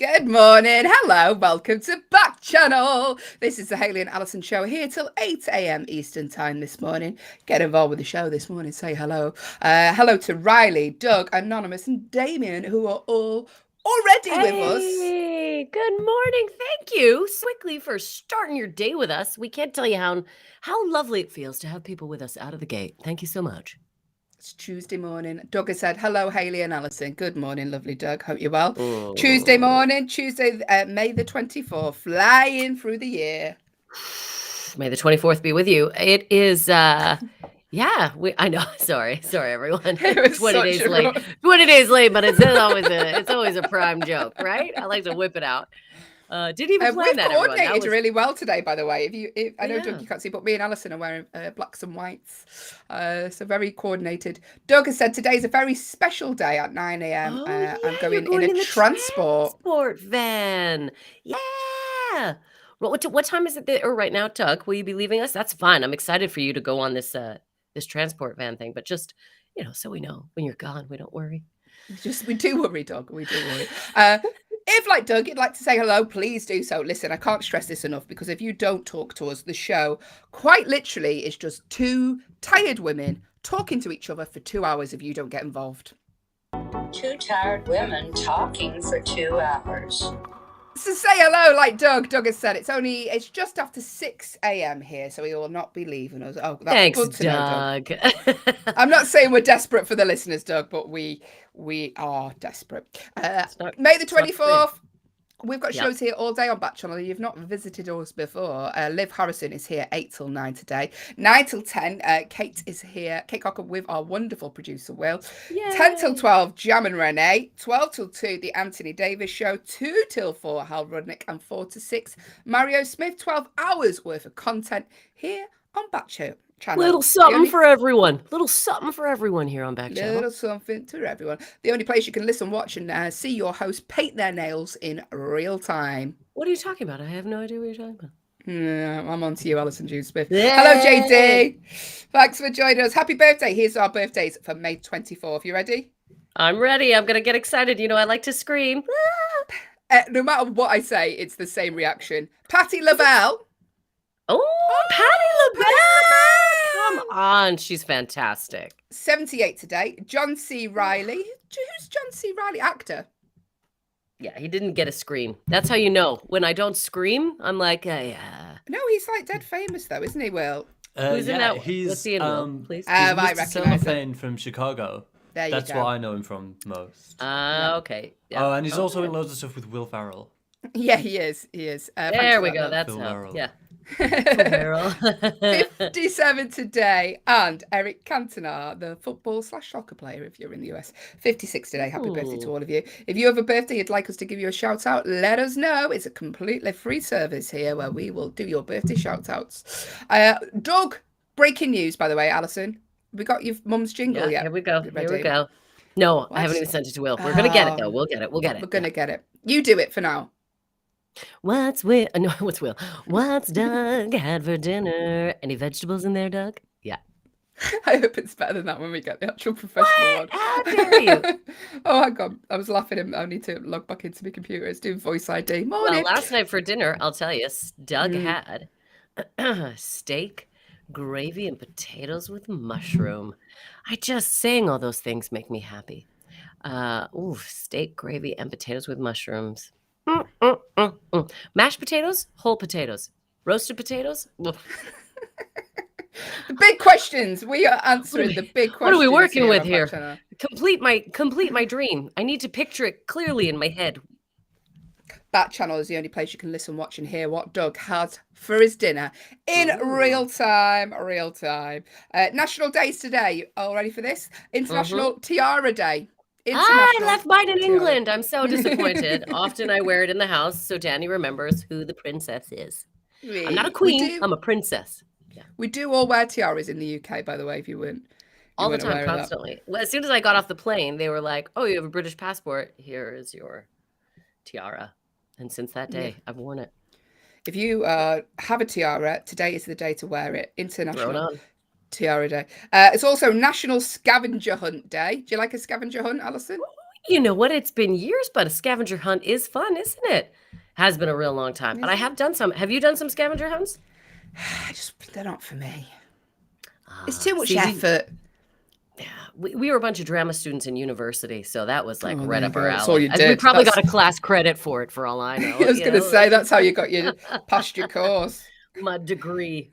Good morning. Hello. Welcome to Backchannel. This is the Haley and Alison show here till 8 a.m. Eastern time this morning. Get involved with the show this morning. Say hello. Hello to Riley, Doug, Anonymous, and Damien, who are all already with us. Hey, good morning. Thank you so quickly for starting your day with us. We can't tell you how lovely it feels to have people with us out of the gate. Thank you so much. It's Tuesday morning. Doug has said, hello, Haley and Alison. Good morning, lovely Doug. Hope you're well. Tuesday morning, Tuesday, May the 24th, flying through the year. May the 24th be with you. It is, I know. Sorry, everyone. It was 20 days late. 20 days late, but it's always a prime joke, right? I like to whip it out. Didn't even plan that. We've coordinated really well today, by the way. I know, Doug, you can't see, but me and Alison are wearing blacks and whites, so very coordinated. Doug has said today's a very special day at 9 a.m. I'm going in a transport van. Yeah. What time is it right now, Doug? Will you be leaving us? That's fine. I'm excited for you to go on this transport van thing, but just so we know when you're gone, we don't worry. We do worry, Doug. We do worry. If, like Doug, you'd like to say hello, please do so. Listen, I can't stress this enough, because if you don't talk to us, the show quite literally is just two tired women talking to each other for 2 hours if you don't get involved. Two tired women talking for 2 hours. So say hello, like Doug. Doug has said it's just after 6 a.m. here, so he will not be leaving us. Oh, that's Thanks, good to Doug. know, Doug. I'm not saying we're desperate for the listeners, Doug, but we are desperate. May the 24th. We've got shows here all day on Backchannel. You've not visited us before. Liv Harrison is here 8 till 9 today. 9 till 10, Kate is here. Kate Cocker with our wonderful producer, Will. Yay. 10 till 12, Jam and Renee. 12 till 2, The Anthony Davis Show. 2 till 4, Hal Rudnick. And 4 to 6, Mario Smith. 12 hours worth of content here on Backchannel. Little something for everyone. Little something for everyone here on Backchannel. Little something to everyone. The only place you can listen, watch, and see your host paint their nails in real time. What are you talking about? I have no idea what you're talking about. I'm on to you, Alison June Smith. Yay! Hello, JD. Thanks for joining us. Happy birthday. Here's our birthdays for May 24th. You ready? I'm ready. I'm going to get excited. I like to scream. No matter what I say, it's the same reaction. Patti LaBelle. Oh, Patti LaBelle. Come on, she's fantastic. 78 today. John C. Reilly. Who's John C. Reilly? Actor. Yeah, he didn't get a scream. That's how you know. When I don't scream, I'm like, yeah. No, he's like dead famous though, isn't he, Will? Who's in that? He's Let's see him, please. I recognize him from Chicago. That's what I know him from most. Okay. Yeah. Oh, and he's also in loads of stuff with Will Ferrell. Yeah, he is. There we go. That's how. Yeah. 57 today, and Eric Cantona, the football/soccer player if you're in the US, 56 today. Happy birthday to all of you. If you have a birthday you'd like us to give you a shout out, let us know. It's a completely free service here where we will do your birthday shout outs. Doug, breaking news, by the way, Alison, we got your mum's jingle yet? Here we go. No, I haven't even sent it to Will. We're gonna get it though. We'll get it. We're gonna get it. You do it for now. What's Will? What's Doug had for dinner? Any vegetables in there, Doug? Yeah. I hope it's better than that when we get the actual professional one. How dare you? Oh my God, I was laughing. I need to log back into my computer. It's doing voice ID. Morning. Well, last night for dinner, I'll tell you, Doug had steak, gravy, and potatoes with mushroom. I just saying all those things make me happy. Steak, gravy, and potatoes with mushrooms. Mashed potatoes, whole potatoes, roasted potatoes. The big questions. We are answering the big questions. What are we working with here? Complete my dream. I need to picture it clearly in my head. Backchannel is the only place you can listen, watch, and hear what Doug has for his dinner in real time. National days today. You all ready for this? International Tiara Day. I left mine in England. I'm so disappointed. Often I wear it in the house so Danny remembers who the princess is. I'm not a queen. I'm a princess. Yeah. We do all wear tiaras in the UK, by the way, if you weren't. All the time, constantly. Well, as soon as I got off the plane, they were like, oh, you have a British passport. Here is your tiara. And since that day, I've worn it. If you have a tiara, today is the day to wear it. International Tiara Day. It's also National Scavenger Hunt Day. Do you like a scavenger hunt, Alison? You know what? It's been years, but a scavenger hunt is fun, isn't it? Has been a real long time. But I have done some. Have you done some scavenger hunts? They're not for me. It's too much effort. Yeah, we were a bunch of drama students in university, so that was like right up our alley. That's all you did. We probably got a class credit for it, for all I know. I was going to say, that's how you got passed your course. My degree.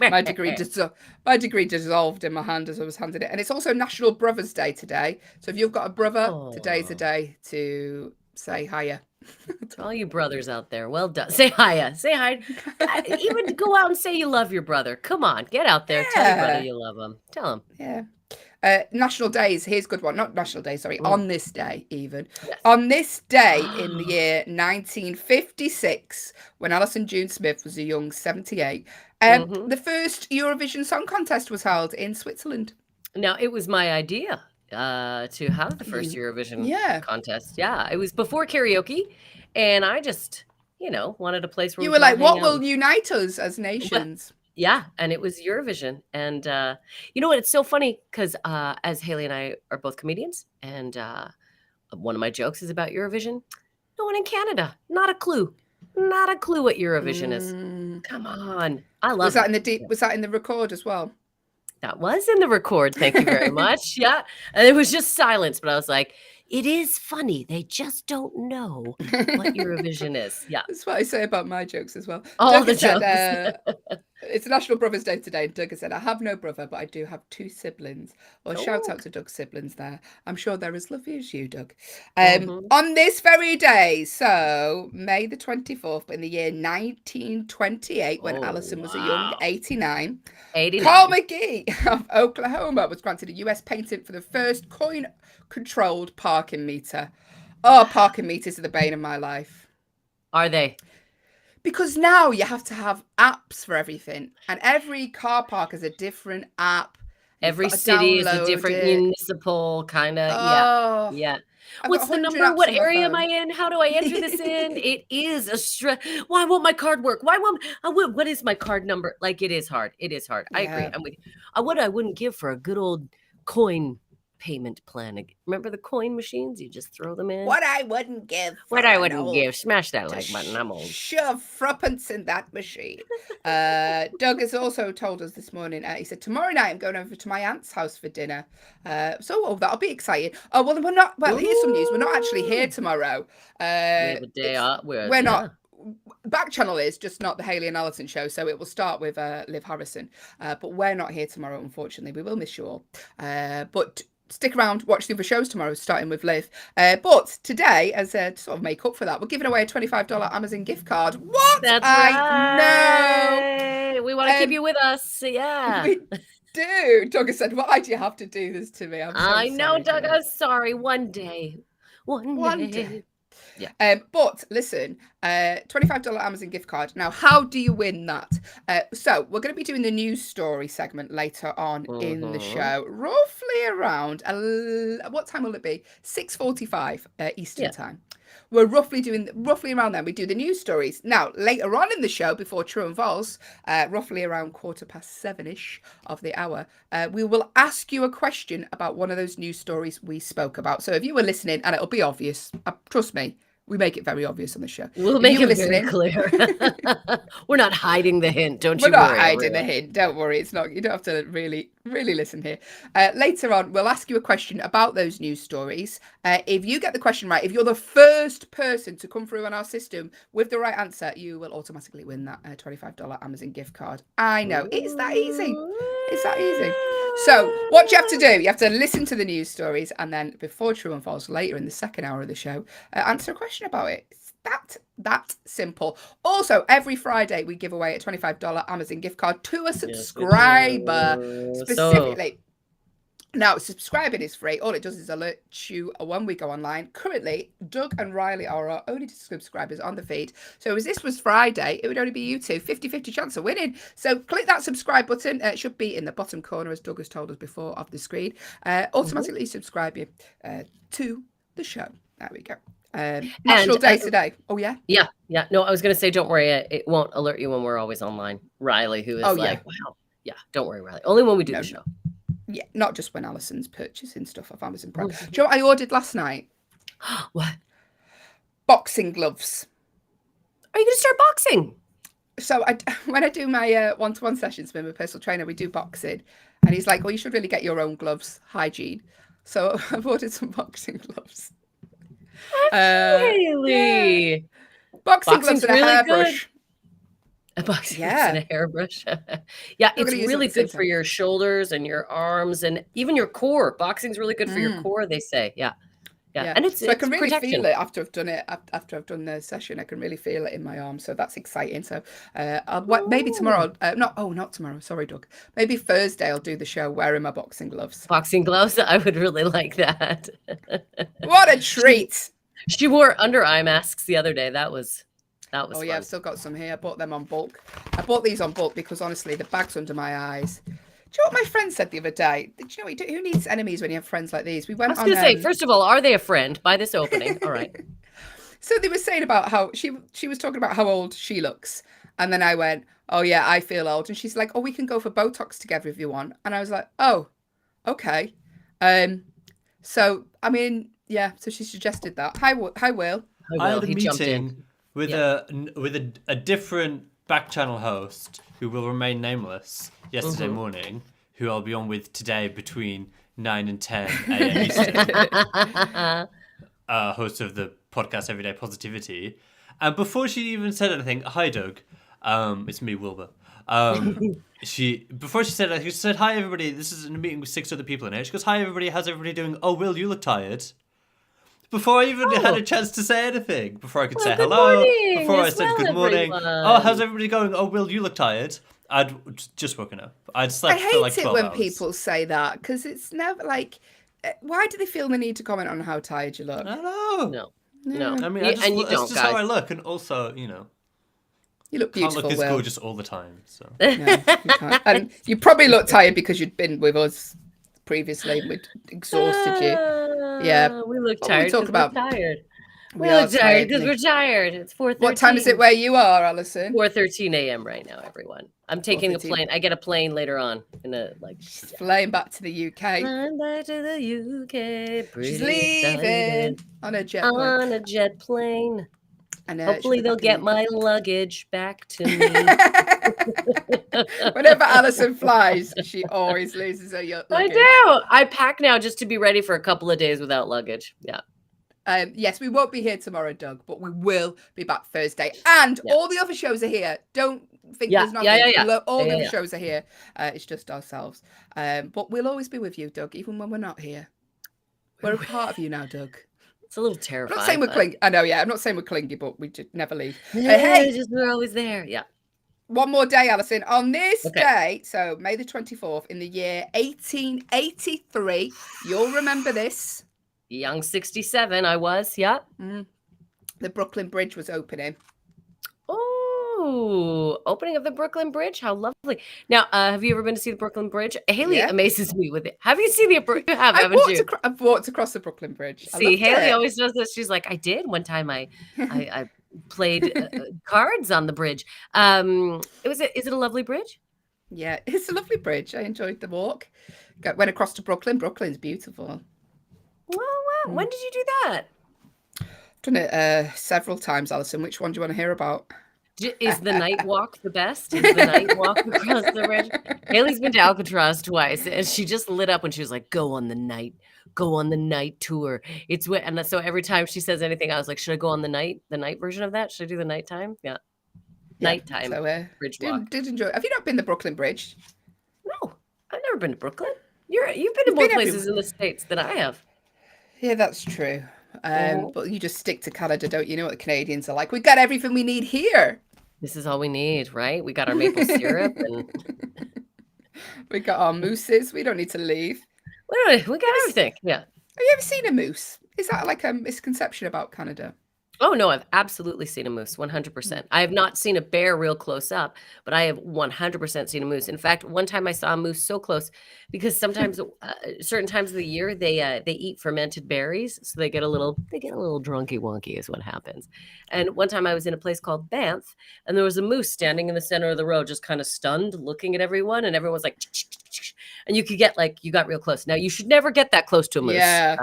my degree dissolved in my hand as I was handing it. And it's also National Brothers Day today. So if you've got a brother, today's a day to say hiya. To all you brothers out there, well done. Say hiya. Say hi. Even go out and say you love your brother. Come on, get out there. Tell your brother you love him. Tell him. Yeah. National days. Here's a good one. Not national day, sorry. On this day, even. Yes. On this day in the year 1956, when Alison June Smith was a young 78, the first Eurovision Song Contest was held in Switzerland. Now, it was my idea to have the first Eurovision contest. Yeah, it was before karaoke, and I just, wanted a place where you were like, what will unite us as nations? Yeah, and it was Eurovision. And you know what? It's so funny because as Haley and I are both comedians, and one of my jokes is about Eurovision. No one in Canada, not a clue. Not a clue what Eurovision is. Come on. I love it. Was that in the record as well? That was in the record. Thank you very much. Yeah. And it was just silence, but I was like, it is funny. They just don't know what Eurovision is. Yeah. That's what I say about my jokes as well. All the jokes. It's National Brothers Day today. And Doug has said, I have no brother, but I do have 2 siblings. Well, shout out to Doug's siblings there. I'm sure they're as lovely as you, Doug. On this very day, so May the 24th, but in the year 1928, when Alison was a young 89, Carl McGee of Oklahoma was granted a US patent for the first coin-controlled parking meter. Oh, parking meters are the bane of my life. Are they? Because now you have to have apps for everything, and every car park has a different app. Every city is a different municipal kind of. Yeah. What's the number? What area am I in? How do I enter this in? It is a stress. Why won't my card work? What is my card number? Like, it is hard. It is hard. I agree. I'm with you. What I wouldn't give for a good old coin payment plan. Remember the coin machines? You just throw them in. What I wouldn't give. Smash that like button. I'm old. Shove threepence in that machine. Doug has also told us this morning. He said, tomorrow night I'm going over to my aunt's house for dinner. That'll be exciting. Oh, well, we're not. Well, here's some news. We're not actually here tomorrow. We have a day off. We're not. Backchannel is just not the Haley and Alison show, so it will start with Liv Harrison. But we're not here tomorrow, unfortunately. We will miss you all. But stick around, watch the other shows tomorrow, starting with Liv. But today, as to sort of make up for that, we're giving away a $25 Amazon gift card. What? That's right. We want to keep you with us. Yeah. We do. Doug has said, why do you have to do this to me? I know, Doug. I'm sorry. One day. One day. Yeah. But listen, $25 Amazon gift card. Now, how do you win that? So we're going to be doing the news story segment later on in the show, roughly around what time will it be? 6:45 Eastern time. We're roughly around then. We do the news stories. Now, later on in the show, before True and False, roughly around 7:15-ish of the hour, we will ask you a question about one of those news stories we spoke about. So if you were listening, and it'll be obvious, trust me, we make it very obvious on the show. We'll make it very clear. We're not hiding the hint. Don't you worry. We're not hiding the hint. Don't worry. It's not. You don't have to really listen here. Later on, we'll ask you a question about those news stories. If you get the question right, if you're the first person to come through on our system with the right answer, you will automatically win that $25 Amazon gift card. I know. It's that easy. It's that easy. So what you have to do, you have to listen to the news stories, and then before True and False, later in the second hour of the show, answer a question about it. It's that simple. Also, every Friday we give away a $25 Amazon gift card to a subscriber specifically. Now, subscribing is free. All it does is alert you when we go online. Currently, Doug and Riley are our only subscribers on the feed. So as this was Friday, it would only be you two. 50-50 chance of winning. So click that subscribe button. It should be in the bottom corner, as Doug has told us before, of the screen. Automatically subscribe you to the show. There we go. National Day today. Oh, yeah? Yeah. No, I was going to say, don't worry. It won't alert you when we're always online. Riley, who is wow. Yeah, don't worry, Riley. Only when we do the show. Yeah, not just when Alison's purchasing stuff off Amazon Prime. Do you know what I ordered last night? What? Boxing gloves. Are you going to start boxing? So when I do my one-to-one sessions with my personal trainer, we do boxing. And he's like, well, you should really get your own gloves, hygiene. So I've ordered some boxing gloves. Really? Yeah. Boxing gloves and a hairbrush. A boxing gloves and a hairbrush. Yeah, it's really good for your shoulders and your arms and even your core. Boxing's really good for your core, they say. Yeah. Yeah. And so I can really feel it after I've done it. After I've done the session, I can really feel it in my arm. So that's exciting. So maybe tomorrow. Not tomorrow. Sorry, Doug. Maybe Thursday I'll do the show wearing my boxing gloves. Boxing gloves. I would really like that. What a treat! She wore under eye masks the other day. That was Oh fun. Yeah, I've still got some here. I bought them on bulk. I bought these on bulk because honestly, the bag's under my eyes. Do you know what my friend said the other day? Do you know who needs enemies when you have friends like these? We went. I was going to say, first of all, are they a friend by this opening? All right. So they were saying about how she was talking about how old she looks, and then I went, "Oh yeah, I feel old," and she's like, "Oh, we can go for Botox together if you want," and I was like, "Oh, okay." So I mean, yeah. So she suggested that. Hi, Will. I had a meeting with a different Backchannel host who will remain nameless yesterday morning, who I'll be on with today between 9 and 10 a.m. Eastern. Host of the podcast Everyday Positivity. And before she even said anything, hi Doug, it's me, Wilbur. Before she said that, she said, hi everybody, this is a meeting with 6 other people in it. She goes, hi everybody, how's everybody doing? Oh, Will, you look tired. Before I even had a chance to say anything, before I could say hello, before I said good morning. Oh, how's everybody going? Oh, Will, you look tired. I'd just woken up. I'd slept for like 12 hours. I hate it when people say that because it's never like, why do they feel the need to comment on how tired you look? I don't know. No. I mean, that's just how I look, and also, you look beautiful. Can't look this gorgeous all the time. So no, you can't. And you probably look tired because you'd been with us previously. We'd exhausted you. Yeah, we look tired. We're tired. We look tired because we're tired. It's 4:13. What time is it where you are, Alison? 4:13 a.m. right now, everyone. I'm taking a plane. I get a plane later on in a flying back to the UK. Flying back to the UK. She's leaving on a jet plane. On a jet plane. And hopefully they'll get my luggage back to me. Whenever Alison flies, she always loses her luggage. I do. I pack now just to be ready for a couple of days without luggage. Yeah. Yes, we won't be here tomorrow, Doug, but we will be back Thursday. And all the other shows are here. Don't think there's nothing. All the other shows are here. It's just ourselves. But we'll always be with you, Doug, even when we're not here. We're a part of you now, Doug. It's a little terrifying. I'm not saying we're clingy. I know, I'm not saying we're clingy, but we just never leave. We're always there. Yeah. One more day, Alison. On this day, so May the 24th, in the year 1883, you'll remember this. Young 67, I was, yeah. The Brooklyn Bridge was opening. Oh, opening of the Brooklyn Bridge? How lovely. Now, have you ever been to see the Brooklyn Bridge? Haley amazes me with it. Have you seen the bridge? You have, haven't you? I've walked across the Brooklyn Bridge. See, Haley always does this. She's like, I did. One time I played cards on the bridge. Is it a lovely bridge? Yeah, it's a lovely bridge. I enjoyed the walk. Went across to Brooklyn. Brooklyn's beautiful. Wow. When did you do that? I've done it several times, Alison. Which one do you want to hear about? Is the night walk the best? Is the night walk across the bridge? Haley's been to Alcatraz twice, and she just lit up when she was like, go on the night tour. And so every time she says anything, I was like, should I go on the night version of that? Should I do the nighttime? Yeah. Nighttime bridge walk. Did enjoy it. Have you not been to Brooklyn Bridge? No, I've never been to Brooklyn. You've been to more places in the States than I have. Yeah, that's true. But you just stick to Canada, don't you? Know what the Canadians are like. We got everything we need here. This is all we need, right? We got our maple syrup and we got our mooses. We don't need to leave. We got everything. Yeah. Have you ever seen a moose? Is that like a misconception about Canada? Oh, no, I've absolutely seen a moose, 100%. I have not seen a bear real close up, but I have 100% seen a moose. In fact, one time I saw a moose so close because sometimes, certain times of the year, they eat fermented berries, so they get a little drunky wonky is what happens. And one time I was in a place called Banff, and there was a moose standing in the center of the road, just kind of stunned, looking at everyone, and everyone was like, and you could get you got real close. Now you should never get that close to a moose, Yeah.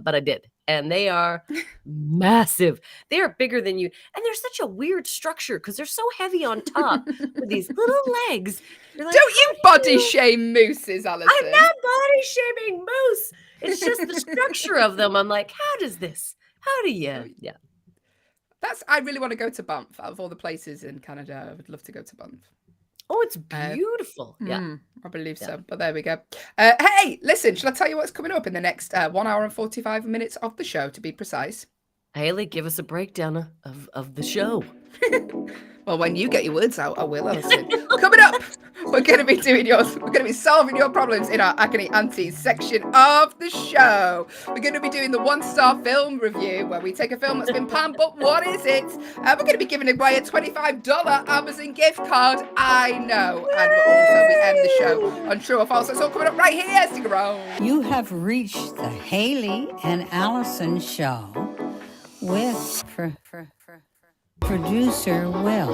but I did, and they are massive. They are bigger than you, and they're such a weird structure because they're so heavy on top with these little legs. You're like, Don't you "How do body you-" shame mooses, Alison? I'm not body shaming moose. It's just the structure of them. I'm like, how does this? How do you? Yeah. I really want to go to Banff. Out of all the places in Canada, I would love to go to Banff. Oh, it's beautiful. Yeah. I believe so. But there we go. Hey, listen, shall I tell you what's coming up in the next 1 hour and 45 minutes of the show, to be precise? Haley, give us a breakdown of the show. Well, when you get your words out, I will, Alison. Coming up, we're going to be solving your problems in our Agony Aunties section of the show. We're going to be doing the 1-star film review, where we take a film that's been panned, but what is it? We're going to be giving away a $25 Amazon gift card. I know. And also we end the show on True or False. It's all coming up right here. Stick around. You have reached the Haley and Allison show with producer Will.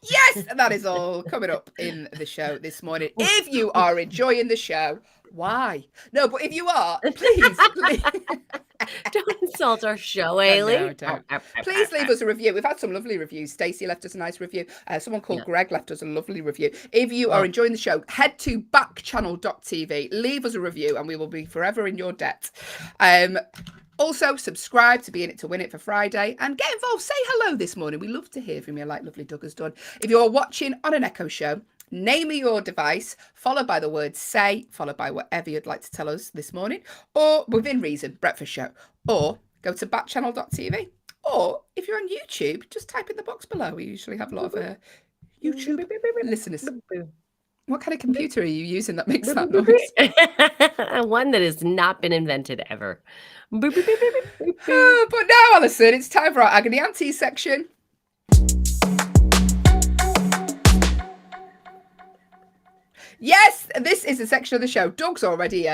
Yes, that is all coming up in the show this morning. If you are enjoying the show, why? No, but if you are, please. Don't insult our show, Haley. No, don't. Please leave us a review. We've had some lovely reviews. Stacey left us a nice review. Someone called Greg left us a lovely review. If you are enjoying the show, head to backchannel.tv, leave us a review, and we will be forever in your debt. Also, subscribe to Be In It to Win It for Friday and get involved. Say hello this morning. We love to hear from you, like lovely Doug has done. If you're watching on an Echo show, name your device, followed by the word say, followed by whatever you'd like to tell us this morning, or within reason, breakfast show, or go to backchannel.tv. Or if you're on YouTube, just type in the box below. We usually have a lot of YouTube listeners. What kind of computer are you using that makes that noise? One that has not been invented ever. But now, Alison, it's time for our Agony Aunties section. Yes, this is a section of the show. Doug's already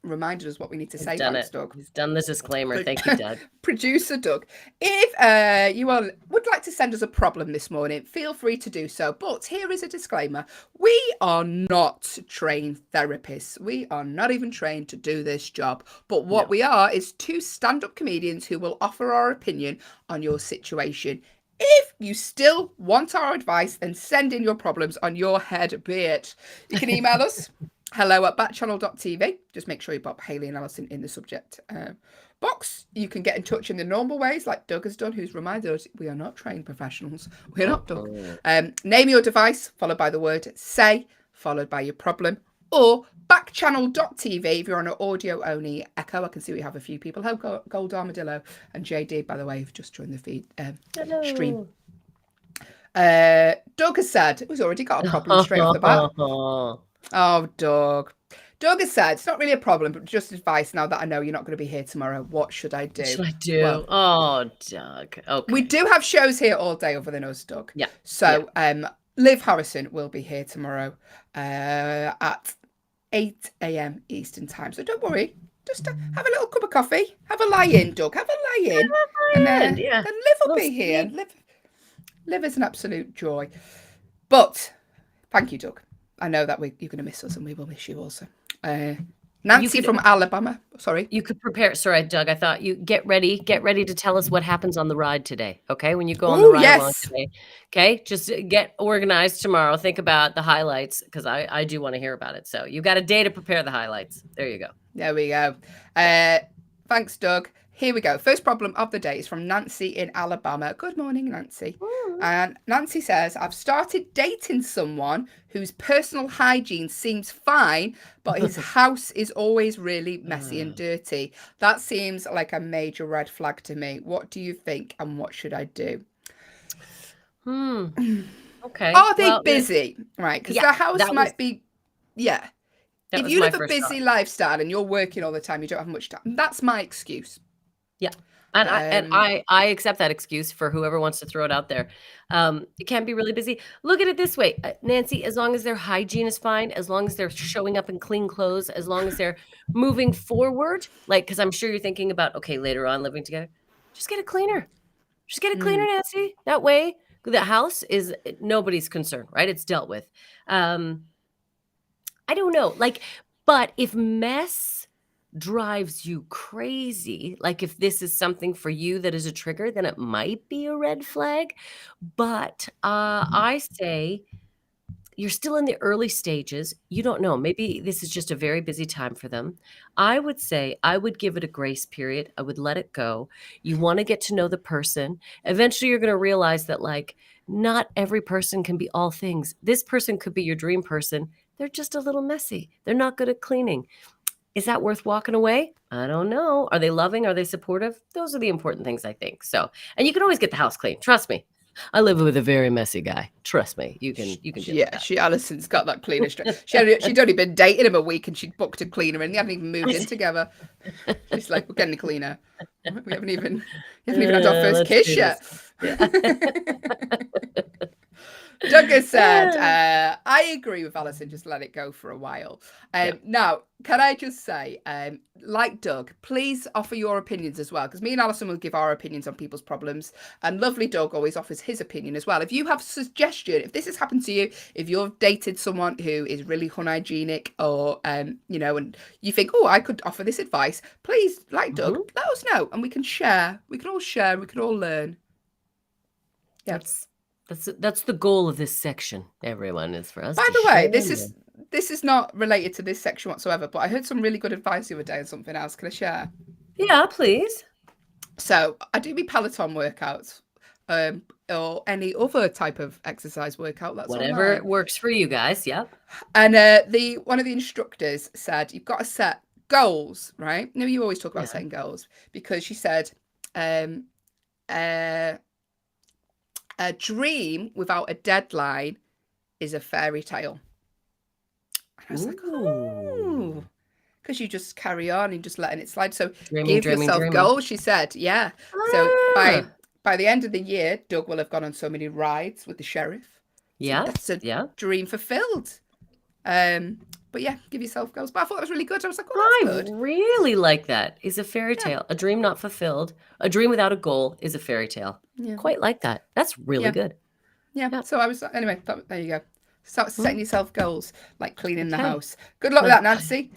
reminded us what we need to say. Thanks, Doug. He's done the disclaimer. Thank you, Doug. Producer Doug. If you would like to send us a problem this morning, feel free to do so. But here is a disclaimer. We are not trained therapists. We are not even trained to do this job. But what we are is two stand-up comedians who will offer our opinion on your situation. If you still want our advice, then send in your problems on your head, be it. You can email us. hello@backchannel.tv. Just make sure you pop Haley and Alison in the subject box. You can get in touch in the normal ways, like Doug has done, who's reminded us we are not trained professionals. We're not Doug. Name your device, followed by the word say, followed by your problem, or backchannel.tv if you're on an audio only Echo. I can see we have a few people. Hello, Gold Armadillo and JD, by the way, who've just joined the feed stream. Doug has said we've already got a problem straight off the bat. Oh, Doug. Doug has said, it's not really a problem, but just advice now that I know you're not going to be here tomorrow. What should I do? What should I do? Well, Doug. Okay. We do have shows here all day other than us, Doug. Yeah. So Liv Harrison will be here tomorrow at 8 a.m. Eastern time. So don't worry. Just have a little cup of coffee. Have a lie-in, Doug. Have a lie-in. And then Liv will be here. Liv is an absolute joy. But thank you, Doug. I know that you're going to miss us, and we will miss you also. Nancy from Alabama. Sorry. You could prepare. Sorry, Doug. I thought you get ready to tell us what happens on the ride today. Okay. When you go on the ride along today. Okay. Just get organized tomorrow. Think about the highlights, because I do want to hear about it. So you got a day to prepare the highlights. There you go. There we go. Thanks, Doug. Here we go. First problem of the day is from Nancy in Alabama. Good morning, Nancy. And Nancy says, I've started dating someone whose personal hygiene seems fine, but his house is always really messy and dirty. That seems like a major red flag to me. What do you think, and what should I do? Okay. Are they busy? Right, because their house might be, If you live a busy lifestyle and you're working all the time, you don't have much time. That's my excuse. Yeah. And I accept that excuse for whoever wants to throw it out there. It can be really busy. Look at it this way, Nancy, as long as their hygiene is fine, as long as they're showing up in clean clothes, as long as they're moving forward, because I'm sure you're thinking about, okay, later on living together, just get a cleaner. Just get a cleaner, Nancy. That way the house is nobody's concern, right? It's dealt with. I don't know. Like, but if mess drives you crazy, like if this is something for you that is a trigger, then it might be a red flag. But I say you're still in the early stages. You don't know. Maybe this is just a very busy time for them. I would say I would give it a grace period. I would let it go. You want to get to know the person. Eventually, you're going to realize that, like, not every person can be all things. This person could be your dream person. They're just a little messy. They're not good at cleaning. Is that worth walking away? I don't know. Are they loving? Are they supportive? Those are the important things, I think. So, and you can always get the house clean. Trust me. I live with a very messy guy. Trust me, you can deal with that. Alison's got that cleaner straight. She'd only been dating him a week and she'd booked a cleaner and they hadn't even moved in together. She's like, we're getting a cleaner. We haven't even had our first kiss yet. Doug has said, I agree with Alison, just let it go for a while. Now, can I just say, like Doug, please offer your opinions as well, because me and Alison will give our opinions on people's problems, and lovely Doug always offers his opinion as well. If you have a suggestion, if this has happened to you, if you've dated someone who is really unhygienic, or, you know, and you think, oh, I could offer this advice, please, like Doug, let us know, and we can share. We can all share, we can all learn. Yeah. That's the goal of this section, everyone, is for us. By the way, this is not related to this section whatsoever, but I heard some really good advice the other day on something else. Can I share? Yeah, please. So I do my Peloton workouts, or any other type of exercise workout. That's whatever online. Works for you guys. Yep. And one of the instructors said you've got to set goals, right? No, you always talk about setting goals, because she said, a dream without a deadline is a fairy tale. And I was like, oh, because you just carry on and just letting it slide. So give yourself goals, she said. Yeah. So by the end of the year, Doug will have gone on so many rides with the sheriff. Yeah. So that's a dream fulfilled. But yeah, give yourself goals. But I thought it was really good. I was like, oh, that's good. I really like that. Is a fairy tale. A dream not fulfilled. A dream without a goal is a fairy tale. Yeah. Quite like that. That's really good. Yeah. So I was, anyway, there you go. Start setting yourself goals, like cleaning the house. Good luck with that, Nancy.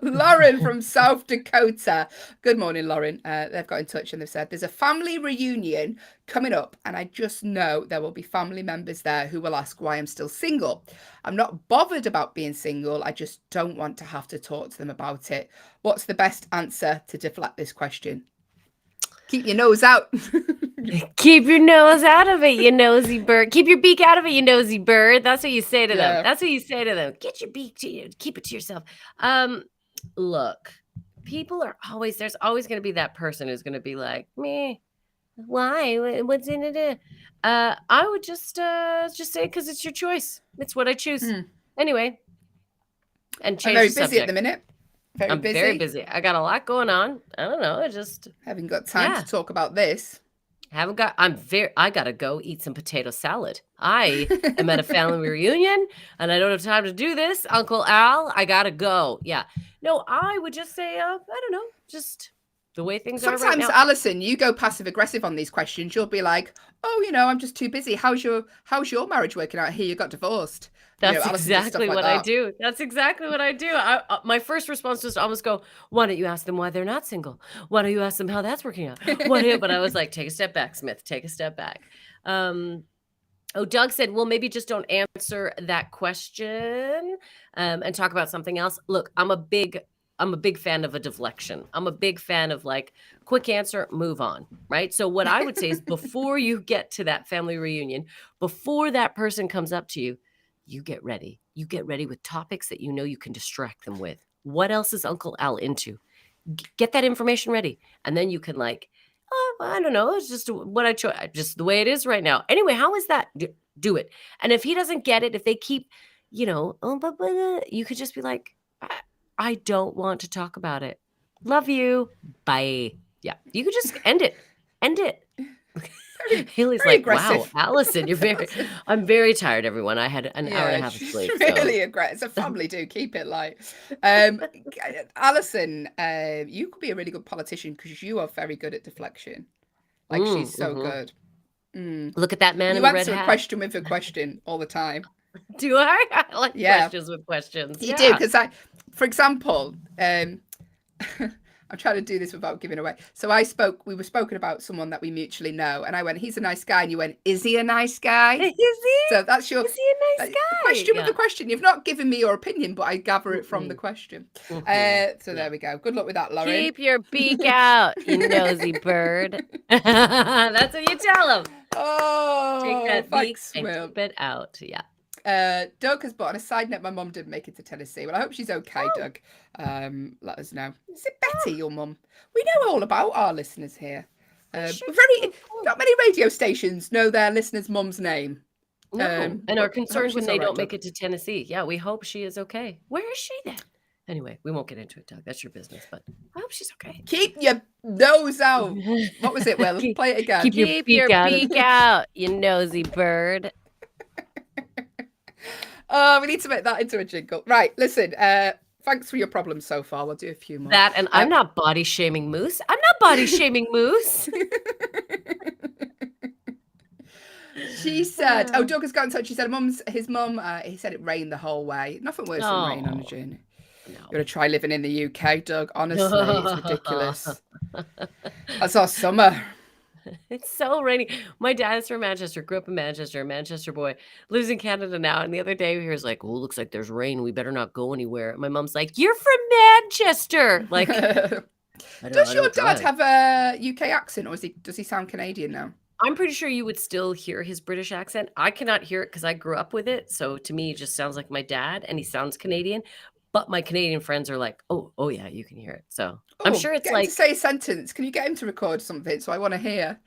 Lauren from South Dakota. Good morning, Lauren. They've got in touch and they've said, there's a family reunion coming up, and I just know there will be family members there who will ask why I'm still single. I'm not bothered about being single. I just don't want to have to talk to them about it. What's the best answer to deflect this question? Keep your nose out. Keep your nose out of it, you nosy bird. Keep your beak out of it, you nosy bird. That's what you say to them. That's what you say to them. Get your beak to you. Keep it to yourself. Look, people are always, there's always going to be that person who's going to be like, me, why? What's in it? I would just say, because it's your choice. It's what I choose. Anyway. And change I'm the very busy subject. at the minute. I'm very busy. I got a lot going on. I don't know. I just haven't got time to talk about this. I gotta go eat some potato salad. I am at a family reunion and I don't have time to do this. Uncle Al, I gotta go. Yeah. No, I would just say, I don't know, just the way things are right now. Sometimes, Alison, you go passive aggressive on these questions. You'll be like, oh, you know, I'm just too busy. How's your marriage working out? Here, you got divorced. That's exactly what I do. That's exactly what I do. My first response was to almost go, why don't you ask them why they're not single? Why don't you ask them how that's working out? But I was like, take a step back, Smith. Take a step back. Doug said, well, maybe just don't answer that question and talk about something else. Look, I'm a big fan of a deflection. I'm a big fan of like quick answer, move on, right? So what I would say is before you get to that family reunion, before that person comes up to you, you get ready. You get ready with topics that you know you can distract them with. What else is Uncle Al into? Get that information ready. And then you can like, oh, I don't know. It's just what I chose, just the way it is right now. Anyway, how is that? Do it. And if he doesn't get it, if they keep, you know, you could just be like, I don't want to talk about it. Love you. Bye. Yeah. You could just end it. End it. Haley's like, aggressive. Wow, Alison, I'm very tired, everyone. I had an hour and a half of sleep. Really aggressive. It's a family, do keep it light. Alison, you could be a really good politician because you are very good at deflection. Like she's so good. Look at that man in the red hat. You answer a question with a question all the time. Do I? I like Yeah. questions with questions. You do, because for example, I'm trying to do this without giving away. So we were spoken about someone that we mutually know, and I went, he's a nice guy, and you went, is he a nice guy? Is he? So that's your Is he a nice the guy? question with the question. You've not given me your opinion, but I gather it from the question. So there we go. Good luck with that, Lauren. Keep your beak out, you nosy bird. That's what you tell him. Oh, Take that thanks, beak Will. and keep it out. Yeah. Doug has bought, on a side note, my mum didn't make it to Tennessee. Well, I hope she's okay, Doug. Let us know. Is it Betty, your mum? We know all about our listeners here. Not many radio stations know their listeners' mum's name. No, and are concerned when they don't make Doug. it to Tennessee. Yeah, we hope she is okay. Where is she then? Anyway, we won't get into it, Doug. That's your business, but I hope she's okay. Keep your nose out. What was it, Will? Play it again. Keep your beak out, you nosy bird. Oh, we need to make that into a jingle. Right, listen. Thanks for your problems so far. We'll do a few more. That, and I'm not body shaming Moose. I'm not body shaming Moose. She said, Doug has got in touch. She said, his mum, he said it rained the whole way. Nothing worse than rain on a journey. No. You're going to try living in the UK, Doug. Honestly, it's ridiculous. That's our summer. It's so rainy. My dad is from Manchester, grew up in Manchester, a Manchester boy, lives in Canada now. And the other day he was like, oh, looks like there's rain. We better not go anywhere. My mom's like, you're from Manchester. Like, does your dad have a UK accent, or does he sound Canadian now? I'm pretty sure you would still hear his British accent. I cannot hear it because I grew up with it. So to me, it just sounds like my dad, and he sounds Canadian. But my Canadian friends are like, oh yeah, you can hear it. So I'm sure it's like, to say a sentence. Can you get him to record something so I want to hear?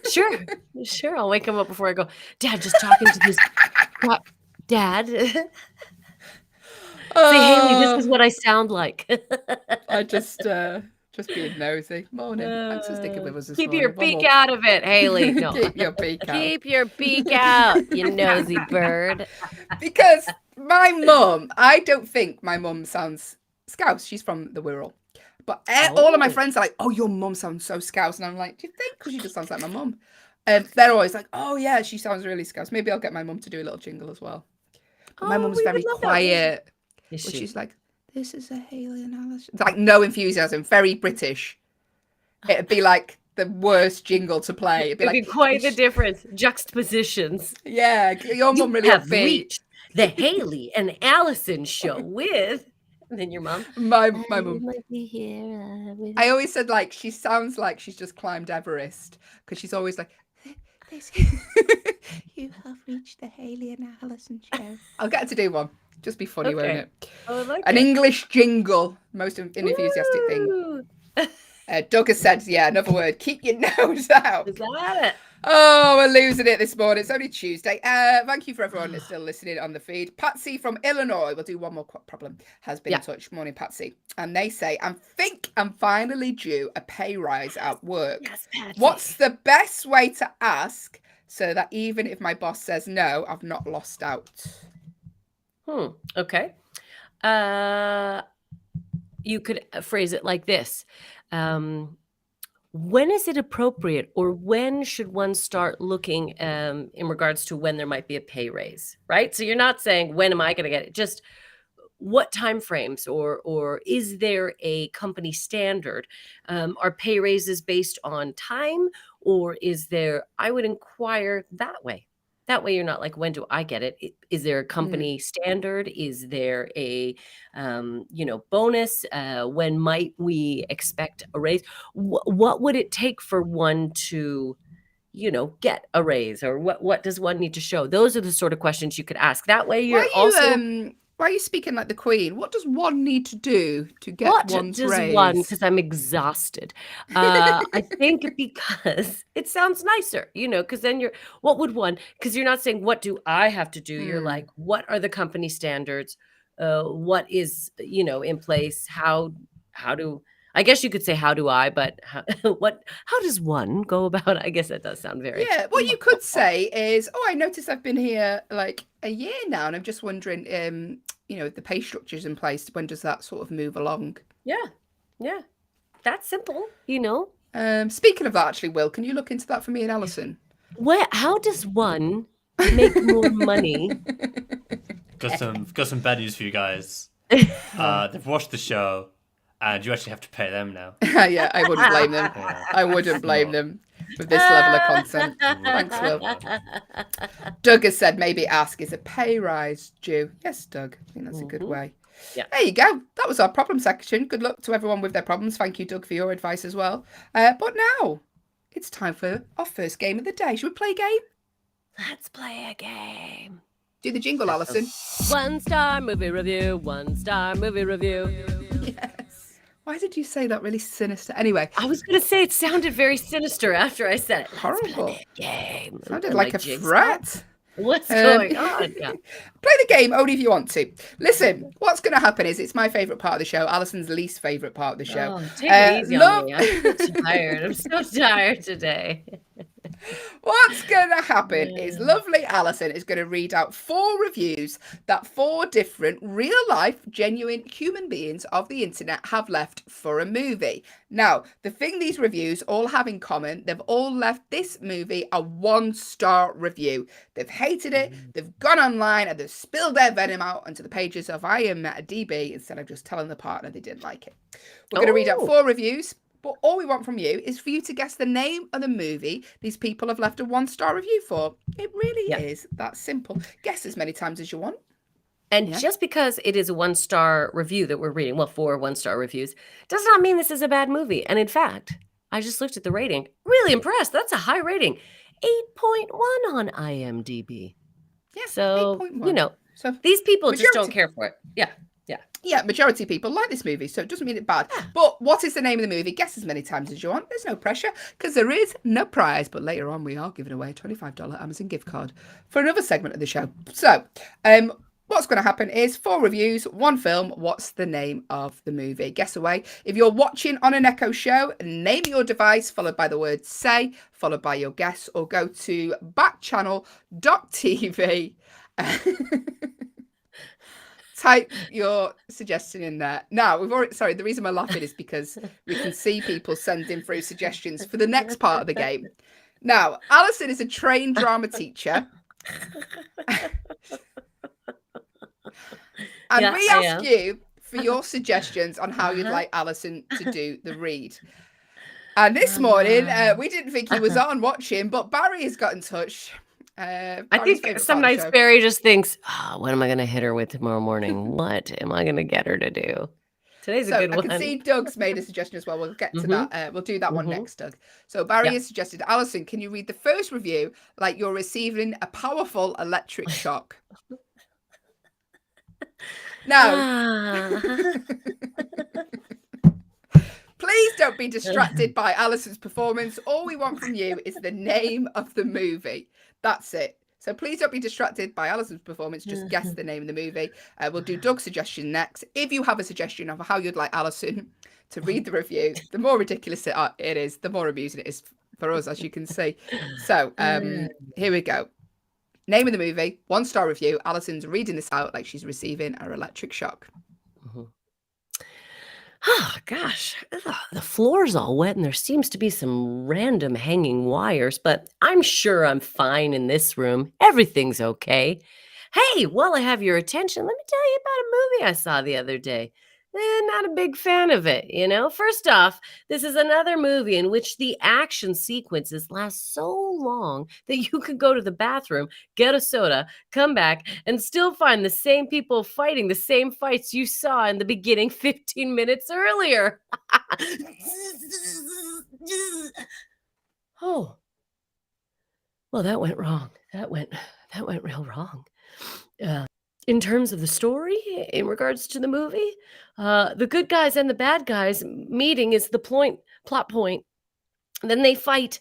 Sure. I'll wake him up before I go, Dad, just talking to this. Dad. Say, Haley, this is what I sound like. I just being nosy. Morning. Thanks for sticking with us this Keep morning. your beak out of it, Haley. No. Keep your beak out. Keep your beak out, you nosy bird. Because my mum, I don't think my mum sounds Scouse. She's from the Wirral. But all of my friends are like, oh, your mum sounds so Scouse. And I'm like, do you think? Because she just sounds like my mum. They're always like, oh, yeah, she sounds really Scouse. Maybe I'll get my mum to do a little jingle as well. But my mum's very quiet. But she's like, this is a Haley and Alison. It's like no enthusiasm, very British. It'd be like the worst jingle to play. It'd be quite the difference. Juxtapositions. Yeah, your mum really have reached the Haley and Alison show with... And then your mom. My mum. I always said, like, she sounds like she's just climbed Everest, because she's always like, you have reached the Haley and Alison show. I'll get her to do one. Just be funny, won't it? Oh, I like An English jingle. Most enthusiastic thing. Doug has said, another word. Keep your nose out. Is that it? Oh, we're losing it this morning. It's only Tuesday. Thank you for everyone that's still listening on the feed. Patsy from Illinois, we'll do one more problem, has been in touch. Morning, Patsy. And they say, I think I'm finally due a pay rise at work. Yes, Patsy. What's the best way to ask so that even if my boss says no, I've not lost out? Okay. You could phrase it like this. When is it appropriate, or when should one start looking in regards to when there might be a pay raise, right? So you're not saying, when am I going to get it? Just what time frames, or is there a company standard? Are pay raises based on time, or is there, I would inquire that way. That way you're not like, when do I get it? Is there a company standard? Is there a, bonus? When might we expect a raise? What would it take for one to, get a raise? Or what does one need to show? Those are the sort of questions you could ask. That way you're why are you speaking like the Queen? What does one need to do to get one's raise? Because I'm exhausted. I think because it sounds nicer, because then because you're not saying, what do I have to do? You're like, what are the company standards? What is, in place? How do, I guess you could say, how do I, but how does one go about? I guess that does sound very. Yeah, what you could say is, I noticed I've been here like a year now, and I'm just wondering, the pay structure's in place. When does that sort of move along? Yeah. That's simple, Speaking of that, actually, Will, can you look into that for me and Alison? How does one make more money. Got some bad news for you guys. They've watched the show, and you actually have to pay them now. Yeah, I wouldn't blame them. Yeah. I wouldn't blame them with this level of content. Thanks, Will. Doug has said maybe ask, is a pay rise due? Yes, Doug. I think that's a good way. Yeah. There you go. That was our problem section. Good luck to everyone with their problems. Thank you, Doug, for your advice as well. But now it's time for our first game of the day. Should we play a game? Let's play a game. Do the jingle, Alison. 1-star movie review. 1-star movie review. Yes. Why did you say that really sinister? Anyway. I was going to say it sounded very sinister after I said it. Horrible. Game. Sounded like a threat. What's going on? Yeah. Play the game only if you want to. Listen, what's going to happen is it's my favourite part of the show, Alison's least favourite part of the show. Oh, take it easy on me. I'm so tired. I'm so tired today. What's going to happen is lovely Alison is going to read out 4 reviews that 4 different real-life, genuine human beings of the internet have left for a movie. Now, the thing these reviews all have in common, they've all left this movie a 1-star review. They've hated it, they've gone online and they've spilled their venom out onto the pages of IMDb instead of just telling the partner they didn't like it. We're going to read out 4 reviews. But all we want from you is for you to guess the name of the movie these people have left a 1-star review for. It really is that simple. Guess as many times as you want. And just because it is a 1-star review that we're reading, well, 4 1-star reviews, does not mean this is a bad movie. And in fact, I just looked at the rating. Really impressed. That's a high rating. 8.1 on IMDb. Yeah, so, 8.1. you know, so these people just don't care for it. Yeah. Yeah, majority of people like this movie, so it doesn't mean it's bad. But what is the name of the movie? Guess as many times as you want. There's no pressure, because there is no prize. But later on, we are giving away a $25 Amazon gift card for another segment of the show. So, what's going to happen is 4 reviews, 1 film. What's the name of the movie? Guess away. If you're watching on an Echo show, name your device, followed by the word say, followed by your guess, or go to backchannel.tv. Type your suggestion in there. Now, the reason I'm laughing is because we can see people sending through suggestions for the next part of the game. Now, Alison is a trained drama teacher. And we ask you for your suggestions on how you'd like Alison to do the read. And this morning, we didn't think he was on watching, but Barry has got in touch. I think sometimes Barry just thinks, what am I going to hit her with tomorrow morning? What am I going to get her to do? Today's a good one. I can see Doug's made a suggestion as well. We'll get to that. We'll do that one next, Doug. So Barry has suggested, Alison, can you read the first review like you're receiving a powerful electric shock? Now, please don't be distracted by Alison's performance. All we want from you is the name of the movie. That's it. So please don't be distracted by Alison's performance. Just guess the name of the movie. We'll do Doug's suggestion next. If you have a suggestion of how you'd like Alison to read the review, the more ridiculous it is, the more amusing it is for us, as you can see. So here we go. Name of the movie, 1-star review. Alison's reading this out like she's receiving her electric shock. Oh, gosh, the floor's all wet and there seems to be some random hanging wires, but I'm sure I'm fine in this room. Everything's okay. Hey, while I have your attention, let me tell you about a movie I saw the other day. Not a big fan of it, you know. First off, this is another movie in which the action sequences last so long that you could go to the bathroom, get a soda, come back, and still find the same people fighting the same fights you saw in the beginning 15 minutes earlier. Oh, well, that went wrong. That went real wrong. In terms of the story, in regards to the movie, the good guys and the bad guys meeting is the plot point. Then they fight.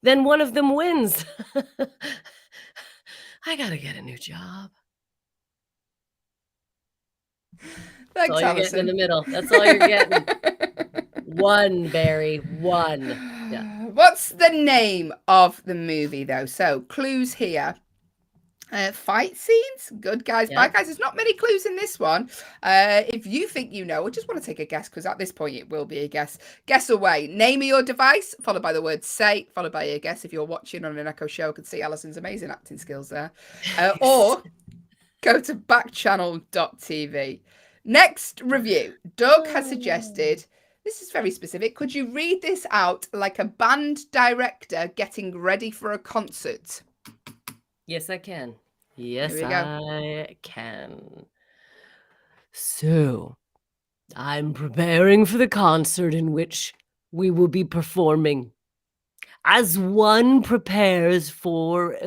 Then one of them wins. I gotta get a new job. Thanks, That's all you're Alison. getting in the middle. That's all you're getting. One, Barry. One. Yeah. What's the name of the movie, though? So, clues here. Fight scenes, good guys, bad Yep. guys. There's not many clues in this one. If you think you know, I just want to take a guess because at this point it will be a guess. Guess away. Name of your device, followed by the word say, followed by a guess. If you're watching on an Echo show, I could see Alison's amazing acting skills there. Or go to backchannel.tv. Next review. Doug has suggested, this is very specific. Could you read this out like a band director getting ready for a concert? Yes, I can. Yes, Here we go. I can. So, I'm preparing for the concert in which we will be performing. As one prepares for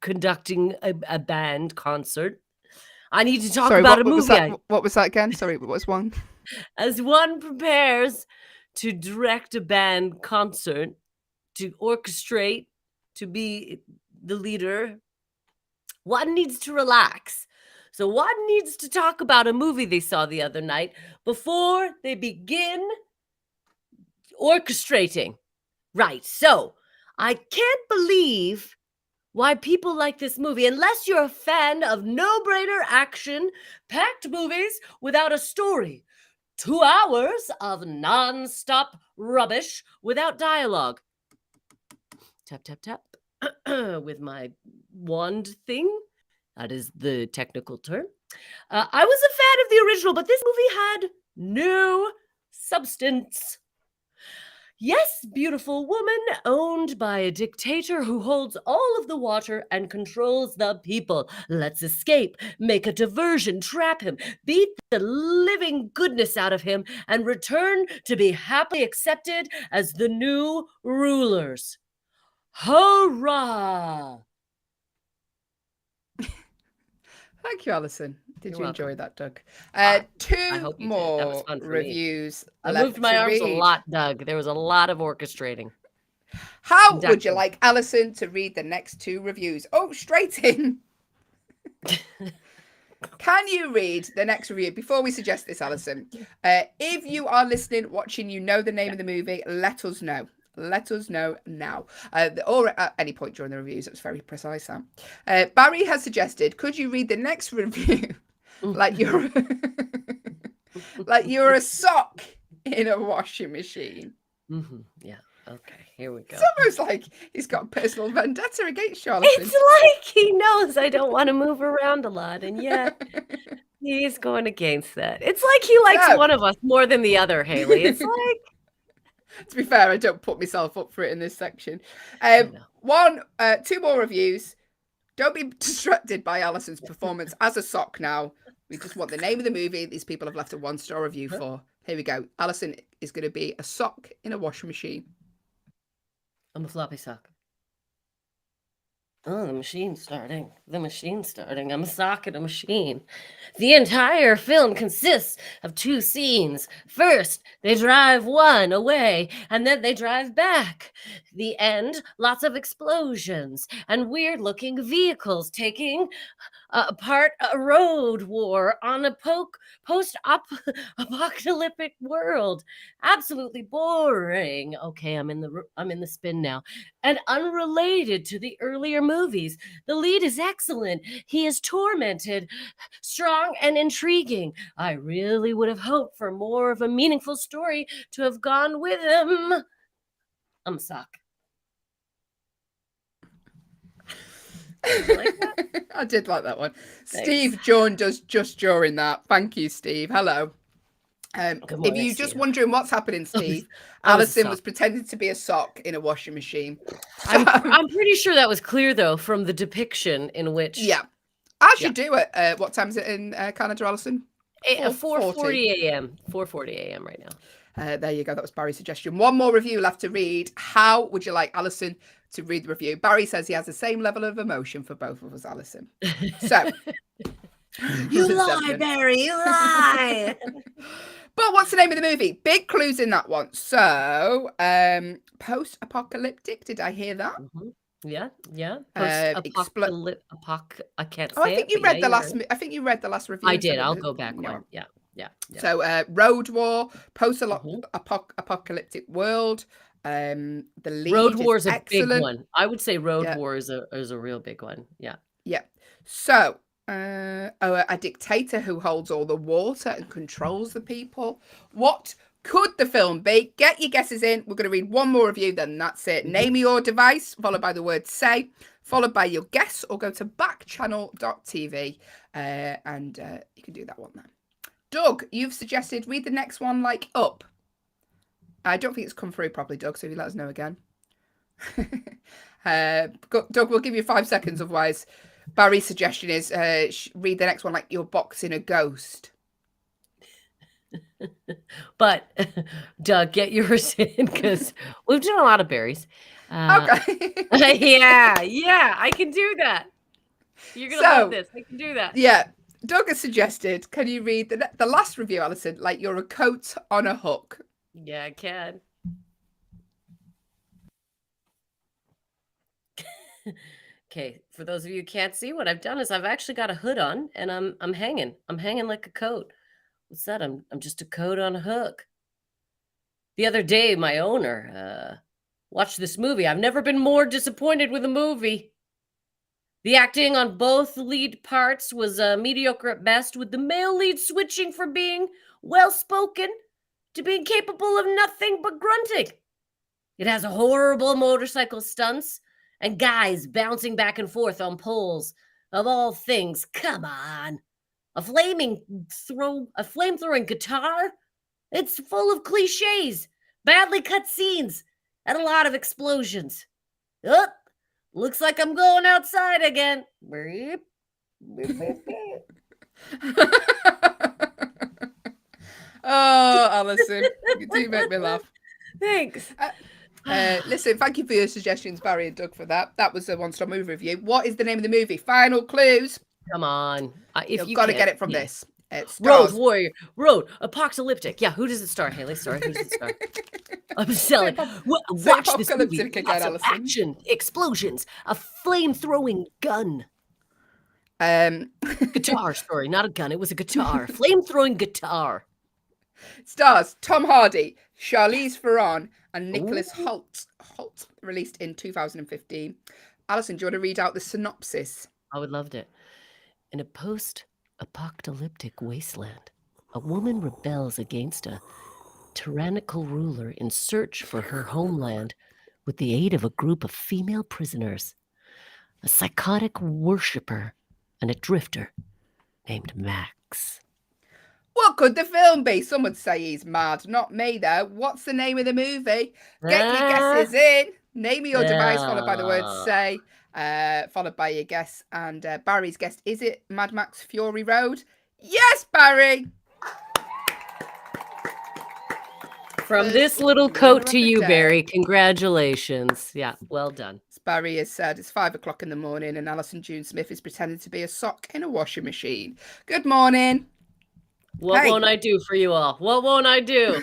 conducting a band concert, I need to talk about a movie. What was that again? Sorry, what was one? As one prepares to direct a band concert, to orchestrate, to be the leader, one needs to relax. So one needs to talk about a movie they saw the other night before they begin orchestrating. Right. So I can't believe why people like this movie, unless you're a fan of no-brainer action-packed movies without a story. 2 hours of non-stop rubbish without dialogue. Tap, tap, tap. With my wand thing. That is the technical term. I was a fan of the original, but this movie had no substance. Yes, beautiful woman, owned by a dictator who holds all of the water and controls the people. Let's escape, make a diversion, trap him, beat the living goodness out of him, and return to be happily accepted as the new rulers. Hurrah! Thank you, Alison. Did You're you enjoy welcome. that, Doug? I Two hope you did. That was more fun for me. reviews. I left moved my to arms a read. lot, Doug. There was a lot of orchestrating. How would you Conducting. like Alison to read the next 2 reviews? Oh, straight in. Can you read the next review? Before we suggest this, Alison, if you are listening, watching, you know the name of the movie, let us know. Let us know now. Or at any point during the reviews. It was very precise, Sam. Barry has suggested, could you read the next review like you're like you're a sock in a washing machine? Mm-hmm. Yeah. Okay. Here we go. It's almost like he's got a personal vendetta against Charlotte. It's like he knows I don't want to move around a lot, and yet he's going against that. It's like he likes one of us more than the other, Haley. It's like... To be fair, I don't put myself up for it in this section. 2 more reviews. Don't be distracted by Alison's performance as a sock now. We just want the name of the movie these people have left a 1-star review for. Here we go. Alison is going to be a sock in a washing machine. I'm a floppy sock. Oh, the machine's starting. The machine's starting. I'm a sock in a machine. The entire film consists of 2 scenes. First, they drive one away, and then they drive back. The end, lots of explosions and weird-looking vehicles taking apart a road war on a post-apocalyptic world. Absolutely boring. Okay, I'm in the spin now. And unrelated to the earlier movies. The lead is excellent. He is tormented, strong, and intriguing. I really would have hoped for more of a meaningful story to have gone with him. I'm a sock. Did you like that? I did like that one. Thanks. Steve joined us just during that. Thank you, Steve. Hello. Good If morning, you're just Steve. wondering what's happening, Steve, I was a Alison sock. was pretending to be a sock in a washing machine. I'm pretty sure that was clear, though, from the depiction in which... Yeah. As you do it. What time is it in Canada, Alison? 4:40 a.m. 4:40 a.m. right now. There you go. That was Barry's suggestion. 1 more review left to read. How would you like Alison to read the review? Barry says he has the same level of emotion for both of us, Alison. So... You lie, Barry. You lie. But what's the name of the movie? Big clues in that one. So, post-apocalyptic. Did I hear that? Mm-hmm. Yeah. I can't say I think it, you but read the last. I think you read the last review. I did. I'll go back one. Yeah. So, Road War, post-apocalyptic world. The lead Road War is is a excellent. big one. I would say Road War is a real big one. Yeah. Yeah. So, a dictator who holds all the water and controls the people. What could the film be? Get your guesses in. We're going to read one more review, then that's it. Name your device, followed by the word say, followed by your guess, or go to backchannel.tv and you can do that one then. Doug, you've suggested read the next one like Up. I don't think it's come through properly, Doug, so you let us know again. Doug, we'll give you 5 seconds, otherwise Barry's suggestion is read the next one like you're boxing a ghost. But Doug, get yours in because we've done a lot of Barry's. Okay. yeah, I can do that. You're going to love this. I can do that. Yeah. Doug has suggested, can you read the last review, Alison, like you're a coat on a hook? Yeah, I can. Okay, for those of you who can't see, what I've done is I've actually got a hood on and I'm hanging. I'm hanging like a coat. What's that? I'm just a coat on a hook. The other day, my owner watched this movie. I've never been more disappointed with a movie. The acting on both lead parts was mediocre at best, with the male lead switching from being well-spoken to being capable of nothing but grunting. It has horrible motorcycle stunts and guys bouncing back and forth on poles. Of all things, come on. A flamethrowing guitar? It's full of cliches, badly cut scenes, and a lot of explosions. Oh, looks like I'm going outside again. Oh, Alison, you do make me laugh. Thanks. Listen, thank you for your suggestions, Barry and Doug, for that. That was a one-star movie review. What is the name of the movie? Final clues. Come on. You've got to get it from this. It Road stars... Warrior. Road. Apocalyptic. Yeah, who does it star? Haley, sorry. Who does it star? I'm selling. Watch this movie. Again, Lots of Alison. action, explosions, a flame-throwing gun. Guitar, sorry, not a gun. It was a guitar. Flame-throwing guitar. Stars Tom Hardy, Charlize Theron, and Nicholas Hoult. Released in 2015. Alison, do you want to read out the synopsis? I would loved it. In a post-apocalyptic wasteland, a woman rebels against a tyrannical ruler in search for her homeland with the aid of a group of female prisoners, a psychotic worshiper, and a drifter named Max. What could the film be? Some would say he's mad. Not me, though. What's the name of the movie? Get your guesses in. Name your device, followed by the word say, followed by your guess. And Barry's guess, is it Mad Max Fury Road? Yes, Barry! From this little coat to you, Barry. Congratulations. Yeah, well done. As Barry has said, it's 5 o'clock in the morning and Alison June Smith is pretending to be a sock in a washing machine. Good morning. What won't I do for you all? What won't I do?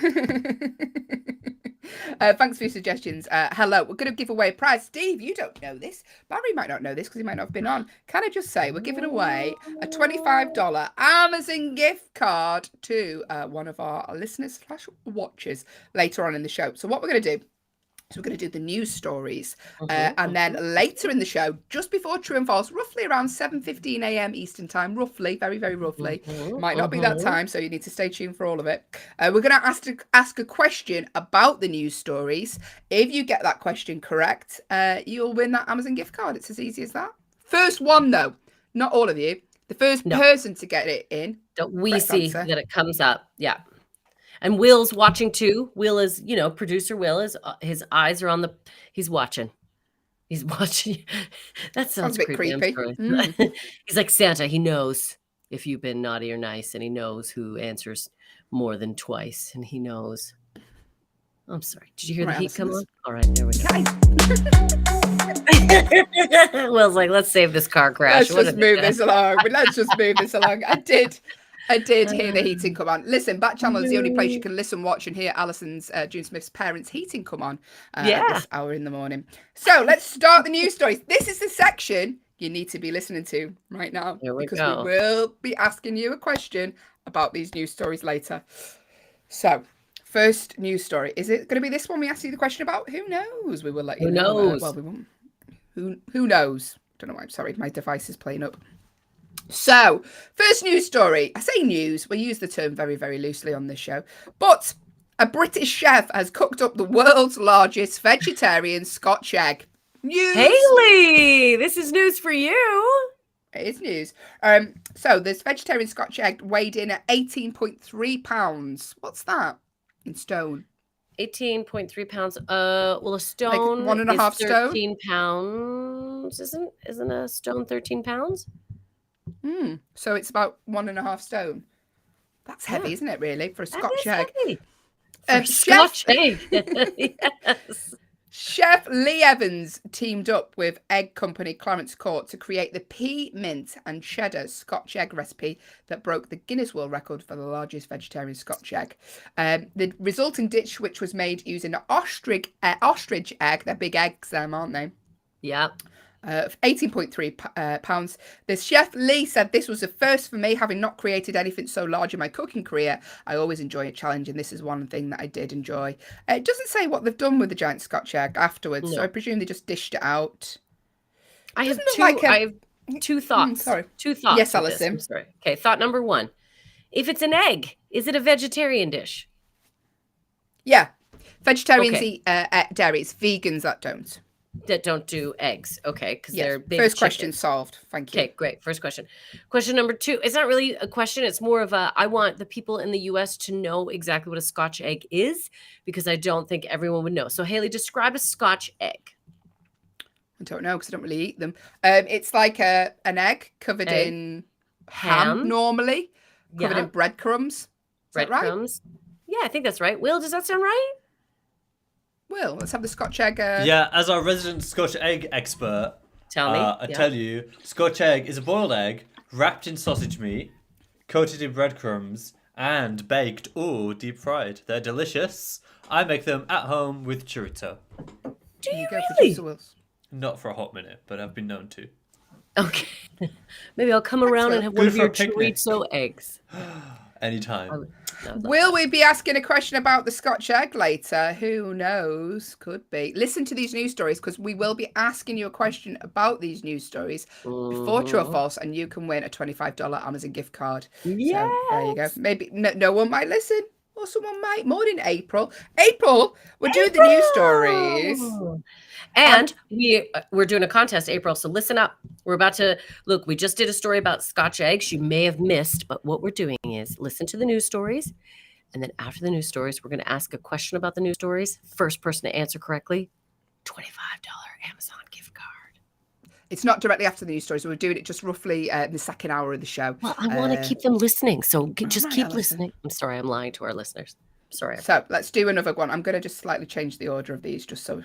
Thanks for your suggestions. Hello, we're going to give away a prize. Steve, you don't know this. Barry might not know this because he might not have been on. Can I just say we're giving away a $25 Amazon gift card to one of our listeners / watchers later on in the show. So what we're going to do, so we're going to do the news stories and then later in the show, just before True and False, roughly around 7:15 a.m. Eastern time, roughly, very, very roughly. Might not be that time, so you need to stay tuned for all of it. We're going to ask a question about the news stories. If you get that question correct, you'll win that Amazon gift card. It's as easy as that. First one, though, not all of you. The first person to get it in. That we see that it comes up. Yeah. And Will's watching too. Will is, producer Will is, his eyes are on he's watching. He's watching. That sounds a bit creepy. He's like Santa. He knows if you've been naughty or nice, and he knows who answers more than twice, and he knows. I'm sorry. Did you hear the heat come on? All right, there we go. Will's like, let's save this car crash. Let's just move this along. I did hear the heating come on. Listen, Backchannel is the only place you can listen, watch, and hear Alison's June Smith's parents' heating come on this hour in the morning. So let's start the news stories. This is the section you need to be listening to right now because we will be asking you a question about these news stories later. So, first news story. Is it going to be this one we ask you the question about? Who knows? We will let you know. Who knows? Who knows? Don't know why. I'm sorry. My device is playing up. So, first news story. I say news. We use the term very, very loosely on this show. But a British chef has cooked up the world's largest vegetarian Scotch egg. News. Haley, this is news for you. It is news. So, this vegetarian Scotch egg weighed in at 18.3 pounds. What's that in stone? 18.3 pounds. Well, a stone Like 1.5 is stone? 13 pounds. Isn't a stone 13 pounds? So it's about 1.5 stone. That's heavy, isn't it, really, for a Scotch egg? Heavy. For Scotch egg. Yes. Chef Lee Evans teamed up with egg company Clarence Court to create the pea, mint and cheddar Scotch egg recipe that broke the Guinness World Record for the largest vegetarian Scotch egg. The resulting dish, which was made using an ostrich egg, they're big eggs, aren't they? Yeah. 18.3 pounds. The chef Lee said, "This was a first for me, having not created anything so large in my cooking career. I always enjoy a challenge, and this is one thing that I did enjoy." It doesn't say what they've done with the giant Scotch egg afterwards, so I presume they just dished it out. I have two thoughts. Sorry. Two thoughts. Yes, Alison. I'm sorry. Okay, thought number one. If it's an egg, is it a vegetarian dish? Yeah. Vegetarians eat dairy. It's vegans that don't. That don't do eggs. Okay, because they're big First chickens. question solved. Thank you. Okay, great. First question. Question number two. It's not really a question. It's more of a, I want the people in the US to know exactly what a Scotch egg is, because I don't think everyone would know. So, Haley, describe a Scotch egg. I don't know, because I don't really eat them. It's like an egg covered in ham normally, covered in breadcrumbs. Is that right? Breadcrumbs. Yeah, I think that's right. Will, does that sound right? Will, let's have the Scotch egg. Yeah, as our resident Scotch egg expert, tell me. I tell you, Scotch egg is a boiled egg wrapped in sausage meat, coated in breadcrumbs, and baked or deep fried. They're delicious. I make them at home with chorizo. Do you go, really? Not for a hot minute, but I've been known to. Okay. Maybe I'll come around and have one of your chorizo eggs. Anytime. Will we be asking a question about the Scotch egg later? Who knows? Could be. Listen to these news stories, because we will be asking you a question about these news stories before True or False, and you can win a $25 Amazon gift card. Yes. So there you go. Maybe no one might listen, or someone might. More in April. We're doing the news stories. And we're doing a contest, April, so listen up. We're about to, look, we just did a story about Scotch eggs you may have missed, but what we're doing is listen to the news stories, and then after the news stories, we're going to ask a question about the news stories. First person to answer correctly, $25 Amazon gift card. It's not directly after the news stories. We're doing it just roughly in the second hour of the show. Well, I want to keep them listening, so just keep listening. I'm sorry, I'm lying to our listeners. Sorry. So let's do another one. I'm going to just slightly change the order of these, just so.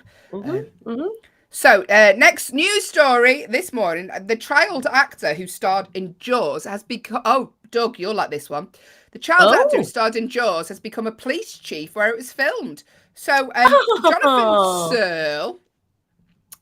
So next news story this morning: the child actor who starred in Jaws has become. Oh, Doug, you'll like this one. The child actor who starred in Jaws has become a police chief where it was filmed. So Jonathan Searle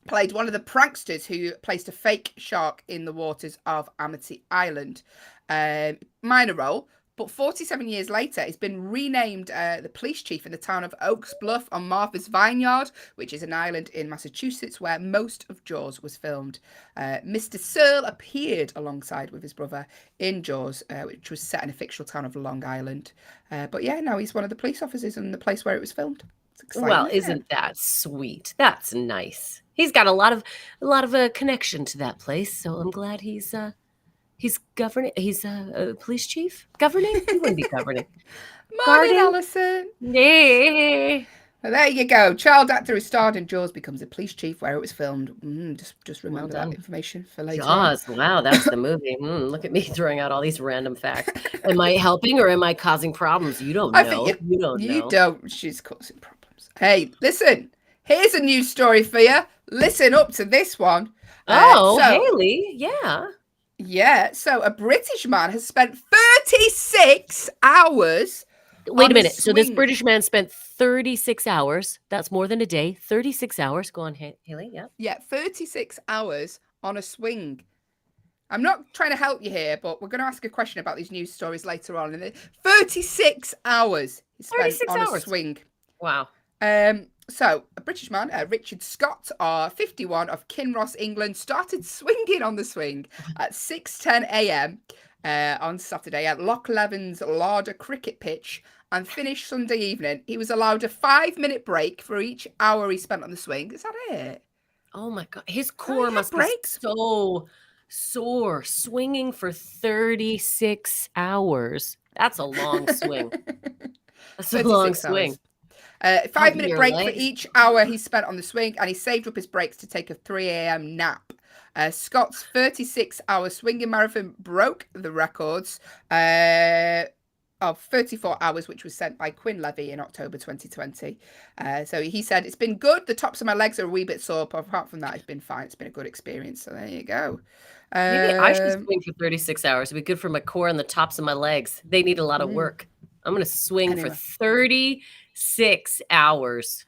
played one of the pranksters who placed a fake shark in the waters of Amity Island. Minor role. But 47 years later, he's been renamed the police chief in the town of Oaks Bluff on Martha's Vineyard, which is an island in Massachusetts where most of Jaws was filmed. Mr. Searle appeared alongside with his brother in Jaws, which was set in a fictional town of Long Island. But yeah, now he's one of the police officers in the place where it was filmed. It's exciting, well, isn't that sweet? That's nice. He's got a lot of a connection to that place, so I'm glad he's governing. He's a police chief. Governing? He wouldn't be governing. Morning, Alison. Yeah. Well, there you go. Child actor who starred in Jaws becomes a police chief where it was filmed. Just remember that information for later. Jaws. Wow, that's the movie. Look at me throwing out all these random facts. Am I helping or am I causing problems? You don't know. I think you don't. She's causing problems. Hey, listen. Here's a news story for you. Listen up to this one. Haley. Yeah. Yeah, so a British man has spent 36 hours. Wait a minute. So this British man spent 36 hours. That's more than a day. 36 hours. Go on, Haley. Yeah. Yeah, 36 hours on a swing. I'm not trying to help you here, but we're going to ask a question about these news stories later on. 36 hours he spent on a swing. Wow. So, a British man, Richard Scott, 51, of Kinross, England, started swinging on the swing at 6:10 a.m. On Saturday at Loch Leven's Larder cricket pitch and finished Sunday evening. He was allowed a 5-minute break for each hour he spent on the swing. Is that it? Oh my God. His core must breaks. be so sore, swinging for 36 hours. That's a long swing. That's a long swing. 5-minute break for each hour he spent on the swing, and he saved up his breaks to take a 3 a.m. nap. Scott's 36-hour swinging marathon broke the records of 34 hours, which was set by Quinn Levy in October 2020. So he said, "It's been good. The tops of my legs are a wee bit sore, but apart from that, it's been fine. It's been a good experience." So there you go. Maybe I should swing for 36 hours. It'd be good for my core and the tops of my legs. They need a lot of work. I'm going to swing for 36 hours.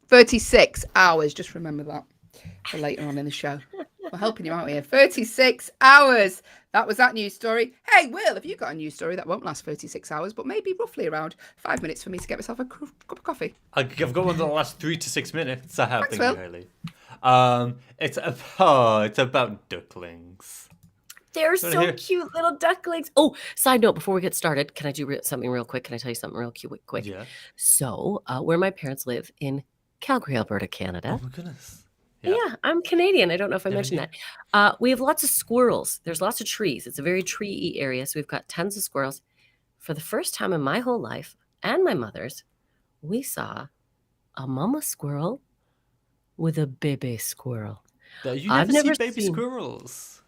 36 hours. Just remember that for later on in the show. We're helping you out here. 36 hours. That was that news story. Hey, Will, have you got a news story that won't last 36 hours, but maybe roughly around 5 minutes for me to get myself a cup of coffee? I've got one that lasts 3 to 6 minutes. I have. Thanks, Thank you, Will. Haley. It's about ducklings. They're so cute, little ducklings. Oh, side note, before we get started, can I do something real quick? Can I tell you something real quick? Yeah. So, where my parents live in Calgary, Alberta, Canada. Oh my goodness. Yeah, I'm Canadian. I don't know if I mentioned that. We have lots of squirrels. There's lots of trees. It's a very tree-y area, so we've got tons of squirrels. For the first time in my whole life, and my mother's, we saw a mama squirrel with a baby squirrel. I've never seen baby squirrels.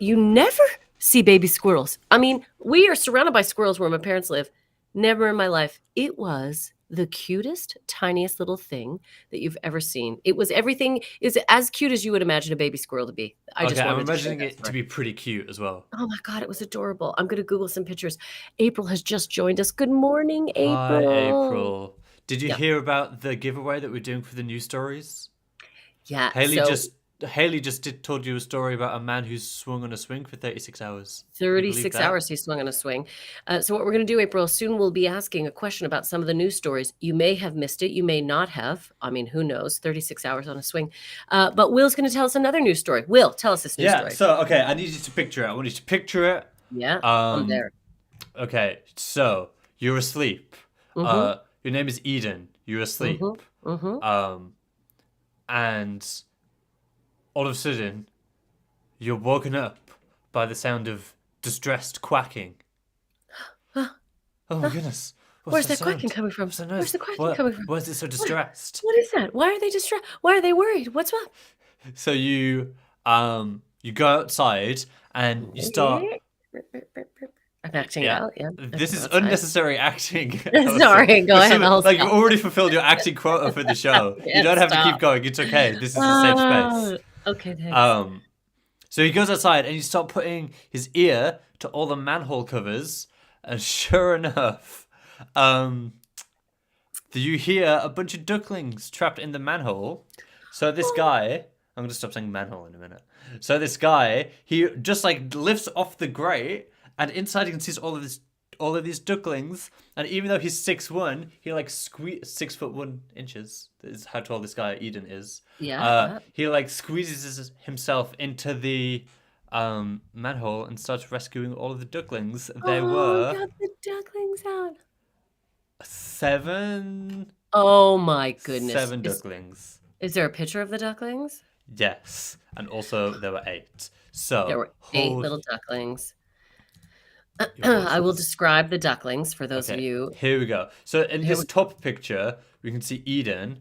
You never see baby squirrels. I mean, we are surrounded by squirrels where my parents live. Never in my life. It was the cutest, tiniest little thing that you've ever seen. It was everything is as cute as you would imagine a baby squirrel to be. I'm imagining it to be pretty cute as well. Oh my God, it was adorable. I'm going to Google some pictures. April has just joined us. Good morning, April. Hi, April. Did you hear about the giveaway that we're doing for the news stories? Yeah. Haley just told you a story about a man who's swung on a swing for 36 hours. 36 hours he swung on a swing. So what we're going to do, April, soon we'll be asking a question about some of the news stories. You may have missed it. You may not have. I mean, who knows? 36 hours on a swing. But Will's going to tell us another news story. Will, tell us this news story. Yeah, so, okay, I need you to picture it. I want you to picture it. Yeah, I'm there. Okay, so you're asleep. Your name is Eden. You're asleep. And all of a sudden, you're woken up by the sound of distressed quacking. Oh my goodness. Where's that quacking coming from? Where's the quacking coming from? Why is it so distressed? What is that? Why are they distressed? Why are they worried? What's up? So you go outside and you start... I'm acting out, yeah. This is unnecessary acting. Sorry, go ahead. Like, you've already fulfilled your acting quota for the show. You don't have to keep going. It's okay. This is a safe space. Okay, thanks. So he goes outside and you start putting his ear to all the manhole covers, and sure enough, you hear a bunch of ducklings trapped in the manhole. So this guy, I'm gonna stop saying manhole in a minute. So this guy, he just like lifts off the grate, and inside you can see all of these ducklings. And even though he's 6'1", he like 6 foot 1 inches. This is how tall this guy Eden is. Yeah. He like squeezes himself into the manhole and starts rescuing all of the ducklings. There were got the ducklings out. 7. Oh my goodness. 7 ducklings. Is there a picture of the ducklings? Yes, and also there were 8. So there were 8 little ducklings. I will describe the ducklings for those of you. Here we go. So in his top picture, we can see Eden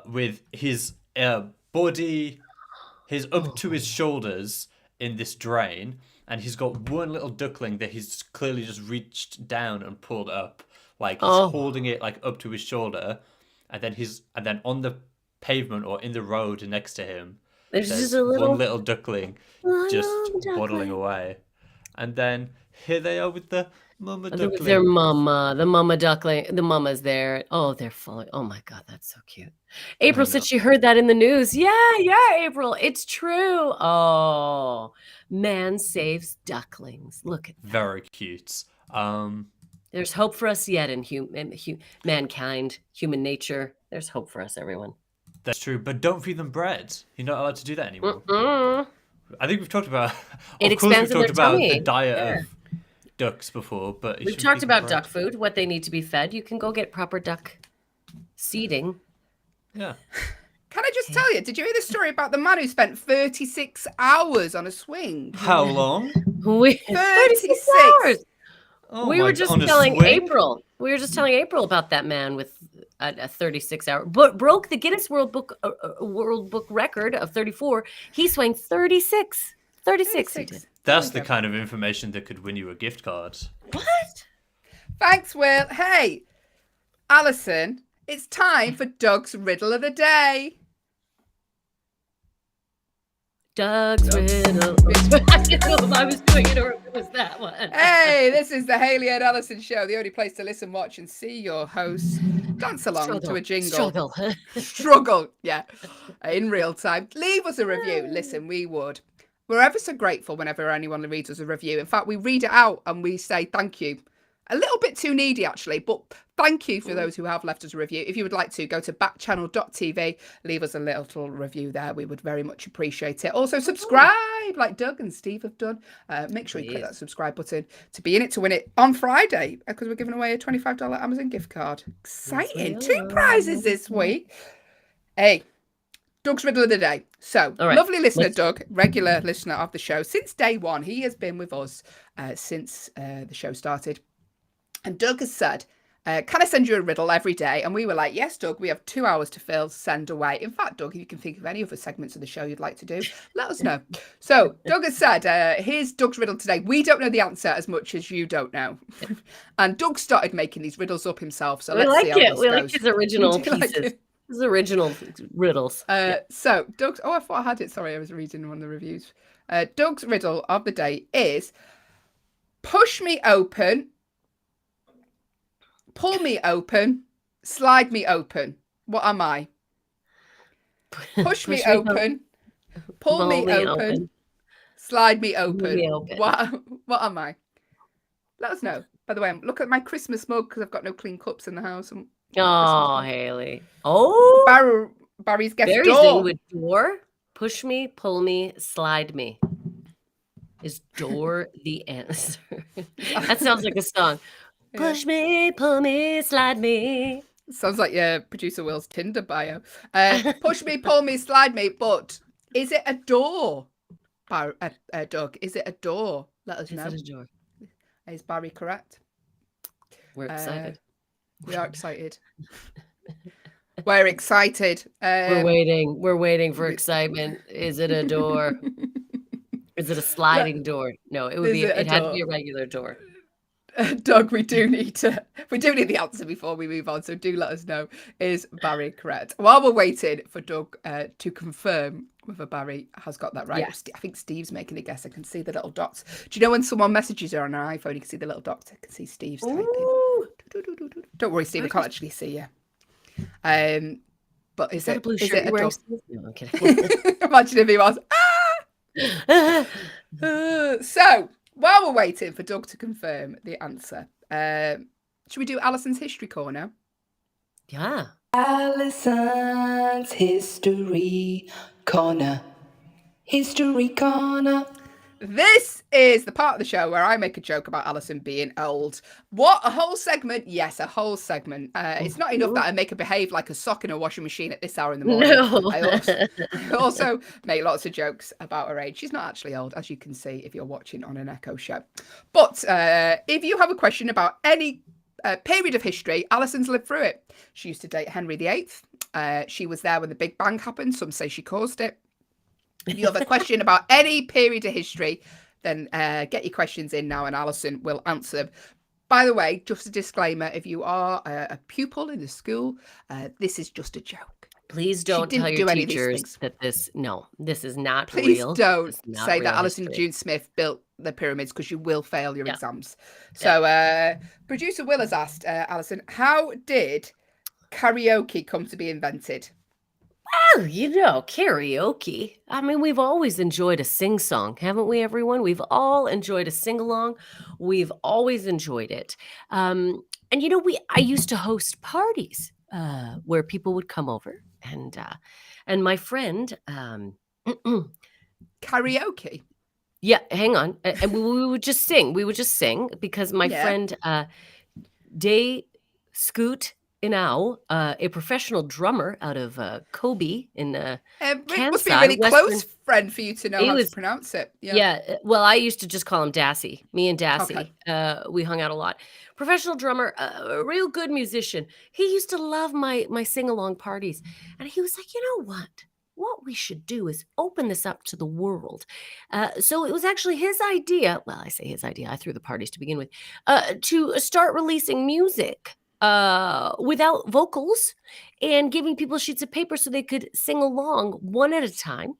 with his body, his up to his shoulders in this drain, and he's got one little duckling that he's clearly just reached down and pulled up, like he's holding it like up to his shoulder, and then on the pavement or in the road next to him, there's just one little duckling just waddling away, and then here they are with the mama duckling. Their mama, the mama duckling, the mama's there. Oh, they're falling. Oh my God, that's so cute. April said she heard that in the news. Yeah, April, it's true. Oh, man saves ducklings. Look at that. Very cute. There's hope for us yet in mankind, human nature. There's hope for us, everyone. That's true, but don't feed them bread. You're not allowed to do that anymore. Mm-mm. I think we've talked about. It Of course, we've expands in talked their about the tummy. diet Yeah. of ducks before, but you We've shouldn't talked feed them about bread. duck food, what they need to be fed. You can go get proper duck seeding. Yeah. Can I just tell you, did you hear the story about the man who spent 36 hours on a swing? How long? 36 hours. Oh We my were God, just on a telling swing? April. We were just telling April about that man with a 36-hour, but broke the Guinness World Book record of 34. He swung 36. 36 he did. That's the kind of information that could win you a gift card. What? Thanks, Will. Hey, Alison, it's time for Doug's riddle of the day. Doug's riddle. I didn't know if I was doing it or if it was that one. Hey, this is the Haley and Alison show, the only place to listen, watch, and see your hosts dance along to a jingle. Struggle, yeah, in real time. Leave us a review. Listen, we would. We're ever so grateful whenever anyone reads us a review. In fact, we read it out and we say thank you. A little bit too needy, actually, but thank you for those who have left us a review. If you would like to, go to backchannel.tv, leave us a little review there. We would very much appreciate it. Also, subscribe like Doug and Steve have done. Make sure you click that subscribe button to be in it to win it on Friday, because we're giving away a $25 Amazon gift card. Exciting. 2 prizes this week. Hey, Doug's riddle of the day. So, lovely listener, Doug, regular listener of the show. Since day one, he has been with us since the show started. And Doug has said, can I send you a riddle every day? And we were like, yes, Doug, we have 2 hours to fill, send away. In fact, Doug, if you can think of any other segments of the show you'd like to do, let us know. So Doug has said, here's Doug's riddle today. We don't know the answer as much as you don't know. And Doug started making these riddles up himself. So let's see how this goes. We like his original pieces. His original riddles. So Doug's, I thought I had it. Sorry, I was reading one of the reviews. Doug's riddle of the day is, push me open, pull me open, slide me open. What am I? Push me open, pull me open, slide me open. What am I? Let us know. By the way, look at my Christmas mug because I've got no clean cups in the house. Oh, Haley. Oh, Barry's guest Barry's door. in with door. Push me, pull me, slide me. Is door the answer? That sounds like a song. Push me, pull me, slide me. Sounds like your producer Will's Tinder bio. Push me, pull me, slide me. But is it a door, Doug? Is it a door? Let us know. Is it a door? Is Barry correct? We're excited. We are excited. We're excited. We're waiting. We're waiting for excitement. Is it a door? Is it a sliding door? No, it would be. It had to be a regular door. Doug, we do need the answer before we move on, so do let us know. Is Barry correct? While we're waiting for Doug to confirm whether Barry has got that right, yes. I think Steve's making a guess. I can see the little dots. Do you know when someone messages her on her iPhone, you can see the little dots? I can see Steve's typing. Don't worry, Steve, I can't actually see you. But is it a blue shirt? Is it a dog? No, I'm kidding. Imagine if he was. So, while we're waiting for Doug to confirm the answer, should we do Alison's History Corner? Yeah. Alison's History Corner. History Corner. This is the part of the show where I make a joke about Alison being old. What? A whole segment? Yes, a whole segment. It's not enough that I make her behave like a sock in a washing machine at this hour in the morning. No. I also make lots of jokes about her age. She's not actually old, as you can see if you're watching on an Echo show. But if you have a question about any period of history, Alison's lived through it. She used to date Henry VIII. She was there when the Big Bang happened. Some say she caused it. If you have a question about any period of history, then get your questions in now and Alison will answer them. By the way, just a disclaimer, if you are a pupil in the school, this is just a joke. Please don't tell your teachers that this is not real. Please don't say that Alison June Smith built the pyramids because you will fail your exams. So producer Will has asked, Alison, how did karaoke come to be invented? Well, karaoke. I mean, we've always enjoyed a sing-song, haven't we, everyone? We've all enjoyed a sing-along. We've always enjoyed it. And I used to host parties where people would come over and my friend Karaoke. yeah, hang on. And we would just sing. We would just sing because my Yeah. friend Day Scoot Inau, a professional drummer out of Kobe in It must be a Kansai, really Western. close friend for you to know He how was- to pronounce it. Yeah. Yeah, well, I used to just call him Dassy. Me and Dassy, Okay. we hung out a lot. Professional drummer, a real good musician. He used to love my sing along parties, and he was like, you know what? What we should do is open this up to the world. So it was actually his idea. Well, I say his idea. I threw the parties to begin with. To start releasing music without vocals and giving people sheets of paper so they could sing along one at a time.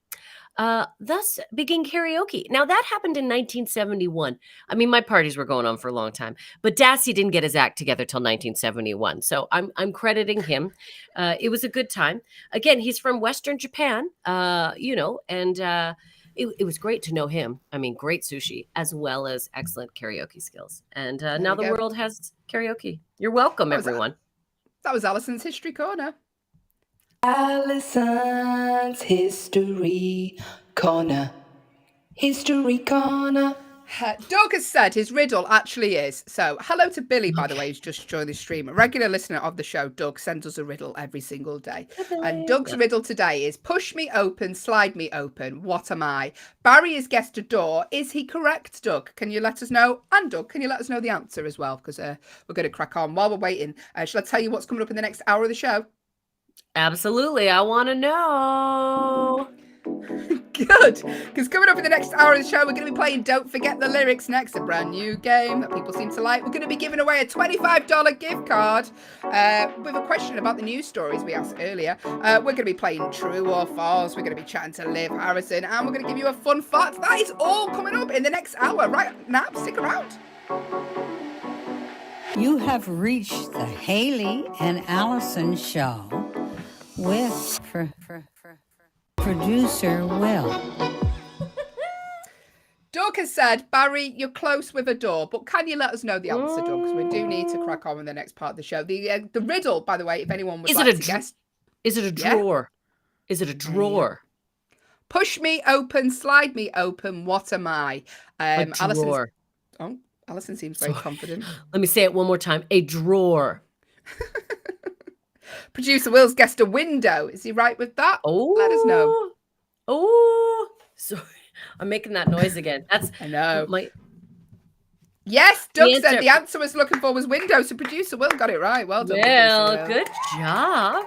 Thus began karaoke. Now that happened in 1971. I mean, my parties were going on for a long time, but Dassy didn't get his act together till 1971. So I'm crediting him. It was a good time. Again, he's from Western Japan, and it was great to know him. I mean, great sushi as well as excellent karaoke skills. And now the we go. world has karaoke. You're welcome, What was that? everyone. That was Alison's History Corner. Alison's History Corner. History Corner. Doug has said his riddle actually is. So, hello to Billy, by the way, who's just joined the stream. A regular listener of the show, Doug, sends us a riddle every single day. And Doug's riddle today is push me open, slide me open. What am I? Barry has guessed a door. Is he correct, Doug? Can you let us know? And Doug, can you let us know the answer as well? Because we're going to crack on. While we're waiting, shall I tell you what's coming up in the next hour of the show? Absolutely. I want to know. Good, because coming up in the next hour of the show, we're going to be playing Don't Forget the Lyrics next, a brand new game that people seem to like. We're going to be giving away a $25 gift card with a question about the news stories we asked earlier. We're going to be playing True or False. We're going to be chatting to Liv Harrison, and we're going to give you a fun fact. That is all coming up in the next hour. Right now, stick around. You have reached the Haley and Allison show with producer Will. Doug has said, Barry, you're close with a door, but can you let us know the answer, Doug? Because we do need to crack on with the next part of the show. The riddle, by the way, if anyone would like to guess. Is it a drawer? Is it a drawer? Push me open, slide me open. What am I? A drawer. Alison seems very confident. Let me say it one more time. A drawer. Producer Will's guessed a window. Is he right with that? Oh, let us know. Oh, sorry. I'm making that noise again. I know. My... Yes, Doug said the answer was looking for was window. So producer Will got it right. Well done. Well, good job.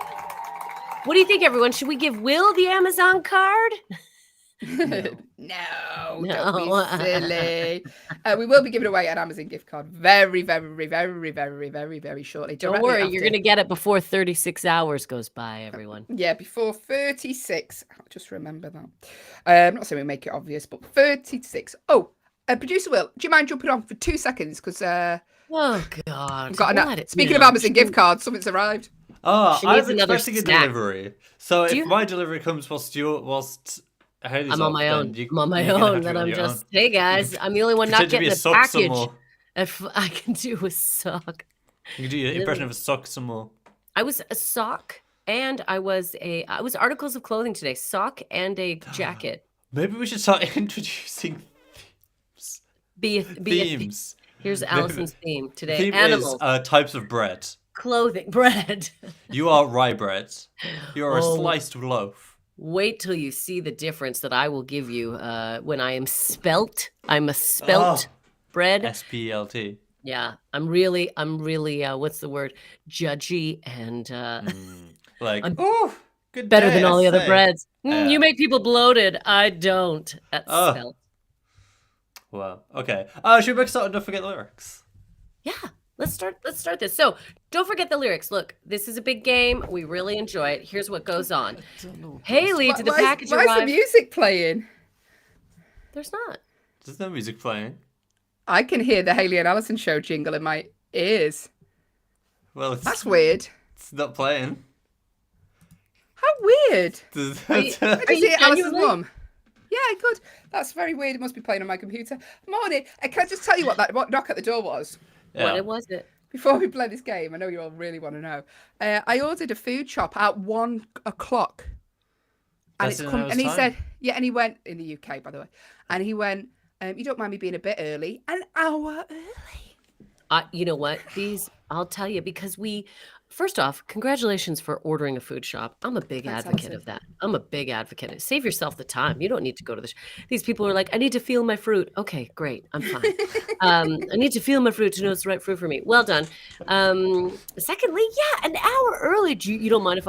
What do you think, everyone? Should we give Will the Amazon card? No, don't be silly. We will be giving away an Amazon gift card very, very, very, very, very, very shortly. Don't worry, you're going to get it before 36 hours goes by, everyone. Yeah, before 36. I'll just remember that. I'm not saying we make it obvious, but 36. Oh, producer Will, do you mind jumping on for 2 seconds? Because oh God, I've got speaking of Amazon gift cards, something's arrived. Oh, I'm another expecting a snack. delivery. So if my delivery comes whilst Haley's I'm on my own. I'm on my own. Then I'm just, hey guys, I'm the only one not getting the package. If I can do a sock. You can do your impression of a sock some more. I was a sock, and I was articles of clothing today. Sock and a jacket. Maybe we should start introducing themes. Here's Alison's theme today. Theme Animals. Is types of bread. Clothing. Bread. You are rye bread. You are a sliced loaf. Wait till you see the difference that I will give you when I am spelt. I'm a spelt bread. S-P-E-L-T. Yeah, I'm really, what's the word? Judgy and good better day, than all the other breads. You make people bloated. I don't. That's spelt. Wow. Okay. Should we start and don't forget the lyrics? Yeah. Let's start this. So don't forget the lyrics. Look, this is a big game. We really enjoy it. Here's what goes on. Haley, did the package arrive? Why is the music playing? There's not. There's no music playing. I can hear the Haley and Allison show jingle in my ears. Well, that's weird. It's not playing. How weird. Are you see Alison's mum? Yeah, good. That's very weird. It must be playing on my computer. Morning. Can I just tell you what knock at the door was? Yeah. What was it? before we play this game, I know you all really want to know. I ordered a food shop at 1 o'clock. And That's it's in come, an and he hour's said, time? yeah, and he went in the UK, by the way, and he went, you don't mind me being a bit early, an hour early. You know what? I'll tell you, because first off, congratulations for ordering a food shop. I'm a big Thanks, advocate Alison. of that. I'm a big advocate. Save yourself the time. You don't need to go to these people are like, I need to feel my fruit. Okay, great. I'm fine. I need to feel my fruit to know it's the right fruit for me. Well done. Secondly, yeah, an hour early. You don't mind if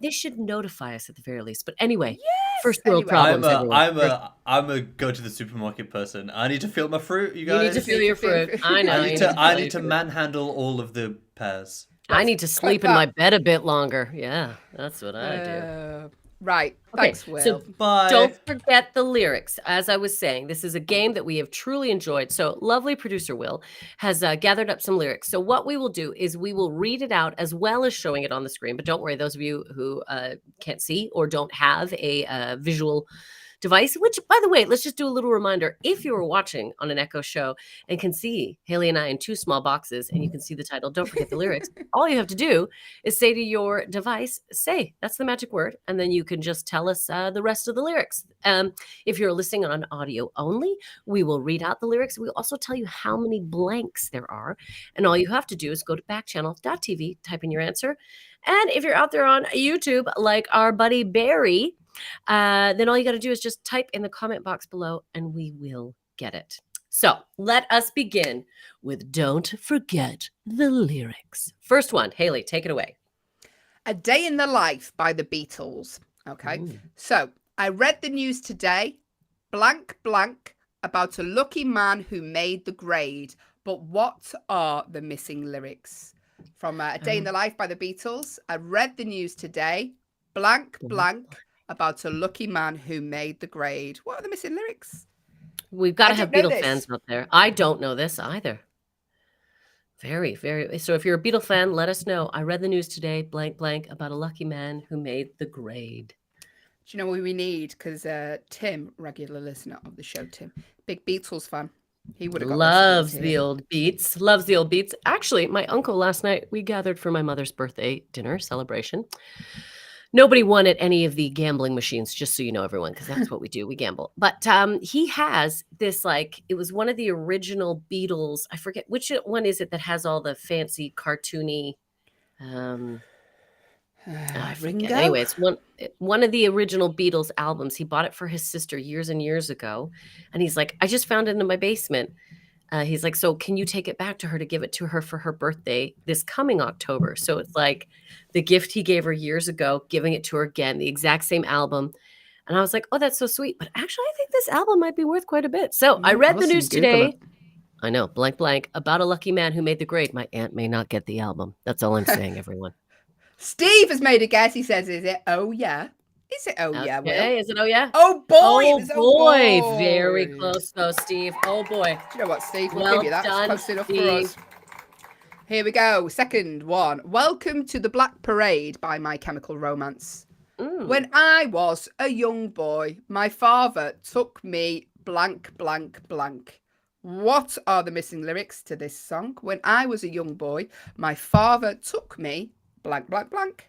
they should notify us at the very least. But anyway, first world Anyway. problems, everyone. I'm a go to the supermarket person. I need to feel my fruit, you You need guys. to feel your fruit. I know. I need to manhandle all of the pears. I need to sleep in my bed a bit longer. Yeah, that's what I do. Right. Okay, Thanks, Will. so Bye. don't forget the lyrics. As I was saying, this is a game that we have truly enjoyed. So lovely producer Will has gathered up some lyrics. So what we will do is we will read it out as well as showing it on the screen. But don't worry, those of you who can't see or don't have a visual device, which, by the way, let's just do a little reminder. If you were watching on an Echo show and can see Haley and I in two small boxes and you can see the title, don't forget the lyrics. All you have to do is say to your device, say, that's the magic word. And then you can just tell us the rest of the lyrics. If you're listening on audio only, we will read out the lyrics. We'll also tell you how many blanks there are. And all you have to do is go to backchannel.tv, type in your answer. And if you're out there on YouTube, like our buddy Barry, then all you got to do is just type in the comment box below and we will get it. So let us begin with Don't Forget the Lyrics. First one, Haley, take it away. A Day in the Life by the Beatles. Okay. Ooh. So I read the news today, blank, blank, about a lucky man who made the grade. But what are the missing lyrics? From A Day in the Life by the Beatles. I read the news today, blank, blank, about a lucky man who made the grade. What are the missing lyrics? We've got to have Beatle fans out there. I don't know this either. Very, very. So if you're a Beatle fan, let us know. I read the news today, blank, blank, about a lucky man who made the grade. Do you know what we need? Because Tim, regular listener of the show, Tim, big Beatles fan. He would have got loves the old beats. Loves the old beats. Actually, my uncle last night, we gathered for my mother's birthday dinner celebration. Nobody won at any of the gambling machines, just so you know, everyone, because that's what we do. We gamble. But he has this, like, it was one of the original Beatles. I forget which one is it that has all the fancy cartoony. I forget. Anyway, it's one of the original Beatles albums. He bought it for his sister years and years ago. And he's like, I just found it in my basement. He's like, so can you take it back to her to give it to her for her birthday this coming October? So it's like the gift he gave her years ago, giving it to her again, the exact same album. And I was like, oh, that's so sweet. But actually, I think this album might be worth quite a bit. So I read the news today. I know, blank, blank, about a lucky man who made the grade. My aunt may not get the album. That's all I'm saying, everyone. Steve has made a guess. He says, is it Oh Yeah? Is it Oh Yeah, Will? Is it Oh Yeah? Oh boy! Oh, boy! Very close though, Steve. Oh boy. Do you know what, Steve? We'll well give you that. Done, it's close enough Steve. for us. Here we go. Second one. Welcome to the Black Parade by My Chemical Romance. When I was a young boy, my father took me blank, blank, blank. What are the missing lyrics to this song? When I was a young boy, my father took me blank, blank, blank.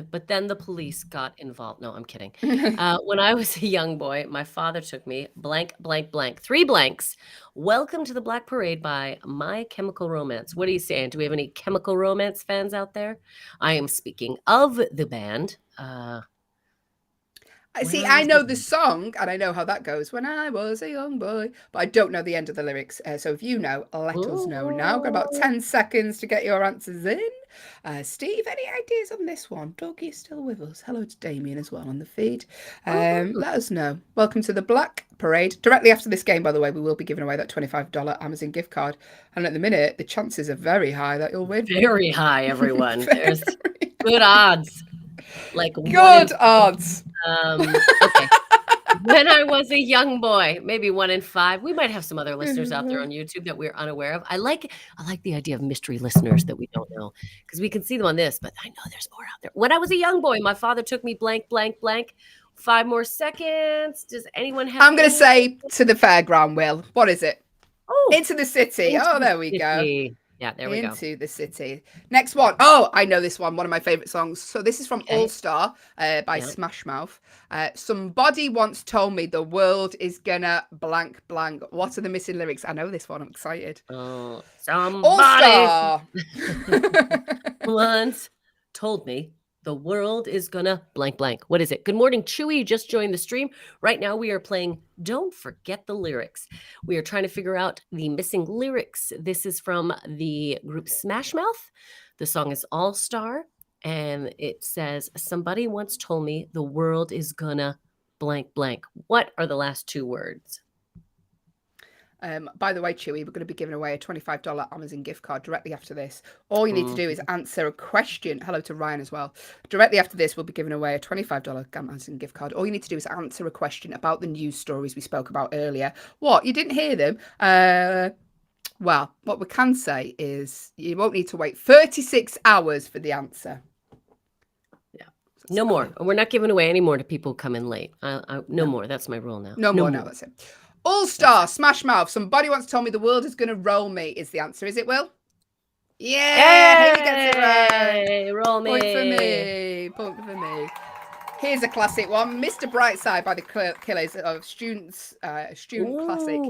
But then the police got involved. No, I'm kidding. When I was a young boy, my father took me blank, blank, blank. 3 blanks. Welcome to the Black Parade by My Chemical Romance. What are you saying? Do we have any Chemical Romance fans out there? I am speaking of the band. See, I know the song and I know how that goes. When I was a young boy, but I don't know the end of the lyrics. So if you know, let us know now. Got about 10 seconds to get your answers in. Steve, any ideas on this one? Doug, you still with us? Hello to Damien as well on the feed. Let us know. Welcome to the Black Parade. Directly after this game, by the way, we will be giving away that $25 Amazon gift card. And at the minute, the chances are very high that you'll win. Very high, everyone. There's good odds. Like good odds. Okay. When I was a young boy, maybe 1 in 5. We might have some other listeners out there on YouTube that we're unaware of. I like the idea of mystery listeners that we don't know, because we can see them on this, but I know there's more out there. When I was a young boy, my father took me blank, blank, blank. 5 more seconds. Does anyone have? I'm going to say to the fairground, Will. What is it? Oh, Into the City. There we go. Yeah, there we go. Into the city. Next one. Oh, I know this one. One of my favorite songs. So this is from All Star by Smash Mouth. Somebody once told me the world is gonna blank blank. What are the missing lyrics? I know this one. I'm excited. Somebody All Star once told me the world is gonna blank blank. What is it? Good morning, Chewy. You just joined the stream. Right now we are playing Don't Forget the Lyrics. We are trying to figure out the missing lyrics. This is from the group Smash Mouth. The song is All Star, and it says, somebody once told me the world is gonna blank blank. What are the last two words? By the way, Chewy, we're going to be giving away a $25 Amazon gift card directly after this. All you need to do is answer a question. Hello to Ryan as well. Directly after this, we'll be giving away a $25 Amazon gift card. All you need to do is answer a question about the news stories we spoke about earlier. What? You didn't hear them? Well, what we can say is you won't need to wait 36 hours for the answer. Yeah. No more. We're not giving away any more to people who come in late. No more. That's my rule now. No more. That's it. All Star, Smash Mouth. Somebody once told me the world is going to roll me is the answer. Is it, Will? Yeah. Haley gets it right. Roll me. Point for me. Here's a classic one. Mr. Brightside by the Killers of Student Classic.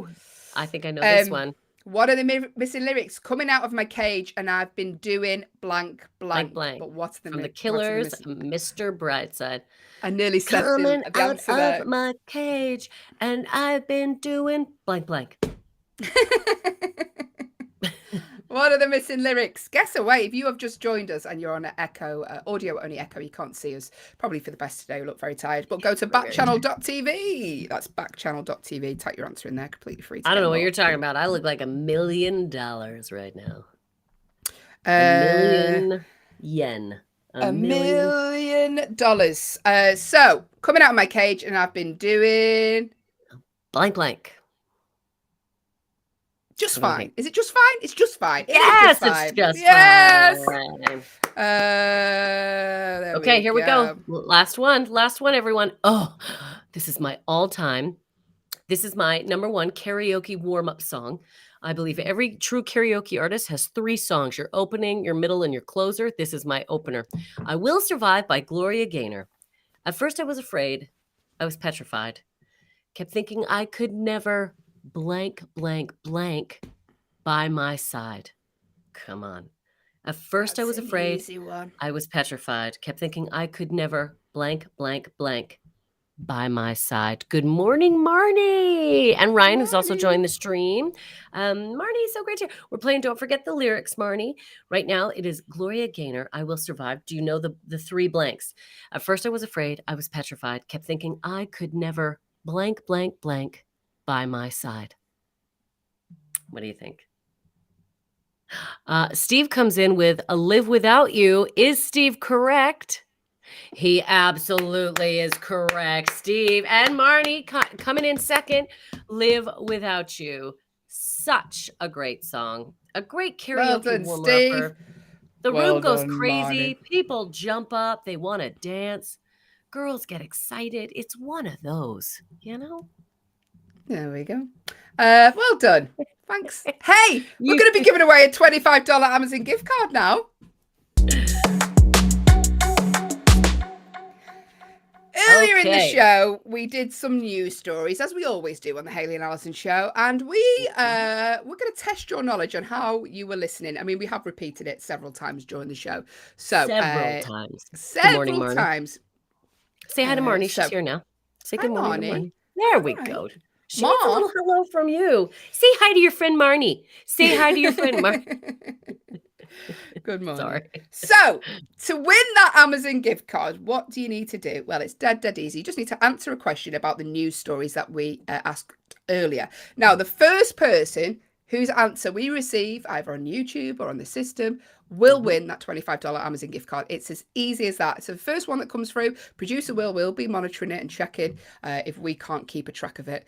I think I know this one. What are the missing lyrics? Coming out of my cage and I've been doing blank, blank. But what's the From the Killers, Mr. Brightside. I nearly said Coming the answer out of my cage and I've been doing blank, blank. What are the missing lyrics? Guess away. If you have just joined us and you're on an Echo, audio only Echo, you can't see us. Probably for the best today. We look very tired. But go to backchannel.tv. That's backchannel.tv. Type your answer in there. Completely free. I don't know what you're talking about. I look like $1 million right now. $1 million yen. $1 million. So, coming out of my cage and I've been doing... Blank, blank. Just fine. Is it just fine? It's just fine. Yes, it's just fine. Okay, here we go. Last one, everyone. Oh, this is my all-time. This is my #1 karaoke warm-up song. I believe every true karaoke artist has 3 songs: your opening, your middle, and your closer. This is my opener. I Will Survive by Gloria Gaynor. At first, I was afraid. I was petrified. Kept thinking I could never blank, blank, blank by my side. Come on. At first, I was afraid. Easy one. I was petrified. Kept thinking I could never blank, blank, blank by my side. Good morning, Marnie. And Ryan, who's also joined the stream. Marnie, so great to hear. We're playing Don't Forget the Lyrics, Marnie. Right now, it is Gloria Gaynor, I Will Survive. Do you know the 3 blanks? At first, I was afraid. I was petrified. Kept thinking I could never blank, blank, blank by my side. What do you think? Steve comes in with a Live Without You. Is Steve correct? He absolutely is correct, Steve. And Marnie coming in second, Live Without You. Such a great song. A great karaoke warm-upper. The room goes crazy. Marnie. People jump up. They want to dance. Girls get excited. It's one of those, you know? There we go. Well done. Thanks. Hey, we're going to be giving away a $25 Amazon gift card now. Earlier in the show, we did some news stories, as we always do on the Haley and Alison show, and we're going to test your knowledge on how you were listening. I mean, we have repeated it several times during the show. So several times. Several times. Say hi to Marnie. She's here now. Say good morning, Marnie. There we go. She wants a little hello from you. Say hi to your friend Marnie. Say hi to your friend Marnie. Good morning. Sorry. So, to win that Amazon gift card, what do you need to do? Well, it's dead easy. You just need to answer a question about the news stories that we asked earlier. Now, the first person whose answer we receive, either on YouTube or on the system, will win that $25 Amazon gift card. It's as easy as that. So the first one that comes through, producer will be monitoring it and checking if we can't keep a track of it,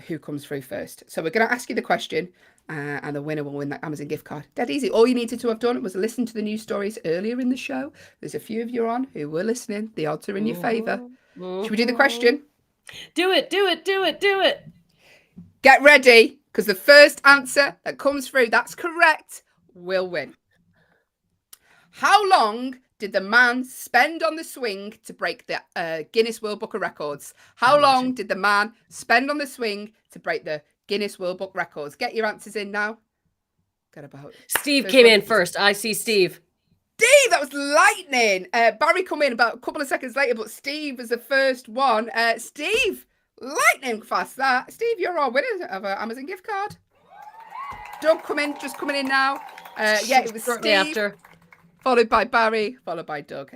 who comes through first. So we're going to ask you the question and the winner will win that Amazon gift card. Dead easy. All you needed to have done was listen to the news stories earlier in the show. There's a few of you on who were listening. The odds are in your favour. Should we do the question? Do it. Get ready, because the first answer that comes through, that's correct, will win. How long did the man spend on the swing to break the Guinness World Book of Records? How long did the man spend on the swing to break the Guinness World Book Records? Get your answers in now. Got about Steve came in first. I see Steve. Steve, that was lightning. Barry come in about a couple of seconds later, but Steve was the first one. Steve, lightning fast that. Steve, you're our winner of an Amazon gift card. Doug just coming in now. Yeah, it was Shortly Steve. after. Followed by Barry, followed by Doug.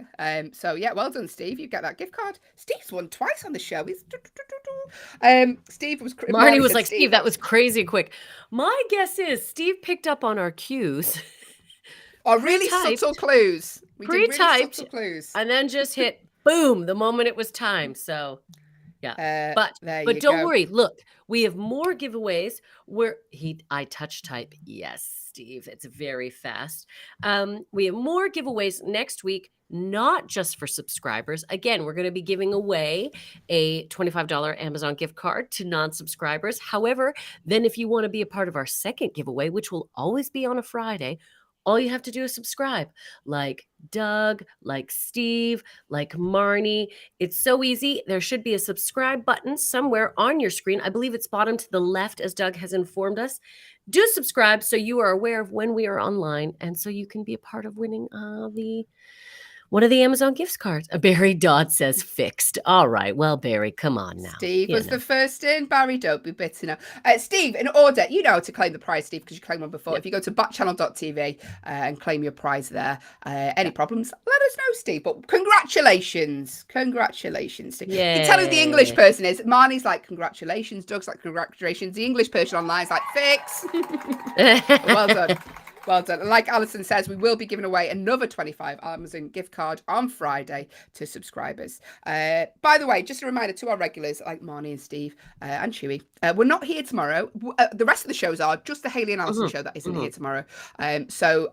So yeah, well done, Steve. You get that gift card. Steve's won twice on the show. He's Steve was. Marnie was like, Steve, that was crazy quick. My guess is Steve picked up on our cues. Oh, really subtle clues. We did really subtle clues, and then just hit boom the moment it was time. So yeah, but don't worry. Look, we have more giveaways. I touch type. Yes, Steve, it's very fast. We have more giveaways next week, not just for subscribers. Again, we're going to be giving away a $25 Amazon gift card to non-subscribers. However, then if you want to be a part of our second giveaway, which will always be on a Friday, all you have to do is subscribe, like Doug, like Steve, like Marnie. It's so easy. There should be a subscribe button somewhere on your screen. I believe it's bottom to the left, as Doug has informed us. Do subscribe so you are aware of when we are online, and so you can be a part of winning one of the Amazon gift cards. Barry Dodd says fixed. All right. Well, Barry, come on now. Steve was the first in. Barry, don't be bitter now. Steve, in order, you know how to claim the prize, Steve, because you claimed one before. Yep. If you go to backchannel.tv and claim your prize there, any problems, let us know, Steve. But congratulations. Congratulations, Steve. Yay. You can tell who the English person is. Marnie's like, congratulations. Doug's like, congratulations. The English person online is like, fix. Well done. Well done. And like Alison says, we will be giving away another 25 Amazon gift card on Friday to subscribers. By the way, just a reminder to our regulars like Marnie and Steve and Chewy, we're not here tomorrow. The rest of the shows are just the Hayley and Alison show that isn't here tomorrow. So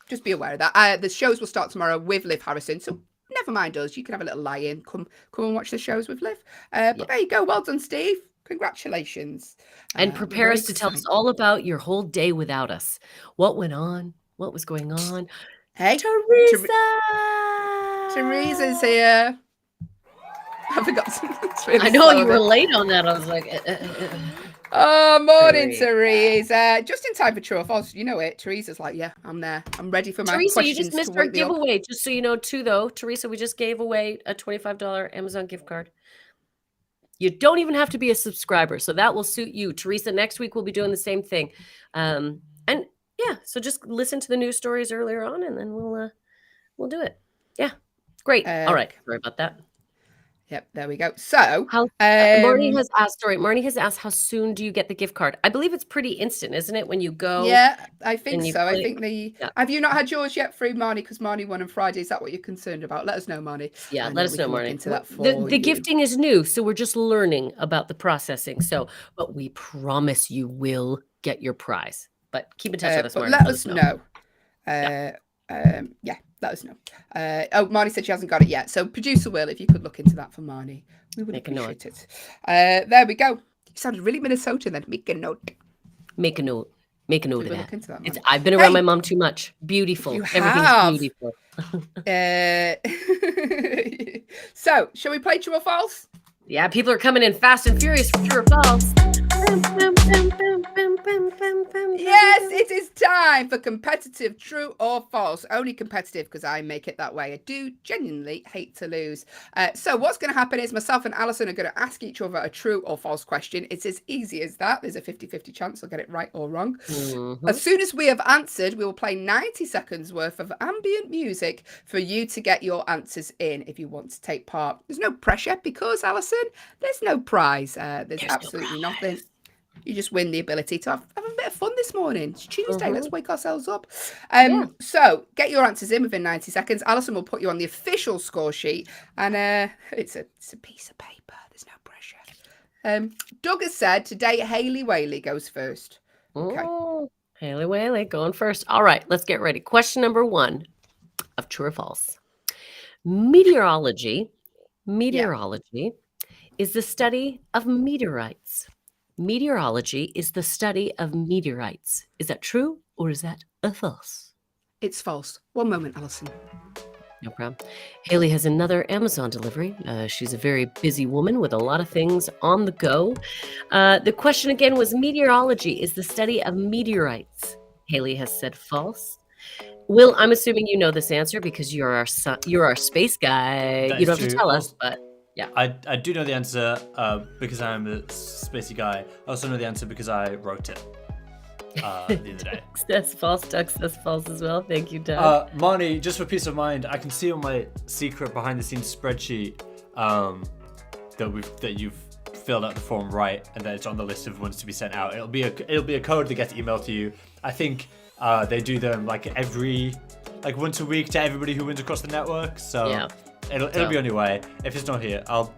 just be aware of that. The shows will start tomorrow with Liv Harrison. So never mind us. You can have a little lie-in. Come and watch the shows with Liv. But there you go. Well done, Steve. Congratulations. And prepare us to tell us all about your whole day without us. What went on? What was going on? Hey, Teresa! Teresa's here. I forgot really I know you were late on that. I was like, Oh, morning, Teresa. Just in time for True or False. You know it. Teresa's like, yeah, I'm there. I'm ready for my Teresa, questions. you just missed our giveaway. Just so you know, too, though. Teresa, we just gave away a $25 Amazon gift card. You don't even have to be a subscriber, so that will suit you. Teresa, next week we'll be doing the same thing. And yeah, so just listen to the news stories earlier on, and then we'll do it. Yeah, great. All right, sorry about that. Yep, there we go. So, Marnie has asked. Sorry, Marnie has asked, how soon do you get the gift card? I believe it's pretty instant, isn't it? When you go. Yeah, I think so. I think Have you not had yours yet through Marnie? Because Marnie won on Friday. Is that what you're concerned about? Let us know, Marnie. Yeah, let us know, Marnie. Into that the gifting is new, so we're just learning about the processing. So, but we promise you will get your prize. But keep in touch with us, Marnie. Let us know. Yeah, let us know. Marnie said she hasn't got it yet. So producer Will, if you could look into that for Marnie, we would appreciate it. There we go. You sounded really Minnesotan then. Make a note. Make a note. Make a note of that. Look into that, I've been around my mom too much. Beautiful. Everything's beautiful. So, shall we play True or False? Yeah, people are coming in fast and furious for True or False. Yes, it is time for competitive True or False. Only competitive because I make it that way. I do genuinely hate to lose. So what's going to happen is myself and Alison are going to ask each other a true or false question. It's as easy as that. There's a 50-50 chance I'll get it right or wrong. As soon as we have answered, we will play 90 seconds worth of ambient music for you to get your answers in if you want to take part. There's no pressure because, Alison, there's no prize. There's absolutely nothing. You just win the ability to have a bit of fun this morning. It's Tuesday. Let's wake ourselves up. So get your answers in within 90 seconds. Alison will put you on the official score sheet. And it's a piece of paper. There's no pressure. Doug has said today Hayley Whaley goes first. Okay. Oh, Hayley Whaley going first. All right, let's get ready. Question number 1 of True or False. Meteorology is the study of meteorites. Meteorology is the study of meteorites. Is that true or is that or false? It's false. One moment, Alison. No problem. Haley has another Amazon delivery. She's a very busy woman with a lot of things on the go. The question again was meteorology is the study of meteorites. Haley has said false. Will, I'm assuming you know this answer because you're our space guy. That You is don't have to true. tell us, Also, but yeah. I do know the answer because I'm a spacey guy. I also know the answer because I wrote it the other day. That's false. Doug says false as well. Thank you, Doug. Marnie, just for peace of mind, I can see on my secret behind-the-scenes spreadsheet that you've filled out the form right, and that it's on the list of ones to be sent out. It'll be a code that gets emailed to you. I think they do them like once a week to everybody who wins across the network. So Yeah. it'll be on your way. If it's not here, I'll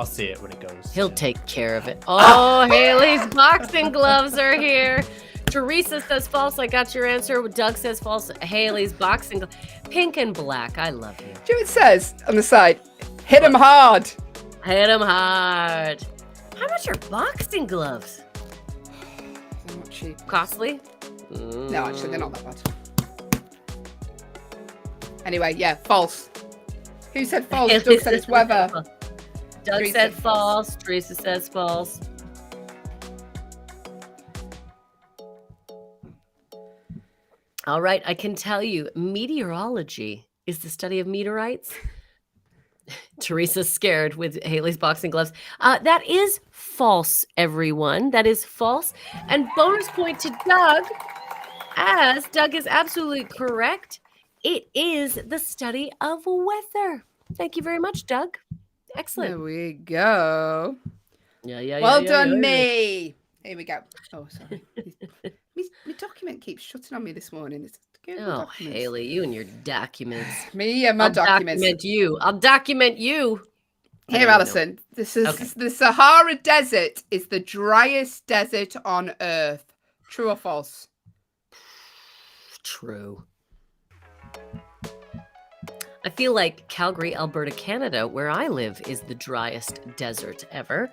see it when it goes. He'll take care of it. Oh, Haley's boxing gloves are here. Teresa says false. I got your answer. Doug says false. Haley's boxing gloves. Pink and black. I love you. Do you know what it says on the side? Hit 'em hard. Hit him hard. How much are boxing gloves? They're not cheap. Costly? No, actually, they're not that bad. Anyway, yeah, false. Who said false? Haley Doug said it's weather. Doug Teresa said said false. Teresa says false. All right, I can tell you, meteorology is the study of meteorites. Teresa's scared with Haley's boxing gloves. That is false, everyone. That is false. And bonus point to Doug, as Doug is absolutely correct. It is the study of weather. Thank you very much, Doug. Excellent. There we go. Yeah. Well done, me. Here we go. Oh, sorry. My document keeps shutting on me this morning. It's Oh, Haley, you and your documents. Me and my documents. I'll document you. Here, Alison. This is the Sahara Desert is the driest desert on Earth. True or false? True. I feel like Calgary, Alberta, Canada, where I live, is the driest desert ever.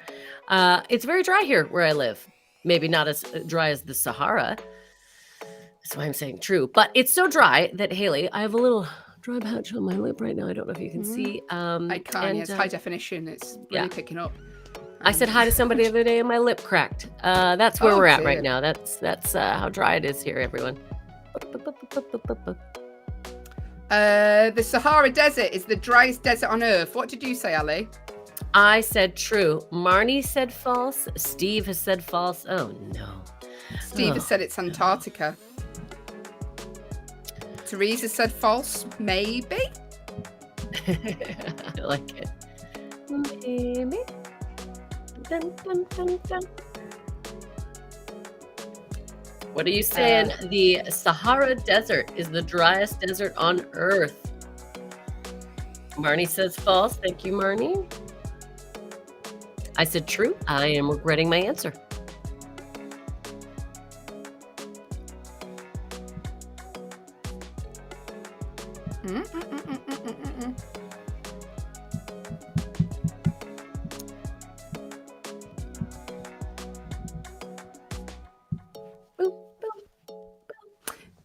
It's very dry here where I live. Maybe not as dry as the Sahara. That's why I'm saying true. But it's so dry that, Haley, I have a little dry patch on my lip right now. I don't know if you can see. I can. It's high definition. It's really picking up. I said hi to somebody the other day and my lip cracked. That's where we're at right now. That's how dry it is here, everyone. The Sahara Desert is the driest desert on Earth. What did you say, Ali? I said true. Marnie said false. Steve has said false. Oh, no. Steve has said it's Antarctica. Teresa said false. Maybe. I like it. Maybe. Dun, dun, dun, dun. What are you saying? The Sahara Desert is the driest desert on Earth. Marnie says false. Thank you, Marnie. I said true. I am regretting my answer.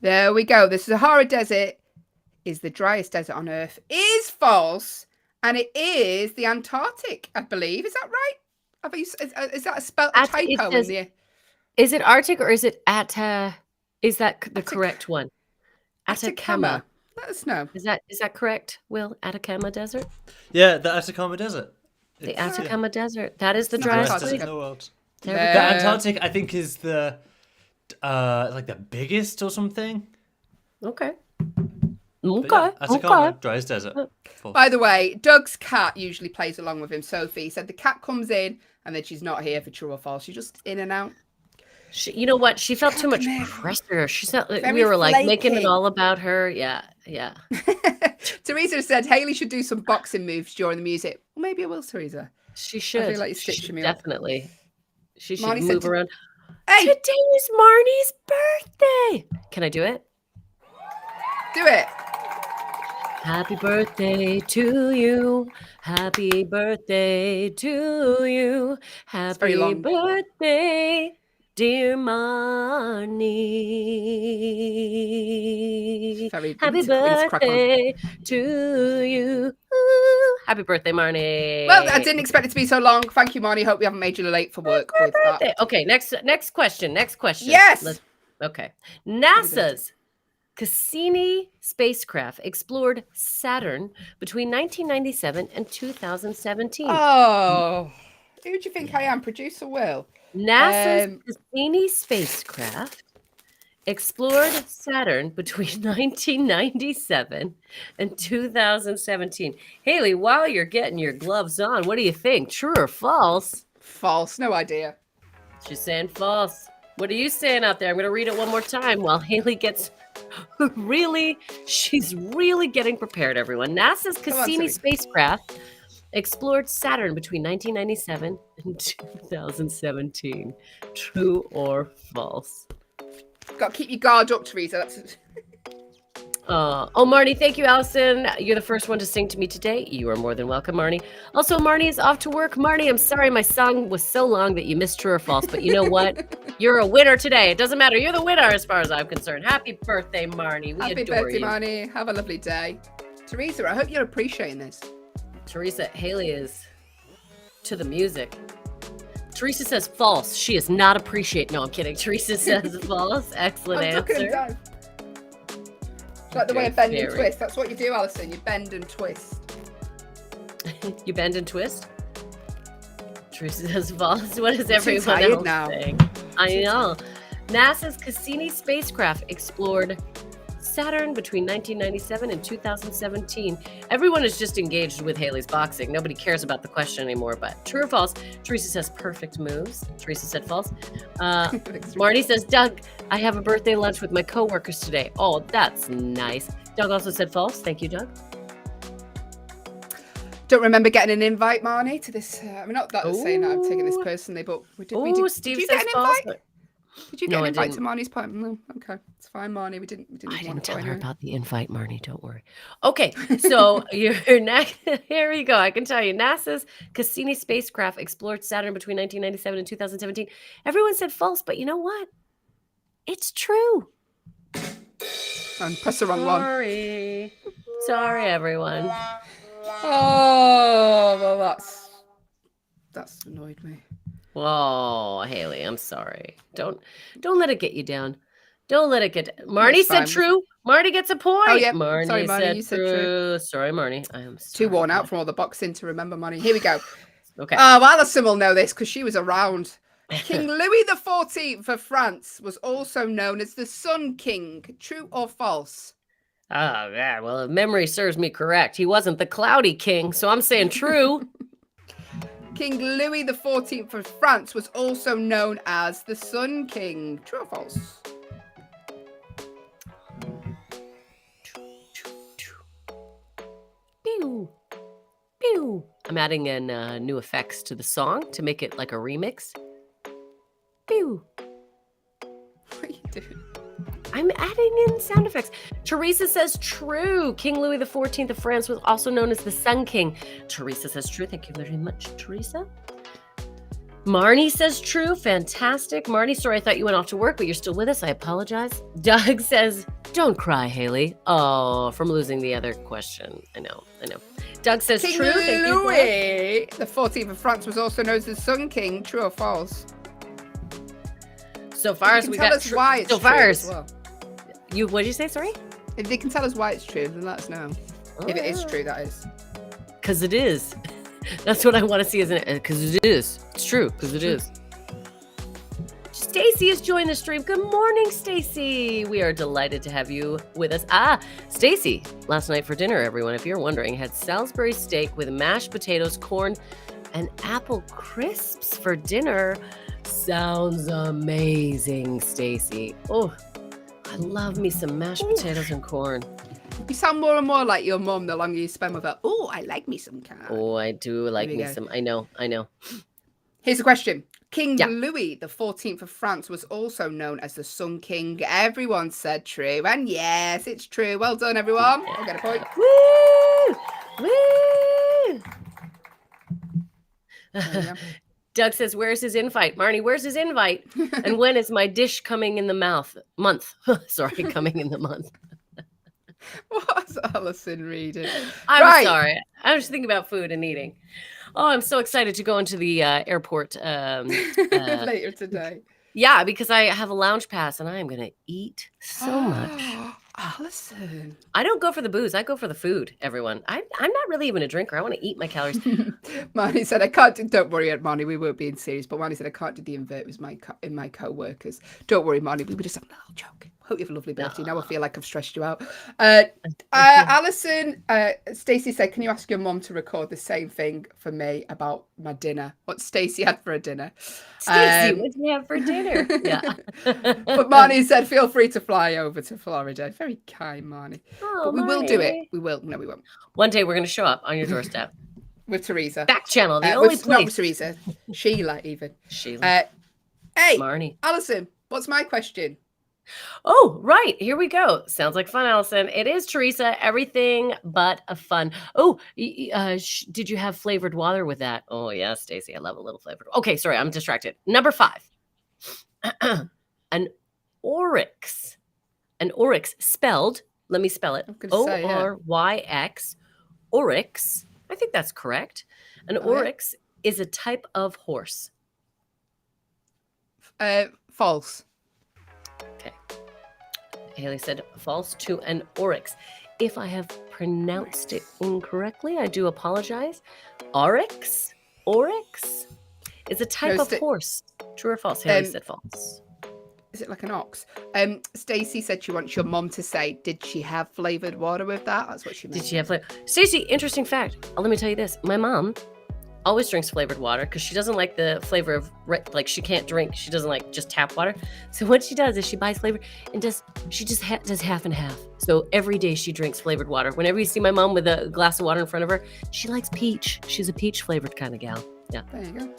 There we go. The Sahara Desert is the driest desert on Earth. Is false, and it is the Antarctic, I believe. Is that right? Is that a typo in there? Is it Arctic or is it is that the correct one? Atacama. Let us know. Is that correct, Will? Atacama Desert? Yeah, the Atacama Desert. The Atacama Desert. That is the It's driest Driest place. desert in the world. There The Antarctic, I think, is the like the biggest or something. Okay. But yeah, Atacama, driest desert. False. By the way, Doug's cat usually plays along with him. Sophie said the cat comes in and then she's not here for true or false. She's just in and out. You know what? She felt too much pressure. She felt we were like making it all about her. Yeah. Teresa said Haley should do some boxing moves during the music. Well, maybe I will, Teresa. She should. I feel like you're stitching me definitely. She should Marnie move said around. Hey! Today is Marnie's birthday. Can I do it? Do it. Happy birthday to you. Happy birthday to you. very Happy long. birthday. Dear Marnie, Very happy it's crack on. birthday to you. Ooh, happy birthday, Marnie. Well, I didn't expect it to be so long. Thank you, Marnie. Hope we haven't made you late for work with that. Okay, next question. Yes. Okay. NASA's Cassini spacecraft explored Saturn between 1997 and 2017. Oh, who do you think I am? Producer Will. NASA's Cassini spacecraft explored Saturn between 1997 and 2017. Haley, while you're getting your gloves on, what do you think? True or false? False. No idea. She's saying false. What are you saying out there? I'm going to read it one more time while Haley gets she's really getting prepared, everyone. NASA's Cassini spacecraft explored Saturn between 1997 and 2017. True or false? Got to keep your guard up, Teresa. That's... Oh, Marnie, thank you, Allison. You're the first one to sing to me today. You are more than welcome, Marnie. Also, Marnie is off to work. Marnie, I'm sorry my song was so long that you missed true or false, but you know what? You're a winner today. It doesn't matter. You're the winner as far as I'm concerned. Happy birthday, Marnie. We Happy adore birthday, you. Marnie. Have a lovely day. Teresa, I hope you're appreciating this. Teresa, Haley is to the music. Teresa says false. She is not appreciate. No, I'm kidding. Teresa says false. Excellent answer. Like the way I bend and twist. That's what you do, Alison. You bend and twist. You bend and twist? Teresa says false. What is everyone else saying? I know. NASA's Cassini spacecraft explored Saturn between 1997 and 2017. Everyone is just engaged with Haley's boxing. Nobody cares about the question anymore, but true or false? Teresa says perfect moves. Teresa said false. Marnie says, Doug, I have a birthday lunch with my coworkers today. Oh, that's nice. Doug also said false. Thank you, Doug. Don't remember getting an invite, Marnie, to this. I'm not saying that I'm taking this personally, but we did. Steve did you says get an false. Invite? Did you get an invite to Marnie's party? No, okay, it's fine, Marnie. We didn't I didn't tell her about the invite, Marnie. Don't worry. Okay, so you're next. Here we go. I can tell you, NASA's Cassini spacecraft explored Saturn between 1997 and 2017. Everyone said false, but you know what? It's true. And press the wrong one. Sorry, everyone. Oh, well, that's annoyed me. Oh, Haley, I'm sorry. Don't let it get you down. Don't let it get. Marnie said true. Marnie gets a point. Oh yeah, Marnie, sorry, Marnie, you said true. Sorry, Marnie. I am too worn out from all the boxing to remember, Marnie. Here we go. Okay. Oh, Alison will know this because she was around. King Louis XIV of France was also known as the Sun King. True or false? Oh, yeah. Well, if memory serves me correct, he wasn't the cloudy king, so I'm saying true. King Louis XIV of France was also known as the Sun King. True or false? Pew. Pew. I'm adding in new effects to the song to make it like a remix. Pew. What are you doing? I'm adding in sound effects. Teresa says true. King Louis XIV of France was also known as the Sun King. Teresa says true. Thank you very much, Teresa. Marnie says true. Fantastic. Marnie, sorry, I thought you went off to work, but you're still with us. I apologize. Doug says, don't cry, Haley. Oh, from losing the other question. I know. Doug says King true. King Louis XIV of France was also known as the Sun King. True or false? So far as we got true. Why it's so far as well. What did you say? Sorry. If they can tell us why it's true, then let us know. If it is true, that is. Because it is. That's what I want to see, isn't it? Because it is. It's true. Because it is. Stacy has joined the stream. Good morning, Stacy. We are delighted to have you with us. Stacy, last night for dinner, everyone, if you're wondering, had Salisbury steak with mashed potatoes, corn, and apple crisps for dinner. Sounds amazing, Stacy. Oh, I love me some mashed potatoes and corn. You sound more and more like your mum the longer you spend with her. Oh, I like me some corn. Oh, I do like me some. I know. Here's a question. King Louis XIV of France was also known as the Sun King. Everyone said true. And yes, it's true. Well done, everyone. I'll get a point. Woo! Woo! Doug says, where's his invite? Marnie, where's his invite? And when is my dish coming in the month? Sorry, coming in the month. What's Alison reading? I'm sorry. I was thinking about food and eating. Oh, I'm so excited to go into the airport later today. Yeah, because I have a lounge pass and I am going to eat so much. Alison. I don't go for the booze. I go for the food, everyone. I'm not really even a drinker. I want to eat my calories. Marnie said, I can't do, don't worry, Marnie, we won't be in serious. But Marnie said, I can't do the invert with my co-workers. Don't worry, Marnie, we were just having a little joke. Hope you have a lovely birthday. Now I feel like I've stressed you out. Alison, Stacey said, can you ask your mom to record the same thing for me about my dinner? What Stacey had for a dinner. Stacey, what did you have for dinner? Yeah. But Marnie said, feel free to fly over to Florida. Very kind, Marnie. Oh, but we will do it. We will. No, we won't. One day we're going to show up on your doorstep. With Teresa. Backchannel, the only place. Not with Teresa. Sheila, even. Sheila. Hey, Marnie. Alison, what's my question? Oh, right. Here we go. Sounds like fun, Alison. It is, Teresa. Everything but a fun. Oh, did you have flavored water with that? Oh, yeah, Stacey. I love a little flavored. Okay, sorry. I'm distracted. Number 5. An oryx. An oryx spelled, let me spell it. O-R-Y-X. Oryx. I think that's correct. An oryx is a type of horse. False. Okay. Haley said false to an oryx. If I have pronounced it incorrectly, I do apologize. Oryx is a type of horse. True or false? Haley said false. Is it like an ox? Stacey said she wants your mom to say, did she have flavored water with that? That's what she meant. Did she have flavor? Stacey, interesting fact. Let me tell you this. My mom always drinks flavored water because she doesn't like the flavor of, like, she can't drink. She doesn't like just tap water. So what she does is she buys flavored and does half and half. So every day she drinks flavored water. Whenever you see my mom with a glass of water in front of her, she likes peach. She's a peach flavored kind of gal. Yeah. There you go.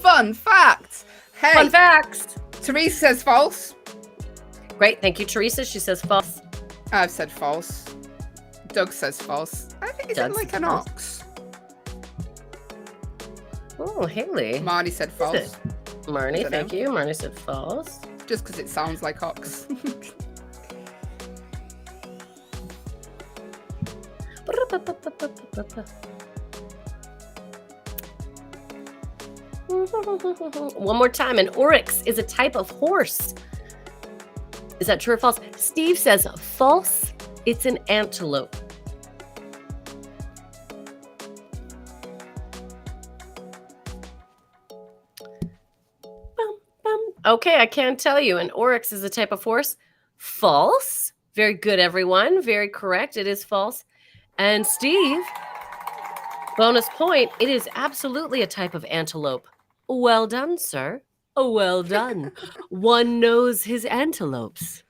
Fun fact. Hey. Fun facts. Teresa says false. Great. Thank you, Teresa. She says false. I've said false. Doug says false. I think it's like an ox. Oh, Haley. Marnie said false. Marnie, thank you. Marnie said false. Just because it sounds like ox. One more time. An oryx is a type of horse. Is that true or false? Steve says false. It's an antelope. Okay, I can't tell you. An oryx is a type of horse. False. Very good, everyone. Very correct. It is false. And Steve, bonus point, it is absolutely a type of antelope. Well done, sir. Oh, well done. One knows his antelopes.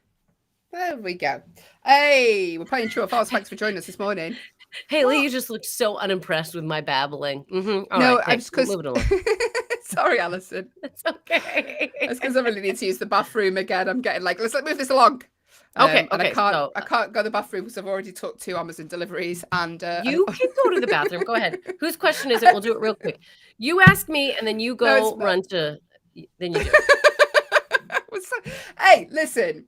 There we go. Hey, we're playing true or false. Thanks for joining us this morning. Haley, you just looked so unimpressed with my babbling. No, I'm just because. Move it along. Sorry, Alison. It's okay. It's because I really need to use the bathroom again. I'm getting like, let's move this along. Okay. And I can't go to the bathroom because I've already took 2 Amazon deliveries. And you can go to the bathroom. Go ahead. Whose question is it? We'll do it real quick. You ask me, and then you go run to. Then you do it. Hey, listen.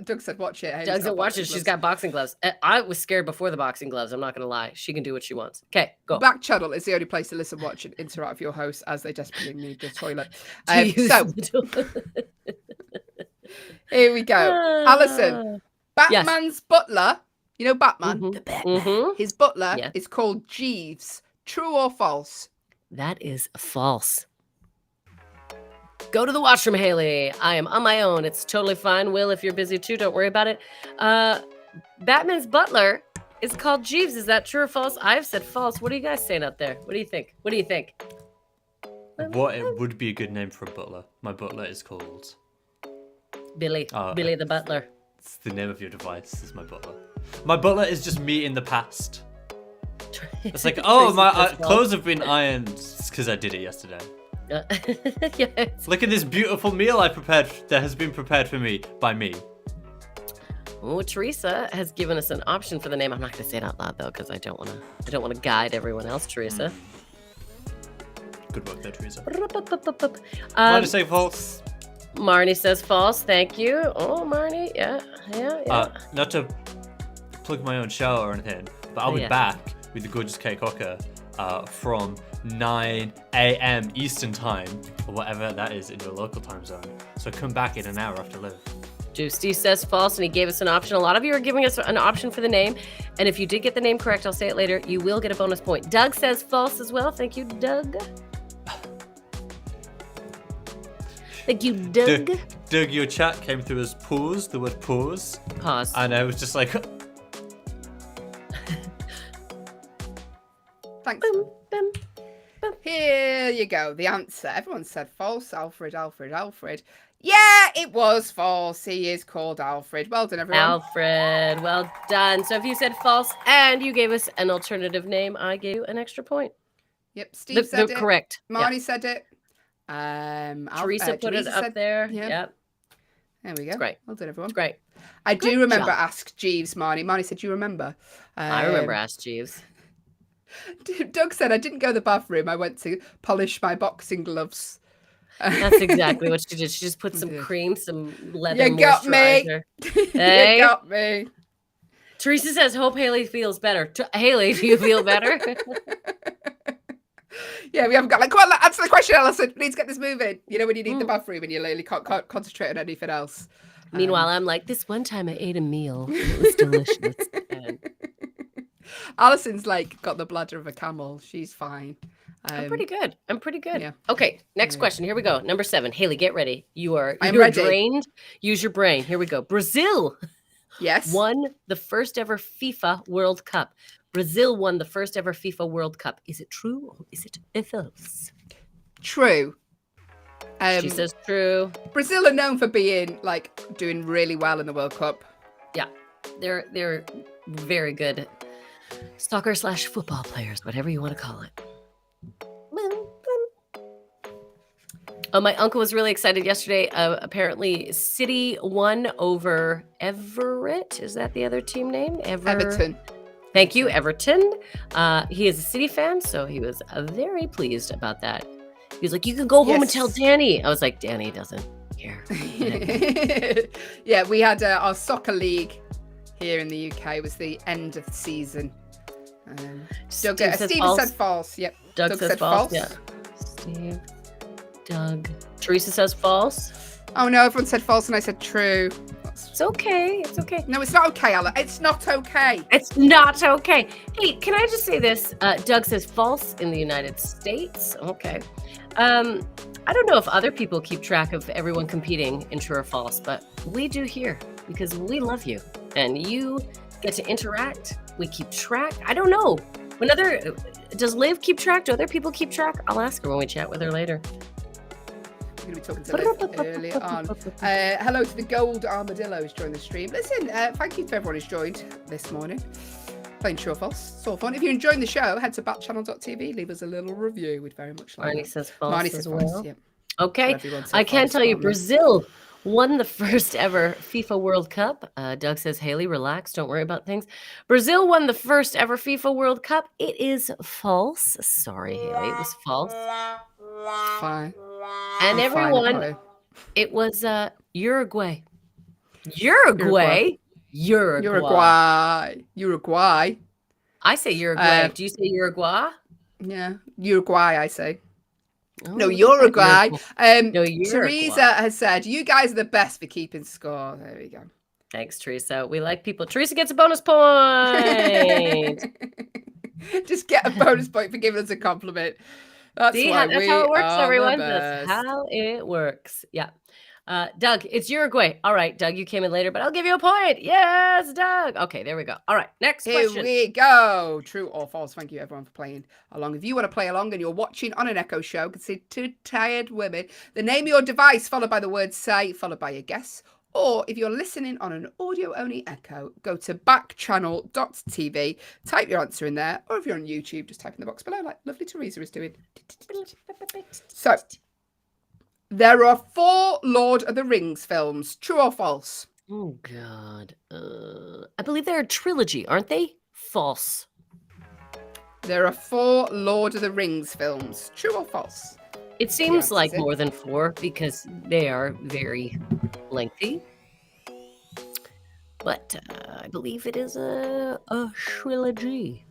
Doug said watch it. Doug said watch it. She's got boxing gloves. I was scared before the boxing gloves. I'm not going to lie. She can do what she wants. Okay, go. Backchannel is the only place to listen, watch, and interact with your host as they desperately need the toilet. Here we go. Alison, Batman's butler, you know Batman? The Batman. His butler is called Jeeves. True or false? That is false. Go to the washroom, Haley. I am on my own. It's totally fine. Will, if you're busy too, don't worry about it. Batman's butler is called Jeeves. Is that true or false? I've said false. What are you guys saying out there? What do you think? What do you think? What would be a good name for a butler? My butler is called Billy. Billy the butler. It's the name of your device. Is my butler. My butler is just me in the past. It's like, oh, my clothes have been ironed. It's because I did it yesterday. Yes. Look at this beautiful meal that has been prepared for me by me. Oh, Teresa has given us an option for the name. I'm not going to say it out loud though, because I don't want to guide everyone else. Teresa. Good work there, Teresa. Um, Marnie say false. Marnie says false. Thank you. Oh, Marnie. Yeah. Not to plug my own show or anything, but I'll be back with the Gorgeous Cake Hawker from 9 a.m. Eastern time, or whatever that is in your local time zone. So come back in an hour after Liv. Juicy says false, and he gave us an option. A lot of you are giving us an option for the name, and if you did get the name correct, I'll say it later, you will get a bonus point. Doug says false as well. Thank you, Doug. Thank you, Doug. Doug, your chat came through as pause, the word pause. Pause. And I was just like... Thanks. Boom, boom, boom. Here you go. The answer. Everyone said false. Alfred. Yeah, it was false. He is called Alfred. Well done, everyone. Alfred, well done. So if you said false and you gave us an alternative name, I gave you an extra point. Yep, Steve said it. Correct. Marnie said it. Teresa put it up there. Yep. There we go. It's great. Well done, everyone. It's great. I Good do remember job. Ask Jeeves, Marnie. Marnie said, you remember? I remember Ask Jeeves. Doug said, I didn't go to the bathroom. I went to polish my boxing gloves. That's exactly what she did. She just put some cream, some leather You got me. moisturizer. Hey. You got me. Teresa says, hope Haley feels better. Haley, do you feel better? Yeah, we haven't got come on, answer the question, Alison. We need to get this moving. You know, when you need the bathroom and you literally can't concentrate on anything else. Meanwhile, I'm like, this one time I ate a meal. It was delicious. And Alison's like got the bladder of a camel. She's fine. I'm pretty good. Yeah. Okay, next question. Here we go. Number 7. Haley, get ready. You're ready. drained. Use your brain. Here we go. Brazil Yes. won the first ever FIFA World Cup. Brazil won the first ever FIFA World Cup. Is it true or is it false? True. She says true. Brazil are known for being doing really well in the World Cup. Yeah, they're very good soccer / football players, whatever you want to call it. Oh, my uncle was really excited yesterday. Apparently, City won over Everett. Is that the other team name? Everton. Thank you, Everton. He is a City fan, so he was very pleased about that. He was like, you can go home and tell Danny. I was like, Danny doesn't care. Yeah, we had our soccer league here in the UK. It was the end of the season. Steve said false. Yep. Doug says false. Yeah. Steve, Doug. Teresa says false. Oh no, everyone said false and I said true. It's okay. It's okay. No, it's not okay, Ella. It's not okay. It's not okay. Hey, can I just say this? Doug says false in the United States. Okay. I don't know if other people keep track of everyone competing in true or false, but we do here because we love you and you get to interact. We keep track. I don't know. Does Liv keep track? Do other people keep track? I'll ask her when we chat with her later. We're going to be talking to Liv early on. Hello to the Gold Armadillos joined the stream. Listen, thank you to everyone who's joined this morning. Playing true or false. It's all fun. If you're enjoying the show, head to backchannel.tv. Leave us a little review. We'd very much like it. Marnie says false. Marnie says false, well. yeah. Okay. I can tell you, Brazil won the first ever FIFA World Cup. Doug says, Haley, relax. Don't worry about things. Brazil won the first ever FIFA World Cup. It is false. Sorry, Haley. It was false. Fine. And everyone, it was Uruguay. Uruguay. I say Uruguay. Do you say Uruguay? Yeah, Uruguay, I say. Oh, no, Uruguay. Uruguay. Teresa has said, you guys are the best for keeping score. There we go. Thanks, Teresa. We like people. Teresa gets a bonus point. Just get a bonus point for giving us a compliment. That's how it works, everyone. That's how it works. Yeah. Doug, it's Uruguay. All right, Doug, you came in later, but I'll give you a point. Yes, Doug. Okay, there we go. All right, next question. Here we go. True or false? Thank you, everyone, for playing along. If you want to play along and you're watching on an Echo show, you can see 2 tired women. The name of your device, followed by the word say, followed by your guess. Or if you're listening on an audio-only Echo, go to backchannel.tv, type your answer in there. Or if you're on YouTube, just type in the box below, like lovely Teresa is doing. So, there are 4 Lord of the Rings films. True or false? Oh, God. I believe they're a trilogy, aren't they? False. There are 4 Lord of the Rings films. True or false? It seems like more than 4 because they are very lengthy. But I believe it is a trilogy.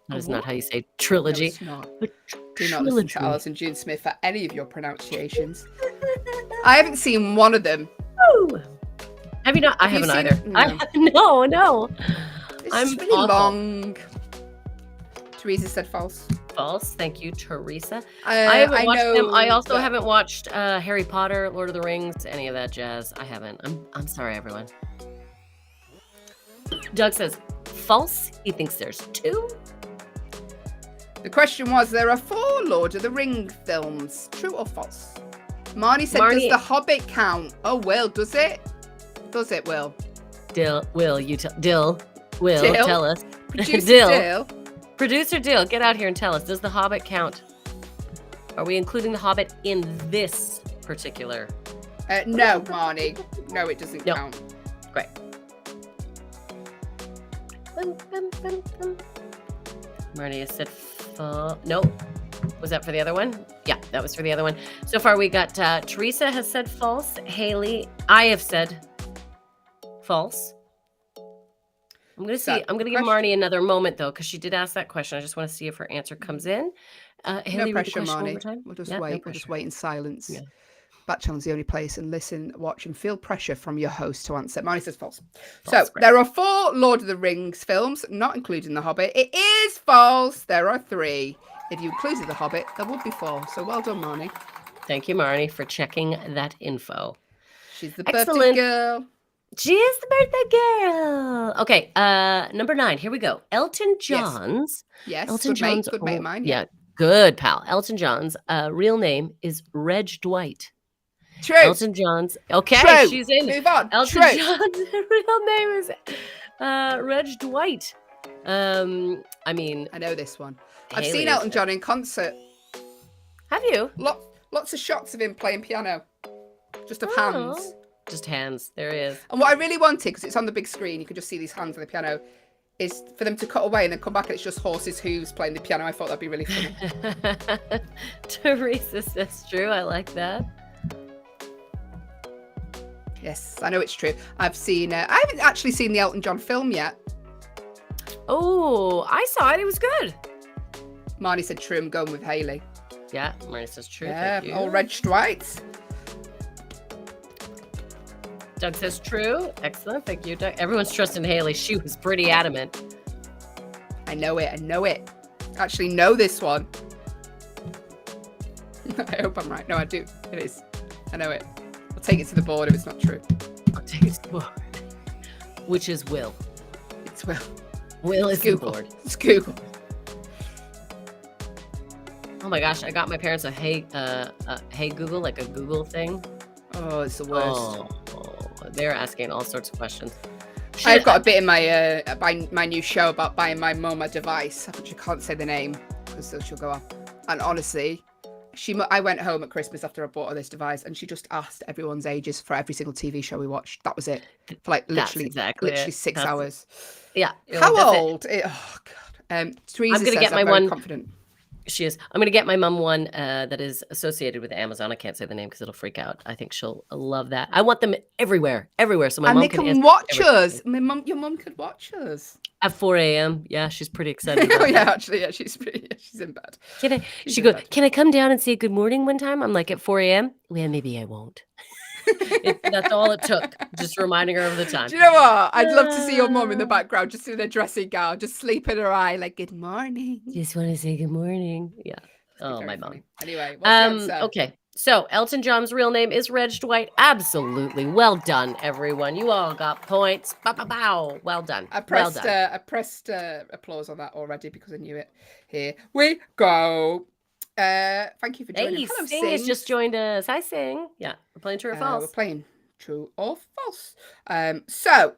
That is not how you say trilogy. No, it's not. A Do not listen to trilogy. Alison June Smith for any of your pronunciations. I haven't seen one of them. Ooh. Have you not? I Have you haven't seen either. it? No. It's I'm really awful. long. Teresa said false. False. Thank you, Teresa. I haven't watched them. I also haven't watched Harry Potter, Lord of the Rings, any of that jazz. I haven't. I'm sorry, everyone. Doug says false. He thinks there's 2. The question was, there are 4 Lord of the Ring films. True or false? Marnie said, does The Hobbit count? Oh, Will, does it? Does it, Will? Will, tell us. Producer Dill. Producer Dill, get out here and tell us, does The Hobbit count? Are we including The Hobbit in this particular? No, Marnie. No, it doesn't count. Great. Marnie has said no. Was that for the other one? Yeah, that was for the other one. So far we got Teresa has said false. Haley, I have said false. I'm going to see. I'm going to give Marnie another moment, though, because she did ask that question. I just want to see if her answer comes in. Haley, no pressure, Marnie. We'll just wait. No we'll just wait in silence. Yeah. Backchannel's the only place, and listen, watch, and feel pressure from your host to answer. Marnie says false. So there are 4 Lord of the Rings films, not including The Hobbit. It is false. There are 3. If you included The Hobbit, there would be 4. So well done, Marnie. Thank you, Marnie, for checking that info. She's the birthday girl. She is the birthday girl. Okay, number 9. Here we go. Elton John's. Yes. Elton John's. Good mate of mine. Yeah. Good pal. Elton John's real name is Reg Dwight. True. Elton John's. Okay, True. she's in. Move on. Elton True. John's real name is Reg Dwight. I mean, I know this one. Haley I've seen Elton John in concert. Have you? Lots of shots of him playing piano. Just of hands. Just hands. There he is. And what I really wanted, because it's on the big screen, you can just see these hands on the piano, is for them to cut away and then come back and it's just horses' hooves playing the piano. I thought that'd be really funny. Teresa says true. I like that. Yes, I know it's true. I haven't actually seen the Elton John film yet. Oh, I saw it. It was good. Marnie said true. I'm going with Haley. Yeah, Marnie says true. Yeah, Thank you. all Reg Dwight. Doug says true. Excellent. Thank you, Doug. Everyone's trusting Haley. She was pretty adamant. I know it. I actually know this one. I hope I'm right. No, I do. It is. I know it. I'll take it to the board if it's not true. I'll take it to the board. Which is Will. It's Will. Will is the board. It's Google. Oh my gosh, I got my parents a Hey Google, like a Google thing. Oh, it's the worst. Oh, they're asking all sorts of questions. I've got a bit in my new show about buying my mum a device, which I can't say the name because she'll go off. And honestly, I went home at Christmas after I bought her this device, and she just asked everyone's ages for every single TV show we watched. That was it. For like literally 6 hours. Yeah. How old? Oh God. Teresa says get my I'm very one. Confident. She is. I'm going to get my mum one that is associated with Amazon. I can't say the name because it'll freak out. I think she'll love that. I want them everywhere. So my mom can watch us. Your mum could watch us at 4 a.m. Yeah, she's pretty excited. Oh yeah, actually, yeah, she's in bed. She goes, can I come down and say good morning one time? I'm like, at 4 a.m. Well, maybe I won't. That's all it took. Just reminding her of the time. Do you know what? I'd love to see your mum in the background, just in a dressing gown, just sleeping her eye, like good morning. Just want to say good morning. Yeah. Oh, my mom. Anyway, what's the answer? Okay. So Elton John's real name is Reg Dwight. Absolutely. Well done, everyone. You all got points. Bow. Well done. I pressed applause on that already because I knew it. Here we go. Thank you for joining. Hey, Sing has just joined us. Hi, Sing. Yeah, we're playing true or false. We're playing true or false. So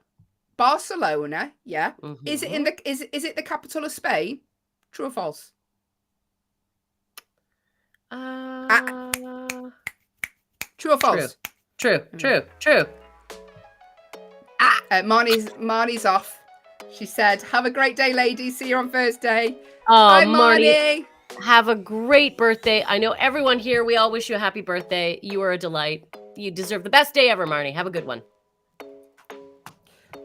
Barcelona, yeah. Mm-hmm. Is it the capital of Spain? True or false? True or false? True. Marnie's off. She said, have a great day, ladies. See you on Thursday. Oh, Bye, Marnie. Marnie. Have a great birthday. I know everyone here, we all wish you a happy birthday. You are a delight. You deserve the best day ever, Marnie. Have a good one.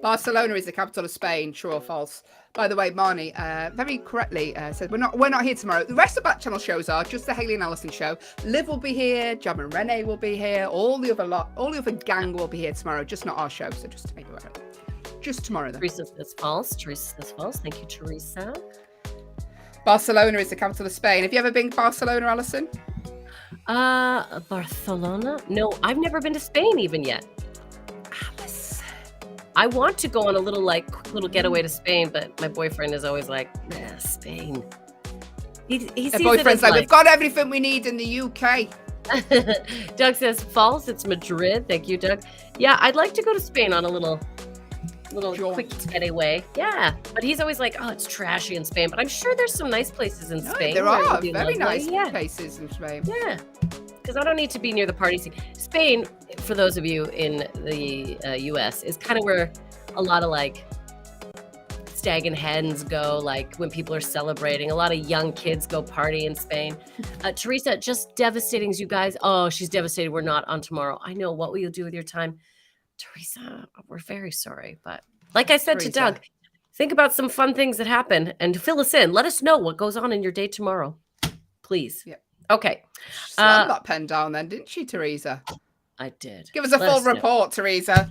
Barcelona is the capital of Spain. True or false? By the way, Marnie very correctly said we're not here tomorrow. The rest of Backchannel shows are just the Hayley and Alison show. Liv will be here. Jam and Renee will be here. All the other gang will be here tomorrow. Just not our show. So just to make you aware. Just tomorrow, then. Teresa says false. Teresa says false. Thank you, Teresa. Barcelona is the capital of Spain. Have you ever been to Barcelona, Alison? Barcelona? No, I've never been to Spain even yet. I want to go on a little getaway to Spain, but my boyfriend is always like, nah, Spain. He sees boyfriend's like, we've got everything we need in the UK. Doug says false. It's Madrid. Thank you, Doug. Yeah, I'd like to go to Spain on a little quick getaway. Yeah, but he's always like, oh, it's trashy in Spain. But I'm sure there's some nice places in Spain. There are very nice places in Spain. Yeah, because I don't need to be near the party scene. Spain, for those of you in the U.S., is kind of where a lot of like stag and hens go, like when people are celebrating. A lot of young kids go party in Spain. Teresa, just devastating as you guys. Oh, she's devastated. We're not on tomorrow. I know. What will you do with your time? Teresa, we're very sorry. But like I said to Doug, think about some fun things that happen and fill us in. Let us know what goes on in your day tomorrow. Please. Yep. Okay. She slammed that pen down then, didn't she, Teresa? I did. Give us a full report, Teresa.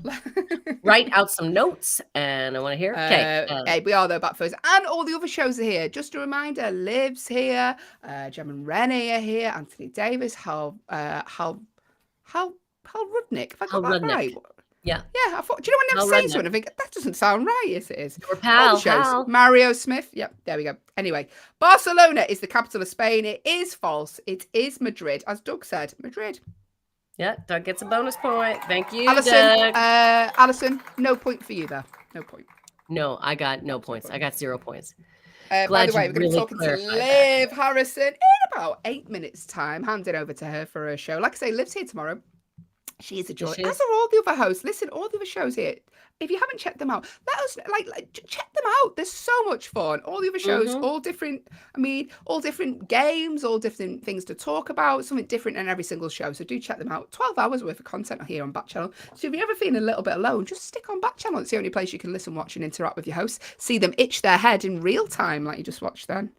Write out some notes, and I want to hear. Okay. Hey, we are though back first, and all the other shows are here. Just a reminder: Liv's here, Jem and Renee are here, Anthony Davis, Hal Rudnick. If I got that right. Yeah. Yeah, I thought, do you know when I'm saying something? I think that doesn't sound right. Yes, it is. Your pal, Hal. Mario Smith. Yep, there we go. Anyway, Barcelona is the capital of Spain. It is false. It is Madrid, as Doug said. Madrid. Yeah, Doug gets a bonus point. Thank you, Alison, Doug. Alison, no point for you there. No point. No, I got no points. I got 0 points. By the way, we're going to be talking to Liv Harrison in about 8 minutes' time. Handing over to her for her show. Like I say, Liv's here tomorrow. She is a joy. As are all the other hosts. Listen, all the other shows here. If you haven't checked them out, let us check them out. They're so much fun. All the other shows, all different. All different games, all different things to talk about. Something different in every single show. So do check them out. 12 hours worth of content here on Backchannel. So if you're ever feeling a little bit alone, just stick on Backchannel. It's the only place you can listen, watch, and interact with your hosts. See them itch their head in real time, like you just watched then.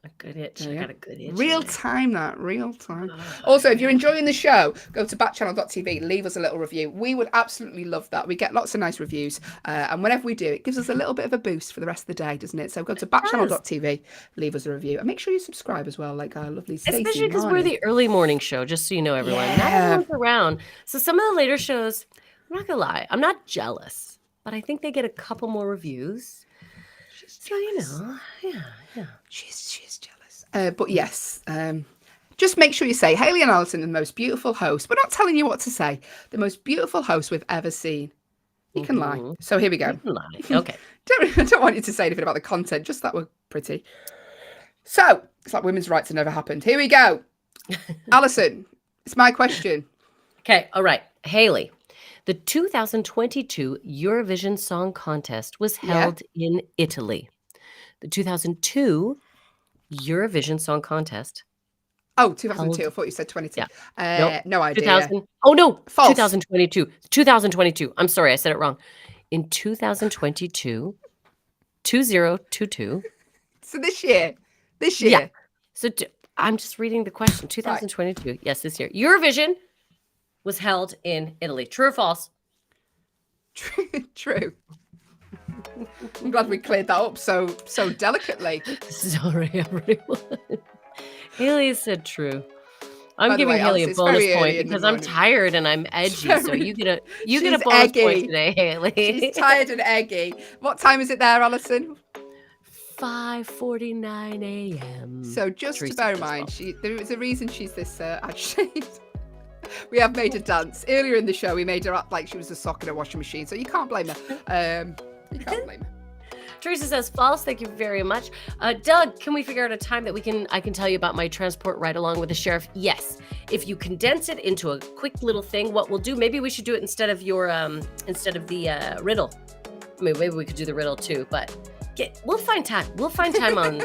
A good itch. I got a good itch. Real time. Also, if you're enjoying the show, go to backchannel.tv, leave us a little review. We would absolutely love that. We get lots of nice reviews. And whenever we do, it gives us a little bit of a boost for the rest of the day, doesn't it? So go to backchannel.tv, leave us a review. And make sure you subscribe as well, like our lovely Stacey. Especially because we're the early morning show, just so you know, everyone. Not everyone's around. So some of the later shows, I'm not going to lie, I'm not jealous. But I think they get a couple more reviews. So, you know, yeah. She's jealous. But yes, just make sure you say, Hayley and Alison are the most beautiful host. We're not telling you what to say. The most beautiful host we've ever seen. You can lie. So here we go. You can lie. Okay. I don't want you to say anything about the content, just that we're pretty. So, it's like women's rights have never happened. Here we go. Alison, it's my question. Okay, all right. Hayley, the 2022 Eurovision Song Contest was held in Italy. The 2002 Eurovision Song Contest. Oh, 2002. I thought you said 22. Yeah. No idea. 2000. Oh, no. False. 2022. 2022. I'm sorry. I said it wrong. In 2022, 2022. So this year. Yeah. So I'm just reading the question. 2022. Right. Yes, this year. Eurovision was held in Italy. True or false? True. I'm glad we cleared that up so delicately. Sorry, everyone. Hayley said true. I'm giving Hayley a bonus point because I'm tired and I'm edgy. So you get a bonus point today, Hayley. She's tired and eggy. What time is it there, Alison? 5:49 a.m. So just to bear in mind, there is a reason she's this agitated. We have made her dance. Earlier in the show, we made her act like she was a sock in a washing machine. So you can't blame her. You can't blame her. Teresa says false. Thank you very much. Doug, can we figure out a time that I can tell you about my transport ride along with the sheriff? Yes. If you condense it into a quick little thing, what we'll do, maybe we should do it instead of the riddle. I mean, maybe we could do the riddle too, but we'll find time. We'll find time on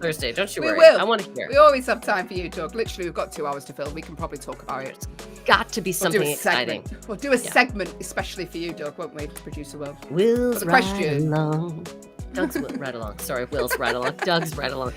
Thursday. Don't you worry. We will. I want to hear. We always have time for you, Doug. Literally, we've got 2 hours to fill. We can probably talk about it. Got to be something exciting. We'll do a segment especially for you, Doug, won't we, producer Will? Will's right along. Doug's right along. Sorry, Will's right along. Doug's right along.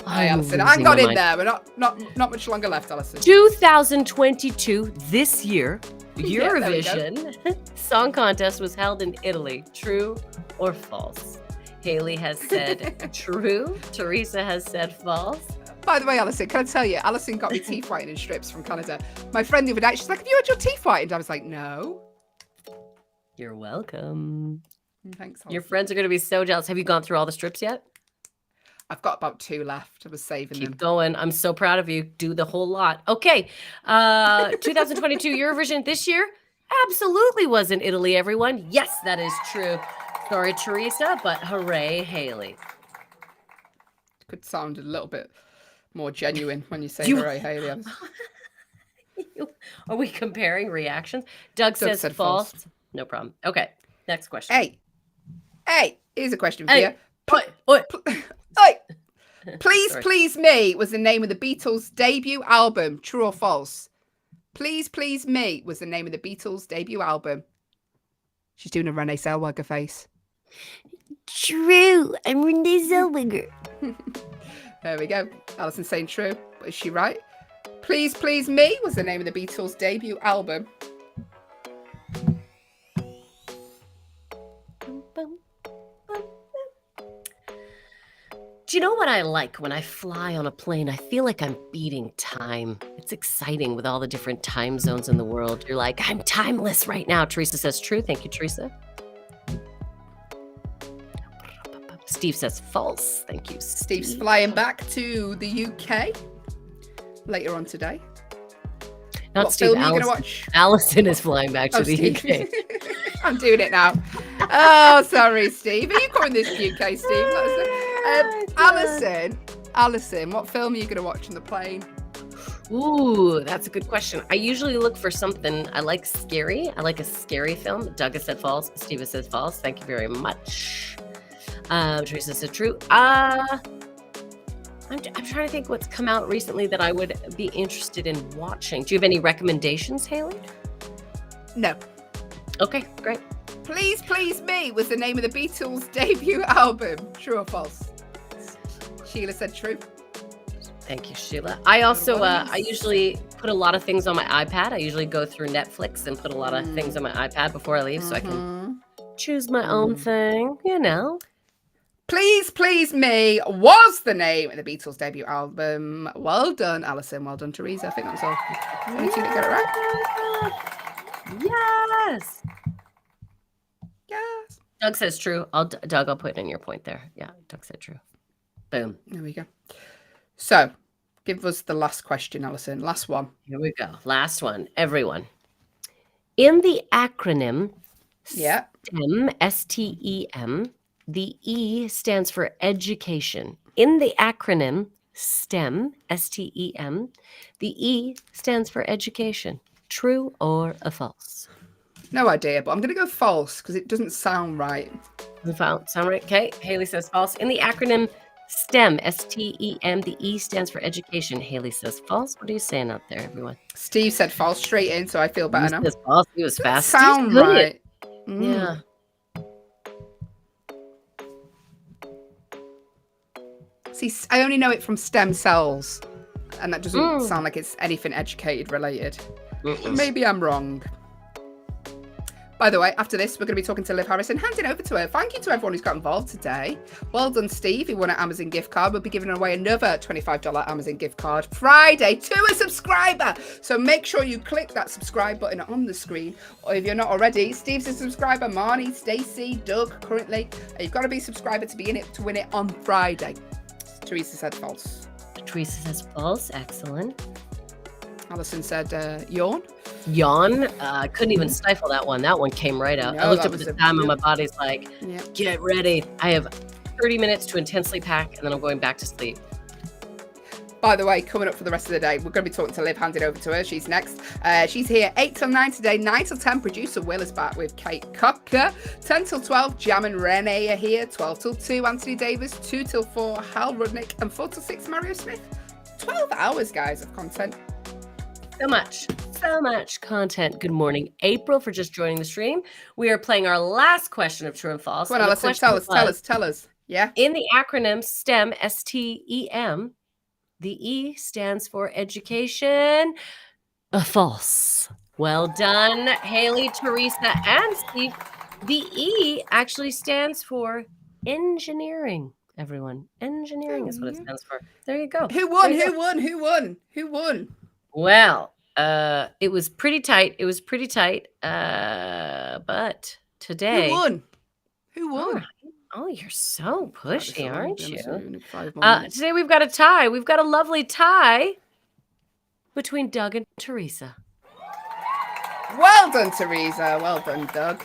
Hi, Alison. I got in there. We're not much longer left, Alison. 2022, this year, Yeah, there we go. Eurovision Song Contest was held in Italy. True or false? Haley has said true. Teresa has said false. By the way, Alison, can I tell you, Alison got me teeth whitening strips from Canada. My friend the other day, she's like, have you had your teeth whitened? I was like, no. You're welcome. Thanks, Alison. Your friends are going to be so jealous. Have you gone through all the strips yet? I've got about 2 left. I was saving them. Keep going. I'm so proud of you. Do the whole lot. Okay. 2022 Eurovision this year absolutely was in Italy, everyone. Yes, that is true. Sorry, Teresa, but hooray, Haley. Could sound a little bit more genuine when you say hooray, Haley. Alison. Are we comparing reactions? Doug says said false. false. No problem. Okay. Next question. Hey, here's a question for you. Oi. Hey, Please Sorry. Please Me was the name of the Beatles' debut album. True or false? Please Please Me was the name of the Beatles' debut album. She's doing a Renee Zellweger face. True. I'm Renee Zellweger. There we go. Alison's saying true. But is she right? Please Please Me was the name of the Beatles' debut album. Do you know what I like when I fly on a plane? I feel like I'm beating time. It's exciting with all the different time zones in the world. You're like, I'm timeless right now. Teresa says true. Thank you, Teresa. Steve says false. Thank you, Steve. Steve's flying back to the UK later on today. Not What Steve. film are you going to watch? Allison is flying back to the Steve. UK. I'm doing it now. Oh, sorry, Steve. Are you coming this UK, Steve? Let us know. Alison, what film are you going to watch on the plane? Ooh, that's a good question. I usually look for something. I like scary. I like a scary film. Doug has said false. Steve has said false. Thank you very much. Teresa said true. I'm trying to think what's come out recently that I would be interested in watching. Do you have any recommendations, Haley? No. Okay, great. Please Please Me was the name of the Beatles' debut album. True or false? Sheila said true. Thank you, Sheila. I also, I usually put a lot of things on my iPad. I usually go through Netflix and put a lot of things on my iPad before I leave so I can choose my own thing, you know. Please Please Me was the name of the Beatles' debut album. Well done, Alison. Well done, Teresa. I think that was all. Only two that got it right. Yes. Yes. Doug says true. Doug, I'll put in your point there. Yeah, Doug said true. Boom. There we go. So, give us the last question, Alison. Last one. Here we go. Last one. Everyone. In the acronym Yeah. STEM, S-T-E-M, the E stands for education. In the acronym STEM, S-T-E-M, the E stands for education. True or a false? No idea, but I'm going to go false because it doesn't sound right. Sound right? Okay. Haley says false. In the acronym STEM, S-T-E-M, the E stands for education. Haley says false. What are you saying out there, everyone? Steve said false straight in, so I feel better now. He says false. He was fast. Sound Steve's good. right. Yeah. See, I only know it from stem cells, and that doesn't sound like it's anything educated related. Maybe I'm wrong. By the way, after this, we're going to be talking to Liv Harris and handing over to her. Thank you to everyone who's got involved today. Well done, Steve. He won an Amazon gift card. We'll be giving away another $25 Amazon gift card Friday to a subscriber. So make sure you click that subscribe button on the screen. Or if you're not already, Steve's a subscriber. Marnie, Stacey, Doug, currently. You've got to be a subscriber to be in it to win it on Friday. Teresa said false. Teresa says false. Excellent. Alison said yawn. Yawn. I couldn't even stifle that one. That one came right out. No, I looked that up at was the a time and real- my body's like, Yeah. get ready. I have 30 minutes to intensely pack and then I'm going back to sleep. by the way, coming up for the rest of the day, we're going to be talking to Liv, handing over to her. She's next. She's here 8 till 9 today, 9 till 10. Producer Will is back with Kate Cocker. 10 till 12, Jam and Renee are here. 12 till 2, Anthony Davis. 2 till 4, Hal Rudnick. And 4 till 6, Mario Smith. 12 hours, guys, of content. So much content. Good morning, April, for just joining the stream. We are playing our last question of true and false. Come on, Alison, tell us. Yeah. In the acronym STEM, STEM, the E stands for education. False. Well done, Haley, Teresa, and Steve. The E actually stands for engineering. Everyone, engineering is what it stands for. There you go. Who won? Well, it was pretty tight. But today. Who won? Oh, you're so pushy, aren't you? Today we've got a tie. We've got a lovely tie between Doug and Teresa. Well done, Teresa. Well done, Doug.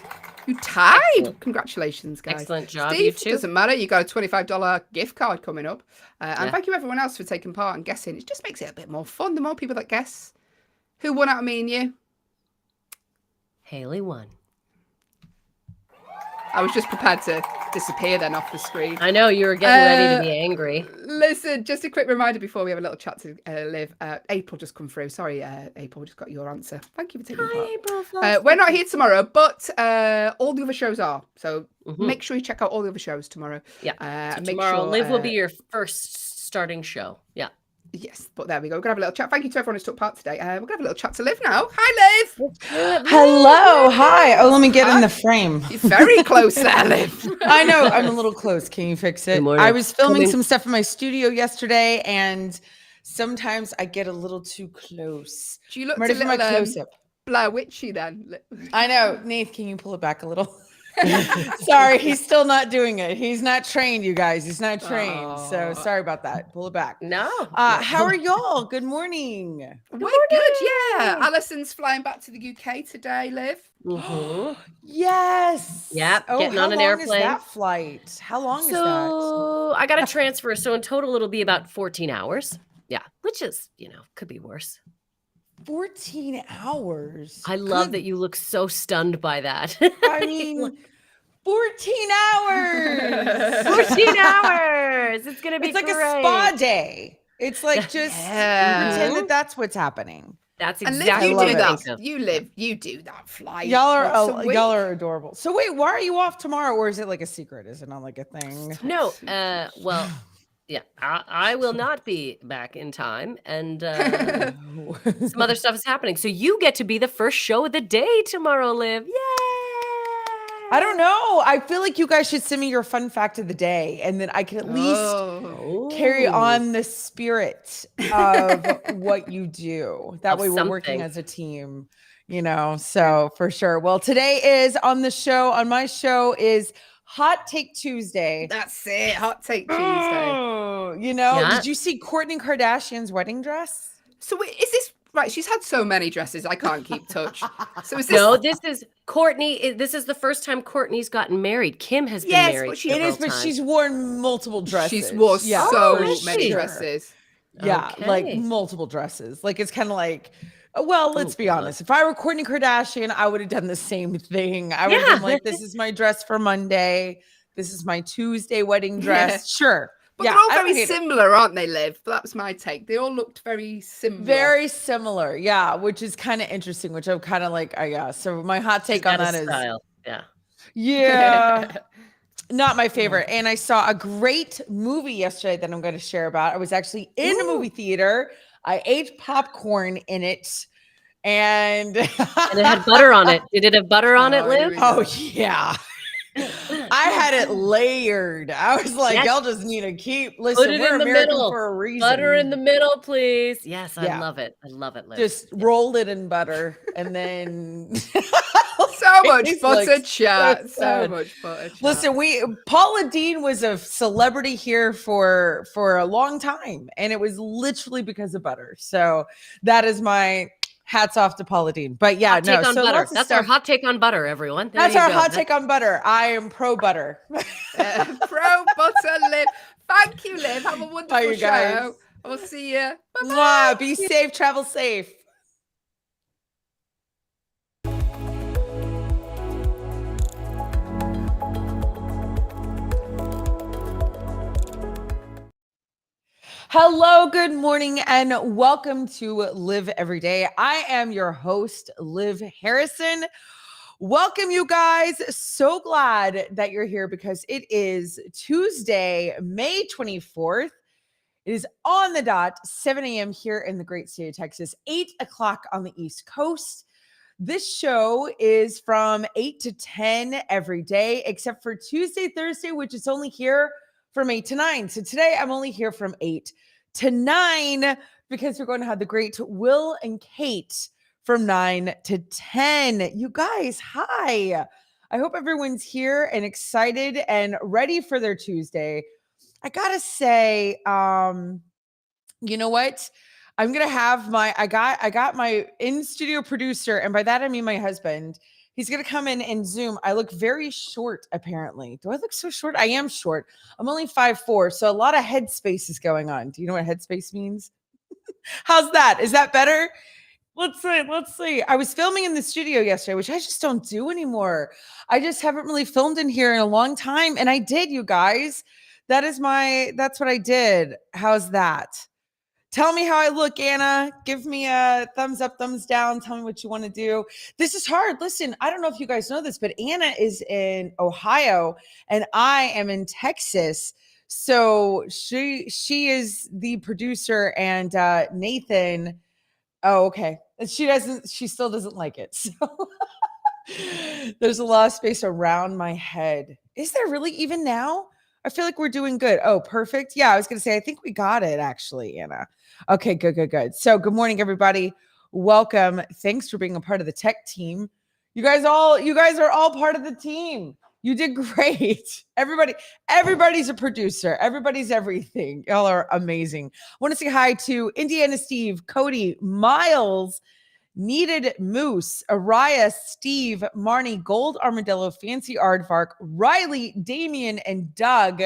You tied. Excellent. Congratulations, guys. Excellent job. Steve, you too. Doesn't matter. You got a $25 gift card coming up. And thank you, everyone else, for taking part and guessing. It just makes it a bit more fun. The more people that guess. Who won out of me and you? Haley won. I was just prepared to disappear then off the screen. I know, you were getting ready to be angry. Listen, just a quick reminder before we have a little chat to Liv. April just come through. Sorry, April, we just got your answer. Thank you for taking part. April. We're not here tomorrow, but all the other shows are. So make sure you check out all the other shows tomorrow. Yeah. So tomorrow, Liv will be your first starting show. Yeah. Yes, but there we go. We're going to have a little chat. Thank you to everyone who's took part today. We're going to have a little chat to Liv now. Hi, Liv. Hello. Hi. Oh, let me get in the frame. You're very close there, Liv. I know. I'm a little close. Can you fix it? I was filming some stuff in my studio yesterday, and sometimes I get a little too close. Do you look ready for my close-up? Blair Witchy then? I know. Nath, can you pull it back a little? Sorry, he's still not doing it. He's not trained, you guys. He's not trained. So sorry about that. Pull it back. No. How are y'all? Good morning. We're good, yeah. Alison's flying back to the UK today, Liv. Yes. Yep. Getting on an airplane. How long is that flight? How long is that? So I got a transfer. So in total, it'll be about 14 hours. Yeah. Which is, could be worse. 14 hours. I love that you look so stunned by that. I mean, 14 hours. 14 hours. It's going to be like great. A spa day. It's like just pretend that that's what's happening. That's exactly what I think of. You do that flight. Y'all are adorable. So wait, why are you off tomorrow? Or is it like a secret? Is it not like a thing? No. Well, yeah, I will not be back in time, and some other stuff is happening. So you get to be the first show of the day tomorrow, Liv. Yay! I don't know. I feel like you guys should send me your fun fact of the day, and then I can at least carry on the spirit of what you do. That way we're working as a team, so for sure. Well, today is on my show is Hot Take Tuesday. That's it. Hot Take Tuesday. Oh, did you see Kourtney Kardashian's wedding dress? So wait, is this right? She's had so many dresses. I can't keep touch. So is this? No, this is Kourtney. This is the first time Kourtney's gotten married. Kim has been married. But she's worn multiple dresses. She's worn so many dresses. Yeah, like multiple dresses. Like it's kind of like. Well, let's be honest. If I were Kourtney Kardashian, I would have done the same thing. I would have been like, this is my dress for Monday. This is my Tuesday wedding dress. Yeah. Sure. But they're all very similar, aren't they, Liv? That's my take. They all looked very similar. Very similar. Yeah. Which is kind of interesting, which I'm kind of like, so my hot take on that is. Yeah. Yeah. Not my favorite. And I saw a great movie yesterday that I'm going to share about. I was actually in a movie theater. I ate popcorn in it, and it had butter on it. Did it have butter on it, Liv? Oh yeah. I had it layered. I was like, y'all just need to listen, we're American middle. For a reason. Butter in the middle, please. Yes, I love it. I love it, Liv. Just roll it in butter and then so much butter chat. So much butter chat. Listen, Paula Deen was a celebrity here for a long time, and it was literally because of butter. So that is my hats off to Paula Deen. But yeah, hot take on butter. That's our hot take on butter, everyone. That's our hot take on butter. I am pro butter. Pro butter, Liv. Thank you, Liv. Have a wonderful show. We'll see you. Mwah. Be safe. Travel safe. Hello, good morning, and welcome to Live Every Day. I am your host, Liv Harrison. Welcome, you guys. So glad that you're here because it is Tuesday, May 24th. It is on the dot, 7 a.m. here in the great state of Texas, 8 o'clock on the East Coast. This show is from 8 to 10 every day, except for Tuesday, Thursday, which is only here from 8 to 9. So today I'm only here from 8 to 9 because we're going to have the great Will and Kate from 9 to 10. You guys, hi. I hope everyone's here and excited and ready for their Tuesday. I gotta say, you know what? I'm gonna have I got my in-studio producer, and by that I mean my husband. He's gonna come in and Zoom. I look very short, apparently. Do I look so short? I am short. I'm only 5'4", so a lot of head space is going on. Do you know what headspace means? How's that? Is that better? Let's see. I was filming in the studio yesterday, which I just don't do anymore. I just haven't really filmed in here in a long time, and I did, you guys. That's what I did. How's that? Tell me how I look, Anna. Give me a thumbs up, thumbs down. Tell me what you want to do. This is hard. Listen, I don't know if you guys know this, but Anna is in Ohio and I am in Texas. So she is the producer, and Nathan. Oh, okay. She still doesn't like it. So there's a lot of space around my head. Is there really even now? I feel like we're doing good. Oh, perfect. Yeah, I was going to say, I think we got it actually, Anna. Okay, good. So good morning, everybody. Welcome. Thanks for being a part of the tech team. You guys are all part of the team. You did great. Everybody's a producer. Everybody's everything. Y'all are amazing. I want to say hi to Indiana Steve, Cody, Miles, Needed Moose, Araya, Steve, Marnie, Gold Armadillo, Fancy Aardvark, Riley, Damien, and Doug.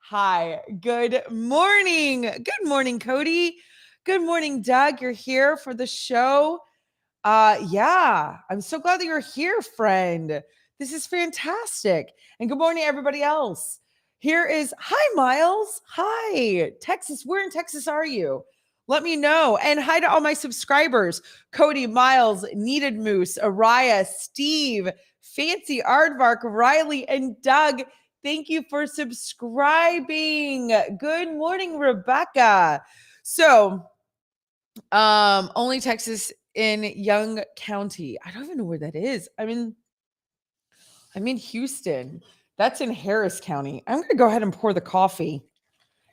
Hi, good morning. Good morning, Cody. Good morning, Doug. You're here for the show. Yeah, I'm so glad that you're here, friend. This is fantastic. And good morning, everybody else. Hi, Miles. Hi, Texas. Where in Texas are you? Let me know. And hi to all my subscribers. Cody, Miles, Needed Moose, Araya, Steve, Fancy Aardvark, Riley, and Doug. Thank you for subscribing. Good morning, Rebecca. So, only Texas in Young County. I don't even know where that is. I'm in Houston. That's in Harris County. I'm going to go ahead and pour the coffee.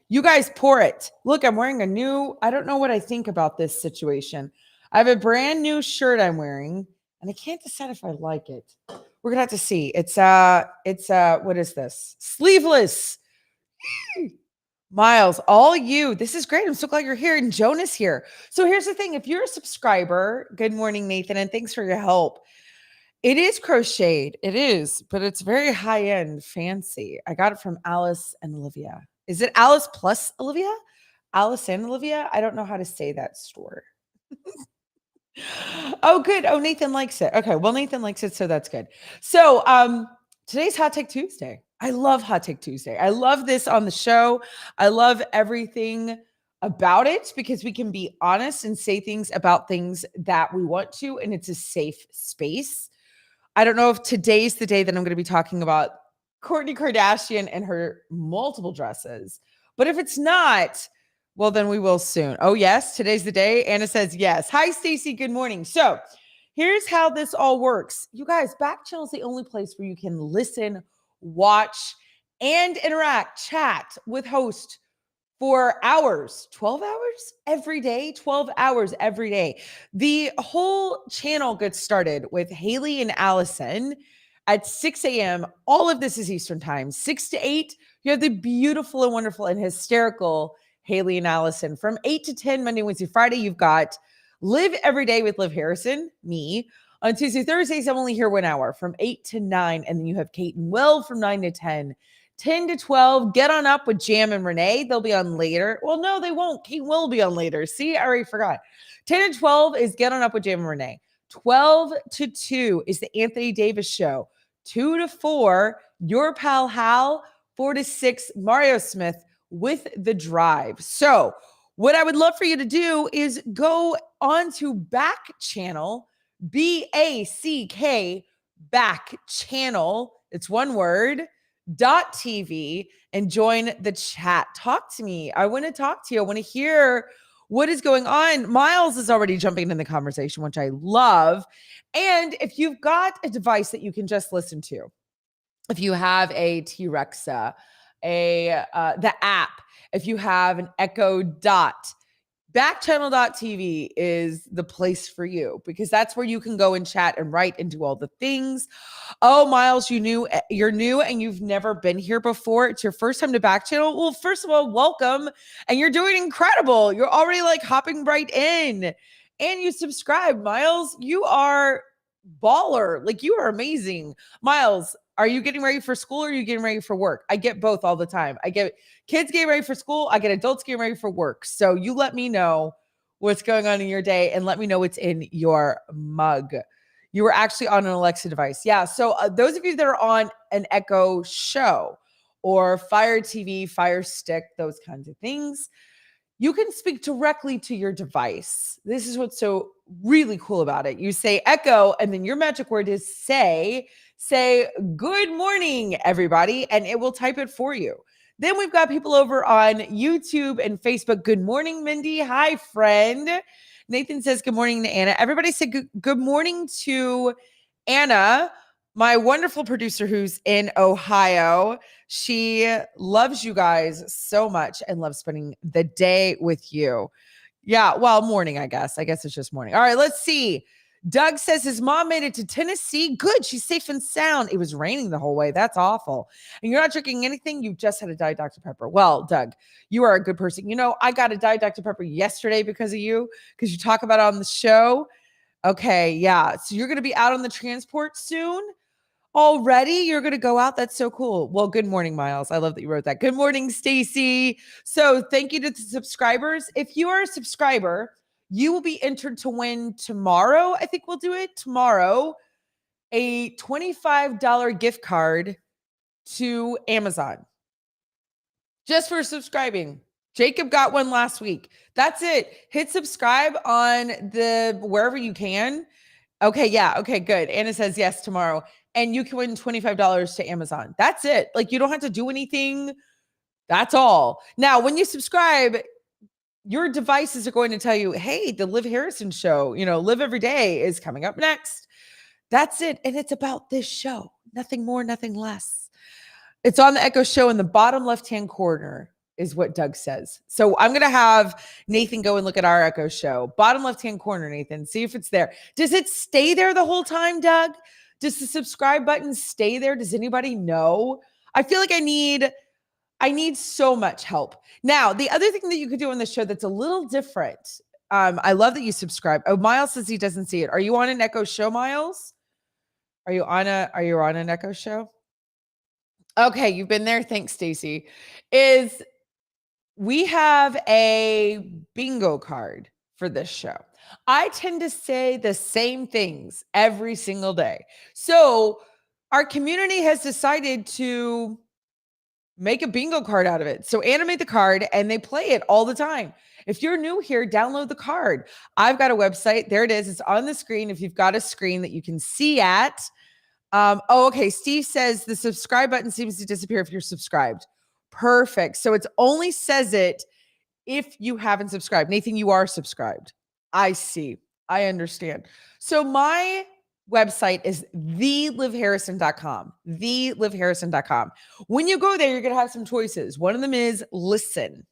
You guys pour it. Look, I'm wearing I don't know what I think about this situation. I have a brand new shirt I'm wearing, and I can't decide if I like it. We're going to have to see. It's what is this? Sleeveless. Miles, all you. This is great. I'm so glad you're here. And Jonas here. So here's the thing. If you're a subscriber, good morning, Nathan, and thanks for your help. It is crocheted. It is, but it's very high-end, fancy. I got it from Alice and Olivia. Is it Alice plus Olivia? Alice and Olivia? I don't know how to say that store. Oh, good. Oh, Nathan likes it. Okay. Well, Nathan likes it, so that's good. So today's Hot Take Tuesday. I love Hot Take Tuesday. I love this on the show. I love everything about it because we can be honest and say things about things that we want to, and it's a safe space. I don't know if today's the day that I'm going to be talking about Kourtney Kardashian and her multiple dresses, but if it's not, well, then we will soon. Oh, yes, today's the day. Anna says yes. Hi, Stacy. Good morning. So here's how this all works. You guys, Backchannel is the only place where you can listen, watch, and interact, chat with host for hours, 12 hours every day, 12 hours every day. The whole channel gets started with Haley and Allison at 6 a.m. All of this is Eastern time, 6 to 8. You have the beautiful and wonderful and hysterical Haley and Allison. From 8 to 10, Monday, Wednesday, Friday, you've got Live Every Day with Liv Harrison, me. On Tuesday, Thursdays, I'm only here 1 hour from 8 to 9. And then you have Kate and Will from 9 to 10. 10 to 12, get on up with Jam and Renee. They'll be on later. Well, no, they won't. Kate will be on later. See, I already forgot. 10 to 12 is Get On Up with Jam and Renee. 12 to 2 is the Anthony Davis Show. 2 to 4, Your Pal Hal. 4 to 6, Mario Smith with The Drive. So what I would love for you to do is go on to Backchannel, BACK, Backchannel. It's one word, .tv, and join the chat. Talk to me. I want to talk to you. I want to hear what is going on. Miles is already jumping in the conversation, which I love. And if you've got a device that you can just listen to, if you have a T-Rexa, the app, if you have an Echo Dot, Backchannel.tv is the place for you, because that's where you can go and chat and write and do all the things. Oh, Miles, you're new and you've never been here before. It's your first time to Backchannel. Well, first of all, welcome. And you're doing incredible. You're already like hopping right in, and you subscribe. Miles, you are baller. Like, you are amazing. Miles, are you getting ready for school or are you getting ready for work? I get both all the time. I get kids getting ready for school. I get adults getting ready for work. So you let me know what's going on in your day and let me know what's in your mug. You were actually on an Alexa device. Yeah. So those of you that are on an Echo Show or Fire TV, Fire Stick, those kinds of things, you can speak directly to your device. This is what's so really cool about it. You say Echo, and then your magic word is say good morning, everybody, and it will type it for you. Then we've got people over on YouTube and Facebook. Good morning, Mindy. Hi, friend. Nathan says good morning to Anna. Everybody say good morning to Anna, my wonderful producer who's in Ohio. She loves you guys so much and loves spending the day with you. Yeah, well, morning, I guess. I guess it's just morning. All right, let's see. Doug says his mom made it to Tennessee. Good. She's safe and sound. It was raining the whole way. That's awful. And you're not drinking anything. You just had a Diet Dr. Pepper. Well, Doug, you are a good person. You know, I got a Diet Dr. Pepper yesterday because of you, because you talk about it on the show. Okay, yeah. So you're going to be out on the transport soon? Already? You're going to go out? That's so cool. Well, good morning, Miles. I love that you wrote that. Good morning, Stacy. So thank you to the subscribers. If you are a subscriber, you will be entered to win tomorrow. I think we'll do it tomorrow. A $25 gift card to Amazon just for subscribing. Jacob got one last week. That's it. Hit subscribe on the wherever you can. Okay, yeah. Okay, good. Anna says yes tomorrow. And you can win $25 to Amazon. That's it. Like, you don't have to do anything. That's all. Now, when you subscribe, your devices are going to tell you, hey, the Liv Harrison show, Live Every Day is coming up next. That's it. And it's about this show. Nothing more, nothing less. It's on the Echo Show in the bottom left-hand corner is what Doug says. So I'm going to have Nathan go and look at our Echo Show. Bottom left-hand corner, Nathan. See if it's there. Does it stay there the whole time, Doug? Does the subscribe button stay there? Does anybody know? I feel like I need so much help. Now, the other thing that you could do on the show that's a little different. I love that you subscribe. Oh, Miles says he doesn't see it. Are you on an Echo Show, Miles? Are you on an Echo Show? Okay, you've been there. Thanks, Stacy. We have a bingo card for this show. I tend to say the same things every single day. So our community has decided to make a bingo card out of it. So animate the card and they play it all the time. If you're new here, download the card. I've got a website. There it is. It's on the screen. If you've got a screen that you can see at. Okay. Steve says the subscribe button seems to disappear if you're subscribed. Perfect. So it only says it if you haven't subscribed. Nathan, you are subscribed. I see. I understand. So my website is thelivharrison.com. Thelivharrison.com. When you go there, you're going to have some choices. One of them is listen.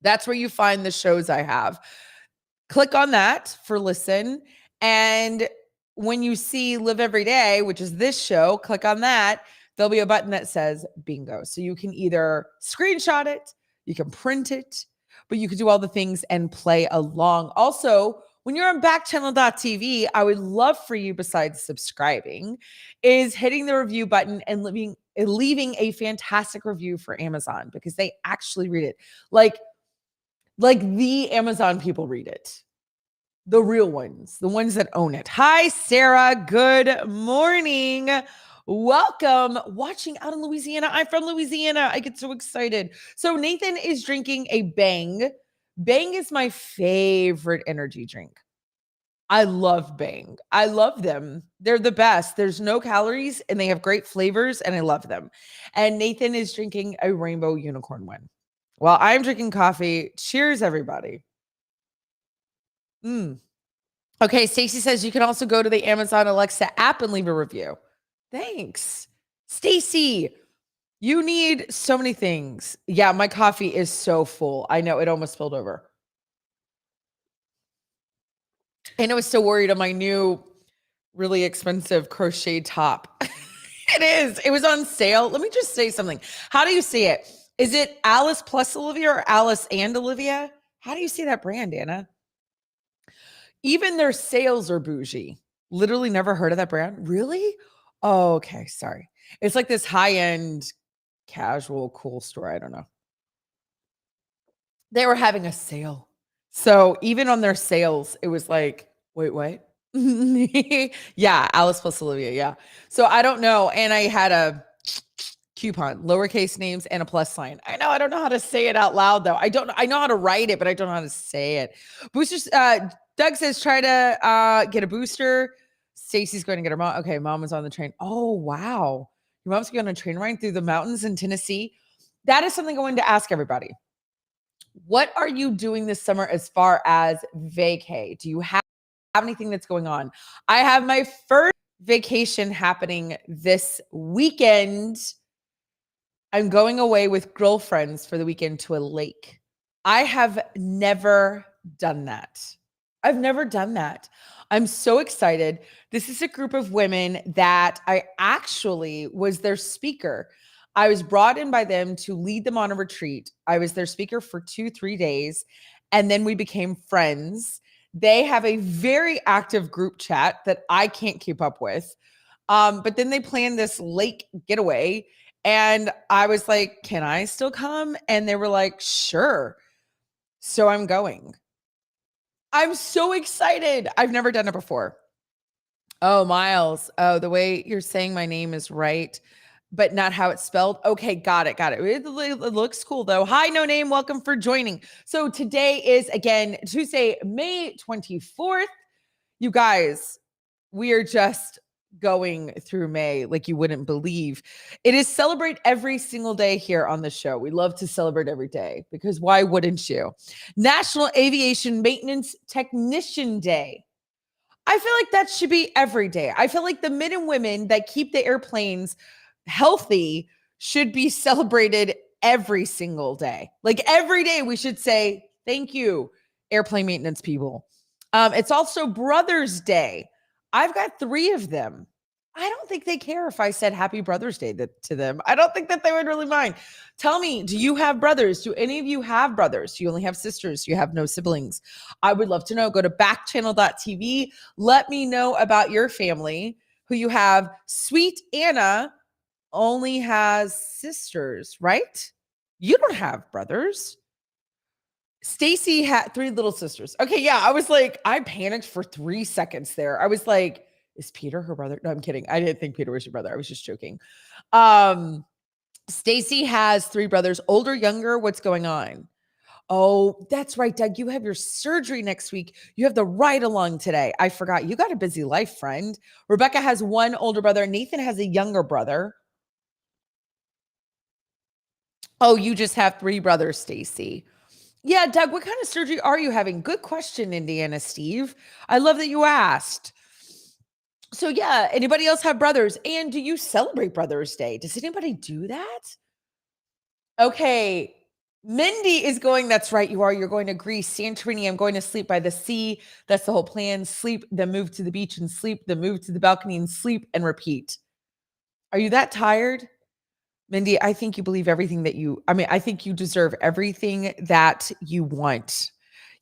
That's where you find the shows I have. Click on that for listen. And when you see Live Every Day, which is this show, click on that. There'll be a button that says bingo. So you can either screenshot it, you can print it, but you can do all the things and play along. Also, when you're on backchannel.tv, I would love for you, besides subscribing, is hitting the review button and leaving a fantastic review for Amazon, because they actually read it. Like the Amazon people read it. The real ones, the ones that own it. Hi, Sarah. Good morning. Welcome. Watching out in Louisiana. I'm from Louisiana. I get so excited. So Nathan is drinking a Bang. Bang is my favorite energy drink. I love Bang. I love them. They're the best. There's no calories and they have great flavors and I love them. And Nathan is drinking a rainbow unicorn one while I'm drinking coffee. Cheers, everybody. Okay, Stacy says you can also go to the Amazon Alexa app and leave a review. Thanks. Stacy, you need so many things. Yeah, my coffee is so full. I know, it almost spilled over. And I was so worried on my new, really expensive crochet top. It is. It was on sale. Let me just say something. How do you see it? Is it Alice plus Olivia or Alice and Olivia? How do you see that brand, Anna? Even their sales are bougie. Literally never heard of that brand. Really? Oh, okay. Sorry. It's like this high-end, casual, cool store. I don't know. They were having a sale. So even on their sales, it was like, wait, what? Yeah, Alice plus Olivia. Yeah. So I don't know. And I had a coupon, lowercase names, and a plus sign. I know. I don't know how to say it out loud, though. I know how to write it, but I don't know how to say it. Boosters, Doug says, try to get a booster. Stacy's going to get her mom. Okay, mom was on the train. Oh, wow. Your mom's going on a train ride through the mountains in Tennessee. That is something I wanted to ask everybody. What are you doing this summer as far as vacay? Do you have anything that's going on? I have my first vacation happening this weekend. I'm going away with girlfriends for the weekend to a lake. I have never done that. I've never done that. I'm so excited. This is a group of women that I actually was their speaker. I was brought in by them to lead them on a retreat. I was their speaker for 2-3 days, and then we became friends. They have a very active group chat that I can't keep up with. But then they planned this lake getaway, and I was like, can I still come? And they were like, sure. So I'm going. I'm so excited. I've never done it before. Oh, Miles. Oh, the way you're saying my name is right, but not how it's spelled. Okay, got it. It looks cool, though. Hi, No Name. Welcome for joining. So today is, again, Tuesday, May 24th. You guys, we are just going through May like you wouldn't believe. It is celebrate every single day here on the show. We love to celebrate every day because why wouldn't you? National Aviation Maintenance Technician Day. I feel like that should be every day. I feel like the men and women that keep the airplanes healthy should be celebrated every single day. Like every day we should say, thank you, airplane maintenance people. It's also Brothers Day. I've got 3 of them. I don't think they care if I said Happy Brothers Day to them. I don't think that they would really mind. Tell me, do you have brothers? Do any of you have brothers? Do you only have sisters? Do you have no siblings? I would love to know. Go to backchannel.tv. Let me know about your family, who you have. Sweet Anna only has sisters, right? You don't have brothers. Stacy had 3 little sisters. Okay, yeah, I was like, I panicked for 3 seconds there. I was like, is Peter her brother? No, I'm kidding. I didn't think Peter was your brother. I was just joking. Stacy has 3 brothers, older, younger. What's going on? Oh, that's right, Doug. You have your surgery next week. You have the ride along today. I forgot. You got a busy life, friend. Rebecca has 1 older brother. Nathan has a younger brother. Oh, you just have 3 brothers, Stacy. Yeah, Doug, what kind of surgery are you having? Good question, Indiana Steve. I love that you asked. So yeah, anybody else have brothers? And do you celebrate Brothers Day? Does anybody do that? Okay. Mindy is going, that's right, you are. You're going to Greece, Santorini. I'm going to sleep by the sea. That's the whole plan. Sleep, then move to the beach and sleep, then move to the balcony and sleep and repeat. Are you that tired? Mindy, I think you believe everything that I think you deserve everything that you want.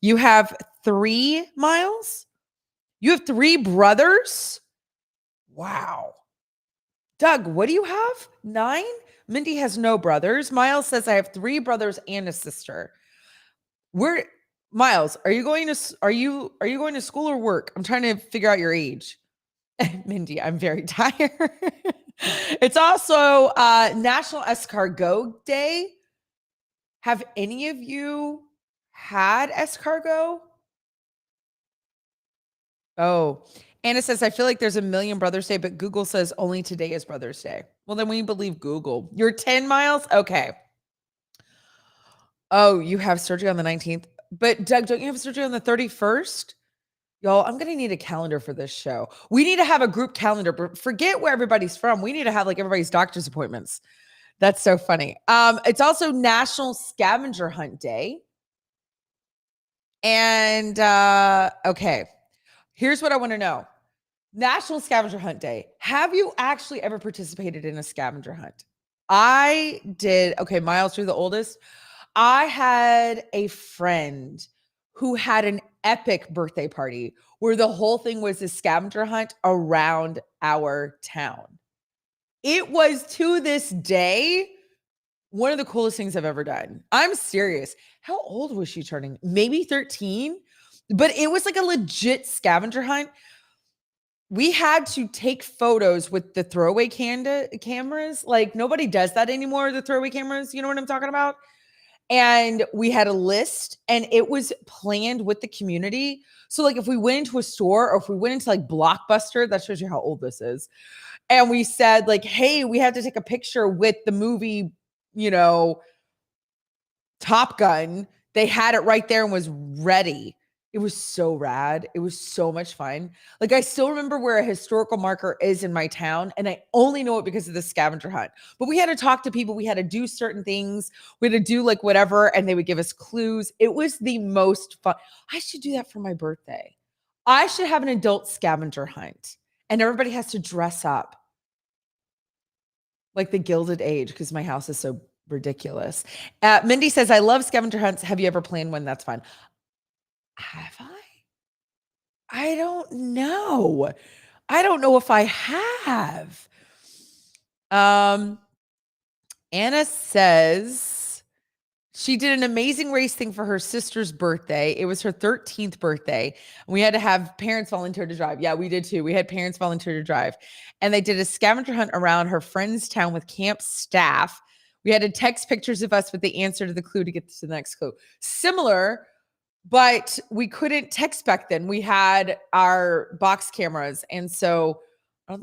You have 3, Miles? You have 3 brothers? Wow. Doug, what do you have? 9? Mindy has no brothers. Miles says I have 3 brothers and a sister. Miles, are you going to school or work? I'm trying to figure out your age. Mindy, I'm very tired. It's also National Escargot Day. Have any of you had escargot? Oh, Anna says, I feel like there's a million Brothers Day, but Google says only today is Brothers Day. Well, then we believe Google. You're 10 Miles? Okay. Oh, you have surgery on the 19th. But Doug, don't you have surgery on the 31st? Y'all, I'm going to need a calendar for this show. We need to have a group calendar, but forget where everybody's from. We need to have like everybody's doctor's appointments. That's so funny. It's also National Scavenger Hunt Day. And okay, here's what I want to know. National Scavenger Hunt Day. Have you actually ever participated in a scavenger hunt? I did. Okay, Miles, you're the oldest. I had a friend who had an epic birthday party where the whole thing was a scavenger hunt around our town. It was, to this day, one of the coolest things I've ever done. I'm serious. How old was she turning? Maybe 13? But it was like a legit scavenger hunt. We had to take photos with the throwaway cameras. Like, nobody does that anymore, the throwaway cameras. You know what I'm talking about? And we had a list, and it was planned with the community. So like if we went into a store or if we went into like Blockbuster, that shows you how old this is. And we said like, hey, we have to take a picture with the movie, you know, Top Gun. They had it right there and was ready. It was so rad. It was so much fun. Like, I still remember where a historical marker is in my town, and I only know it because of the scavenger hunt. But we had to talk to people. We had to do certain things. We had to do like whatever, and they would give us clues. It was the most fun. I should do that for my birthday. I should have an adult scavenger hunt, and everybody has to dress up like the Gilded Age because my house is so ridiculous. Mindy says, I love scavenger hunts. Have you ever planned one? That's fun. Have I? I don't know. I don't know if I have. Anna says she did an amazing race thing for her sister's birthday. It was her 13th birthday. We had to have parents volunteer to drive. Yeah, we did too. We had parents volunteer to drive. And they did a scavenger hunt around her friend's town with camp staff. We had to text pictures of us with the answer to the clue to get to the next clue. Similar, but we couldn't text back then. We had our box cameras. And so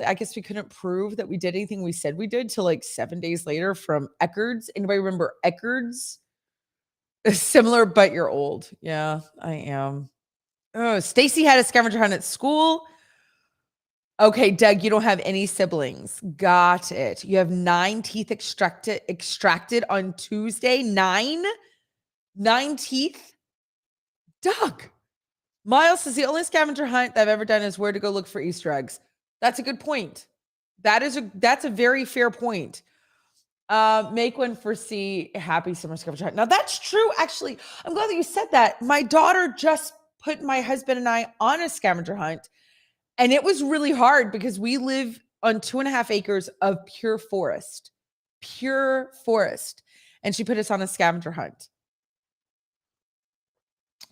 I guess we couldn't prove that we did anything we said we did till like 7 days later from Eckerd's. Anybody remember Eckerd's? Similar, but you're old. Yeah, I am. Oh, Stacy had a scavenger hunt at school. Okay, Doug, you don't have any siblings. Got it. You have 9 teeth extracted on Tuesday. 9 teeth. Doug. Miles says the only scavenger hunt that I've ever done is where to go look for Easter eggs. That's a good point. That's a very fair point. Make one for C. Happy summer scavenger hunt. Now that's true. Actually, I'm glad that you said that. My daughter just put my husband and I on a scavenger hunt, and it was really hard because we live on 2.5 acres of pure forest, and she put us on a scavenger hunt.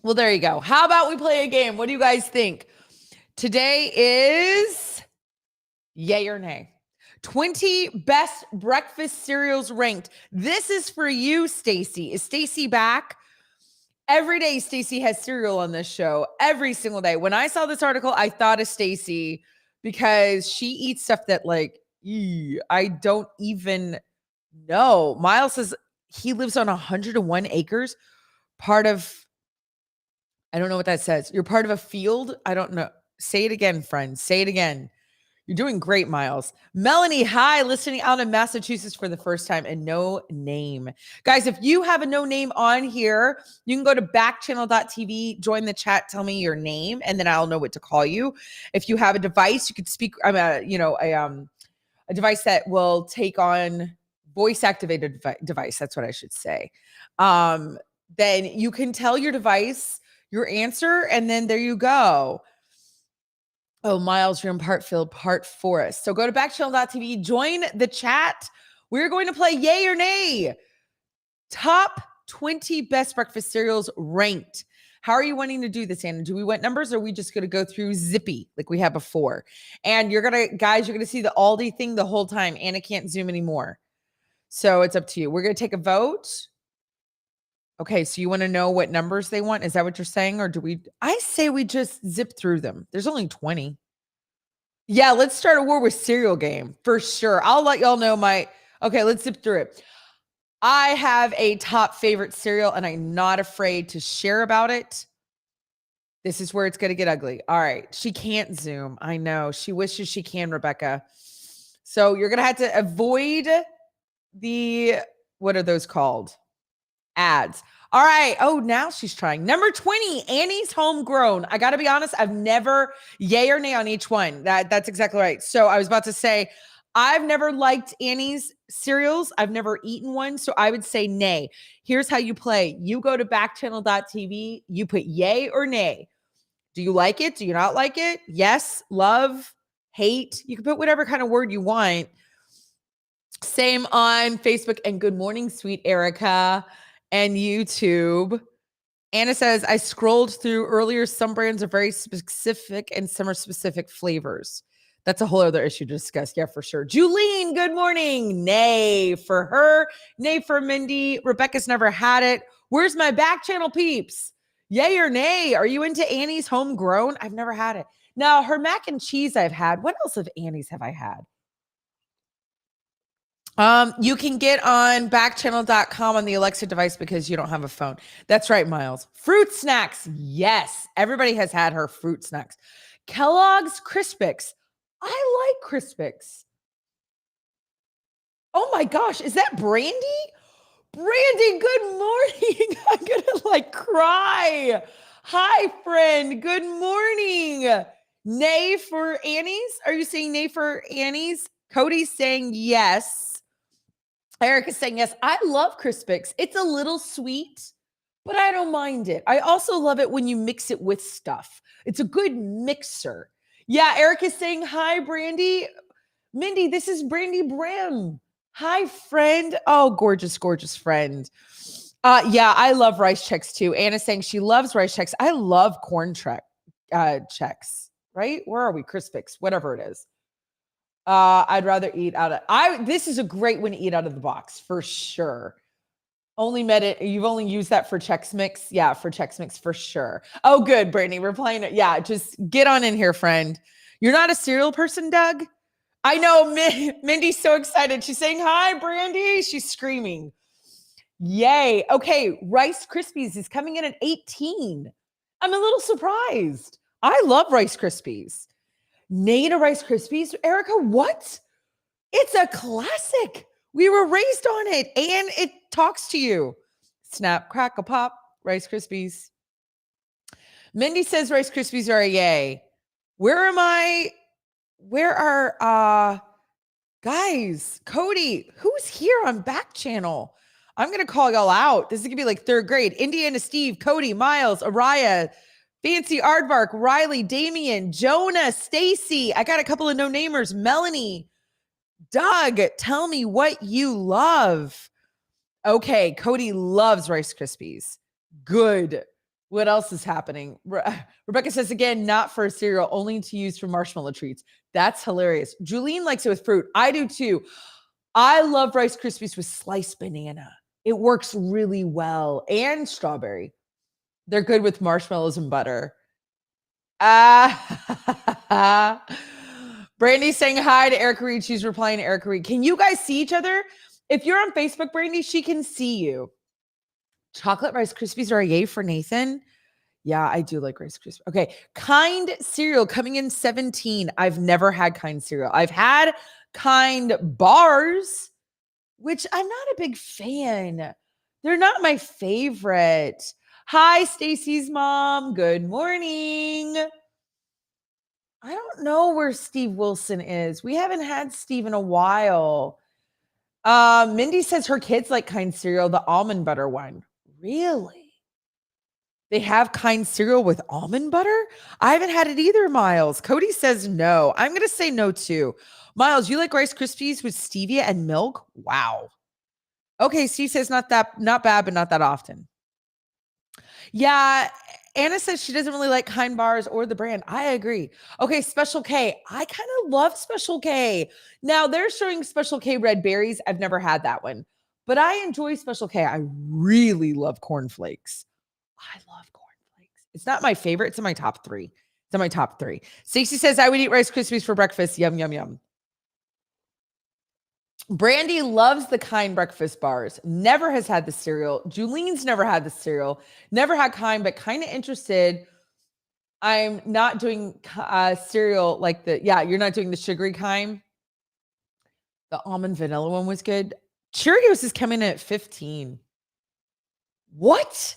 Well, there you go. How about we play a game? What do you guys think? Today is yay or nay. 20 best breakfast cereals ranked. This is for you, Stacy. Is Stacy back? Every day, Stacy has cereal on this show. Every single day. When I saw this article, I thought of Stacy because she eats stuff that like, I don't even know. Miles says he lives on 101 acres. Part of, I don't know what that says. You're part of a field? I don't know. Say it again, friend. Say it again. You're doing great, Miles. Melanie, hi, listening out in Massachusetts for the first time and no name. Guys, if you have a no name on here, you can go to backchannel.tv, join the chat, tell me your name, and then I'll know what to call you. If you have a device, you could speak, a device that will take on voice activated device. That's what I should say. Then you can tell your device your answer, and then there you go. Oh, Miles, you're in Partfield, Part Forest. So go to backchannel.tv, join the chat. We're going to play Yay or Nay. Top 20 best breakfast cereals ranked. How are you wanting to do this, Anna? Do we want numbers, or are we just going to go through Zippy like we had before? And you're going to see the Aldi thing the whole time. Anna can't zoom anymore. So it's up to you. We're going to take a vote. Okay, so you want to know what numbers they want? Is that what you're saying? Or I say we just zip through them. There's only 20. Yeah, let's start a war with cereal game for sure. I'll let y'all know okay, let's zip through it. I have a top favorite cereal, and I'm not afraid to share about it. This is where it's going to get ugly. All right. She can't zoom. I know. She wishes she can, Rebecca. So you're going to have to avoid what are those called? Ads. All right. Oh, now she's trying. Number 20, Annie's Homegrown. I got to be honest, I've never yay or nay on each one. That's exactly right. So I was about to say, I've never liked Annie's cereals. I've never eaten one. So I would say nay. Here's how you play. You go to backchannel.tv. You put yay or nay. Do you like it? Do you not like it? Yes, love, hate. You can put whatever kind of word you want. Same on Facebook and Good Morning, Sweet Erica, and YouTube. Anna says, I scrolled through earlier. Some brands are very specific and some are specific flavors. That's a whole other issue to discuss. Yeah, for sure. Julene, good morning. Nay for her. Nay for Mindy. Rebecca's never had it. Where's my back channel peeps? Yay or nay? Are you into Annie's Homegrown? I've never had it. Now, her mac and cheese I've had. What else of Annie's have I had? You can get on backchannel.com on the Alexa device because you don't have a phone. That's right, Miles. Fruit snacks. Yes. Everybody has had her fruit snacks. Kellogg's Crispix. I like Crispix. Oh my gosh. Is that Brandy? Brandy, good morning. I'm going to cry. Hi, friend. Good morning. Nay for Annie's? Are you saying nay for Annie's? Cody's saying yes. Eric is saying yes. I love Crispix. It's a little sweet, but I don't mind it. I also love it when you mix it with stuff. It's a good mixer. Yeah, Eric is saying hi, Brandy. Mindy, this is Brandy Brim. Hi, friend. Oh, gorgeous, gorgeous friend. Yeah, I love rice checks too. Anna's saying she loves rice checks. I love corn checks, right? Where are we? Crispix, whatever it is. I'd rather eat out of this is a great one to eat out of the box for sure. You've only used that for Chex Mix. Yeah, for Chex Mix for sure. Oh, good, Brittany. We're playing it. Yeah, just get on in here, friend. You're not a cereal person, Doug? I know Mindy's so excited. She's saying, hi, Brandy. She's screaming. Yay. Okay, Rice Krispies is coming in at 18. I'm a little surprised. I love Rice Krispies. Nay to Rice Krispies. Erica, what? It's a classic. We were raised on it and it talks to you. Snap, crackle, pop, Rice Krispies. Mindy says Rice Krispies are a yay. Where are guys? Cody, who's here on Back Channel? I'm going to call y'all out. This is going to be like third grade. Indiana Steve, Cody, Miles, Araya, Fancy Aardvark, Riley, Damian, Jonah, Stacy. I got a couple of no-namers. Melanie, Doug, tell me what you love. Okay, Cody loves Rice Krispies. Good. What else is happening? Rebecca says, again, not for a cereal, only to use for marshmallow treats. That's hilarious. Julene likes it with fruit. I do too. I love Rice Krispies with sliced banana. It works really well. And strawberry. They're good with marshmallows and butter. Brandy's saying hi to Erica Reed. She's replying to Erica Reed. Can you guys see each other? If you're on Facebook, Brandy, she can see you. Chocolate Rice Krispies are a yay for Nathan. Yeah, I do like Rice Krispies. Okay, Kind cereal coming in 17. I've never had Kind cereal. I've had Kind bars, which I'm not a big fan. They're not my favorite. Hi, Stacy's mom. Good morning. I don't know where Steve Wilson is. We haven't had Steve in a while. Mindy says her kids like Kind cereal, the almond butter one. Really? They have Kind cereal with almond butter. I haven't had it either, Miles. Cody says no. I'm going to say no too. Miles, you like Rice Krispies with stevia and milk? Wow. Okay, Steve says not bad, but not that often. Yeah, Anna says she doesn't really like Kind bars or the brand. I agree. Okay, Special K. I kind of love Special K. Now they're showing Special K red berries. I've never had that one, but I enjoy Special K. I really love cornflakes. I love cornflakes. It's not my favorite. It's in my top 3. It's in my top 3. Stacey says I would eat Rice Krispies for breakfast. Yum, yum, yum. Brandy loves the Kind breakfast bars. Never has had the cereal. Julene's never had the cereal. Never had Kind, but kind of interested. I'm not doing cereal like you're not doing the sugary Kind. The almond vanilla one was good. Cheerios is coming in at 15. What?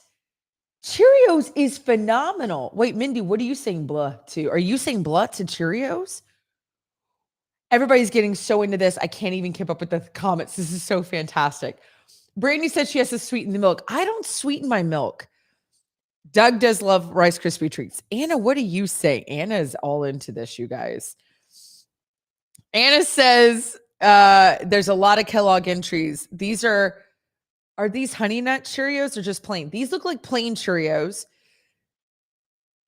Cheerios is phenomenal. Wait, Mindy, what are you saying blah to? Are you saying blah to Cheerios? Everybody's getting so into this. I can't even keep up with the comments. This is so fantastic. Brandy said she has to sweeten the milk. I don't sweeten my milk. Doug does love Rice Krispie treats. Anna, what do you say? Anna is all into this, you guys. Anna says there's a lot of Kellogg entries. These are these Honey Nut Cheerios or just plain? These look like plain Cheerios.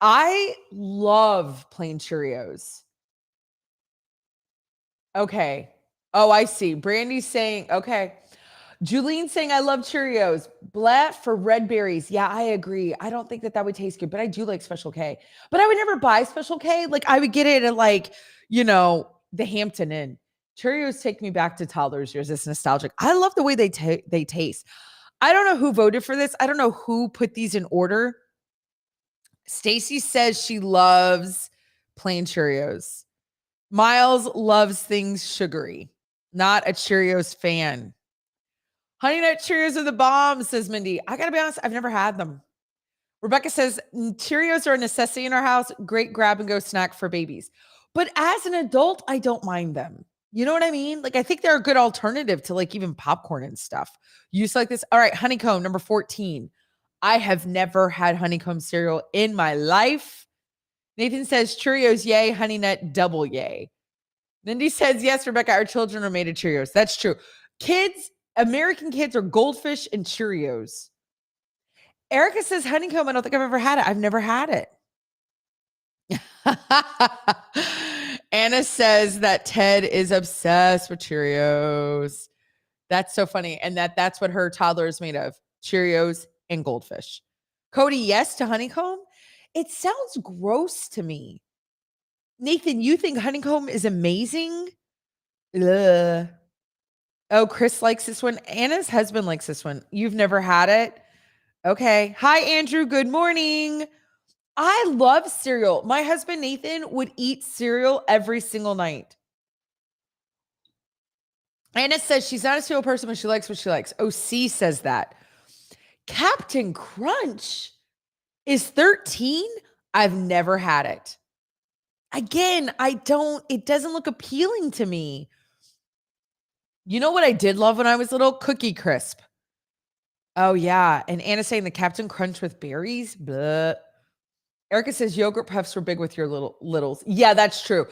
I love plain Cheerios. Okay. Oh, I see. Brandy's saying, okay. Julene saying, I love Cheerios. Blat for red berries. Yeah, I agree. I don't think that would taste good, but I do like Special K. But I would never buy Special K. Like I would get it at the Hampton Inn. Cheerios take me back to toddler's years. It's nostalgic. I love the way they taste. I don't know who voted for this. I don't know who put these in order. Stacy says she loves plain Cheerios. Miles loves things sugary, not a Cheerios fan. Honey Nut Cheerios are the bomb, says Mindy. I got to be honest, I've never had them. Rebecca says Cheerios are a necessity in our house. Great grab and go snack for babies. But as an adult, I don't mind them. You know what I mean? Like, I think they're a good alternative to like even popcorn and stuff. Use like this. All right, honeycomb, number 14. I have never had honeycomb cereal in my life. Nathan says Cheerios, yay. Honey Nut, double yay. Mindy says, yes, Rebecca, our children are made of Cheerios. That's true. Kids, American kids are Goldfish and Cheerios. Erica says honeycomb. I don't think I've ever had it. I've never had it. Anna says that Ted is obsessed with Cheerios. That's so funny. And that's what her toddler is made of. Cheerios and Goldfish. Cody, yes to honeycomb? It sounds gross to me. Nathan, you think honeycomb is amazing? Ugh. Oh, Chris likes this one. Anna's husband likes this one. You've never had it? Okay. Hi, Andrew. Good morning. I love cereal. My husband, Nathan, would eat cereal every single night. Anna says she's not a cereal person, but she likes what she likes. OC says that. Captain Crunch is 13. I've never had it. Again, it doesn't look appealing to me. You know what I did love when I was little? Cookie Crisp. Oh, yeah. And Anna saying the Captain Crunch with berries. Blah. Erica says yogurt puffs were big with your littles. Yeah, that's true.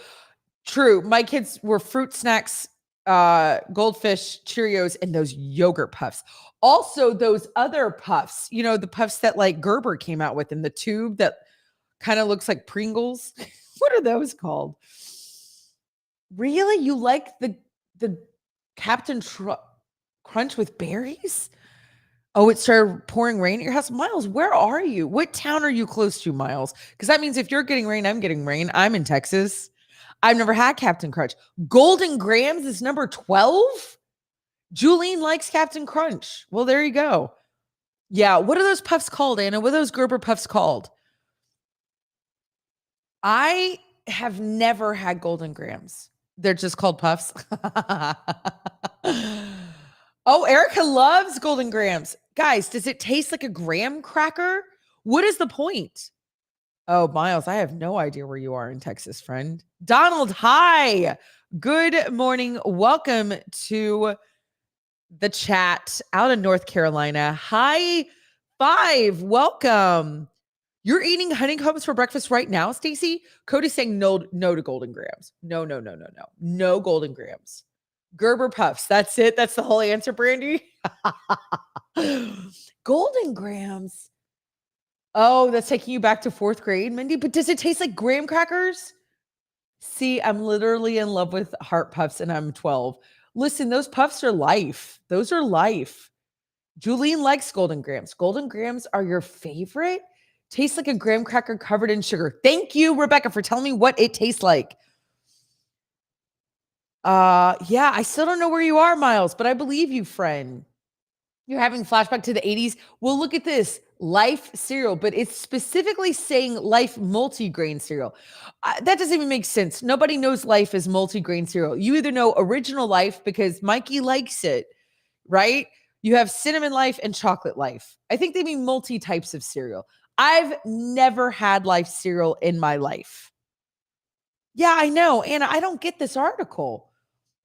True. My kids were fruit snacks, Goldfish, Cheerios, and those yogurt puffs. Also, those other puffs, the puffs that like Gerber came out with in the tube that kind of looks like Pringles. What are those called? Really? You like the Captain Crunch with berries? Oh, it started pouring rain at your house. Miles, where are you? What town are you close to, Miles? Because that means if you're getting rain, I'm getting rain. I'm in Texas. I've never had Captain Crunch. Golden Grams is number 12? Julene likes Captain Crunch. Well, there you go. Yeah, what are those puffs called, Anna? What are those Gerber puffs called? I have never had Golden Grams. They're just called puffs. Oh, Erica loves Golden Grams. Guys, does it taste like a graham cracker? What is the point? Oh, Miles, I have no idea where you are in Texas, friend. Donald, hi. Good morning. Welcome to the chat out in North Carolina. Hi, 5. Welcome. You're eating honeycombs for breakfast right now, Stacy? Cody's saying no to Golden Grams. No. No Golden Grams. Gerber Puffs. That's it. That's the whole answer, Brandy. Golden Grams. Oh, that's taking you back to 4th grade, Mindy. But does it taste like graham crackers? See, I'm literally in love with Heart Puffs and I'm 12. Listen, those puffs are life. Those are life. Julene likes Golden Grams. Golden Grams are your favorite? Tastes like a graham cracker covered in sugar. Thank you, Rebecca, for telling me what it tastes like. Yeah, I still don't know where you are, Miles, but I believe you, friend. You're having flashback to the 80s. Well, look at this. Life cereal, but it's specifically saying Life multigrain cereal. That doesn't even make sense. Nobody knows Life is multigrain cereal. You either know Original Life because Mikey likes it, right? You have Cinnamon Life and Chocolate Life. I think they mean multi types of cereal. I've never had Life cereal in my life. Yeah, I know. Anna, I don't get this article.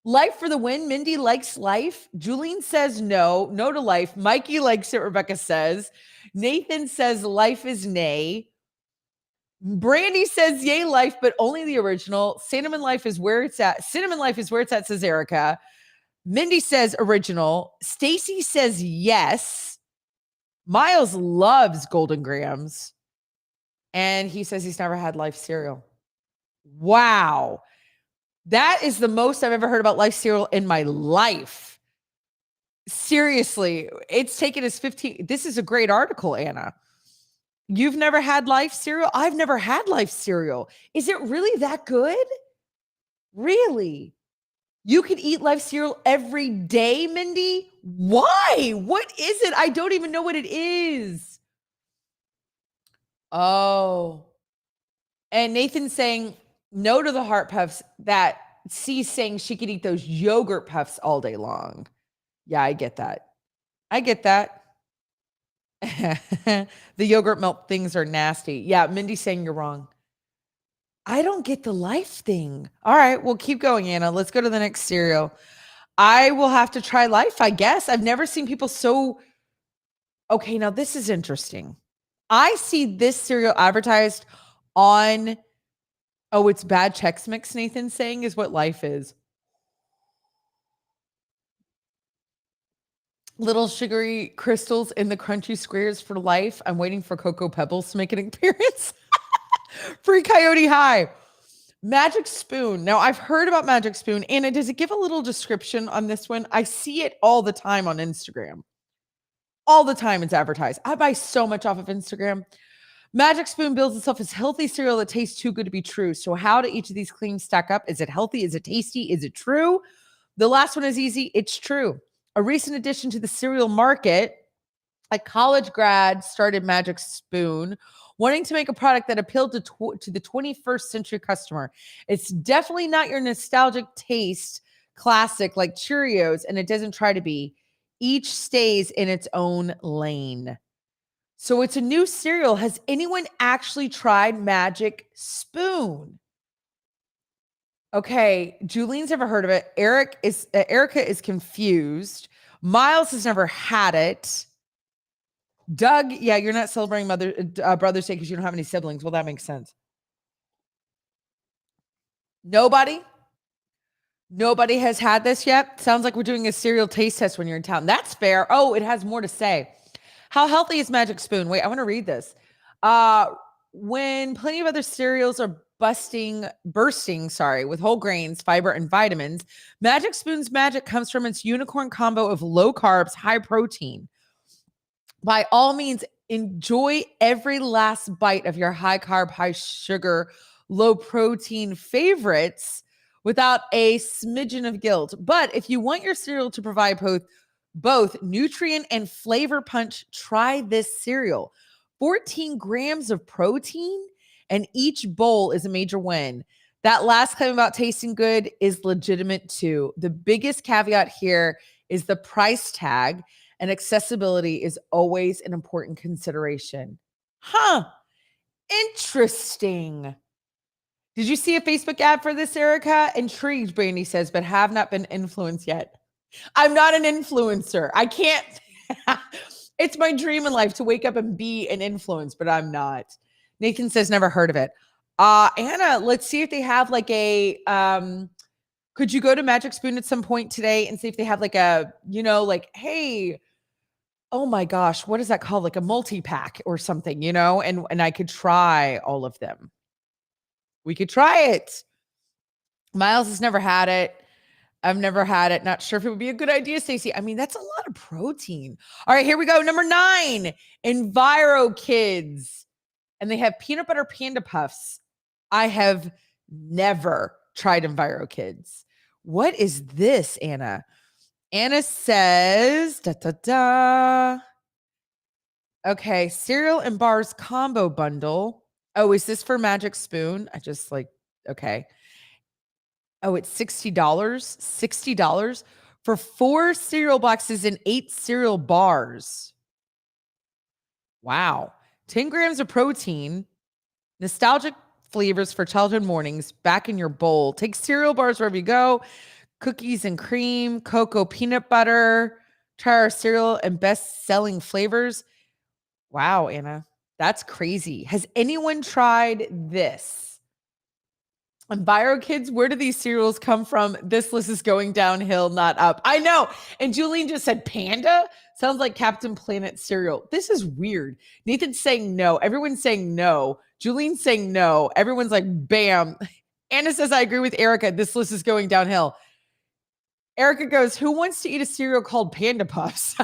Life for the win. Mindy likes Life. Julene says no to Life. Mikey likes it, Rebecca says. Nathan says Life is nay. Brandy says yay Life, but only the original. Cinnamon Life is where it's at. Cinnamon Life is where it's at, says Erica. Mindy says original. Stacy says yes. Miles loves Golden Grams. And he says he's never had Life cereal. Wow. That is the most I've ever heard about Life cereal in my life. Seriously, it's taken us 15. This is a great article, Anna. You've never had Life cereal? I've never had Life cereal. Is it really that good? Really? You could eat Life cereal every day, Mindy? Why? What is it? I don't even know what it is. Oh. And Nathan's saying no to the Heart Puffs. That C's saying she could eat those yogurt puffs all day long. Yeah, I get that. The yogurt milk things are nasty. Yeah, Mindy's saying you're wrong. I don't get the Life thing. All right, well, keep going, Anna. Let's go to the next cereal. I will have to try Life, I guess. I've never seen people so... Okay, now this is interesting. I see this cereal advertised on... Oh, it's bad Chex Mix, Nathan's saying, is what Life is. Little sugary crystals in the crunchy squares for Life. I'm waiting for Cocoa Pebbles to make an appearance. Free Coyote High. Magic Spoon. Now, I've heard about Magic Spoon. Anna, does it give a little description on this one? I see it all the time on Instagram. All the time it's advertised. I buy so much off of Instagram. Magic Spoon bills itself as healthy cereal that tastes too good to be true. So how do each of these claims stack up? Is it healthy? Is it tasty? Is it true? The last one is easy. It's true. A recent addition to the cereal market, a college grad started Magic Spoon, wanting to make a product that appealed to the 21st century customer. It's definitely not your nostalgic taste classic like Cheerios, and it doesn't try to be. Each stays in its own lane. So it's a new cereal. Has anyone actually tried Magic Spoon? Okay, Julene's never heard of it. Erica is confused. Miles has never had it. Doug, yeah, you're not celebrating Brother's Day because you don't have any siblings. Well, that makes sense. Nobody has had this yet. Sounds like we're doing a cereal taste test when you're in town. That's fair. Oh, it has more to say. How healthy is Magic Spoon? Wait, I want to read this. When plenty of other cereals are bursting, with whole grains, fiber, and vitamins, Magic Spoon's magic comes from its unicorn combo of low carbs, high protein. By all means, enjoy every last bite of your high carb, high sugar, low protein favorites without a smidgen of guilt. But if you want your cereal to provide both nutrient and flavor punch, try this cereal. 14 grams of protein, and each bowl is a major win. That last claim about tasting good is legitimate too. The biggest caveat here is the price tag, and accessibility is always an important consideration. Interesting. Did you see a Facebook ad for this, Erica? Intrigued, Brandy says, but have not been influenced yet. I'm not an influencer. I can't. It's my dream in life to wake up and be an influence, but I'm not. Nathan says never heard of it. Anna, let's see if they have like a could you go to Magic Spoon at some point today and see if they have like a, like, hey, oh my gosh, what is that called? Like a multi-pack or something, and I could try all of them. We could try it. Miles has never had it. I've never had it. Not sure if it would be a good idea, Stacey. I mean, that's a lot of protein. All right, here we go. Number 9, Enviro Kids. And they have peanut butter panda puffs. I have never tried Enviro Kids. What is this, Anna? Anna says, Okay, cereal and bars combo bundle. Oh, is this for Magic Spoon? Okay. Oh, it's $60. $60 for 4 cereal boxes and 8 cereal bars. Wow. 10 grams of protein, nostalgic flavors for childhood mornings, back in your bowl. Take cereal bars wherever you go. Cookies and cream, cocoa peanut butter. Try our cereal and best-selling flavors. Wow, Anna. That's crazy. Has anyone tried this? Enviro Kids, where do these cereals come from? This list is going downhill, not up. I know. And Julian just said panda. Sounds like Captain Planet cereal. This is weird. Nathan's saying no. Everyone's saying no. Julian's saying no. Everyone's like, bam. Anna says, I agree with Erica. This list is going downhill. Erica goes, who wants to eat a cereal called Panda Puffs?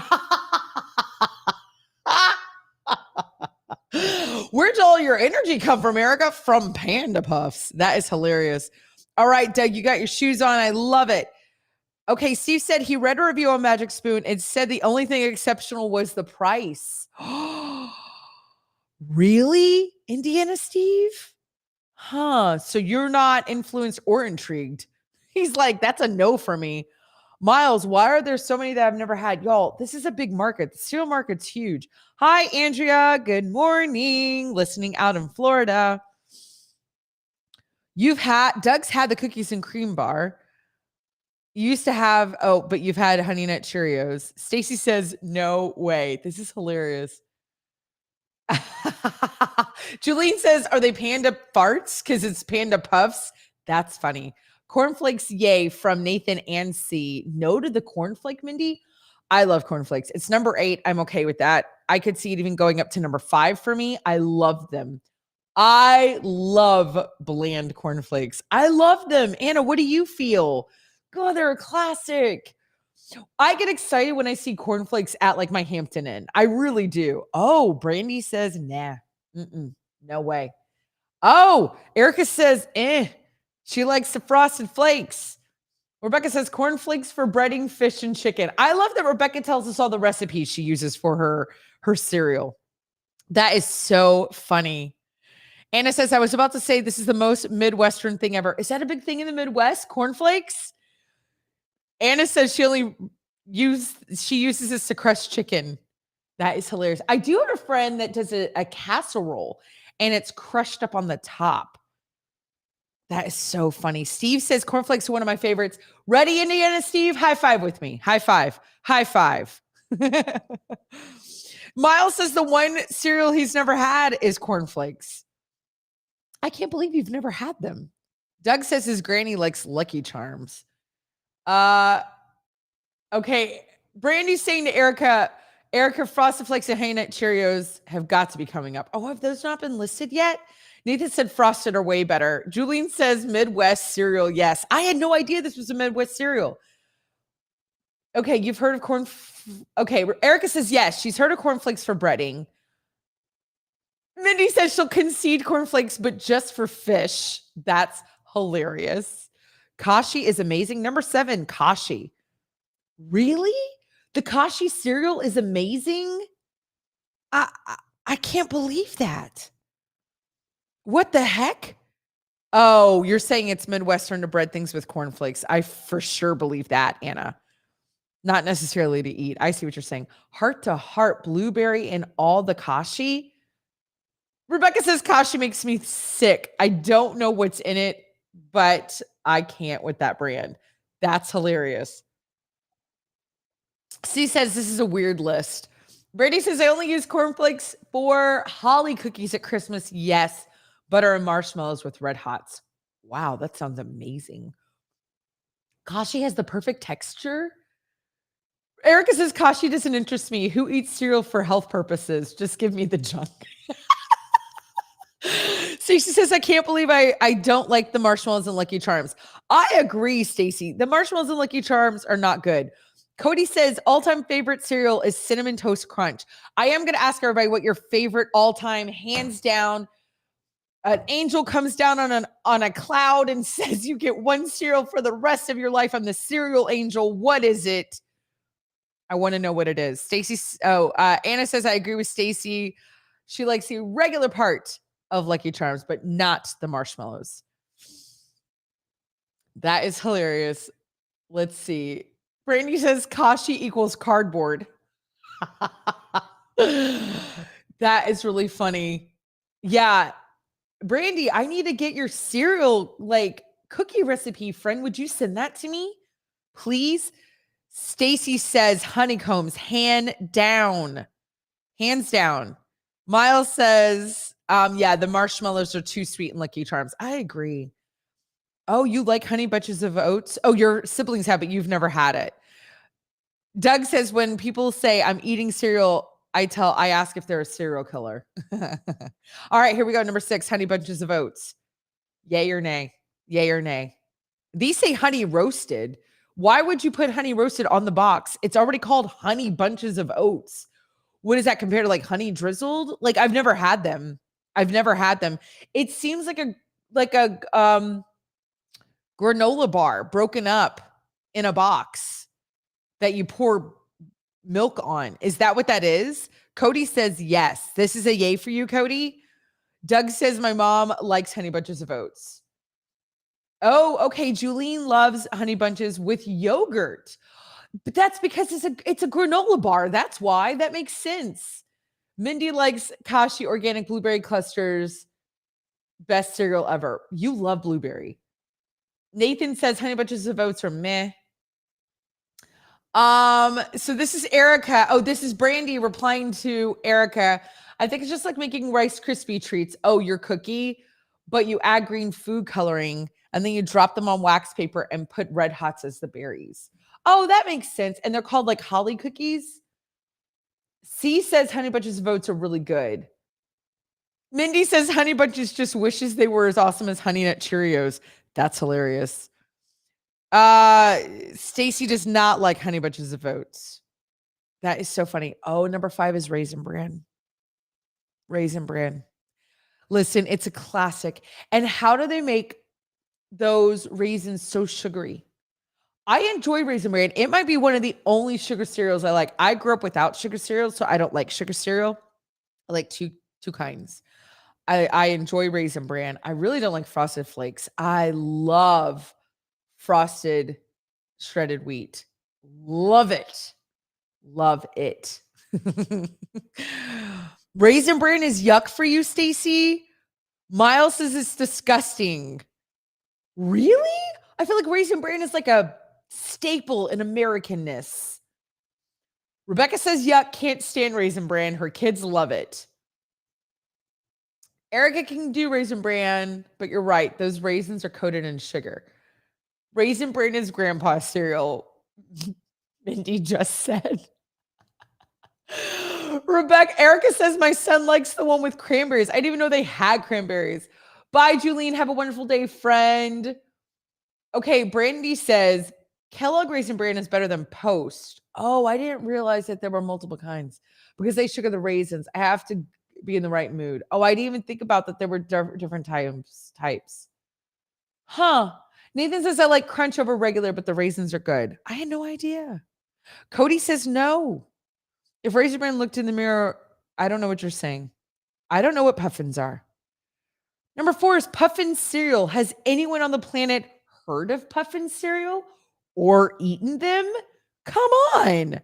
Where'd all your energy come from, Erica? From Panda Puffs. That is hilarious. All right, Doug, you got your shoes on. I love it. Okay, Steve said he read a review on Magic Spoon and said the only thing exceptional was the price. Really? Indiana Steve? Huh. So you're not influenced or intrigued. He's like, that's a no for me. Miles, why are there so many that I've never had? Y'all, this is a big market. The cereal market's huge. Hi, Andrea. Good morning. Listening out in Florida. Doug's had the cookies and cream bar. You used to have, but you've had Honey Nut Cheerios. Stacy says, no way. This is hilarious. Julene says, are they panda farts? Because it's panda puffs. That's funny. Cornflakes, yay, from Nathan and C. No to the cornflake, Mindy. I love cornflakes. It's number 8. I'm okay with that. I could see it even going up to number 5 for me. I love them. I love bland cornflakes. I love them. Anna, what do you feel? God, they're a classic. I get excited when I see cornflakes at like my Hampton Inn. I really do. Oh, Brandy says, nah, no way. Oh, Erica says, she likes the frosted flakes. Rebecca says cornflakes for breading fish and chicken. I love that Rebecca tells us all the recipes she uses for her cereal. That is so funny. Anna says, I was about to say this is the most Midwestern thing ever. Is that a big thing in the Midwest? Cornflakes? Anna says she uses this to crush chicken. That is hilarious. I do have a friend that does a casserole and it's crushed up on the top. That is so funny. Steve says cornflakes are one of my favorites. Ready, Indiana Steve? High five with me. High five. High five. Miles says the one cereal he's never had is cornflakes. I can't believe you've never had them. Doug says his granny likes Lucky Charms. Okay. Brandy's saying to Erica, Frosted Flakes and Honey Nut Cheerios have got to be coming up. Oh, have those not been listed yet? Nathan said Frosted are way better. Julian says Midwest cereal. Yes. I had no idea this was a Midwest cereal. Okay. You've heard of corn. Okay. Erica says yes. She's heard of cornflakes for breading. Mindy says she'll concede cornflakes, but just for fish. That's hilarious. Kashi is amazing. Number 7, Kashi. Really? The Kashi cereal is amazing? I can't believe that. What the heck? Oh, you're saying it's Midwestern to bread things with cornflakes. I for sure believe that, Anna. Not necessarily to eat. I see what you're saying. Heart to heart, blueberry and all the Kashi. Rebecca says Kashi makes me sick. I don't know what's in it, but I can't with that brand. That's hilarious. C says this is a weird list. Brady says, I only use cornflakes for holly cookies at Christmas. Yes. Butter and marshmallows with Red Hots. Wow, that sounds amazing. Kashi has the perfect texture. Erica says, Kashi doesn't interest me. Who eats cereal for health purposes? Just give me the junk. Stacey says, I can't believe I don't like the marshmallows and Lucky Charms. I agree, Stacey. The marshmallows and Lucky Charms are not good. Cody says, all-time favorite cereal is Cinnamon Toast Crunch. I am going to ask everybody what your favorite all-time, hands down, an angel comes down on a cloud and says you get one cereal for the rest of your life. I'm the cereal angel. What is it? I want to know what it is. Anna says, I agree with Stacey. She likes the regular part of Lucky Charms, but not the marshmallows. That is hilarious. Let's see. Brandy says Kashi equals cardboard. That is really funny. Yeah. Brandy, I need to get your cereal cookie recipe, friend. Would you send that to me, please? Stacy says honeycombs, hands down. Miles says, the marshmallows are too sweet in Lucky Charms. I agree. Oh, you like Honey Bunches of Oats? Oh, your siblings have it. You've never had it. Doug says, when people say I'm eating cereal, I ask if they're a serial killer. All right, here we go. Number 6, Honey Bunches of Oats. Yay or nay? Yay or nay? These say honey roasted. Why would you put honey roasted on the box? It's already called Honey Bunches of Oats. What does that compare to like honey drizzled? Like I've never had them. It seems like a granola bar broken up in a box that you pour milk on. Is that what that is? Cody says yes. This is a yay for you, Cody. Doug says my mom likes Honey Bunches of Oats. Oh, okay. Julene loves Honey Bunches with yogurt. But that's because it's a granola bar. That's why. That makes sense. Mindy likes Kashi organic blueberry clusters. Best cereal ever. You love blueberry. Nathan says Honey Bunches of Oats are meh. So this is Erica. Oh, this is Brandy replying to Erica. I think it's just like making Rice Krispie treats. Oh, your cookie, but you add green food coloring and then you drop them on wax paper and put Red Hots as the berries. Oh, that makes sense. And they're called like holly cookies. C says Honey Bunches of Oats are really good. Mindy says Honey Bunches just wishes they were as awesome as Honey Nut Cheerios. That's hilarious. Stacy does not like Honey Bunches of Oats. That is so funny. Oh, number 5 is Raisin Bran. Raisin Bran. Listen, it's a classic. And how do they make those raisins so sugary? I enjoy Raisin Bran. It might be one of the only sugar cereals I like. I grew up without sugar cereal, so I don't like sugar cereal. I like two kinds. I enjoy Raisin Bran. I really don't like Frosted Flakes. I love frosted shredded wheat. Love it. Love it. Raisin Bran is yuck for you, Stacy. Miles says it's disgusting. Really? I feel like Raisin Bran is like a staple in Americanness. Rebecca says yuck, can't stand Raisin Bran. Her kids love it. Erica can do Raisin Bran, but you're right. Those raisins are coated in sugar. Raisin Bran is grandpa's cereal. Mindy just said. Erica says my son likes the one with cranberries. I didn't even know they had cranberries. Bye, Julene. Have a wonderful day, friend. Okay, Brandy says Kellogg Raisin Bran is better than Post. Oh, I didn't realize that there were multiple kinds because they sugar the raisins. I have to be in the right mood. Oh, I didn't even think about that there were different types. Huh. Nathan says I like crunch over regular, but the raisins are good. I had no idea. Cody says no. If Raisin Bran looked in the mirror, I don't know what you're saying. I don't know what puffins are. Number 4 is puffin cereal. Has anyone on the planet heard of puffin cereal or eaten them? Come on.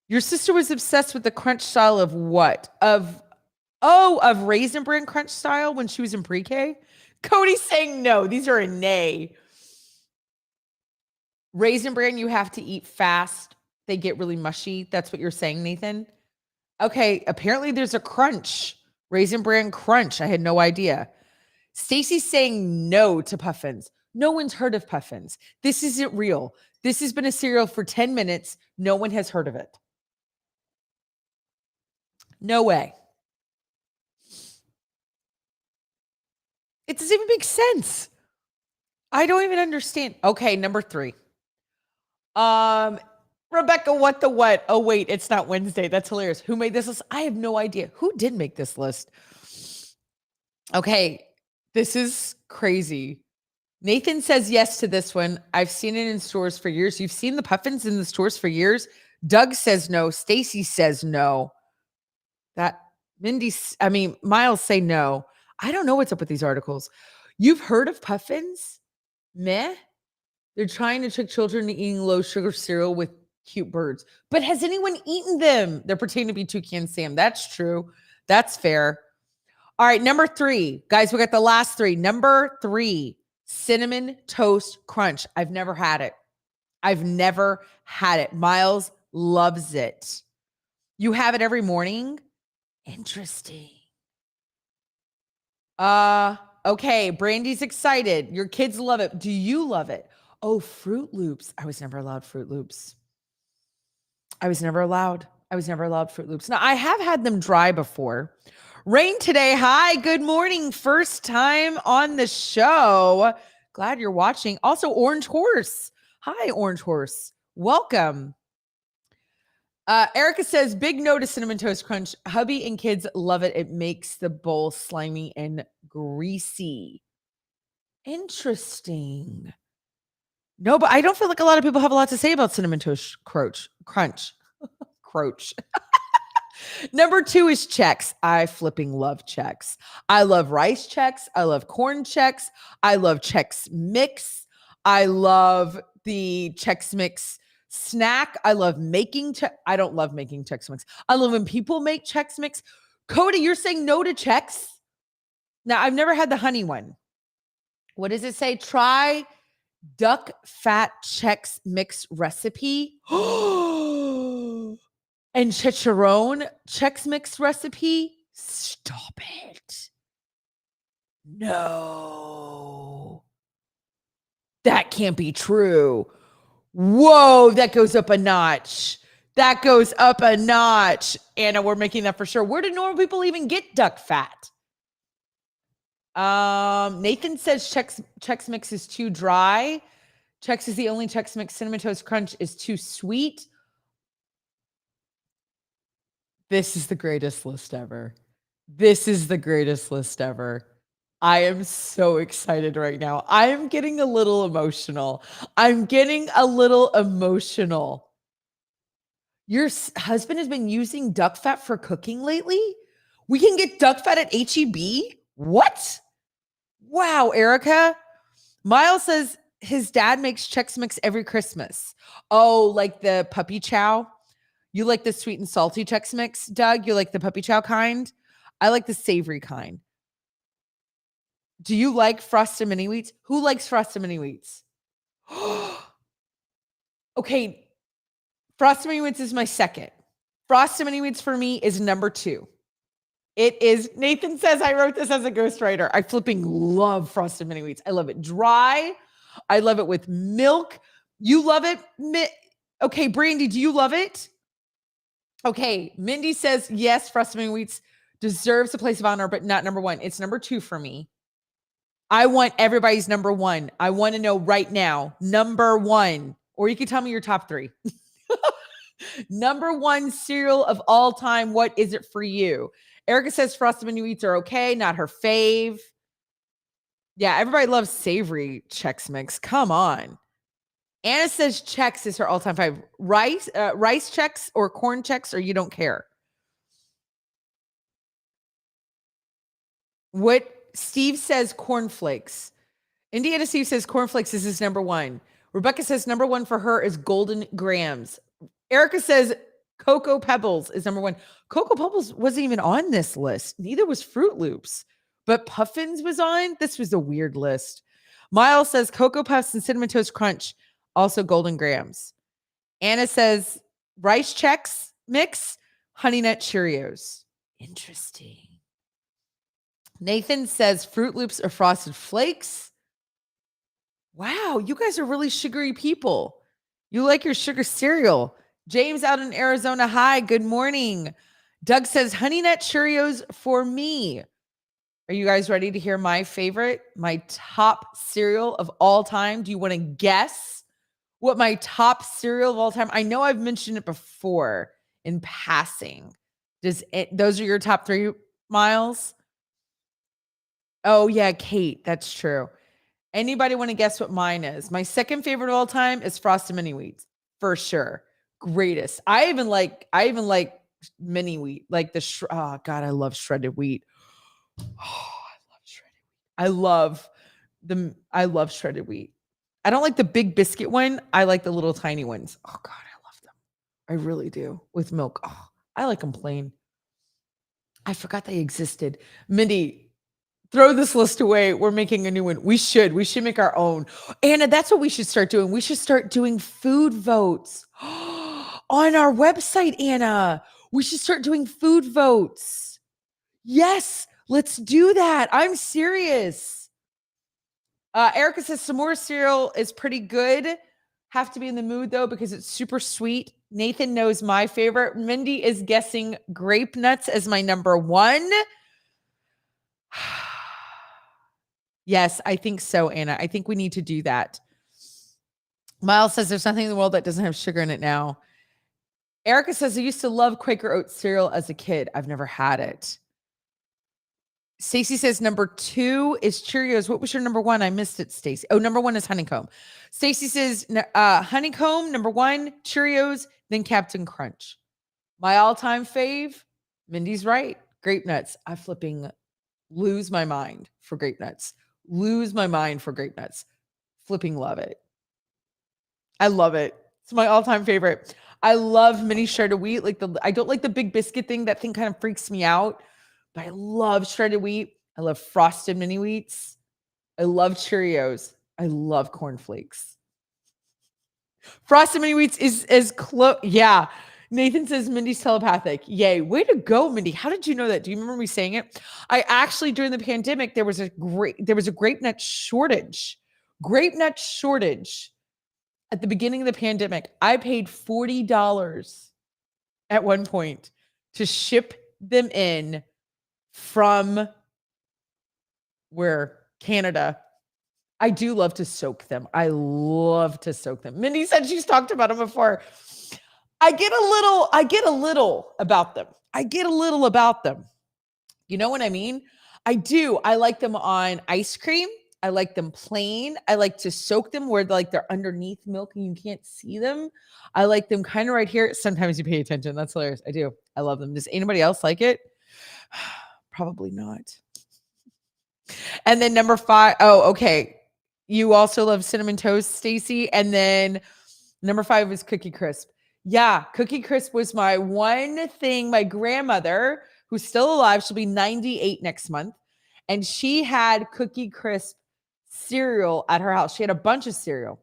Your sister was obsessed with the crunch style of what? Of Raisin Bran crunch style when she was in pre-K? Cody's saying no. These are a nay. Raisin Bran you have to eat fast. they get really mushy. That's what you're saying, Nathan. Okay, apparently there's a crunch. Raisin Bran Crunch. I had no idea. Stacy's saying no to puffins. No one's heard of puffins. This isn't real. This has been a cereal for 10 minutes. No one has heard of it. No way. It doesn't even make sense. I don't even understand. Okay, number 3. Rebecca, what the what? Oh, wait, it's not Wednesday. That's hilarious. Who made this list? I have no idea. Who did make this list? Okay, this is crazy. Nathan says yes to this one. I've seen it in stores for years. You've seen the puffins in the stores for years. Doug says no. Stacy says no. Miles say no. I don't know what's up with these articles. You've heard of puffins? Meh. They're trying to trick children into eating low sugar cereal with cute birds. But has anyone eaten them? They're pretending to be Toucan Sam. That's true. That's fair. All right, number 3. Guys, we got the last 3. Number 3, Cinnamon Toast Crunch. I've never had it. Miles loves it. You have it every morning? Interesting. Okay, Brandy's excited. Your kids love it. Do you love it? Oh, Fruit Loops. I was never allowed Fruit Loops. I was never allowed Fruit Loops. Now, I have had them dry before. Rain today. Hi, good morning. First time on the show. Glad you're watching. Also, Orange Horse. Hi, Orange Horse. Welcome. Erica says, big no to Cinnamon Toast Crunch. Hubby and kids love it. It makes the bowl slimy and greasy. Interesting. No, but I don't feel like a lot of people have a lot to say about Cinnamon Toast Crunch. Number 2 is Chex. I flipping love Chex. I love rice Chex. I love corn Chex. I love Chex Mix. I love the Chex Mix snack. I love making I don't love making Chex Mix. I love when people make Chex Mix. Cody, you're saying no to Chex? Now, I've never had the honey one. What does it say? Try duck fat Chex Mix recipe. And chicharron Chex Mix recipe? Stop it. No. That can't be true. Whoa, that goes up a notch. Anna, we're making that for sure. Where do normal people even get duck fat? Nathan says Chex Mix is too dry. Chex is the only Chex Mix. Cinnamon Toast Crunch is too sweet. This is the greatest list ever. I am so excited right now. I am getting a little emotional. Your husband has been using duck fat for cooking lately? We can get duck fat at HEB? What? Wow, Erica. Miles says his dad makes Chex Mix every Christmas. Oh, like the puppy chow? You like the sweet and salty Chex Mix, Doug? You like the puppy chow kind? I like the savory kind. Do you like Frosted Mini Wheats? Who likes Frosted Mini Wheats? Okay, Frosted Mini Wheats is my second. Frosted Mini Wheats for me is number 2. It is, Nathan says, I wrote this as a ghostwriter. I flipping love Frosted Mini Wheats. I love it dry. I love it with milk. You love it? Okay, Brandy, do you love it? Okay, Mindy says, yes, Frosted Mini Wheats deserves a place of honor, but not number 1. It's number 2 for me. I want everybody's number 1. I want to know right now, number 1. Or you can tell me your top 3. Number 1 cereal of all time. What is it for you? Erica says Frosted Mini Wheats are okay, not her fave. Yeah, everybody loves savory Chex Mix. Come on. Anna says Chex is her all-time fave. Rice Chex or corn Chex, or you don't care? What Steve says cornflakes. Indiana Steve says cornflakes is his number 1. Rebecca says number 1 for her is Golden Grams. Erica says Cocoa Pebbles is number 1. Cocoa Pebbles wasn't even on this list. Neither was Fruit Loops. But Puffins was on. This was a weird list. Miles says Cocoa Puffs and Cinnamon Toast Crunch. Also Golden Grams. Anna says Rice Chex Mix, Honey Nut Cheerios. Interesting. Nathan says Fruit Loops or Frosted Flakes. Wow, you guys are really sugary people. You like your sugar cereal. James out in Arizona. Hi, good morning. Doug says Honey Nut Cheerios for me. Are you guys ready to hear my favorite, my top cereal of all time? Do you want to guess what my top cereal of all time? I know I've mentioned it before in passing. Those are your top 3, Miles? Oh yeah, Kate, that's true. Anybody want to guess what mine is? My second favorite of all time is Frosted Mini Wheats, for sure. Greatest. I even like mini wheat, like oh God, I love shredded wheat. Oh, I love shredded wheat. I love shredded wheat. I don't like the big biscuit one. I like the little tiny ones. Oh God, I love them. I really do. With milk. Oh, I like them plain. I forgot they existed. Mindy, throw this list away. We're making a new one. We should make our own. Anna, that's what we should start doing. We should start doing food votes on our website, Anna. We should start doing food votes. Yes, let's do that. I'm serious. Erica says some more cereal is pretty good. Have to be in the mood though because it's super sweet. Nathan knows my favorite. Mindy is guessing Grape Nuts as my number 1. Yes, I think so, Anna. I think we need to do that. Miles says there's nothing in the world that doesn't have sugar in it now. Erica says I used to love Quaker Oat cereal as a kid. I've never had it. Stacy says number 2 is Cheerios. What was your number 1? I missed it, Stacy. Oh, number 1 is Honeycomb. Stacy says Honeycomb, number 1, Cheerios, then Captain Crunch. My all-time fave, Mindy's right, Grape Nuts. I flipping lose my mind for Grape Nuts. Flipping love it. I love it. It's my all-time favorite. I love mini shredded wheat. I don't like the big biscuit thing. That thing kind of freaks me out. But I love shredded wheat. I love Frosted Mini Wheats. I love Cheerios. I love cornflakes. Frosted Mini Wheats is as close. Yeah. Nathan says Mindy's telepathic. Yay. Way to go, Mindy. How did you know that? Do you remember me saying it? I actually, during the pandemic, there was a grape nut shortage. Grape nut shortage at the beginning of the pandemic. I paid $40 at one point to ship them in from Canada. I do love to soak them. I love to soak them. Mindy said she's talked about them before. I get a little about them. You know what I mean? I do. I like them on ice cream. I like them plain. I like to soak them where they're underneath milk and you can't see them. I like them kind of right here. Sometimes you pay attention. That's hilarious. I do. I love them. Does anybody else like it? Probably not. And then number 5. Oh, okay. You also love cinnamon toast, Stacy. And then number 5 is Cookie Crisp. Yeah, Cookie Crisp was my one thing. My grandmother, who's still alive, she'll be 98 next month. And she had Cookie Crisp cereal at her house. She had a bunch of cereal.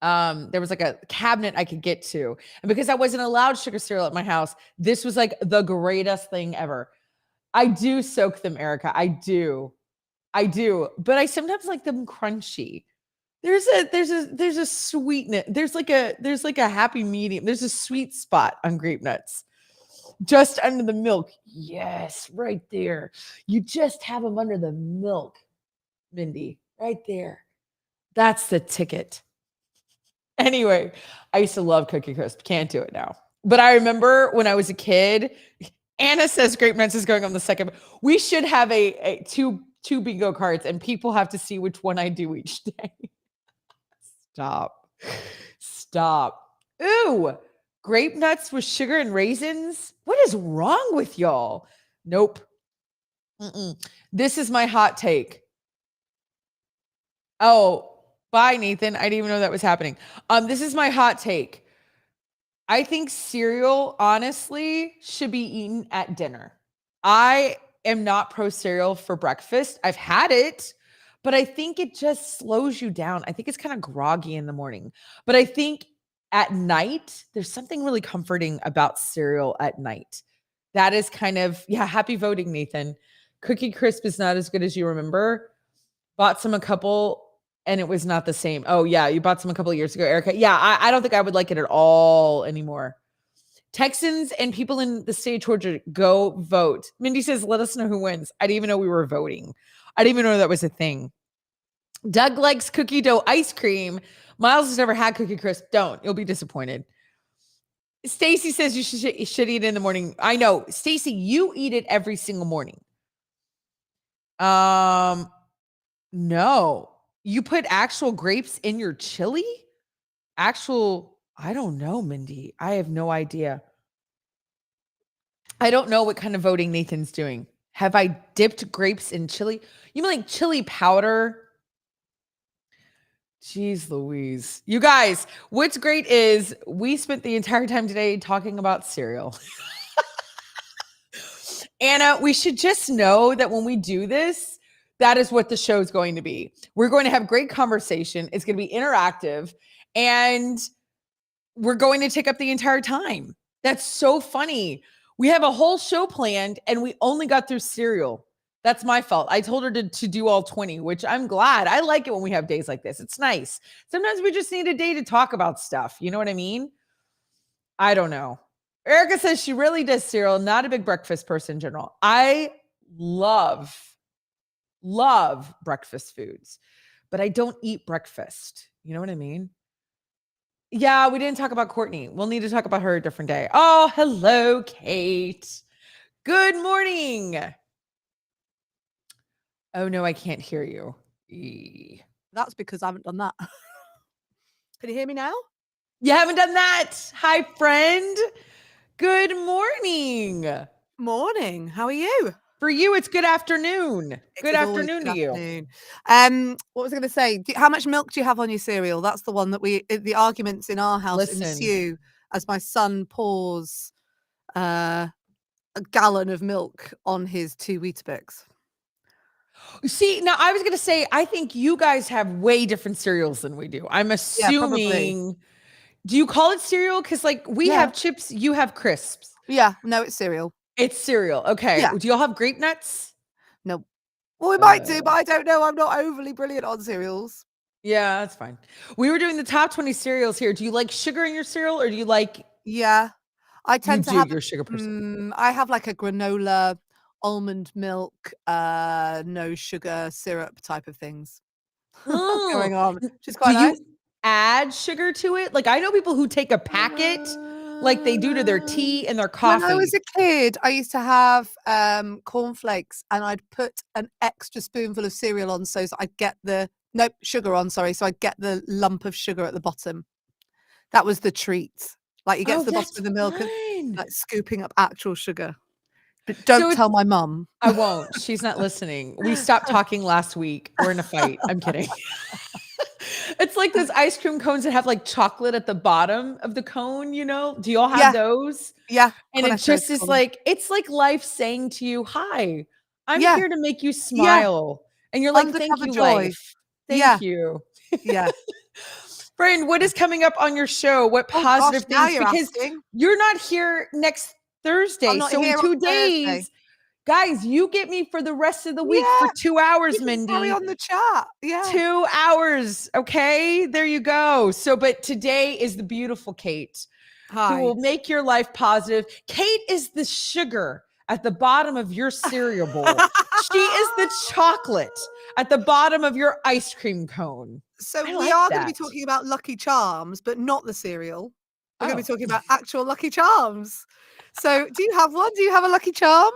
There was a cabinet I could get to. And because I wasn't allowed sugar cereal at my house, this was the greatest thing ever. I do soak them, Erica. I do. But I sometimes like them crunchy. There's a sweetness. There's a happy medium. There's a sweet spot on Grape Nuts. Just under the milk. Yes, right there. You just have them under the milk, Mindy. Right there. That's the ticket. Anyway, I used to love Cookie Crisp. Can't do it now. But I remember when I was a kid, Anna says Grape Nuts is going on the second. We should have a two bingo cards and people have to see which one I do each day. Stop. Ooh, Grape Nuts with sugar and raisins. What is wrong with y'all? Nope. This is my hot take. Oh, bye, Nathan. I didn't even know that was happening. This is my hot take. I think cereal, honestly, should be eaten at dinner. I am not pro cereal for breakfast. I've had it, but I think it just slows you down. I think it's kind of groggy in the morning. But I think at night, there's something really comforting about cereal at night. That is kind of, happy voting, Nathan. Cookie Crisp is not as good as you remember. Bought some a couple and it was not the same. Oh, yeah. You bought some a couple of years ago, Erica. Yeah, I don't think I would like it at all anymore. Texans and people in the state of Georgia, go vote. Mindy says, let us know who wins. I didn't even know we were voting. I didn't even know that was a thing. Doug likes cookie dough ice cream. Miles has never had Cookie Crisp. Don't. You'll be disappointed. Stacy says you should eat it in the morning. I know. Stacy, you eat it every single morning. No. You put actual grapes in your chili? I don't know, Mindy. I have no idea. I don't know what kind of voting Nathan's doing. Have I dipped grapes in chili? You mean like chili powder? Jeez Louise. You guys, what's great is we spent the entire time today talking about cereal. Anna, we should just know that when we do this, that is what the show is going to be. We're going to have great conversation. It's going to be interactive, and we're going to take up the entire time. That's so funny. We have a whole show planned, and we only got through cereal. That's my fault. I told her to do all 20, which I'm glad. I like it when we have days like this. It's nice. Sometimes we just need a day to talk about stuff. You know what I mean? I don't know. Erica says she really does cereal. Not a big breakfast person in general. I love breakfast foods, but I don't eat breakfast. You know what I mean? Yeah, we didn't talk about Courtney. We'll need to talk about her a different day. Oh, hello, Kate. Good morning. Oh, no, I can't hear you. That's because I haven't done that. Can you hear me now? You haven't done that. Hi, friend. Good morning. Morning. How are you? For you, it's good afternoon. Good afternoon to you. What was I going to say? How much milk do you have on your cereal? That's the one that the arguments in our house ensue as my son pours a gallon of milk on his 2 Weetabix. See, now I was going to say, I think you guys have way different cereals than we do. I'm assuming. Yeah, do you call it cereal? Because like we have chips, you have crisps. Yeah, no, it's cereal. It's cereal. Okay. Yeah. Do y'all have grape nuts? No. Well, we might do, but I don't know. I'm not overly brilliant on cereals. Yeah, that's fine. We were doing the top 20 cereals here. Do you like sugar in your cereal, or do you like? Yeah, I tend to have. You're a sugar person. I have like a granola, almond milk, no sugar syrup type of things going on, which is quite nice. You add sugar to it? Like I know people who take a packet like they do to their tea and their coffee. When I was a kid, I used to have cornflakes, and I'd put an extra spoonful of cereal on so I'd get sugar on, so I'd get the lump of sugar at the bottom. That was the treat. Like you get to the bottom of the milk and like scooping up actual sugar. But don't tell my mum. I won't. She's not listening. We stopped talking last week. We're in a fight. I'm kidding. It's like those ice cream cones that have like chocolate at the bottom of the cone, you know? Do you all have those? Yeah. And it just is like, it's like life saying to you, hi, I'm here to make you smile. And you're like, thank you, life. Thank you. Yeah. Friend, what is coming up on your show? What positive things? Because you're not here next Thursday. So in 2 days, Thursday. Guys, you get me for the rest of the week for 2 hours, Mindy. Carry on the chat. Yeah. 2 hours. Okay. There you go. So, but today is the beautiful Kate. Hi. Who will make your life positive. Kate is the sugar at the bottom of your cereal bowl. She is the chocolate at the bottom of your ice cream cone. So we are going to be talking about Lucky Charms, but not the cereal. We're going to be talking about actual Lucky Charms. So do you have one? Do you have a Lucky Charm?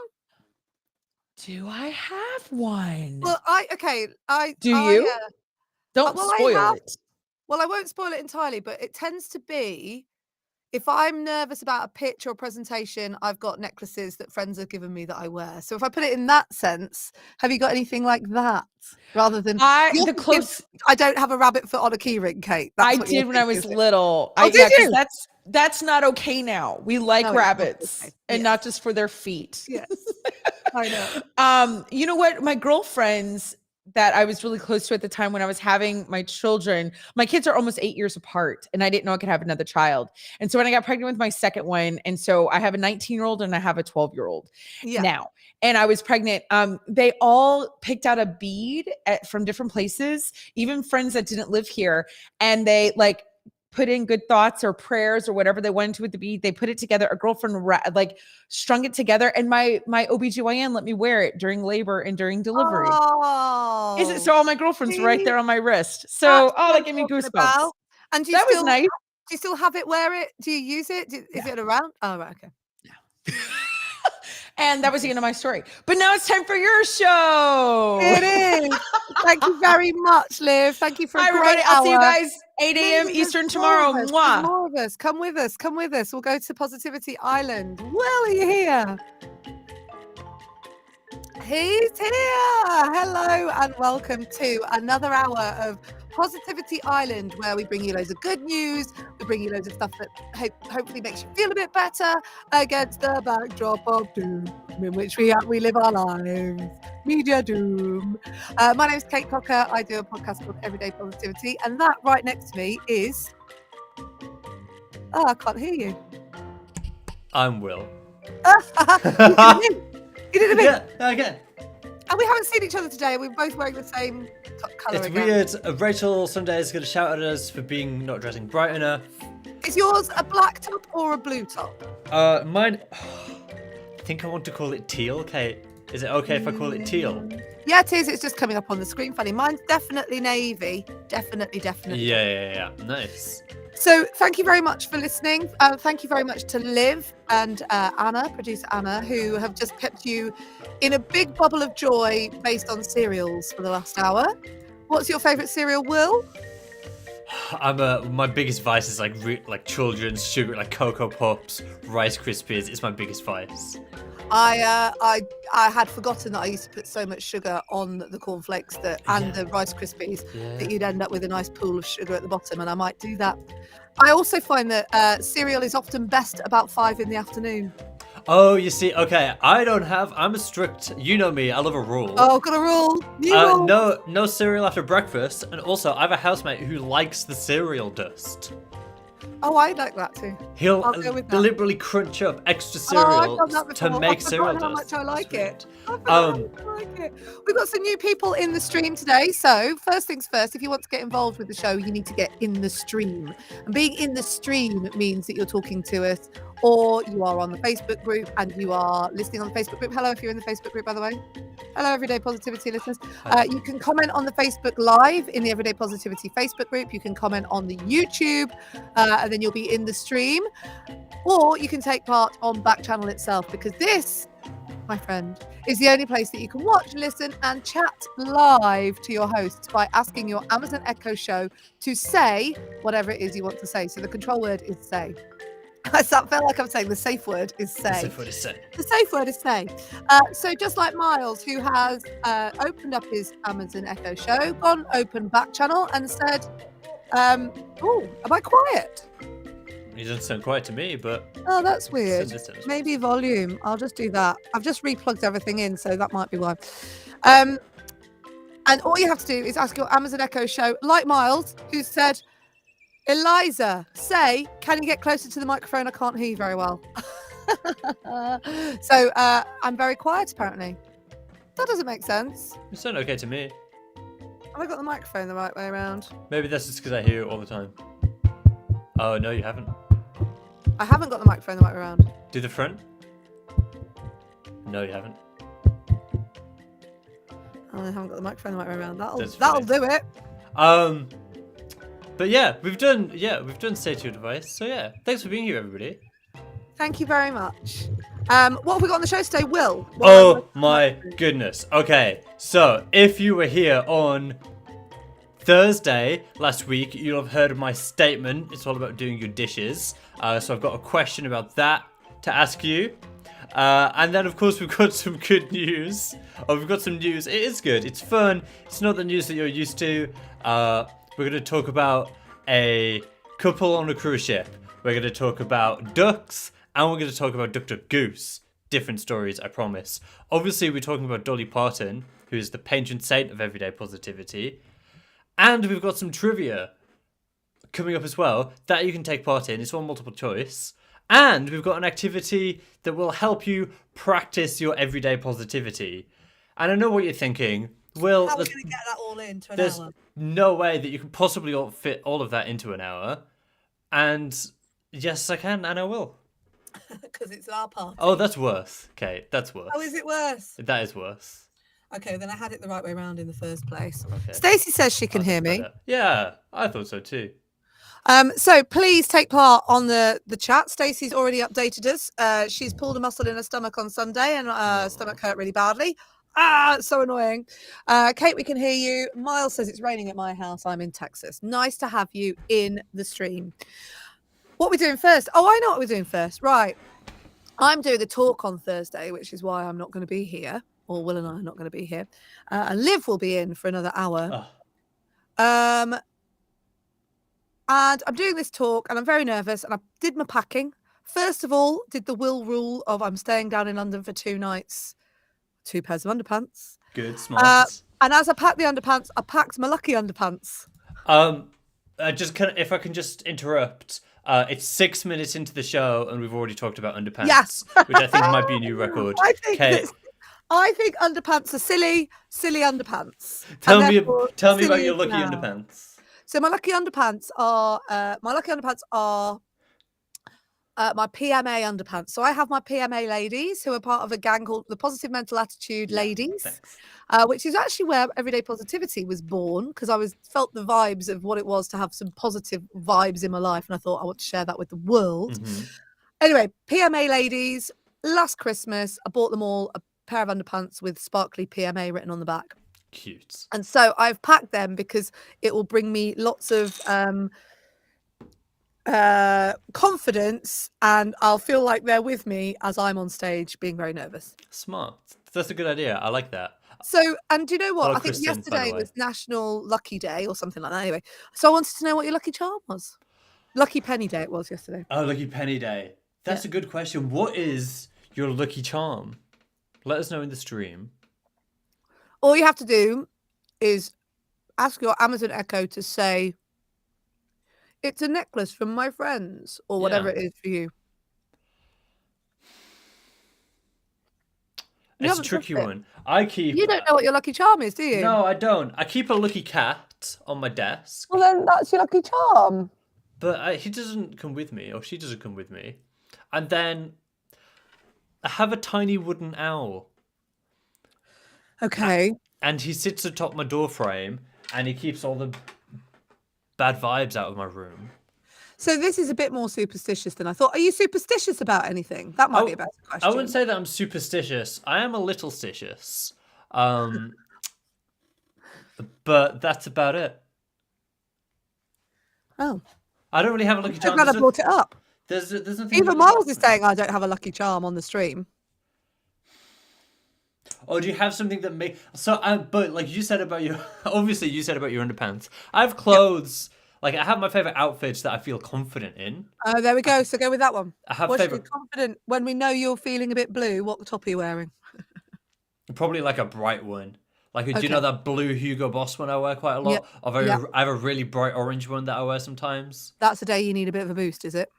Do I have one? Well, do you? Don't spoil it. Well, I won't spoil it entirely, but it tends to be, if I'm nervous about a pitch or a presentation, I've got necklaces that friends have given me that I wear. So if I put it in that sense, have you got anything like that? Rather than I don't have a rabbit foot on a keyring, Kate. I did when I was little. Did you? That's not okay now. We like rabbits and not just for their feet. Yes. I know. You know what? My girlfriends, that I was really close to at the time when I was having my children. My kids are almost 8 years apart, and I didn't know I could have another child. And so when I got pregnant with my second one, and so I have a 19-year-old and I have a 12-year-old now, and I was pregnant. They all picked out a bead from different places, even friends that didn't live here, and they like put in good thoughts or prayers or whatever they wanted to with the bead. They put it together. A girlfriend strung it together, and my OBGYN let me wear it during labor and during delivery. Is it so? All my girlfriends right there on my wrist. So that gave me goosebumps. And that was nice. Do you still have it? Wear it? Do you use it? Is it around? Oh, right, okay. Yeah. And that was the end of my story. But now it's time for your show. It is. Thank you very much, Liv. Thank you for a great hour. I'll see you guys 8 a.m. Eastern tomorrow. Mwah. More of us. Come with us. Come with us. We'll go to Positivity Island. Will, are you here? He's here. Hello and welcome to another hour of Positivity Island, where we bring you loads of good news. We bring you loads of stuff that hopefully makes you feel a bit better against the backdrop of doom in which we live our lives. Media doom. My name is Kate Cocker. I do a podcast called Everyday Positivity, and that right next to me is... Oh, I can't hear you. I'm Will. You did a bit. Yeah, again. And we haven't seen each other today. We're both wearing the same colour It's again. weird. Rachel some days is going to shout at us for being not dressing bright enough. Is yours a black top or a blue top? Mine... I think I want to call it teal, Kate. Is it okay if I call it teal? Yeah, it is. It's just coming up on the screen. Funny. Mine's definitely navy. Definitely. Yeah. Nice. So thank you very much for listening. Thank you very much to Liv and Anna, producer Anna, who have just kept you in a big bubble of joy based on cereals for the last hour. What's your favourite cereal, Will? My biggest vice is like children's sugar, like Cocoa Pops, Rice Krispies. It's my biggest vice. I had forgotten that I used to put so much sugar on the cornflakes and the Rice Krispies that you'd end up with a nice pool of sugar at the bottom, and I might do that. I also find that cereal is often best about 5 in the afternoon. Oh, you see, okay, I'm a strict, you know me, I love a rule. Oh, got a rule. Rule. No cereal after breakfast, and also I have a housemate who likes the cereal dust. Oh, I like that too. He'll deliberately crunch up extra cereal to make cereal dust. How much I like it. We've got some new people in the stream today. So first things first, if you want to get involved with the show, you need to get in the stream. And being in the stream means that you're talking to us, or you are on the Facebook group and you are listening on the Facebook group. Hello, if you're in the Facebook group, by the way. Hello, Everyday Positivity listeners. You can comment on the Facebook Live in the Everyday Positivity Facebook group. You can comment on the YouTube, and then you'll be in the stream. Or you can take part on Backchannel itself, because this, my friend, is the only place that you can watch, listen, and chat live to your hosts by asking your Amazon Echo show to say whatever it is you want to say. So the control word is say. I felt like I'm saying the safe word is say. The safe word is say. The safe word is say. So just like Miles, who has opened up his Amazon Echo show, gone open Backchannel and said, oh, am I quiet? He doesn't sound quiet to me, but... Oh, that's weird. Maybe volume. I'll just do that. I've just replugged everything in, so that might be why. And all you have to do is ask your Amazon Echo show, like Miles, who said... Eliza, say, can you get closer to the microphone? I can't hear you very well. So I'm very quiet, apparently. That doesn't make sense. You sound okay to me. Have I got the microphone the right way around? Maybe that's just because I hear it all the time. Oh, no, you haven't. I haven't got the microphone the right way around. Do the front. No, you haven't. I haven't got the microphone the right way around. That'll do it. But yeah, we've done Stay to Your Device. So yeah, thanks for being here, everybody. Thank you very much. What have we got on the show today, Will? Oh my goodness. Okay, so if you were here on Thursday last week, you'll have heard of my statement. It's all about doing your dishes. So I've got a question about that to ask you. And then, of course, we've got some good news. We've got some news. It is good. It's fun. It's not the news that you're used to. We're going to talk about a couple on a cruise ship. We're going to talk about ducks. And we're going to talk about Duck Duck Goose. different stories, I promise. Obviously, we're talking about Dolly Parton, who is the patron saint of everyday positivity. And we've got some trivia coming up as well that you can take part in. It's all multiple choice. And we've got an activity that will help you practice your everyday positivity. And I know what you're thinking. Well, How are we going to get that all into an there's hour? no way that you can possibly fit all of that into an hour. And yes, I can, and I will. Because it's our party. Oh, that's worse. Okay, that's worse. Oh, is it worse? That is worse. Okay, then I had it the right way around in the first place. Okay. Stacey says she can hear me. Better. Yeah, I thought so too. So please take part on the chat. Stacey's already updated us. She's pulled a muscle in her stomach on Sunday and stomach hurt really badly. So annoying. Kate, we can hear you. Miles says it's raining at my house. I'm in Texas. Nice to have you in the stream. What we're doing first? Oh, I know what we're doing first. Right. I'm doing a talk on Thursday, which is why I'm not going to be here. Or Will and I are not going to be here. And Liv will be in for another hour. Oh. And I'm doing this talk and I'm very nervous and I did my packing. First of all, did the Will rule of I'm staying down in London for 2 nights, 2 pairs of underpants. Good, smart. And as I packed the underpants, I packed my lucky underpants. If I can just interrupt. It's 6 minutes into the show and we've already talked about underpants, Yes. which I think might be a new record. I think underpants are silly underpants. Tell me about your lucky underpants. So my lucky underpants are my PMA underpants. So I have my PMA ladies who are part of a gang called the Positive Mental Attitude Ladies, which is actually where Everyday Positivity was born because I felt the vibes of what it was to have some positive vibes in my life. And I thought I want to share that with the world. Mm-hmm. Anyway, PMA ladies, last Christmas, I bought them all a pair of underpants with sparkly PMA written on the back. Cute. And so I've packed them because it will bring me lots of confidence and I'll feel like they're with me as I'm on stage being very nervous. Smart. That's a good idea. I like that. So, and do you know what? I think yesterday was National Lucky Day or something like that. Anyway, so I wanted to know what your lucky charm was. Lucky Penny Day it was yesterday. Oh, Lucky Penny Day. That's a good question. What is your lucky charm? Let us know in the stream. All you have to do is ask your Amazon Echo to say, it's a necklace from my friends, or whatever it is for you. It's a tricky one. You don't know what your lucky charm is, do you? No, I don't. I keep a lucky cat on my desk. Well, then that's your lucky charm. But he doesn't come with me, or she doesn't come with me. And then I have a tiny wooden owl. Okay. And he sits atop my door frame, and he keeps all the bad vibes out of my room. So this is a bit more superstitious than I thought. Are you superstitious about anything? That might be a better question. I wouldn't say that I'm superstitious. I am a little stitious. But that's about it. Oh. I don't really have a lucky charm. I'm glad I brought it up. There's nothing. Even Miles is saying I don't have a lucky charm on the stream. Oh, do you have something that but like you said about your, obviously you said about your underpants. I have clothes, like I have my favorite outfits that I feel confident in. Oh, there we go. So go with that one. I have confident when we know you're feeling a bit blue. What top are you wearing? Probably like a bright one. Like, do you know that blue Hugo Boss one I wear quite a lot? Yeah. I have a really bright orange one that I wear sometimes. That's the day you need a bit of a boost, is it?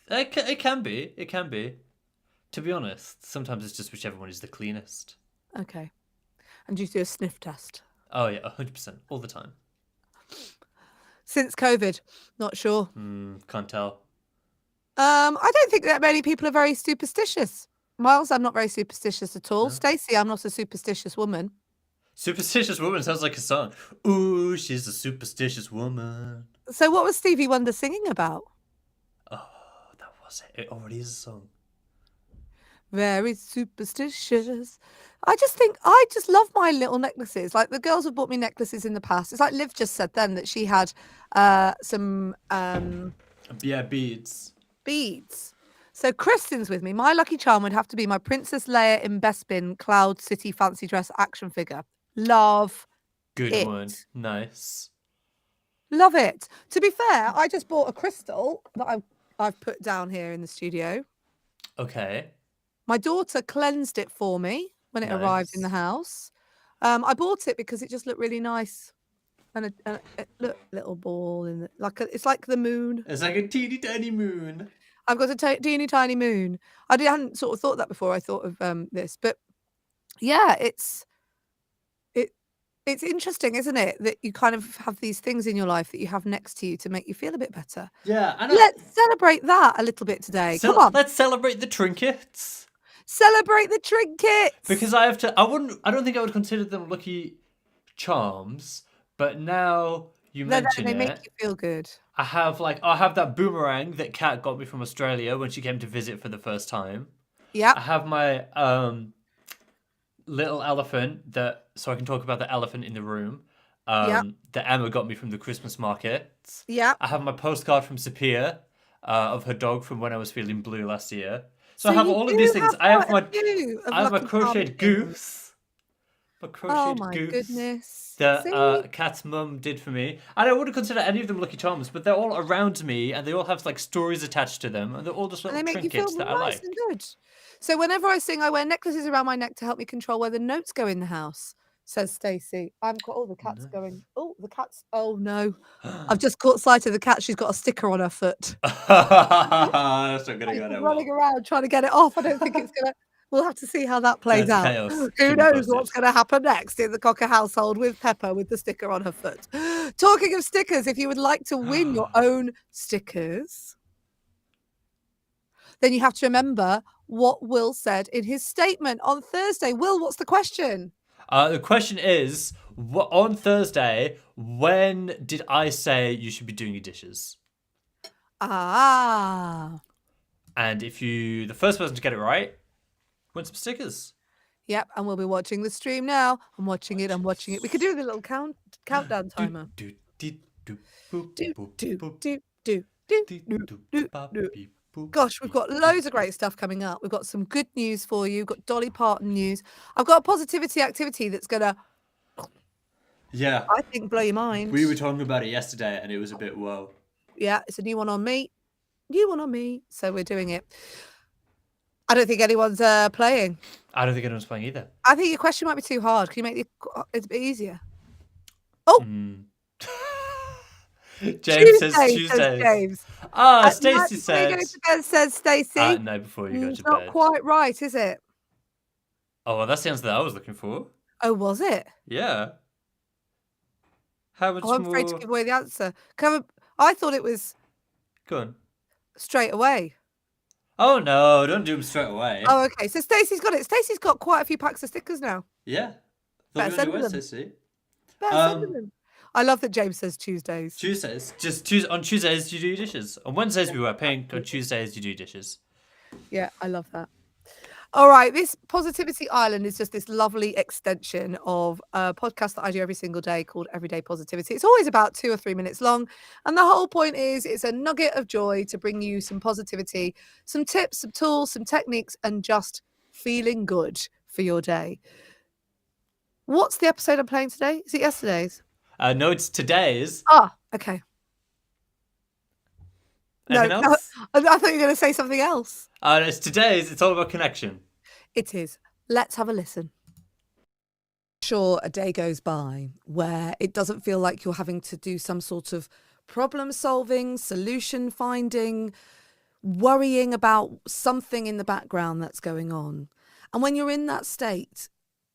It can be. It can be. To be honest, sometimes it's just whichever one is the cleanest. Okay. And you do a sniff test? Oh, yeah, 100%. All the time. Since COVID? Not sure. Can't tell. I don't think that many people are very superstitious. Miles, I'm not very superstitious at all. No. Stacey, I'm not a superstitious woman. Superstitious woman sounds like a song. Ooh, she's a superstitious woman. So what was Stevie Wonder singing about? Oh, that was it. It already is a song. Very superstitious. I just love my little necklaces. Like the girls have bought me necklaces in the past. It's like Liv just said then that she had some beads. Beads. So Kristen's with me. My lucky charm would have to be my Princess Leia in Bespin Cloud City fancy dress action figure. Love Good it. one. Nice. Love it. To be fair, I just bought a crystal that I've put down here in the studio. Okay. My daughter cleansed it for me when it arrived in the house. I bought it because it just looked really nice. And look, little ball in the, it's like the moon. It's like a teeny tiny moon. I've got a teeny tiny moon. I hadn't sort of thought that before. I thought of this, but yeah, it's interesting, isn't it, that you kind of have these things in your life that you have next to you to make you feel a bit better. Yeah, and let's celebrate that a little bit today. Come on, let's celebrate the trinkets. Celebrate the trinkets. Because I don't think I would consider them lucky charms, but now you mention they it, make you feel good. I have that boomerang that Kat got me from Australia when she came to visit for the first time. Yeah. I have my little elephant so I can talk about the elephant in the room. That Emma got me from the Christmas market. Yeah. I have my postcard from Sapir of her dog from when I was feeling blue last year. So I have all of these things. I have my crocheted goose. My crocheted goose. Goodness. That Kat's mum did for me. And I wouldn't consider any of them lucky charms, but they're all around me and they all have like stories attached to them and they're all just little trinkets that I like. And good. So whenever I sing, I wear necklaces around my neck to help me control where the notes go in the house, says Stacey. I've got all the cats going. Oh, the cats. Oh no. I've just caught sight of the cat. She's got a sticker on her foot. That's not gonna go that running around trying to get it off. I don't think it's gonna. We'll have to see how that plays out. Chaos. Who knows what's going to happen next in the Cocker household with Pepper with the sticker on her foot. Talking of stickers, if you would like to win your own stickers, then you have to remember what Will said in his statement on Thursday. Will, what's the question? The question is, on Thursday, when did I say you should be doing your dishes? Ah. And if the first person to get it right, win some stickers. Yep, and we'll be watching the stream now. I'm watching it. We could do the little countdown timer. Gosh, we've got loads of great stuff coming up. We've got some good news for you. We've got Dolly Parton news. I've got a positivity activity that's going to, I think, blow your mind. We were talking about it yesterday and it was a bit whoa. Yeah, it's a new one on me. So we're doing it. I don't think anyone's playing. I don't think anyone's playing either. I think your question might be too hard. Can you make it a bit easier? Oh! James says Tuesdays. Says James. Stacey says. Before you go to bed, says Stacey. No, before you go to It's bed. not quite right, is it? Oh, well, that's the answer that I was looking for. Oh, was it? Yeah. How much more? I'm afraid to give away the answer. I thought it was. Go on. Straight away. Oh no! Don't do them straight away. Oh, okay. So Stacey's got it. Stacey's got quite a few packs of stickers now. Yeah. Better send them. Stacey. I love that James says Tuesdays. Tuesdays. On Tuesdays you do your dishes. On Wednesdays we wear pink. On Tuesdays you do dishes. Yeah, I love that. All right, this Positivity Island is just this lovely extension of a podcast that I do every single day called Everyday Positivity. It's always about 2 or 3 minutes long. And the whole point is it's a nugget of joy to bring you some positivity, some tips, some tools, some techniques, and just feeling good for your day. What's the episode I'm playing today? Is it yesterday's? No, it's today's. Ah, okay. Anything else? I thought you were going to say something else. It's today's. It's all about connection. It is. Let's have a listen. Sure, a day goes by where it doesn't feel like you're having to do some sort of problem solving, solution finding, worrying about something in the background that's going on. And when you're in that state,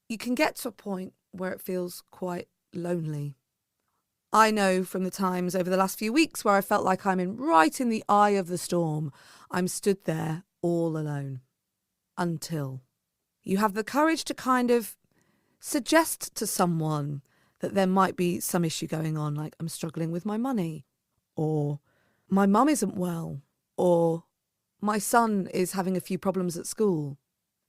you can get to a point where it feels quite lonely. I know from the times over the last few weeks where I felt like I'm right in the eye of the storm. I'm stood there all alone. Until you have the courage to kind of suggest to someone that there might be some issue going on, like I'm struggling with my money, or my mum isn't well, or my son is having a few problems at school.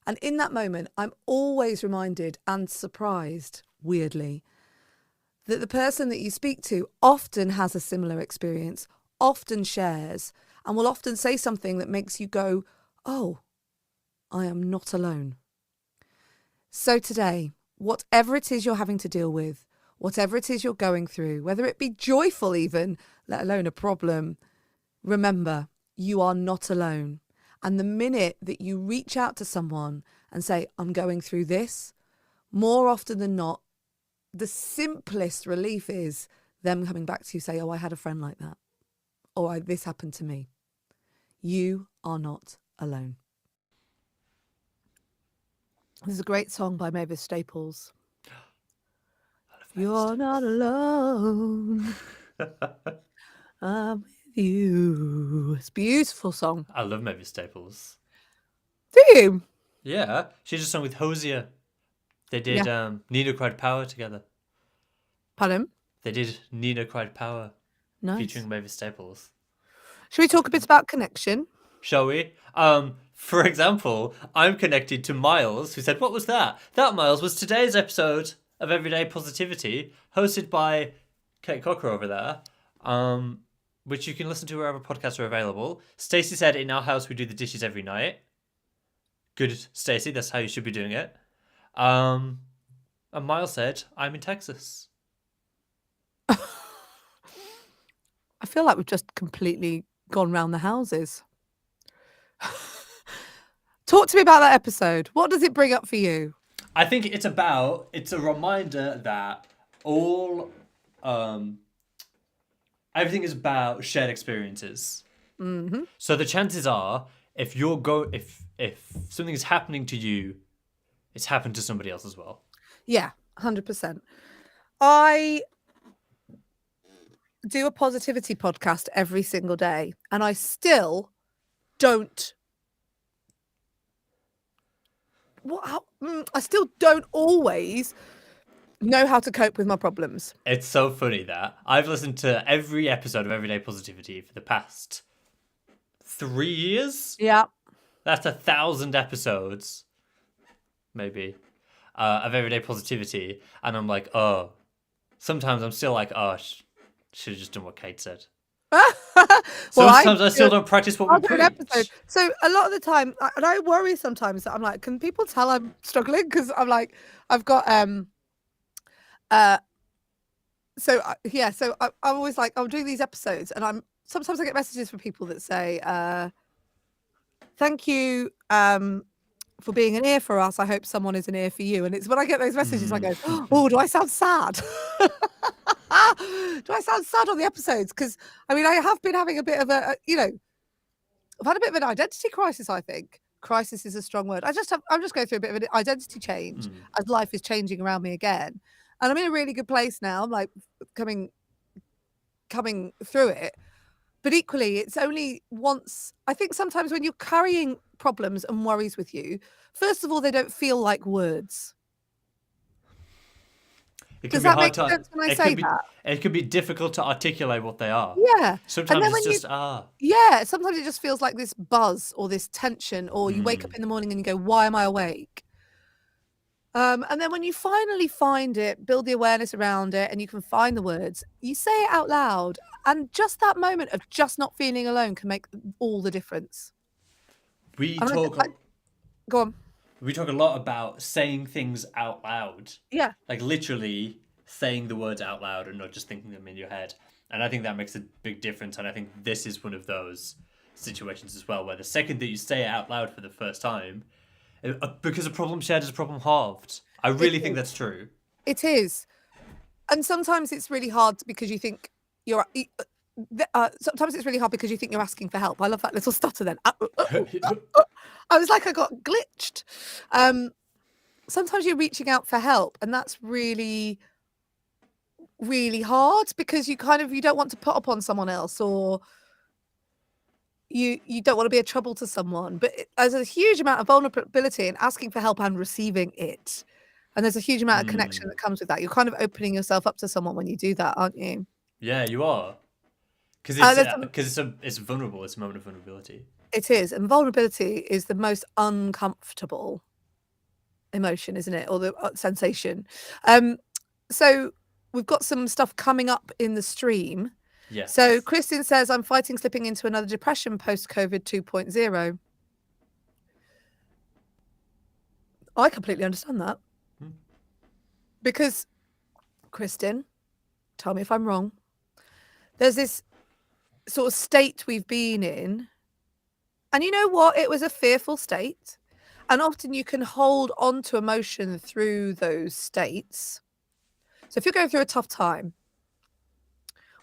And in that moment, I'm always reminded and surprised, weirdly, that the person that you speak to often has a similar experience, often shares, and will often say something that makes you go, oh, I am not alone. So today, whatever it is you're having to deal with, whatever it is you're going through, whether it be joyful even, let alone a problem, remember, you are not alone. And the minute that you reach out to someone and say, I'm going through this, more often than not, the simplest relief is them coming back to you, say, oh, I had a friend like that. Or this happened to me. You are not alone. There's a great song by Mavis Staples. You're not alone. I'm with you. It's a beautiful song. I love Mavis Staples. Do you? Yeah, she did a song with Hosier. They did Nina Cried Power together. Pardon? They did Nina Cried Power Nice. featuring Mavis Staples. Should we talk a bit about connection? Shall we? For example, I'm connected to Miles, who said, what was that? That, Miles, was today's episode of Everyday Positivity, hosted by Kate Cocker over there, which you can listen to wherever podcasts are available. Stacey said, in our house, we do the dishes every night. Good, Stacey, that's how you should be doing it. And Miles said, I'm in Texas. I feel like we've just completely gone round the houses. Talk to me about that episode. What does it bring up for you? I think it's a reminder that everything is about shared experiences. Mm-hmm. So the chances are, if something is happening to you, it's happened to somebody else as well. Yeah, 100%. I do a positivity podcast every single day, and I still don't. I still don't always know how to cope with my problems. It's so funny that I've listened to every episode of Everyday Positivity for the past 3 years. Yeah. That's 1,000 episodes, maybe, of Everyday Positivity. And I'm like, oh, sometimes I'm still like, oh, should have just done what Kate said. Sometimes I still don't practice what we preach. So a lot of the time, and I worry sometimes that I'm like, can people tell I'm struggling? Because I'm like, I've got so I'm always like, I'm doing these episodes, and sometimes I get messages from people that say, thank you for being an ear for us. I hope someone is an ear for you. And it's when I get those messages, I go, oh, do I sound sad? Do I sound sad on the episodes? Because I mean, I have been having a bit of I've had a bit of an identity crisis. I think crisis is a strong word. I'm just going through a bit of an identity change as life is changing around me again, and I'm in a really good place now. I'm like coming through it, but equally, it's only once. I think sometimes when you're carrying problems and worries with you, first of all, they don't feel like words. Does that make sense when I say that? It can be difficult to articulate what they are. Yeah. Sometimes it's just, Yeah, sometimes it just feels like this buzz or this tension, or you wake up in the morning and you go, why am I awake? And then when you finally find it, build the awareness around it, and you can find the words, you say it out loud. And just that moment of just not feeling alone can make all the difference. Go on. We talk a lot about saying things out loud. Yeah. Like literally saying the words out loud and not just thinking them in your head. And I think that makes a big difference. And I think this is one of those situations as well, where the second that you say it out loud for the first time, because a problem shared is a problem halved. I really think that's true. It is. And sometimes it's really hard because you think you're... sometimes it's really hard because you think you're asking for help. I love that little stutter then. I was like, I got glitched. Sometimes you're reaching out for help, and that's really, really hard because you don't want to put upon someone else, or you don't want to be a trouble to someone. But there's a huge amount of vulnerability in asking for help and receiving it. And there's a huge amount of connection that comes with that. You're kind of opening yourself up to someone when you do that, aren't you? Yeah, you are. Because it's vulnerable. It's a moment of vulnerability. It is. And vulnerability is the most uncomfortable emotion, isn't it? Or the sensation. So we've got some stuff coming up in the stream. Yes. So Kristin says, I'm fighting slipping into another depression post-COVID 2.0. I completely understand that. Because, Kristin, tell me if I'm wrong, there's this sort of state we've been in And you know what? It was a fearful state. And often you can hold on to emotion through those states. So if you're going through a tough time,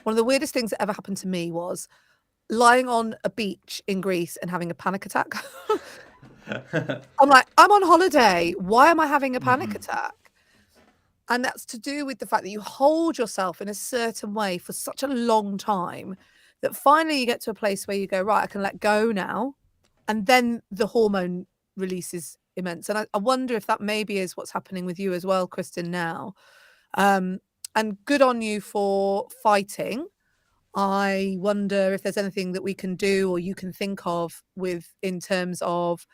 one of the weirdest things that ever happened to me was lying on a beach in Greece and having a panic attack. I'm like, I'm on holiday. Why am I having a panic attack? And that's to do with the fact that you hold yourself in a certain way for such a long time that finally you get to a place where you go, right, I can let go now. And then the hormone release is immense. And I wonder if that maybe is what's happening with you as well, Kristen, now. And good on you for fighting. I wonder if there's anything that we can do or you can think of in terms of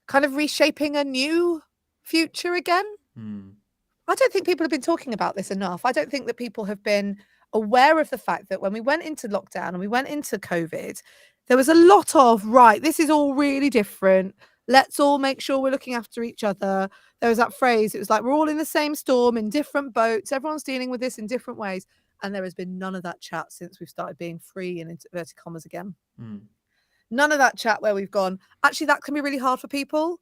kind of reshaping a new future again. I don't think people have been talking about this enough. I don't think that people have been aware of the fact that when we went into lockdown and we went into COVID, there was a lot of, right, this is all really different. Let's all make sure we're looking after each other. There was that phrase, it was like, we're all in the same storm, in different boats. Everyone's dealing with this in different ways. And there has been none of that chat since we've started being free in inverted commas again. None of that chat where we've gone, actually, that can be really hard for people.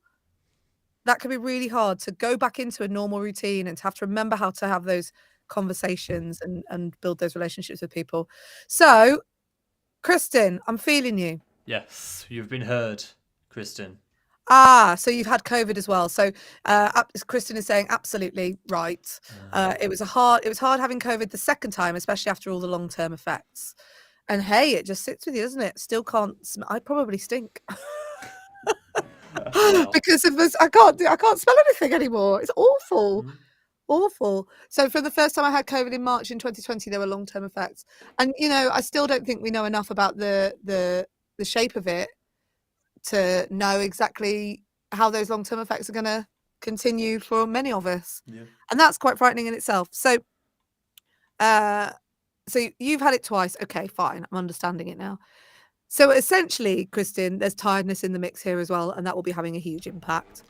That can be really hard to go back into a normal routine and to have to remember how to have those conversations and build those relationships with people. So, Kristen, I'm feeling you. Yes, you've been heard, Kristen. So you've had COVID as well. So Kristen is saying absolutely right. It was hard having COVID the second time, especially after all the long-term effects. And hey, it just sits with you, doesn't it? Still can't. I probably stink. Because of this, I can't smell anything anymore. It's awful. Awful. So for the first time I had COVID in March in 2020, there were long-term effects. And I still don't think we know enough about the shape of it to know exactly how those long-term effects are going to continue for many of us. And that's quite frightening in itself. So you've had it twice. Okay, fine. I'm understanding it now. So essentially, Kristen, there's tiredness in the mix here as well, and that will be having a huge impact.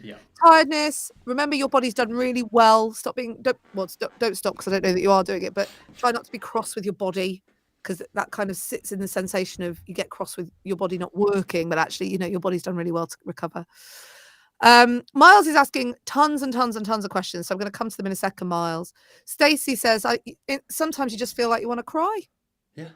Tiredness. Remember, your body's done really well. Don't stop because I don't know that you are doing it, but try not to be cross with your body, because that kind of sits in the sensation of you get cross with your body not working, but actually, your body's done really well to recover. Miles is asking tons and tons and tons of questions, so I'm going to come to them in a second. Miles. Stacey says, sometimes you just feel like you want to cry. Yeah.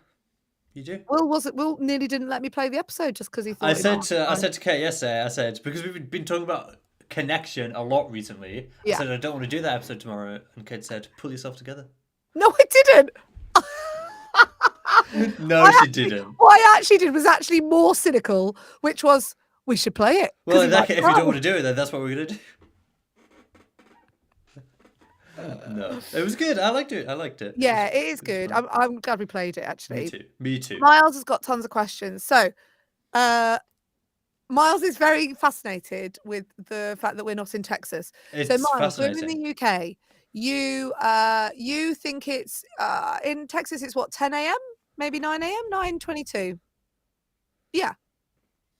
You do. Will nearly didn't let me play the episode just because he thought. I said to Kate yesterday. I said, because we've been talking about connection a lot recently. I said I don't want to do that episode tomorrow, and Kate said, "Pull yourself together." No, I didn't. No, she didn't. What I actually did was actually more cynical, which was we should play it. Well, in that case, if you don't want to do it, then that's what we're gonna do. No, it was good. I liked it. Yeah, it is good. I'm glad we played it, actually. Me too. Miles has got tons of questions. So, Miles is very fascinated with the fact that we're not in Texas. So, Miles, we're in the UK. You think it's in Texas? It's what, 10 a.m. Maybe 9 a.m. 9:22. Yeah,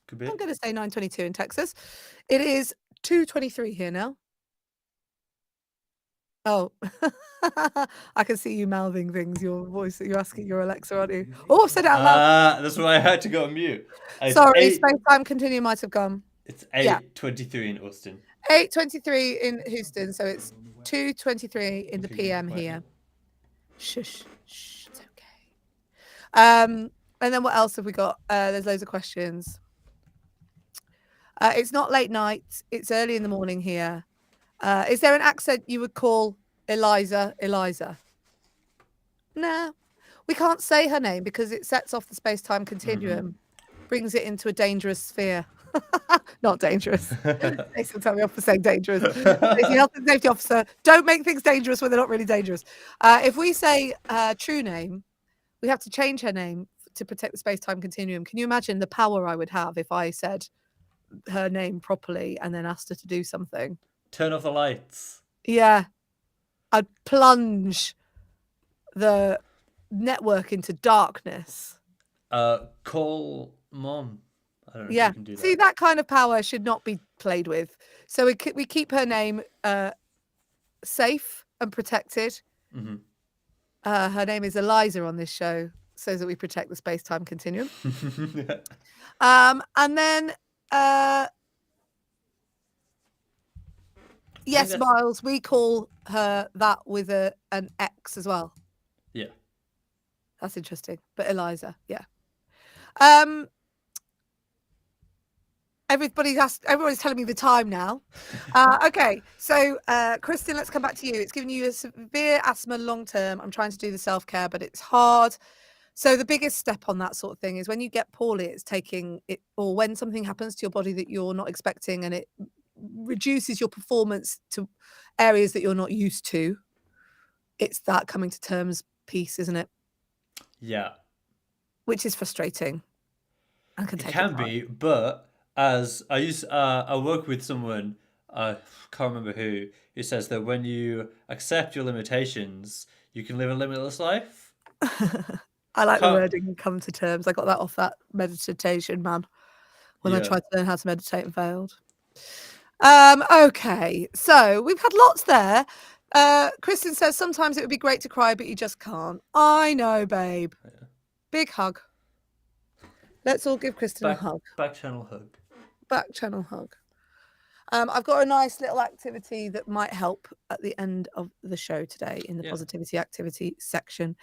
could be. I'm going to say 9:22 in Texas. It is 2:23 here now. Oh, I can see you mouthing things. Your voice, you're asking your Alexa, aren't you? Oh, I've said it out loud. That's why I had to go on mute. Sorry, space-time continuum might have gone. It's 8:23 in Austin. 8:23 in Houston, so it's 2:23 in the PM here. Shush, it's okay. And then what else have we got? There's loads of questions. It's not late night. It's early in the morning here. Is there an accent you would call Eliza? Nah, we can't say her name because it sets off the space-time continuum, brings it into a dangerous sphere. Not dangerous. They still tell me off for saying dangerous. Safety, health and safety officer, don't make things dangerous when they're not really dangerous. If we say true name, we have to change her name to protect the space-time continuum. Can you imagine the power I would have if I said her name properly and then asked her to do something? Turn off the lights. Yeah. I'd plunge the network into darkness. Call mom. I don't know if you can do that. See, that kind of power should not be played with. So we keep her name safe and protected. Her name is Eliza on this show, so that we protect the space-time continuum. And then Yes, Miles, we call her that with an X as well. Yeah. That's interesting. But Eliza, yeah. Everybody's telling me the time now. Okay, so Kristen, let's come back to you. It's giving you a severe asthma long term. I'm trying to do the self-care, but it's hard. So the biggest step on that sort of thing is when you get poorly, it's taking it, or when something happens to your body that you're not expecting and it reduces your performance to areas that you're not used to. It's that coming to terms piece, isn't it? Yeah. Which is frustrating. And can It take can be, but as I work with someone, I can't remember who says that when you accept your limitations, you can live a limitless life. I like the wording come to terms. I got that off that meditation man when I tried to learn how to meditate and failed. Okay, so we've had lots there. Kristen says sometimes it would be great to cry, but you just can't. I know, babe. Yeah. Big hug. Let's all give Kristen a hug. Backchannel hug. Backchannel hug. I've got a nice little activity that might help at the end of the show today in the positivity activity section.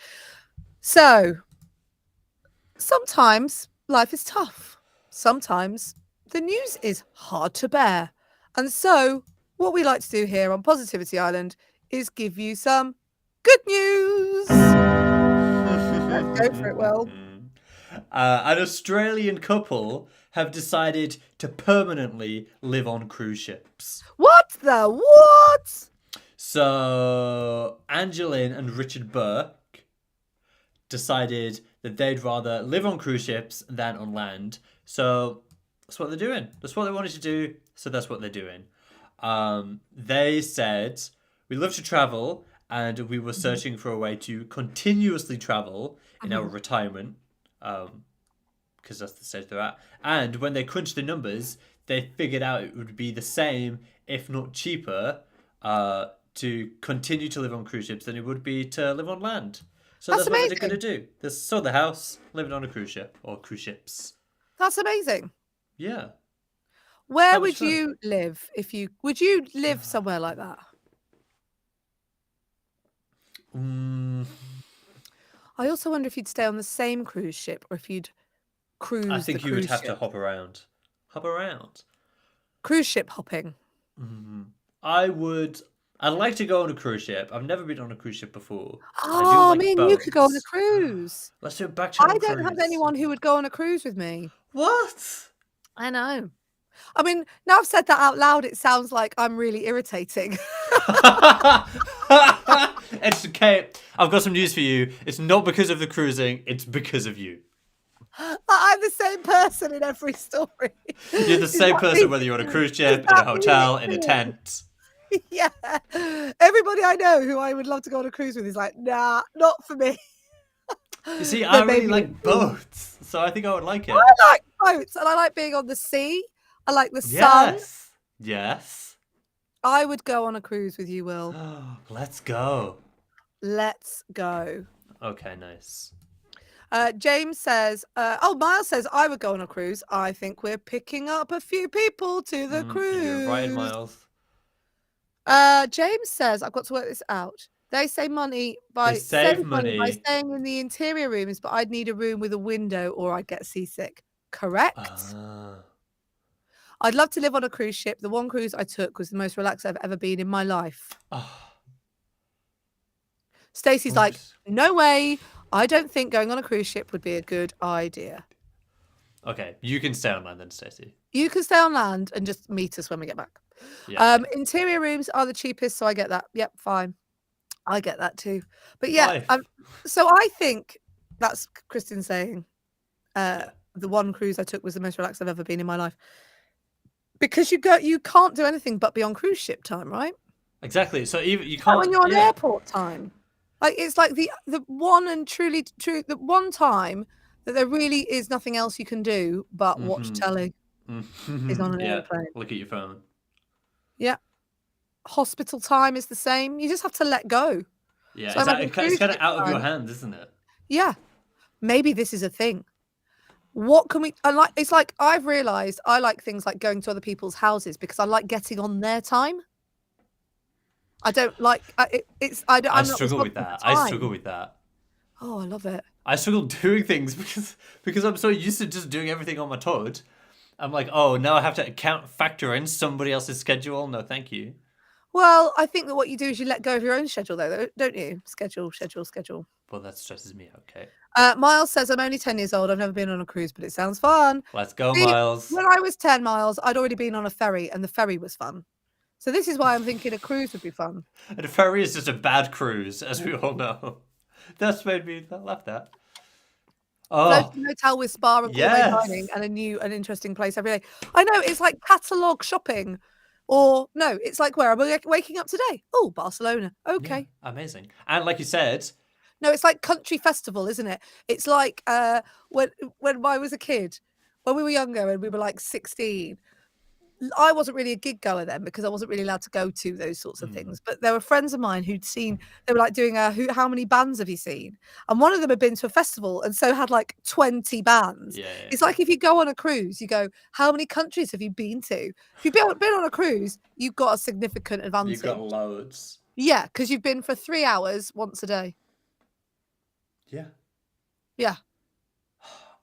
So, sometimes life is tough. Sometimes the news is hard to bear. And so, what we like to do here on Positivity Island is give you some good news. Let's go for it, Will. An Australian couple have decided to permanently live on cruise ships. What the what? So, Angeline and Richard Burke decided that they'd rather live on cruise ships than on land. So, that's what they're doing. That's what they wanted to do, so that's what they're doing. They said, we love to travel, and we were searching for a way to continuously travel in our retirement, because that's the stage they're at. And when they crunched the numbers, they figured out it would be the same, if not cheaper, to continue to live on cruise ships than it would be to live on land. So that's what they're going to do. They sold the house, living on a cruise ship or cruise ships. That's amazing. Yeah. Where would you live would you live somewhere like that? I also wonder if you'd stay on the same cruise ship or if you'd cruise. I think you would have to hop around. Cruise ship hopping. I'd like to go on a cruise ship. I've never been on a cruise ship before. Oh, me and you could go on a cruise. Let's do a Backchannel I don't have anyone who would go on a cruise with me. What? I know. I mean, now I've said that out loud, it sounds like I'm really irritating. It's okay. I've got some news for you. It's not because of the cruising. It's because of you. I'm the same person in every story. You're the same person whether you're on a cruise ship, in a hotel, in a tent. Yeah. Everybody I know who I would love to go on a cruise with is like, nah, not for me. You see, I really like boats, so I think I would like it. I like boats, and I like being on the sea. I like the sun. Yes. I would go on a cruise with you, Will. Let's go. Let's go. Okay, nice. James says, Miles says, I would go on a cruise. I think we're picking up a few people to the cruise. You're right, Miles. James says, I've got to work this out. They save money by staying in the interior rooms, but I'd need a room with a window or I'd get seasick. Correct. I'd love to live on a cruise ship. The one cruise I took was the most relaxed I've ever been in my life. Stacey's like, no way. I don't think going on a cruise ship would be a good idea. Okay, you can stay on land then, Stacey. You can stay on land and just meet us when we get back. Yeah. Interior rooms are the cheapest, so I get that. Yep, fine. I get that too. But yeah, so I think that's Kristen saying the one cruise I took was the most relaxed I've ever been in my life. Because you can't do anything but be on cruise ship time, right? Exactly. So even you can't when you're on airport time. Like it's like the one and truly true the one time that there really is nothing else you can do but watch telly is on an airplane. Look at your phone. Yeah. Hospital time is the same. You just have to let go. Yeah, so it's kind of out of your hands, isn't it? Yeah. Maybe this is a thing What can we? I like. It's like I've realised I like things like going to other people's houses because I like getting on their time. I don't like. I'm not struggle with responsible that. for I time. struggle with that. Oh, I love it. I struggle doing things because I'm so used to just doing everything on my toad. I'm like, oh, now I have to factor in somebody else's schedule. No, thank you. Well, I think that what you do is you let go of your own schedule, though, don't you? Schedule. Well, that stresses me out, okay. Miles says, I'm only 10 years old. I've never been on a cruise, but it sounds fun. Let's go, See, Miles. when I was 10, Miles, I'd already been on a ferry, and the ferry was fun. So this is why I'm thinking a cruise would be fun. And a ferry is just a bad cruise, as we all know. That's made me laugh at. Oh, Floating hotel with spa and gourmet dining and an interesting place every day. I know, it's like catalogue shopping. Or, no, it's like, where am I waking up today? Oh, Barcelona. Okay. yeah, amazing. And like you said... No, it's like country festival, isn't it? It's like when I was a kid, when we were younger and we were like 16, I wasn't really a gig goer then because I wasn't really allowed to go to those sorts of things. But there were friends of mine who'd seen, they were like doing how many bands have you seen? And one of them had been to a festival and so had like 20 bands. Yeah. It's like if you go on a cruise, you go, how many countries have you been to? If you've been on a cruise, you've got a significant advantage. You've got loads. Yeah, because you've been for 3 hours once a day. Yeah. Yeah.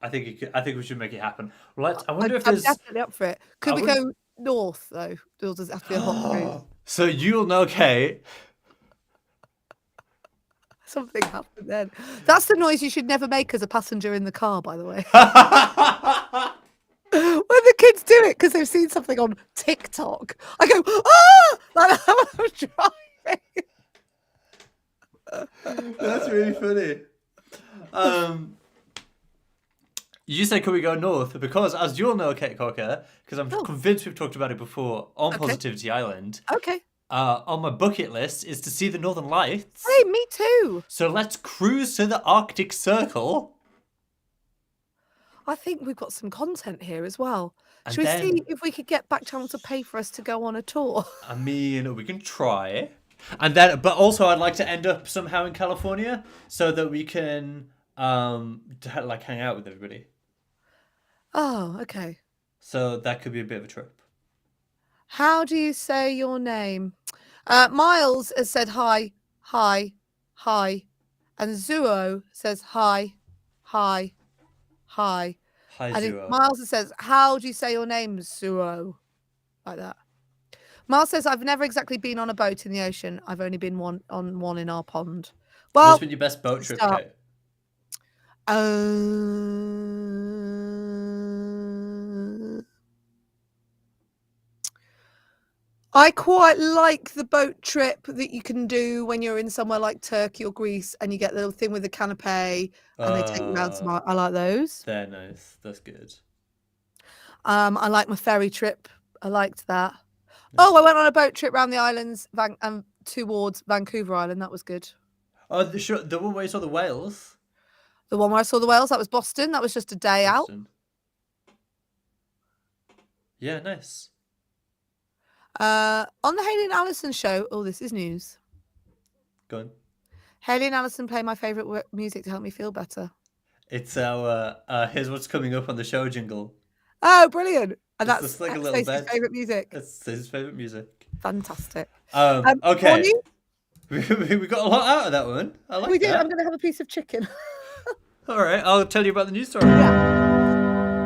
I think we should make it happen. I wonder if I'm there's... definitely up for it. Could we go north though? Or does it have to be a hot cruise? So you'll know, Kate. Something happened then. That's the noise you should never make as a passenger in the car, by the way. When the kids do it because they've seen something on TikTok, I go, ah! Like I'm driving. That's really funny. You said, could we go north? Because, as you'll know, Kate Cocker, because I'm convinced we've talked about it before on Positivity Island. Okay. On my bucket list is to see the Northern Lights. Hey, me too. So let's cruise to the Arctic Circle. I think we've got some content here as well. And Should we then- see if we could get Backchannel to pay for us to go on a tour? I mean, we can try. And then, but also I'd like to end up somehow in California so that we can like hang out with everybody. Oh, okay. So that could be a bit of a trip. How do you say your name? Miles has said hi, hi, hi. And Zuo says hi, hi, hi. Hi, And Zuo. Miles says, how do you say your name, Zuo? Like that. Miles says, I've never exactly been on a boat in the ocean. I've only been on one in our pond. Well, What's been your best boat trip, start. Kate? I quite like the boat trip that you can do when you're in somewhere like Turkey or Greece and you get the little thing with the canapé and they take you around some. I like those. They're nice. That's good. I like my ferry trip. I liked that. Oh, I went on a boat trip around the islands towards Vancouver Island. That was good. Oh, the one where you saw the whales? The one where I saw the whales, that was Boston. That was just a day out. Yeah, nice. On the Hayley and Allison show, oh, this is news. Go on. Hayley and Allison play my favourite music to help me feel better. It's our here's what's coming up on the show jingle. Oh, brilliant. And It's that's just like a little Stacey's bed. favourite music. That's his favourite music. Fantastic. Okay. Morning. We got a lot out of that one. I like We did. that. I'm going to have a piece of chicken. All right, I'll tell you about the news story. Yeah.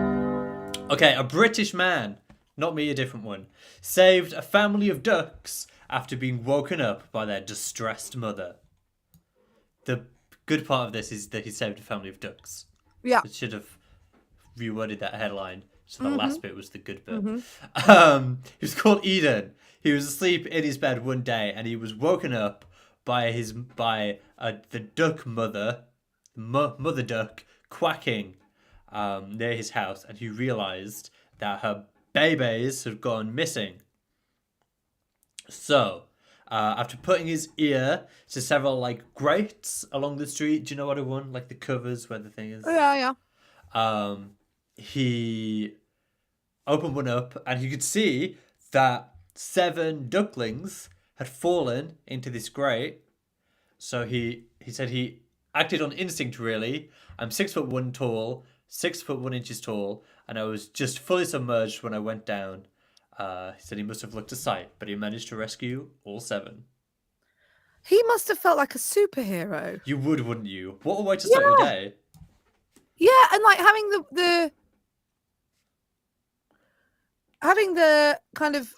Okay, a British man, not me, a different one, saved a family of ducks after being woken up by their distressed mother. The good part of this is that he saved a family of ducks. Yeah. It should have reworded that headline. So the last bit was the good bit. He was called Eden. He was asleep in his bed one day and he was woken up by the duck mother, mother duck, quacking near his house, and he realised that her babies had gone missing. So, after putting his ear to several like grates along the street, do you know what I want? Like the covers where the thing is. Yeah. He opened one up and he could see that 7 ducklings had fallen into this grate. So he said he acted on instinct, really. I'm 6'1" tall, 6 foot 1 inches tall, and I was just fully submerged when I went down. He said he must have looked a sight, but he managed to rescue all 7. He must have felt like a superhero. You would, wouldn't you? What a way to start your day. Yeah, and like having the kind of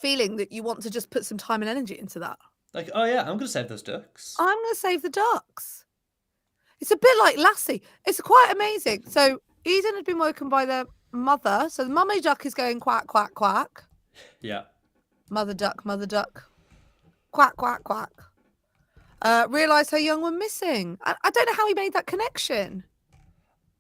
feeling that you want to just put some time and energy into that. Like, oh yeah, I'm going to save those ducks. I'm going to save the ducks. It's a bit like Lassie. It's quite amazing. So Eden had been woken by their mother. So the mummy duck is going quack, quack, quack. Yeah. Mother duck, quack, quack, quack. Realised her young one missing. I don't know how he made that connection.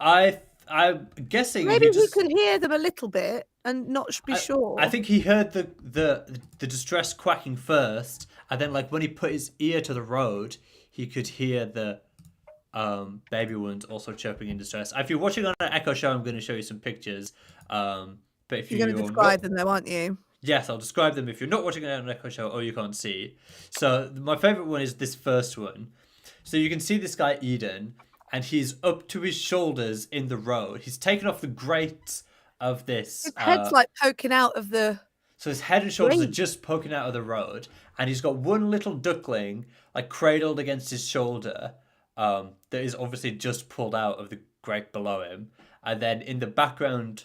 I'm guessing Maybe he could hear them a little bit and not be sure. I think he heard the distress quacking first, and then like when he put his ear to the road, he could hear the baby ones also chirping in distress. If you're watching on an Echo Show, I'm going to show you some pictures. But if you're going to describe them, though, aren't you? Yes, I'll describe them if you're not watching it on an Echo Show or you can't see. So my favorite one is this first one. So you can see this guy Eden, and he's up to his shoulders in the road. He's taken off the grate of this. His head's like poking out of the. So his head and shoulders are just poking out of the road, and he's got one little duckling like cradled against his shoulder. That is obviously just pulled out of the grate below him, and then in the background,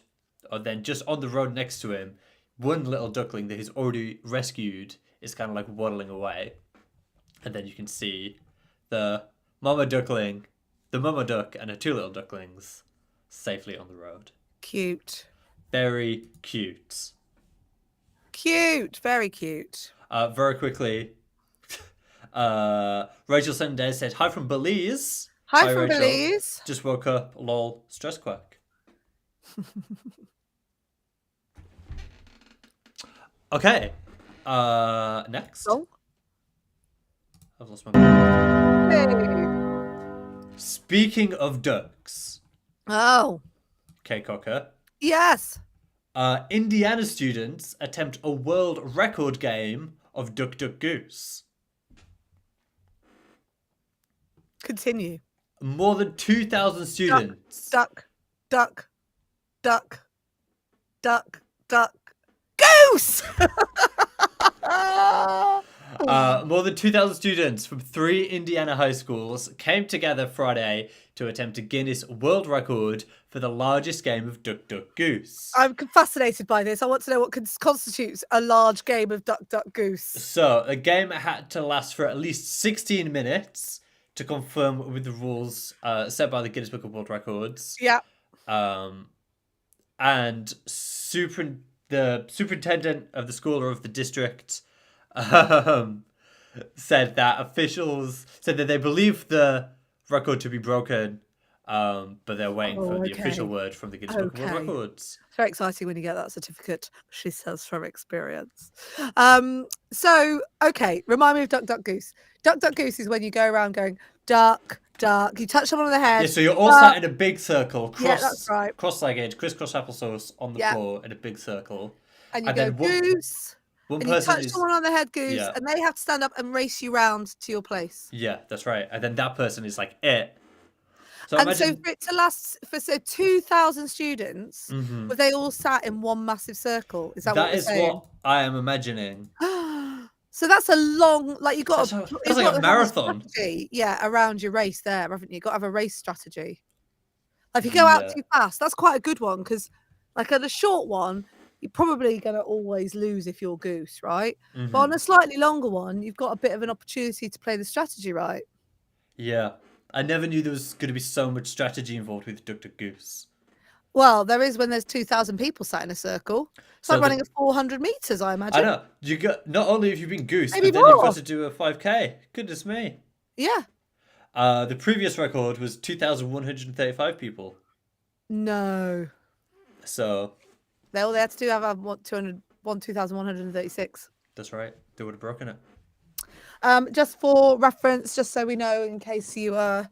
or then just on the road next to him, one little duckling that he's already rescued is kind of like waddling away, and then you can see the mama duckling, the mama duck, and her 2 little ducklings safely on the road. Cute. Very cute. Cute. Very cute. Very quickly, Rachel Sunday said, "Hi from Belize." Hi from Rachel. Belize. Just woke up. Lol. Stress quack. Okay. Next. Oh. I've lost my. Hey. Speaking of ducks. Oh. Okay, Cocker. Yes. Indiana students attempt a world record game of Duck Duck Goose. Continue. More than 2,000 students. Duck, duck, duck, duck, duck, goose! More than 2,000 students from 3 Indiana high schools came together Friday to attempt a Guinness World Record for the largest game of Duck Duck Goose. I'm fascinated by this. I want to know what constitutes a large game of Duck Duck Goose. So, the game had to last for at least 16 minutes to confirm with the rules set by the Guinness Book of World Records. Yeah. And the superintendent of the school or of the district said that officials said that they believe the record to be broken, but they're waiting for the official word from the Guinness Book of World Records. It's very exciting when you get that certificate, she says from experience. So, okay, remind me of Duck Duck Goose. Duck Duck Goose is when you go around going, duck, duck. You touch someone on the head. Yeah, so you're all sat in a big circle, that's right. cross-legged, crisscross applesauce on the floor in a big circle. And you go, goose. One and person you touch someone on the head, goose, and they have to stand up and race you round to your place. Yeah, that's right. And then that person is like it. So and so for it to last for 2,000 students, were they all sat in one massive circle? Is that what you're saying? That is what I am imagining. So that's a long, like you've got that's like a marathon. Around your race there, haven't you? You've got to have a race strategy. Like if you go out too fast, that's quite a good one because, like at a short one, you're probably going to always lose if you're goose, right? But on a slightly longer one, you've got a bit of an opportunity to play the strategy right. Yeah. I never knew there was going to be so much strategy involved with Duck Duck Goose. Well, there is when there's 2,000 people sat in a circle. It's like running 400 meters, I imagine. I know. You got not only have you been goose, Maybe but then you've got to do a 5K. Goodness me. Yeah. The previous record was 2,135 people. No. So. All they had to do have 2,136. That's right. They would have broken it. Just for reference, just so we know, in case you are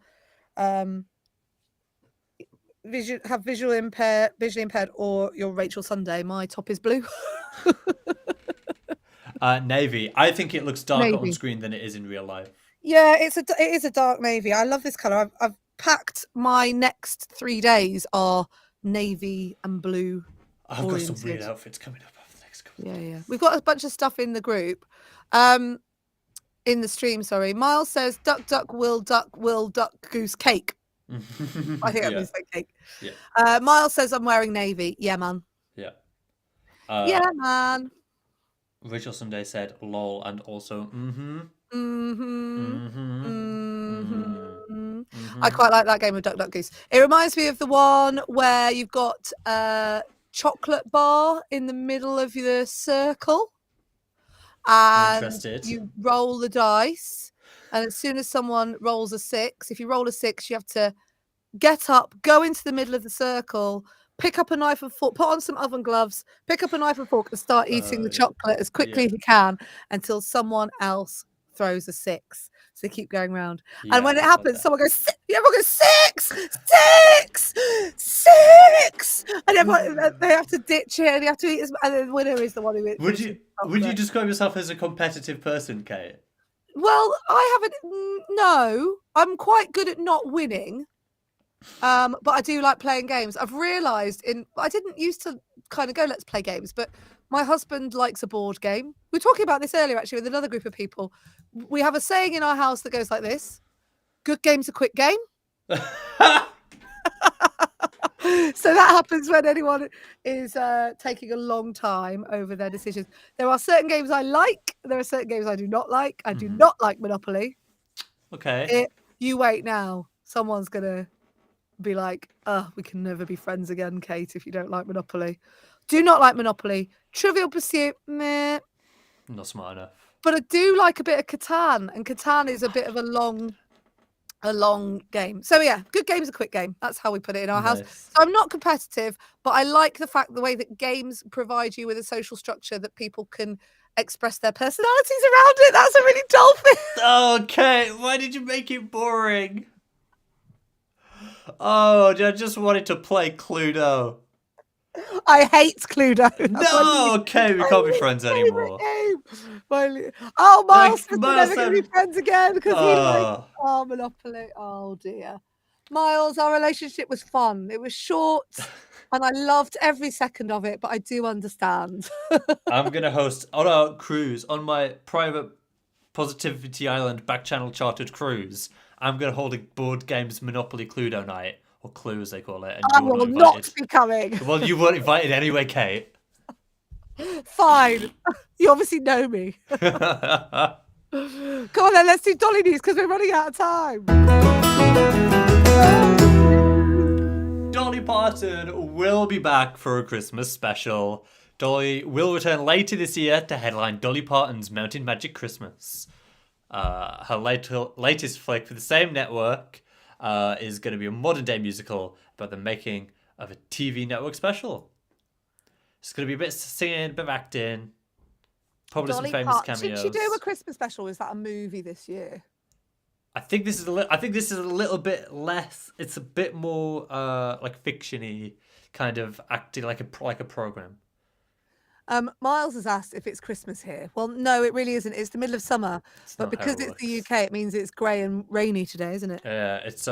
visually impaired, or you're Rachel Sunday, my top is blue. Navy. I think it looks darker Navy. on screen than it is in real life. Yeah, it is a dark navy. I love this color. I've packed my next 3 days are navy and blue. I've got some weird outfits coming up after the next couple. Yeah. We've got a bunch of stuff in the group. In the stream, sorry. Miles says, duck, will, duck, goose, cake. I think that means like cake. Yeah. Miles says, I'm wearing navy. Yeah, man. Yeah. Yeah, man. Rachel Sunday said, lol, and also, I quite like that game of Duck, Duck, Goose. It reminds me of the one where you've got a chocolate bar in the middle of the circle. And you roll the dice, and as soon as someone rolls a 6, if you roll a 6, you have to get up, go into the middle of the circle, pick up a knife and fork, put on some oven gloves, pick up a knife and fork, and start eating the chocolate as quickly as you can until someone else throws a 6. So they keep going round. And when it happens, someone goes, everyone goes, 6! And everyone, they have to ditch it, and you have to eat, and the winner is the one who Would you describe yourself as a competitive person, Kate? Well, I haven't. No, I'm quite good at not winning. But I do like playing games. I've realised I didn't used to kind of go, let's play games, but my husband likes a board game. We were talking about this earlier, actually, with another group of people. We have a saying in our house that goes like this: good game's a quick game. So that happens when anyone is taking a long time over their decisions. There are certain games I like. There are certain games I do not like. I do not like Monopoly. Okay. You wait now. Someone's going to be like, we can never be friends again, Kate, if you don't like Monopoly. Do not like Monopoly. Trivial Pursuit, meh. Not smart enough. But I do like a bit of Catan, and Catan is a bit of a long game. So yeah, good game's a quick game. That's how we put it in our house. So I'm not competitive, but I like the way that games provide you with a social structure that people can express their personalities around it. That's a really dull thing. Okay, why did you make it boring? Oh, I just wanted to play Cluedo. I hate Cluedo. No, okay, we can't be friends anymore. Miles says we're never going to be friends again because he likes Monopoly. Oh dear. Miles, our relationship was fun. It was short and I loved every second of it, but I do understand. I'm going to host on a cruise on my private Positivity Island Backchannel chartered cruise. I'm going to hold a board games Monopoly Cluedo night. Or Clue, as they call it. And I will not be coming. Well, you weren't invited anyway, Kate. Fine. You obviously know me. Come on then, let's do Dolly news because we're running out of time. Dolly Parton will be back for a Christmas special. Dolly will return later this year to headline Dolly Parton's Mountain Magic Christmas. Her latest flick for the same network is going to be a modern-day musical about the making of a TV network special. It's going to be a bit of singing, a bit of acting, probably Dolly some famous Parton. cameos. Should she do a Christmas special? Is that a movie this year? I think this is a little bit less. It's a bit more like fiction-y, kind of acting like a program. Miles has asked if it's Christmas here. Well, no, it really isn't. It's the middle of summer, but because it's the UK, it means it's grey and rainy today, isn't it? Yeah, it's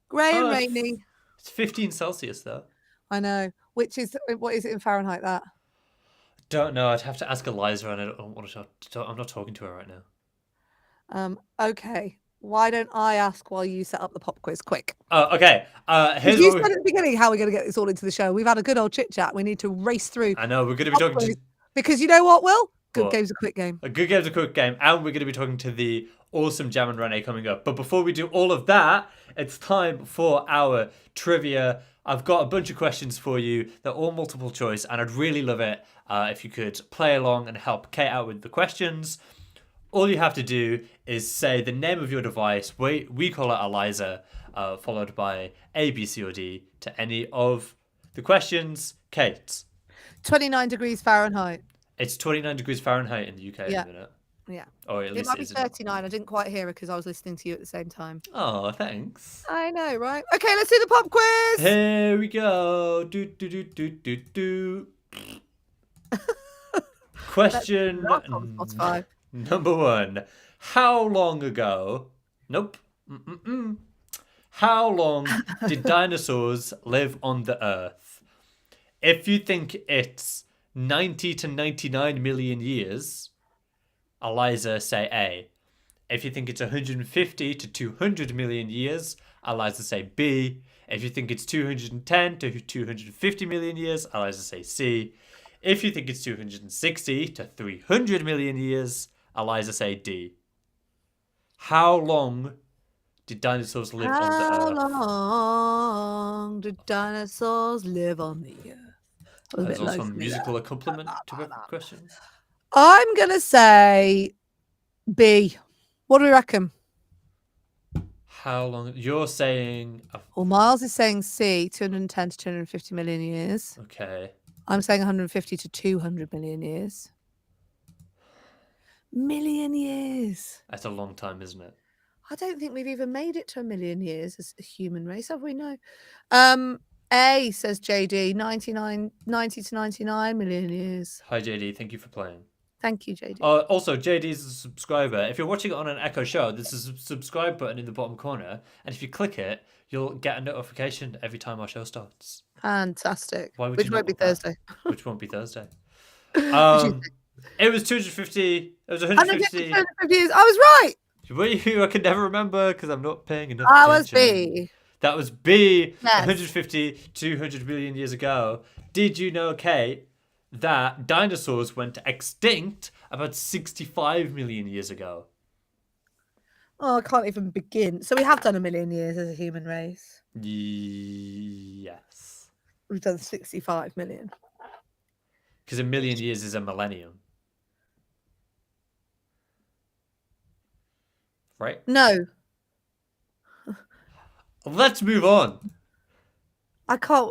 grey and rainy. It's 15 Celsius though. I know. Which is what is it in Fahrenheit? That don't know. I'd have to ask Eliza, and I don't want to. I'm not talking to her right now. Okay. Why don't I ask while you set up the pop quiz? Quick. Okay. You said at the beginning how we're going to get this all into the show. We've had a good old chit chat. We need to race through. I know. We're going to be talking to... Because you know what, Will? Good game's a quick game. A good game's a quick game. And we're going to be talking to the awesome Jam and Renee coming up. But before we do all of that, it's time for our trivia. I've got a bunch of questions for you. They're all multiple choice. And I'd really love it if you could play along and help Kate out with the questions. All you have to do is say the name of your device. We call it Eliza, followed by A, B, C, or D to any of the questions. Kate. 29 degrees Fahrenheit. It's 29 degrees Fahrenheit in the UK at the minute. Yeah. Or at least it might be 39. I didn't quite hear it because I was listening to you at the same time. Oh, thanks. I know, right? Okay, let's do the pop quiz. Here we go. Question number 1. How long ago? Nope. How long did dinosaurs live on the Earth? If you think it's 90 to 99 million years, Eliza, say A. If you think it's 150 to 200 million years, Eliza, say B. If you think it's 210 to 250 million years, Eliza, say C. If you think it's 260 to 300 million years, Eliza, say D. How long did dinosaurs live on the How Earth? long did dinosaurs live on the Earth? There's also a musical accompaniment to every question. I'm going to say B. What do we reckon? How long? You're saying... Well, Miles is saying C, 210 to 250 million years. Okay. I'm saying 150 to 200 million years. Million years. That's a long time, isn't it? I don't think we've even made it to a million years as a human race, have we? No. A, says JD, 90 to 99 million years. Hi, JD. Thank you for playing. Thank you, JD. Also, JD is a subscriber. If you're watching it on an Echo show, there's a subscribe button in the bottom corner. And if you click it, you'll get a notification every time our show starts. Fantastic. Why would Which you won't not be want that? Thursday. Which won't be Thursday. It was 250. It was 150. 150 years. I was right. Were you? I can never remember because I'm not paying enough I attention. was B. That was B. Yes. 150, 200 million years ago. Did you know, Kate, that dinosaurs went extinct about 65 million years ago? Oh, I can't even begin. So we have done a million years as a human race. Yes. We've done 65 million. Because a million years is a millennium. Right? No, Let's move on. I can't.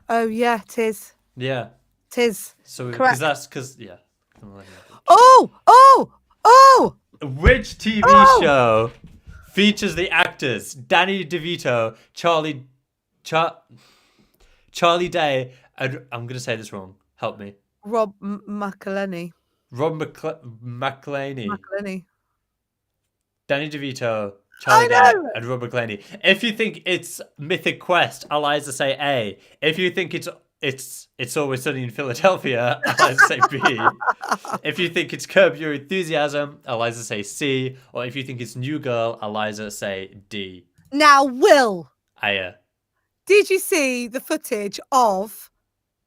Oh, yeah, tis. Yeah. Tis. So, Correct. yeah. Oh! Which TV show features the actors Danny DeVito, Charlie Day, and I'm going to say this wrong. Help me. Rob McElhenney. Rob McElhenney. McElhenney. Danny DeVito, Charlie Day, and Rob McElhenney. If you think it's Mythic Quest, Eliza, say A. If you think it's Always Sunny in Philadelphia, Eliza, say B. If you think it's Curb Your Enthusiasm, Eliza, say C. Or if you think it's New Girl, Eliza, say D. Now, Will, Aya. did you see the footage of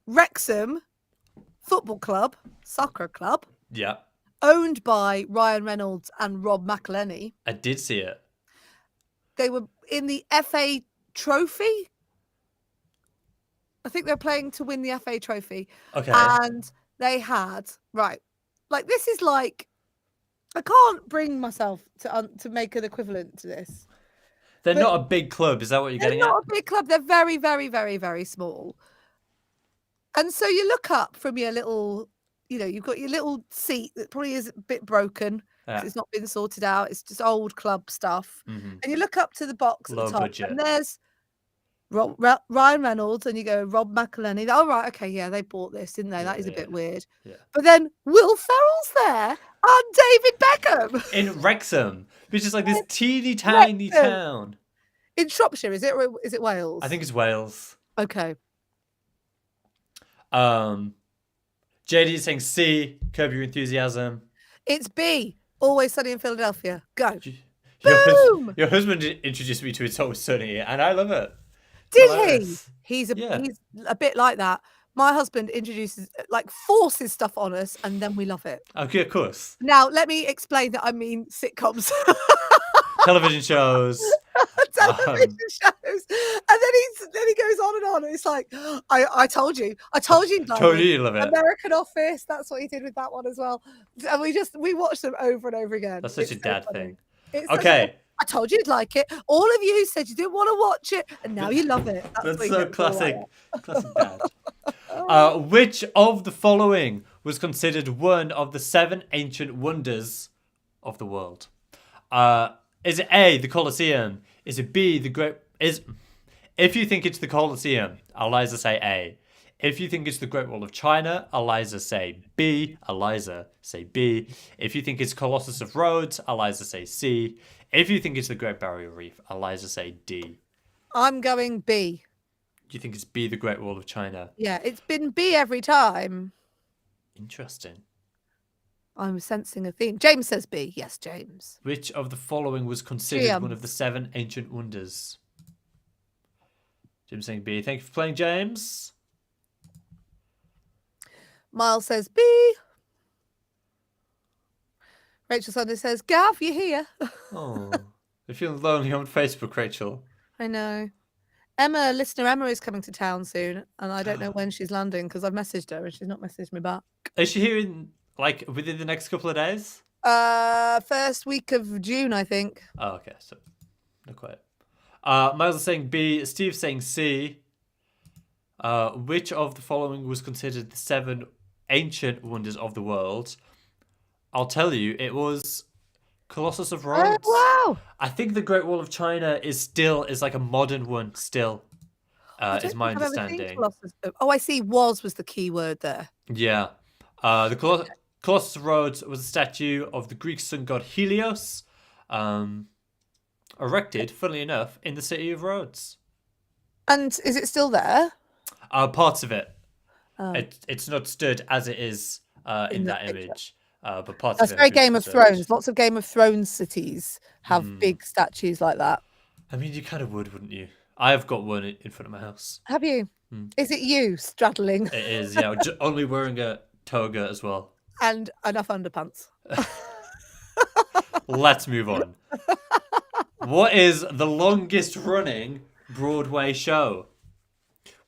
Wrexham Football Club, soccer club, Yeah, owned by Ryan Reynolds and Rob McElhenney? I did see it. They were in the FA Trophy. I think they're playing to win the FA Trophy. Okay. And they had, right, like this is like, I can't bring myself to make an equivalent to this. They're but not a big club. Is that what you're They're getting at? not a big club. They're very, very, very, very small. And so you look up from your little, you've got your little seat that probably is a bit broken because Yeah. it's not been sorted out. It's just old club stuff. Mhm. And you look up to the box at Low the top, budget. and there's Ryan Reynolds, and you go Rob McElhenney. Oh, right, okay, yeah, they bought this, didn't they? That is a bit weird. Yeah. But then Will Ferrell's there and David Beckham In Wrexham, which is like this teeny tiny Wrexham. town. in Shropshire. Is it? Or is it Wales? I think it's Wales. Okay. JD is saying C. Curb Your Enthusiasm. It's B. Always Sunny in Philadelphia. Go. Your, your husband introduced me to It's Always Sunny, and I love it. Did Hilarious. he? He's Yeah. a bit like that. My husband introduces, forces stuff on us, and then we love it. Okay, of course. Now, let me explain that I mean sitcoms. Television shows. Television shows. And then he goes on and on. And it's like, I told you. I told you. Told you love it. American Office. That's what he did with that one as well. And we watch them over and over again. That's such It's a dad funny. thing. It's such Okay. I told you you'd like it. All of you said you didn't want to watch it, and now you love it. That's what so you get for all classic. that. Classic dad. Which of the following was considered one of the 7 ancient wonders of the world? Is it A, the Colosseum? Is it B, the Great... If you think it's the Colosseum, Eliza, say A. If you think it's the Great Wall of China, Eliza, say B. Eliza, say B. If you think it's Colossus of Rhodes, Eliza, say C. If you think it's the Great Barrier Reef, Eliza say D. I'm going B. Do you think it's B, the Great Wall of China? Yeah, it's been B every time. Interesting. I'm sensing a theme. James says B. Yes, James. Which of the following was considered Triumph. one of the 7 ancient wonders? Jim's saying B. Thank you for playing, James. Miles says B. Rachel Sunday says, Gav, you're here. Oh, you're feeling lonely on Facebook, Rachel. I know. Emma, listener Emma, is coming to town soon, and I don't know when she's landing because I've messaged her and she's not messaged me back. Is she here in, like, within the next couple of days? First week of June, I think. Oh, okay, so not quite. Miles is saying B. Steve's saying C. Which of the following was considered the 7 ancient wonders of the world? I'll tell you, it was Colossus of Rhodes. Oh, wow. I think the Great Wall of China is like a modern one still, is my understanding. Oh, I see. Was the key word there. Yeah. The Colossus of Rhodes was a statue of the Greek sun god Helios, erected, funnily enough, in the city of Rhodes. And is it still there? Parts of it. It's not stood as it is in that image. But parts That's of it very have been Game of preserved. Thrones. Lots of Game of Thrones cities have big statues like that. I mean, you kind of would, wouldn't you? I've got one in front of my house. Have you? Is it you straddling It is, yeah. Only wearing a toga as well. and enough underpants? Let's move on. What is the longest running Broadway show?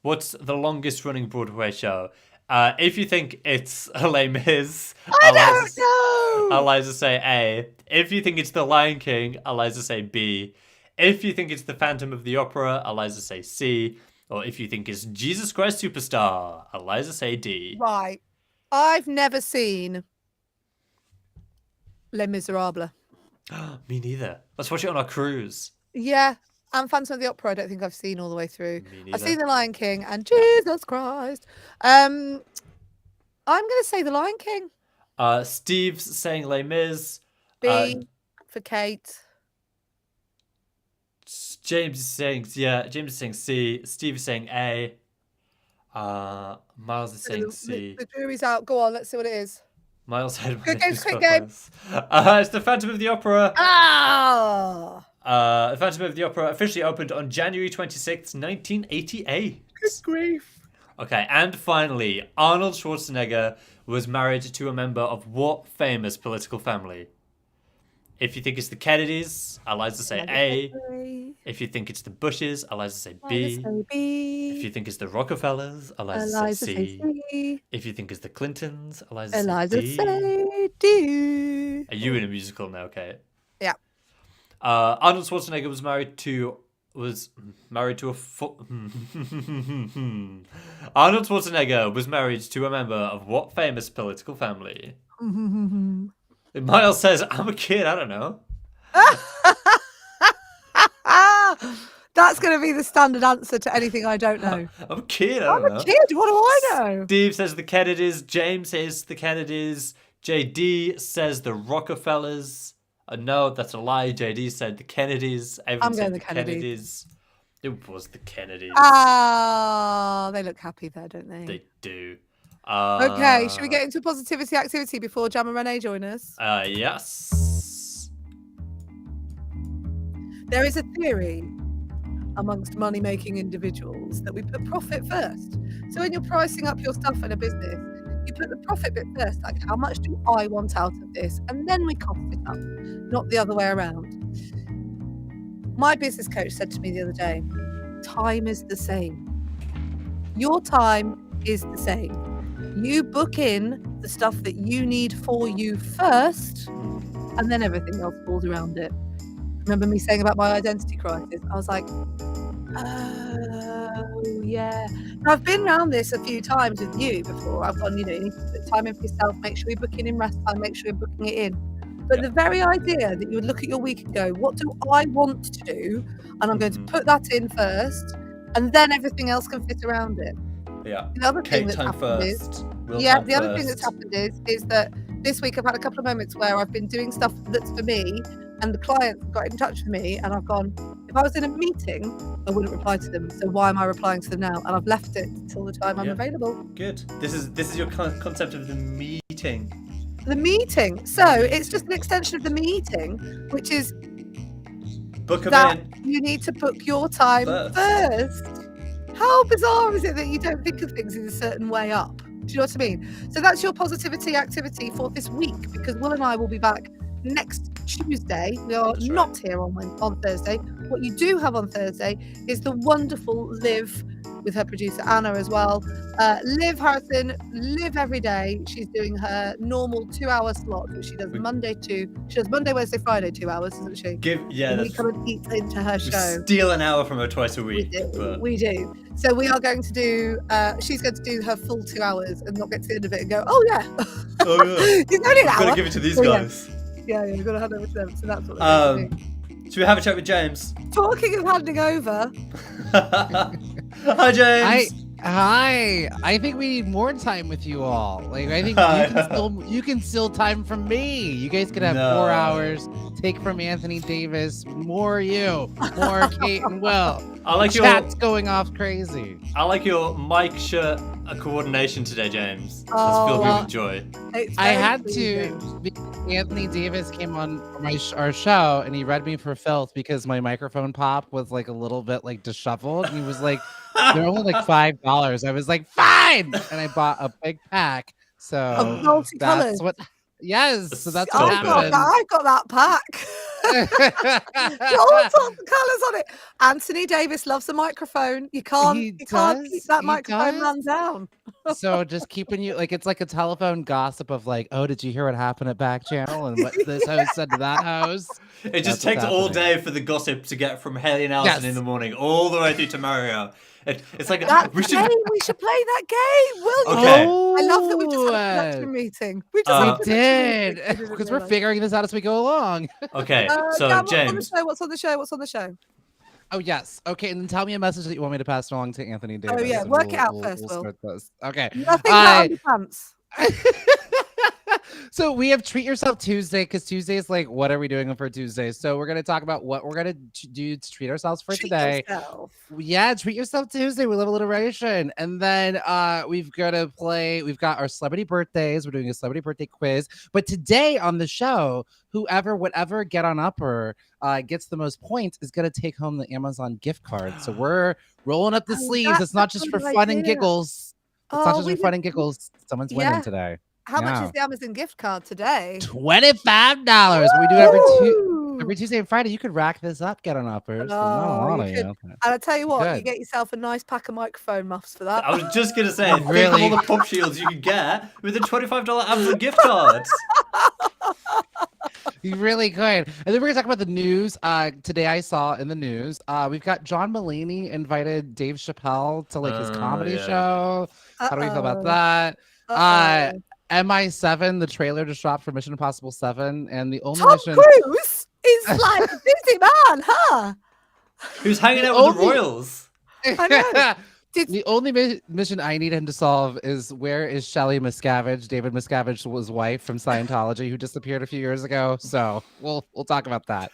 What's the longest running Broadway show? If you think it's Les Mis, I don't know. Eliza say A. If you think it's The Lion King, Eliza say B. If you think it's The Phantom of the Opera, Eliza say C. Or if you think it's Jesus Christ Superstar, Eliza say D. Right. I've never seen Les Miserables. Me neither. Let's watch it on our cruise. Yeah. And Phantom of the Opera, I don't think I've seen all the way through. Me I've neither. seen The Lion King and Jesus Christ. I'm going to say The Lion King. Steve's saying Les Mis. B for Kate. James is saying C. Steve is saying A. Miles is saying C. The jury's out. Go on, let's see what it is. Miles said Quick game, quick game. It's The Phantom of the Opera. Ah! The Phantom of the Opera officially opened on January 26th, 1988. Good grief. Okay, and finally, Arnold Schwarzenegger was married to a member of what famous political family? If you think it's the Kennedys, Eliza say A. If you think it's the Bushes, Eliza say B. If you think it's the Rockefellers, Eliza say C. If you think it's the Clintons, Eliza say D. say D. Are you in a musical now, Kate? Yeah. Arnold Schwarzenegger was married to Arnold Schwarzenegger was married to a member of what famous political family? Miles says, I'm a kid, I don't know. That's going to be the standard answer to anything I don't know. I'm a kid, I don't know. I'm a kid, what do I know? Steve says the Kennedys, James says the Kennedys, JD says the Rockefellers. No, that's a lie. JD said the Kennedys. Everyone said the Kennedys. It was the Kennedys. Ah, they look happy there, don't they? They do. Okay, should we get into positivity activity before Jam and Renee join us? Yes. There is a theory amongst money-making individuals that we put profit first. So when you're pricing up your stuff in a business, you put the profit bit first, like how much do I want out of this? And then we cost it up, not the other way around. My business coach said to me the other day, time is the same. Your time is the same. You book in the stuff that you need for you first, and then everything else falls around it. Remember me saying about my identity crisis? I was like, oh, yeah. Now, I've been around this a few times with you before. I've gone, you need to put time in for yourself, make sure you're booking in rest time, make sure you're booking it in. But the very idea that you would look at your week and go, what do I want to do? And I'm going to put that in first, and then everything else can fit around it. Yeah. The other thing that's happened is, the other thing that's happened is that this week I've had a couple of moments where I've been doing stuff that's for me, and the client got in touch with me, and I've gone, if I was in a meeting, I wouldn't reply to them. So why am I replying to them now? And I've left it till the time I'm available. Good. This is your concept of the meeting. The meeting. So it's just an extension of the meeting, which is book them that in. you need to book your time first. How bizarre is it that you don't think of things in a certain way up? Do you know what I mean? So that's your positivity activity for this week, because Will and I will be back next Tuesday. We are not here on Thursday. What you do have on Thursday is the wonderful Liv with her producer Anna as well. Liv Harrison, Liv every day. She's doing her normal 2-hour slot, which she does Monday, Wednesday, Friday, 2 hours, doesn't she? We come and eat into her show. Steal an hour from her twice a week. We do. So we are going to do. She's going to do her full 2 hours and not get to the end of it and go, oh yeah. Oh yeah. It's only an hour. Gotta give it to these guys. Yeah, you've got to hand over to them. So that's what we're going to do. Should we have a chat with James? Talking of handing over. Hi, James. Hi. I think we need more time with you all. Like, I think you can still time from me. You guys could have 4 hours. Take from Anthony Davis. More you. More Kate and Will. I like chat's going off crazy. I like your mic shirt coordination today, James. Oh, That's filled with joy. I had to. Anthony Davis came on our show and he read me for filth because my microphone pop was like a little bit like disheveled. And he was like, they're only like $5. I was like, fine. And I bought a big pack. So that's what. Yes, so that's what happened. I got that pack. All sorts of colours on it. Anthony Davis loves the microphone. You can't keep that microphone run down. So just keeping you like it's like a telephone gossip of like, oh, did you hear what happened at Backchannel and what this host said to that host? It just takes all day for the gossip to get from Haley and Alison in the morning all the way through to Mario. It's like we should play that game. Will you? Okay. I love that we just had a production meeting. We did because we're figuring this out as we go along. Okay, so James, what's on the show? Oh yes. Okay, and then tell me a message that you want me to pass along to Anthony Davis. Oh yeah, work it out first, Will. Okay. Nothing on your pants. So we have Treat Yourself Tuesday because Tuesday is like, what are we doing for Tuesday? So we're going to talk about what we're going to do to treat ourselves for today. Yeah, Treat Yourself Tuesday. We love alliteration. And then we've got our celebrity birthdays. We're doing a celebrity birthday quiz. But today on the show, whatever get on upper gets the most points is going to take home the Amazon gift card. So we're rolling up the sleeves. It's not just for fun and giggles. It's not just for fun and giggles. Someone's winning today. How much is the Amazon gift card today? $25. We do every Tuesday and Friday. You could rack this up, get on uppers. And I tell you what, you get yourself a nice pack of microphone muffs for that. I was just gonna say, think of all the pop shields you could get with a $25 Amazon gift card. You really could. And then we're gonna talk about the news. Today I saw in the news, we've got John Mulaney invited Dave Chappelle to like his comedy show. How do we feel about that? MI7, the trailer just dropped for Mission Impossible 7, and the only Tom Cruise is like a busy man, huh? Who's hanging out with the royals? I know. The only mission I need him to solve is where is Shelley Miscavige, David Miscavige's wife from Scientology, who disappeared a few years ago. So we'll talk about that.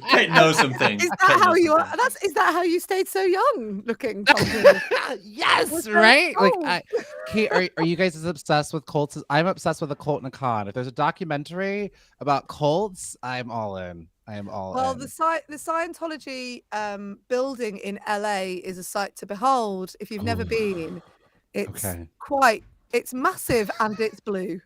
Kate knows something. Is that how you are? Is that how you stayed so young looking? Yes, right. Like, Kate, are you guys as obsessed with cults? I'm obsessed with a cult and a con. If there's a documentary about cults, I'm all in. I am all in. Well, the Scientology building in LA is a sight to behold. If you've never been, it's it's massive and it's blue.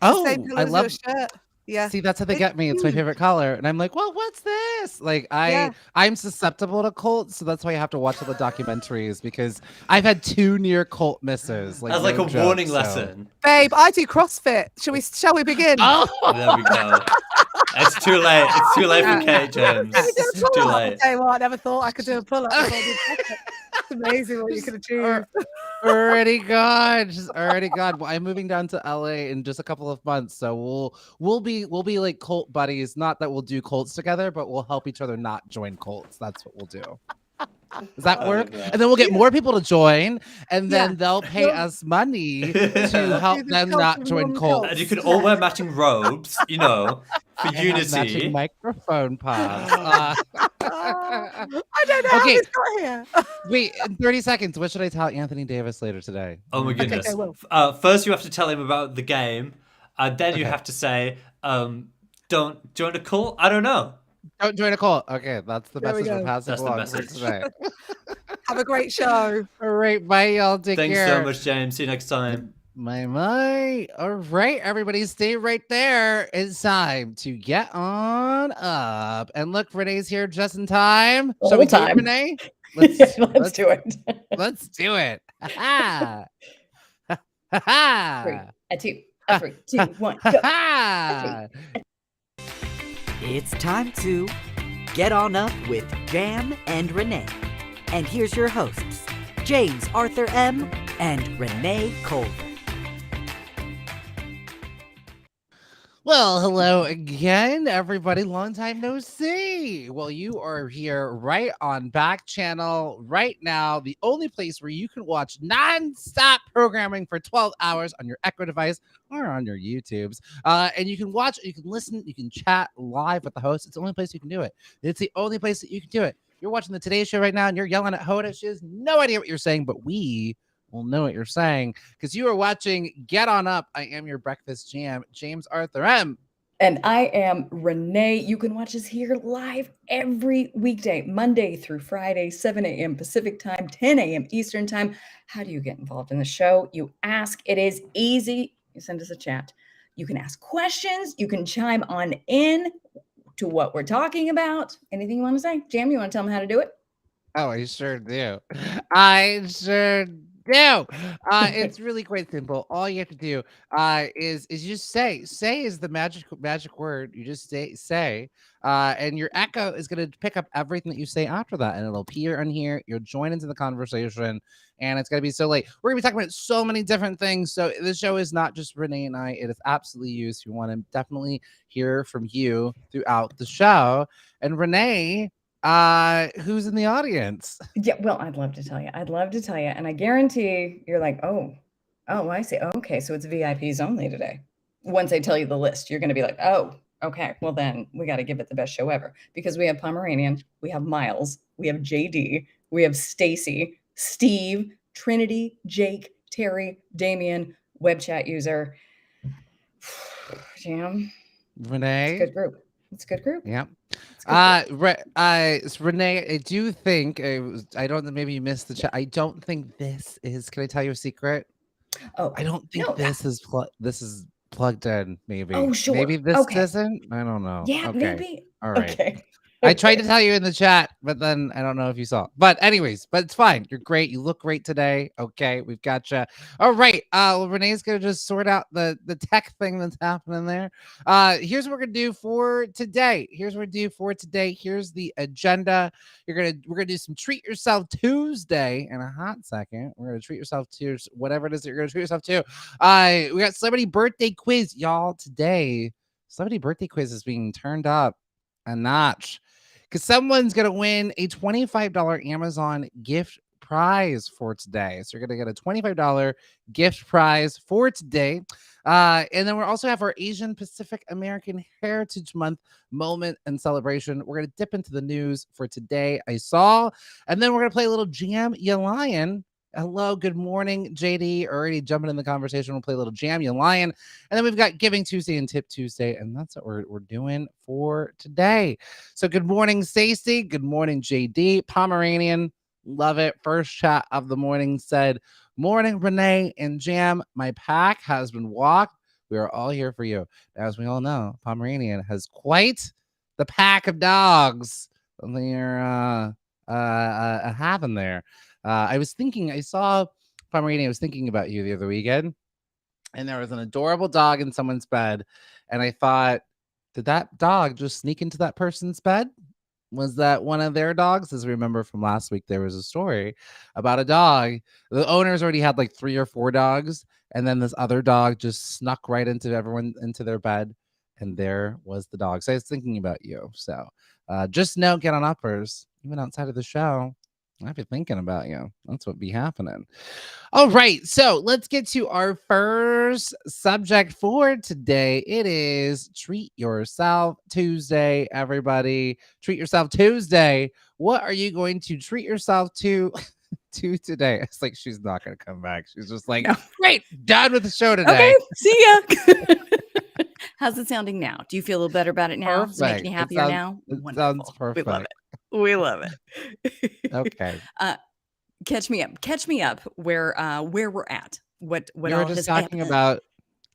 Oh, same color I as love your shirt. Yeah. See, that's how they get me. It's my favorite color. And I'm like, well, what's this? Like, I'm susceptible to cults, so that's why I have to watch all the documentaries because I've had 2 near cult misses. Like, that's like a warning lesson. Babe, I do CrossFit. Shall we begin? Oh, there we go. It's too late. It's too late for Kate, James. It's too late. I never thought I could do a pull-up. It's amazing what you can achieve. Already gone. She's already gone. Well, I'm moving down to LA in just a couple of months, so we'll be like cult buddies. Not that we'll do cults together, but we'll help each other not join cults. That's what we'll do. Does that work? And then we'll get more people to join, and then they'll pay us money to help them not join cults. And you can all wear matching robes, for and unity. Matching microphone pods. I don't know how this got here. Wait, in 30 seconds, what should I tell Anthony Davis later today? Oh my goodness. Okay, well. First, you have to tell him about the game. And then you have to say, don't join a cult. I don't know. Don't join a cult. Okay, that's the There we message we're go. passing That's the along for message. today. Have a great show. All right, bye, y'all. Take Thanks care. so much, James. See you next time. My. All right, everybody, stay right there. It's time to get on up. And look, Renee's here just in time. The Shall we whole do it, time. Renee? Let's do it. Let's do it. Ha ha. Three, Ha a two, a 3, 2, 1, go. ha. It's time to get on up with Jam and Renee. And here's your hosts, James Arthur M. and Renee Culver. Well, hello again, everybody. Long time no see. Well, you are here right on Backchannel right now, the only place where you can watch non-stop programming for 12 hours on your Echo device or on your YouTubes. And you can watch, you can listen, you can chat live with the host. It's the only place you can do it. It's the only place that you can do it. You're watching the Today Show right now and you're yelling at Hoda. She has no idea what you're saying, but we will know what you're saying because you are watching Get On Up. I am your breakfast jam, James Arthur M. And I am Renee. You can watch us here live every weekday, Monday through Friday, 7 a.m. Pacific time, 10 a.m. Eastern time. How do you get involved in the show? You ask. It is easy. You send us a chat. You can ask questions. You can chime on in to what we're talking about. Anything you want to say? Jam, you want to tell them how to do it? Oh, I sure do. I sure do. It's really quite simple. All you have to do is just say is the magic word. You just say and your Echo is going to pick up everything that you say after that, and it'll appear on here. You'll join into the conversation, and it's going to be so late. We're going to be talking about so many different things. So this show is not just Renee and I. It is absolutely you. So you want to definitely hear from you throughout the show. And Renee, who's in the audience? Yeah, well, I'd love to tell you. And I guarantee you're like, oh, I see. Okay, so it's VIPs only today. Once I tell you the list, you're going to be like, oh, okay, well then we got to give it the best show ever because we have Pomeranian, we have Miles, we have JD, we have Stacy, Steve, Trinity, Jake, Terry, Damien, web chat user. Jam. Renee. It's a good group. Yeah. Renee, I do think I don't know, maybe you missed the chat. I don't think this is. Can I tell you a secret? Oh, I don't think this is plugged in. Maybe. Oh, sure. Maybe this Okay. isn't. I don't know. Yeah, Okay. maybe. All right. Okay. I tried to tell you in the chat, but then I don't know if you saw. But anyways, but it's fine. You're great. You look great today. Okay, we've got you. All right. Renee's gonna just sort out the tech thing that's happening there. Here's what we're gonna do for today. Here's the agenda. We're gonna do some Treat Yourself Tuesday in a hot second. We're gonna treat yourself to whatever it is that you're gonna treat yourself to. We got celebrity birthday quiz, y'all. Today, celebrity birthday quiz is being turned up a notch because someone's going to win a $25 Amazon gift prize for today. So you're going to get a $25 gift prize for today. And then we also have our Asian Pacific American Heritage Month moment and celebration. We're going to dip into the news for today. And then we're going to play a little Jam Ya Lion. Hello, good morning, JD. Already jumping in the conversation. We'll play a little Jam Ya Lion. And then we've got Giving Tuesday and Tip Tuesday. And that's what we're doing for today. So good morning, Stacey. Good morning, JD. Pomeranian. Love it. First chat of the morning said, morning, Renee and Jam. My pack has been walked. We are all here for you. As we all know, Pomeranian has quite the pack of dogs that they're having there. I saw Pomeranian. I was thinking about you the other weekend, and there was an adorable dog in someone's bed. And I thought, did that dog just sneak into that person's bed? Was that one of their dogs? As we remember from last week, there was a story about a dog. The owners already had like 3 or 4 dogs. And then this other dog just snuck right into their bed. And there was the dog. So I was thinking about you. So just know, get on uppers, even outside of the show. I'd be thinking about you. That's what be happening. All right, so let's get to our first subject for today. It is Treat Yourself Tuesday, everybody. Treat Yourself Tuesday. What are you going to treat yourself to today? It's like she's not going to come back. She's just like, No. great, done with the show today. Okay, see ya. How's it sounding now? Do you feel a little better about it now? Is it making you happier now? It Wonderful. sounds perfect. We love it. We love it. Okay. Catch me up. Catch me up where we're at. What We all were just has talking happened. about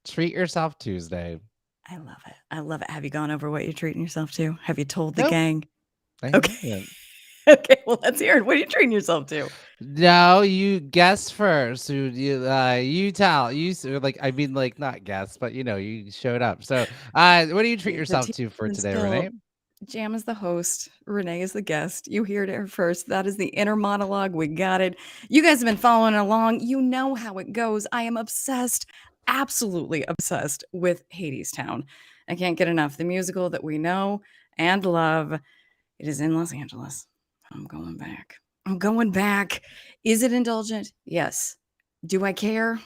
Treat Yourself Tuesday. I love it. I love it. Have you gone over what you're treating yourself to? Have you told the Nope. gang? I Okay. haven't. Okay, well, let's hear it. What are you treating yourself to? No, you guess first. You tell. Like not guess, but you showed up. So, what do you treat The yourself team to for is today, built. Renee? Jam is the host. Renee is the guest. You heard it first. That is the inner monologue. We got it. You guys have been following along. You know how it goes. I am obsessed, absolutely obsessed with Hadestown. I can't get enough. The musical that we know and love. It is in Los Angeles. I'm going back. I'm going back. Is it indulgent? Yes. Do I care?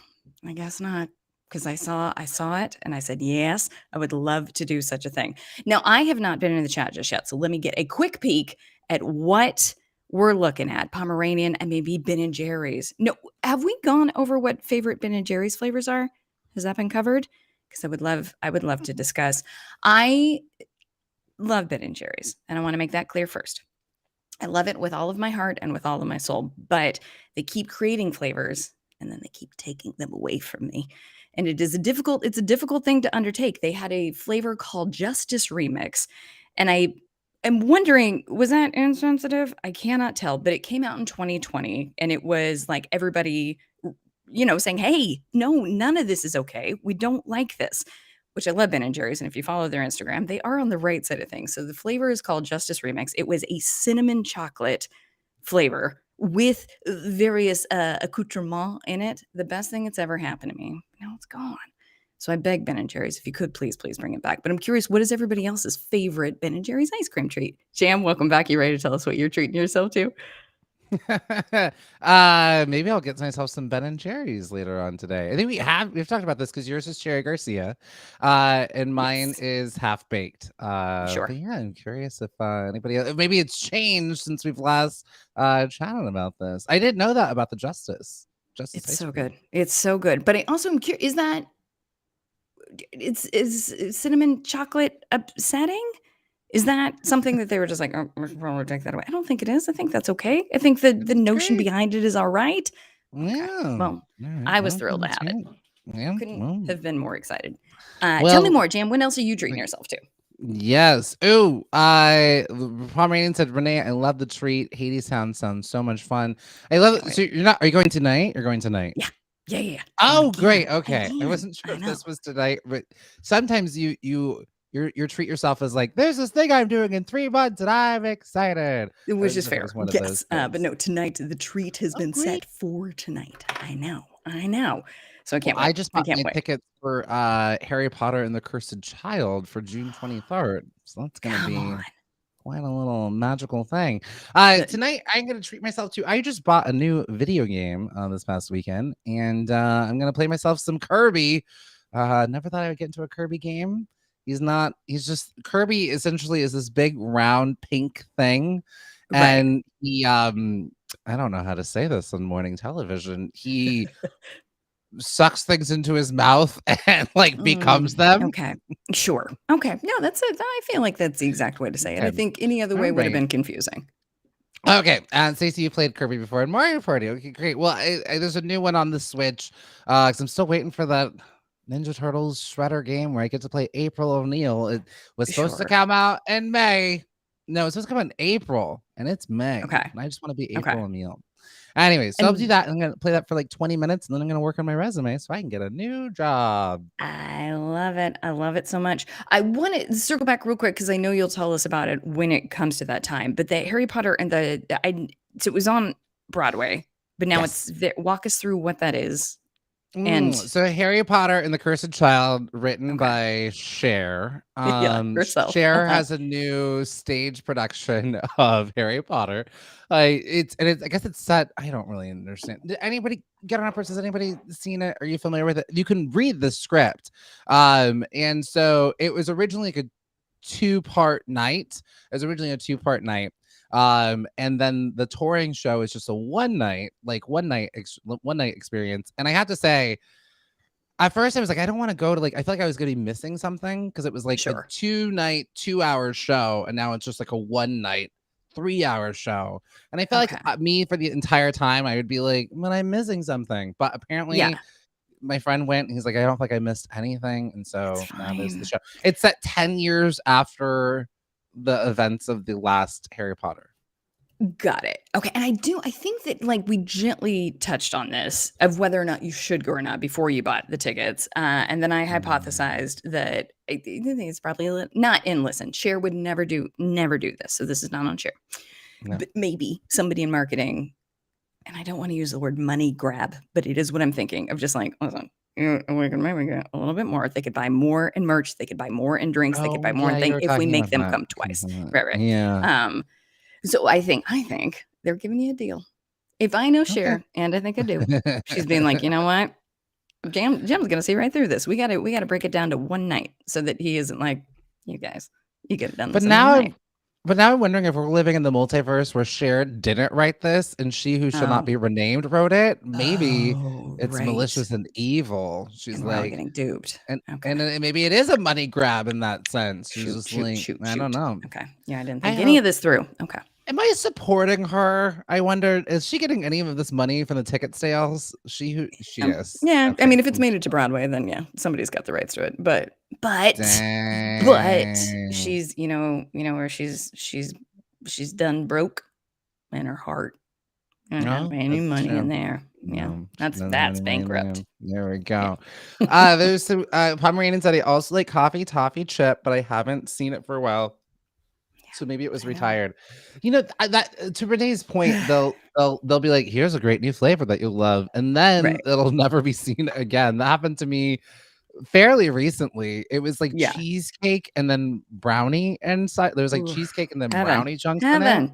I guess not. Because I saw it and I said, yes, I would love to do such a thing. Now, I have not been in the chat just yet, so let me get a quick peek at what we're looking at. Pomeranian and maybe Ben & Jerry's. No, have we gone over what favorite Ben & Jerry's flavors are? Has that been covered? Because I would love to discuss. I love Ben & Jerry's, and I want to make that clear first. I love it with all of my heart and with all of my soul, but they keep creating flavors and then they keep taking them away from me. And it's a difficult thing to undertake. They had a flavor called Justice Remix. And I am wondering, was that insensitive? I cannot tell, but it came out in 2020 and it was like everybody, saying, hey, no, none of this is okay. We don't like this, which I love Ben & Jerry's. And if you follow their Instagram, they are on the right side of things. So the flavor is called Justice Remix. It was a cinnamon chocolate flavor with various accoutrements in it. The best thing that's ever happened to me. Now it's gone. So I beg Ben & Jerry's, if you could, please bring it back. But I'm curious, what is everybody else's favorite Ben & Jerry's ice cream treat? Jam, welcome back. You ready to tell us what you're treating yourself to? Maybe I'll get myself some Ben & Jerry's later on today. I think we've talked about this because yours is Cherry Garcia, and mine is Half Baked. Sure. But yeah, I'm curious if anybody else, maybe it's changed since we've last chatted about this. I didn't know that about the Justice. It's so good. It's so good. But I also am curious, is cinnamon chocolate upsetting? Is that something that they were just like, oh, we should probably take that away? I don't think it is. I think that's okay. I think the notion behind it is all right. Okay. Yeah. Well, right. I was thrilled to have it. Yeah. Couldn't have been more excited. Tell me more, Jam. What else are you treating yourself to? Yes. Ooh, Pomeranian said, Renee, I love the treat. Hadestown sounds so much fun. I love it. So are you going tonight? You're going tonight? Yeah. Oh, great. Okay. I wasn't sure I if know. this was tonight, but sometimes you treat yourself as like, there's this thing I'm doing in 3 months and I'm excited. Which is It fair. was one of Yes. those But things. no, tonight the treat has been set for tonight. I know. So I can't wait. I just bought can't my wait. tickets for Harry Potter and the Cursed Child for June 23rd. So that's going to be quite a little magical thing. Tonight, I'm going to treat myself to, I just bought a new video game this past weekend, and I'm going to play myself some Kirby. Never thought I would get into a Kirby game. Kirby essentially is this big round pink thing. Right. And he, I don't know how to say this on morning television. He sucks things into his mouth and becomes them. Okay. Sure. Okay. No, that's it. I feel like that's the exact way to say it. I think any other way would have been confusing. Okay. And Stacey, you played Kirby before in Mario Party. Okay, great. Well, there's a new one on the Switch. Because I'm still waiting for that Ninja Turtles Shredder game where I get to play April O'Neil. It was supposed to come out in May. No, it's supposed to come out in April, and it's May. Okay. And I just want to be April O'Neil. Anyway, so I'll do that. I'm going to play that for like 20 minutes, and then I'm going to work on my resume so I can get a new job. I love it. I love it so much. I want to circle back real quick because I know you'll tell us about it when it comes to that time. But the Harry Potter and so it was on Broadway, but now it's there. Walk us through what that is. And So Harry Potter and the Cursed Child, written by Cher. herself. Cher has a new stage production of Harry Potter. I guess it's set. I don't really understand. Did anybody get on a person? Has anybody seen it? Are you familiar with it? You can read the script. And so it was originally like a two-part night. It was originally a two-part night. And then the touring show is just a one night experience. And I have to say, at first I was like, I don't want to go to, like, I feel like I was going to be missing something because it was like a 2-night, 2-hour show, and now it's just like a one night, 3-hour show. And I feel like me for the entire time I would be like, well, I'm missing something. But apparently my friend went and he's like, I don't think I missed anything. And so now there's the show. It's set 10 years after the events of the last Harry Potter. Got it. Okay. And I think that like we gently touched on this of whether or not you should go or not before you bought the tickets. And then I hypothesized that I think it's probably not in listen. Cher would never do this. So this is not on Cher. No. But maybe somebody in marketing, and I don't want to use the word money grab, but it is what I'm thinking of, just like, listen, we can maybe get a little bit more. They could buy more in merch. They could buy more in drinks. They could buy more in things if we make them come twice. Right. Yeah. So I think they're giving you a deal. If I know Cher, and I think I do, she's being like, you know what? Jam's gonna see right through this. We gotta break it down to one night so that he isn't like, you guys, you get it done. But now I'm wondering if we're living in the multiverse where Cher didn't write this and she who shall not be renamed wrote it. Maybe it's malicious and evil. She's and like getting duped. And maybe it is a money grab in that sense. She's just like, I don't know. Okay. Yeah, I didn't think any of this through. Okay. Am I supporting her? I wonder, is she getting any of this money from the ticket sales? She is. Yeah. Okay. I mean, if it's made it to Broadway, then yeah, somebody's got the rights to it. But she's, where she's done broke in her heart. And not any money in there. Yeah. That's bankrupt. There we go. There's some Pomeranian said I also like coffee toffee chip, but I haven't seen it for a while. So maybe it was retired. That to Renee's point, they'll be like, here's a great new flavor that you'll love, and then it'll never be seen again. That happened to me fairly recently. It was like cheesecake and then brownie inside. There was like cheesecake and then brownie chunks in it.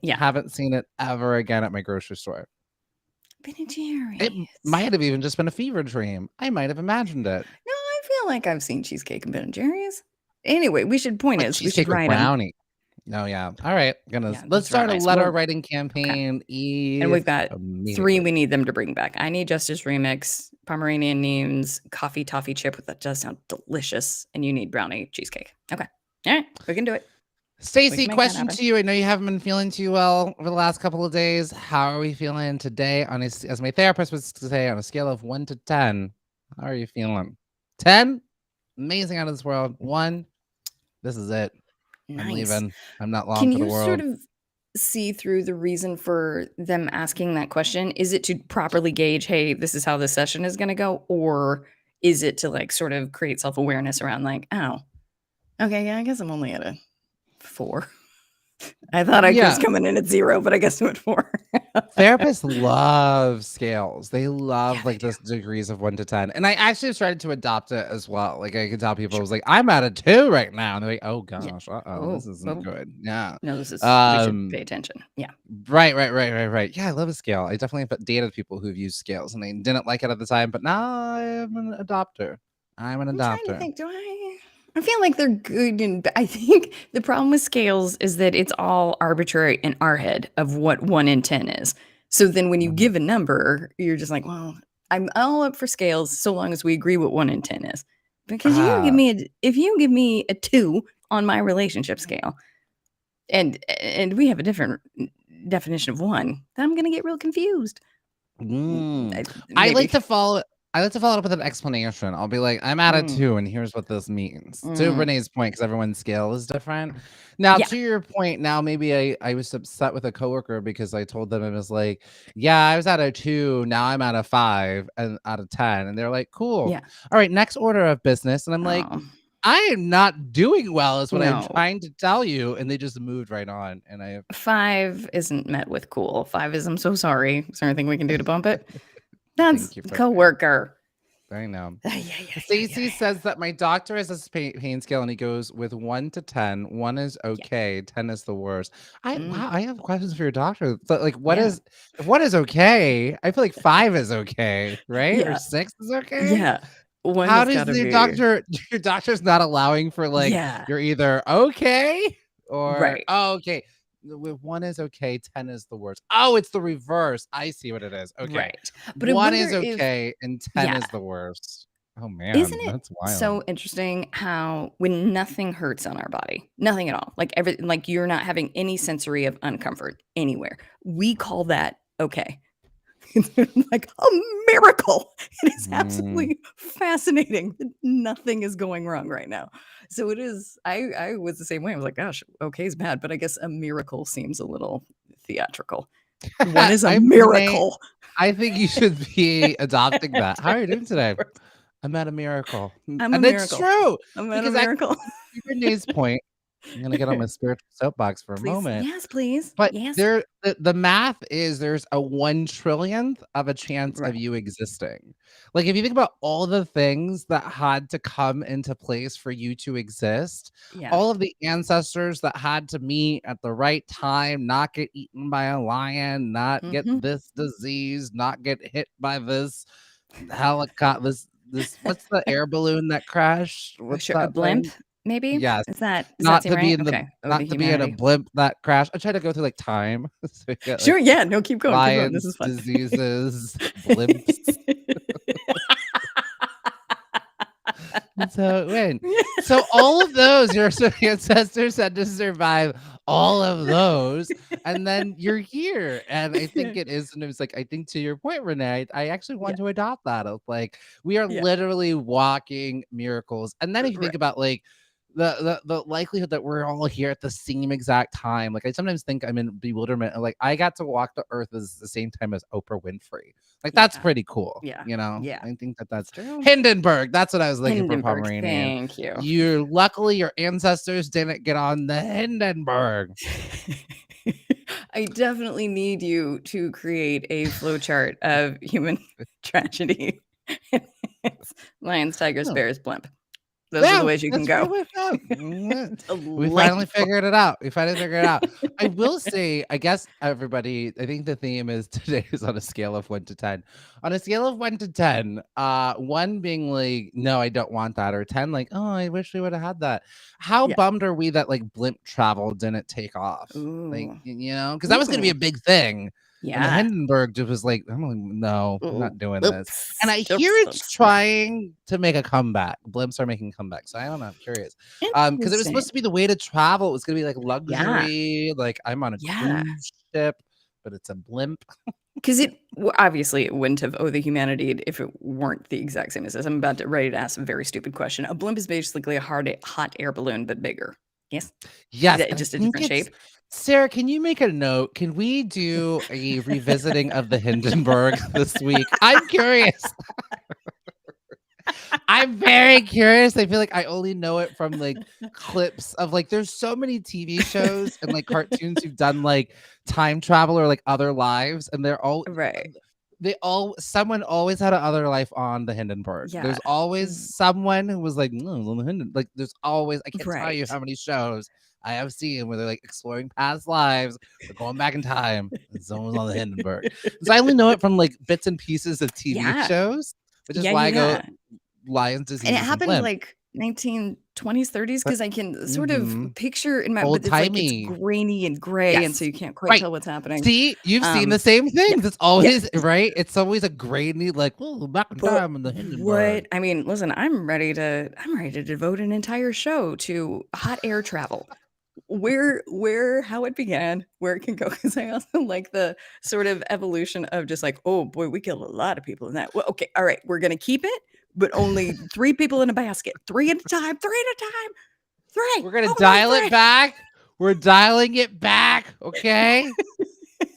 Yeah. Haven't seen it ever again at my grocery store. Ben and Jerry's. It might have even just been a fever dream. I might have imagined it. No, I feel like I've seen cheesecake and Ben and Jerry's. Anyway, we should point it. We should write brownie. No, yeah. All right. Let's start a letter writing campaign. Okay. And we've got 3 we need them to bring back. I need Justice Remix, Pomeranian Neems, coffee toffee chip, that does sound delicious, and you need brownie cheesecake. Okay. All right. We can do it. Stacey, question to you. I know you haven't been feeling too well over the last couple of days. How are we feeling today? As my therapist would say, on a scale of 1 to 10, how are you feeling? 10? Amazing, out of this world. 1, this is it. Nice. I'm leaving. I'm not long for the world. Can you sort of see through the reason for them asking that question? Is it to properly gauge, hey, this is how this session is going to go? Or is it to like sort of create self-awareness around like, oh, okay, yeah, I guess I'm only at a 4. I thought I was coming in at 0, but I guess I'm at 4. Therapists love scales. They love the degrees of 1 to 10. And I actually started to adopt it as well. Like I could tell people, I was like, I'm at a 2 right now. And they're like, oh gosh, this isn't good. Yeah. No, this is, we should pay attention. Yeah. Right. Yeah, I love a scale. I definitely have dated people who've used scales and they didn't like it at the time, but now I'm an adopter. I'm trying to think, I feel like they're good, and I think the problem with scales is that it's all arbitrary in our head of what 1 in 10 is. So then when you give a number, you're just like, well, I'm all up for scales so long as we agree what 1 in 10 is. Because if you give me a 2 on my relationship scale, and we have a different definition of 1, then I'm gonna get real confused. I like to follow it up with an explanation. I'll be like, I'm at a 2, and here's what this means. To Renee's point, because everyone's scale is different. Now, to your point, now maybe I was upset with a coworker because I told them, it was like, yeah, I was at a 2, now I'm at a 5 and out of 10. And they're like, cool. Yeah. All right, next order of business. And I'm like, I am not doing well, is what I'm trying to tell you. And they just moved right on. And 5 isn't met with cool. 5 is, I'm so sorry. Is there anything we can do to bump it? That's Thank you for coworker. I know. Yeah. Stacey says that my doctor has a pain scale and he goes with 1 to 10. 1 is okay, 10 is the worst. Wow, I have questions for your doctor. So, like, if 1 is okay, I feel like 5 is okay, right? Or Yeah. 6 is okay. Yeah. One How has does gotta your be. doctor's not allowing for like Yeah. you're either okay or Right. okay. With 1 is okay, 10 is the worst. Oh, it's the reverse. I see what it is. Okay. Right. But I 1 wonder is if okay and 10 yeah. is the worst. Oh Isn't man, it that's wild. so interesting how when nothing hurts on our body, nothing at all, like everything, like you're not having any sensory of uncomfort anywhere, we call that okay. Like a miracle. It is absolutely fascinating that nothing is going wrong right now. So it is. I was the same way. I was like, gosh, okay is bad, but I guess a miracle seems a little theatrical. 1 is a miracle. I think you should be adopting that. How are you doing today? I'm at a miracle. I'm a And it's miracle. true. I'm at a Because miracle. to Renee's point, I'm gonna get on my spiritual soapbox for a Please. moment. Yes, please. But Yes. the math is there's a 1 trillionth of a chance of Right. you existing. Like if you think about all the things that had to come into place for you to exist, Yeah. all of the ancestors that had to meet at the right time, not get eaten by a lion, not get this disease, not get hit by this helicopter, this what's the air balloon that crashed? What's Sure, a that blimp, thing? maybe? Yes. Does that Not seem to be right? in the Okay. Oh, not the to be in a humanity. blimp that crashed. I try to go through like time. So we get Sure, like yeah. No, keep going. Keep going. This is lions, fun. diseases, blimps. That's how it went. So all of those, your ancestors had to survive all of those, and then you're here. And I think it is, and it was like, I think to your point, Renee, I actually want to adopt that. Of like, we are literally walking miracles. And then if you think about like the likelihood that we're all here at the same exact time, like I sometimes think I'm in bewilderment. Like I got to walk the earth at the same time as Oprah Winfrey. Like that's pretty cool. Yeah. You know, Yeah. I think that's true. Hindenburg. That's what I was looking for, Hindenburg, Pomeranian. thank you. Luckily your ancestors didn't get on the Hindenburg. I definitely need you to create a flowchart of human tragedy. Lions, tigers, bears, blimp. Those are the ways you can go. We finally figured it out. I will say, I guess everybody, I think the theme is today is on a scale of 1 to 10. On a scale of 1 to 10, 1 being like, no, I don't want that, or 10, like, oh, I wish we would have had that. How bummed are we that like blimp travel didn't take off? Like, you know, because that was going to be a big thing. And the Hindenburg just was like, no, I'm not doing this. And I hear it's trying to make a comeback. Blimps are making comebacks. So I don't know. I'm curious. Because it was supposed to be the way to travel. It was going to be like luxury. Like I'm on a cruise ship, but it's a blimp. Because obviously it wouldn't have owed the humanity if it weren't the exact same as this. I'm ready to ask a very stupid question. A blimp is basically a hot air balloon, but bigger. Yes. Yes. Is it just a different shape? Sarah, can you make a note? Can we do a revisiting of the Hindenburg this week? I'm curious. I'm very curious. I feel like I only know it from like clips of like there's so many TV shows and like cartoons who've done like time travel or like other lives, and they're all someone always had another life on the Hindenburg. Yeah. There's always someone who was like, no, on the Hindenburg. Like there's always, I can't tell you how many shows I have seen where they're like exploring past lives, they're going back in time, and someone's on the Hindenburg. So I only know it from like bits and pieces of TV shows, which is why I go lions disease. And it happened like 1920s, 30s, because I can sort of picture in my old timey, it's grainy and gray, and so you can't quite tell what's happening. See, you've seen the same things. It's always right. It's always a grainy, like back in time in the Hindenburg. What I mean, listen, I'm ready to devote an entire show to hot air travel. How it began, where it can go, because I also like the sort of evolution of just like, oh boy, we killed a lot of people in that. Well, okay, all right, we're gonna keep it, but only 3 people in a basket, 3 at a time, 3. We're gonna dial it back. We're dialing it back, okay?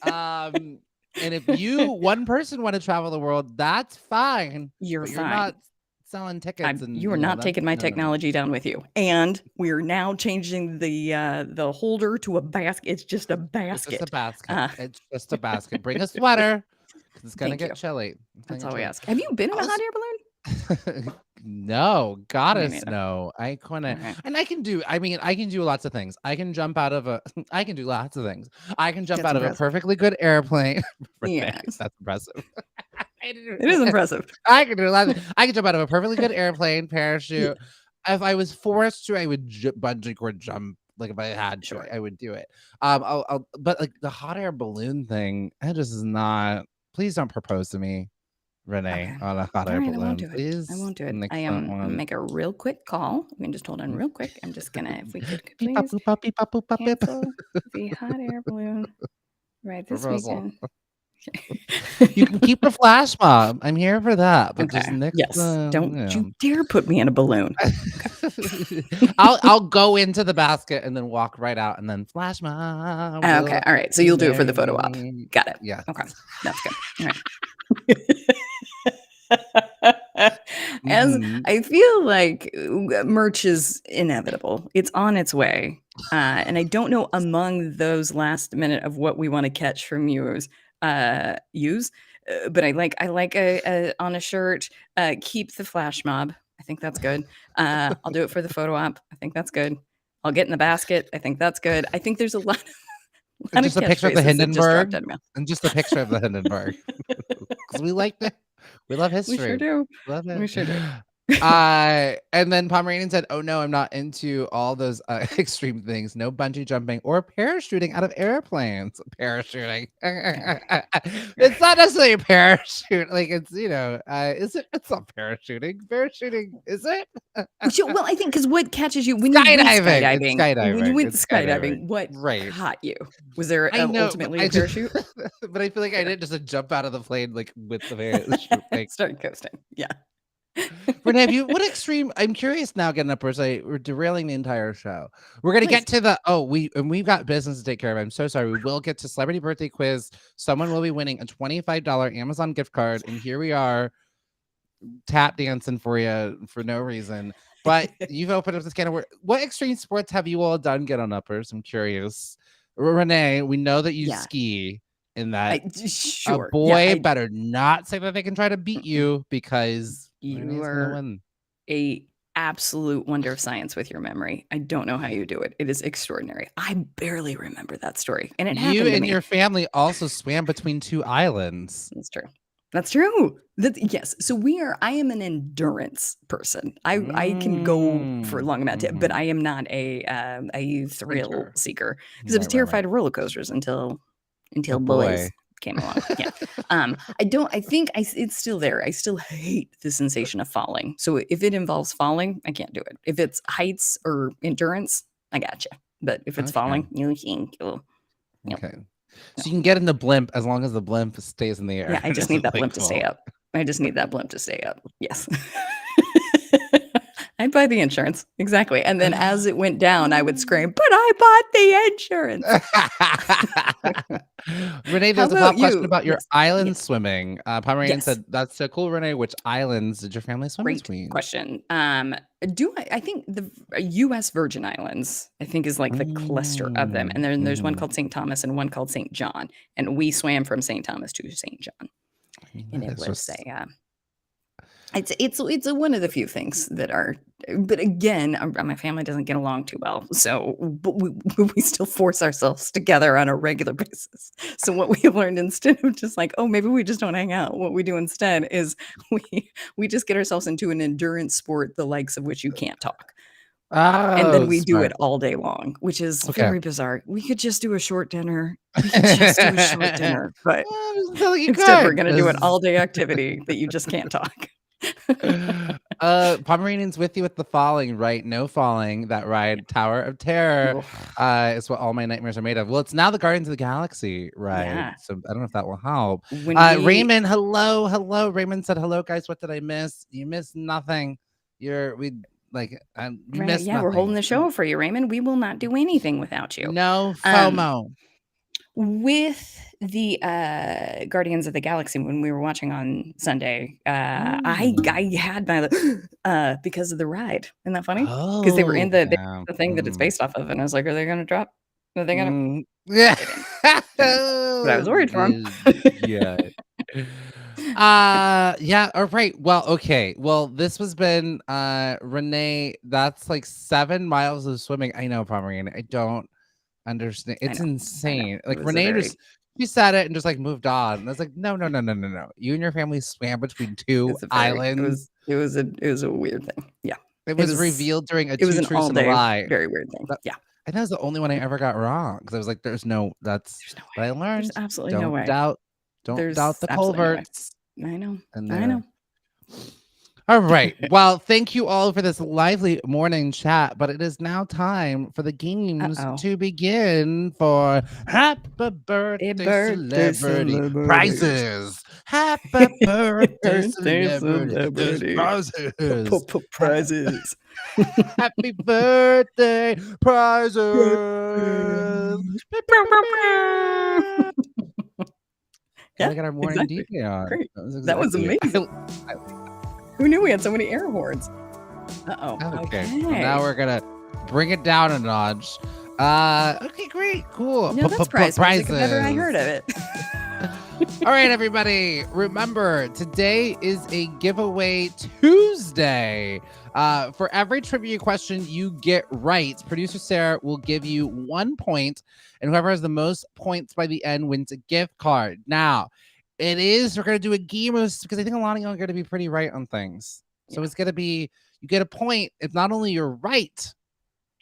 And if one person want to travel the world, that's fine. You're fine. You're not selling tickets. You are not taking my technology down with you. And we're now changing the holder to a basket. It's just a basket. It's just a basket. It's just a basket. Bring a sweater. It's gonna Thank get you. chilly. That's all we ask. Have you been in a hot air balloon? No, goddess, neither. no. I couldn't. Okay. And I can do lots of things. I can jump out of a I can do lots of things. I can jump That's out of a impressive. perfectly good airplane. Yes. That's impressive. It is impressive. I can do a lot of, I can jump out of a perfectly good airplane, parachute. If I was forced to, I would bungee cord jump. Like if I had to, Sure. I would do it. But like the hot air balloon thing, that just is not. Please don't propose to me, Renee, Okay. on a hot air All right, balloon. I won't do it. Please. I won't do it. Next I am one. make a real quick call. We can just hold on real quick. I'm just gonna, if we could Beep, bop, please boop, bop, beep, bop, boop, bop, beep. cancel the hot air balloon right this Proposal. weekend. You can keep the flash mob. I'm here for that. But just Okay. next, Yes. Don't you dare put me in a balloon. I'll go into the basket and then walk right out and then flash mob. Okay. All right. So you'll do it for the photo op. Marry. Got it. Yeah. Okay. That's good. All right. As I feel like merch is inevitable. It's on its way. And I don't know among those last minute of what we want to catch from you but I like a on a shirt, keep the flash mob. I think that's good. I'll do it for the photo op. I think that's good. I'll get in the basket. I think that's good. I think there's a lot And just a picture of the Hindenburg. Out of me. And just a picture of the Hindenburg. Because we like that. We love history. We sure do. Love it. We sure do. And then Pomeranian said, "Oh no, I'm not into all those extreme things. No bungee jumping or parachuting out of airplanes. Parachuting. It's not necessarily a parachute. Like it's is it? It's not parachuting. Parachuting is it? Well, I think because what catches you when you went skydiving? When you went skydiving, what caught you? Was there ultimately a parachute? But I feel like I didn't just jump out of the plane like with the parachute. Like, start coasting. Yeah. Renee, what extreme? I'm curious now. Getting up, we're derailing the entire show. We're gonna get to the we've got business to take care of. I'm so sorry. We will get to celebrity birthday quiz. Someone will be winning a $25 Amazon gift card, and here we are, tap dancing for you for no reason. But you've opened up this can of worms. What extreme sports have you all done? Get on uppers. I'm curious. Renee, we know that you ski. In that, a boy better not say that they can try to beat you because you are a absolute wonder of science with your memory. I don't know how you do it. It is extraordinary. I barely remember that story, and it happened to me. You and your family also swam between 2 islands. That's true. That's true. Yes. So I am an endurance person. I can go for a long amount of time, but I am not a thrill seeker because I was terrified of roller coasters until boys came along. Yeah. It's still there. I still hate the sensation of falling. So if it involves falling, I can't do it. If it's heights or endurance, I gotcha. But if it's falling, you think. Okay. So you can get in the blimp as long as the blimp stays in the air. Yeah, I just need that blimp to stay up. Yes. I'd buy the insurance. Exactly. And then as it went down, I would scream, but I bought the insurance. Renee, there's a follow-up question about your island swimming. Pomeranian said, that's so cool, Renee. Which islands did your family swim between? Question. I think the U.S. Virgin Islands, I think, is like the cluster of them. And then there's one called St. Thomas and one called St. John. And we swam from St. Thomas to St. John. And it was it's one of the few things that are, but again, my family doesn't get along too well, so but we still force ourselves together on a regular basis. So what we have learned, instead of just like, oh, maybe we just don't hang out, what we do instead is we just get ourselves into an endurance sport, the likes of which you can't talk. And then we do it all day long, which is very bizarre. We could just do a short dinner. But instead we're going to do an all-day activity that you just can't talk. Pomeranian's with you with the falling, right? No falling. That ride, Tower of Terror, is what all my nightmares are made of. Well, it's now the Guardians of the Galaxy ride, so I don't know if that will help. Raymond, hello. Raymond said, "Hello, guys. What did I miss? You missed nothing. You missed nothing. We're holding the show for you, Raymond. We will not do anything without you. No FOMO." With the Guardians of the Galaxy, when we were watching on Sunday, I had my because of the ride. Isn't that funny? Because they were in the thing that it's based off of, and I was like, "Are they going to drop? Are they going to?" Yeah. But I was worried for him. Yeah. Yeah, all right. Well, okay. Well, this has been Renee. That's like 7 miles of swimming. I know, Pomeranian. I don't understand. It's insane. Like Renee just she said it and just like moved on. And I was like, no. You and your family swam between two islands. It was a weird thing. Yeah. It was revealed during a It was two an truths all and a day lie. very weird thing. Yeah. I think that's the only one I ever got wrong because I was like, there's no way. But I learned. There's absolutely no way. Don't doubt the culverts. I know. And I know. All right. Well, thank you all for this lively morning chat, but it is now time for the games to begin for Happy Birthday Celebrity Prizes. Happy Birthday Celebrity Prizes. Happy Birthday Prizes. Yeah, I got our morning exactly. DJ on. Great. That was amazing. Who knew we had so many air horns? Okay. Now we're gonna bring it down a notch. Okay, great, cool. No, that's prize music if ever I heard of it. All right, everybody. Remember, today is a giveaway Tuesday. For every trivia question you get right, producer Sarah will give you 1 point, and whoever has the most points by the end wins a gift card. Now, we're going to do a game because I think a lot of you are going to be pretty right on things. So it's going to be, you get a point if not only you're right,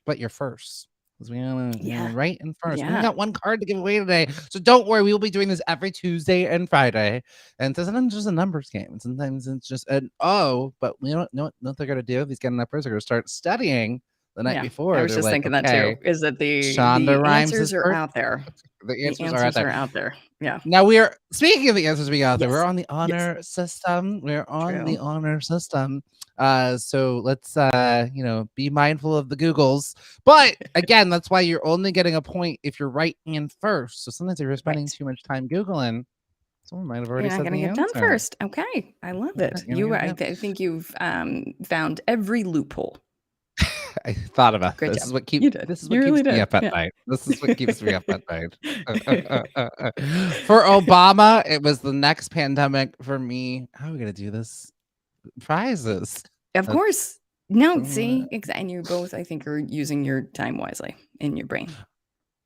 but you're first. Because we right in first. We only got 1 card to give away today. So don't worry, we will be doing this every Tuesday and Friday. And sometimes it's just a numbers game. And sometimes it's just an but we don't know what they're gonna do. These getting uppers are gonna start studying the night before. I was just thinking that too. Is that the answers are out there. The answers are out there. Yeah. Now we are speaking of the answers being out there. We're on the honor system. We're on the honor system. So let's be mindful of the Googles. But again, that's why you're only getting a point if you're right and first. So sometimes if you're spending too much time Googling, someone might have already said the answer. You're not gonna get done first. Okay, I love it. I think you've found every loophole. I thought about Great this. job. Is what keeps me up at night. This is what keeps me up at night. For Obama, it was the next pandemic. For me, how are we gonna do this? Prizes. Of course. No, see, and you both, I think, are using your time wisely in your brain.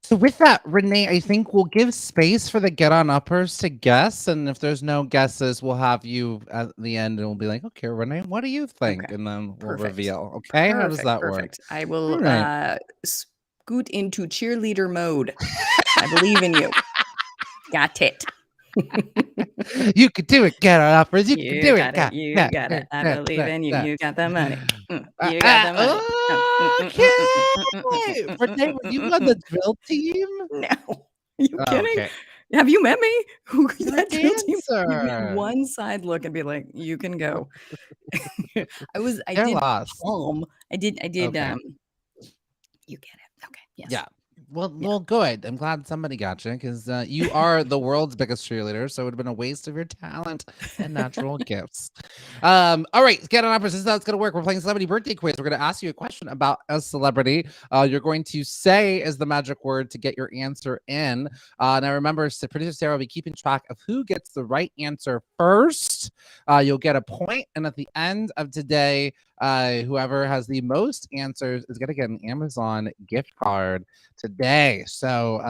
So with that, Renee, I think we'll give space for the get on uppers to guess, and if there's no guesses, we'll have you at the end, and we'll be like, "Okay, Renee, what do you think?" Okay. And then we'll reveal. Okay, how does that work? I will scoot into cheerleader mode. I believe in you. Got it. You could do it. Get on uppers. You can do it. You got it. I believe in you. You got the money. You got the money. Okay. Renee, were you on the drill team? No. Are you kidding? Okay. Have you met me? That drill team? Give me one side look and be like, you can go. I did lost. palm. I did Okay. you get it. Okay. Yes. Yeah. Well, good. I'm glad somebody got you because you are the world's biggest cheerleader. So it would have been a waste of your talent and natural gifts. All right, get on uppers. This is how it's going to work. We're playing celebrity birthday quiz. We're going to ask you a question about a celebrity. You're going to say as the magic word to get your answer in. Now remember, producer Sarah will be keeping track of who gets the right answer first. You'll get a point, and at the end of today, whoever has the most answers is going to get an Amazon gift card today. So,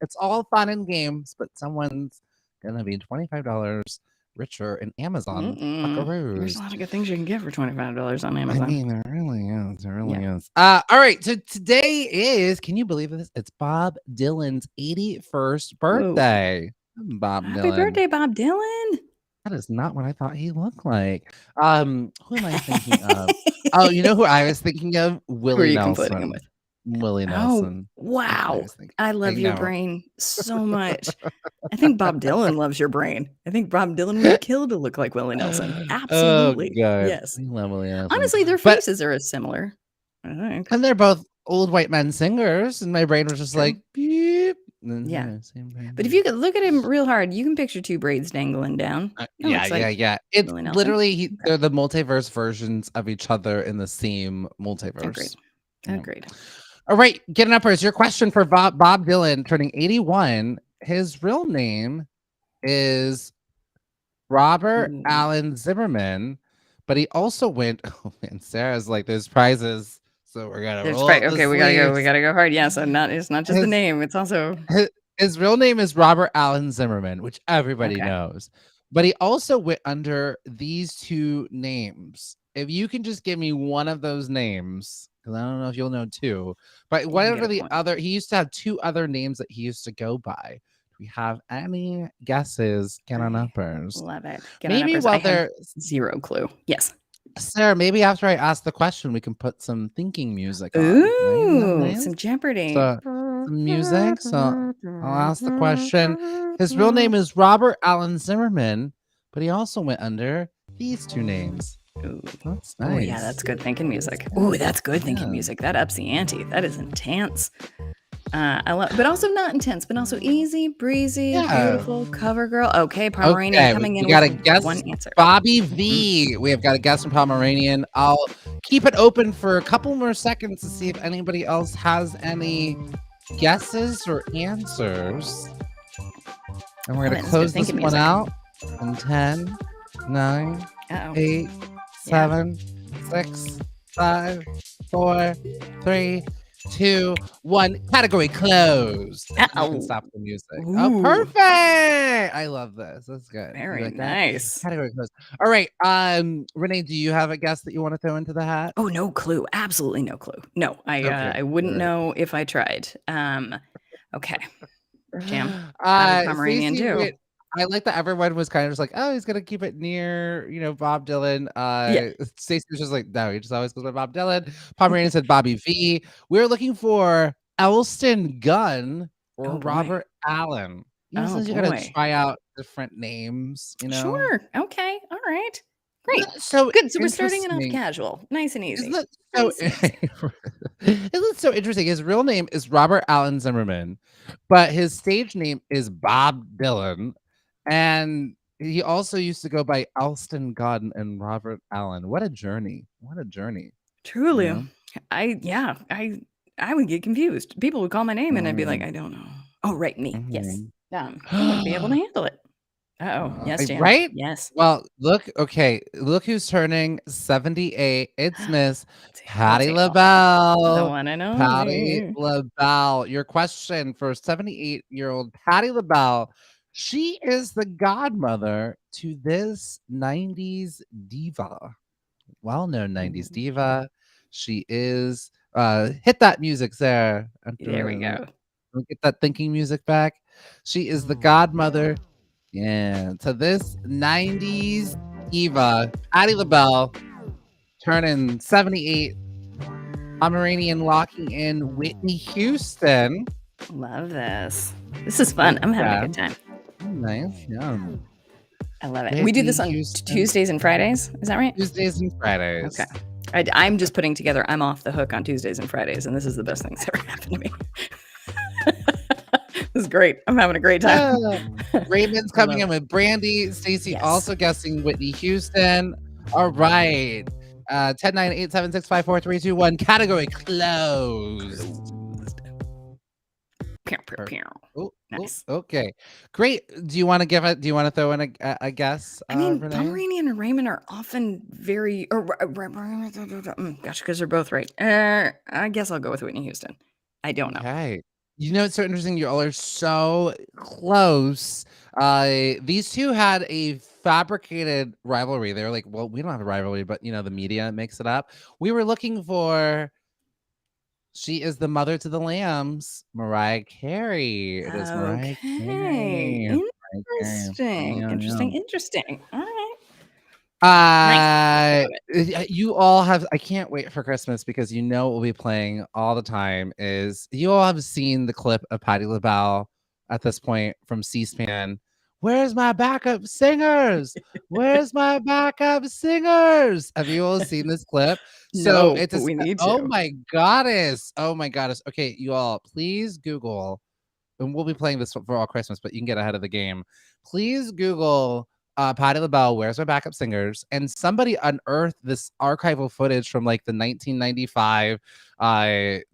it's all fun and games, but someone's going to be $25 richer in Amazon. There's a lot of good things you can get for $25 on Amazon. I mean, there really is. There really is. All right. So today is, can you believe this? It's Bob Dylan's 81st birthday. Happy birthday, Bob Dylan. That is not what I thought he looked like. Who am I thinking of? Oh, you know who I was thinking of? Willie Nelson. Willie Nelson. Oh, wow. I love your brain so much. I think Bob Dylan loves your brain. I think Bob Dylan would kill to look like Willie Nelson. Absolutely. Yes. I love Willie Nelson. Honestly, their faces are as similar. I think. And they're both old white men singers. And my brain was just like, beep. Yeah. But if you could look at him real hard, you can picture 2 braids dangling down. Yeah. It's literally, they're the multiverse versions of each other in the same multiverse. Agreed. All right, getting uppers. Your question for Bob Dylan turning 81. His real name is Robert Allen Zimmerman, but he also went. Oh man, Sarah's like, there's prizes, so we're gonna roll up the Okay, we gotta sleeves. go hard. Yeah, so it's not just the name, it's also his real name is Robert Allen Zimmerman, which everybody knows. But he also went under these two names. If you can just give me one of those names, because I don't know if you'll know two, but whatever the other, he used to have two other names that he used to go by. Do we have any guesses? Get on uppers. Love it. Maybe while they're zero clue. Yes. Sarah, maybe after I ask the question, we can put some thinking music on. Ooh, right? some Jeopardy. So, some music. So I'll ask the question. His real name is Robert Allen Zimmerman, but he also went under these two names. Ooh. That's nice. Oh, yeah, that's good thinking music. Ooh, that's good thinking music. That ups the ante. That is intense. I love, but also not intense, but also easy, breezy, beautiful, cover girl. Okay, Pomeranian coming in. We got a with guess. One answer. Bobby V. We have got a guess from Pomeranian. I'll keep it open for a couple more seconds to see if anybody else has any guesses or answers. And we're going to close this one out in 10, 9, 8, 7, 6, 5, 4, 3, 2, 1. Category closed. You can stop the music. Ooh. Oh, perfect. I love this. That's good. Very nice. Category closed. All right. Renee, do you have a guess that you want to throw into the hat? Oh, no clue. Absolutely no clue. No, I wouldn't know if I tried. Okay. Jam. How did Pomeranian do? I like that everyone was kind of just like, oh, he's gonna keep it near, Bob Dylan. Stacey was just like, no, he just always goes by Bob Dylan. Pomeranian said Bobby V. We're looking for Elston Gunn or Robert Allen. You gotta try out different names, Sure. Okay. All right. Great. So good. So we're starting it off casual, nice and easy. Isn't it so interesting? His real name is Robert Allen Zimmerman, but his stage name is Bob Dylan. And he also used to go by Elston Gunn and Robert Allen. What a journey. What a journey. Truly. I would get confused. People would call my name and I'd be like, I don't know. Oh, right. Me. Yes. I wouldn't be able to handle it. Yes, Jan. Right? Yes. Well, look who's turning 78. It's Miss Patti LaBelle. The one and only. Patti LaBelle. Your question for 78-year-old Patti LaBelle. She is the godmother to this 90s diva. Well-known 90s diva. She is hit that music, Sarah. There we go. We'll get that thinking music back. She is the godmother. Yeah, to this 90s diva, Patti LaBelle, turning 78. Pomeranian locking in Whitney Houston. Love this. This is fun. I'm having a good time. Nice. Yeah. I love it. We do this on Tuesdays and Fridays. Is that right? Tuesdays and Fridays. Okay. I'm just putting together, I'm off the hook on Tuesdays and Fridays, and this is the best thing that's ever happened to me. This is great. I'm having a great time. Raymond's coming in with Brandy. Stacey also guessing Whitney Houston. All right. 10, 9, 8, 7, 6, 5, 4, 3, 2, 1. Category closed. Oh, nice. Okay. Great. Do you want to throw in a guess? I mean, Renee? Pomeranian and Raymond are often very, gosh, because they're both right. I guess I'll go with Whitney Houston. I don't know. Okay. It's so interesting. You all are so close. These two had a fabricated rivalry. They were like, well, we don't have a rivalry, but the media makes it up. We were looking for. She is the mother to the lambs, Mariah Carey. It is Mariah Carey. Interesting. All right. Nice. You all have. I can't wait for Christmas because what we'll be playing all the time is you all have seen the clip of Patti LaBelle at this point from C-SPAN. Where's my backup singers? Where's my backup singers? Have you all seen this clip? So it's we need to. Oh my goddess. Okay, you all, please Google, and we'll be playing this for all Christmas, but you can get ahead of the game. Please Google Patti LaBelle, Where's My Backup Singers? And somebody unearthed this archival footage from like the 1995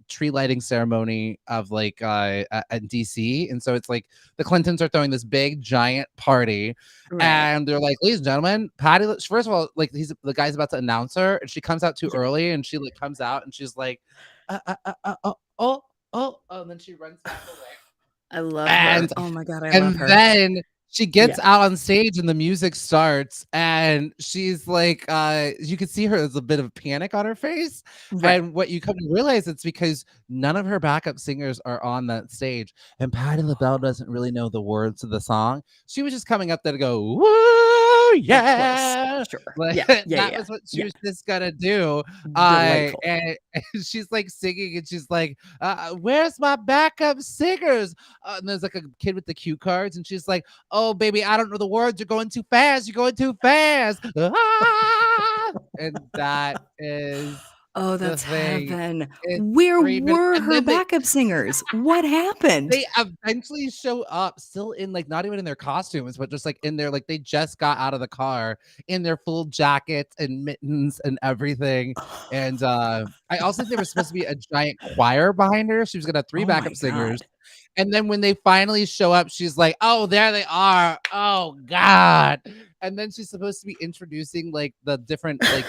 tree lighting ceremony of like at DC. And so it's like the Clintons are throwing this big giant party, and they're like, ladies and gentlemen, Patti, first of all, like the guy's about to announce her, and she comes out too early, and she like comes out and she's like, and then she runs back away. I love her. Oh my God, I love her. And then she gets out on stage and the music starts, and she's like, you can see her, there's a bit of panic on her face. And what you come to realize, it's because none of her backup singers are on that stage. And Patti LaBelle doesn't really know the words to the song. She was just coming up there to go, woo, yeah. Sure. Like, that was what she was just gonna do. Delightful. And she's like singing, and she's like, where's my backup singers? And there's like a kid with the cue cards, and she's like, oh baby, I don't know the words, you're going too fast, and that is that's heaven. It's Where screaming. were And her then backup singers? What happened? they eventually show up, still in like not even in their costumes, but just like in their, like they just got out of the car in their full jackets and mittens and everything. And I also think there was supposed to be a giant choir behind her. She was gonna have 3 backup singers. And then when they finally show up, she's like, oh, there they are. Oh God. And then she's supposed to be introducing like the different like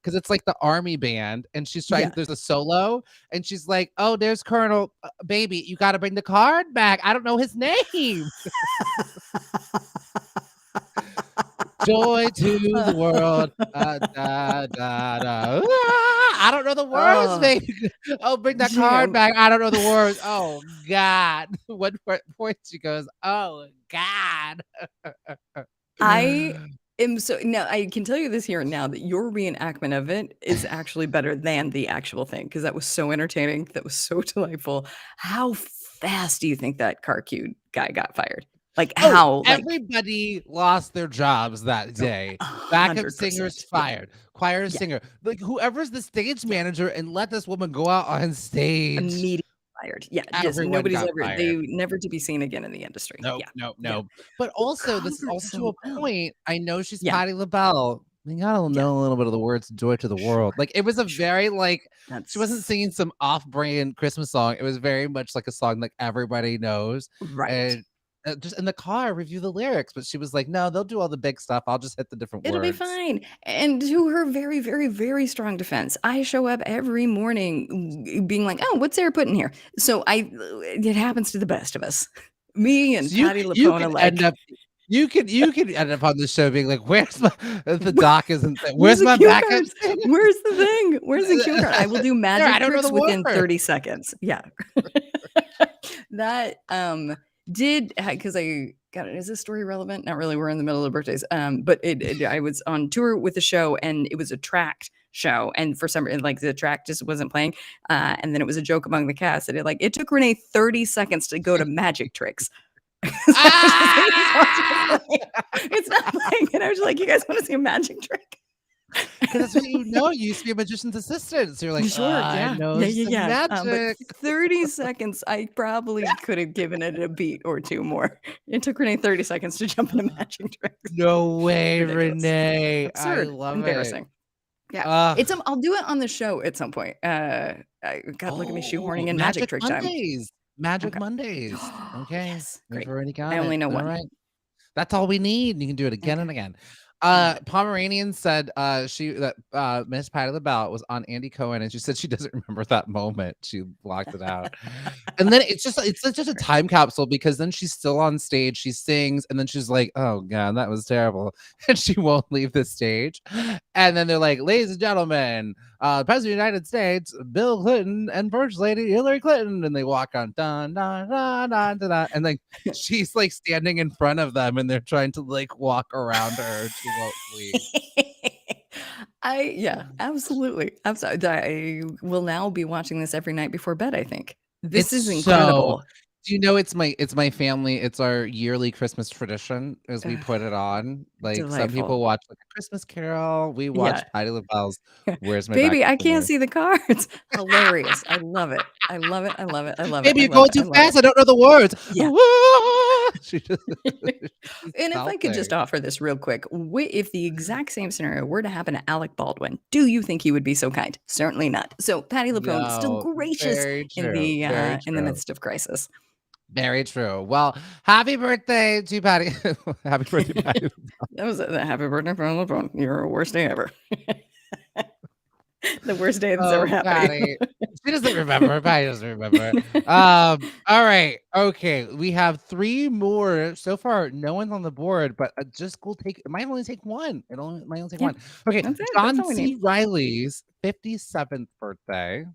because it's like the army band, and she's trying, there's a solo, and she's like, oh, there's Colonel, baby, you got to bring the card back, I don't know his name. Joy to the world, da, da, da. I don't know the words, baby. Oh, bring that card back, I don't know the words. Oh God. One point she goes, oh God. I am so now I can tell you this here and now that your reenactment of it is actually better than the actual thing, because that was so entertaining. That was so delightful. How fast do you think that car cue guy got fired? Like how? Everybody lost their jobs that day. Backup 100%. singers fired, choir singer, like whoever's the stage manager, and let this woman go out on stage. Immediately fired. Yeah, just Everyone nobody's got ever fired. they never to be seen again in the industry. No. But also, this is also to a point. I know she's Yeah. Patti LaBelle. You gotta know a little bit of the words to Joy to the World. Like it was a very like she wasn't singing some off-brand Christmas song. It was very much like a song like everybody knows. And just in the car, review the lyrics. But she was like, no, they'll do all the big stuff. I'll just hit the different It'll be words. fine. And to her very, very, very strong defense, I show up every morning being like, oh, what's Sarah putting here? So it happens to the best of us. Me and Patti LaPona, like you could end up on the show being like, where's my the doc isn't there. Where's my backup? Where's the thing? Where's the cue card? I will do magic tricks within word. 30 seconds. Yeah. That did, because I got it. Is this story relevant? Not really. We're in the middle of birthdays. But I was on tour with a show, and it was a tracked show, and for some reason, like the track just wasn't playing. And then it was a joke among the cast that it took Renee 30 seconds to go to magic tricks. It's not playing, and I was like, you guys want to see a magic trick? Because that's what you used to be a magician's assistant. So you're like, sure, I know some magic. But 30 seconds, I probably could have given it a beat or two more. It took Renee 30 seconds to jump into magic tricks. No way, Ridiculous. Renee. Absurd. I love Embarrassing. it. Yeah, I'll do it on the show at some point. God, look at me shoehorning in magic trick Mondays. time. Magic Mondays. Okay, Yes, we've great. already got I only know All one. right. That's all we need. You can do it again and again. Pomeranian said that Miss Patti LaBelle was on Andy Cohen, and she said she doesn't remember that moment. She blocked it out. And then it's just a time capsule, because then she's still on stage, she sings, and then she's like, oh God, that was terrible. And she won't leave the stage. And then they're like, ladies and gentlemen, President of the United States, Bill Clinton, and First Lady Hillary Clinton. And they walk on, dun, dun, dun, dun, dun, dun. And like she's like standing in front of them, and they're trying to like walk around her. She won't leave. Absolutely. I will now be watching this every night before bed, I think. This is incredible. Do you know it's my family, it's our yearly Christmas tradition is we put it on. Like some Delightful. people watch like a Christmas Carol. We watch Patti LaBelle's Where's My Baby, Backup I can't Singers? see the cards. Hilarious. I love it. I love it. I love it. I love it. Baby, I you're love going it. I too love fast. it. I don't know the words. Yeah. She just. And if I could just offer this real quick, if the exact same scenario were to happen to Alec Baldwin, do you think he would be so kind? Certainly not. So Patti LuPone still No, gracious very in true. Very the true. midst of crisis. Very true. Well, happy birthday to Patti. Happy birthday, Patti. That was a happy birthday, Patti LuPone. Your worst day ever. The worst day that's ever happened. Patty. She doesn't remember. Patty doesn't remember. All right. Okay. We have 3 more. So far, no one's on the board, but just we'll take it might only take one. It might only take one. Okay. That's it. John That's all we C. need. Riley's 57th birthday.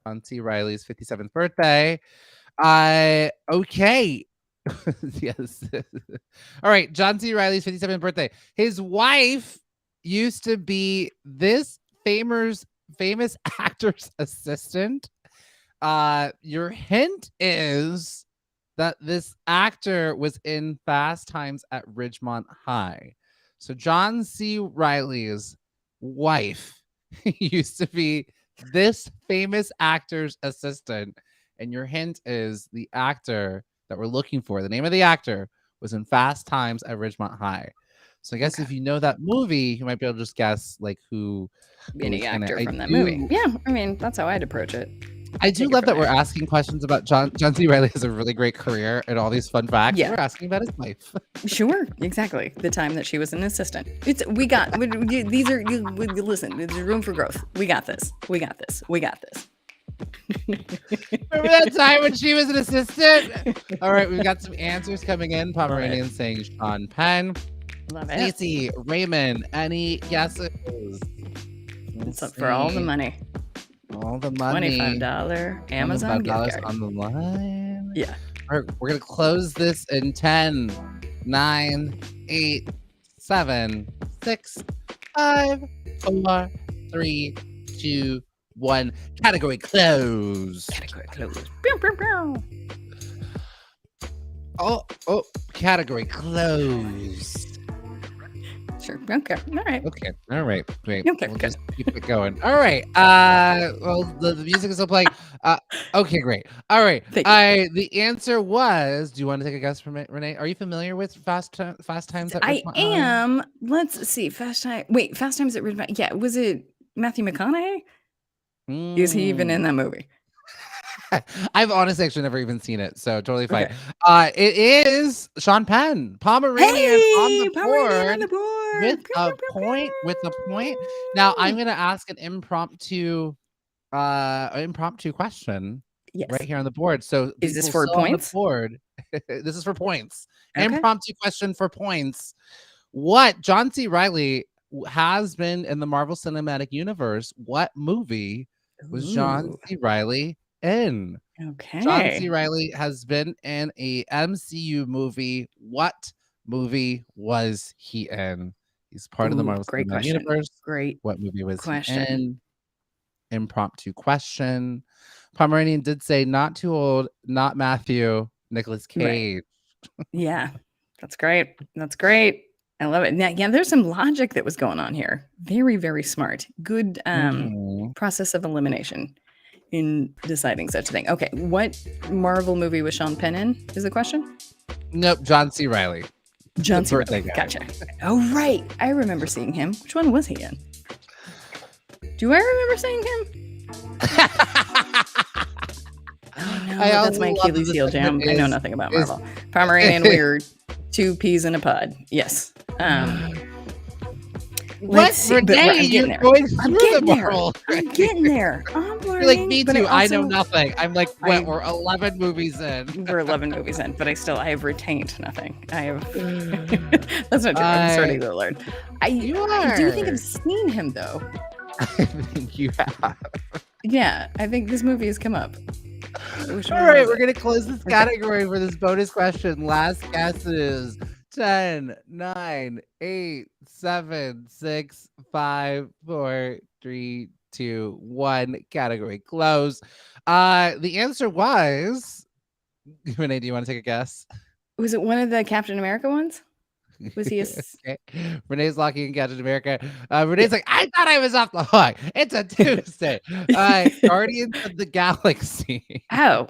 John C. Riley's 57th birthday. Okay. Yes. All right. John C. Riley's 57th birthday. His wife used to be this famous actor's assistant. Your hint is that this actor was in Fast Times at Ridgemont High. So John C. Riley's wife used to be this famous actor's assistant. And your hint is the actor that we're looking for. The name of the actor was in Fast Times at Ridgemont High. So I guess if you know that movie, you might be able to just guess like who any actor from that movie. Yeah, I mean that's how I'd approach it. I do love that we're asking questions about John C. Riley has a really great career and all these fun facts. Yeah. We're asking about his wife. Sure, exactly. The time that she was an assistant. These are listen. There's room for growth. We got this. We got this. We got this. Remember that time when she was an assistant? All right, we've got some answers coming in. Pomeranian saying Sean Penn. Love it. Stacey, Raymond, any guesses? It's up for all the money. All the money. $25 Amazon gift card. On the line. Yeah. All right, we're going to close this in 10, 9, 8, 7, 6, 5, 4, 3, 2, 1. Category close. Category close. Pew, pew, pew. Oh, category close. Sure. Okay. All right. Okay. All right. Great. Okay, We'll good. just keep it going. All right. Well, the music is still playing. Okay, great. All right. The answer was. Do you want to take a guess from it, Renee? Are you familiar with Fast Times at I Ridgemont High? am. Let's see. Fast Times at Ridgemont. Yeah. Was it Matthew McConaughey? Is he even in that movie? I've honestly actually never even seen it, so totally fine. Okay. It is Sean Penn, Pomeranian on the board with a point. With a point. Now I'm going to ask an impromptu question. Yes. Right here on the board. So is this for points? Board. This is for points. Okay. Impromptu question for points. What John C. Riley has been in the Marvel Cinematic Universe? What movie was John C. Riley in? Okay. John C. Riley has been in a MCU movie. What movie was he in? He's part of the Marvel Cinematic Universe. Great. What movie was he in? Impromptu question. Pomeranian did say not too old, not Matthew, Nicolas Cage. Right. Yeah. That's great. That's great. I love it. Now, yeah, there's some logic that was going on here. Very, very smart. Good process of elimination in deciding such a thing. Okay, what Marvel movie was Sean Penn in? Is the question? Nope, John C. Riley. John C. Riley. Gotcha. Oh, right. I remember seeing him. Which one was he in? Do I remember seeing him? Oh, no. That's my Achilles heel jam. I know nothing about Marvel. Pomeranian, we're 2 peas in a pod. Yes. What? Renee, you're going through the Marvel. I'm getting there. I'm learning. You're like, me too. I know nothing. I'm like, what? We're 11 movies in. We're 11 movies in, but I have retained nothing. I have. That's not true. I'm starting to learn. I do think I've seen him, though. I think you have. Yeah, I think this movie has come up. All right, we're going to close this category for this bonus question. Last guesses. 10, 9, 8, 7, 6, 5, 4, 3, 2, 1. Category close. The answer was. Renee, do you want to take a guess? Was it one of the Captain America ones? Was he a... Okay. Renee's locking in Captain America. Renee's like, I thought I was off the hook. It's a Tuesday. Guardians of the Galaxy. Oh,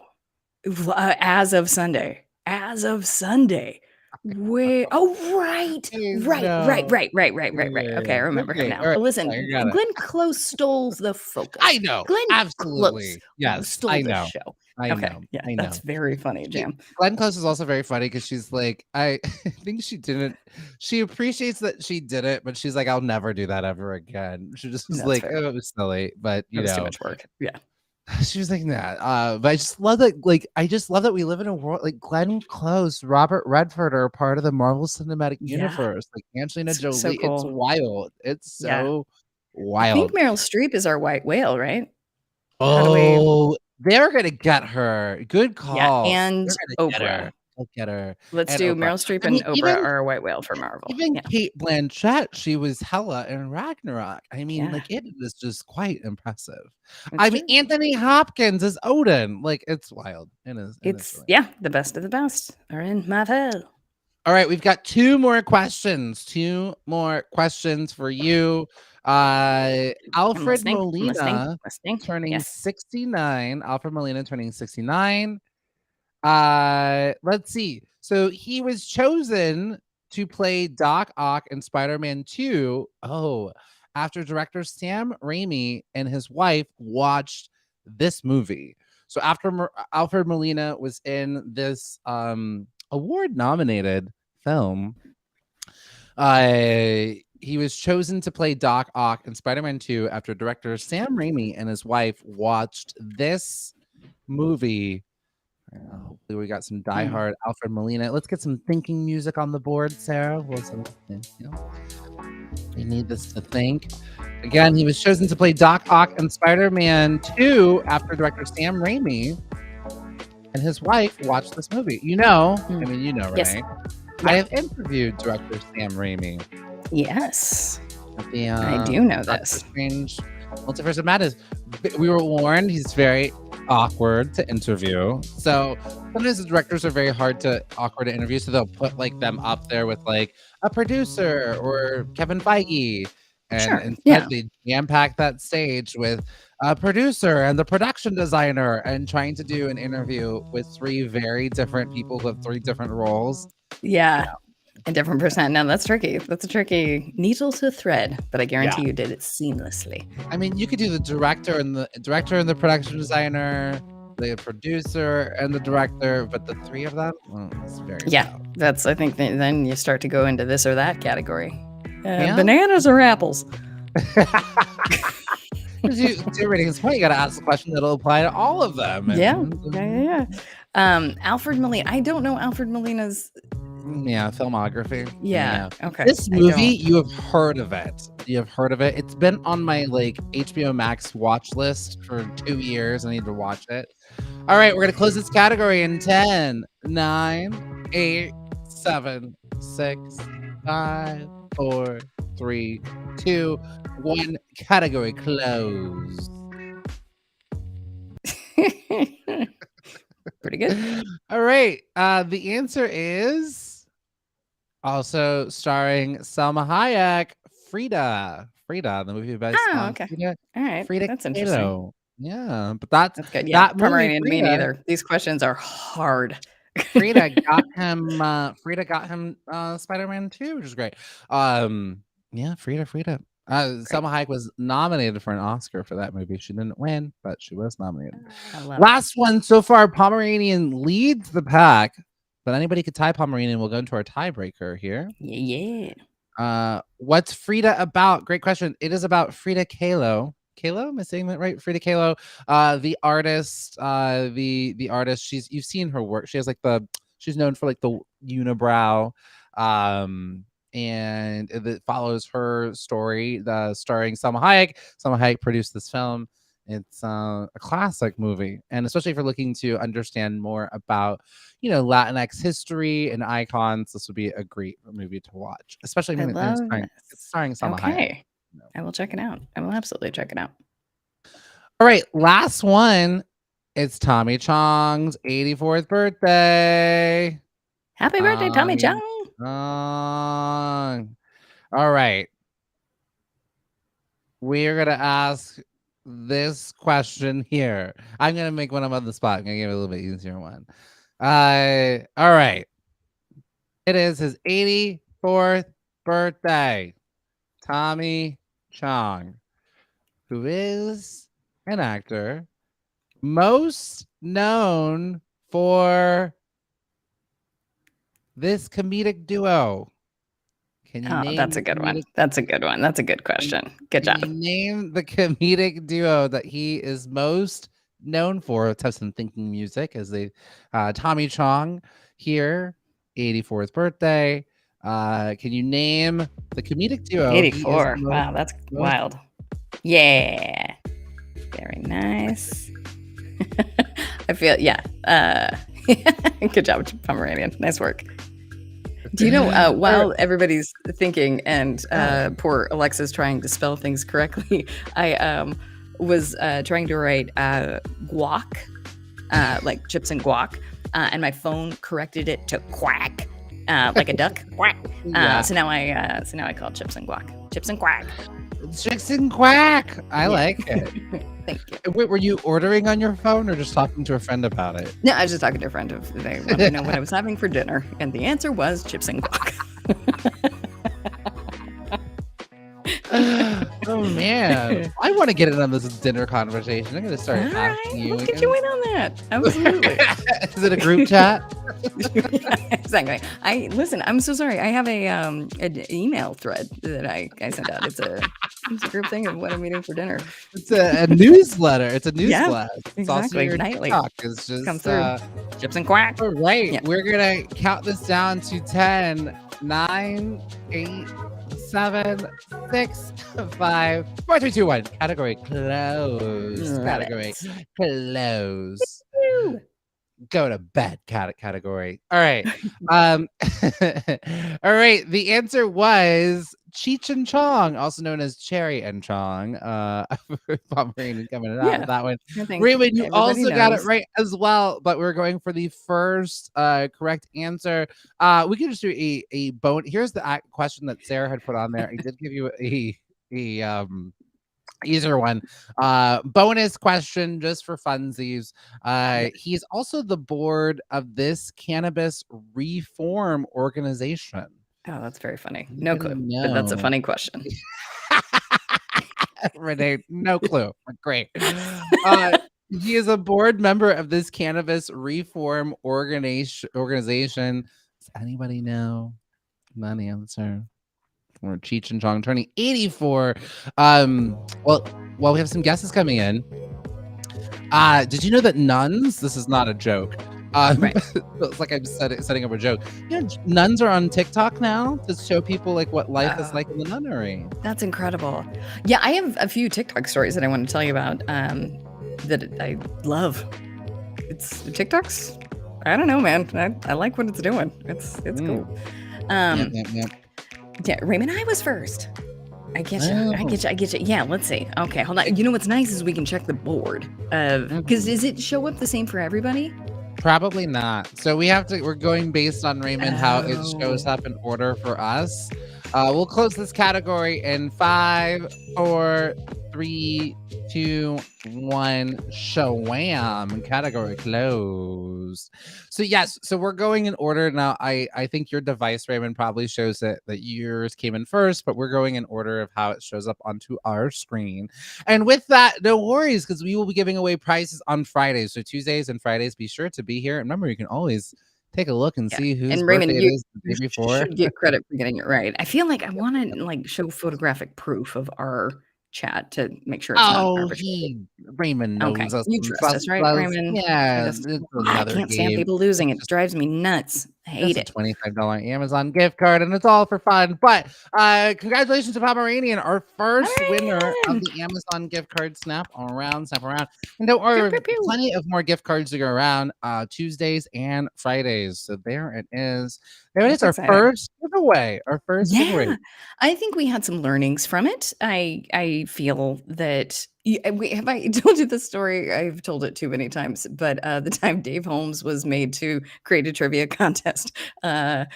as of Sunday. as of Sunday. Wait. Oh, right. Right. Okay, I remember him Okay, now. all right, Listen, I got it. Glenn Close stole the focus. I know, Glenn Close absolutely. Yes, stole I the know. show. I Okay, know. yeah, I that's know. very funny, Jam. Glenn Close is also very funny because she's like, I think she appreciates that she did it, but she's like, I'll never do that ever again. She just was That's like, fair. oh, it was silly, but That was too much work. Yeah. she was like that. But I just love that, I just love that we live in a world like Glenn Close, Robert Redford are part of the Marvel Cinematic Yeah. Universe. Like Angelina So Jolie, it's cool. wild. It's Yeah. so I think wild. Meryl Streep is our white whale, right? How do we? Oh, they're gonna get her. Good Yeah, call. and They're gonna get Oprah. her. They'll get her. Let's And do Oprah. Meryl Streep I and mean, Oprah are our white whale for Marvel. even Yeah. Kate Blanchett, she was Hela in Ragnarok. I mean, Yeah. it is just quite impressive. It's I mean, true. Anthony Hopkins is Odin. Like, it's wild. It's Really. yeah, the best of the best are in Marvel. All right, we've got two more questions. Two more questions for you. Alfred Molina listening. turning Yes. 69. Alfred Molina turning 69. Let's see. So he was chosen to play Doc Ock in Spider-Man 2. Oh, after director Sam Raimi and his wife watched this movie. So after Alfred Molina was in this award nominated film, he was chosen to play Doc Ock in Spider-Man 2 after director Sam Raimi and his wife watched this movie. Hopefully we got some diehard Alfred Molina. Let's get some thinking music on the board, Sarah. We need this to think. Again, he was chosen to play Doc Ock in Spider-Man 2 after director Sam Raimi and his wife watched this movie. You know, Renee. Yes. I have interviewed director Sam Raimi. Yes. The, I do know Doctor this. Strange Multiverse of Madness. We were warned he's very awkward to interview. So sometimes the directors are very awkward to interview. So they'll put them up there with a producer or Kevin Feige. And instead they jam pack that stage with a producer and the production designer and trying to do an interview with three very different people who have three different roles. Yeah. A different percent. Now that's tricky. That's a tricky needle to thread, but I guarantee you did it seamlessly. I mean, you could do the director and the production designer, the producer and the director, but the three of them, it's very tough. That's I think then you start to go into this or that category. Bananas or apples? To everything's point, you got to ask the question that'll apply to all of them. Yeah. Alfred Molina. I don't know Alfred Molina's filmography. Yeah. Okay. This movie, you have heard of it. It's been on my HBO Max watch list for 2 years. I need to watch it. All right, we're gonna close this category in 10, 9, 8, 7, 6, 5, 4, 3, 2, 1. Category closed. Pretty good. All right. The answer is also starring Salma Hayek, Frida, the movie based on okay. Frida. All right. Frida That's Kahlo. interesting. Yeah, but that's good. Yeah, that movie, Pomeranian, me Frida, neither. These questions are hard. Frida got him Spider-Man 2, which is great. Yeah, Frida. Salma Hayek was nominated for an Oscar for that movie. She didn't win, but she was nominated. Last one so far, Pomeranian leads the pack, but anybody could tie Pomeranian. We'll go into our tiebreaker here. Yeah. What's Frida about? Great question. It is about Frida Kahlo. Kahlo, am I saying that right? Frida Kahlo, the artist, the artist. You've seen her work. She has she's known for the unibrow, and it follows her story. Starring Salma Hayek. Salma Hayek produced this film. It's a classic movie, and especially if you're looking to understand more about Latinx history and icons, this would be a great movie to watch. Especially it's starring Salma Hayek. I will check it out. I will absolutely check it out. All right, last one. It's Tommy Chong's 84th birthday. Happy birthday, Tommy Chong. All right. We're going to ask this question here. I'm going to make one of them on the spot. I'm going to give it a little bit easier one. All right. It is his 84th birthday. Tommy Chong, who is an actor most known for this comedic duo. Can you name that's a good one. That's a good one. That's a good question. Good job. Can you name the comedic duo that he is most known for? Let's have some thinking music as they Tommy Chong here, 84th birthday. Can you name the comedic duo? 84. Wow, that's wild. Yeah. Very nice. I feel, good job, Pomeranian. Nice work. Do you know, while everybody's thinking and poor Alexa's trying to spell things correctly, I was trying to write guac, like chips and guac, and my phone corrected it to quack, like a duck, quack. So now I call it chips and guac. Chips and quack. Chips and quack. I like it. Thank you. Wait, were you ordering on your phone or just talking to a friend about it? No, I was just talking to a friend. They wanted to know what I was having for dinner, and the answer was chips and guac. Oh man, I want to get in on this dinner conversation. I'm gonna start asking you. We'll get you in on that. Absolutely. Is it a group chat? Exactly. Listen. I'm so sorry. I have an email thread that I sent out. It's a group thing of what I'm eating for dinner. It's a newsletter. It's a newsletter. Yeah, It's also exactly. your Nightly. TikTok. It's just Come through. Chips and quack. All right, Yeah. we're gonna count this down to 10, 9, 8, 7, 6, 5, 4, 3, 2, 1. Category closed. Love Category it. closed. Go to bed category. All right. All right. The answer was Cheech and Chong, also known as Cherry and Chong. Pomeranian coming out of that one. Raymond, you also got it right as well, but we're going for the first correct answer. We can just do a bone. Here's the question that Sarah had put on there. I did give you a easier one. Bonus question just for funsies. He's also the board of this cannabis reform organization. Oh, that's very funny. No clue, but that's a funny question. Renee, no clue. Great. He is a board member of this cannabis reform organization. Does anybody know? Not the answer. Or Cheech and Chong turning 84. Well, we have some guesses coming in. Did you know that nuns? This is not a joke. Right. It's like I'm setting up a joke. You know, nuns are on TikTok now to show people like what life is like in the nunnery. That's incredible. Yeah, I have a few TikTok stories that I want to tell you about that I love. It's TikToks. I don't know, man. I like what it's doing. It's cool. Yeah, Raymond, I was first. I get you. I get you. Yeah, let's see. Okay, hold on. You know what's nice is we can check the board because does it show up the same for everybody? Probably not. So we're going based on Raymond, how it shows up in order for us. We'll close this category in 5, 4, 3, 2, 1. Shawam. Category closed. So yes, so we're going in order now. I think your device, Raymond, probably shows it that yours came in first, but we're going in order of how it shows up onto our screen. And with that, no worries, because we will be giving away prizes on Fridays. So Tuesdays and Fridays, be sure to be here. And remember, you can always take a look and see whose and Raymond, birthday it is the day before. Should get credit for getting it right. I feel like I want to like show photographic proof of our chat to make sure it's not arbitrary. Raymond knows Okay, us. you trust us, right, Raymond? Yeah, I can't stand people losing. It drives me nuts. I hate it. $25 Amazon gift card, and it's all for fun. But congratulations to Pomeranian, our first winner of the Amazon gift card. Snap around. And don't worry, plenty of more gift cards to go around Tuesdays and Fridays. So there it is. There it is, our first giveaway. Giveaway. I think we had some learnings from it. I feel that have I told you this story? I've told it too many times, but the time Dave Holmes was made to create a trivia contest, and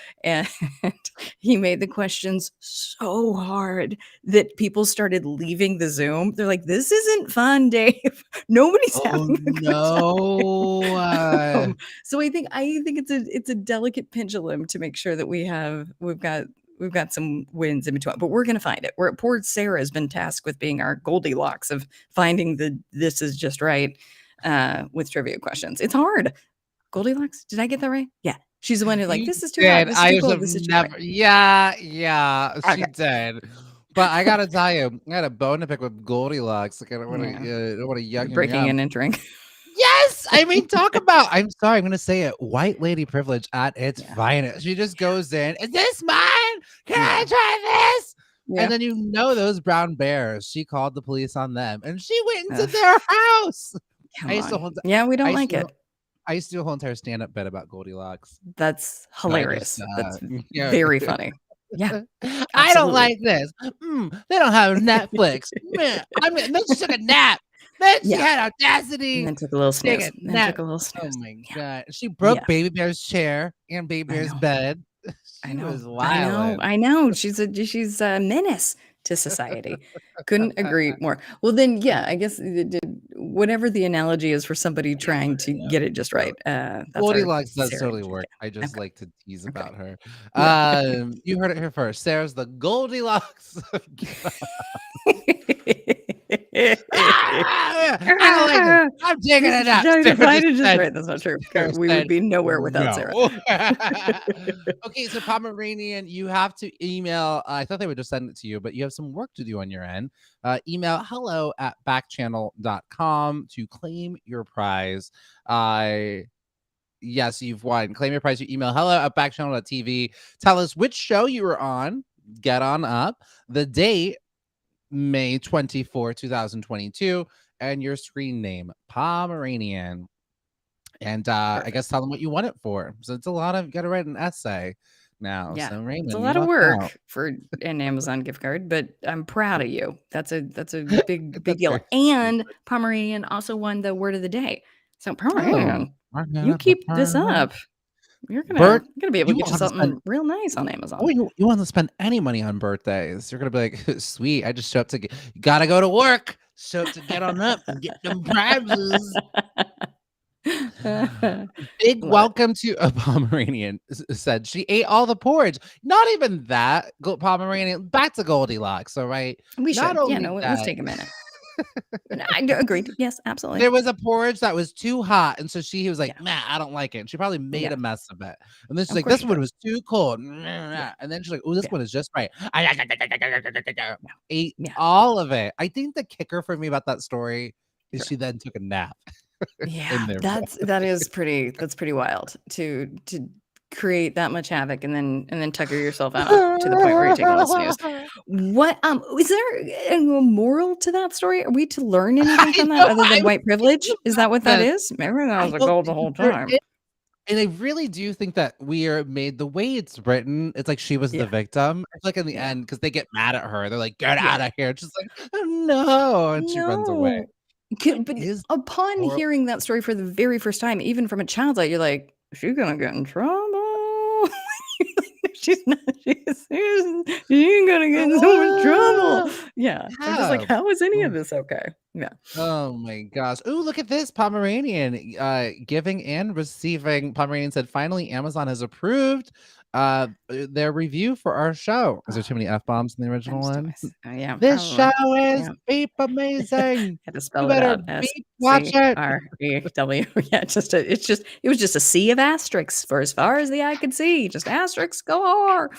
he made the questions so hard that people started leaving the Zoom. They're like, "This isn't fun, Dave. Nobody's having a good time." So I think it's a delicate pendulum to make sure that we've got some wins in between, but we're going to find it. Poor Sarah has been tasked with being our Goldilocks of finding this is just right with trivia questions. It's hard. Goldilocks? Did I get that right? Yeah. She's the one who You this is too hot. This is too cold. This is too never. right. Yeah, she Okay. did. But I gotta tell you, I had a bone to pick with Goldilocks. Like, I don't want to yuck Breaking and entering. Yes, I mean, talk about. I'm sorry, I'm gonna say it. White lady privilege at its finest. She just goes in. Is this mine? Can I try this? Yeah. And then those brown bears. She called the police on them, and she went into their house. We don't like it. I used to do a whole entire stand-up bit about Goldilocks. That's hilarious. That's yeah. very funny. Yeah. I don't like this. They don't have Netflix. Man, then she took a nap. Then she had audacity. And then took a little snooze. Oh my God. She broke Baby Bear's chair and Baby Bear's bed. I know. Was wild. I know. She's a menace to society. Couldn't agree more. Well, then, I guess whatever the analogy is for somebody trying to get it just right. Goldilocks does totally work. I just like to tease about her. You heard it here first. Sarah's the Goldilocks. I don't like it. I'm taking it out. That's not true. We would be nowhere without Sarah. Okay, so Pomeranian, you have to email. I thought they would just send it to you, but you have some work to do on your end. Email hello@backchannel.com to claim your prize. Yes, you've won. Claim your prize. You email hello@backchannel.tv. Tell us which show you were on. Get on up. The date, May 24, 2022, and your screen name, Pomeranian. And I guess tell them what you want it for. So it's a lot of, you got to write an essay now. Yeah, so Raymond, it's a lot of work for an Amazon gift card, but I'm proud of you. That's a big deal. And Pomeranian also won the word of the day. So Pomeranian, you keep this up. You're gonna be able to get you something real nice on Amazon. Oh, you want to spend any money on birthdays? You're gonna be like, sweet. I just show up to you gotta go to work. Show up to get on up and get them prizes. Big welcome to a Pomeranian said she ate all the porridge. Not even that. Pomeranian back to Goldilocks. All right. We should. Let's take a minute. I agreed. Yes, absolutely. There was a porridge that was too hot, and so he was like, "Nah, I don't like it." And she probably made a mess of it. And then she's like, "This one was too cold." And then she's like, "Oh, this one is just right." Ate all of it. I think the kicker for me about that story is she then took a nap. Yeah, that's pretty wild to create that much havoc and then tucker yourself out to the point where you're taking a little snooze. What is there a moral to that story? Are we to learn anything from that other than white privilege? Is that what that is? Remember that was a goal the whole time. And I really do think that we are made the way it's written. It's like she was the victim. I feel like in the end, because they get mad at her, they're like, "Get out of here!" She's like, "Oh, no," and she runs away. But upon hearing that story for the very first time, even from a child's eye, you're like, she's gonna get in trouble. She's not. She's gonna get in so much trouble. Yeah, I'm just like, how is any of this okay? Yeah. Oh my gosh. Oh, look at this Pomeranian giving and receiving. Pomeranian said, "Finally, Amazon has approved their review for our show." Is there too many F-bombs in the original one? Yeah. This show is beep amazing. Had to spell it out. Watch it. R-E-W. Yeah, it was just a sea of asterisks for as far as the eye could see. Just asterisks galore.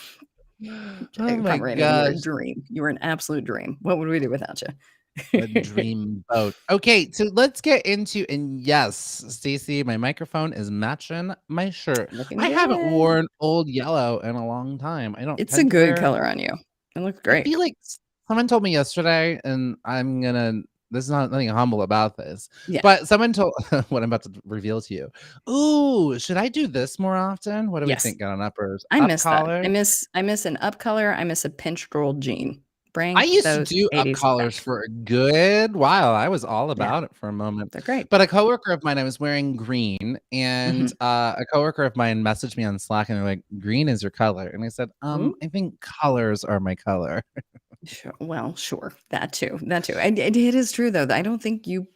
Oh my gosh. You're a dream. You were an absolute dream. What would we do without you? A dream boat. Okay, so let's get into, and yes, Stacey, my microphone is matching my shirt. I haven't worn old yellow in a long time. It's a good color on you. It looks great. I feel like someone told me yesterday, and this is not nothing humble about this, but someone told what I'm about to reveal to you. Ooh, should I do this more often? What do we think? Got on uppers? I miss that. I miss an up color. I miss a pinched rolled jean. bring I used to those do up 80s collars back. for a good while. I was all about it for a moment. They're great. But a coworker of mine, I was wearing green, and a coworker of mine messaged me on Slack, and they're like, "Green is your color," and I said, "I think colors are my color." Sure. Well, sure. That too. And it is true though. I don't think you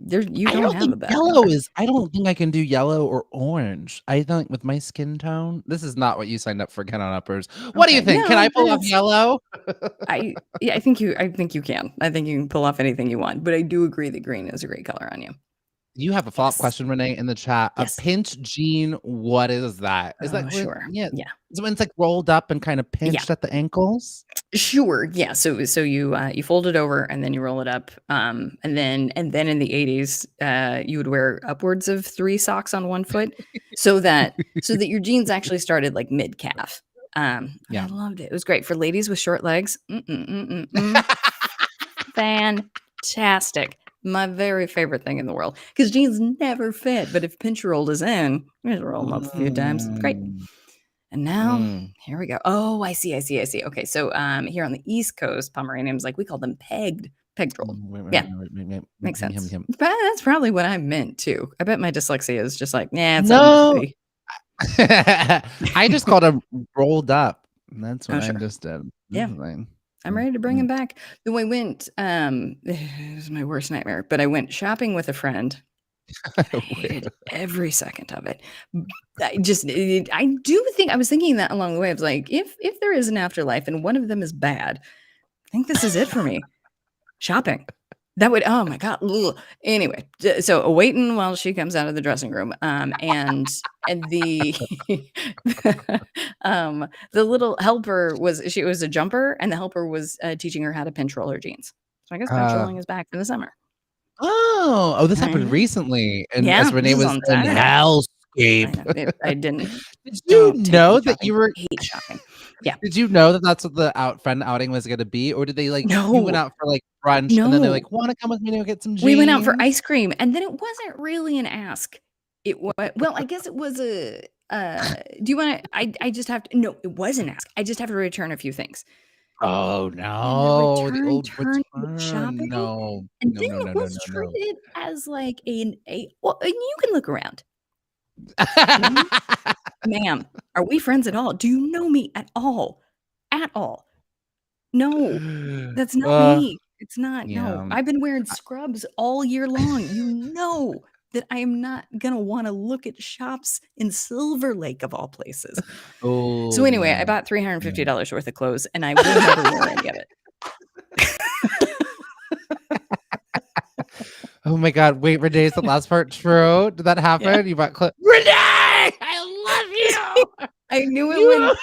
don't have a bad yellow color. is. I don't think I can do yellow or orange. I think with my skin tone, this is not what you signed up for. Get on uppers. What do you Okay. think? Can No, I pull off that's yellow? I think you can. I think you can pull off anything you want, but I do agree that green is a great color on you. You have a follow-up question, Renee, in the chat. Yes. A pinch jean, what is that? Is that sure. yeah. Yeah. Is it when it's like rolled up and kind of pinched at the ankles? Sure. Yeah. So you fold it over and then you roll it up. And then in the 80s, you would wear upwards of 3 socks on one foot so that your jeans actually started like mid calf. I loved it. It was great for ladies with short legs. Fantastic. My very favorite thing in the world, because jeans never fit. But if pinch rolled is in, you just roll them up a few times. Great. And now here we go. Oh, I see. Okay, so here on the East Coast, Pomeranians, like we call them pegged rolled. Makes sense. But that's probably what I meant too. I bet my dyslexia is just like, nah, it's no. I just called them rolled up. That's what I just did. Yeah. I'm ready to bring him back. Though I went, it was my worst nightmare, but I went shopping with a friend. I hated every second of it. I do think I was thinking that along the way. I was like, if there is an afterlife and one of them is bad, I think this is it for me. Shopping. That would, oh my God. Ugh. Anyway, so waiting while she comes out of the dressing room. And the the little helper was a jumper, and the helper was teaching her how to pinch roll her jeans. So I guess pinch rolling is back for the summer. Oh, this happened recently. And as Renee was in hellscape. I didn't. Did you know that you were hate shopping? Yeah. Did you know that that's what the friend outing was going to be? Or did they like, no. you went out for like brunch and then they're like, want to come with me to get some jeans? We went out for ice cream, and then it wasn't really an ask. It was, well, I guess it was a, do you want to, I just have to, no, it was an ask. I just have to return a few things. Oh no, the old return shopping. No, and then it was treated as like well, and you can look around. Ma'am, are we friends at all? Do you know me at all? At all? No, that's not me. It's not. No, I've been wearing scrubs all year long. You know that I am not gonna want to look at shops in Silver Lake of all places. Oh. So anyway, I bought $350 worth of clothes, and I will never wear any of it. Oh my God! Wait, Renee, is the last part true? Did that happen? Yeah. You bought clothes, Renee. I love you. I knew it would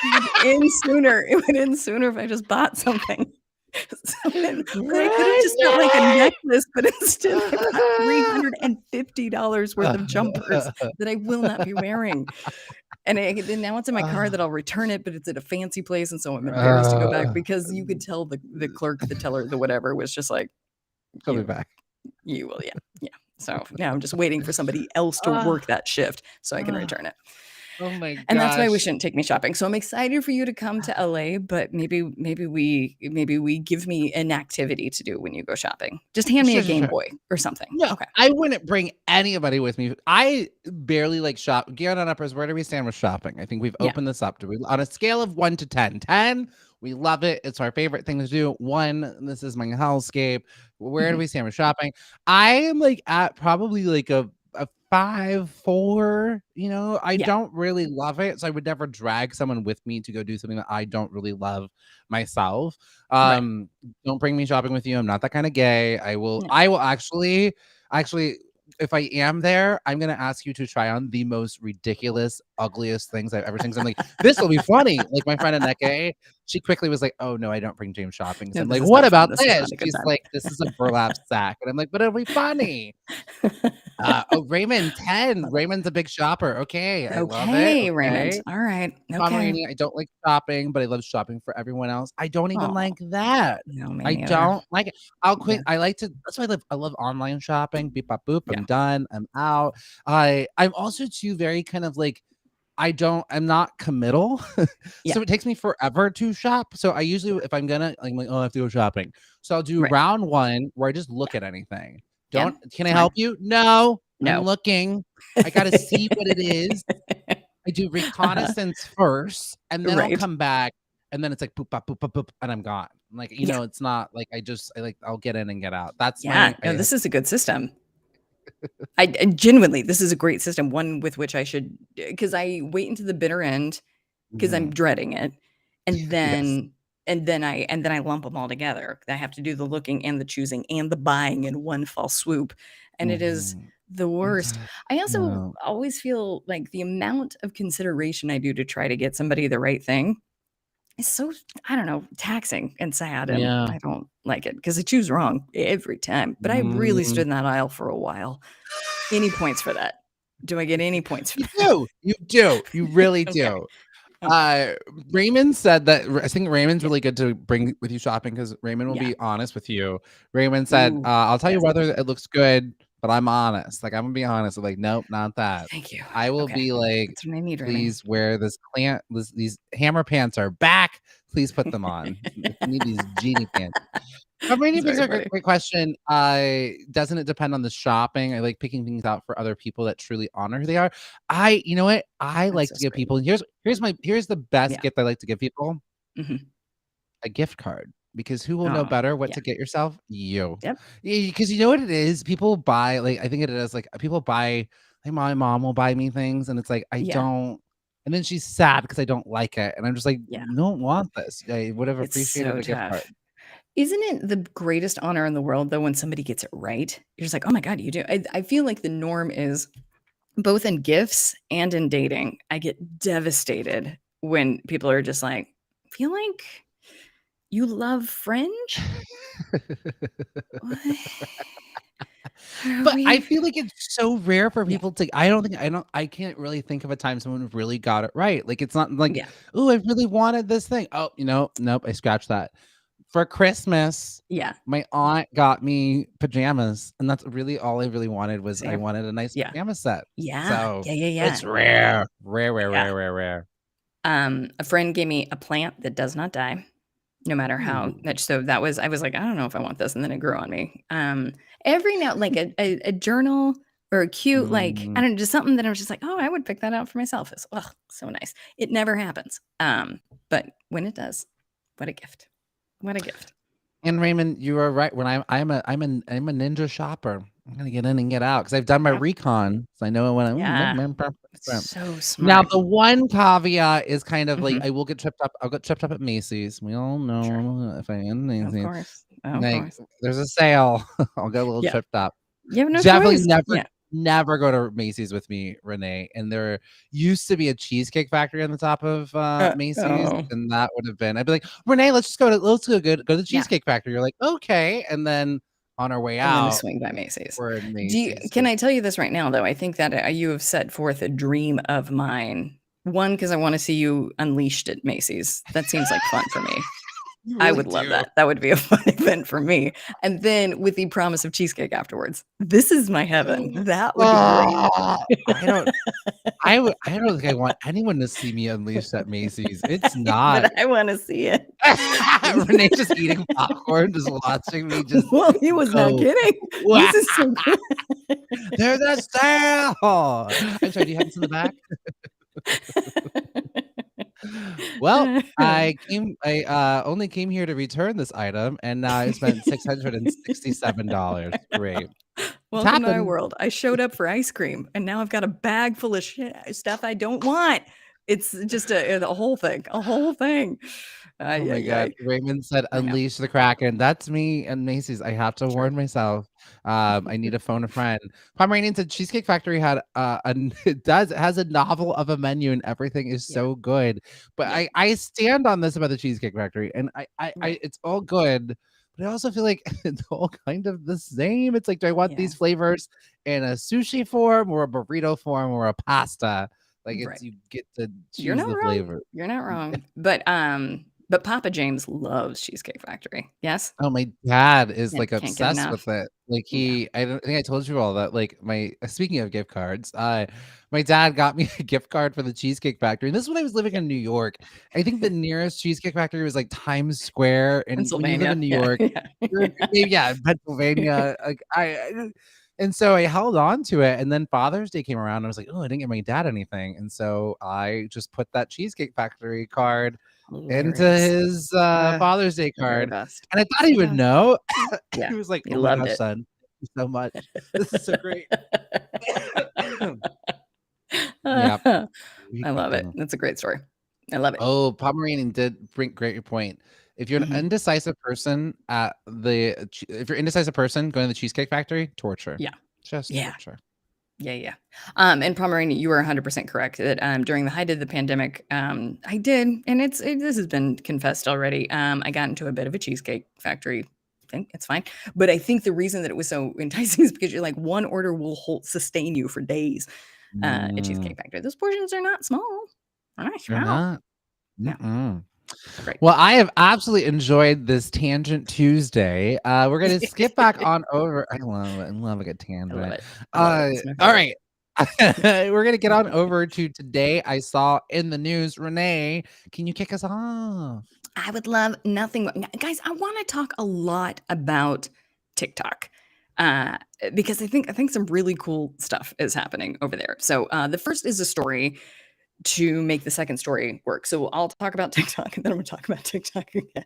end sooner. It would end sooner if I just bought something. So then, I could have just got like a necklace, but instead I bought $350 worth of jumpers that I will not be wearing. And then now it's in my car that I'll return it, but it's at a fancy place, and so I'm embarrassed to go back because you could tell the clerk, the teller, the whatever was just like, "I'll be back." You will, yeah. So now I'm just waiting for somebody else to work that shift so I can return it. Oh my god! And that's why we shouldn't take me shopping. So I'm excited for you to come to LA, but maybe we give me an activity to do when you go shopping. Just hand me a Game Boy or something. No, okay. I wouldn't bring anybody with me. I barely like shop. Geared on uppers, where do we stand with shopping? I think we've opened this up. On a scale of 1 to 10? 10, we love it. It's our favorite thing to do. 1, this is my hellscape. Where do we stand with shopping? I am like at probably like a 5, 4. You know, I don't really love it, so I would never drag someone with me to go do something that I don't really love myself. Don't bring me shopping with you. I'm not that kind of gay. I will actually if I am there, I'm gonna ask you to try on the most ridiculous, ugliest things I've ever seen. I'm like, this will be funny. Like my friend Anneke, she quickly was like, "Oh no, I don't bring James shopping." So I'm like, "What about this?" She's like, "This is a burlap sack," and I'm like, "But it'll be funny." Raymond 10. Raymond's a big shopper. Okay, I love it. Okay, Raymond. All right. Okay. Pomeranian, I don't like shopping, but I love shopping for everyone else. I don't even like that. No, I don't like it. I'll quit. I like to. That's why I love online shopping. Beep bop boop. I'm done. I'm out. I'm also too very kind of like I'm not committal. Yeah. So it takes me forever to shop. So I usually, if I'm gonna, I'm like, oh, I have to go shopping. So I'll do Right. round one where I just look at anything. Yeah, Can I smart. help you? No, I'm No. looking. I gotta see what it is. I do reconnaissance first, and then I'll Right. come back, and then it's like boop, bop, boop, bop, boop, and I'm gone. Like, Yeah. it's not like I'll get in and get out. That's Yeah. No, this is a good system. I genuinely, this is a great system. One with which I should, because I wait until the bitter end because I'm dreading it, and Yes. then I lump them all together. I have to do the looking and the choosing and the buying in one fell swoop, and it is the worst. I also No. always feel like the amount of consideration I do to try to get somebody the right thing is so, I don't know, taxing and sad, and Yeah. I don't like it because I choose wrong every time. But I really stood in that aisle for a while. Any points for that? Do I get any points for that? You do. You really Okay. do. Okay. Raymond said that I think Raymond's really good to bring with you shopping because Raymond will Yeah. be honest with you. Raymond said, Ooh, I'll tell you yes. whether it looks good, but I'm honest. Like, I'm gonna be honest. Like, nope, not that. Thank you. I will Okay. be like, That's what I need, Remy. please wear these hammer pants are back. Please put them on. If you need these genie pants. Rainy It's brings very a great, funny. great question. Doesn't it depend on the shopping? I like picking things out for other people that truly honor who they are. You know what? I That's like so to give sweet. people. Here's the best Yeah. gift I like to give people: Mhm. a gift card. Because who will know Oh, better what yeah. to get yourself? You. Yep. Because you know what it is. People buy I think it is like people buy. Like my mom will buy me things, and it's like I Yeah. don't. And then she's sad because I don't like it, and I'm just like, Yeah. don't want this. I would have It's appreciated so a gift card. tough. Isn't it the greatest honor in the world, though, when somebody gets it right? You're just like, "Oh my god, you do." I feel like the norm is both in gifts and in dating. I get devastated when people are just like, "Feel like you love Fringe?" What? Are But I we feel like it's so rare for Yeah. people to I can't really think of a time someone really got it right. Like, it's not like, Yeah. "Oh, I really wanted this thing." Oh, nope, I scratched that. For Christmas, Yeah. my aunt got me pajamas, and that's really all I really wanted was I Same. wanted a nice Yeah. pajama set. Yeah. So, Yeah. it's rare. Rare, rare, Yeah. rare, rare, rare. A friend gave me a plant that does not die, no matter how Ooh. much. So that was, I was like, I don't know if I want this, and then it grew on me. Every now, like a journal or a cute, like I Mm. don't know, just something that I was just like, oh, I would pick that out for myself. It's so nice. It never happens. But when it does, what a gift! What a gift! And Raymond, you are right. When I'm a ninja shopper. I'm gonna get in and get out because I've done my Yep. recon, so I know when Yeah. I'm. It's so Now smart. the one caveat is kind of like Mhm. I will get tripped up. I'll get tripped up at Macy's. We all Sure. know if I am Of Macy's. course. Of Like, course. there's a sale. I'll get a little Yeah. tripped up. You have no Definitely choice. never, Yeah. never go to Macy's with me, Renee. And there used to be a cheesecake factory on the top of Macy's, Oh. and that would have been. I'd be like, Renee, let's go to the Yeah. Cheesecake Factory. You're like, okay. And then on our way And then a out, swing by Macy's. we're in Macy's. Can I tell you this right now, though? I think that you have set forth a dream of mine. One, because I want to see you unleashed at Macy's. That seems like fun for me. You I really would love do. that. That would be a fun event for me. And then with the promise of cheesecake afterwards. This is my heaven. That would be great. I don't think I want anyone to see me unleashed at Macy's. It's not. But I want to see it. Renee just eating popcorn, just watching me just. Well, he was not kidding. This is so good. There's a sale. I'm sorry, do you have this in the back? Well, I only came here to return this item, and now I spent $667. Great. Welcome to my world. I showed up for ice cream, and now I've got a bag full of stuff I don't want. It's just a whole thing. A whole thing. Oh my God. Raymond said, unleash the Kraken. That's me and Macy's. I have to warn myself. I need to phone a friend. Pomeranian said Cheesecake Factory had it has a novel of a menu and everything is so good. But I stand on this about the Cheesecake Factory, and I it's all good. But I also feel like it's all kind of the same. It's like, do I want these flavors in a sushi form or a burrito form or a pasta? Like, it's you get to choose the flavor. You're not wrong. But But Papa James loves Cheesecake Factory. Yes? Oh, my dad is like Can't get obsessed with enough. it. Like Yeah. I don't think I told you all that. Like speaking of gift cards, my dad got me a gift card for the Cheesecake Factory. And this is when I was living in New York. I think the nearest Cheesecake Factory was like Times Square. And when you live in Pennsylvania. New Yeah. York, yeah, Pennsylvania. Like and so I held on to it. And then Father's Day came around. And I was like, oh, I didn't get my dad anything. And so I just put that Cheesecake Factory card into Hilarious. his Father's Day The very card. best. And I thought he would know. Yeah. He was like, He "Oh my loved gosh, it. son. Thank you so much. This is so great." Yeah. I love it. That's a great story. I love it. Oh, Pomeranian did bring great point. If you're an indecisive person if you're indecisive person going to the Cheesecake Factory, torture. Yeah. Just torture. Yeah. And Pomeranian, you were 100% correct that during the height of the pandemic, I did, and this has been confessed already. I got into a bit of a Cheesecake Factory thing. It's fine, but I think the reason that it was so enticing is because you're like one order will sustain you for days. At Cheesecake Factory, those portions are not small. They're not You're small. not. Yeah. Great. Well, I have absolutely enjoyed this Tangent Tuesday. We're gonna skip back on over. I love it. I love a good tangent. I love it. I love it. It's my All favorite. right. We're gonna get on over to today. I saw in the news. Renee, can you kick us off? I would love nothing, guys. I want to talk a lot about TikTok because I think some really cool stuff is happening over there. So the first is a story to make the second story work. So I'll talk about TikTok and then I'm going to talk about TikTok again.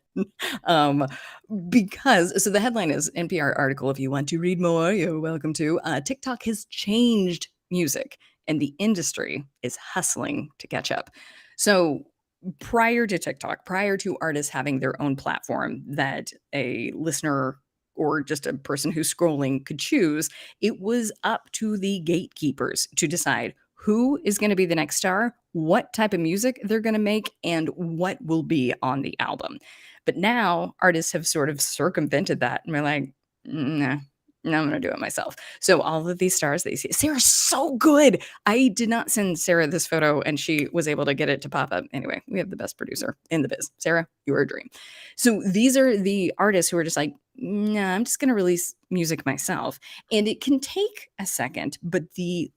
Because the headline is NPR article. If you want to read more, you're welcome to. TikTok has changed music and the industry is hustling to catch up. So prior to TikTok, prior to artists having their own platform that a listener or just a person who's scrolling could choose, it was up to the gatekeepers to decide who is going to be the next star, what type of music they're going to make, and what will be on the album. But now artists have sort of circumvented that and we're like, nah. No, I'm going to do it myself. So all of these stars that you see, Sarah's so good. I did not send Sarah this photo and she was able to get it to pop up. Anyway, we have the best producer in the biz. Sarah, you are a dream. So these are the artists who are just like, nah, I'm just going to release music myself. And it can take a second, but the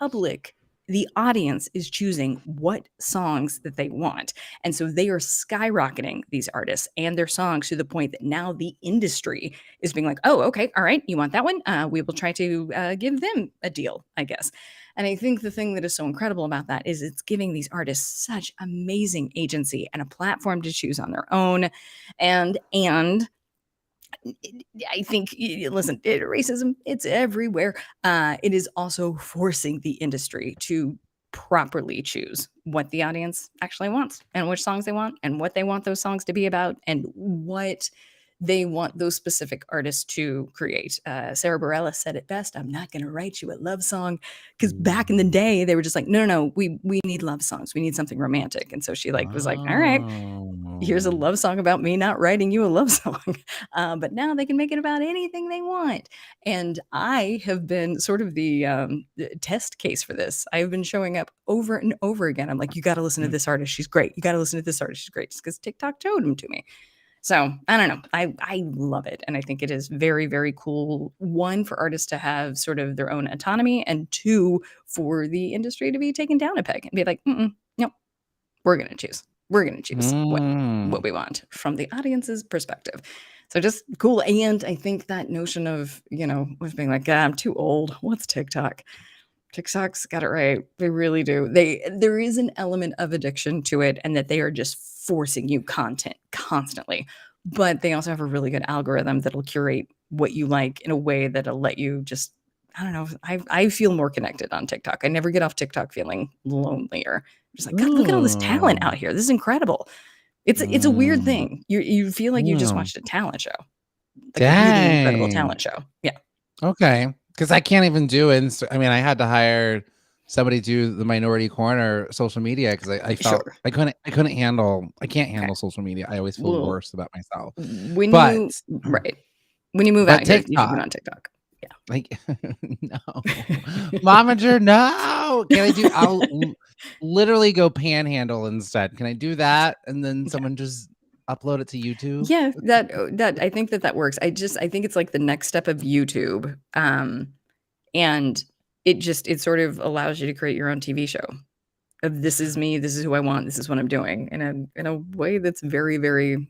public, the audience is choosing what songs that they want. And so they are skyrocketing these artists and their songs to the point that now the industry is being like, oh, okay, all right, you want that one? We will try to give them a deal, I guess. And I think the thing that is so incredible about that is it's giving these artists such amazing agency and a platform to choose on their own. And I think, listen, racism, it's everywhere. It is also forcing the industry to properly choose what the audience actually wants and which songs they want and what they want those songs to be about and what they want those specific artists to create. Sarah Bareilles said it best. I'm not going to write you a love song, because back in the day they were just like, no, we need love songs. We need something romantic. And so she was like, all right, here's a love song about me not writing you a love song. But now they can make it about anything they want. And I have been sort of the test case for this. I've been showing up over and over again. I'm like, you got to listen to this artist. She's great. You got to listen to this artist. She's great. Just because TikTok showed him to me. So I don't know. I love it. And I think it is very, very cool. One, for artists to have sort of their own autonomy, and two, for the industry to be taken down a peg and be like, nope, we're going to choose. We're going to choose what we want from the audience's perspective. So just cool. And I think that notion of, was being like, I'm too old. What's TikTok? TikTok's got it right. They really do. There is an element of addiction to it, and that they are just forcing you content constantly. But they also have a really good algorithm that'll curate what you like in a way that'll let you just, I don't know. I feel more connected on TikTok. I never get off TikTok feeling lonelier. I'm just like, God, look at all this talent out here. This is incredible. It's a weird thing. You feel like you just watched a talent show. Like a really incredible talent show. Yeah. Okay. Because I can't even do it. I mean, I had to hire somebody to do the Minority Corner social media because I felt I can't handle social media. I always feel worse about myself. When you move out here, you should be on TikTok. Yeah. Like, no. Momager, no. Can I do literally go panhandle instead. Can I do that? And then someone just upload it to YouTube? Yeah, that I think that works. I think it's like the next step of YouTube. And it sort of allows you to create your own TV show of this is me, this is who I want, this is what I'm doing in a way that's very, very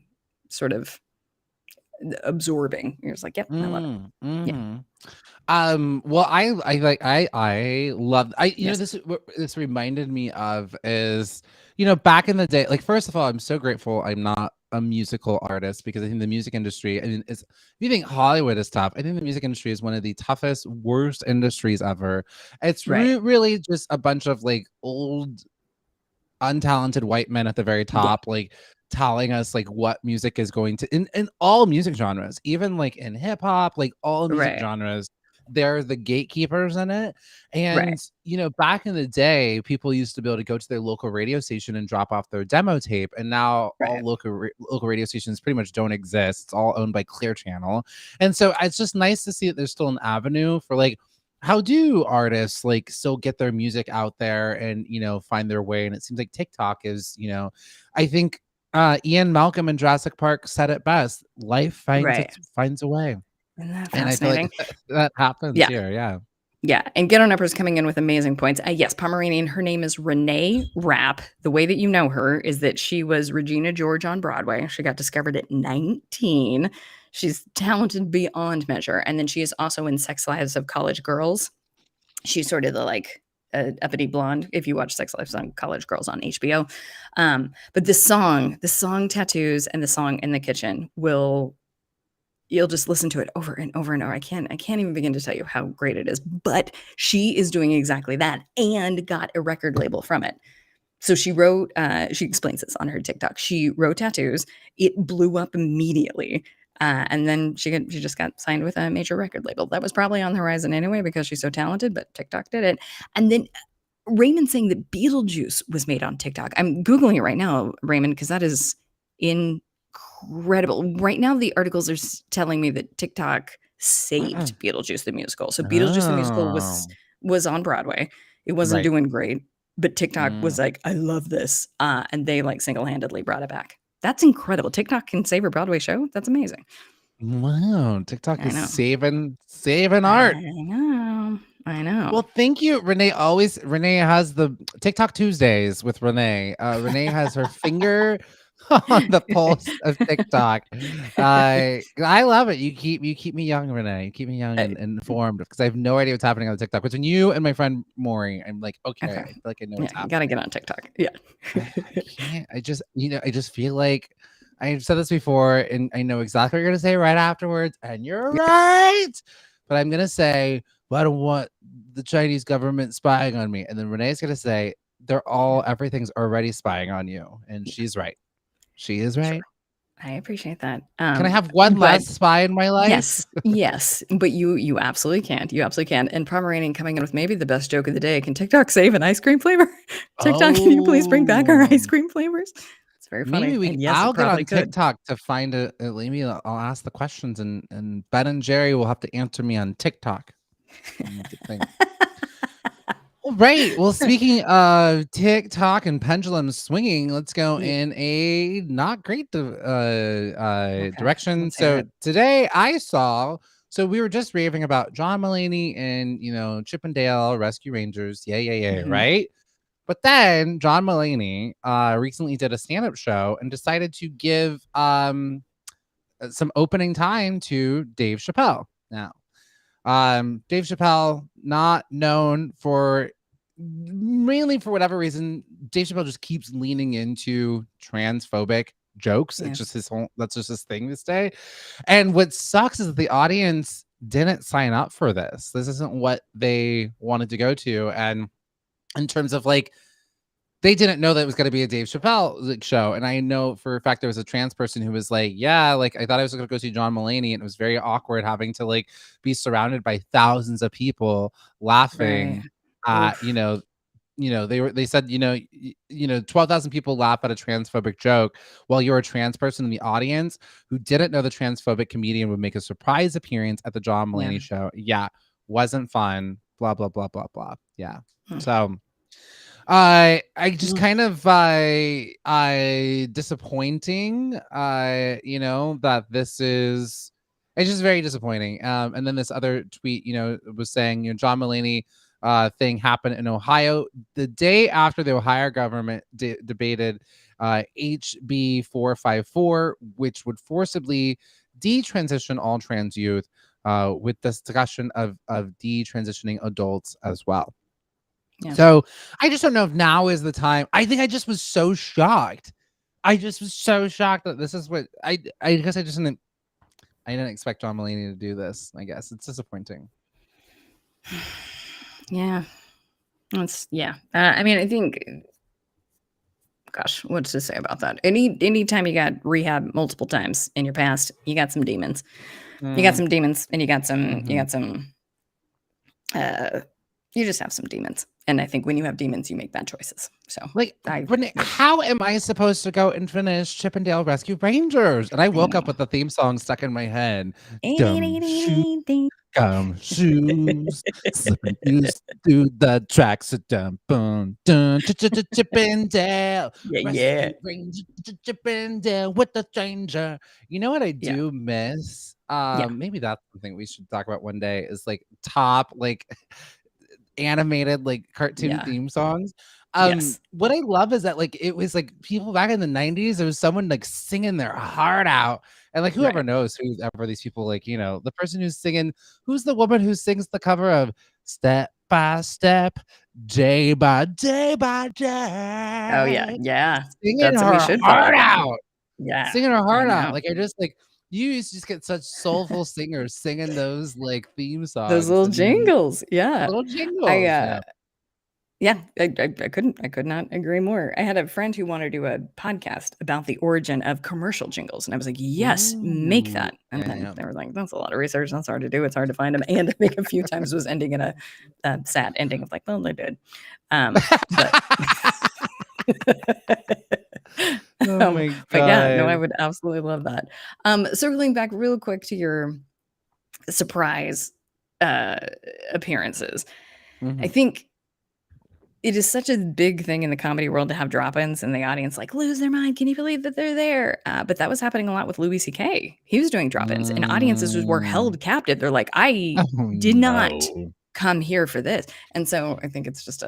sort of absorbing. You're just like, yep, I love it. Yeah. Well, I love you know, Yes. this reminded me of is, back in the day, like, first of all, I'm so grateful I'm not a musical artist, because I think the music industry, I mean, if you think Hollywood is tough, I think the music industry is one of the toughest, worst industries ever. It's Right. really just a bunch of like old untalented white men at the very Yeah. top, like telling us like what music is going to in all music genres, even like in hip hop, like all music Right. genres, they're the gatekeepers in it. Right. And back in the day, people used to be able to go to their local radio station and drop off their demo tape, and now all Right. local radio stations pretty much don't exist. It's all owned by Clear Channel. And so it's just nice to see that there's still an avenue for like, how do artists like still get their music out there and find their way? And it seems like TikTok is, I think Ian Malcolm in Jurassic Park said it best: life Right. finds a way. Isn't that And I feel like fascinating? that happens Yeah. here. Yeah. Yeah, and Get On Uppers coming in with amazing points. Yes, Pomeranian, her name is Renee Rapp. The way that you know her is that she was Regina George on Broadway. She got discovered at 19. She's talented beyond measure. And then she is also in Sex Lives of College Girls. She's sort of the like uppity blonde, if you watch Sex Lives on College Girls on HBO. But the song Tattoos and the song In the Kitchen you'll just listen to it over and over and over. I can't even begin to tell you how great it is. But she is doing exactly that and got a record label from it. So she wrote, she explains this on her TikTok. She wrote Tattoos. It blew up immediately. And then she just got signed with a major record label. That was probably on the horizon anyway because she's so talented, but TikTok did it. And then Raymond saying that Beetlejuice was made on TikTok. I'm Googling it right now, Raymond, because that is incredible. Right now, the articles are telling me that TikTok saved Beetlejuice the musical. So Beetlejuice the musical was on Broadway. It wasn't doing great, but TikTok was like, I love this. And they like single-handedly brought it back. That's incredible. TikTok can save a Broadway show. That's amazing. Wow. TikTok is saving art. I know. Well, thank you, Renee. Renee has the TikTok Tuesdays with Renee. Renee has her finger on the pulse of TikTok. I love it. You keep me young, Renee. You keep me young and informed, because I have no idea what's happening on TikTok. Between you and my friend Maury, I'm like, okay. I feel like I know what's happening. You gotta get on TikTok. Yeah. I can't. I just feel like I've said this before, and I know exactly what you're gonna say right afterwards, and you're right. But I'm gonna say, well, I don't want the Chinese government spying on me. And then Renee's going to say, everything's already spying on you. And she's right. She is right. I appreciate that. Can I have one less spy in my life? Yes. But you absolutely can't. You absolutely can. And Pomeranian coming in with maybe the best joke of the day. Can TikTok save an ice cream flavor? TikTok, can you please bring back our ice cream flavors? It's very funny. Maybe I'll get on TikTok to find it. Maybe I'll ask the questions, and Ben and Jerry will have to answer me on TikTok. All right. Well, speaking of TikTok and pendulum swinging, let's go in a not great direction. So today we were just raving about John Mulaney and Chip and Dale Rescue Rangers. Yeah, right? But then John Mulaney recently did a stand-up show and decided to give some opening time to Dave Chappelle. Now, Dave Chappelle, not known for, mainly for whatever reason, Dave Chappelle just keeps leaning into transphobic jokes. It's just that's just his thing this day. And what sucks is that the audience didn't sign up for this. This isn't what they wanted to go to. And in terms of like, they didn't know that it was going to be a Dave Chappelle show. And I know for a fact there was a trans person who was like, yeah, like I thought I was going to go see John Mulaney, and it was very awkward having to like be surrounded by thousands of people laughing at, they said, 12,000 people laugh at a transphobic joke while you're a trans person in the audience who didn't know the transphobic comedian would make a surprise appearance at the John Mulaney show. Yeah. Wasn't fun. Blah, blah, blah, blah, blah. Yeah. So, I just kind of I disappointing. That this is it's just very disappointing. And then this other tweet, was saying, John Mulaney thing happened in Ohio the day after the Ohio government debated HB 454, which would forcibly detransition all trans youth, with discussion of detransitioning adults as well. Yeah. So I just don't know if now is the time. I think I just was so shocked. I just was so shocked that this is what I guess I didn't expect John Mulaney to do this. I guess it's disappointing. Yeah. I mean, I think, gosh, what's to say about that? Anytime you got rehab multiple times in your past, you got some demons. You got some demons, and you got some. You just have some demons, and I think when you have demons, you make bad choices. So, Renee, how am I supposed to go and finish Chippendale Rescue Rangers? And I woke up with the theme song stuck in my head. Dumb shoes, slipping through the tracks of Chippendale. Yeah. Chippendale with the stranger. You know what I do miss? Maybe that's something we should talk about one day. Is like top animated cartoon theme songs. What I love is that it was people back in the 90s, there was someone singing their heart out, and whoever knows whoever these people, the person who's singing, who's the woman who sings the cover of Step by Step, Day by Day by Day. Oh yeah. Singing That's what we should her heart follow. out. Yeah. Singing her heart out. know. I just you used to just get such soulful singers singing those theme songs. Those little jingles. Yeah. Little jingles. I could not agree more. I had a friend who wanted to do a podcast about the origin of commercial jingles, and I was like, yes, make that. And then they were like, that's a lot of research. That's hard to do. It's hard to find them. And I think a few times was ending in a sad ending of well, they did. Oh my God. But yeah, no, I would absolutely love that. Circling back real quick to your surprise appearances. I think it is such a big thing in the comedy world to have drop-ins and the audience lose their mind. Can you believe that they're there? But that was happening a lot with Louis C.K. He was doing drop-ins and audiences were held captive. They're like, I did not come here for this. And so I think it's just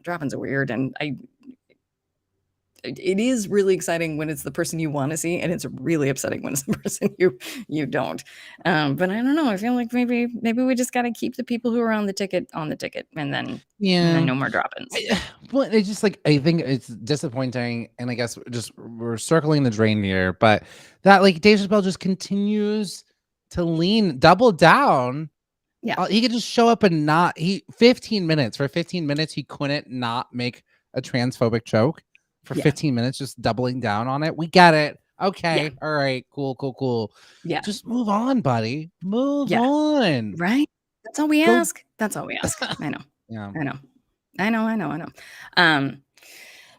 drop-ins are weird. And it is really exciting when it's the person you want to see, and it's really upsetting when it's the person you don't. But I don't know. I feel like maybe we just got to keep the people who are on the ticket, and then no more drop-ins. Well, it's just I think it's disappointing, and I guess we're circling the drain here. But that Dave Chappelle just continues to double down. Yeah, he could just show up and not. 15 minutes he couldn't not make a transphobic joke. For 15 minutes, just doubling down on it. We get it. Okay. All right. Cool. Yeah. Just move on, buddy. Move on. Right? That's all we ask. That's all we ask. I know. Yeah. I know.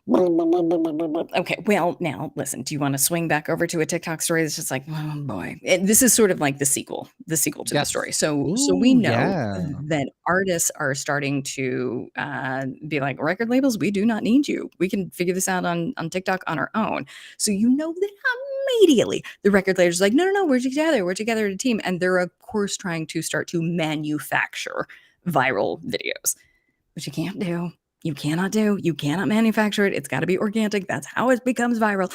Okay, well, now listen, do you want to swing back over to a TikTok story that's just oh boy, this is sort of like the sequel to the story. So we know that artists are starting to be like, record labels, we do not need you. We can figure this out on TikTok on our own. So that immediately the record labels are like, no, we're together as a team. And they're of course trying to start to manufacture viral videos, which you can't do. You cannot do. You cannot manufacture it. It's got to be organic. That's how it becomes viral.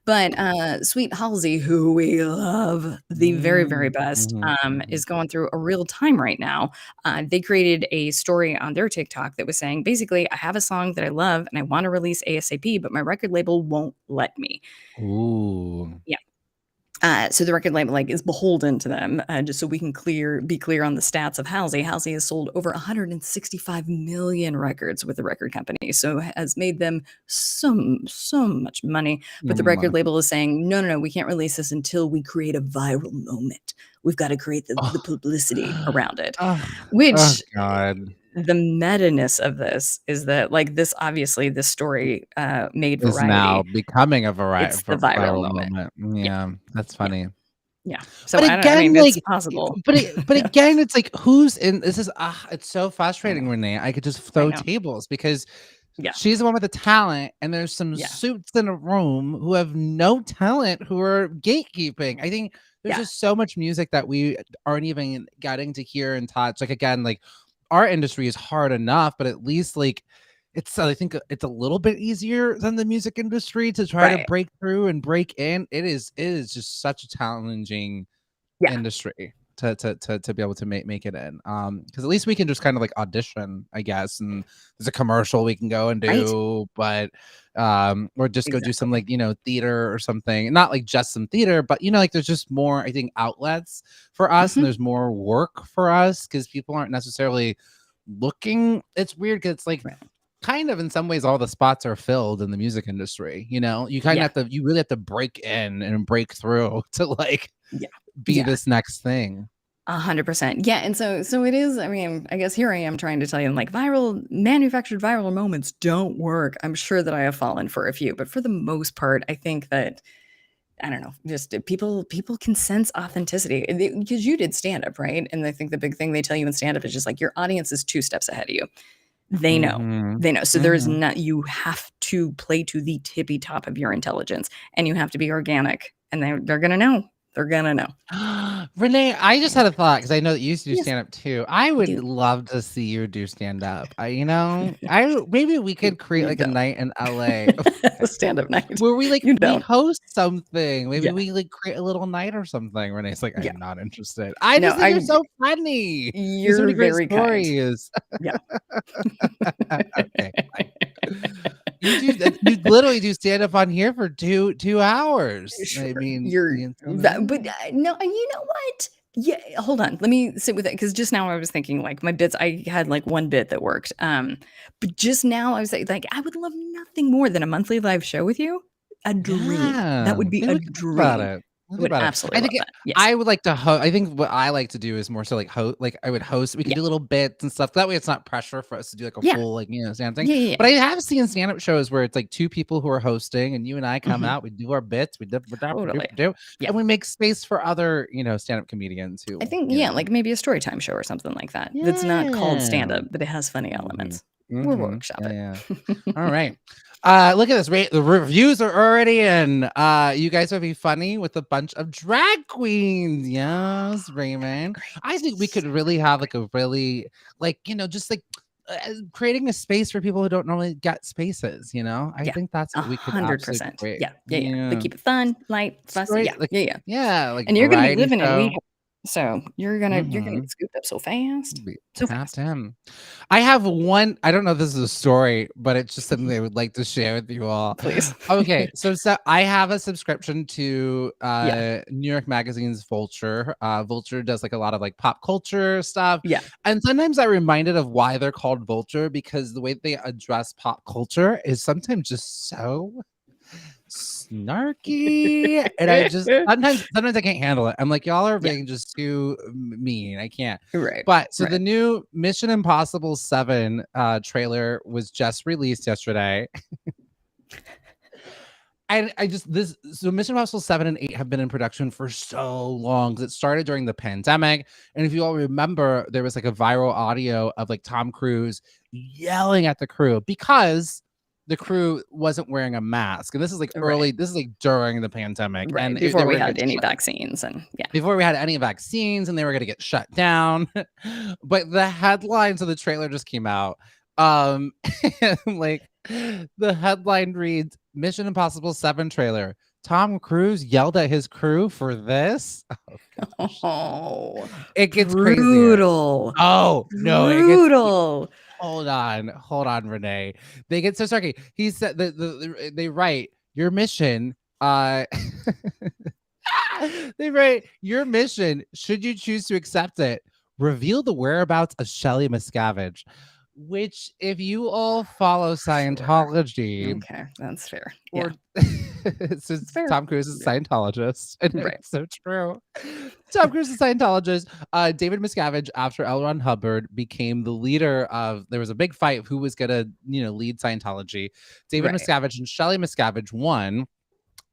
But Sweet Halsey, who we love the very, very best, is going through a real time right now. They created a story on their TikTok that was saying, basically, I have a song that I love and I want to release ASAP, but my record label won't let me. Ooh. Yeah. So the record label is beholden to them, just so we can be clear on the stats of Halsey. Halsey has sold over 165 million records with the record company, so has made them so much money. But the record label is saying, no, we can't release this until we create a viral moment. We've got to create the publicity around it. Which God. The meta-ness of this is that this story made is Variety now becoming a it's the viral moment. Yeah, that's funny. Yeah. So But I again, mean, it's like, possible. but again, it's like who's in this is it's so frustrating, Renee. I could just I throw know. tables because Yeah. she's the one with the talent, and there's some Yeah. suits in a room who have no talent who are gatekeeping. I think there's Yeah. just so much music that we aren't even getting to hear and touch. Like again, like our industry is hard enough, but at least like it's I think it's a little bit easier than the music industry to try to Right. break through and break in. It is just such a challenging Yeah. industry to be able to make it in. Because at least we can just kind of like audition, I guess, and there's a commercial we can go and Right. do, but or just go do some Exactly. like, you know, theater or something. Not like just some theater, but you know, like there's just more, I think, outlets for us, and Mhm. there's more work for us because people aren't necessarily looking. It's weird because it's like Right. kind of in some ways all the spots are filled in the music industry. You know, you kind Yeah. of have to, you really have to break in and break through to like Yeah. be Yeah. this next thing. 100%. Yeah. And so it is. I mean, I guess here I am trying to tell you, like, manufactured viral moments don't work. I'm sure that I have fallen for a few, but for the most part, I think that I don't know, just people can sense authenticity because you did stand up, right? And I think the big thing they tell you in stand up is just like your audience is 2 steps ahead of you. They know. Mhm. They know. So there is Mhm. not you have to play to the tippy top of your intelligence and you have to be organic and they're going to know. They're going to know. Renee, I just had a thought because I know that you used to do Yes, stand up too. I I would do. love to see you do stand up. You know, I maybe we could create You like a don't. night in LA Stand up night. where we like You we don't. host something. Maybe Yeah. we like create a little night or something. Renee's like, Yeah. I'm not interested. I No, just think you're so funny. There's so you're many great very kind. stories. Yeah. Okay, fine. You literally do stand up on here for 2 hours. Sure. I mean, You're you that, but no, you know what? Yeah, hold on. Let me sit with it because just now I was thinking like my bits. I had like one bit that worked. But just now I was like, I would love nothing more than a monthly live show with you. A dream. That yeah, would be maybe a we could think about dream. it. I Think would about it. absolutely I love think that. Yes. I would like to host. I think what I like to do is more so like like I would host. We could Yeah. do little bits and stuff. That way, it's not pressure for us to do like a Yeah. full like, you know, stand thing. Yeah. Yeah. But I have seen stand up shows where it's like 2 people who are hosting, and you and I come Mhm. out. We do our bits. We Totally. do, Yeah. and we make space for other, you know, stand up comedians who, I think, you yeah, know, like maybe a story time show or something like that. That's not called stand yeah. up, but it has funny elements. We'll Mhm. workshop Yeah. it. All right. Look at this. The reviews are already in. You guys would be funny with a bunch of drag queens. Yes, Raymond. I think we could really have like a really like, you know, just like creating a space for people who don't normally get spaces, you know? I Yeah. think that's what we could absolutely 100%. create. Yeah. Yeah. Yeah. But Yeah. keep it fun, light, fussy. Story, Yeah. like, Yeah. Yeah. yeah, like And you're gonna be variety living in show. WeHo. So you're gonna Mhm. get scooped up so fast. Be So tapped fast. in. I have one. I don't know if this is a story, but it's just something I would like to share with you all. Please. Okay, so I have a subscription to Yeah. New York Magazine's Vulture. Vulture does like a lot of like pop culture stuff. Yeah. And sometimes I'm reminded of why they're called Vulture because the way they address pop culture is sometimes just so snarky, and I just sometimes I can't handle it. I'm like, y'all are Yeah. being just too mean. I can't. Right. But so Right. the new Mission Impossible 7 trailer was just released yesterday. And so Mission Impossible 7 and 8 have been in production for so long. It started during the pandemic. And if you all remember, there was like a viral audio of like Tom Cruise yelling at the crew because the crew wasn't wearing a mask. And this is like Right. this is like during the pandemic. Right. And Before they we were had gonna any shut- vaccines and yeah. before we had any vaccines, and they were going to get shut down. But the headlines of the trailer just came out. Like the headline reads Mission Impossible 7 trailer. Tom Cruise yelled at his crew for this. Oh, gosh. Oh, It gets crazier. brutal. Oh no, it gets Brutal. hold on, Renee. They get so snarky. He said they write your mission. They write your mission. Should you choose to accept it, reveal the whereabouts of Shelley Miscavige. Which, if you all follow Scientology, Okay, that's fair. or Yeah. it's just fair. Tom Cruise is a Scientologist, and Right. it's so true. Tom Cruise is a Scientologist. David Miscavige, after L. Ron Hubbard became the leader of, there was a big fight of who was gonna, lead Scientology. David Right. Miscavige and Shelley Miscavige won.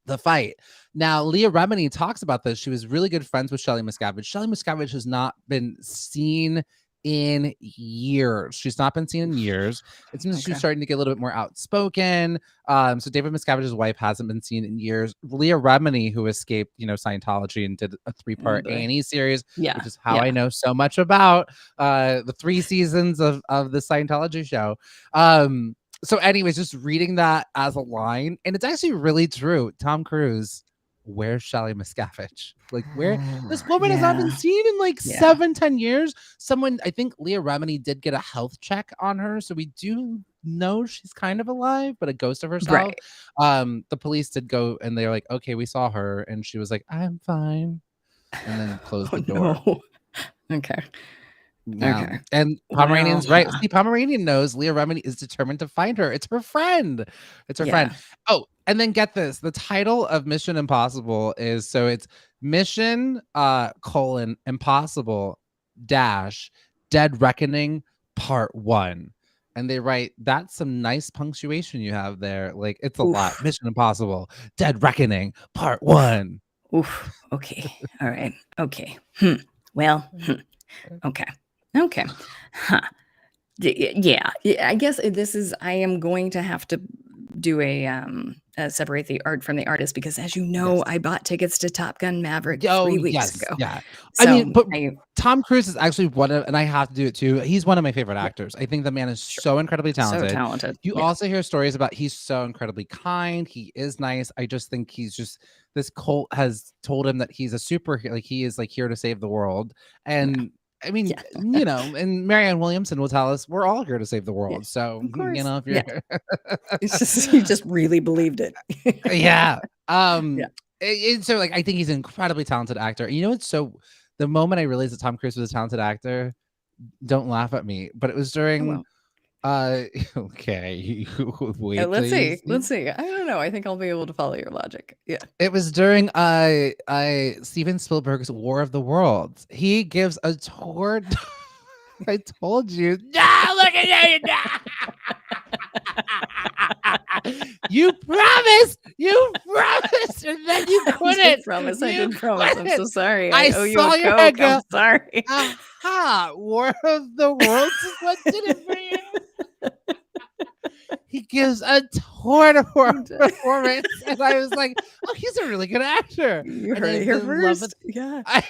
the fight. Now, Leah Remini talks about this. She was really good friends with Shelley Miscavige. Shelley Miscavige has not been seen in years. She's not been seen in years. It seems she's starting to get a little bit more outspoken. So David Miscavige's wife hasn't been seen in years. Leah Remini, who escaped, Scientology and did a 3-part A&E series, which is how I know so much about the 3 seasons of the Scientology show. So anyways, just reading that as a line, and it's actually really true. Tom Cruise, where's Shelley Miscavige? Like, where this woman has not been seen in like 7-10 years. I think Leah Remini did get a health check on her, so we do know she's kind of alive, but a ghost of herself. The police did go and they're like, okay, we saw her, and she was like, I'm fine, and then closed the door. Okay. Yeah. Okay. And Pomeranian's right. See, Pomeranian knows Leah Remini is determined to find her. It's her friend. It's her friend. Oh, and then get this. The title of Mission Impossible is it's Mission Impossible Dead Reckoning Part 1. And they write, that's some nice punctuation you have there. Like, it's a lot. Mission Impossible Dead Reckoning Part 1. Oof. Okay. All right. Okay. Well, okay. Okay. Huh. Yeah. I guess I am going to have to do separate the art from the artist, because as you know, I bought tickets to Top Gun Maverick 3 weeks ago. Yeah. So, I mean, but Tom Cruise is actually and I have to do it too. He's one of my favorite actors. I think the man is so incredibly talented. So talented. You also hear stories about he's so incredibly kind. He is nice. I just think this cult has told him that he's a superhero. Like, he is like here to save the world. And I mean, and Marianne Williamson will tell us we're all here to save the world. So, if you're it's just, you just really believed it. So like, I think he's an incredibly talented actor. It's the moment I realized that Tom Cruise was a talented actor, don't laugh at me, but it was during okay. Wait, let's see. I don't know. I think I'll be able to follow your logic. Yeah. It was during Steven Spielberg's War of the Worlds. He gives a tour. I told you. No, look at you. You promised. And then you couldn't. I did promise. I'm so sorry. I owe you saw a your Coke. I'm sorry. War of the Worlds is what did it for you. He gives a tour de performance, and I was like, "Oh, he's a really good actor." You heard it here first. Yeah, I've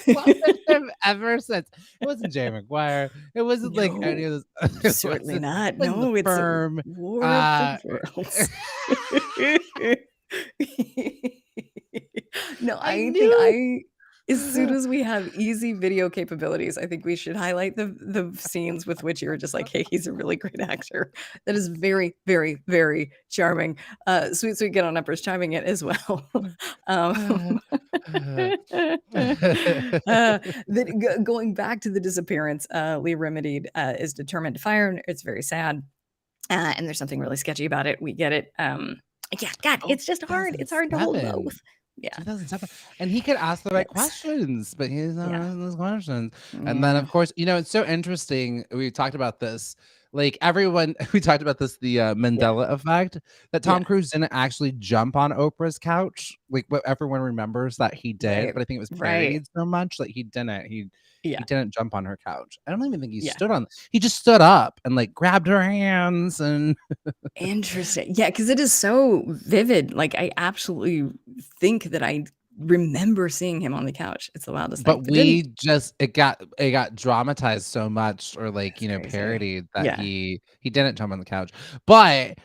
loved him ever since. It wasn't Jay McGuire. It wasn't like any of this. Certainly not. No, it's Firm. War of the Worlds. No, I think as soon as we have easy video capabilities, I think we should highlight the scenes with which you're just like, hey, he's a really great actor. That is very, very, very charming. Sweet Get on Uppers chiming in as well. Going back to the disappearance, Leah Remini is determined to fire. It's very sad. And there's something really sketchy about it. We get it. It's just hard. It's hard to hold both. Yeah. 2007. And he could ask the right questions, but he's not asking those questions. And then, of course, it's so interesting. We talked about this. Like, we talked about this, the Mandela effect, that Tom Cruise didn't actually jump on Oprah's couch. Like, what everyone remembers that he did, but I think it was parodied so much that he didn't. He didn't jump on her couch. I don't even think he stood on. He just stood up and like grabbed her hands and. Interesting. Yeah, because it is so vivid. Like, I absolutely think that I remember seeing him on the couch. It's the wildest thing. But it got dramatized so much, or like, parodied, that he didn't jump on the couch. But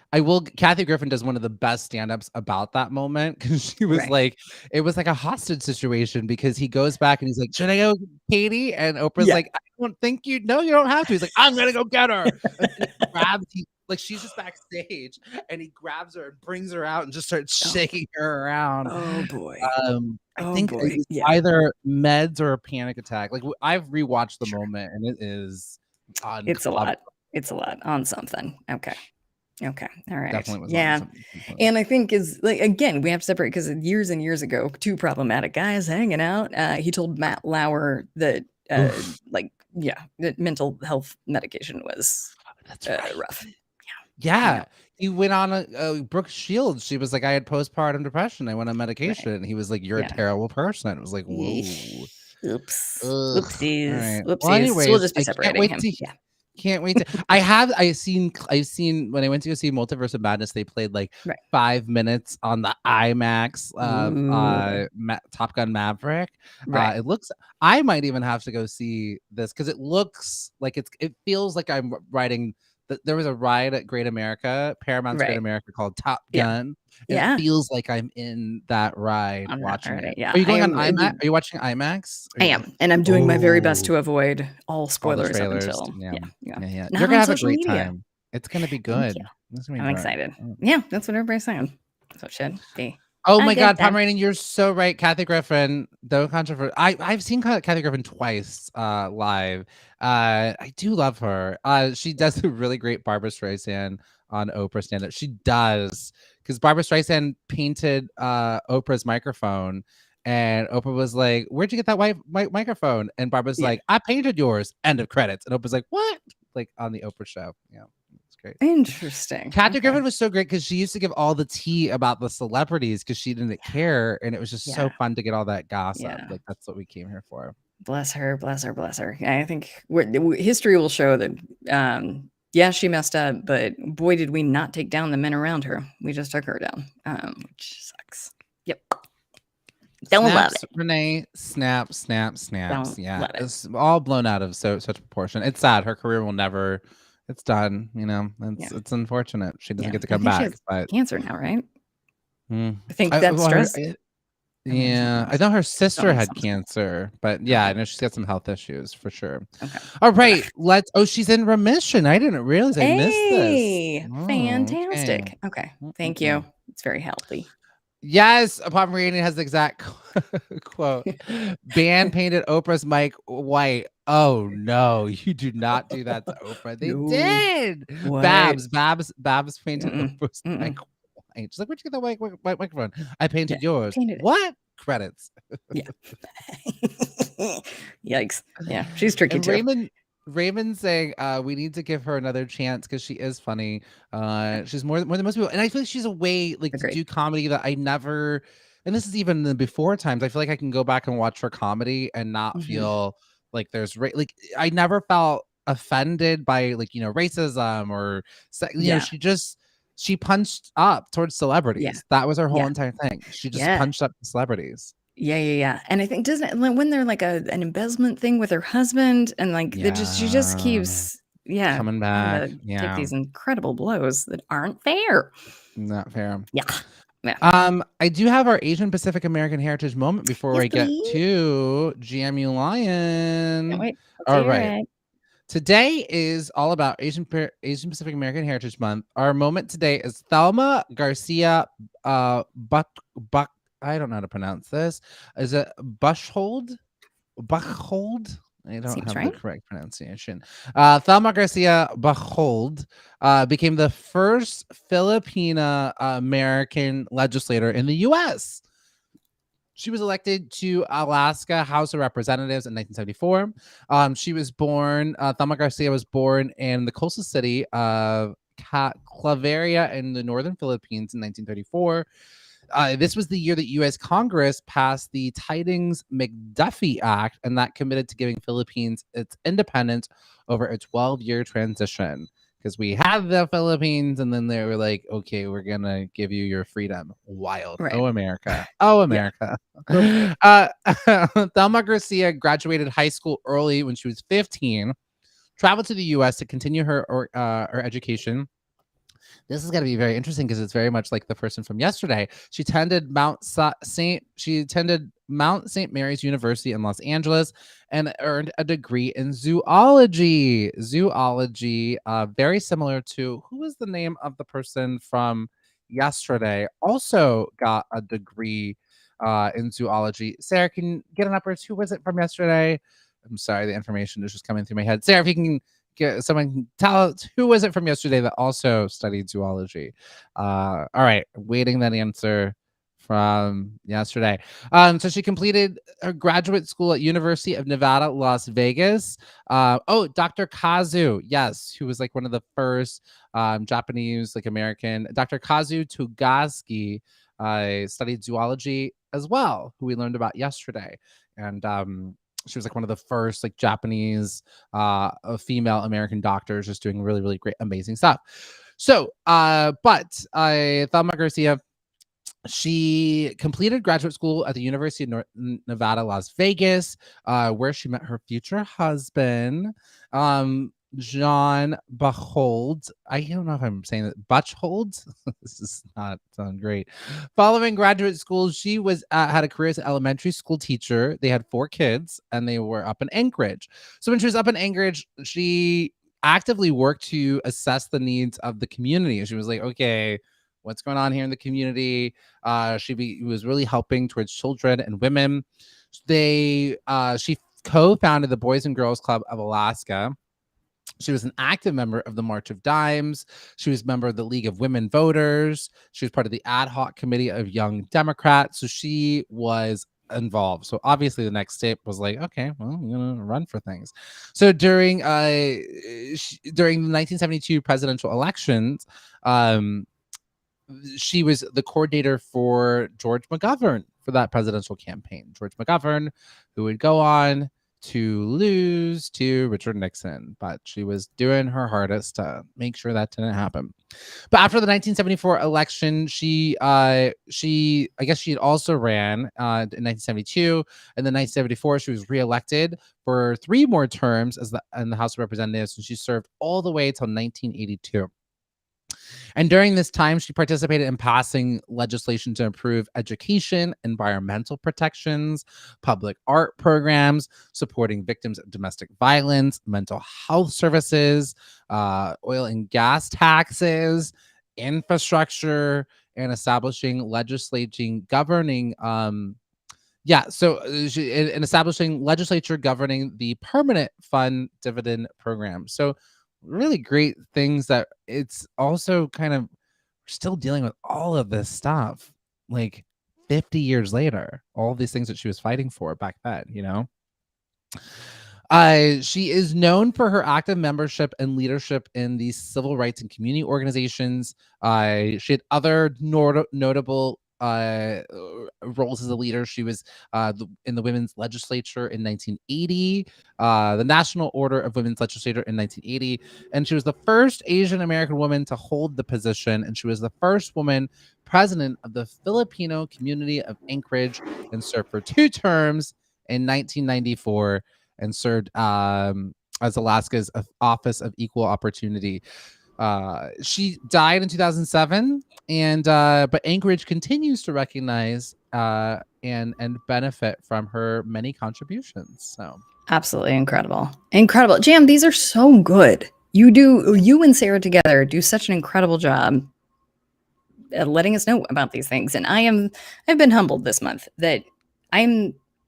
Kathy Griffin does one of the best stand-ups about that moment, because she was like, it was like a hostage situation, because he goes back and he's like, should I go, Katie? And Oprah's like, I don't think you don't have to. He's like, I'm gonna go get her. And like, she's just backstage, and he grabs her and brings her out and just starts shaking her around. Oh boy. I think it's either meds or a panic attack. Like, I've rewatched the moment, and it is it's a lot. It's a lot on something. Okay. All right. Definitely was on something. And I think again, we have to separate, because years and years ago, 2 problematic guys hanging out. He told Matt Lauer that that mental health medication was rough. Yeah. He went on a Brooke Shields. She was like, I had postpartum depression. I went on medication. And he was like, you're a terrible person. It was like, whoa. Oops. Ugh. Oopsies. All right. Whoopsies. Well, anyways, So we'll just be I can't separating wait him. to Yeah. can't wait to. I've seen when I went to go see Multiverse of Madness, they played like 5 minutes on the IMAX Top Gun Maverick. Right. It looks. I might even have to go see this because it looks like it feels like I'm riding. There was a ride at Great America, Paramount's Great America, called Top Gun. And it feels like I'm in that ride watching it. Yeah. Are you going on IMAX? Are you watching IMAX? I am, and I'm doing my very best to avoid all spoilers up trailers. until Yeah. Not You're gonna on have a social great media. time. It's gonna be good. I'm excited. Yeah, that's what everybody's saying. So it should be. Oh my God, Pomeranian, you're so right. Kathy Griffin, though controversial. I've seen Kathy Griffin twice live. I do love her. She does a really great Barbara Streisand on Oprah stand-up. She does, because Barbara Streisand painted Oprah's microphone, and Oprah was like, "Where'd you get that white microphone?" And Barbara's like, "I painted yours." End of credits. And Oprah's like, "What?" Like on the Oprah show. Yeah. Great. Interesting. Kathy Griffin was so great because she used to give all the tea about the celebrities because she didn't care, and it was just so fun to get all that gossip. Like that's what we came here for. Bless her, bless her, bless her. I think history will show that. Yeah, she messed up, but boy, did we not take down the men around her. We just took her down, which sucks. Yep. Don't love it. Renee, snaps. Yeah, it's all blown out of such proportion. It's sad. Her career will never. It's done. You know, it's unfortunate. She doesn't get to come back. But cancer now, right? I think that's stress. I know her sister had cancer, but I know she's got some health issues for sure. Okay. All right, she's in remission. I didn't realize I missed this. Fantastic. Okay. Thank you. It's very healthy. Yes, Pomeranian has the exact quote. Band painted Oprah's mic white. Oh no, you do not do that to Oprah. They did. What? Babs painted Oprah's mic white. She's like, where'd you get that white microphone? I painted yours. What? Credits. Yeah. Yikes. Yeah, she's tricky and too. Raymond saying we need to give her another chance because she is funny. She's more than most people, and I feel like she's a way to do comedy that I never. And this is even the before times. I feel like I can go back and watch her comedy and not feel like there's I never felt offended by racism or she punched up towards celebrities. Yeah. That was her whole entire thing. She just punched up the celebrities. Yeah. And I think when they're like an embezzlement thing with her husband and she just keeps coming back. Take these incredible blows that aren't fair. Not fair. Yeah. I do have our Asian Pacific American Heritage moment before I get to GMU Lion. Can't wait. All right. Today is all about Asian Pacific American Heritage Month. Our moment today is Thelma Garcia Buck. I don't know how to pronounce this. Is it Buchhold? I don't have the correct pronunciation. Thelma Garcia Buchhold became the first Filipina American legislator in the U.S. She was elected to Alaska House of Representatives in 1974. She was born, Thelma Garcia was born in the coastal city of Claveria in the northern Philippines in 1934. This was the year that U.S. Congress passed the Tidings-McDuffie Act, and that committed to giving Philippines its independence over a 12-year transition. Because we had the Philippines, and then they were like, okay, we're going to give you your freedom. Wild. Right. Oh, America. Oh, America. Thelma Garcia graduated high school early when she was 15, traveled to the U.S. to continue her education. This is going to be very interesting because it's very much like the person from yesterday. She attended Mount St. Mary's University in Los Angeles and earned a degree in zoology. Very similar to who was the name of the person from yesterday? Also got a degree in zoology. Sarah, can you get an uppers? Who was it from yesterday? I'm sorry, the information is just coming through my head. Sarah, if you can someone tell us who was it from yesterday that also studied zoology. All right, waiting that answer from yesterday. So she completed her graduate school at University of Nevada, Las Vegas. Dr. Kazu, yes, who was like one of the first Japanese, like American. Dr. Kazu Togaski studied zoology as well, who we learned about yesterday. And she was like one of the first like Japanese female American doctors, just doing really, really great, amazing stuff. So, but Thelma Garcia, she completed graduate school at the University of Nevada, Las Vegas, where she met her future husband, John Buchholz. I don't know if I'm saying that. Buchholz? This is not sound great. Following graduate school, she was had a career as an elementary school teacher. They had 4 kids, and they were up in Anchorage. So when she was up in Anchorage, she actively worked to assess the needs of the community. She was like, okay, what's going on here in the community? She was really helping towards children and women. She co-founded the Boys and Girls Club of Alaska. She was an active member of the March of Dimes. She was a member of the League of Women Voters. She was part of the ad hoc committee of Young Democrats. So she was involved. So obviously the next step was like, okay, well, I'm gonna run for things. So during the 1972 presidential elections, she was the coordinator for George McGovern for that presidential campaign. George McGovern, who would go on to lose to Richard Nixon, but she was doing her hardest to make sure that didn't happen. But after the 1974 election, she I guess she had also ran in 1972, and then 1974 she was reelected for 3 more terms in the House of Representatives, and she served all the way till 1982. And during this time, she participated in passing legislation to improve education, environmental protections, public art programs, supporting victims of domestic violence, mental health services, oil and gas taxes, infrastructure, and establishing legislating governing establishing legislature governing the permanent fund dividend program. So really great things that it's also kind of still dealing with all of this stuff like 50 years later, all these things that she was fighting for back then, you know. She is known for her active membership and leadership in these civil rights and community organizations. She had other notable roles as a leader. She was in the women's legislature in 1980, the National Order of Women's Legislator in 1980, and she was the first Asian American woman to hold the position, and she was the first woman president of the Filipino community of Anchorage, and served for 2 terms in 1994, and served as Alaska's Office of Equal Opportunity. She died in 2007, and but Anchorage continues to recognize and benefit from her many contributions. So absolutely incredible. Jam, these are so good. You and Sarah together do such an incredible job at letting us know about these things, and I've been humbled this month that I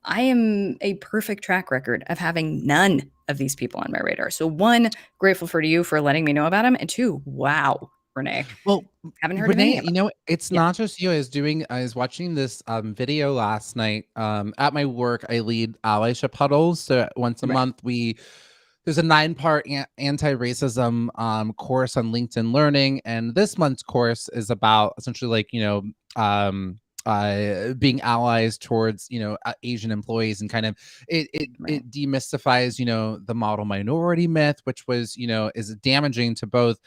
am a perfect track record of having none of these people on my radar. So 1, grateful for you for letting me know about them, and 2, wow, Renee. Well, haven't heard Renee, of any. you know, it's not just you. I was watching this video last night. At my work, I lead allyship huddles. So once a month, there's a 9-part anti-racism course on LinkedIn Learning, and this month's course is about essentially like, you know, being allies towards, you know, Asian employees, and kind of it demystifies, you know, the model minority myth, which was, you know, is damaging to both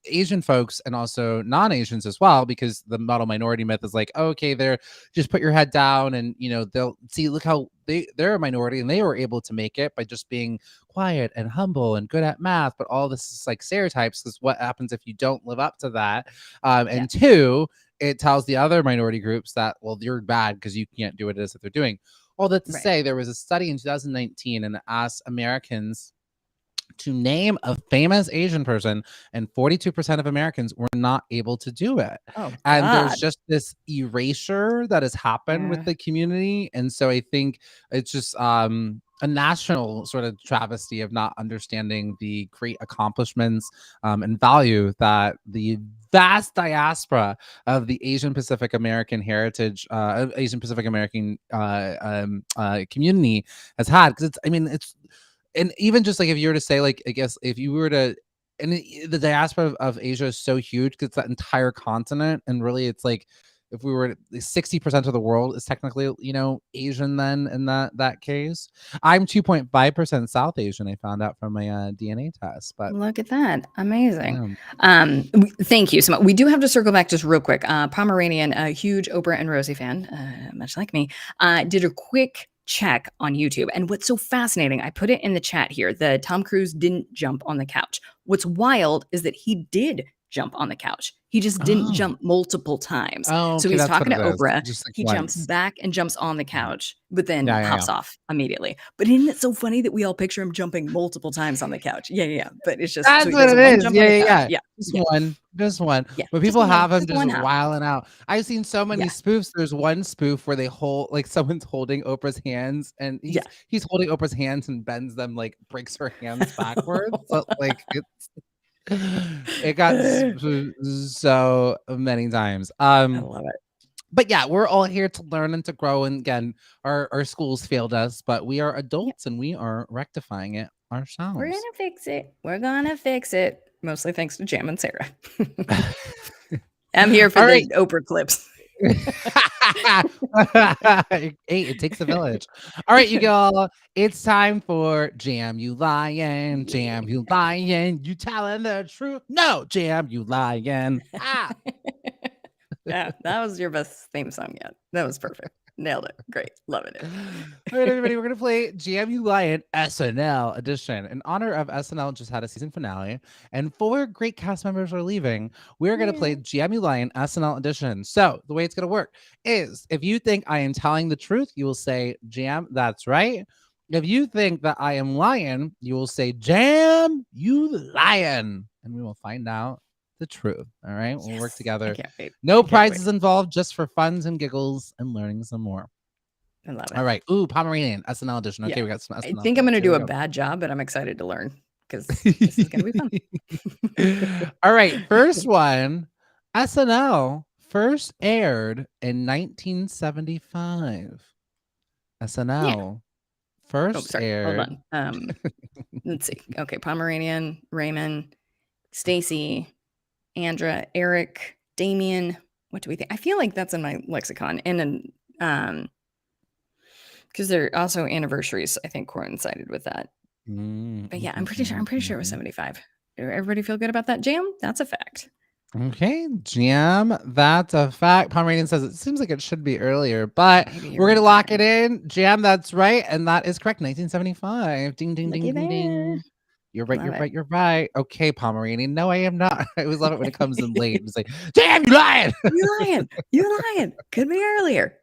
Asian folks and also non-Asians as well, because the model minority myth is like, oh, okay, they're just put your head down and, you know, they'll see, look how they're a minority and they were able to make it by just being quiet and humble and good at math. But all this is like stereotypes, because what happens if you don't live up to that? And 2, it tells the other minority groups that, well, you're bad because you can't do what it is that they're doing. All that to say, there was a study in 2019 and it asked Americans to name a famous Asian person, and 42% of Americans were not able to do it. And there's just this erasure that has happened with the community. And so I think it's just a national sort of travesty of not understanding the great accomplishments and value that the vast diaspora of the Asian Pacific American heritage, Asian Pacific American community has had. Because it's, and even just like if you were to say, like, I guess if you were to, and the diaspora of Asia is so huge because it's that entire continent, and really it's like if we were 60% of the world is technically, Asian then in that case. I'm 2.5% South Asian, I found out from my DNA test. But look at that. Amazing. Thank you so much. We do have to circle back just real quick. Pomeranian, a huge Oprah and Rosie fan, much like me, did a quick check on YouTube. And what's so fascinating, I put it in the chat here, the Tom Cruise didn't jump on the couch. What's wild is that he did jump on the couch. He just didn't jump multiple times. Oh, So okay, he's that's talking to what it is. Oprah. Just like He once. jumps back and jumps on the couch, but then Yeah, hops off immediately. But isn't it so funny that we all picture him jumping multiple times on the couch? Yeah. But it's just That's so he what does it a one is. jump on the couch. Yeah. Just one. Yeah, But just people one, have him just just one hop. wilding out. I've seen so many Yeah. spoofs. There's one spoof where they hold, like, someone's holding Oprah's hands, and he's holding Oprah's hands and bends them, like breaks her hands backwards. So like it got so many times. I love it. But yeah, we're all here to learn and to grow. And again, our schools failed us, but we are adults and we are rectifying it ourselves. We're gonna fix it. We're gonna fix it. Mostly thanks to Jam and Sarah. I'm here for the Oprah clips. Hey, it takes a village. All right, you all. It's time for Jam You Lying. Jam You Lying. You telling the truth? No, Jam You Lying. Yeah, that was your best theme song yet. That was perfect. Nailed it. Great. Loving it. All right, everybody, we're going to play Jam You Lying SNL edition. In honor of SNL just had a season finale, and 4 great cast members are leaving. We're going to play Jam You Lying SNL edition. So the way it's going to work is if you think I am telling the truth, you will say, Jam, that's right. If you think that I am lying, you will say, Jam, you lying. And we will find out the truth. All right, we'll work together. I can't wait. No prizes involved, just for funs and giggles and learning some more. I love it. All right. Ooh, Pomeranian SNL edition. Okay, we got some SNL. I think I'm going to do a bad job, but I'm excited to learn because this is going to be fun. All right. First one. SNL first aired in 1975. SNL first aired. Hold on. Let's see. Okay. Pomeranian, Raymond, Stacy, Andra, Eric, Damien. What do we think? I feel like that's in my lexicon. And then because they're also anniversaries, I think coincided with that. But yeah, I'm pretty sure it was 75. Everybody feel good about that? Jam? That's a fact. Okay, Jam, that's a fact. Pomeranian says it seems like it should be earlier, but we're going to lock it in. Jam, that's right. And that is correct. 1975. Ding, ding, ding, ding, ding. You're right. You're right. Okay, Pomeranian. No, I am not. I always love it when it comes in late. It's like, damn, you lying. You're lying. Could be earlier.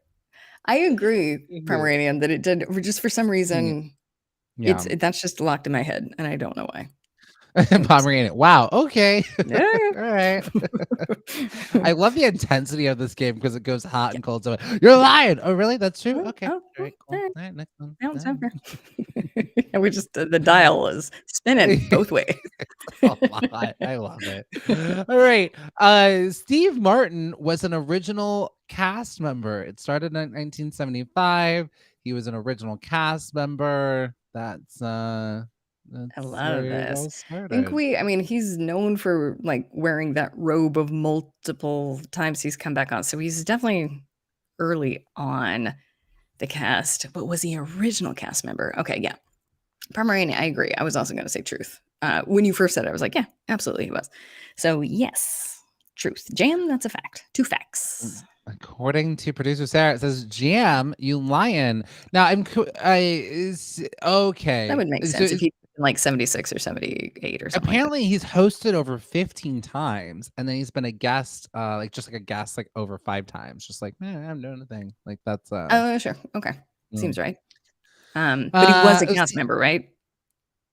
I agree, Pomeranian, that it did just for some reason. Yeah. That's just locked in my head, and I don't know why. Pomeranian. Wow. Okay. Yeah. All right. I love the intensity of this game because it goes hot and cold. So you're lying. Oh, really? That's true. Okay. All right. Cool. All right. Next one. Now it's over. And we just the dial is spinning both ways. I love it. All right. Steve Martin was an original cast member. It started in 1975. He was an original cast member. That's I love this. I think he's known for like wearing that robe of multiple times he's come back on. So he's definitely early on the cast. But was he original cast member? Okay, yeah. Pomeranian, I agree. I was also going to say truth. When you first said it, I was like, yeah, absolutely he was. So yes, truth. Jam, that's a fact. 2 facts. According to producer Sarah, it says, Jam, you lying. Now, okay. That would make sense if he's like 76 or 78 or something. Apparently, he's hosted over 15 times, and then he's been a guest, like over 5 times. Just like, man, I'm doing a thing. Like that's. Oh, sure. Okay. Seems right. But he was a cast member, right?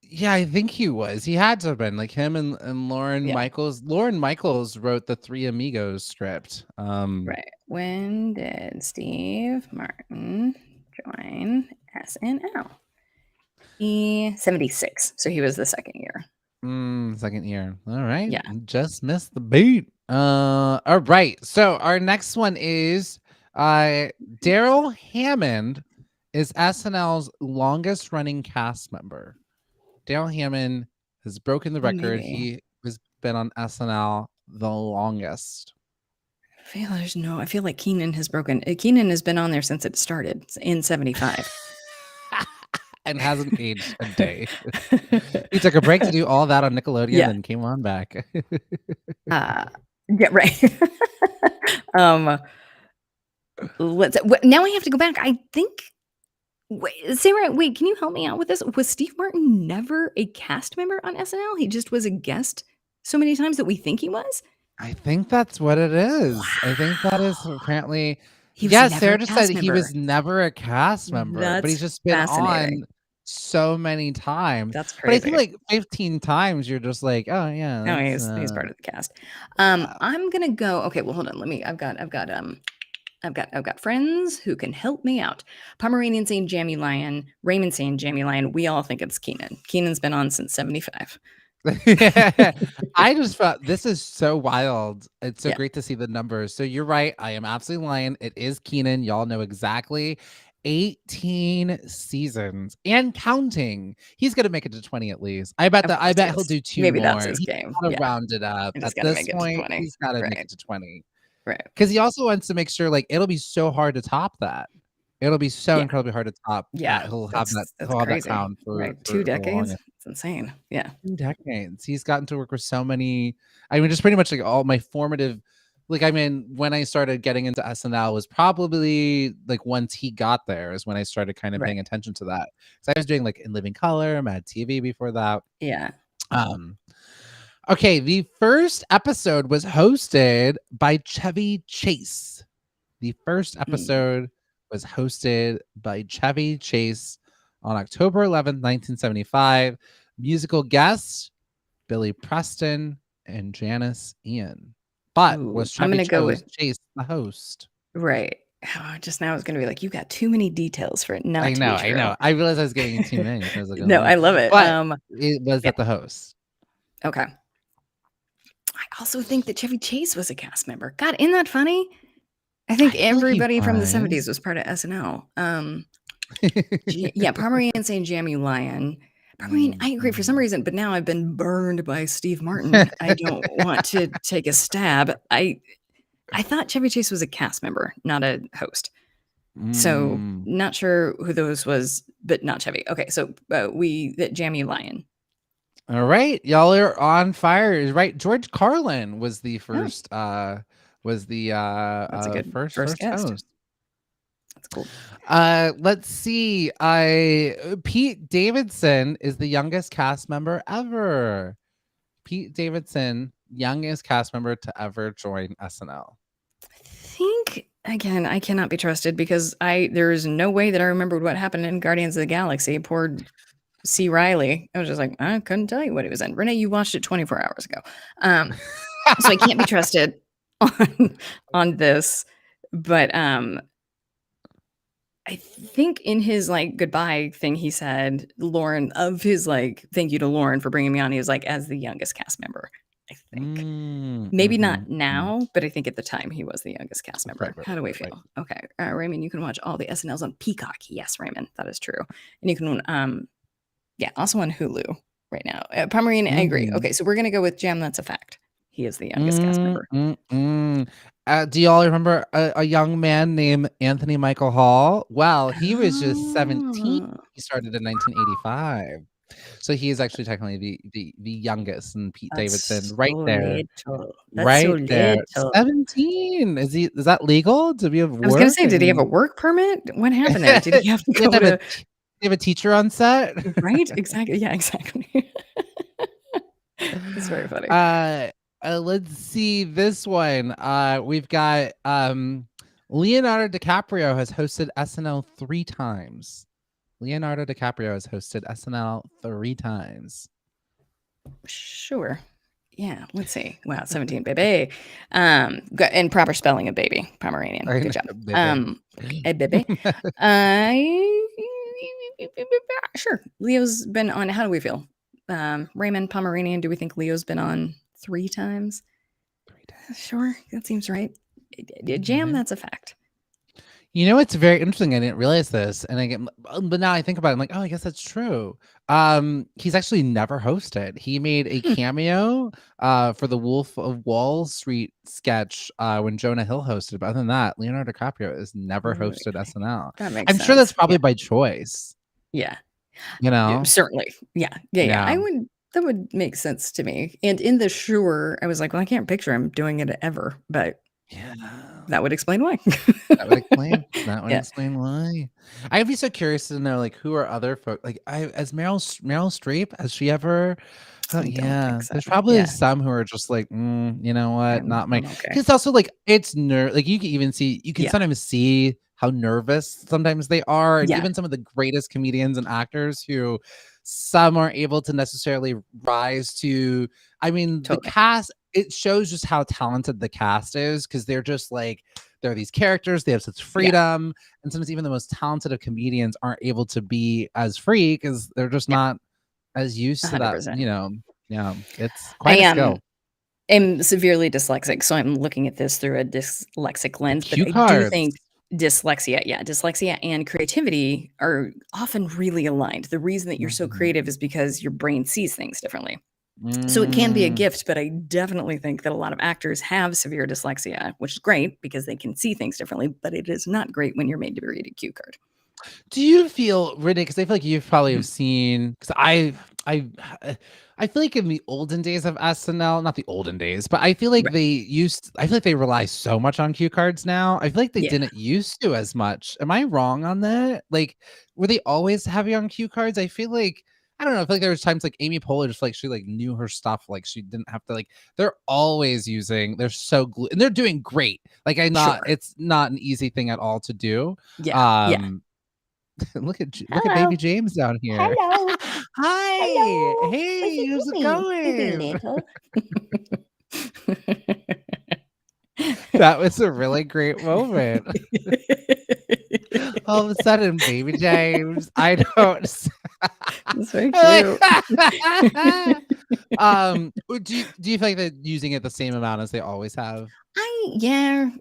Yeah, I think he was. He had to have been like him and Lauren Michaels. Lauren Michaels wrote the Three Amigos script. Right. When did Steve Martin join SNL? 76. So he was the second year. Second year. All right. Yeah. Just missed the beat. All right. So our next one is Daryl Hammond is SNL's longest running cast member. Daryl Hammond has broken the record. Maybe. He has been on SNL the longest. I feel like Keenan has broken. Keenan has been on there since it started in 75. And hasn't aged a day. He took a break to do all that on Nickelodeon and came on back. Yeah, right. Now we have to go back. I think. Sarah, wait, can you help me out with this? Was Steve Martin never a cast member on SNL? He just was a guest so many times that we think he was? I think that's what it is. Wow. I think that is apparently. Sarah just said he was never a cast member, but he's just been on so many times. That's crazy. But I think like 15 times you're just like, oh yeah. No, he's part of the cast. I'm gonna go. Okay, well hold on. I've got friends who can help me out. Pomeranian saying Jammy Lion, Raymond saying Jammy Lion. We all think it's Keenan. Keenan's been on since 75. I just felt this is so wild. It's so great to see the numbers. So you're right. I am absolutely lying. It is Keenan. Y'all know exactly. 18 seasons and counting. He's gonna make it to 20 at least. I bet he'll do 2 Maybe more. That's his game. Round it up. At this point, he's gotta make it to 20. Right. Because he also wants to make sure like it'll be so hard to top that. It'll be so incredibly hard to top. Yeah. He'll have that crown for 2 decades. It's insane. Yeah. 2 decades. He's gotten to work with so many. I mean, just pretty much like all my formative. Like, I mean, when I started getting into SNL was probably like once he got there is when I started kind of paying attention to that. So I was doing like In Living Color, Mad TV before that. Yeah. Okay, the first episode was hosted by Chevy Chase. The first episode was hosted by Chevy Chase on October 11th, 1975. Musical guests, Billy Preston and Janice Ian. But was Chevy Chase the host? Right. Just now it's going to be like, you got too many details for it not to be true. I know. I realized I was getting too many. I was like, no, I love it. But it was at the host. Okay. I also think that Chevy Chase was a cast member. God, isn't that funny? I think everybody from the 70s was part of SNL. Pomeranian saying Jammy Lion. Pomeranian, I agree for some reason, but now I've been burned by Steve Martin. I don't want to take a stab. I thought Chevy Chase was a cast member, not a host. So not sure who those was, but not Chevy. Okay, so Jammy Lion. All right, y'all are on fire, right? George Carlin was the first. That's a good first guest. Host. That's cool. Let's see. Pete Davidson is the youngest cast member ever. Pete Davidson, youngest cast member to ever join SNL. I think again, I cannot be trusted because there is no way that I remembered what happened in Guardians of the Galaxy. Poor C. Riley. I was just like, I couldn't tell you what he was in. Renee, you watched it 24 hours ago. So I can't be trusted on this. But I think in his like goodbye thing, he said Lauren of his like, thank you to Lauren for bringing me on. He was like, as the youngest cast member, I think. Maybe not now, but I think at the time he was the youngest cast member. How do we feel? Okay. Raymond, you can watch all the SNLs on Peacock. Yes, Raymond, that is true. And you can also on Hulu right now. Pomeranian, I agree. Okay, so we're going to go with Jam. That's a fact. He is the youngest cast member. Do y'all remember a young man named Anthony Michael Hall? Well, he was just 17. He started in 1985. So he is actually technically the youngest, and Pete Davidson right there. There. 17. Is that legal? Did he have work? I was going to say, did he have a work permit? What happened there? Did he have to go to... You have a teacher on set? Right? Exactly. Yeah, exactly. It's very funny. Let's see this one. We've got Leonardo DiCaprio has hosted SNL 3 times. Leonardo DiCaprio has hosted SNL 3 times. Sure. Yeah, let's see. Wow, 17, baby. And proper spelling of baby, Pomeranian. Good job. Baby. Sure. Leo's been on. How do we feel? Raymond Pomeranian. Do we think Leo's been on 3 times? 3 times. Sure, that seems right. Jam. That's a fact. You know, it's very interesting. I didn't realize this, and but now I think about it, I'm like, oh, I guess that's true. He's actually never hosted. He made a cameo for the Wolf of Wall Street sketch when Jonah Hill hosted. But other than that, Leonardo DiCaprio has never hosted SNL. That makes I'm sense. sure that's probably by choice. Yeah. You know, certainly. Yeah. That would make sense to me. And in the Sure, I was like, well, I can't picture him doing it ever, but yeah. That would explain why. That would explain. That would explain why. I'd be so curious to know, like, who are other folks? Like, as Meryl Streep, has she ever? Yeah, so. there's probably Yeah. some who are just like, you know what, not my. I'm okay. Because also, like, it's like you can even see, you can sometimes see how nervous sometimes they are, and even some of the greatest comedians and actors who some aren't able to necessarily rise to. I mean, the cast. It shows just how talented the cast is, because they're just like, they're these characters, they have such freedom, and sometimes even the most talented of comedians aren't able to be as free because they're just not as used to 100%. That, you know. Yeah, it's quite a skill. I'm severely dyslexic, so I'm looking at this through a dyslexic lens, but I do think dyslexia and creativity are often really aligned. The reason that you're so creative is because your brain sees things differently. So it can be a gift, but I definitely think that a lot of actors have severe dyslexia, which is great because they can see things differently, but it is not great when you're made to read a cue card. Do you feel, Renee, because I feel like you probably have seen, because I feel like in the olden days of SNL, not the olden days, but I feel like I feel like they rely so much on cue cards now. I feel like they didn't used to as much. Am I wrong on that? Like, were they always heavy on cue cards? I feel like, I don't know. I feel like there was times like Amy Poehler just like she like knew her stuff. Like she didn't have to like. They're always using. They're so and they're doing great. Like it's not an easy thing at all to do. Look at baby James down here. Hello. Hi. Hello. Hey, how's it going? That was a really great moment. All of a sudden, baby James, I don't. That's very cute. Do you feel like they're using it the same amount as they always have? I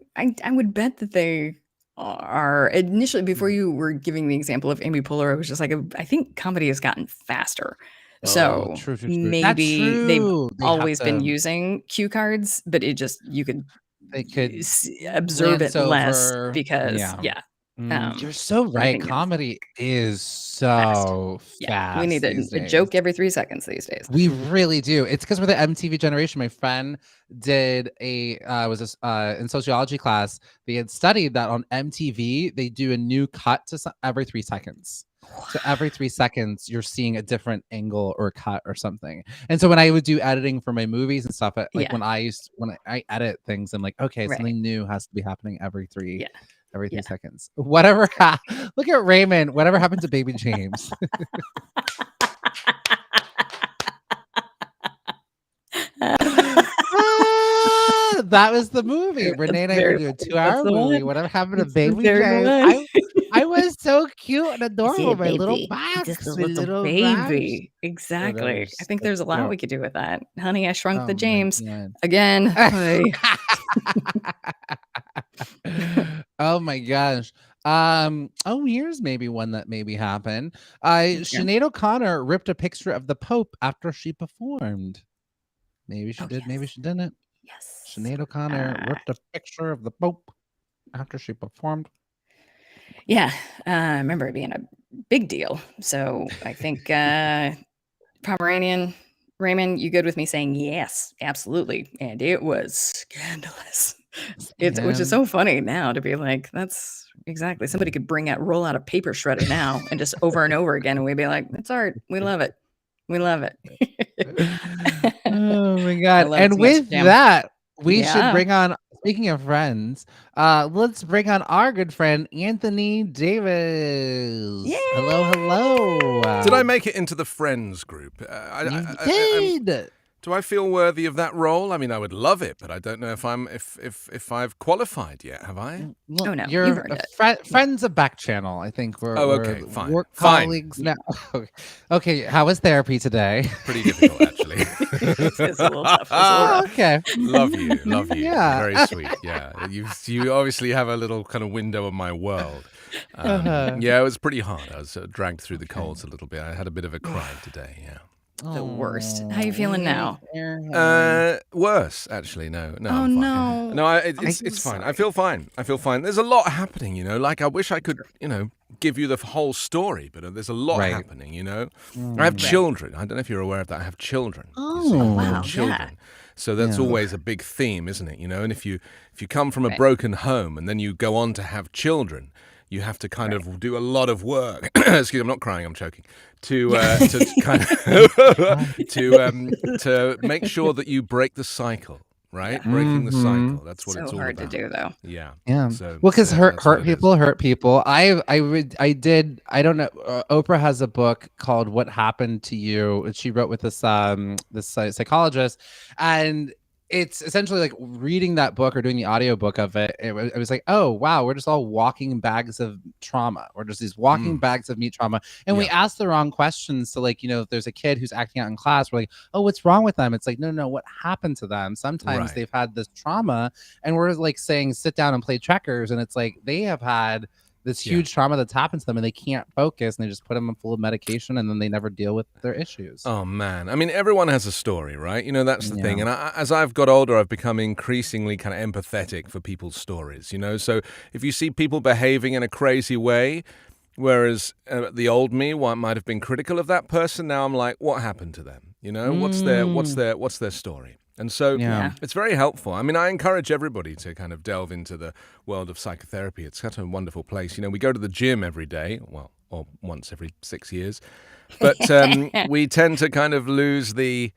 would bet that they are. Initially, before you were giving the example of Amy Poehler, I was just like, I think comedy has gotten faster. So true. Maybe they've always been using cue cards, but it just they could observe it less because you're so right. Comedy is so fast. We need a joke every 3 seconds these days. We really do. It's because we're the MTV generation. My friend did was in sociology class. They had studied that on MTV they do a new cut to every 3 seconds. So every 3 seconds, you're seeing a different angle or cut or something. And so when I would do editing for my movies and stuff, like when I edit things, I'm like, okay, something new has to be happening every 3 seconds. Whatever. Look at Raymond. Whatever happened to baby James? That was the movie. Renee and I were doing a 2-hour movie. Whatever happened to baby James? I was so cute and adorable. My little box. Just a little baby. Exactly. I think there's a lot we could do with that. Honey, I Shrunk the James. Again. Oh my gosh. Here's maybe one that maybe happened. Sinead O'Connor ripped a picture of the Pope after she performed. Maybe she did, maybe she didn't. Yes. Sinead O'Connor ripped a picture of the Pope after she performed. Yeah, I remember it being a big deal. So I think Pomeranian, Raymond, you good with me saying yes, absolutely. And it was scandalous. Which is so funny now to be like, that's exactly. Somebody could roll out a paper shredder now and just over and over again. And we'd be like, it's art. We love it. We love it. Oh my God. And with that, we should bring on, speaking of friends, let's bring on our good friend, Anthony Davis. Yay! Hello. Did I make it into the friends group? You did. Do I feel worthy of that role? I mean, I would love it, but I don't know if I've qualified yet. Have I? Oh no, You're you've earned it. friends of Backchannel. I think we're okay, fine. work Fine. colleagues now. Okay, how was therapy today? Pretty difficult, actually. It's a little tough. It's a little rough. Okay. Love you. Yeah. Very sweet. Yeah, you obviously have a little kind of window of my world. Yeah, it was pretty hard. I was dragged through the coals a little bit. I had a bit of a cry today. Yeah. The worst. How you feeling now? Worse, actually. No. Oh, I'm fine. no. No, it's fine. I feel fine. There's a lot happening, Like, I wish I could, give you the whole story, but there's a lot happening, I have children. I don't know if you're aware of that. I have children. Wow. Children. Yeah. So that's always a big theme, isn't it? And if you come from a broken home and then you go on to have children, you have to kind of do a lot of work. Excuse me, I'm not crying, I'm choking. To kind of to make sure that you break the cycle, right? Breaking the cycle. That's what it's all about. So hard to do, though. Yeah. Yeah. So, well, because hurt hurt people. I don't know. Oprah has a book called "What Happened to You." She wrote with this psychologist, and it's essentially like reading that book or doing the audiobook of it. It was like, oh, wow, we're just all walking bags of trauma. We're just these walking bags of meat trauma. And we ask the wrong questions. So like, if there's a kid who's acting out in class, we're like, oh, what's wrong with them? It's like, no, what happened to them? Sometimes they've had this trauma and we're like saying, sit down and play checkers. And it's like, they have had this huge trauma that's happened to them and they can't focus and they just put them full of medication and then they never deal with their issues. Oh, man. I mean, everyone has a story, right? That's the thing. And as I've got older, I've become increasingly kind of empathetic for people's stories, So if you see people behaving in a crazy way, whereas the old me might have been critical of that person, now I'm like, what happened to them? What's their story? And so it's very helpful. I mean, I encourage everybody to kind of delve into the world of psychotherapy. It's such a wonderful place. We go to the gym every day, or once every 6 years. But we tend to kind of we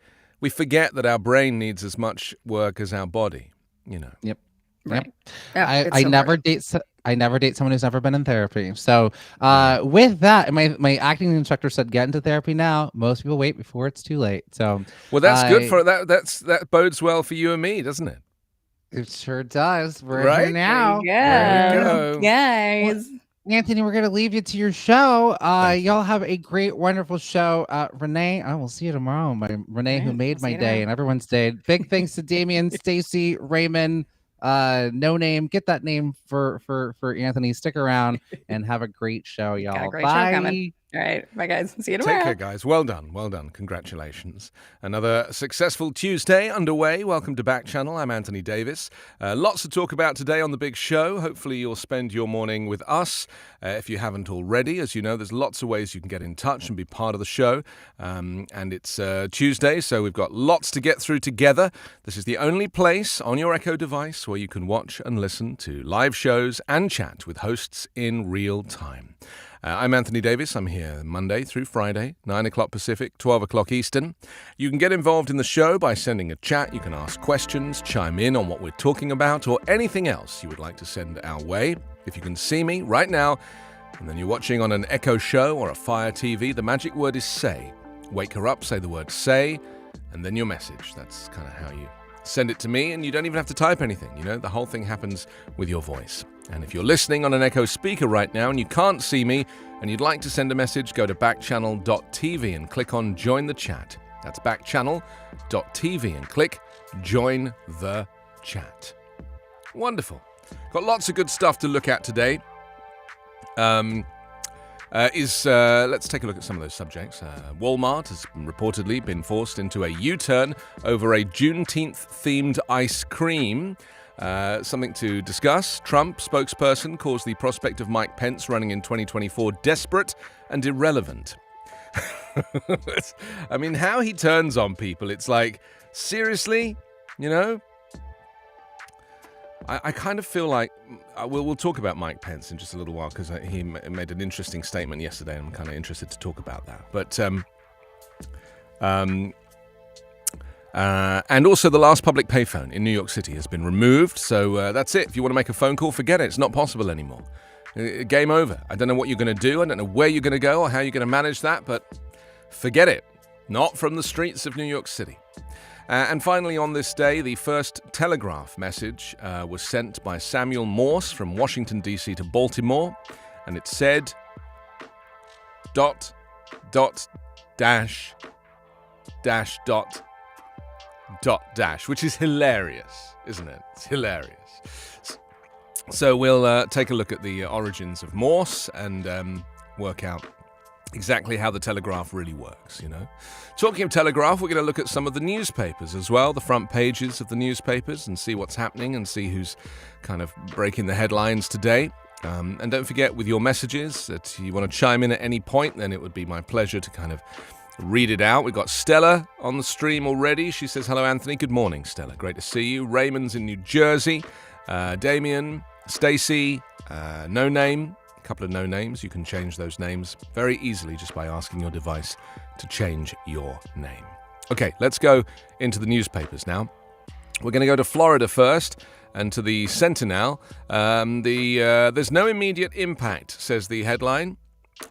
forget that our brain needs as much work as our body, Yep. Right. Yeah, I never date someone who's never been in therapy. So with that, my acting instructor said, get into therapy now. Most people wait before it's too late. So well, that's good for that. That bodes well for you and me, doesn't it? It sure does. We're right here now. There we go. Guys. Well, Anthony, we're gonna leave you to your show. Y'all have a great, wonderful show. Renee, I will see you tomorrow. Renee, who made my day and everyone's day. Big thanks to Damien, Stacy, Raymond. No name. Get that name for Anthony. Stick around and have a great show, y'all. Got a great Bye. show coming. All right, bye guys. See you tomorrow. Take care, guys. Well done. Congratulations. Another successful Tuesday underway. Welcome to Backchannel. I'm Anthony Davis. Lots to talk about today on the big show. Hopefully you'll spend your morning with us. If you haven't already, as you know, there's lots of ways you can get in touch and be part of the show. And it's Tuesday, so we've got lots to get through together. This is the only place on your Echo device where you can watch and listen to live shows and chat with hosts in real time. I'm Anthony Davis. I'm here Monday through Friday, 9 o'clock Pacific, 12 o'clock Eastern. You can get involved in the show by sending a chat. You can ask questions, chime in on what we're talking about, or anything else you would like to send our way. If you can see me right now, and then you're watching on an Echo show or a Fire TV, the magic word is say. Wake her up, say the word say, and then your message. That's kind of how you send it to me, and you don't even have to type anything. The whole thing happens with your voice. And if you're listening on an Echo speaker right now and you can't see me and you'd like to send a message, go to backchannel.tv and click on Join the Chat. That's backchannel.tv and click Join the Chat. Wonderful. Got lots of good stuff to look at today. Let's take a look at some of those subjects. Walmart has reportedly been forced into a U-turn over a Juneteenth-themed ice cream. Something to discuss. Trump spokesperson calls the prospect of Mike Pence running in 2024 desperate and irrelevant. I mean, how he turns on people, it's like, seriously? I kind of feel like we'll talk about Mike Pence in just a little while because he made an interesting statement yesterday and I'm kind of interested to talk about that. But and also the last public payphone in New York City has been removed. So that's it. If you want to make a phone call, forget it. It's not possible anymore. Game over. I don't know what you're going to do. I don't know where you're going to go or how you're going to manage that, but forget it. Not from the streets of New York City. And finally, on this day, the first telegraph message was sent by Samuel Morse from Washington, D.C. to Baltimore, and it said, ... which is hilarious, isn't it? It's hilarious. So we'll take a look at the origins of Morse and work out exactly how the telegraph really works, you know. Talking of telegraph, we're going to look at some of the newspapers as well, the front pages of the newspapers, and see what's happening and see who's kind of breaking the headlines today. And don't forget, with your messages, that you want to chime in at any point, then it would be my pleasure to kind of read it out. We've got Stella on the stream already. She says, hello, Anthony. Good morning, Stella. Great to see you. Raymond's in New Jersey. Damien, Stacy, No Name. A couple of no names. You can change those names very easily just by asking your device to change your name. Okay, let's go into the newspapers now. We're going to go to Florida first and to the Sentinel. There's no immediate impact, says the headline.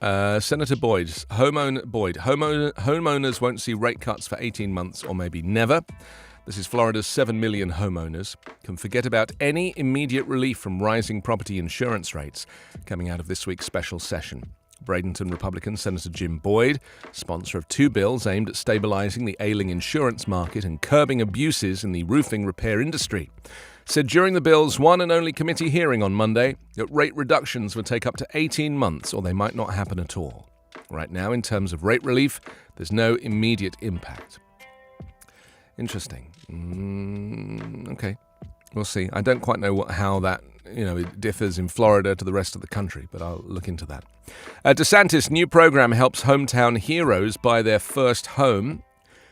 Senator Boyd, homeowners won't see rate cuts for 18 months or maybe never. This is Florida's 7 million homeowners can forget about any immediate relief from rising property insurance rates coming out of this week's special session. Bradenton Republican Senator Jim Boyd, sponsor of 2 bills aimed at stabilizing the ailing insurance market and curbing abuses in the roofing repair industry, said during the bill's one and only committee hearing on Monday that rate reductions would take up to 18 months or they might not happen at all. Right now, in terms of rate relief, there's no immediate impact. Interesting. Okay, we'll see. I don't quite know how that, it differs in Florida to the rest of the country, but I'll look into that. DeSantis' new program helps hometown heroes buy their first home.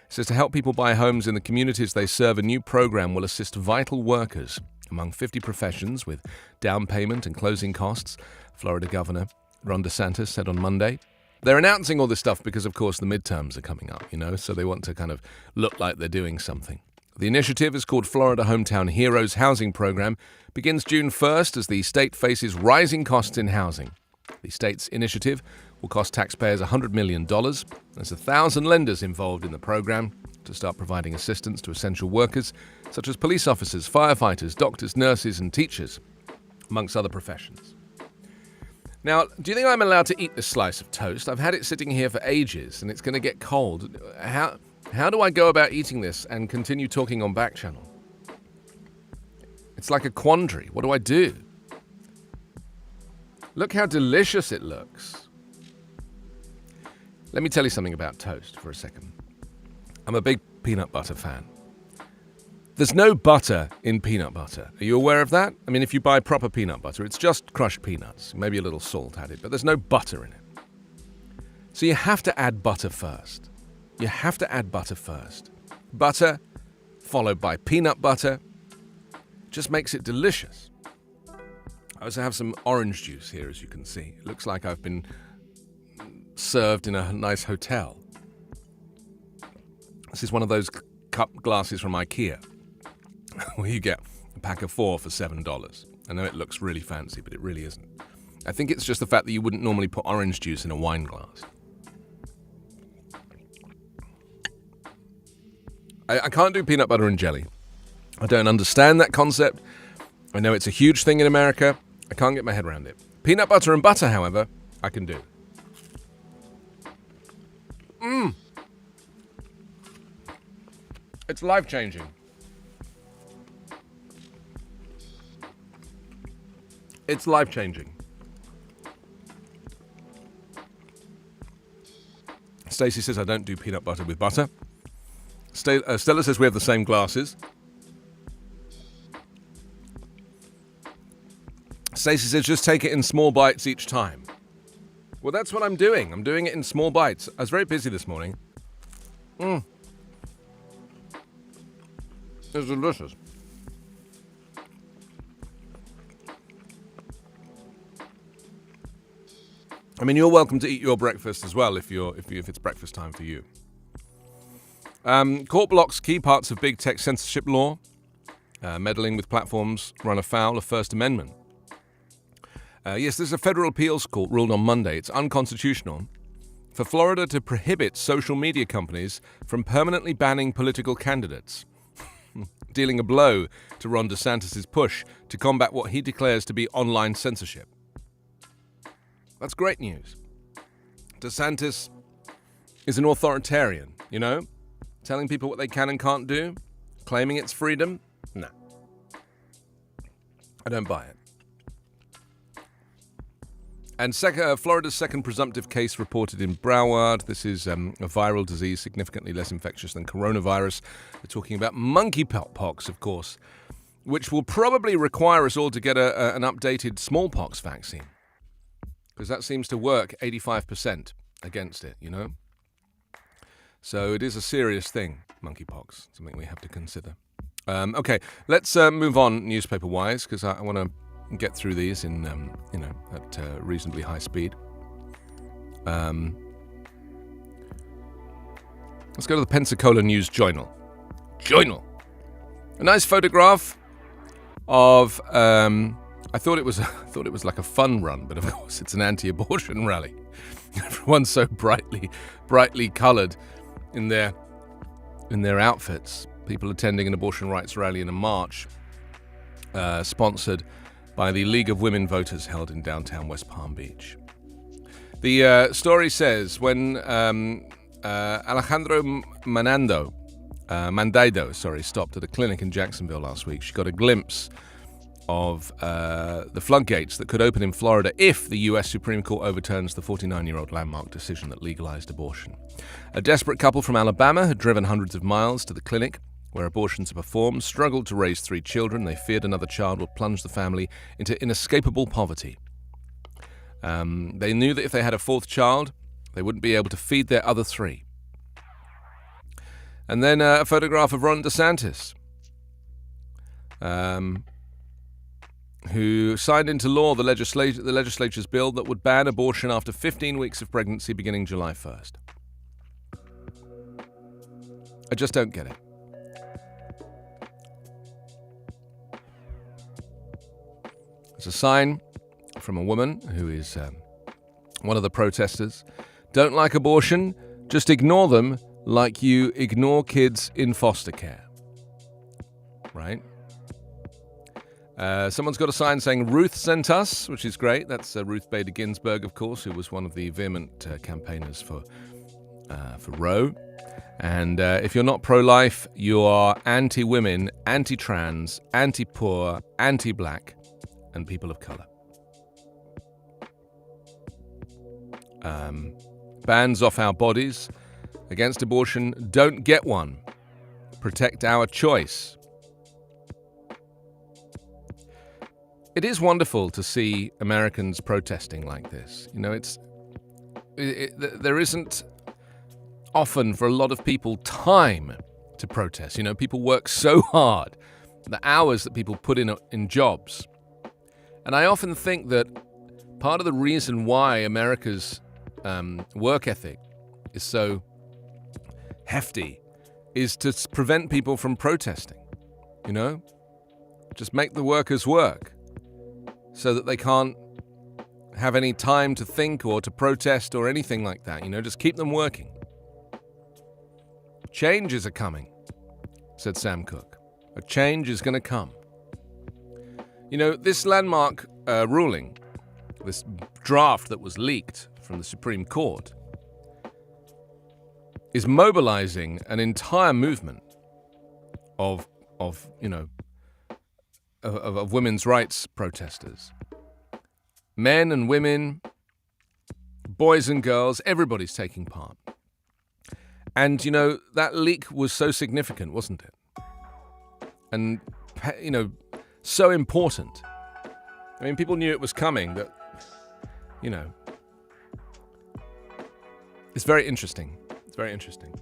It says to help people buy homes in the communities they serve, a new program will assist vital workers among 50 professions with down payment and closing costs, Florida Governor Ron DeSantis said on Monday. They're announcing all this stuff because, of course, the midterms are coming up, so they want to kind of look like they're doing something. The initiative is called Florida Hometown Heroes Housing Program, begins June 1st as the state faces rising costs in housing. The state's initiative will cost taxpayers $100 million. There's 1,000 lenders involved in the program to start providing assistance to essential workers, such as police officers, firefighters, doctors, nurses, and teachers, amongst other professions. Now, do you think I'm allowed to eat this slice of toast? I've had it sitting here for ages, and it's going to get cold. How do I go about eating this and continue talking on Backchannel? It's like a quandary. What do I do? Look how delicious it looks. Let me tell you something about toast for a second. I'm a big peanut butter fan. There's no butter in peanut butter. Are you aware of that? I mean, if you buy proper peanut butter, it's just crushed peanuts, maybe a little salt added, but there's no butter in it. So you have to add butter first. Butter, followed by peanut butter, just makes it delicious. I also have some orange juice here, as you can see. It looks like I've been served in a nice hotel. This is one of those cup glasses from IKEA, where you get a pack of 4 for $7. I know it looks really fancy, but it really isn't. I think it's just the fact that you wouldn't normally put orange juice in a wine glass. I can't do peanut butter and jelly. I don't understand that concept. I know it's a huge thing in America. I can't get my head around it. Peanut butter and butter, however, I can do. It's life-changing. It's life-changing. Stacey says I don't do peanut butter with butter. Stella says we have the same glasses. Stacey says just take it in small bites each time. Well, that's what I'm doing. I'm doing it in small bites. I was very busy this morning. It's delicious. I mean, you're welcome to eat your breakfast as well if it's breakfast time for you. Court blocks key parts of big tech censorship law. Meddling with platforms run afoul of First Amendment. Yes, there's a federal appeals court ruled on Monday. It's unconstitutional for Florida to prohibit social media companies from permanently banning political candidates, dealing a blow to Ron DeSantis' push to combat what he declares to be online censorship. That's great news. DeSantis is an authoritarian, you know? Telling people what they can and can't do, claiming it's freedom. No. I don't buy it. And Florida's second presumptive case reported in Broward. This is a viral disease significantly less infectious than coronavirus. We're talking about monkeypox, of course, which will probably require us all to get an updated smallpox vaccine, because that seems to work 85% against it, you know? So it is a serious thing, monkeypox, something we have to consider. Okay, let's move on newspaper-wise, because I want to get through these in, at reasonably high speed. Let's go to the Pensacola News Journal. A nice photograph of. I thought it was like a fun run, but of course it's an anti-abortion rally. Everyone's so brightly coloured in their outfits. People attending an abortion rights rally in a march, sponsored by the League of Women Voters held in downtown West Palm Beach. The story says when Alejandro Mandado stopped at a clinic in Jacksonville last week, she got a glimpse of the floodgates that could open in Florida if the U.S. Supreme Court overturns the 49-year-old landmark decision that legalized abortion. A desperate couple from Alabama had driven hundreds of miles to the clinic where abortions are performed, struggled to raise 3 children. They feared another child would plunge the family into inescapable poverty. They knew that if they had a 4th child, they wouldn't be able to feed their other 3. And then a photograph of Ron DeSantis, who signed into law the legislature's bill that would ban abortion after 15 weeks of pregnancy beginning July 1st. I just don't get it. It's a sign from a woman who is one of the protesters. Don't like abortion? Just ignore them like you ignore kids in foster care. Right? Someone's got a sign saying Ruth sent us, which is great. That's Ruth Bader Ginsburg, of course, who was one of the vehement campaigners for Roe. And if you're not pro-life, you are anti-women, anti-trans, anti-poor, anti-black, and people of color. Bans off our bodies against abortion. Don't get one. Protect our choice. It is wonderful to see Americans protesting like this. You know, there isn't often for a lot of people time to protest. You know, people work so hard, the hours that people put in jobs. And I often think that part of the reason why America's work ethic is so hefty is to prevent people from protesting, you know? Just make the workers work so that they can't have any time to think or to protest or anything like that, you know? Just keep them working. Changes are coming, said Sam Cooke. A change is going to come. You know, this landmark ruling, this draft that was leaked from the Supreme Court, is mobilizing an entire movement of women's rights protesters. Men and women, boys and girls, everybody's taking part. And, you know, that leak was so significant, wasn't it? And, you know, so important. I mean, people knew it was coming, but, you know, it's very interesting. It's very interesting.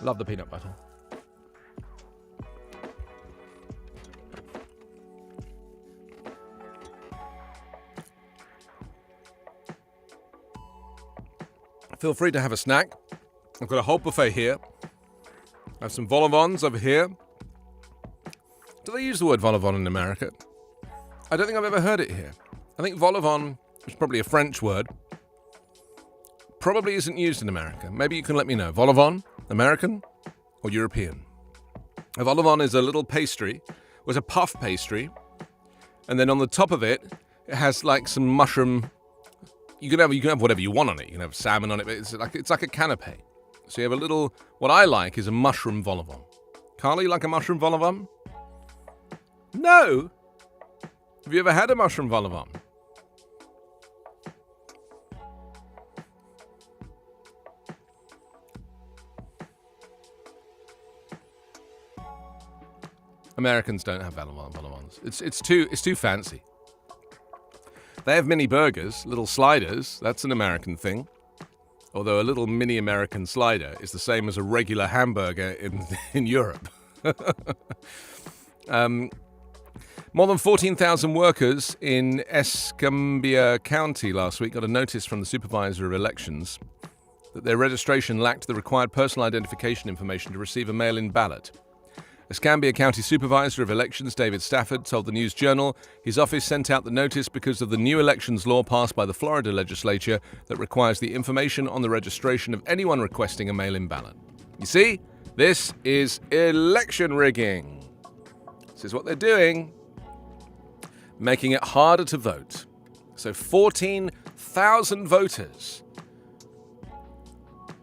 Love the peanut butter. Feel free to have a snack. I've got a whole buffet here. I have some vol au vents over here. Do they use the word vol au vent in America? I don't think I've ever heard it here. I think vol au vent is probably a French word. Probably isn't used in America. Maybe you can let me know. Vol au vent, American or European? A vol au vent is a little pastry, was a puff pastry, and then on the top of it, it has like some mushroom. You can have whatever you want on it. You can have salmon on it, but it's like a canapé. So you have a little. What I like is a mushroom vol au vent. Carly, you like a mushroom vol au vent? No. Have you ever had a mushroom vol au vent? Americans don't have vol au vents. It's too fancy. They have mini burgers, little sliders. That's an American thing. Although a little mini American slider is the same as a regular hamburger in Europe. More than 14,000 workers in Escambia County last week got a notice from the supervisor of elections that their registration lacked the required personal identification information to receive a mail-in ballot. Escambia County Supervisor of Elections David Stafford told the News Journal his office sent out the notice because of the new elections law passed by the Florida legislature that requires the information on the registration of anyone requesting a mail-in ballot. You see, this is election rigging. This is what they're doing, making it harder to vote. So 14,000 voters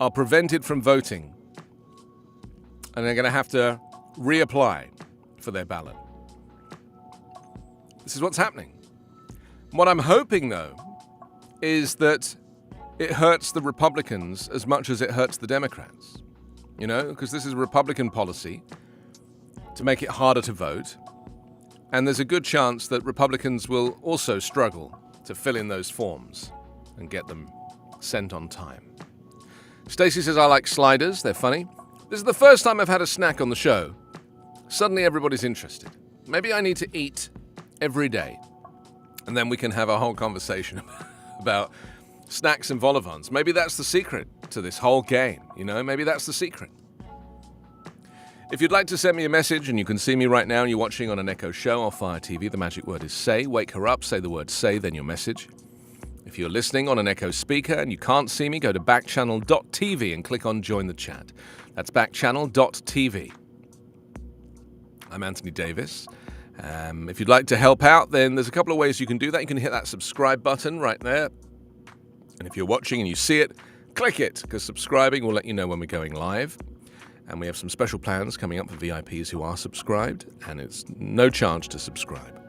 are prevented from voting, and they're going to have to reapply for their ballot. This is what's happening. What I'm hoping, though, is that it hurts the Republicans as much as it hurts the Democrats. You know, because this is a Republican policy to make it harder to vote. And there's a good chance that Republicans will also struggle to fill in those forms and get them sent on time. Stacey says, I like sliders. They're funny. This is the first time I've had a snack on the show. Suddenly everybody's interested. Maybe I need to eat every day. And then we can have a whole conversation about snacks and vol au vents. Maybe that's the secret to this whole game. You know, maybe that's the secret. If you'd like to send me a message, and you can see me right now and you're watching on an Echo show or Fire TV, the magic word is say. Wake her up, say the word say, then your message. If you're listening on an Echo speaker and you can't see me, go to backchannel.tv and click on join the chat. That's backchannel.tv. I'm Anthony Davis. If you'd like to help out, then there's a couple of ways you can do that. You can hit that subscribe button right there. And if you're watching and you see it, click it, because subscribing will let you know when we're going live. And we have some special plans coming up for VIPs who are subscribed, and it's no charge to subscribe.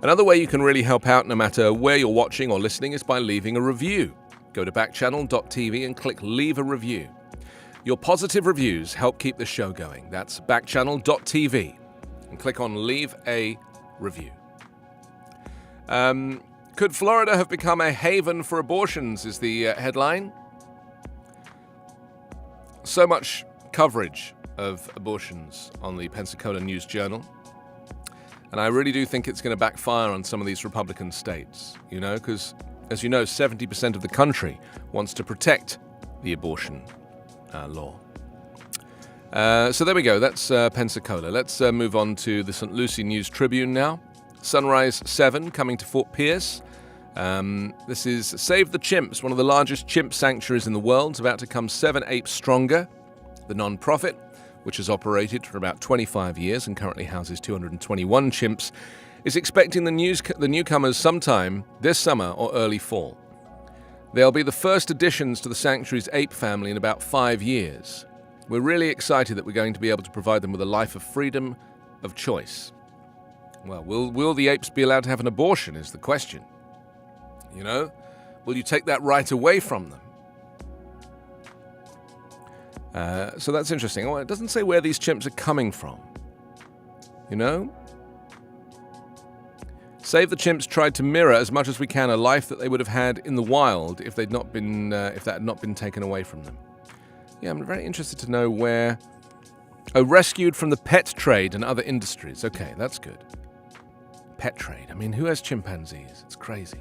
Another way you can really help out, no matter where you're watching or listening, is by leaving a review. Go to backchannel.tv and click leave a review. Your positive reviews help keep the show going. That's backchannel.tv. And click on leave a review. Could Florida have become a haven for abortions is the headline. So much coverage of abortions on the Pensacola News Journal. And I really do think it's going to backfire on some of these Republican states, you know, because, as you know, 70% of the country wants to protect the abortion law. So there we go. That's Pensacola. Let's move on to the St. Lucie News Tribune now. Sunrise 7 coming to Fort Pierce. This is Save the Chimps, one of the largest chimp sanctuaries in the world. It's about to come 7 apes stronger. The non-profit, which has operated for about 25 years and currently houses 221 chimps, is expecting the newcomers sometime this summer or early fall. They'll be the first additions to the sanctuary's ape family in about 5 years. We're really excited that we're going to be able to provide them with a life of freedom of choice. Well, will the apes be allowed to have an abortion is the question. You know, will you take that right away from them? So that's interesting. Oh, it doesn't say where these chimps are coming from. You know? Save the Chimps tried to mirror as much as we can a life that they would have had in the wild if that had not been taken away from them. Yeah, I'm very interested to know where. Oh, rescued from the pet trade and other industries. Okay, that's good. Pet trade. I mean, who has chimpanzees? It's crazy.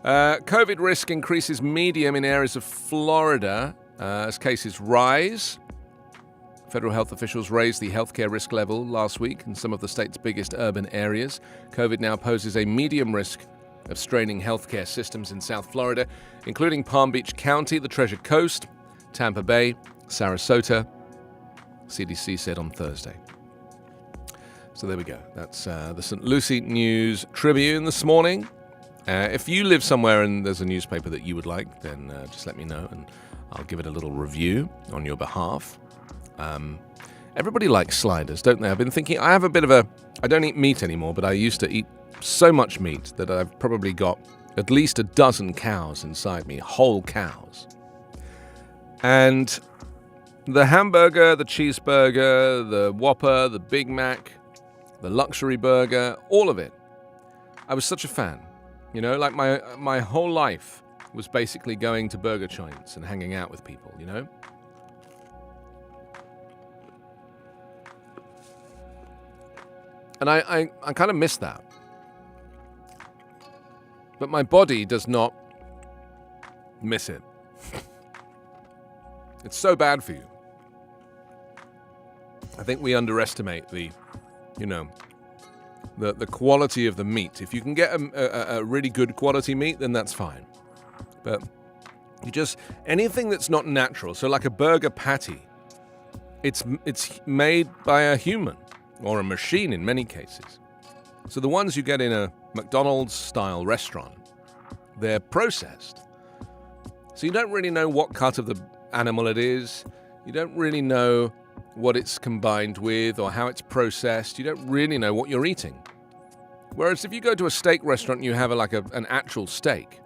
COVID risk increases medium in areas of Florida as cases rise. Federal health officials raised the healthcare risk level last week in some of the state's biggest urban areas. COVID now poses a medium risk of straining healthcare systems in South Florida, including Palm Beach County, the Treasure Coast, Tampa Bay, Sarasota, CDC said on Thursday. So there we go. That's the St. Lucie News Tribune this morning. If you live somewhere and there's a newspaper that you would like, then just let me know and I'll give it a little review on your behalf. Everybody likes sliders, don't they? I've been thinking, I don't eat meat anymore, but I used to eat so much meat that I've probably got at least a dozen cows inside me, whole cows. And the hamburger, the cheeseburger, the Whopper, the Big Mac, the luxury burger, all of it, I was such a fan. You know, like my whole life was basically going to burger joints and hanging out with people, you know? And I kind of miss that. But my body does not miss it. It's so bad for you. I think we underestimate the quality of the meat. If you can get a really good quality meat, then that's fine. But anything that's not natural, so like a burger patty, it's made by a human or a machine in many cases. So the ones you get in a McDonald's style restaurant, they're processed. So you don't really know what cut of the animal it is. You don't really know what it's combined with or how it's processed. You don't really know what you're eating. Whereas if you go to a steak restaurant and you have an actual steak,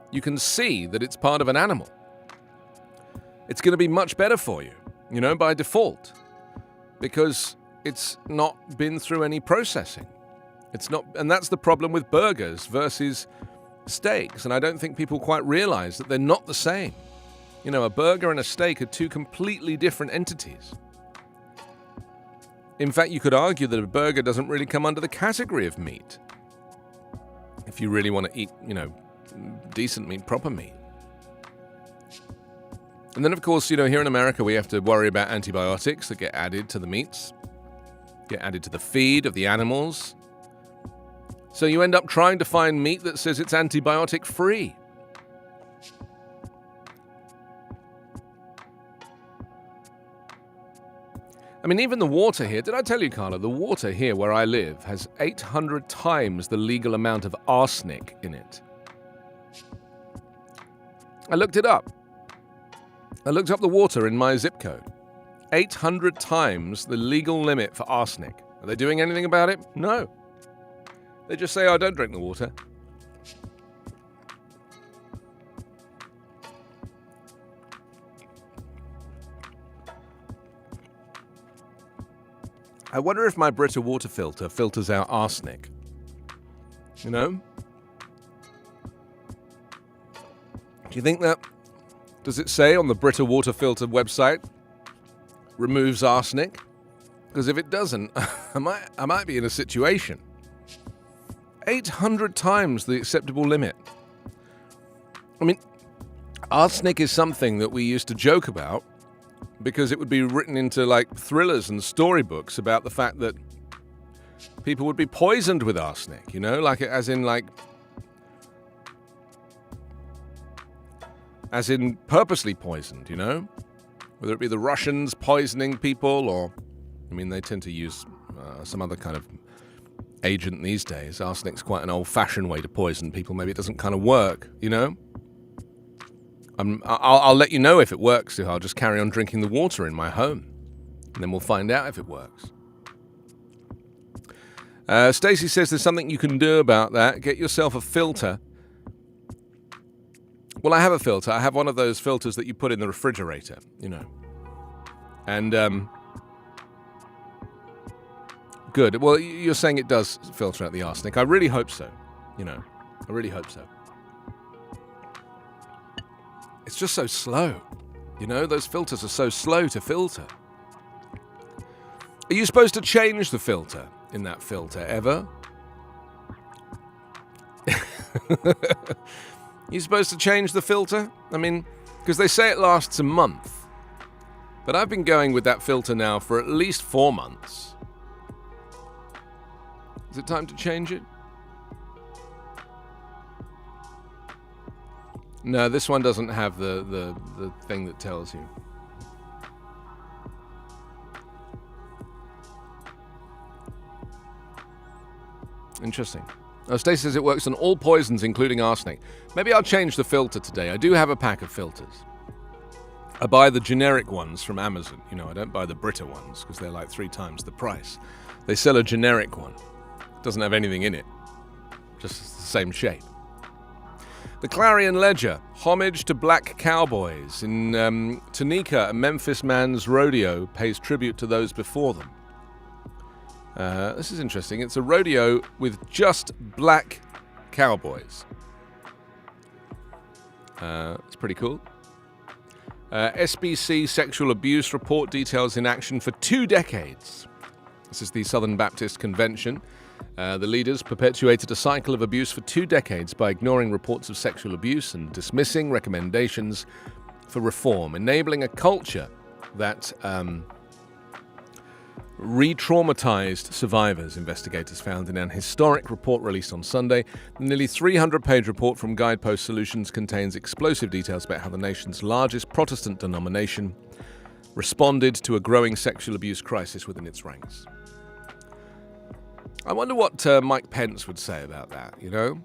you can see that it's part of an animal. It's going to be much better for you, by default, because it's not been through any processing. And that's the problem with burgers versus steaks. And I don't think people quite realize that they're not the same. A burger and a steak are two completely different entities. In fact, you could argue that a burger doesn't really come under the category of meat. If you really want to eat, decent meat, proper meat. And then, of course, here in America, we have to worry about antibiotics that get added to the meats, get added to the feed of the animals. So you end up trying to find meat that says it's antibiotic free. I mean, even the water here, did I tell you, Carla, the water here where I live has 800 times the legal amount of arsenic in it. I looked it up. I looked up the water in my zip code. 800 times the legal limit for arsenic. Are they doing anything about it? No. They just say, don't drink the water. I wonder if my Brita water filter filters out arsenic. Do you think that? Does it say on the Brita water filter website, removes arsenic? Because if it doesn't, I might be in a situation. 800 times the acceptable limit. I mean, arsenic is something that we used to joke about because it would be written into thrillers and storybooks about the fact that people would be poisoned with arsenic, as in purposely poisoned, whether it be the Russians poisoning people or, they tend to use some other kind of agent these days. Arsenic's quite an old-fashioned way to poison people. Maybe it doesn't kind of work, I'll let you know if it works. I'll just carry on drinking the water in my home, and then we'll find out if it works. Stacey says there's something you can do about that. Get yourself a filter. Well, I have a filter. I have one of those filters that you put in the refrigerator, And, good. Well, you're saying it does filter out the arsenic. I really hope so. I really hope so. It's just so slow. Those filters are so slow to filter. Are you supposed to change the filter in that filter ever? You supposed to change the filter? Because they say it lasts a month. But I've been going with that filter now for at least 4 months. Is it time to change it? No, this one doesn't have the thing that tells you. Interesting. Oh, Stacey says it works on all poisons, including arsenic. Maybe I'll change the filter today. I do have a pack of filters. I buy the generic ones from Amazon. You know, I don't buy the Brita ones because they're like 3 times the price. They sell a generic one. It doesn't have anything in it. Just the same shape. The Clarion Ledger, homage to black cowboys. In Tunica, a Memphis man's rodeo pays tribute to those before them. This is interesting. It's a rodeo with just black cowboys. It's pretty cool. SBC sexual abuse report details inaction for 2 decades. This is the Southern Baptist Convention. The leaders perpetuated a cycle of abuse for 2 decades by ignoring reports of sexual abuse and dismissing recommendations for reform, enabling a culture that re-traumatized survivors, investigators found in an historic report released on Sunday. The nearly 300-page report from Guidepost Solutions contains explosive details about how the nation's largest Protestant denomination responded to a growing sexual abuse crisis within its ranks. I wonder what Mike Pence would say about that, you know?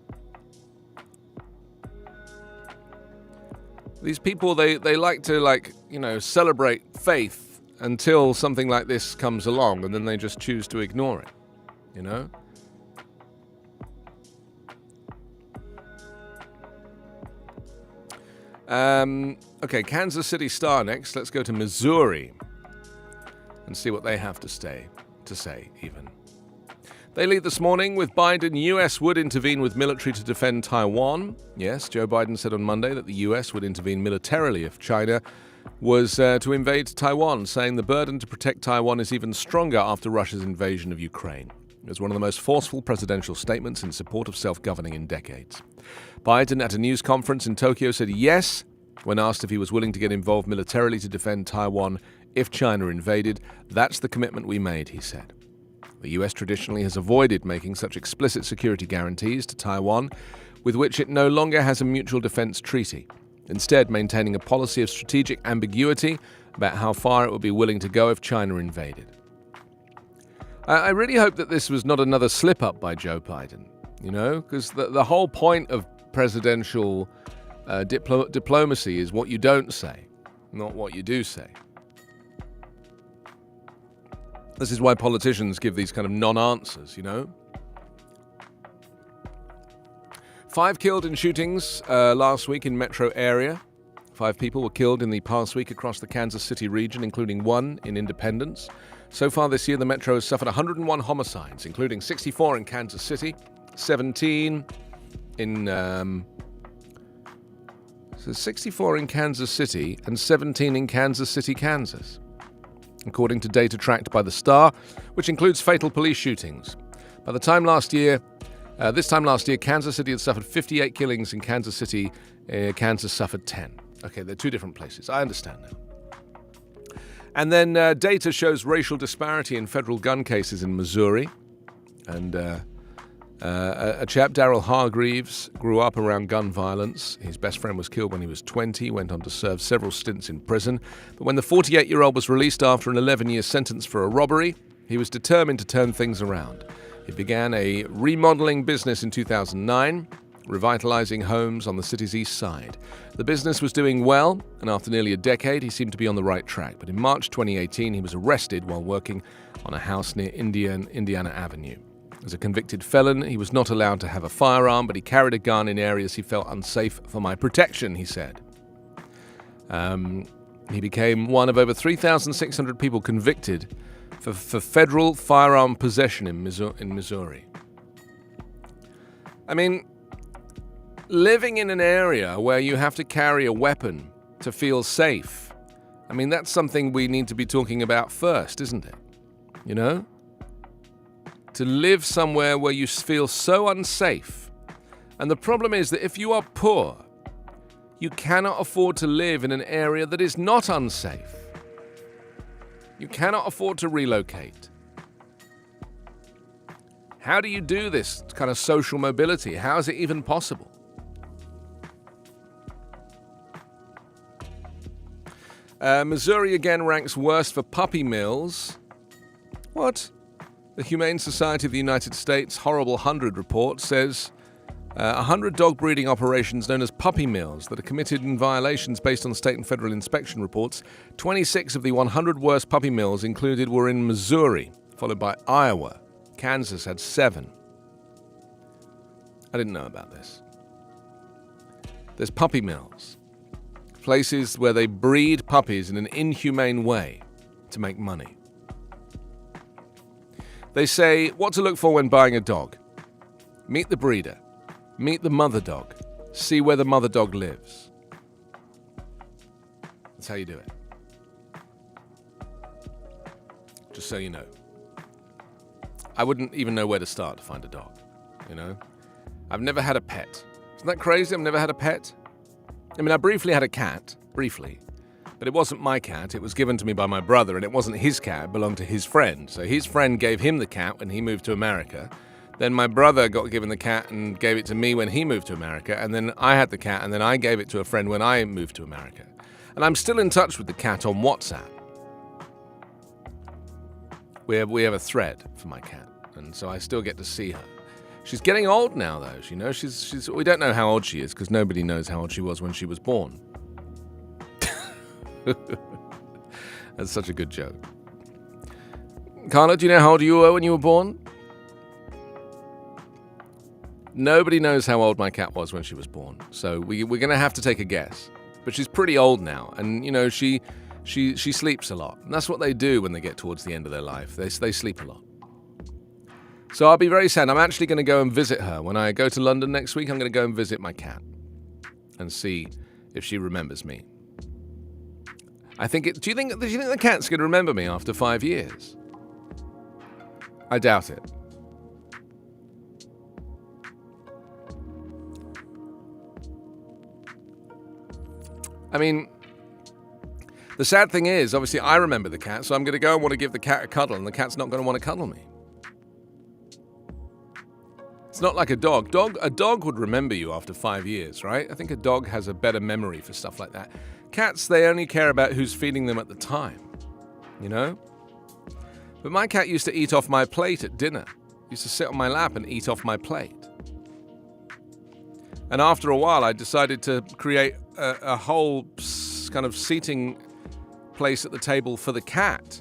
These people, they like to, celebrate faith until something like this comes along, and then they just choose to ignore it, you know? Okay, Kansas City Star next. Let's go to Missouri and see what they have to say, even. They lead this morning with Biden. U.S. would intervene with military to defend Taiwan. Yes, Joe Biden said on Monday that the U.S. would intervene militarily if China was to invade Taiwan, saying the burden to protect Taiwan is even stronger after Russia's invasion of Ukraine. It was one of the most forceful presidential statements in support of self-governing in decades. Biden, at a news conference in Tokyo, said yes when asked if he was willing to get involved militarily to defend Taiwan if China invaded. That's the commitment we made, he said. The U.S. traditionally has avoided making such explicit security guarantees to Taiwan, with which it no longer has a mutual defense treaty, instead maintaining a policy of strategic ambiguity about how far it would be willing to go if China invaded. I really hope that this was not another slip-up by Joe Biden, because the whole point of presidential diplomacy is what you don't say, not what you do say. This is why politicians give these kind of non-answers, 5 killed in shootings last week in metro area. 5 people were killed in the past week across the Kansas City region, including 1 in Independence. So far this year, the metro has suffered 101 homicides, including 64 in Kansas City, 17 in... 64 in Kansas City and 17 in Kansas City, Kansas, according to data tracked by the Star, which includes fatal police shootings. By the time last year, this time last year, Kansas City had suffered 58 killings. In Kansas City, Kansas suffered 10. Okay, they're 2 different places. I understand now. And then data shows racial disparity in federal gun cases in Missouri. And a chap, Darrell Hargreaves, grew up around gun violence. His best friend was killed when he was 20, went on to serve several stints in prison. But when the 48-year-old was released after an 11-year sentence for a robbery, he was determined to turn things around. He began a remodeling business in 2009, revitalizing homes on the city's east side. The business was doing well, and after nearly a decade, he seemed to be on the right track. But in March 2018, he was arrested while working on a house near Indiana Avenue. As a convicted felon, he was not allowed to have a firearm, but he carried a gun in areas he felt unsafe for my protection, he said. He became one of over 3,600 people convicted for federal firearm possession in Missouri. I mean, living in an area where you have to carry a weapon to feel safe, I mean, that's something we need to be talking about first, isn't it? To live somewhere where you feel so unsafe. And the problem is that if you are poor, you cannot afford to live in an area that is not unsafe. You cannot afford to relocate. How do you do this kind of social mobility? How is it even possible? Missouri again ranks worst for puppy mills. What? The Humane Society of the United States Horrible 100 report says 100 dog breeding operations known as puppy mills that are committed in violations based on state and federal inspection reports. 26 of the 100 worst puppy mills included were in Missouri, followed by Iowa. Kansas had 7. I didn't know about this. There's puppy mills. Places where they breed puppies in an inhumane way to make money. They say what to look for when buying a dog. Meet the breeder. Meet the mother dog. See where the mother dog lives. That's how you do it. Just so you know. I wouldn't even know where to start to find a dog, you know? I've never had a pet. Isn't that crazy? I've never had a pet. I mean, I briefly had a cat, but it wasn't my cat. It was given to me by my brother, and it wasn't his cat. It belonged to his friend. So his friend gave him the cat when he moved to America. Then my brother got given the cat and gave it to me when he moved to America. And then I had the cat, and then I gave it to a friend when I moved to America. And I'm still in touch with the cat on WhatsApp. We have a thread for my cat, and so I still get to see her. She's getting old now, though. You know, she's. We don't know how old she is because nobody knows how old she was when she was born. That's such a good joke. Carla, do you know how old you were when you were born? Nobody knows how old my cat was when she was born, so we're going to have to take a guess. But she's pretty old now, and you know she sleeps a lot. And that's what they do when they get towards the end of their life. They sleep a lot. So I'll be very sad. I'm actually going to go and visit her. When I go to London next week, I'm going to go and visit my cat and see if she remembers me. Do you think the cat's going to remember me after 5 years? I doubt it. I mean, the sad thing is, obviously, I remember the cat, so I'm going to go and want to give the cat a cuddle, and the cat's not going to want to cuddle me. It's not like a dog. A dog would remember you after 5 years, right? I think a dog has a better memory for stuff like that. Cats, they only care about who's feeding them at the time, you know? But my cat used to eat off my plate at dinner. Used to sit on my lap and eat off my plate. And after a while, I decided to create a whole kind of seating place at the table for the cat.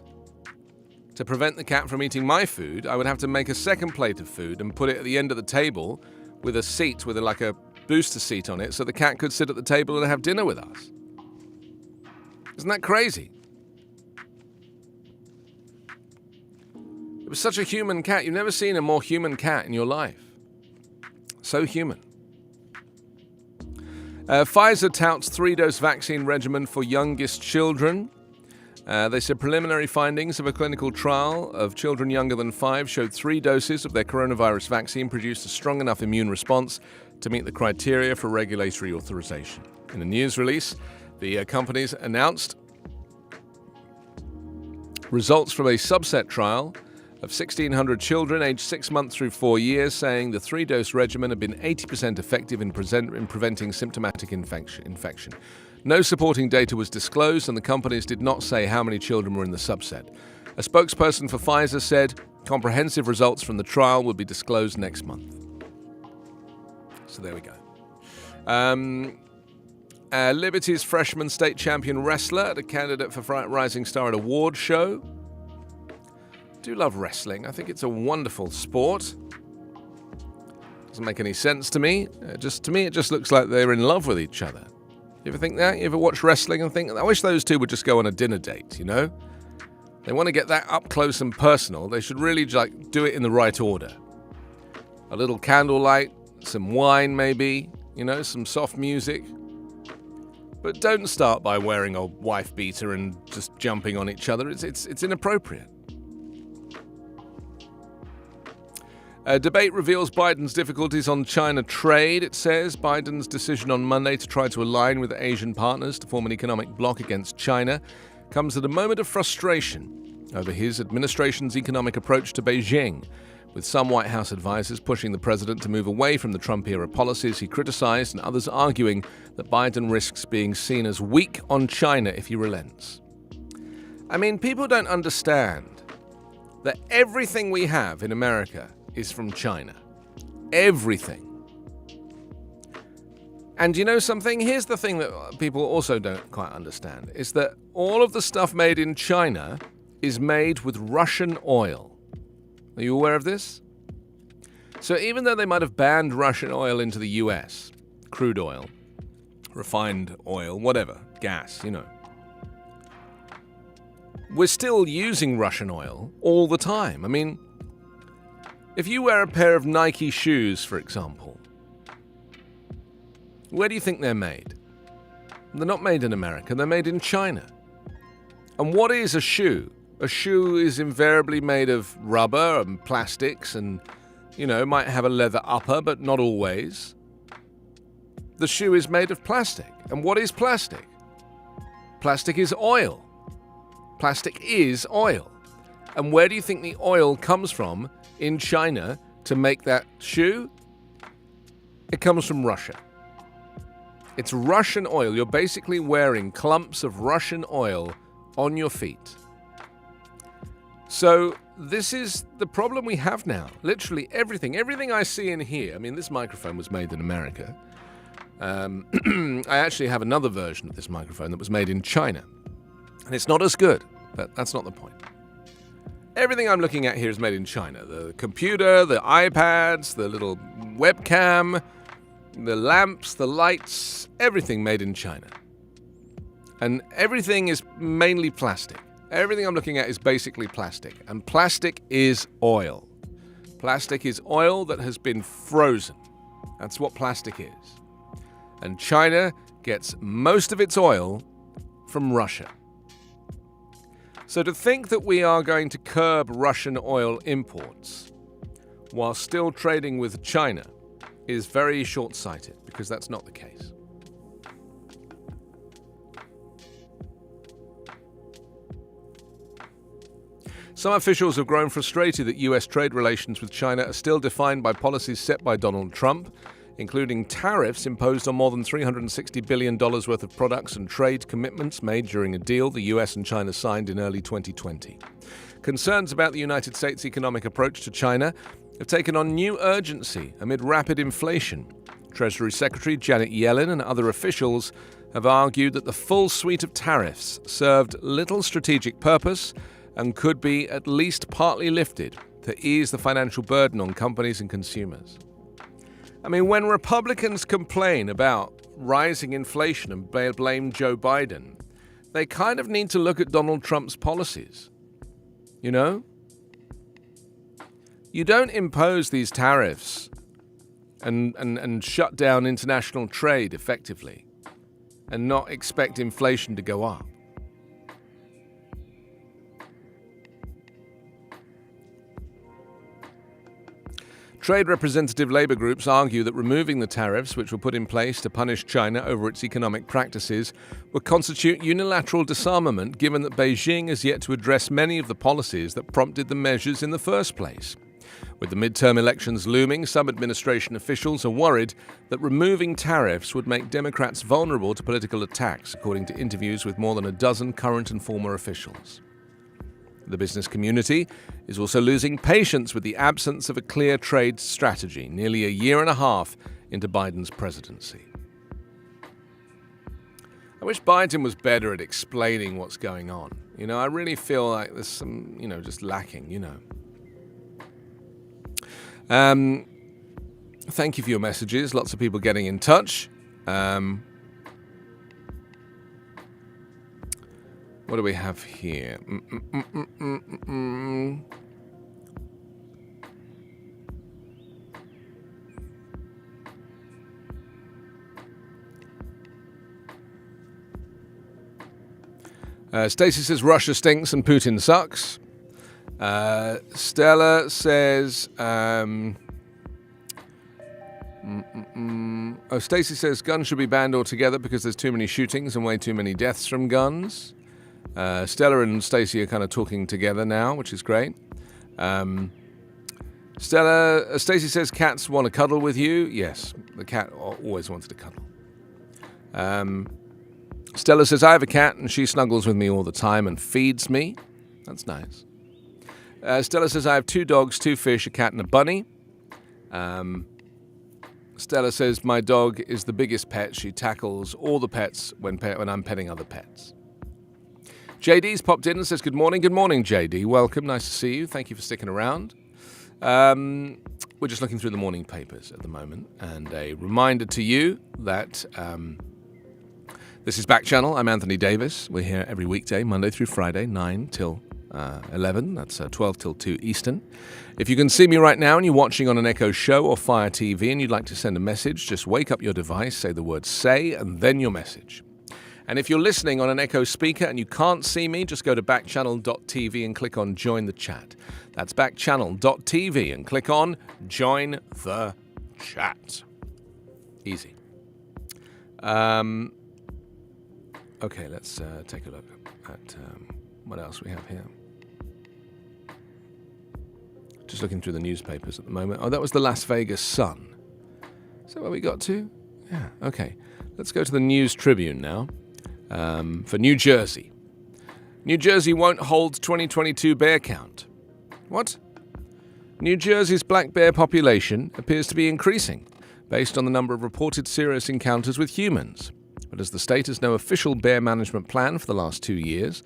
To prevent the cat from eating my food, I would have to make a second plate of food and put it at the end of the table with a seat, with like a booster seat on it, so the cat could sit at the table and have dinner with us. Isn't that crazy? It was such a human cat. You've never seen a more human cat in your life. So human. Pfizer touts 3-dose vaccine regimen for youngest children. They said preliminary findings of a clinical trial of children younger than 5 showed 3 doses of their coronavirus vaccine produced a strong enough immune response to meet the criteria for regulatory authorization. In a news release, the companies announced results from a subset trial of 1,600 children aged 6 months through 4 years, saying the 3-dose regimen had been 80% effective in preventing symptomatic infection. No supporting data was disclosed, and the companies did not say how many children were in the subset. A spokesperson for Pfizer said comprehensive results from the trial would be disclosed next month. So there we go. Liberty's freshman state champion wrestler, a candidate for Rising Star at award show. Do love wrestling. I think it's a wonderful sport. Doesn't make any sense to me. To me, it just looks like they're in love with each other. You ever think that? You ever watch wrestling and think, I wish those two would just go on a dinner date, you know? They want to get that up close and personal. They should really do it in the right order. A little candlelight, some wine maybe, you know, some soft music. But don't start by wearing a wife beater and just jumping on each other. It's inappropriate. A debate reveals Biden's difficulties on China trade. It says Biden's decision on Monday to try to align with Asian partners to form an economic bloc against China comes at a moment of frustration over his administration's economic approach to Beijing, with some White House advisors pushing the president to move away from the Trump-era policies he criticized and others arguing that Biden risks being seen as weak on China if he relents. I mean, people don't understand that everything we have in America is from China. Everything. And you know something? Here's the thing that people also don't quite understand, is that all of the stuff made in China is made with Russian oil. Are you aware of this? So even though they might have banned Russian oil into the US, crude oil, refined oil, whatever, gas, we're still using Russian oil all the time. I mean, if you wear a pair of Nike shoes, for example, where do you think they're made? They're not made in America, they're made in China. And what is a shoe? A shoe is invariably made of rubber and plastics and, might have a leather upper, but not always. The shoe is made of plastic. And what is plastic? Plastic is oil. Plastic is oil. And where do you think the oil comes from in China to make that shoe? It comes from Russia. It's Russian oil. You're basically wearing clumps of Russian oil on your feet. So this is the problem we have now. Literally everything I see in here. I mean, this microphone was made in America. I actually have another version of this microphone that was made in China. And it's not as good, but that's not the point. Everything I'm looking at here is made in China. The computer, the iPads, the little webcam, the lamps, the lights, everything made in China. And everything is mainly plastic. Everything I'm looking at is basically plastic. And plastic is oil. Plastic is oil that has been frozen. That's what plastic is. And China gets most of its oil from Russia. So to think that we are going to curb Russian oil imports while still trading with China is very short-sighted, because that's not the case. Some officials have grown frustrated that US trade relations with China are still defined by policies set by Donald Trump, including tariffs imposed on more than $360 billion worth of products and trade commitments made during a deal the US and China signed in early 2020. Concerns about the United States' economic approach to China have taken on new urgency amid rapid inflation. Treasury Secretary Janet Yellen and other officials have argued that the full suite of tariffs served little strategic purpose and could be at least partly lifted to ease the financial burden on companies and consumers. I mean, when Republicans complain about rising inflation and blame Joe Biden, they kind of need to look at Donald Trump's policies. You know? You don't impose these tariffs and shut down international trade effectively and not expect inflation to go up. Trade representative labor groups argue that removing the tariffs, which were put in place to punish China over its economic practices, would constitute unilateral disarmament, given that Beijing has yet to address many of the policies that prompted the measures in the first place. With the midterm elections looming, some administration officials are worried that removing tariffs would make Democrats vulnerable to political attacks, according to interviews with more than a dozen current and former officials. The business community is also losing patience with the absence of a clear trade strategy, nearly a year and a half into Biden's presidency. I wish Biden was better at explaining what's going on. You know, I really feel like there's some, just lacking, Thank you for your messages. Lots of people getting in touch. What do we have here? Stacey says Russia stinks and Putin sucks. Stella says... Stacey says guns should be banned altogether because there's too many shootings and way too many deaths from guns. Stella and Stacey are kind of talking together now, which is great. Stacey says cats want to cuddle with you. Yes, the cat always wanted to cuddle. Stella says, I have a cat and she snuggles with me all the time and feeds me. That's nice. Stella says, I have 2 dogs, 2 fish, a cat and a bunny. Stella says, my dog is the biggest pet. She tackles all the pets when I'm petting other pets. JD's popped in and says, good morning. Good morning, JD. Welcome. Nice to see you. Thank you for sticking around. We're just looking through the morning papers at the moment. And a reminder to you that this is Backchannel. I'm Anthony Davis. We're here every weekday, Monday through Friday, 9 till 11. That's 12 till 2 Eastern. If you can see me right now and you're watching on an Echo Show or Fire TV and you'd like to send a message, just wake up your device, say the word say, and then your message. And if you're listening on an Echo speaker and you can't see me, just go to backchannel.tv and click on Join the Chat. That's backchannel.tv and click on Join the Chat. Easy. Okay, let's take a look at what else we have here. Just looking through the newspapers at the moment. Oh, that was the Las Vegas Sun. Is that where we got to? Yeah, okay. Let's go to the News Tribune now. For New Jersey. New Jersey won't hold 2022 bear count. What? New Jersey's black bear population appears to be increasing based on the number of reported serious encounters with humans. But as the state has no official bear management plan for the last 2 years,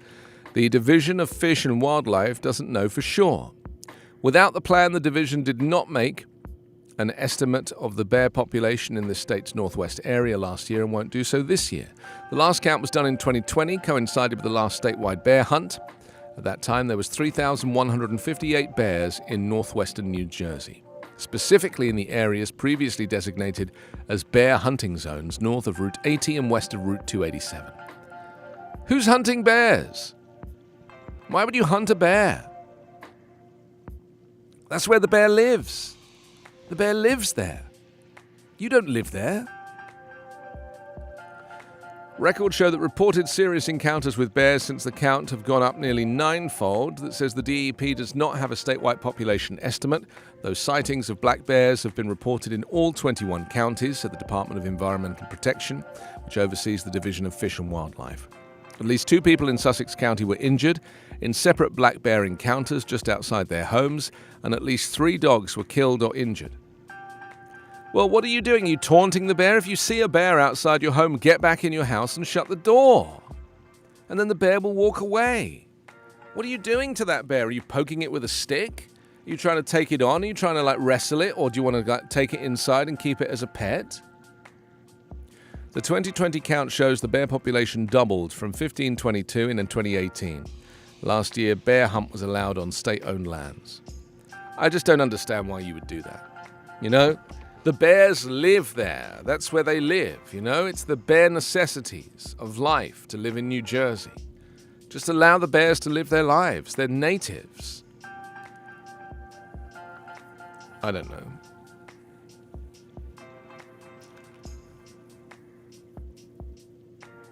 the Division of Fish and Wildlife doesn't know for sure. Without the plan, the division did not make an estimate of the bear population in the state's northwest area last year and won't do so this year. The last count was done in 2020, coincided with the last statewide bear hunt. At that time, there was 3,158 bears in northwestern New Jersey, specifically in the areas previously designated as bear hunting zones north of Route 80 and west of Route 287. Who's hunting bears? Why would you hunt a bear? That's where the bear lives. The bear lives there. You don't live there. Records show that reported serious encounters with bears since the count have gone up nearly 9-fold. That says the DEP does not have a statewide population estimate. Those sightings of black bears have been reported in all 21 counties, said the Department of Environmental Protection, which oversees the Division of Fish and Wildlife. At least 2 people in Sussex County were injured in separate black bear encounters just outside their homes, and at least 3 dogs were killed or injured. Well, what are you doing? Are you taunting the bear? If you see a bear outside your home, get back in your house and shut the door. And then the bear will walk away. What are you doing to that bear? Are you poking it with a stick? Are you trying to take it on? Are you trying to wrestle it? Or do you want to take it inside and keep it as a pet? The 2020 count shows the bear population doubled from 1522 in 2018. Last year, bear hunt was allowed on state-owned lands. I just don't understand why you would do that. You know? The bears live there. That's where they live, you know? It's the bare necessities of life to live in New Jersey. Just allow the bears to live their lives. They're natives. I don't know.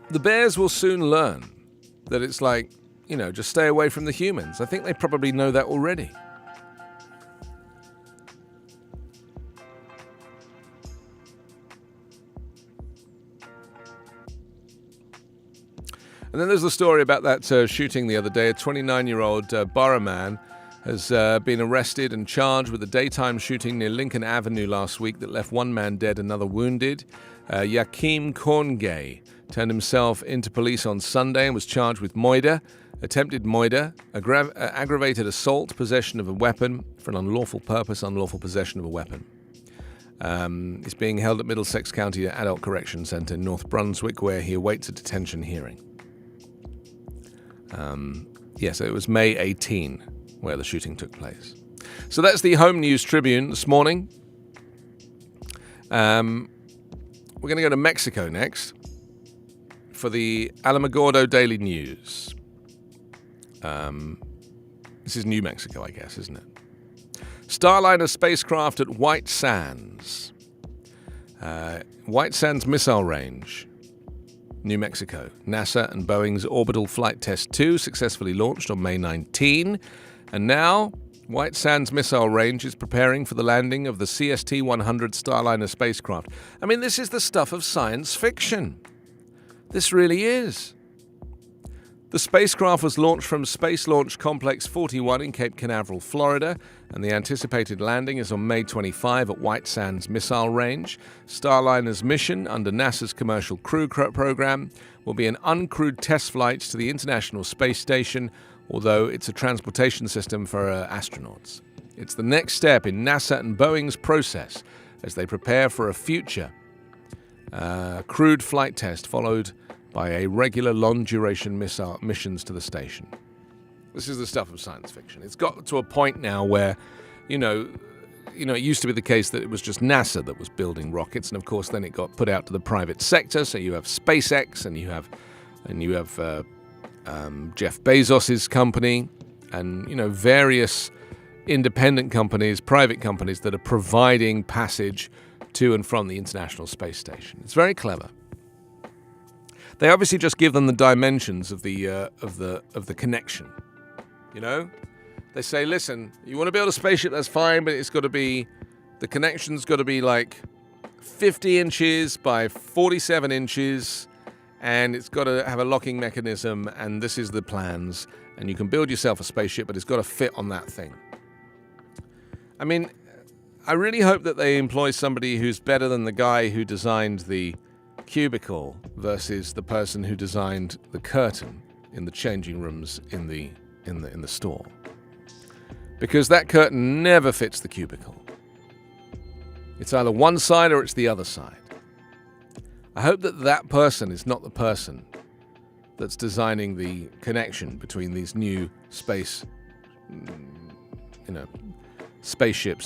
The bears will soon learn that it's like, you know, just stay away from the humans. I think they probably know that already. And then there's the story about that shooting the other day. A 29-year-old borough man has been arrested and charged with a daytime shooting near Lincoln Avenue last week that left 1 man dead, another wounded. Yakim Korngay turned himself into police on Sunday and was charged with murder, attempted murder, aggravated assault, possession of a weapon for an unlawful purpose, unlawful possession of a weapon. He's being held at Middlesex County Adult Correction Centre in North Brunswick, where he awaits a detention hearing. So it was May 18 where the shooting took place. So that's the Home News Tribune this morning. We're going to go to Mexico next for the Alamogordo Daily News. This is New Mexico, I guess, isn't it? Starliner spacecraft at White Sands. White Sands Missile Range. New Mexico. NASA and Boeing's Orbital Flight Test 2 successfully launched on May 19. And now, White Sands Missile Range is preparing for the landing of the CST-100 Starliner spacecraft. I mean, this is the stuff of science fiction. This really is. The spacecraft was launched from Space Launch Complex 41 in Cape Canaveral, Florida, and the anticipated landing is on May 25 at White Sands Missile Range. Starliner's mission under NASA's Commercial Crew Program will be an uncrewed test flight to the International Space Station, although it's a transportation system for astronauts. It's the next step in NASA and Boeing's process as they prepare for a future crewed flight test followed by a regular long-duration missile missions to the station. This is the stuff of science fiction. It's got to a point now where, it used to be the case that it was just NASA that was building rockets, and of course then it got put out to the private sector. So you have SpaceX, and you have Jeff Bezos's company, and various independent companies, private companies that are providing passage to and from the International Space Station. It's very clever. They obviously just give them the dimensions of the connection. They say, listen, you want to build a spaceship, that's fine, but the connection's got to be like 50 inches by 47 inches, and it's got to have a locking mechanism, and this is the plans, and you can build yourself a spaceship, but it's got to fit on that thing. I mean, I really hope that they employ somebody who's better than the guy who designed the cubicle versus the person who designed the curtain in the changing rooms in the store, because that curtain never fits the cubicle. It's either one side or it's the other side. I hope that person is not the person that's designing the connection between these new spaceships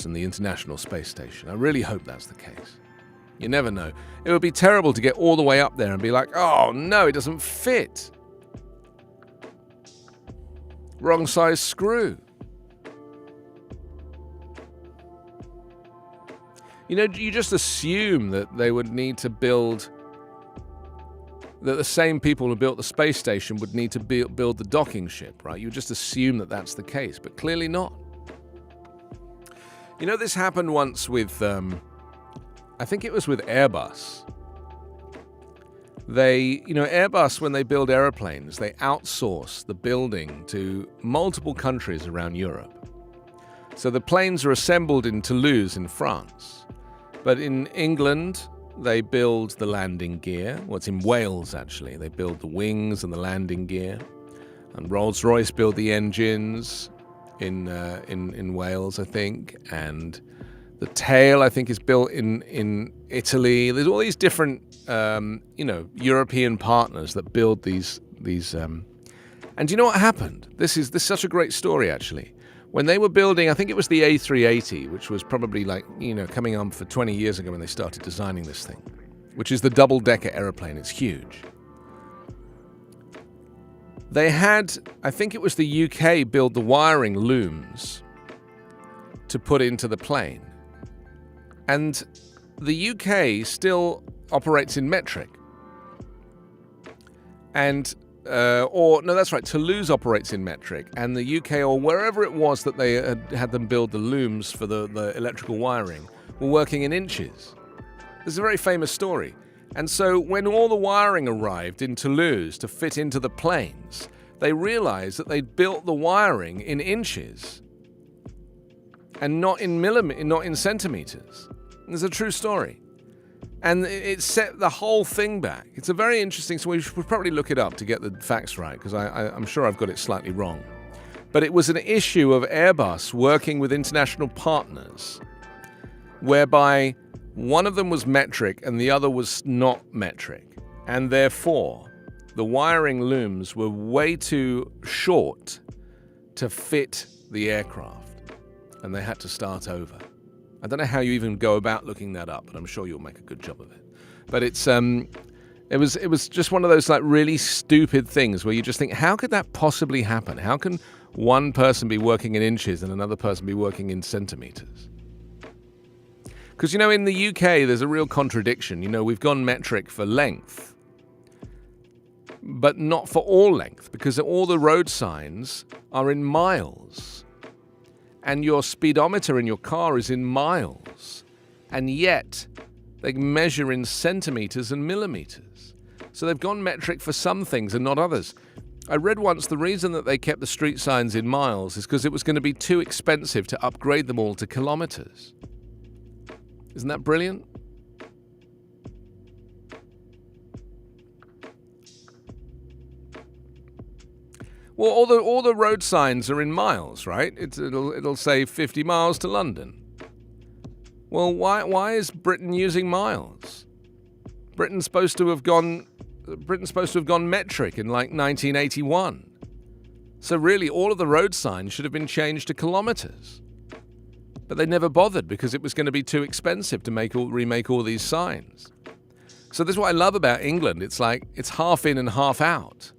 and the International Space Station. I really hope that's the case. You never know. It would be terrible to get all the way up there and be like, oh no, it doesn't fit. Wrong size screw. You just assume that they would need to build, that the same people who built the space station would need to build the docking ship, right? You just assume that that's the case, but clearly not. This happened once with, I think it was with Airbus. Airbus, when they build aeroplanes, they outsource the building to multiple countries around Europe. So the planes are assembled in Toulouse in France. But in England, they build the landing gear. Well, it's in Wales, actually. They build the wings and the landing gear. And Rolls-Royce build the engines in Wales, I think. And the tail, I think, is built in Italy. There's all these different, European partners that build these. And do you know what happened? This is such a great story, actually. When they were building, I think it was the A380, which was probably coming on for 20 years ago when they started designing this thing, which is the double-decker aeroplane. It's huge. They had, I think it was the UK, build the wiring looms to put into the plane. And the UK still operates in metric. And, that's right, Toulouse operates in metric. And the UK, or wherever it was that they had them build the looms for the electrical wiring, were working in inches. This is a very famous story. And so when all the wiring arrived in Toulouse to fit into the planes, they realized that they'd built the wiring in inches and not in centimeters. It's a true story. And it set the whole thing back. It's a very interesting story. We should probably look it up to get the facts right, because I'm sure I've got it slightly wrong. But it was an issue of Airbus working with international partners, whereby one of them was metric and the other was not metric. And therefore, the wiring looms were way too short to fit the aircraft. And they had to start over. I don't know how you even go about looking that up, but I'm sure you'll make a good job of it. But it was just one of those really stupid things where you just think, how could that possibly happen? How can one person be working in inches and another person be working in centimeters? Because, in the UK, there's a real contradiction. We've gone metric for length. but not for all length, because all the road signs are in miles. And your speedometer in your car is in miles. And yet, they measure in centimeters and millimeters. So they've gone metric for some things and not others. I read once the reason that they kept the street signs in miles is because it was going to be too expensive to upgrade them all to kilometers. Isn't that brilliant? Well, all the road signs are in miles, right? It'll say 50 miles to London. Well, why is Britain using miles? Britain's supposed to have gone metric in like 1981. So really, all of the road signs should have been changed to kilometers. But they never bothered because it was going to be too expensive to remake all these signs. So this is what I love about England. It's like it's half in and half out.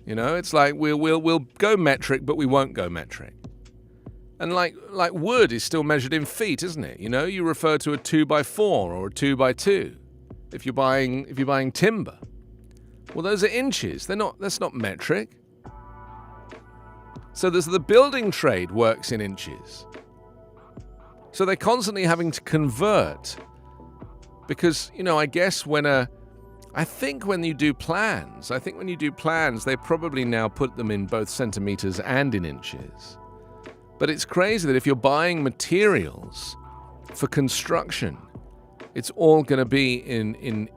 You know, it's like we'll go metric, but we won't go metric. And like wood is still measured in feet, isn't it? You know, you refer to a 2x4 or a 2x2 if you're buying timber. Well, those are inches. That's not metric. So the building trade works in inches. So they're constantly having to convert because, you know, I guess when you do plans, they probably now put them in both centimeters and in inches. But it's crazy that if you're buying materials for construction, it's all going to be in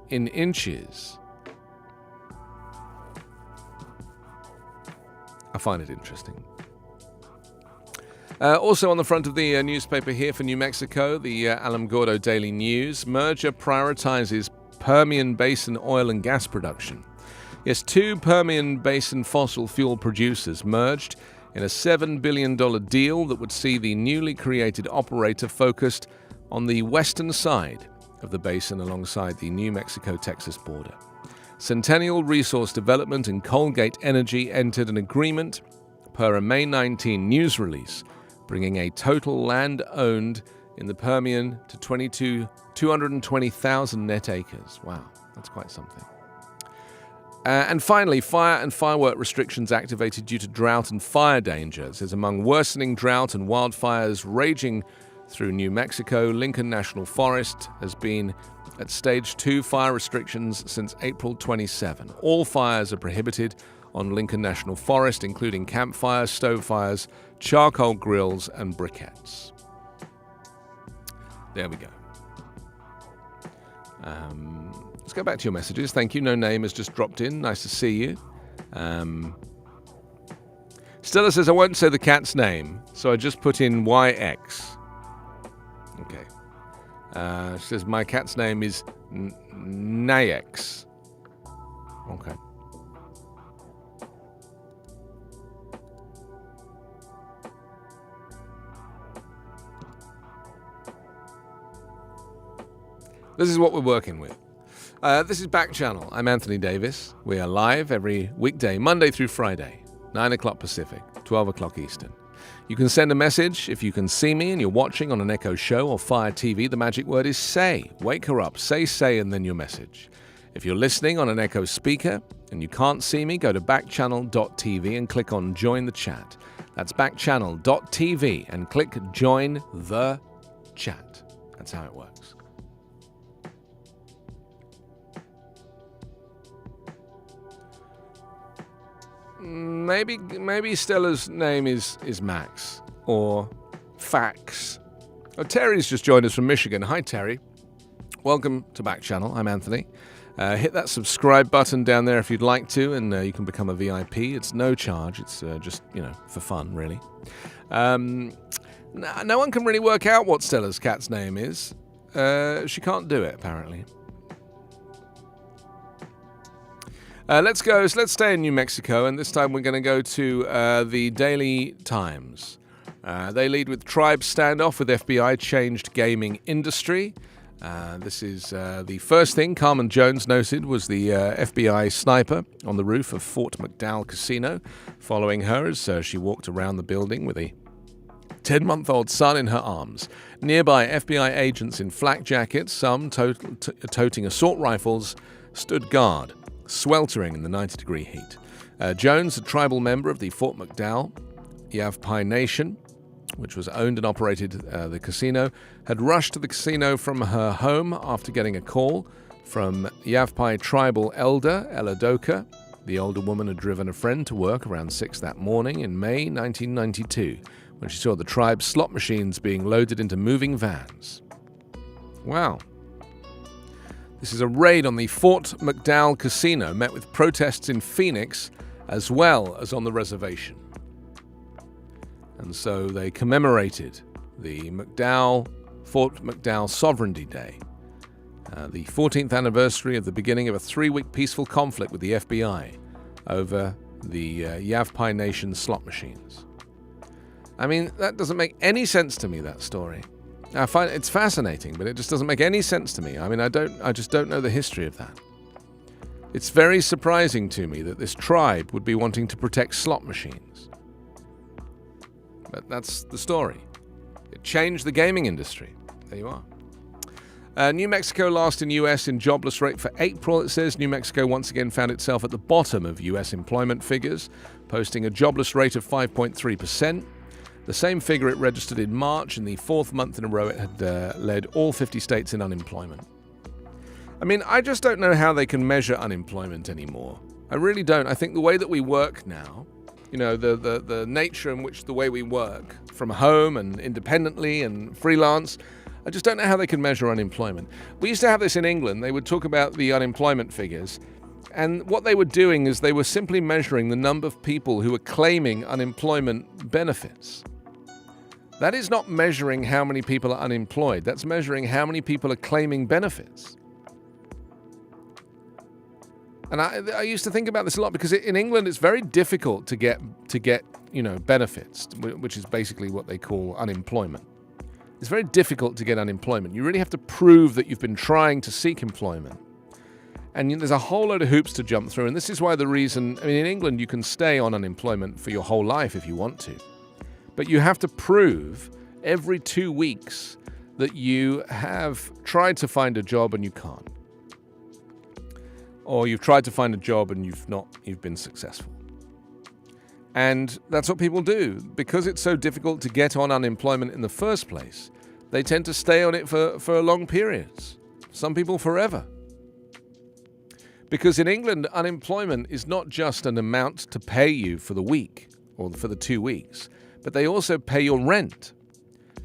inches. I find it interesting. Also on the front of the newspaper here for New Mexico, the Alamogordo Daily News, merger prioritizes Permian Basin oil and gas production. Yes, 2 Permian Basin fossil fuel producers merged in a $7 billion deal that would see the newly created operator focused on the western side of the basin alongside the New Mexico-Texas border. Centennial Resource Development and Colgate Energy entered an agreement per a May 19 news release, bringing a total land owned in the Permian to 220,000 net acres. Wow, that's quite something. And finally, fire and firework restrictions activated due to drought and fire dangers. As among worsening drought and wildfires raging through New Mexico, Lincoln National Forest has been at Stage 2 fire restrictions since April 27. All fires are prohibited on Lincoln National Forest, including campfires, stove fires, charcoal grills, and briquettes. There we go. Let's go back to your messages. Thank you. No name has just dropped in. Nice to see you. Stella says, I won't say the cat's name, so I just put in YX. Okay. She says, my cat's name is Nayex. Okay. This is what we're working with. This is Backchannel. I'm Anthony Davis. We are live every weekday, Monday through Friday, 9 o'clock Pacific, 12 o'clock Eastern. You can send a message if you can see me and you're watching on an Echo show or Fire TV. The magic word is say. Wake her up. Say, and then your message. If you're listening on an Echo speaker and you can't see me, go to backchannel.tv and click on Join the Chat. That's backchannel.tv and click Join the Chat. That's how it works. Maybe Stella's name is Max or Fax. Oh, Terry's just joined us from Michigan. Hi, Terry. Welcome to Backchannel. I'm Anthony. Hit that subscribe button down there if you'd like to, and you can become a VIP. It's no charge. It's just, for fun, really. No one can really work out what Stella's cat's name is. She can't do it, apparently. Let's stay in New Mexico, and this time we're going to go to the Daily Times. They lead with Tribe standoff with FBI changed gaming industry. This is the first thing Carmen Jones noted was the FBI sniper on the roof of Fort McDowell Casino, following her as she walked around the building with a 10-month-old son in her arms. Nearby, FBI agents in flak jackets, some toting assault rifles, stood guard. sweltering in the 90-degree heat. Jones, a tribal member of the Fort McDowell Yavapai Nation, which was owned and operated the casino, had rushed to the casino from her home after getting a call from Yavapai tribal elder Eladoka. The older woman had driven a friend to work around 6 that morning in May 1992 when she saw the tribe's slot machines being loaded into moving vans. Wow. This is a raid on the Fort McDowell Casino met with protests in Phoenix as well as on the reservation. And so they commemorated the Fort McDowell Sovereignty Day, the 14th anniversary of the beginning of a 3-week peaceful conflict with the FBI over the Yavapai Nation slot machines. I mean, that doesn't make any sense to me, that story. I find it's fascinating, but it just doesn't make any sense to me. I mean, I just don't know the history of that. It's very surprising to me that this tribe would be wanting to protect slot machines. But that's the story. It changed the gaming industry. There you are. New Mexico last in U.S. in jobless rate for April. It says New Mexico once again found itself at the bottom of U.S. employment figures, posting a jobless rate of 5.3%. The same figure it registered in March, and the 4th month in a row it had led all 50 states in unemployment. I mean, I just don't know how they can measure unemployment anymore. I really don't. I think the way that we work now, the nature in which the way we work from home and independently and freelance, I just don't know how they can measure unemployment. We used to have this in England. They would talk about the unemployment figures, and what they were doing is they were simply measuring the number of people who were claiming unemployment benefits. That is not measuring how many people are unemployed. That's measuring how many people are claiming benefits. And I used to think about this a lot because in England it's very difficult to get benefits, which is basically what they call unemployment. It's very difficult to get unemployment. You really have to prove that you've been trying to seek employment. And there's a whole load of hoops to jump through. And this is why in England you can stay on unemployment for your whole life if you want to. But you have to prove every 2 weeks that you have tried to find a job and you can't. Or you've tried to find a job and you've been successful. And that's what people do. Because it's so difficult to get on unemployment in the first place, they tend to stay on it for long periods. Some people forever. Because in England, unemployment is not just an amount to pay you for the week or for the 2 weeks, but they also pay your rent,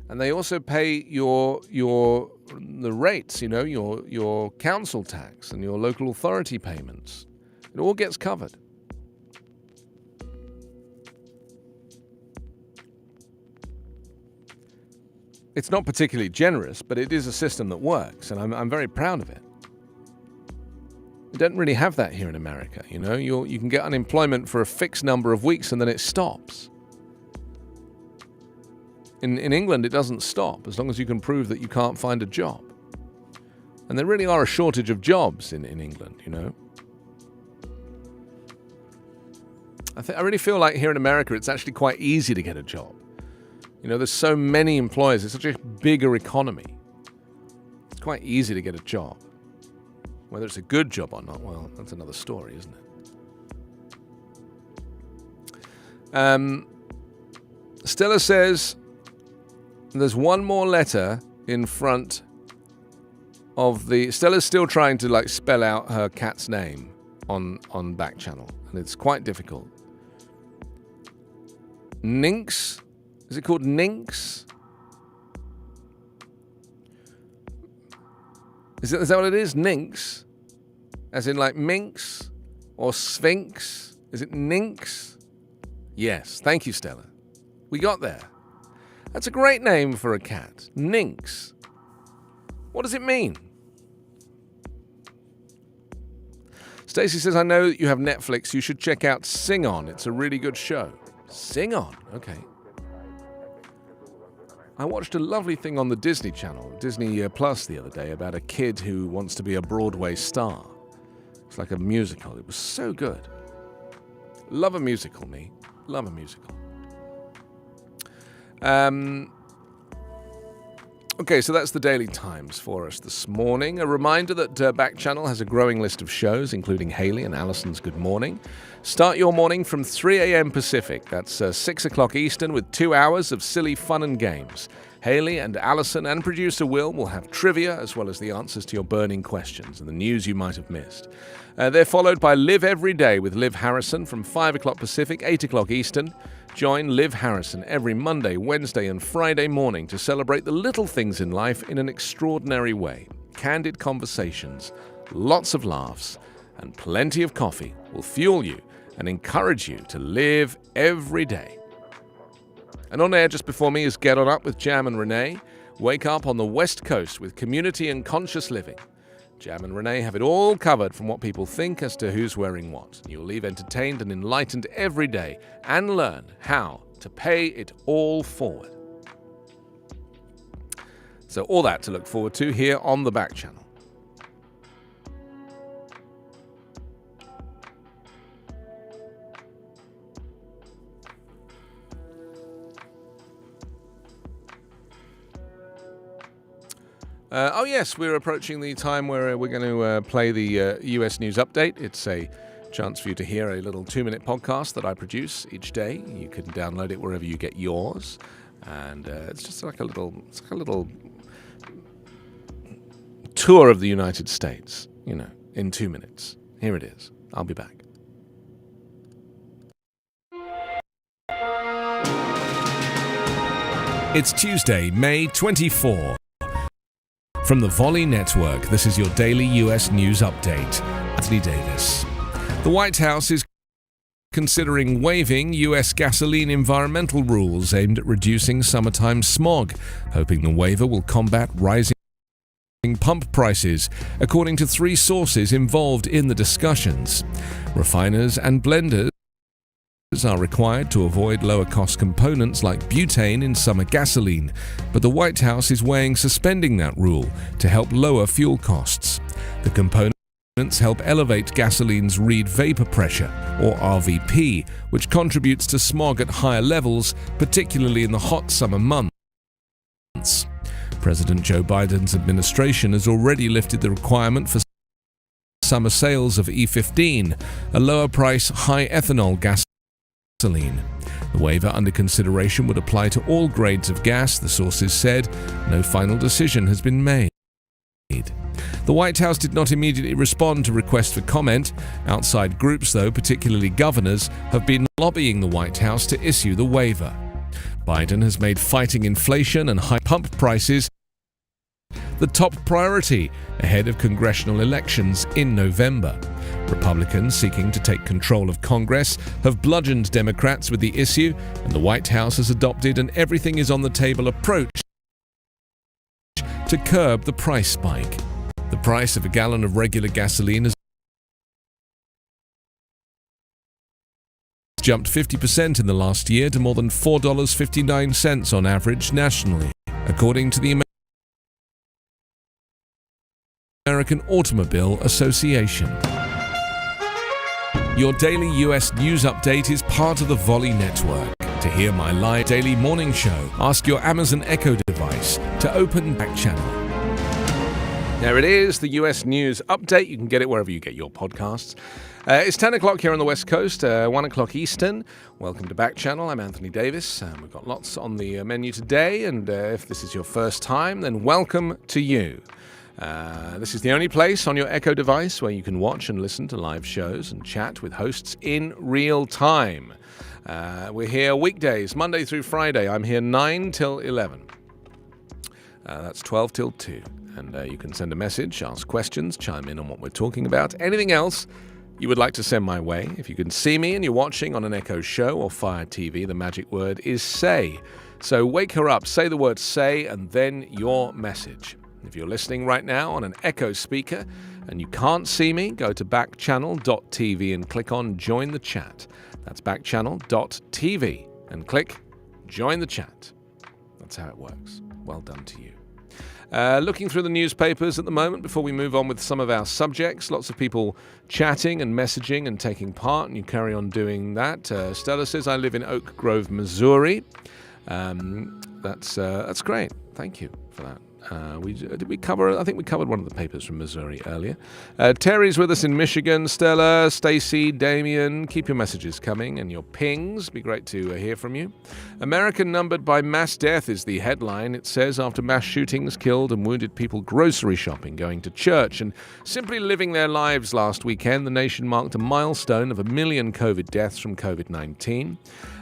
and they also pay the rates, your council tax and your local authority payments. It all gets covered. It's not particularly generous, but it is a system that works, and I'm very proud of it. We don't really have that here in America, You can get unemployment for a fixed number of weeks and then it stops. In England, it doesn't stop as long as you can prove that you can't find a job. And there really are a shortage of jobs in England, I really feel like here in America, it's actually quite easy to get a job. There's so many employers. It's such a bigger economy. It's quite easy to get a job. Whether it's a good job or not, well, that's another story, isn't it? Stella says there's one more letter in front of the... Stella's still trying to spell out her cat's name on Backchannel, and it's quite difficult. Ninx? Is it called Ninx? Is that what it is? Ninx? As in minx or sphinx? Is it Ninx? Yes, thank you, Stella. We got there. That's a great name for a cat. Ninx. What does it mean? Stacey says, I know that you have Netflix. You should check out Sing On. It's a really good show. Sing On? Okay. I watched a lovely thing on the Disney Channel, Disney Plus, the other day about a kid who wants to be a Broadway star. It's like a musical. It was so good. Love a musical, me. Love a musical. Okay, so that's the Daily Times for us this morning. A reminder that Backchannel has a growing list of shows, including Haley and Alison's Good Morning. Start your morning from 3 a.m. Pacific. That's 6 o'clock Eastern with 2 hours of silly fun and games. Haley and Alison and producer Will have trivia as well as the answers to your burning questions and the news you might have missed. They're followed by Live Every Day with Liv Harrison from 5 o'clock Pacific, 8 o'clock Eastern. Join Liv Harrison every Monday, Wednesday and Friday morning to celebrate the little things in life in an extraordinary way. Candid conversations, lots of laughs, and plenty of coffee will fuel you and encourage you to live every day. And on air just before me is Get On Up with Jam and Renee. Wake up on the West Coast with community and conscious living. Jam and Renee have it all covered from what people think as to who's wearing what. You'll leave entertained and enlightened every day and learn how to pay it all forward. So all that to look forward to here on the Back Channel. Oh yes, we're approaching the time where we're going to play the US News Update. It's a chance for you to hear a little 2-minute podcast that I produce each day. You can download it wherever you get yours, and it's just like a little tour of the United States, in 2 minutes. Here it is. I'll be back. It's Tuesday, May 24. From the Volley Network, this is your daily US News Update. Anthony Davis. The White House is considering waiving US gasoline environmental rules aimed at reducing summertime smog, hoping the waiver will combat rising pump prices, according to 3 sources involved in the discussions. Refiners and blenders are required to avoid lower-cost components like butane in summer gasoline, but the White House is weighing suspending that rule to help lower fuel costs. The components help elevate gasoline's read vapor pressure, or RVP, which contributes to smog at higher levels, particularly in the hot summer months. President Joe Biden's administration has already lifted the requirement for summer sales of E15, a lower-price, high-ethanol gasoline. The waiver under consideration would apply to all grades of gas, the sources said. No final decision has been made. The White House did not immediately respond to requests for comment. Outside groups, though, particularly governors, have been lobbying the White House to issue the waiver. Biden has made fighting inflation and high pump prices the top priority ahead of congressional elections in November. Republicans seeking to take control of Congress have bludgeoned Democrats with the issue, and the White House has adopted an everything-is-on-the-table approach to curb the price spike. The price of a gallon of regular gasoline has jumped 50% in the last year to more than $4.59 on average nationally, according to the American Automobile Association. Your daily US News Update is part of the Volley Network. To hear my live daily morning show, ask your Amazon Echo device to open Backchannel. There it is, the US News Update. You can get it wherever you get your podcasts. It's 10 o'clock here on the West Coast, 1 o'clock Eastern. Welcome to Backchannel. I'm Anthony Davis. We've got lots on the menu today, and if this is your first time, then welcome to you. This is the only place on your Echo device where you can watch and listen to live shows and chat with hosts in real time. We're here weekdays, Monday through Friday. I'm here 9 till 11. That's 12 till 2. And you can send a message, ask questions, chime in on what we're talking about. Anything else you would like to send my way. If you can see me and you're watching on an Echo show or Fire TV, the magic word is say. So wake her up, say the word say, and then your message. If you're listening right now on an Echo speaker and you can't see me, go to backchannel.tv and click on Join the Chat. That's backchannel.tv and click Join the Chat. That's how it works. Well done to you. Looking through the newspapers at the moment before we move on with some of our subjects. Lots of people chatting and messaging and taking part, and you carry on doing that. Stella says, I live in Oak Grove, Missouri. That's great. Thank you for that. Did we cover? I think we covered one of the papers from Missouri earlier. Terry's with us in Michigan. Stella, Stacy, Damien, keep your messages coming and your pings. Be great to hear from you. American numbered by mass death is the headline. It says after mass shootings killed and wounded people grocery shopping, going to church, and simply living their lives last weekend, the nation marked a milestone of 1 million COVID deaths from COVID-19.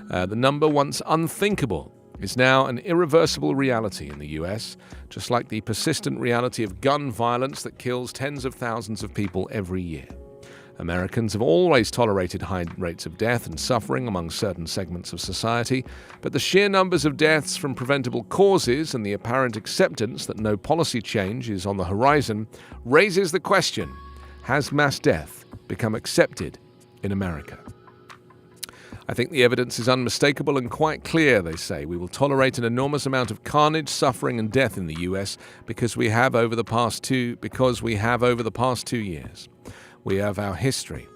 The number, once unthinkable, is now an irreversible reality in the US, just like the persistent reality of gun violence that kills tens of thousands of people every year. Americans have always tolerated high rates of death and suffering among certain segments of society, but the sheer numbers of deaths from preventable causes and the apparent acceptance that no policy change is on the horizon raises the question, has mass death become accepted in America? I think the evidence is unmistakable and quite clear, they say. We will tolerate an enormous amount of carnage, suffering and death in the US because we have over the past 2 years. We have our history,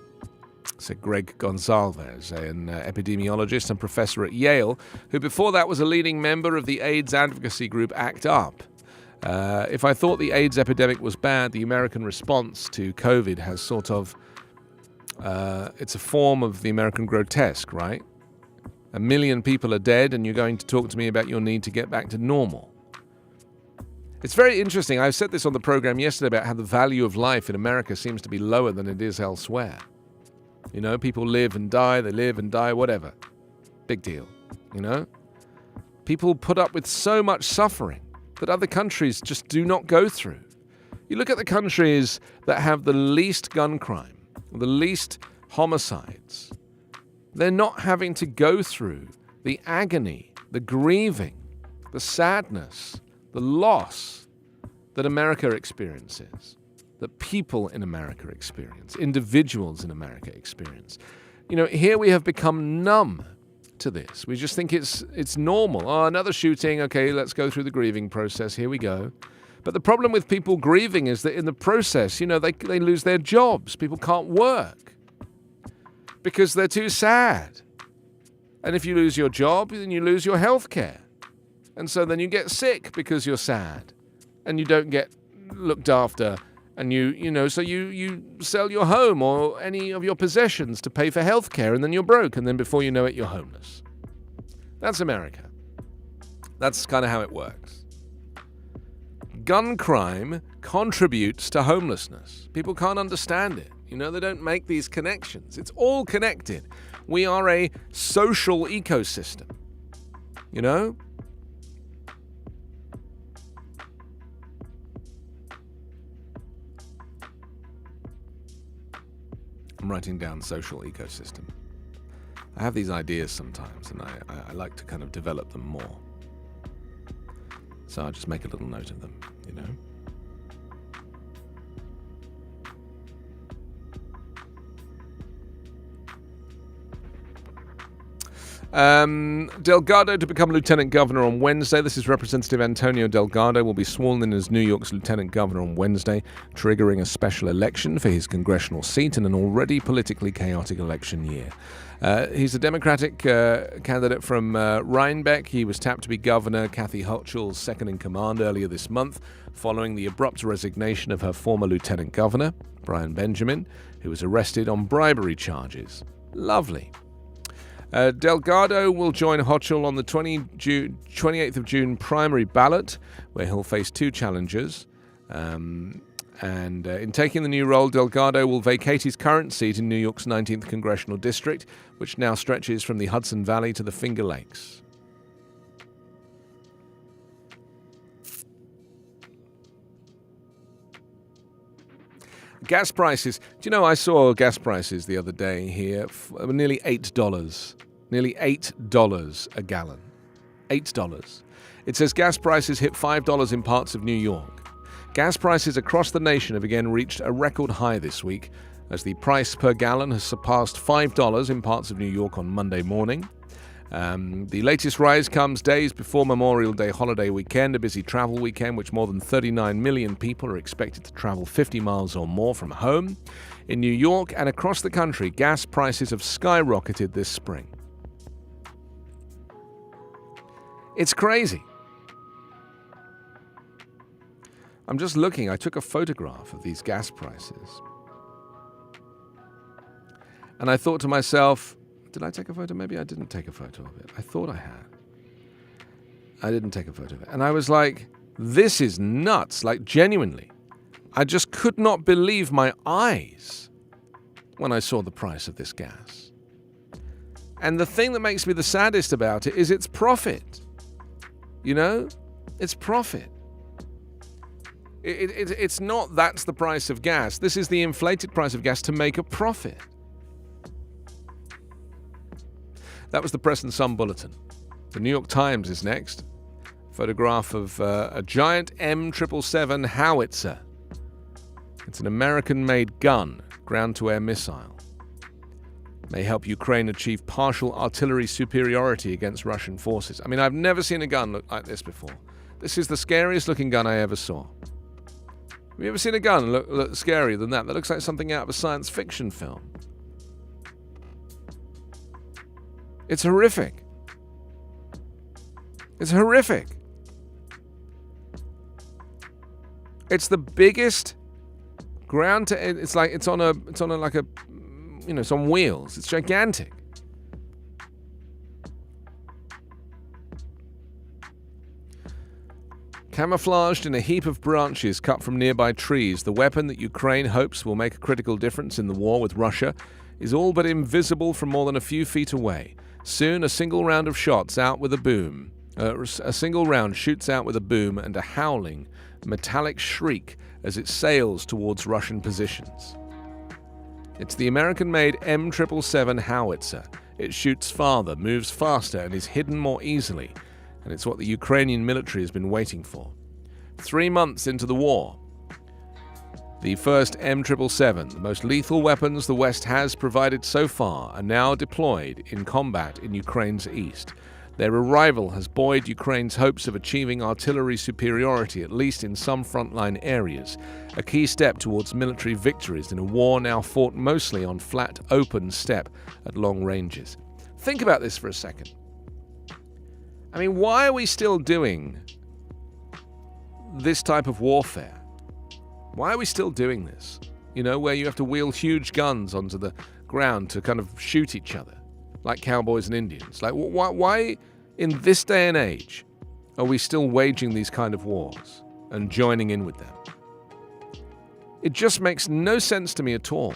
said Greg Gonzalez, an epidemiologist and professor at Yale, who before that was a leading member of the AIDS advocacy group ACT UP. If I thought the AIDS epidemic was bad, the American response to COVID has sort of it's a form of the American grotesque, right? 1 million people are dead and you're going to talk to me about your need to get back to normal. It's very interesting. I said this on the program yesterday about how the value of life in America seems to be lower than it is elsewhere. You know, people live and die, they live and die, whatever. Big deal, you know? People put up with so much suffering that other countries just do not go through. You look at the countries that have the least gun crime, the least homicides. They're not having to go through the agony, the grieving, the sadness, the loss that America experiences, that people in America experience, individuals in America experience. You know, here we have become numb to this. We just think it's normal. Oh, another shooting. Okay, let's go through the grieving process. Here we go. But the problem with people grieving is that in the process, you know, they lose their jobs. People can't work because they're too sad. And if you lose your job, then you lose your health care. And so then you get sick because you're sad and you don't get looked after. And so you sell your home or any of your possessions to pay for health care, and then you're broke. And then before you know it, you're homeless. That's America. That's kind of how it works. Gun crime contributes to homelessness. People can't understand it. You know, they don't make these connections. It's all connected. We are a social ecosystem. You know? I'm writing down social ecosystem. I have these ideas sometimes, and I like to kind of develop them more. So I'll just make a little note of them, you know. Delgado to become lieutenant governor on Wednesday. This is Representative Antonio Delgado will be sworn in as New York's lieutenant governor on Wednesday, triggering a special election for his congressional seat in an already politically chaotic election year. He's a Democratic candidate from Rhinebeck. He was tapped to be governor. Kathy Hochul's second-in-command earlier this month, following the abrupt resignation of her former lieutenant governor, Brian Benjamin, who was arrested on bribery charges. Lovely. Delgado will join Hochul on the 28th of June primary ballot, where he'll face 2 challengers. And in taking the new role, Delgado will vacate his current seat in New York's 19th Congressional District, which now stretches from the Hudson Valley to the Finger Lakes. Gas prices. Do you know, I saw gas prices the other day here, nearly $8. Nearly $8 a gallon. $8. It says gas prices hit $5 in parts of New York. Gas prices across the nation have again reached a record high this week, as the price per gallon has surpassed $5 in parts of New York on Monday morning. The latest rise comes days before Memorial Day holiday weekend, a busy travel weekend, which more than 39 million people are expected to travel 50 miles or more from home. In New York and across the country, gas prices have skyrocketed this spring. It's crazy. I'm just looking. I took a photograph of these gas prices. And I thought to myself, did I take a photo? Maybe I didn't take a photo of it. I thought I had. I didn't take a photo of it. And I was like, this is nuts. Like, genuinely. I just could not believe my eyes when I saw the price of this gas. And the thing that makes me the saddest about it is its profit. You know? It's profit. It's not that's the price of gas. This is the inflated price of gas to make a profit. That was the Press and Sun Bulletin. The New York Times is next. Photograph of a giant M777 howitzer. It's an American-made gun, ground-to-air missile. May help Ukraine achieve partial artillery superiority against Russian forces. I mean, I've never seen a gun look like this before. This is the scariest-looking gun I ever saw. Have you ever seen a gun look scarier than that? That looks like something out of a science fiction film. It's horrific. It's horrific. It's the biggest ground to. It's like it's on like a, you know, it's on wheels. It's gigantic. Camouflaged in a heap of branches cut from nearby trees, the weapon that Ukraine hopes will make a critical difference in the war with Russia is all but invisible from more than a few feet away. Soon, a single round of shots out with a boom. A single round shoots out with a boom and a howling, metallic shriek as it sails towards Russian positions. It's the American-made M777 howitzer. It shoots farther, moves faster, and is hidden more easily. And it's what the Ukrainian military has been waiting for. 3 months into the war, the first M777, the most lethal weapons the West has provided so far, are now deployed in combat in Ukraine's east. Their arrival has buoyed Ukraine's hopes of achieving artillery superiority, at least in some frontline areas, a key step towards military victories in a war now fought mostly on flat, open steppe at long ranges. Think about this for a second. I mean, why are we still doing this type of warfare? Why are we still doing this? You know, where you have to wheel huge guns onto the ground to kind of shoot each other, like cowboys and Indians. Like, why in this day and age are we still waging these kind of wars and joining in with them? It just makes no sense to me at all.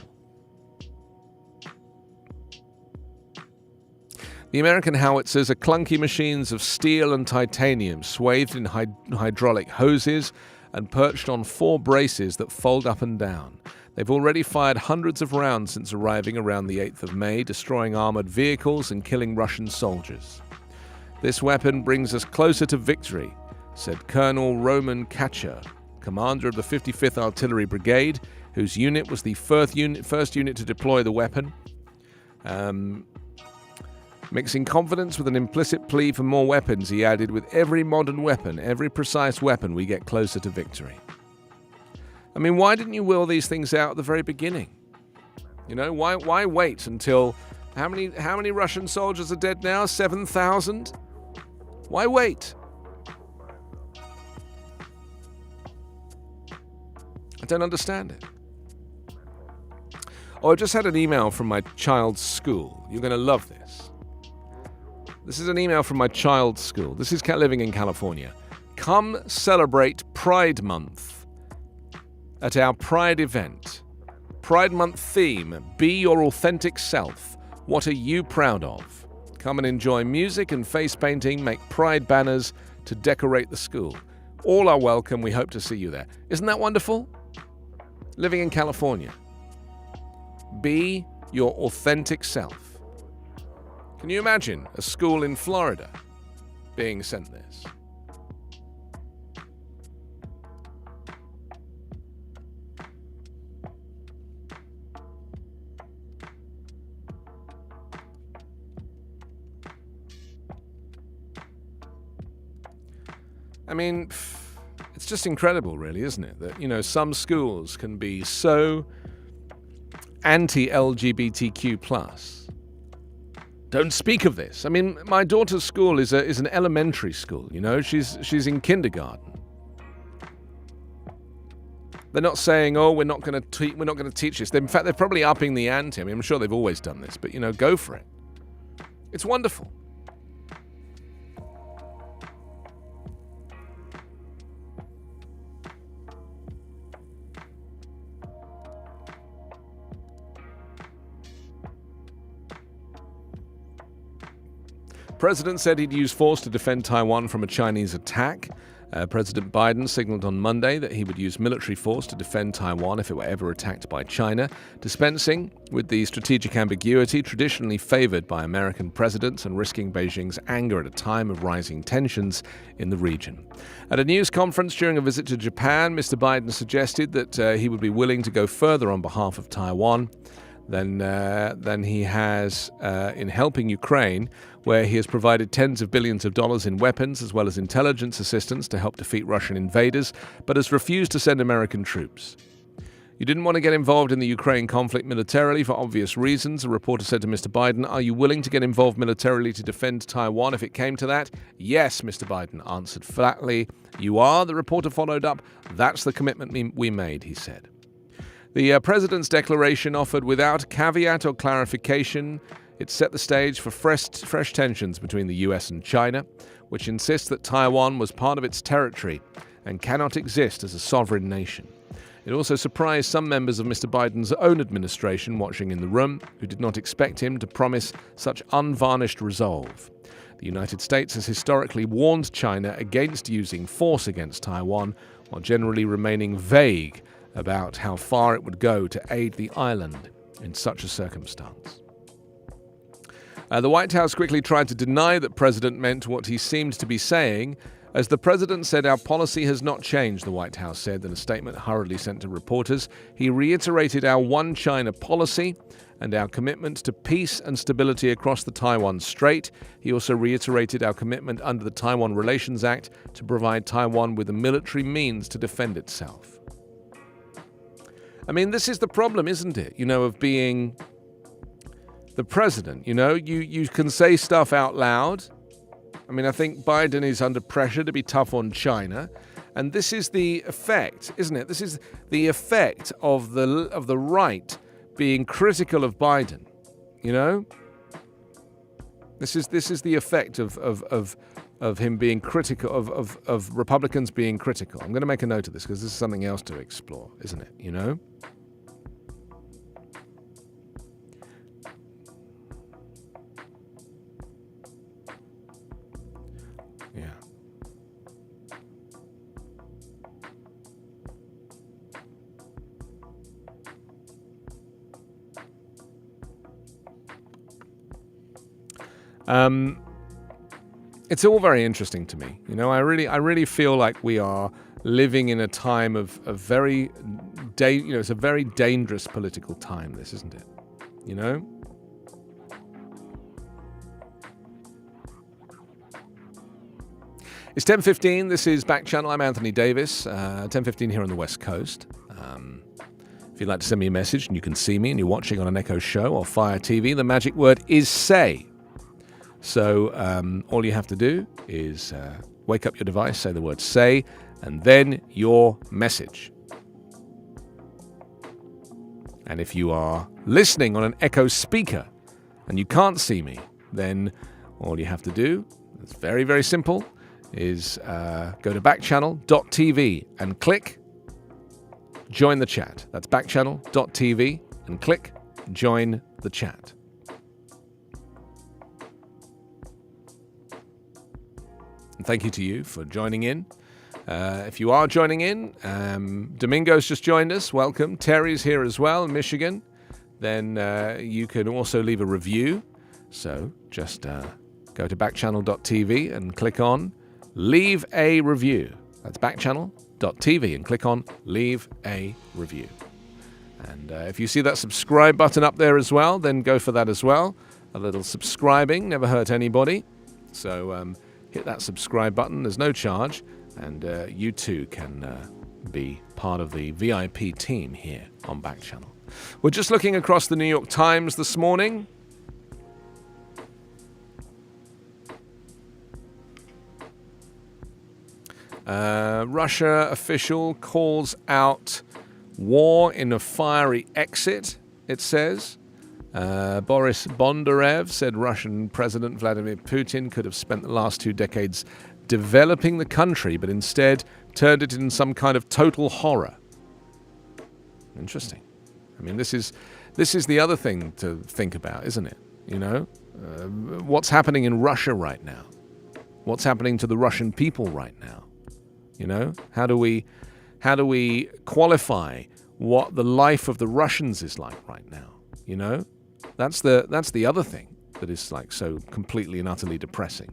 The American howitzers are clunky machines of steel and titanium, swathed in hydraulic hoses and perched on 4 braces that fold up and down. They've already fired hundreds of rounds since arriving around the 8th of May, destroying armored vehicles and killing Russian soldiers. This weapon brings us closer to victory, said Colonel Roman Kacher, commander of the 55th Artillery Brigade, whose unit was the first unit to deploy the weapon. Mixing confidence with an implicit plea for more weapons, he added, with every modern weapon, every precise weapon, we get closer to victory. I mean, why didn't you will these things out at the very beginning? You know, why wait until... How many Russian soldiers are dead now? 7,000? Why wait? I don't understand it. Oh, I just had an email from my child's school. You're going to love this. This is an email from my child's school. This is living in California. Come celebrate Pride Month at our Pride event. Pride Month theme, be your authentic self. What are you proud of? Come and enjoy music and face painting, make pride banners to decorate the school. All are welcome. We hope to see you there. Isn't that wonderful? Living in California. Be your authentic self. Can you imagine a school in Florida being sent this? I mean, it's just incredible, really, isn't it? That, you know, some schools can be so anti-LGBTQ+. Don't speak of this. I mean, my daughter's school is an elementary school, you know? She's in kindergarten. They're not saying, "Oh, we're not going to teach this." In fact, they're probably upping the ante. I mean, I'm sure they've always done this, but go for it. It's wonderful. President said he'd use force to defend Taiwan from a Chinese attack. President Biden signaled on Monday that he would use military force to defend Taiwan if it were ever attacked by China, dispensing with the strategic ambiguity traditionally favored by American presidents and risking Beijing's anger at a time of rising tensions in the region. At a news conference during a visit to Japan, Mr. Biden suggested that he would be willing to go further on behalf of Taiwan than he has in helping Ukraine, where he has provided tens of billions of dollars in weapons as well as intelligence assistance to help defeat Russian invaders, but has refused to send American troops. You didn't want to get involved in the Ukraine conflict militarily for obvious reasons, a reporter said to Mr. Biden. Are you willing to get involved militarily to defend Taiwan if it came to that? Yes, Mr. Biden answered flatly. You are, the reporter followed up. That's the commitment we made, he said. The president's declaration offered without caveat or clarification. It set the stage for fresh tensions between the US and China, which insists that Taiwan was part of its territory and cannot exist as a sovereign nation. It also surprised some members of Mr. Biden's own administration watching in the room, who did not expect him to promise such unvarnished resolve. The United States has historically warned China against using force against Taiwan, while generally remaining vague about how far it would go to aid the island in such a circumstance. The White House quickly tried to deny that President meant what he seemed to be saying. As the president said, our policy has not changed, the White House said in a statement hurriedly sent to reporters. He reiterated our one China policy and our commitment to peace and stability across the Taiwan Strait. He also reiterated our commitment under the Taiwan Relations Act to provide Taiwan with the military means to defend itself. I mean, this is the problem, isn't it? Of being the president. You can say stuff out loud. I mean, I think Biden is under pressure to be tough on China, and this is the effect, isn't it? This is the effect of the right being critical of Biden. This is the effect of him being critical of Republicans being critical. I'm going to make a note of this because this is something else to explore, isn't it? Yeah. It's all very interesting to me. I really feel like we are living in a time of very, it's a very dangerous political time. This, isn't it? It's 10:15. This is Backchannel. I'm Anthony Davis. 10:15 here on the West Coast. If you'd like to send me a message and you can see me and you're watching on an Echo Show or Fire TV, the magic word is say. So all you have to do is wake up your device, say the word say, and then your message. And if you are listening on an Echo speaker and you can't see me, then all you have to do, it's very, very simple, is go to backchannel.tv and click join the chat. That's backchannel.tv and click join the chat. And thank you to you for joining in. If you are joining in, Domingo's just joined us. Welcome. Terry's here as well in Michigan. Then you can also leave a review. So just go to backchannel.tv and click on leave a review. That's backchannel.tv and click on leave a review. And if you see that subscribe button up there as well, then go for that as well. A little subscribing never hurt anybody. So hit that subscribe button. There's no charge. And you too can be part of the VIP team here on Backchannel. We're just looking across the New York Times this morning. Russia official calls out War in a fiery exit, it says. Boris Bondarev said Russian President Vladimir Putin could have spent the last 2 decades developing the country, but instead turned it in some kind of total horror. Interesting. I mean, this is the other thing to think about, isn't it? You know, what's happening in Russia right now? What's happening to the Russian people right now? You know, how do we qualify what the life of the Russians is like right now? You know, that's the other thing that is like so completely and utterly depressing.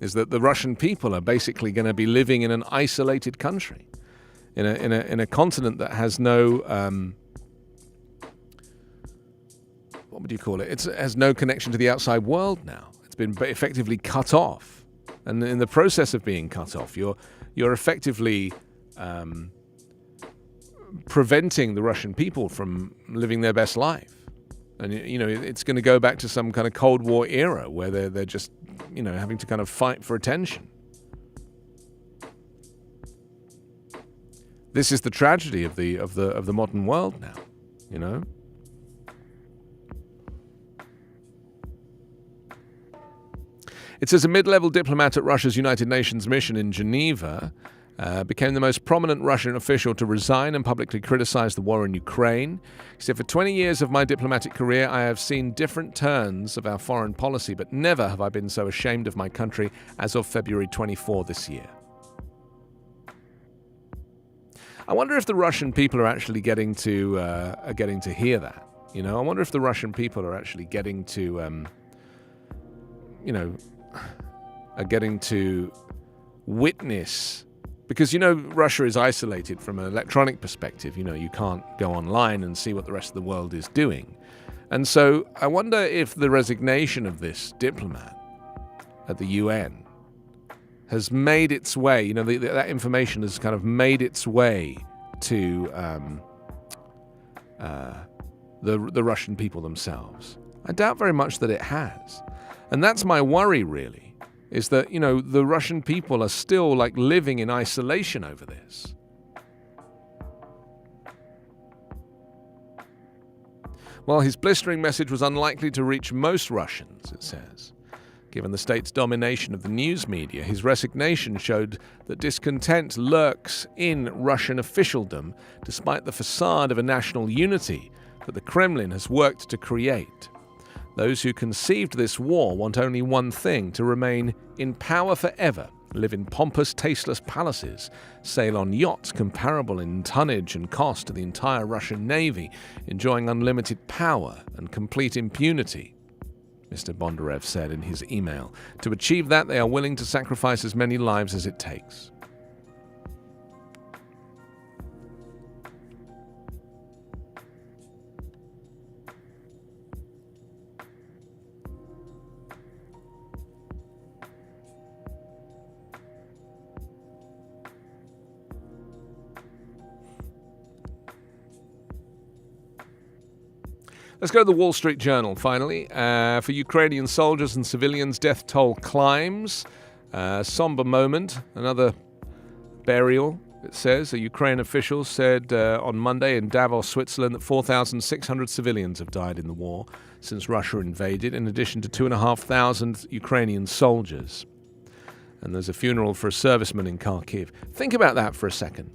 Is that the Russian people are basically going to be living in an isolated country, in a continent that has no what would you call it? It has no connection to the outside world now. It's been effectively cut off. And in the process of being cut off, you're effectively preventing the Russian people from living their best life. And, you know, it's going to go back to some kind of Cold War era where they're just, you know, having to kind of fight for attention. This is the tragedy of the modern world now, you know. It says a mid-level diplomat at Russia's United Nations mission in Geneva became the most prominent Russian official to resign and publicly criticize the war in Ukraine. He said, for 20 years of my diplomatic career, I have seen different turns of our foreign policy, but never have I been so ashamed of my country as of February 24 this year. I wonder if the Russian people are actually getting to hear that. You know, I wonder if the Russian people are actually getting to, you know, are getting to witness, because, you know, Russia is isolated from an electronic perspective. You know, you can't go online and see what the rest of the world is doing. And so I wonder if the resignation of this diplomat at the UN has made its way, you know, that information has kind of made its way to the Russian people themselves. I doubt very much that it has. And that's my worry, really, is that, you know, the Russian people are still like living in isolation over this. While his blistering message was unlikely to reach most Russians, it says, given the state's domination of the news media, his resignation showed that discontent lurks in Russian officialdom, despite the facade of a national unity that the Kremlin has worked to create. Those who conceived this war want only one thing: to remain in power forever, live in pompous, tasteless palaces, sail on yachts comparable in tonnage and cost to the entire Russian Navy, enjoying unlimited power and complete impunity, Mr. Bondarev said in his email. To achieve that, they are willing to sacrifice as many lives as it takes. Let's go to the Wall Street Journal, finally. For Ukrainian soldiers and civilians, death toll climbs. Somber moment, another burial, it says. A Ukraine official said on Monday in Davos, Switzerland, that 4,600 civilians have died in the war since Russia invaded, in addition to 2,500 Ukrainian soldiers. And there's a funeral for a serviceman in Kharkiv. Think about that for a second.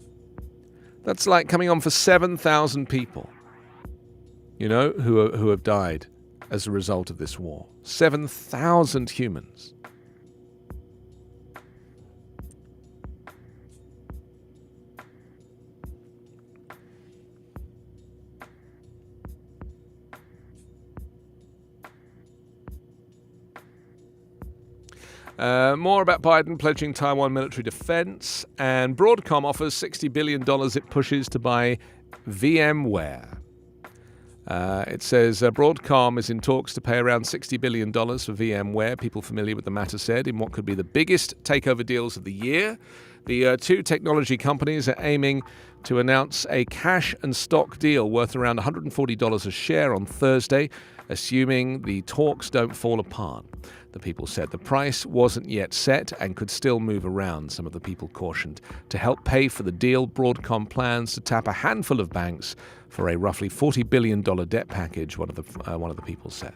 That's like coming on for 7,000 people, you know, who have died as a result of this war. 7,000 humans. More about Biden pledging Taiwan military defense, and Broadcom offers $60 billion it pushes to buy VMware. It says Broadcom is in talks to pay around $60 billion for VMware. People familiar with the matter said, in what could be the biggest takeover deals of the year. The two technology companies are aiming to announce a cash and stock deal worth around $140 a share on Thursday, assuming the talks don't fall apart. the people said. The price wasn't yet set and could still move around, some of the people cautioned. To help pay for the deal, Broadcom plans to tap a handful of banks for a roughly $40 billion debt package, one of the people said.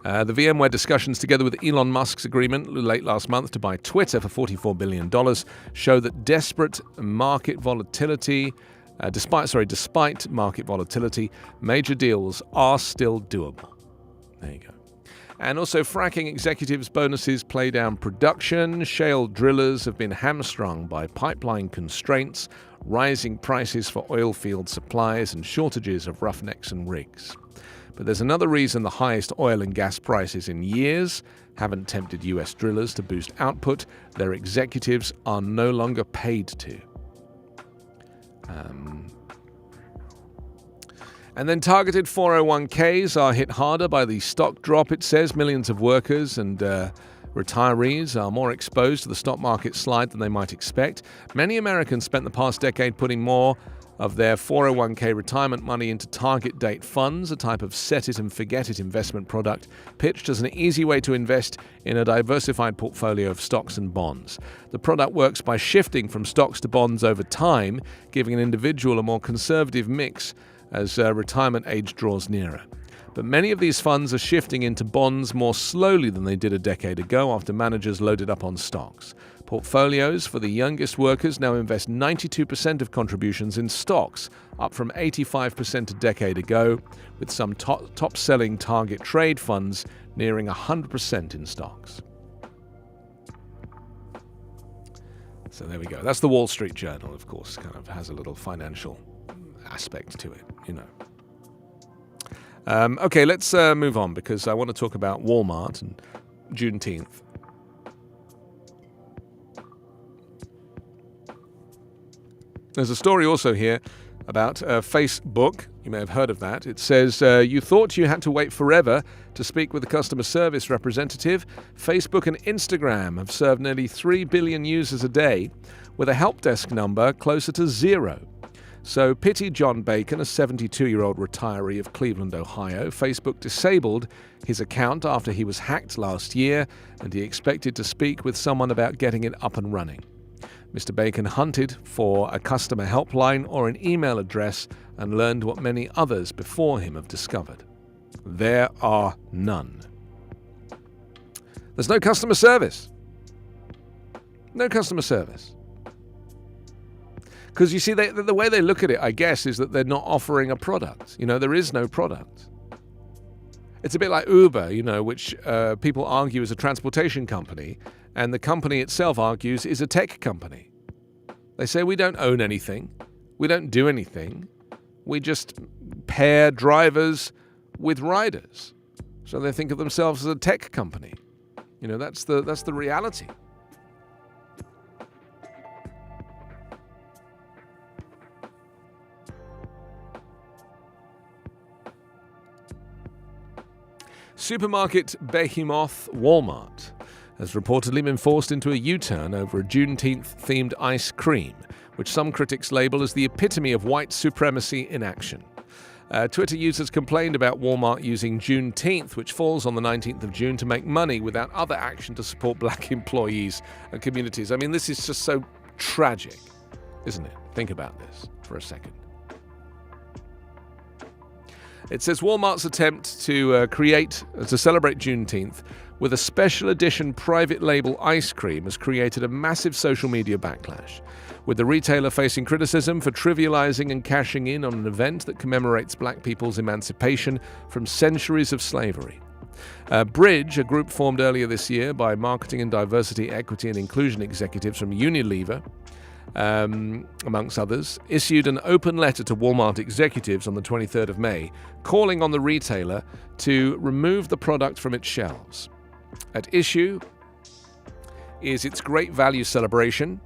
The VMware discussions, together with Elon Musk's agreement late last month to buy Twitter for $44 billion, show that despite market volatility, major deals are still doable. There you go. And also, fracking executives' bonuses play down production. Shale drillers have been hamstrung by pipeline constraints, rising prices for oil field supplies, and shortages of roughnecks and rigs. But there's another reason the highest oil and gas prices in years haven't tempted US drillers to boost output. Their executives are no longer paid to. And then targeted 401ks are hit harder by the stock drop, it says. Millions of workers and retirees are more exposed to the stock market slide than they might expect. Many Americans spent the past decade putting more of their 401k retirement money into target date funds, a type of set-it-and-forget-it investment product pitched as an easy way to invest in a diversified portfolio of stocks and bonds. The product works by shifting from stocks to bonds over time, giving an individual a more conservative mix as retirement age draws nearer. But many of these funds are shifting into bonds more slowly than they did a decade ago after managers loaded up on stocks. Portfolios for the youngest workers now invest 92% of contributions in stocks, up from 85% a decade ago, with some top-selling target trade funds nearing 100% in stocks. So there we go. That's the Wall Street Journal, of course, kind of has a little financial aspect to it, you know. Okay, let's move on because I want to talk about Walmart and Juneteenth. There's a story also here about Facebook. You may have heard of that. It says, you thought you had to wait forever to speak with a customer service representative. Facebook and Instagram have served nearly 3 billion users a day with a help desk number closer to 0. So pity John Bacon, a 72-year-old retiree of Cleveland, Ohio. Facebook disabled his account after he was hacked last year, and he expected to speak with someone about getting it up and running. Mr. Bacon hunted for a customer helpline or an email address and learned what many others before him have discovered. There are none. There's no customer service. No customer service. Because you see, the way they look at it, I guess, is that they're not offering a product. You know, there is no product. It's a bit like Uber, you know, which people argue is a transportation company, and the company itself argues is a tech company. They say we don't own anything, we don't do anything, we just pair drivers with riders. So they think of themselves as a tech company. You know, that's the reality. Supermarket behemoth Walmart has reportedly been forced into a U-turn over a Juneteenth-themed ice cream, which some critics label as the epitome of white supremacy in action. Twitter users complained about Walmart using Juneteenth, which falls on the 19th of June, to make money without other action to support black employees and communities. I mean, this is just so tragic, isn't it? Think about this for a second. It says Walmart's attempt to celebrate Juneteenth with a special edition private label ice cream has created a massive social media backlash, with the retailer facing criticism for trivializing and cashing in on an event that commemorates black people's emancipation from centuries of slavery. Bridge, a group formed earlier this year by marketing and diversity, equity and inclusion executives from Unilever, amongst others, issued an open letter to Walmart executives on the 23rd of May, calling on the retailer to remove the product from its shelves. At issue is its great value celebration,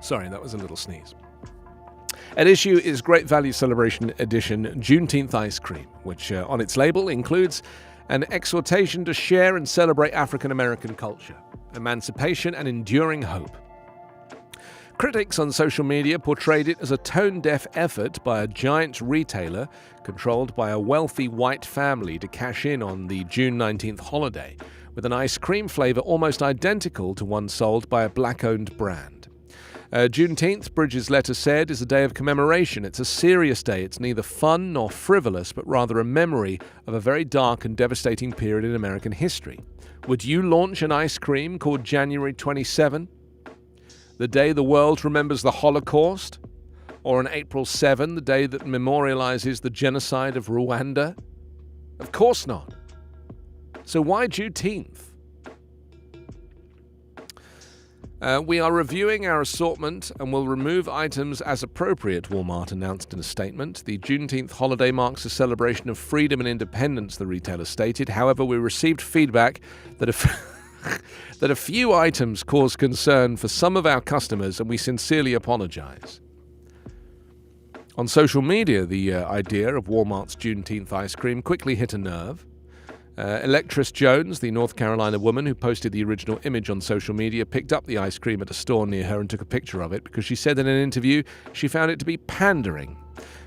sorry, that was a little sneeze. At issue is Great Value Celebration Edition Juneteenth ice cream, which on its label includes an exhortation to share and celebrate African American culture, emancipation and enduring hope. Critics on social media portrayed it as a tone-deaf effort by a giant retailer controlled by a wealthy white family to cash in on the June 19th holiday, with an ice cream flavour almost identical to one sold by a black-owned brand. Juneteenth, Bridges' letter said, is a day of commemoration. It's a serious day. It's neither fun nor frivolous, but rather a memory of a very dark and devastating period in American history. Would you launch an ice cream called January 27? The day the world remembers the Holocaust? Or on April 7, the day that memorializes the genocide of Rwanda? Of course not. So why Juneteenth? We are reviewing our assortment and will remove items as appropriate, Walmart announced in a statement. The Juneteenth holiday marks a celebration of freedom and independence, the retailer stated. However, we received feedback that a few items cause concern for some of our customers, and we sincerely apologize. On social media, the idea of Walmart's Juneteenth ice cream quickly hit a nerve. Electress Jones, the North Carolina woman who posted the original image on social media, picked up the ice cream at a store near her and took a picture of it because she said in an interview she found it to be pandering.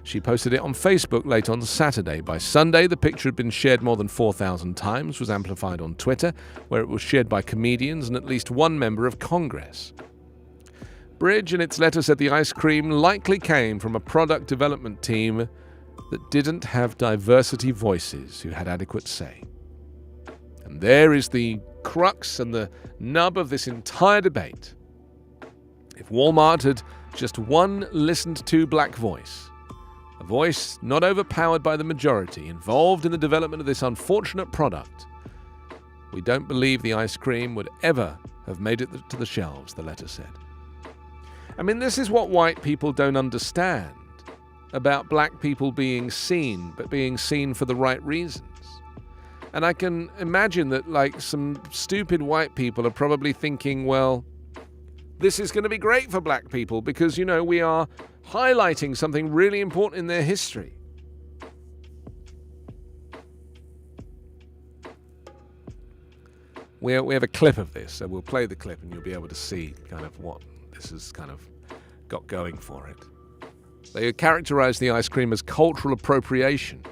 She posted it on Facebook late on Saturday. By Sunday, the picture had been shared more than 4,000 times, was amplified on Twitter, where it was shared by comedians and at least one member of Congress. Bridge, in its letter, said the ice cream likely came from a product development team that didn't have diversity voices who had adequate say. And there is the crux and the nub of this entire debate. If Walmart had just one listened-to black voice, a voice not overpowered by the majority, involved in the development of this unfortunate product, we don't believe the ice cream would ever have made it to the shelves, the letter said. I mean, this is what white people don't understand about black people being seen, but being seen for the right reasons. And I can imagine that, like, some stupid white people are probably thinking, well, this is going to be great for black people because, you know, we are highlighting something really important in their history. We have a clip of this, so we'll play the clip and you'll be able to see kind of what this has kind of got going for it. They characterized the ice cream as cultural appropriation,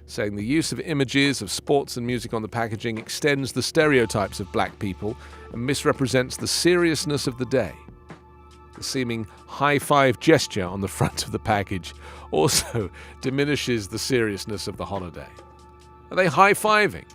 saying the use of images of sports and music on the packaging extends the stereotypes of black people and misrepresents the seriousness of the day. The seeming high-five gesture on the front of the package also diminishes the seriousness of the holiday. Are they high-fiving?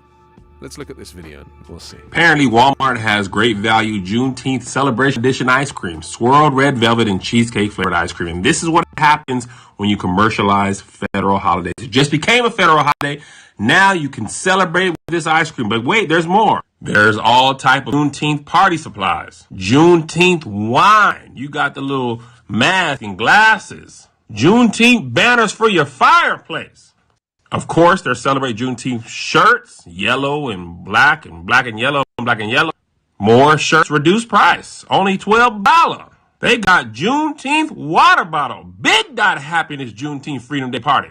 Let's look at this video and we'll see. Apparently, Walmart has great value Juneteenth Celebration Edition ice cream, swirled red velvet and cheesecake flavored ice cream. And this is what happens when you commercialize federal holidays. It just became a federal holiday. Now you can celebrate with this ice cream. But wait, there's more. There's all type of Juneteenth party supplies. Juneteenth wine. You got the little mask and glasses. Juneteenth banners for your fireplace. Of course, they're celebrating Juneteenth shirts, yellow and black and yellow and black and yellow. More shirts, reduced price, only $12. They got Juneteenth water bottle, big dot happiness Juneteenth Freedom Day party.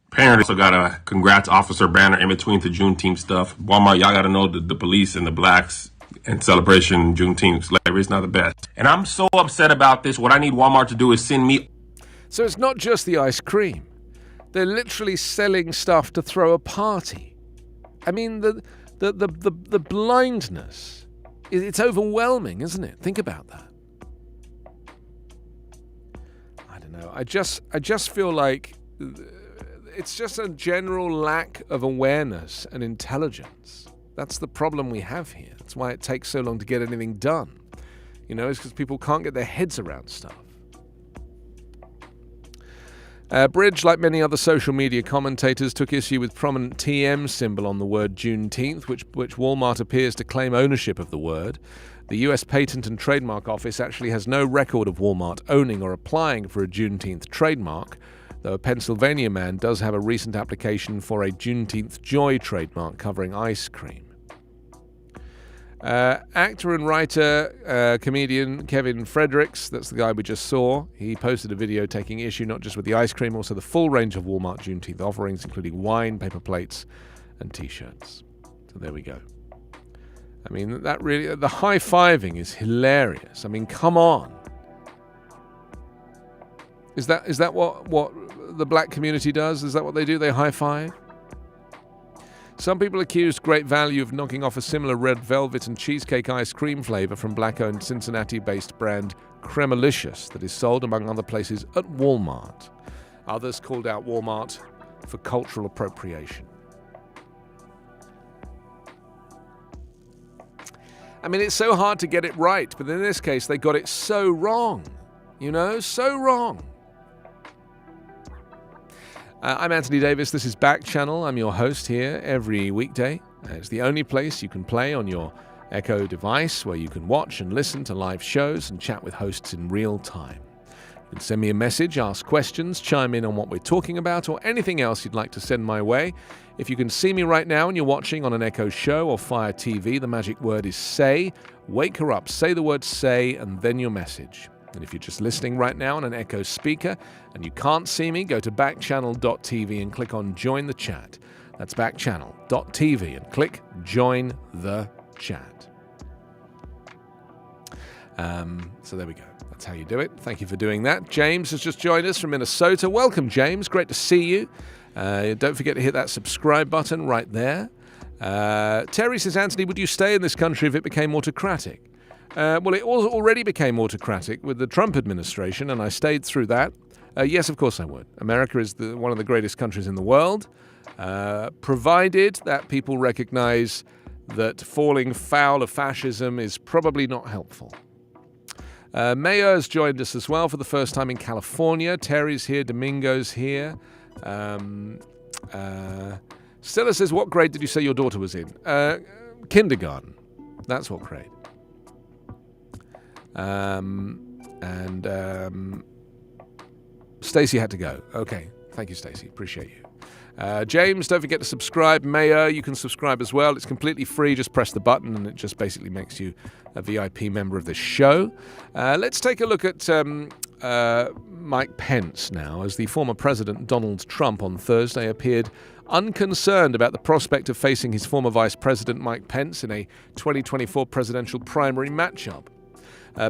Apparently, also got a congrats officer banner in between the Juneteenth stuff. Walmart, y'all got to know the police and the blacks and celebration Juneteenth slavery is not the best. And I'm so upset about this. What I need Walmart to do is send me. So it's not just the ice cream. They're literally selling stuff to throw a party. I mean, the blindness, it's overwhelming, isn't it? Think about that. I don't know. I just feel like it's just a general lack of awareness and intelligence. That's the problem we have here. That's why it takes so long to get anything done. You know, it's because people can't get their heads around stuff. Bridge, like many other social media commentators, took issue with prominent TM symbol on the word Juneteenth, which Walmart appears to claim ownership of the word. The U.S. Patent and Trademark Office actually has no record of Walmart owning or applying for a Juneteenth trademark, though a Pennsylvania man does have a recent application for a Juneteenth Joy trademark covering ice cream. Actor and writer, comedian Kevin Fredericks, that's the guy we just saw, he posted a video taking issue not just with the ice cream, also the full range of Walmart Juneteenth offerings, including wine, paper plates, and t-shirts. So there we go. I mean, that really, the high-fiving is hilarious. I mean, come on. Is that what the black community does? Is that what they do? They high five? Some people accused Great Value of knocking off a similar red velvet and cheesecake ice cream flavor from black-owned Cincinnati-based brand Cremalicious that is sold, among other places, at Walmart. Others called out Walmart for cultural appropriation. I mean, it's so hard to get it right, but in this case, they got it so wrong. So wrong. I'm Anthony Davis. This is Backchannel. I'm your host here every weekday. It's the only place you can play on your Echo device where you can watch and listen to live shows and chat with hosts in real time. You can send me a message, ask questions, chime in on what we're talking about, or anything else you'd like to send my way. If you can see me right now and you're watching on an Echo show or Fire TV, the magic word is say. Wake her up. Say the word say and then your message. And if you're just listening right now on an Echo speaker and you can't see me, go to backchannel.tv and click on Join the Chat. That's backchannel.tv and click Join the Chat. So there we go. That's how you do it. Thank you for doing that. James has just joined us from Minnesota. Welcome, James. Great to see you. Don't forget to hit that subscribe button right there. Terry says, Anthony, would you stay in this country if it became autocratic? Well, it already became autocratic with the Trump administration, and I stayed through that. Yes, of course I would. America is one of the greatest countries in the world, provided that people recognize that falling foul of fascism is probably not helpful. Mayor has joined us as well for the first time in California. Terry's here. Domingo's here. Stella says, what grade did you say your daughter was in? Kindergarten. That's what grade. Stacey had to go. Okay. Thank you, Stacey. Appreciate you. James, don't forget to subscribe. Mayor, you can subscribe as well. It's completely free. Just press the button and it just basically makes you a VIP member of this show. Let's take a look at Mike Pence now, as the former President Donald Trump on Thursday appeared unconcerned about the prospect of facing his former Vice President Mike Pence in a 2024 presidential primary matchup.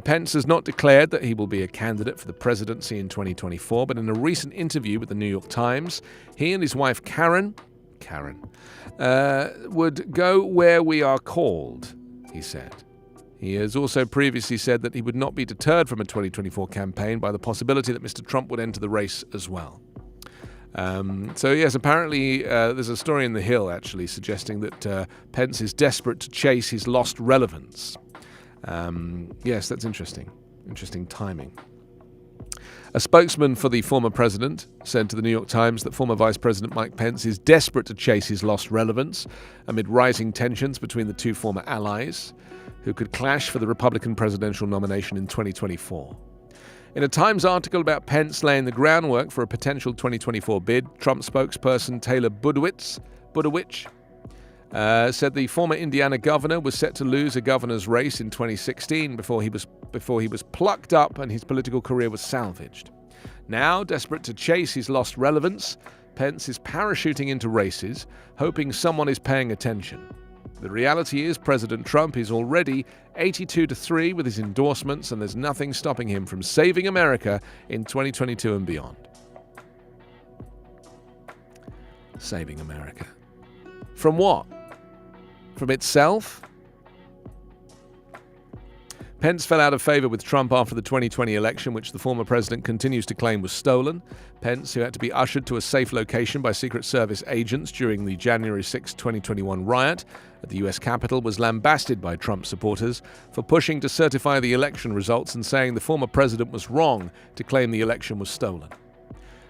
Pence has not declared that he will be a candidate for the presidency in 2024, but in a recent interview with the New York Times, he and his wife Karen, would go where we are called, he said. He has also previously said that he would not be deterred from a 2024 campaign by the possibility that Mr. Trump would enter the race as well. So yes, apparently there's a story in The Hill actually suggesting that Pence is desperate to chase his lost relevance. Yes, that's interesting. Interesting timing. A spokesman for the former president said to the New York Times that former Vice President Mike Pence is desperate to chase his lost relevance amid rising tensions between the two former allies, who could clash for the Republican presidential nomination in 2024. In a Times article about Pence laying the groundwork for a potential 2024 bid, Trump spokesperson Taylor Budowich said the former Indiana governor was set to lose a governor's race in 2016 before he was plucked up and his political career was salvaged. Now, desperate to chase his lost relevance, Pence is parachuting into races, hoping someone is paying attention. The reality is President Trump is already 82-3 with his endorsements, and there's nothing stopping him from saving America in 2022 and beyond. Saving America. From what? From itself? Pence fell out of favor with Trump after the 2020 election, which the former president continues to claim was stolen. Pence, who had to be ushered to a safe location by Secret Service agents during the January 6, 2021 riot at the U.S. Capitol, was lambasted by Trump supporters for pushing to certify the election results and saying the former president was wrong to claim the election was stolen.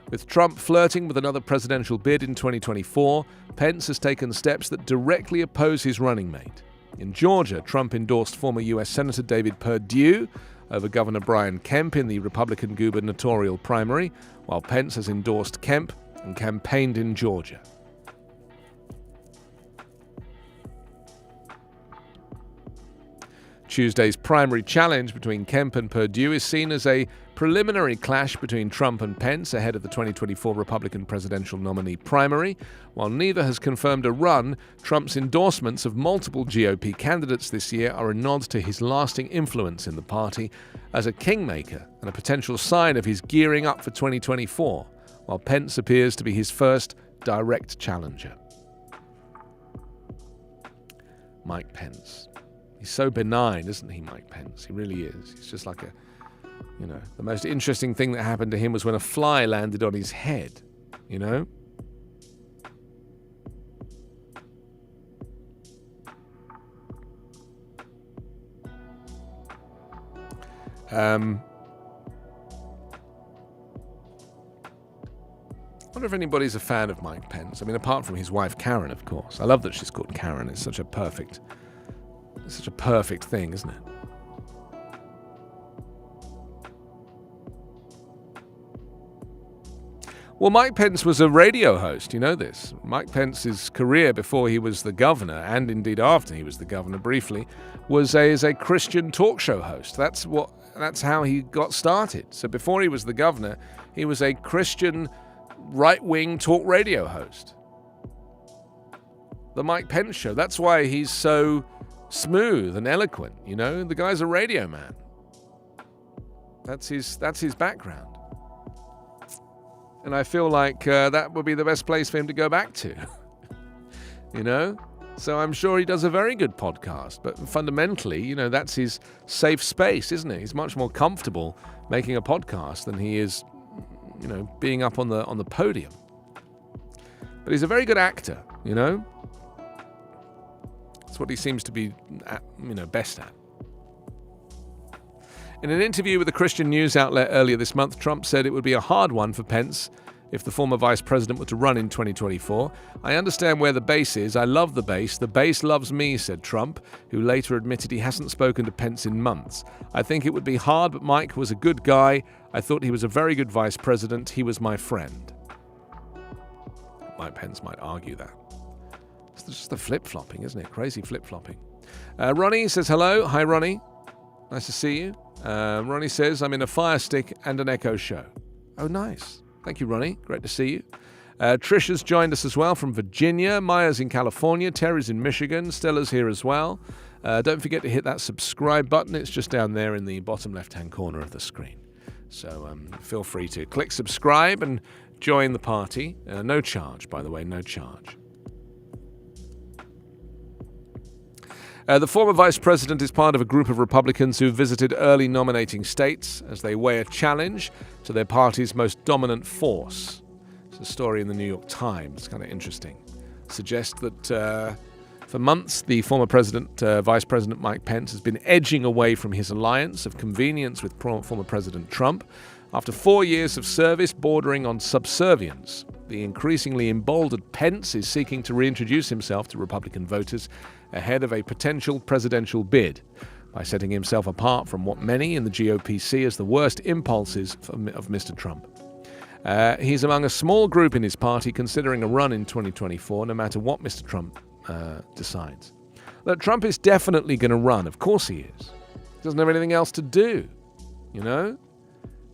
With Trump flirting with another presidential bid in 2024, Pence has taken steps that directly oppose his running mate. In Georgia, Trump endorsed former U.S. Senator David Perdue over Governor Brian Kemp in the Republican gubernatorial primary, while Pence has endorsed Kemp and campaigned in Georgia. Tuesday's primary challenge between Kemp and Perdue is seen as a preliminary clash between Trump and Pence ahead of the 2024 Republican presidential nominee primary. While neither has confirmed a run, Trump's endorsements of multiple GOP candidates this year are a nod to his lasting influence in the party as a kingmaker and a potential sign of his gearing up for 2024, while Pence appears to be his first direct challenger. Mike Pence. He's so benign, isn't he, Mike Pence? He really is. He's just like the most interesting thing that happened to him was when a fly landed on his head, you know? I wonder if anybody's a fan of Mike Pence. I mean, apart from his wife Karen, of course. I love that she's called Karen. It's such a perfect thing, isn't it? Well, Mike Pence was a radio host, you know this. Mike Pence's career before he was the governor, and indeed after he was the governor briefly, was as a Christian talk show host. That's how he got started. So before he was the governor, he was a Christian right-wing talk radio host. The Mike Pence Show. That's why he's so smooth and eloquent, you know? The guy's a radio man. That's his background. And I feel like that would be the best place for him to go back to. You know? So I'm sure he does a very good podcast. But fundamentally, you know, that's his safe space, isn't it? He's much more comfortable making a podcast than he is, you know, being up on the podium. But he's a very good actor, you know? That's what he seems to be, best at. In an interview with a Christian news outlet earlier this month, Trump said it would be a hard one for Pence if the former vice president were to run in 2024. I understand where the base is. I love the base. The base loves me, said Trump, who later admitted he hasn't spoken to Pence in months. I think it would be hard, but Mike was a good guy. I thought he was a very good vice president. He was my friend. Mike Pence might argue that. It's just the flip-flopping, isn't it? Crazy flip-flopping. Ronnie says hello. Hi, Ronnie. Nice to see you. Ronnie says, I'm in a Fire Stick and an Echo show. Oh, nice. Thank you, Ronnie. Great to see you. Trisha's joined us as well from Virginia. Maya's in California. Terry's in Michigan. Stella's here as well. Don't forget to hit that subscribe button. It's just down there in the bottom left-hand corner of the screen. So feel free to click subscribe and join the party. No charge, by the way, no charge. The former vice president is part of a group of Republicans who visited early nominating states as they weigh a challenge to their party's most dominant force. It's a story in the New York Times. It's kind of interesting. It suggests that for months, the former Vice President Mike Pence has been edging away from his alliance of convenience with former President Trump. After 4 years of service bordering on subservience, the increasingly emboldened Pence is seeking to reintroduce himself to Republican voters ahead of a potential presidential bid by setting himself apart from what many in the GOP see as the worst impulses of Mr. Trump. He's among a small group in his party considering a run in 2024, no matter what Mr. Trump decides. Look, Trump is definitely going to run. Of course he is. He doesn't have anything else to do, you know?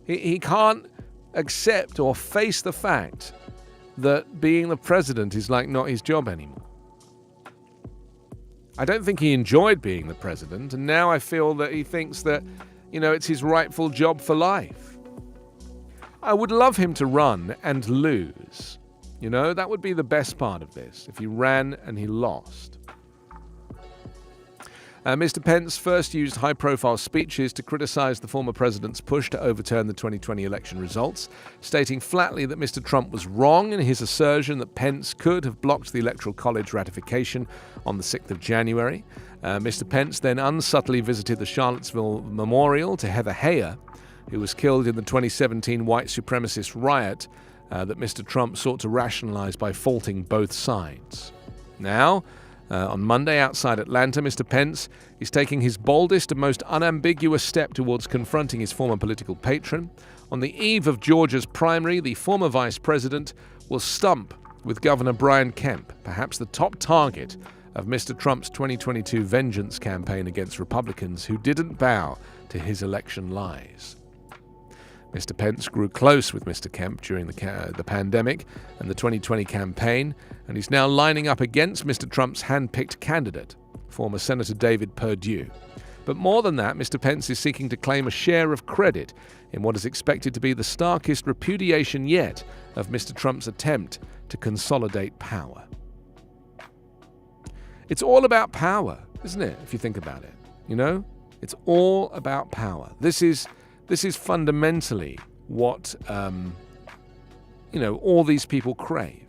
He can't accept or face the fact that being the president is like not his job anymore. I don't think he enjoyed being the president, and now I feel that he thinks that, you know, it's his rightful job for life. I would love him to run and lose. You know, that would be the best part of this, if he ran and he lost. Mr. Pence first used high-profile speeches to criticize the former president's push to overturn the 2020 election results, stating flatly that Mr. Trump was wrong in his assertion that Pence could have blocked the Electoral College ratification on the 6th of January. Mr. Pence then unsubtly visited the Charlottesville Memorial to Heather Heyer, who was killed in the 2017 white supremacist riot that Mr. Trump sought to rationalize by faulting both sides. Now, on Monday outside Atlanta, Mr. Pence is taking his boldest and most unambiguous step towards confronting his former political patron. On the eve of Georgia's primary, the former vice president will stump with Governor Brian Kemp, perhaps the top target of Mr. Trump's 2022 vengeance campaign against Republicans who didn't bow to his election lies. Mr. Pence grew close with Mr. Kemp during the pandemic and the 2020 campaign, and he's now lining up against Mr. Trump's hand-picked candidate, former Senator David Perdue. But more than that, Mr. Pence is seeking to claim a share of credit in what is expected to be the starkest repudiation yet of Mr. Trump's attempt to consolidate power. It's all about power, isn't it, if you think about it? You know? It's all about power. This is fundamentally what, all these people crave.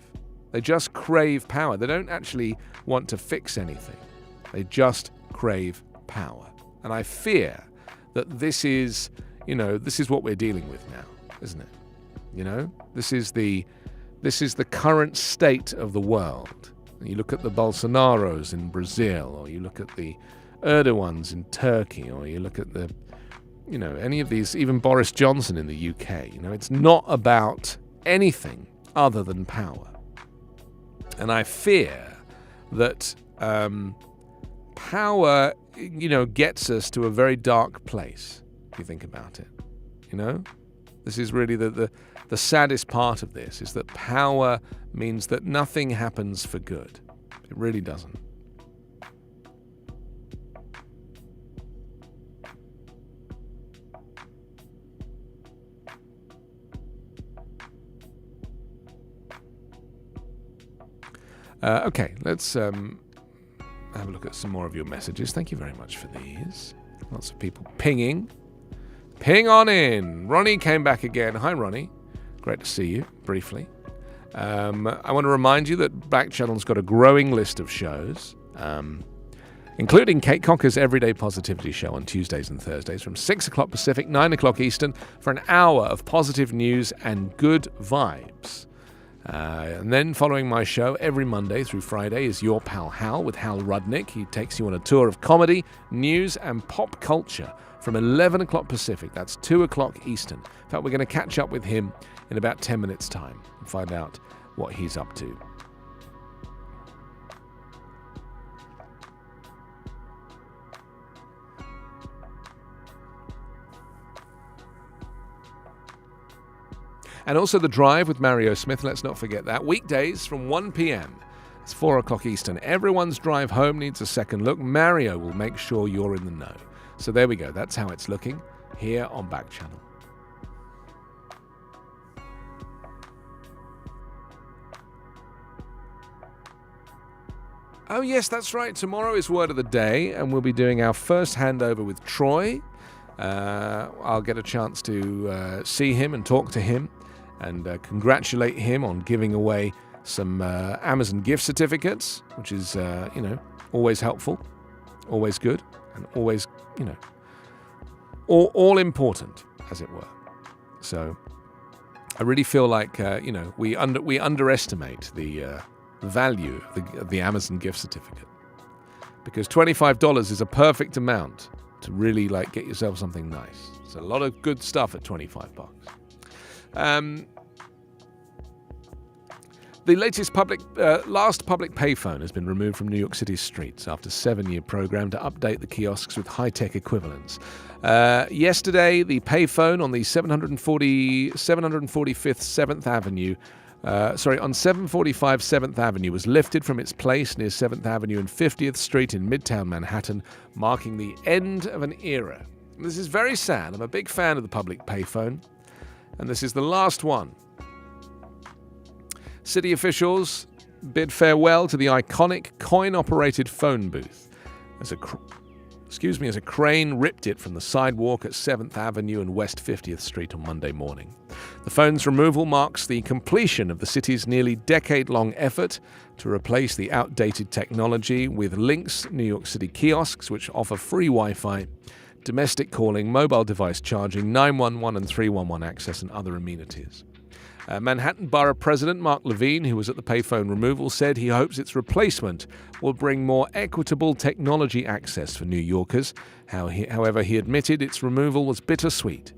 They just crave power. They don't actually want to fix anything. They just crave power. And I fear that this is what we're dealing with now, isn't it? You know, this is the current state of the world. You look at the Bolsonaros in Brazil, or you look at the Erdogans in Turkey, or you look at any of these, even Boris Johnson in the UK. It's not about anything other than power. And I fear that power, gets us to a very dark place, if you think about it. This is really the saddest part of this, is that power means that nothing happens for good. It really doesn't. Okay, let's have a look at some more of your messages. Thank you very much for these. Lots of people pinging. Ping on in. Ronnie came back again. Hi, Ronnie. Great to see you, briefly. I want to remind you that Backchannel's got a growing list of shows, including Kate Cocker's Everyday Positivity Show on Tuesdays and Thursdays from 6 o'clock Pacific, 9 o'clock Eastern, for an hour of positive news and good vibes. And then following my show every Monday through Friday is Your Pal Hal with Hal Rudnick. He takes you on a tour of comedy, news and pop culture from 11 o'clock Pacific. That's 2 o'clock Eastern. In fact, we're going to catch up with him in about 10 minutes' time and find out what he's up to. And also The Drive with Mario Smith, let's not forget that. Weekdays from 1 p.m. It's 4 o'clock Eastern. Everyone's drive home needs a second look. Mario will make sure you're in the know. So there we go. That's how it's looking here on Backchannel. Oh yes, that's right. Tomorrow is Word of the Day, and we'll be doing our first handover with Troy. I'll get a chance to see him and talk to him and congratulate him on giving away some Amazon gift certificates, which is, always helpful, always good, and always, all important, as it were. So I really feel like, we underestimate the value of the Amazon gift certificate, because $25 is a perfect amount to really get yourself something nice. It's a lot of good stuff at $25. The latest last public payphone has been removed from New York City's streets after a 7-year program to update the kiosks with high-tech equivalents. Yesterday, the payphone on the 745 7th Avenue on 745 7th Avenue was lifted from its place near 7th Avenue and 50th Street in Midtown Manhattan, marking the end of an era. This is very sad. I'm a big fan of the public payphone, and this is the last one. City officials bid farewell to the iconic coin-operated phone booth as a crane ripped it from the sidewalk at 7th Avenue and West 50th Street on Monday morning. The phone's removal marks the completion of the city's nearly decade-long effort to replace the outdated technology with Lynx New York City kiosks, which offer free Wi-Fi, domestic calling, mobile device charging, 911 and 311 access, and other amenities. Manhattan Borough President Mark Levine, who was at the payphone removal, said he hopes its replacement will bring more equitable technology access for New Yorkers. However, he admitted its removal was bittersweet.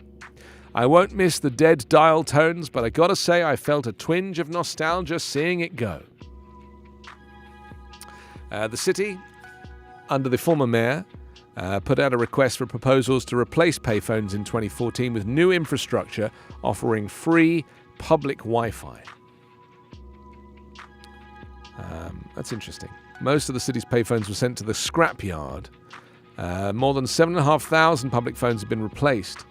I won't miss the dead dial tones, but I gotta say I felt a twinge of nostalgia seeing it go. The city, under the former mayor, put out a request for proposals to replace payphones in 2014 with new infrastructure offering free public Wi-Fi. That's interesting. Most of the city's payphones were sent to the scrapyard. More than 7,500 public phones have been replaced,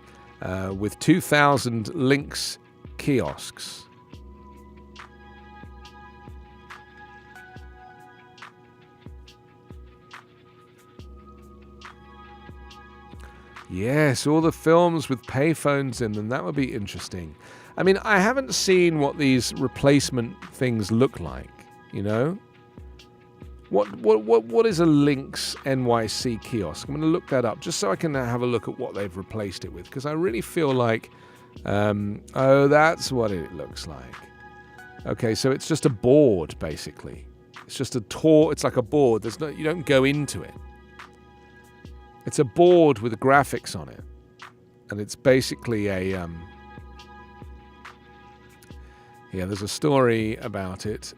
with 2,000 Lynx kiosks. Yes, all the films with payphones in them. That would be interesting. I mean, I haven't seen what these replacement things look like, you know? What is a Lynx NYC kiosk? I'm going to look that up just so I can have a look at what they've replaced it with, because I really feel like, oh, that's what it looks like. Okay, so it's just a board, basically. It's just it's like a board. You don't go into it. It's a board with graphics on it, and it's basically a, there's a story about it.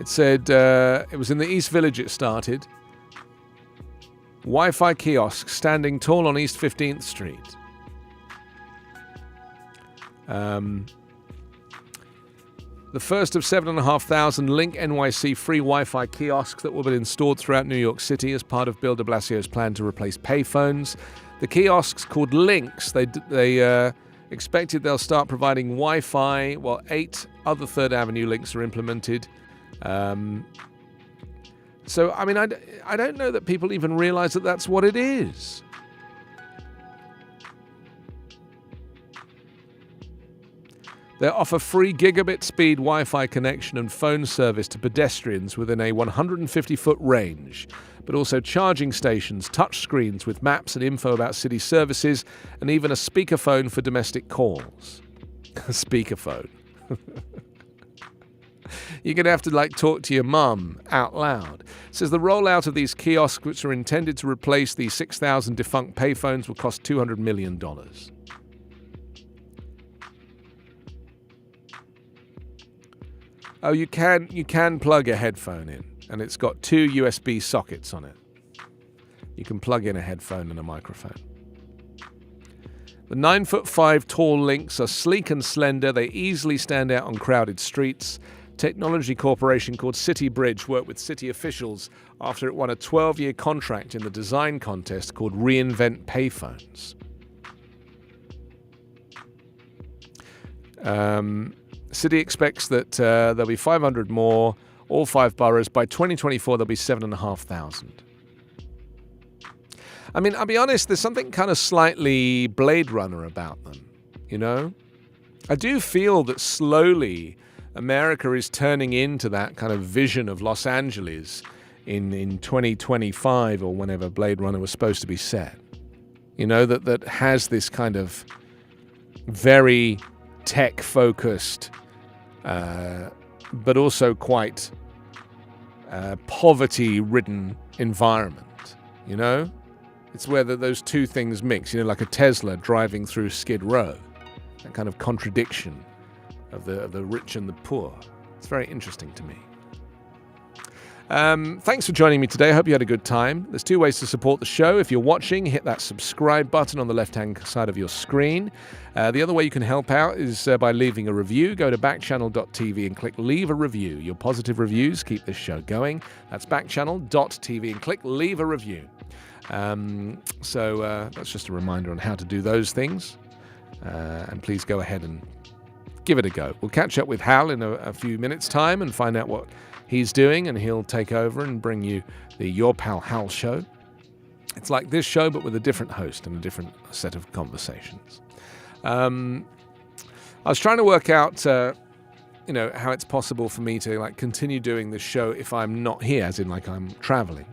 It said it was in the East Village it started. Wi-Fi kiosk standing tall on East 15th Street. The first of 7,500 Link NYC free Wi-Fi kiosks that will be installed throughout New York City as part of Bill de Blasio's plan to replace payphones. The kiosks, called Links, they expected they'll start providing Wi-Fi while 8 other Third Avenue links are implemented. So, I mean, I don't know that people even realize that that's what it is. They offer free gigabit speed Wi-Fi connection and phone service to pedestrians within a 150-foot range, but also charging stations, touch screens with maps and info about city services, and even a speakerphone for domestic calls. A speakerphone. You're going to have to talk to your mum out loud. It says the rollout of these kiosks, which are intended to replace the 6,000 defunct payphones, will cost $200 million. Oh, you can plug a headphone in, and it's got 2 USB sockets on it. You can plug in a headphone and a microphone. The 9'5" tall Links are sleek and slender. They easily stand out on crowded streets. Technology corporation called City Bridge worked with city officials after it won a 12-year contract in the design contest called Reinvent Payphones. City expects that there'll be 500 more, all 5 boroughs. By 2024, there'll be 7,500. I mean, I'll be honest, there's something kind of slightly Blade Runner about them, you know? I do feel that slowly America is turning into that kind of vision of Los Angeles in 2025 or whenever Blade Runner was supposed to be set. You know, that has this kind of very tech-focused, but also quite poverty-ridden environment, you know? It's where those two things mix, you know, like a Tesla driving through Skid Row. That kind of contradiction of the rich and the poor. It's very interesting to me. Thanks for joining me today. I hope you had a good time. There's 2 ways to support the show. If you're watching, hit that subscribe button on the left-hand side of your screen. The other way you can help out is by leaving a review. Go to backchannel.tv and click Leave a Review. Your positive reviews keep this show going. That's backchannel.tv and click Leave a Review. So that's just a reminder on how to do those things. And please go ahead and give it a go. We'll catch up with Hal in a few minutes' time and find out what he's doing, and he'll take over and bring you the Your Pal Hal show. It's like this show, but with a different host and a different set of conversations. I was trying to work out, you know, how it's possible for me to continue doing this show if I'm not here, as in I'm traveling.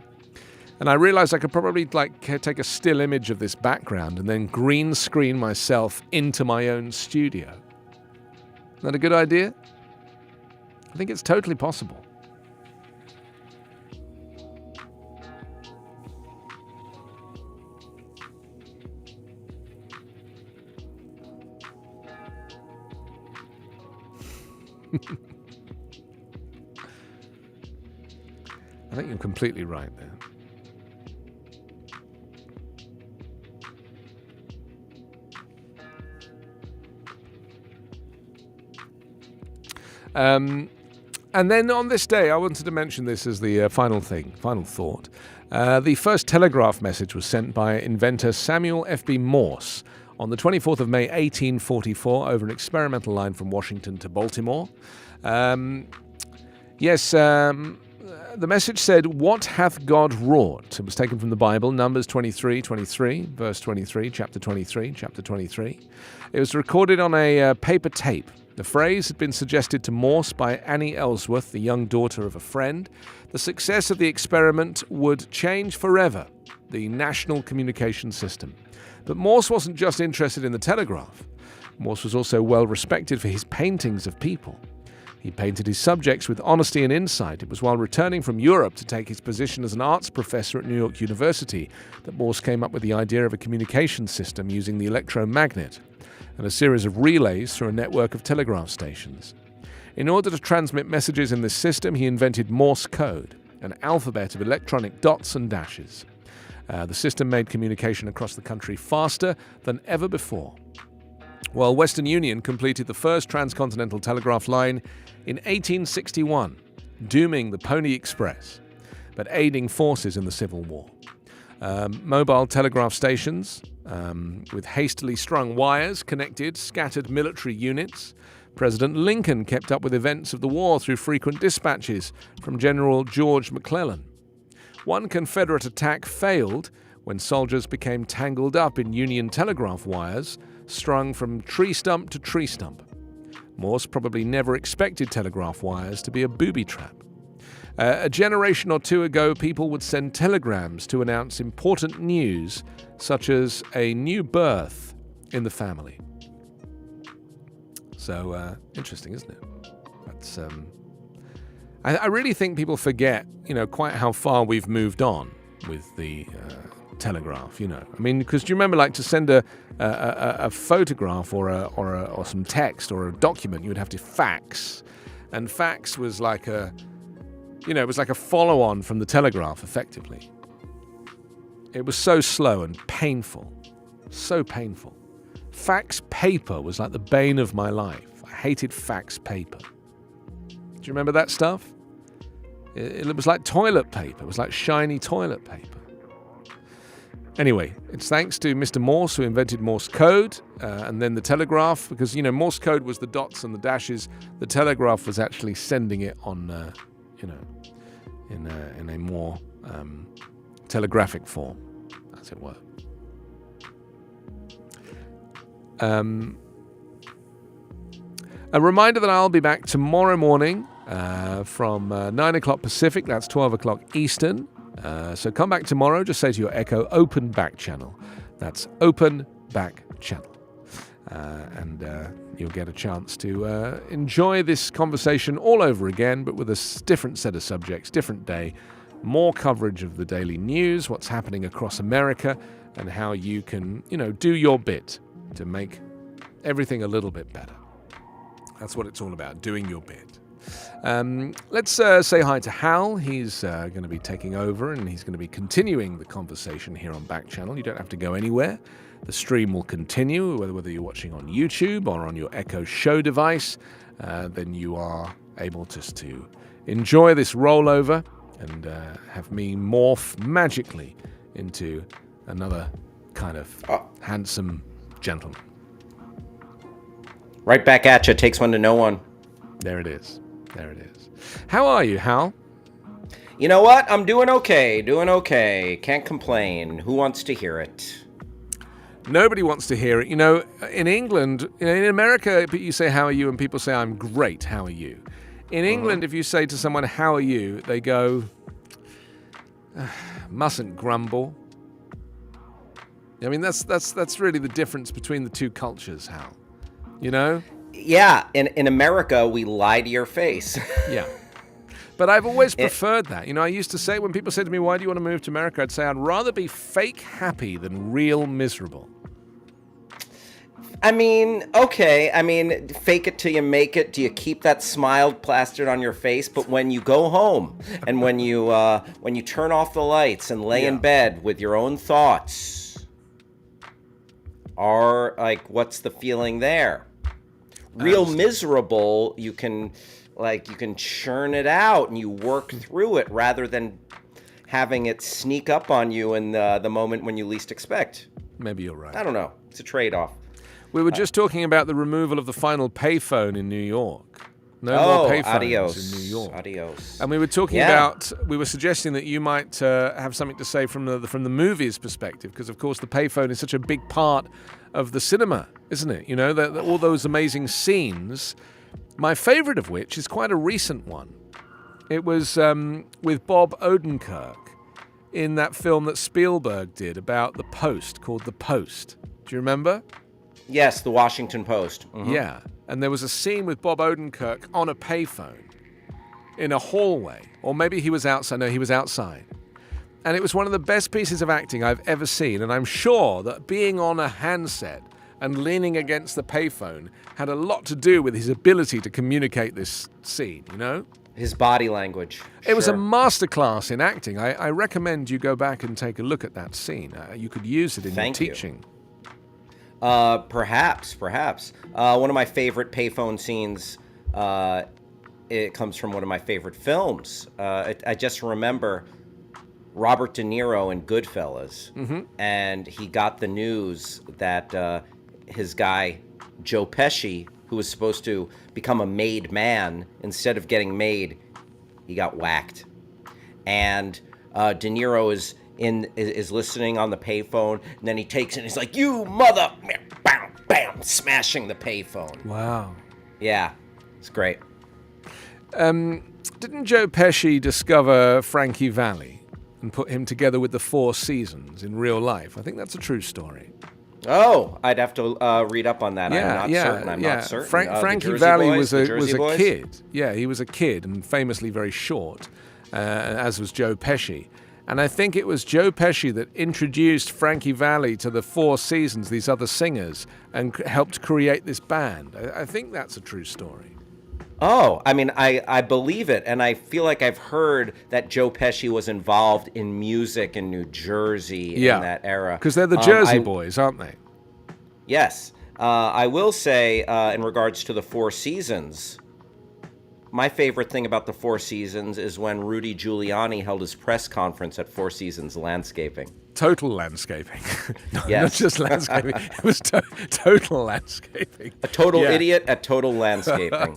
And I realized I could probably take a still image of this background and then green screen myself into my own studio. Isn't that a good idea? I think it's totally possible. I think you're completely right there. And then on this day, I wanted to mention this as the final thought. The first telegraph message was sent by inventor Samuel F.B. Morse on the 24th of May, 1844, over an experimental line from Washington to Baltimore. The message said, "What hath God wrought?" It was taken from the Bible, Numbers 23, verse 23, chapter 23. It was recorded on a paper tape. The phrase had been suggested to Morse by Annie Ellsworth, the young daughter of a friend. The success of the experiment would change forever the national communication system. But Morse wasn't just interested in the telegraph. Morse was also well respected for his paintings of people. He painted his subjects with honesty and insight. It was while returning from Europe to take his position as an arts professor at New York University that Morse came up with the idea of a communication system using the electromagnet and a series of relays through a network of telegraph stations. In order to transmit messages in this system, he invented Morse code, an alphabet of electronic dots and dashes. The system made communication across the country faster than ever before. While Western Union completed the first transcontinental telegraph line in 1861, dooming the Pony Express, but aiding forces in the Civil War. Mobile telegraph stations with hastily strung wires connected scattered military units. President Lincoln kept up with events of the war through frequent dispatches from General George McClellan. One Confederate attack failed when soldiers became tangled up in Union telegraph wires strung from tree stump to tree stump. Morse probably never expected telegraph wires to be a booby trap. A generation or two ago, people would send telegrams to announce important news, such as a new birth in the family. So, interesting, isn't it? That's, I really think people forget, quite how far we've moved on with the telegraph, I mean, because do you remember, like, to send a photograph or some text or a document, you would have to fax. And fax was like it was like a follow-on from the telegraph, effectively. It was so slow and painful. So painful. Fax paper was like the bane of my life. I hated fax paper. Do you remember that stuff? It was like toilet paper. It was like shiny toilet paper. Anyway, it's thanks to Mr. Morse who invented Morse code and then the telegraph, because, Morse code was the dots and the dashes. The telegraph was actually sending it on, in a more telegraphic form, as it were. A reminder that I'll be back tomorrow morning from 9 o'clock Pacific, that's 12 o'clock Eastern. So come back tomorrow, just say to your Echo, open Backchannel. That's open Backchannel. And you'll get a chance to enjoy this conversation all over again, but with a different set of subjects, different day, more coverage of the daily news, what's happening across America, and how you can, do your bit to make everything a little bit better. That's what it's all about, doing your bit. Let's say hi to Hal. He's going to be taking over, and he's going to be continuing the conversation here on Backchannel. You don't have to go anywhere. The stream will continue, whether you're watching on YouTube or on your Echo Show device. Then you are able just to enjoy this rollover and have me morph magically into another kind of handsome gentleman. Right back at you. Takes one to know one. There it is. There it is. How are you, Hal? You know what? I'm doing okay. Can't complain. Who wants to hear it? Nobody wants to hear it. In England, in America, you say, how are you? And people say, I'm great. How are you? In England, if you say to someone, how are you? They go, mustn't grumble. I mean, that's really the difference between the two cultures, Hal. Yeah, in America, we lie to your face. Yeah. But I've always preferred that. I used to say, when people say to me, why do you want to move to America? I'd say, I'd rather be fake happy than real miserable. I mean, okay. I mean, fake it till you make it. Do you keep that smile plastered on your face? But when you go home and when you turn off the lights and lay in bed with your own thoughts, are like, what's the feeling there? Real miserable, you can churn it out and you work through it rather than having it sneak up on you in the moment when you least expect. Maybe you're right. I don't know. It's a trade-off. We were just talking about the removal of the final payphone in New York. No more payphones in New York. Adios. And we were talking about, we were suggesting that you might have something to say from the movie's perspective, because of course the payphone is such a big part of the cinema, isn't it? You know, all those amazing scenes. My favorite of which is quite a recent one. It was with Bob Odenkirk in that film that Spielberg did about the Post, called The Post. Do you remember? Yes, the Washington Post. Mm-hmm. Yeah, and there was a scene with Bob Odenkirk on a payphone in a hallway, or maybe he was outside. No, he was outside. And it was one of the best pieces of acting I've ever seen, and I'm sure that being on a handset and leaning against the payphone had a lot to do with his ability to communicate this scene, you know? His body language. It was a masterclass in acting. I recommend you go back and take a look at that scene. You could use it in your teaching. Perhaps. One of my favorite payphone scenes, it comes from one of my favorite films. I just remember Robert De Niro in Goodfellas, and he got the news that his guy, Joe Pesci, who was supposed to become a made man, instead of getting made, he got whacked. And De Niro is listening on the payphone, and then he takes it and he's like, "You mother," bam, bam, smashing the payphone. Wow. Yeah, it's great. Didn't Joe Pesci discover Frankie Valli and put him together with the Four Seasons in real life? I think that's a true story. Oh, I'd have to read up on that. I'm not certain. Frankie Valli was a kid. Yeah, he was a kid and famously very short, as was Joe Pesci. And I think it was Joe Pesci that introduced Frankie Valli to the Four Seasons, these other singers, and helped create this band. I think that's a true story. Oh, I mean, I believe it. And I feel like I've heard that Joe Pesci was involved in music in New Jersey in that era. Because they're the Jersey Boys, aren't they? Yes. I will say, in regards to the Four Seasons, my favorite thing about the Four Seasons is when Rudy Giuliani held his press conference at Four Seasons Landscaping. Total landscaping. Yes. Not just landscaping. It was total landscaping. A total idiot at total landscaping.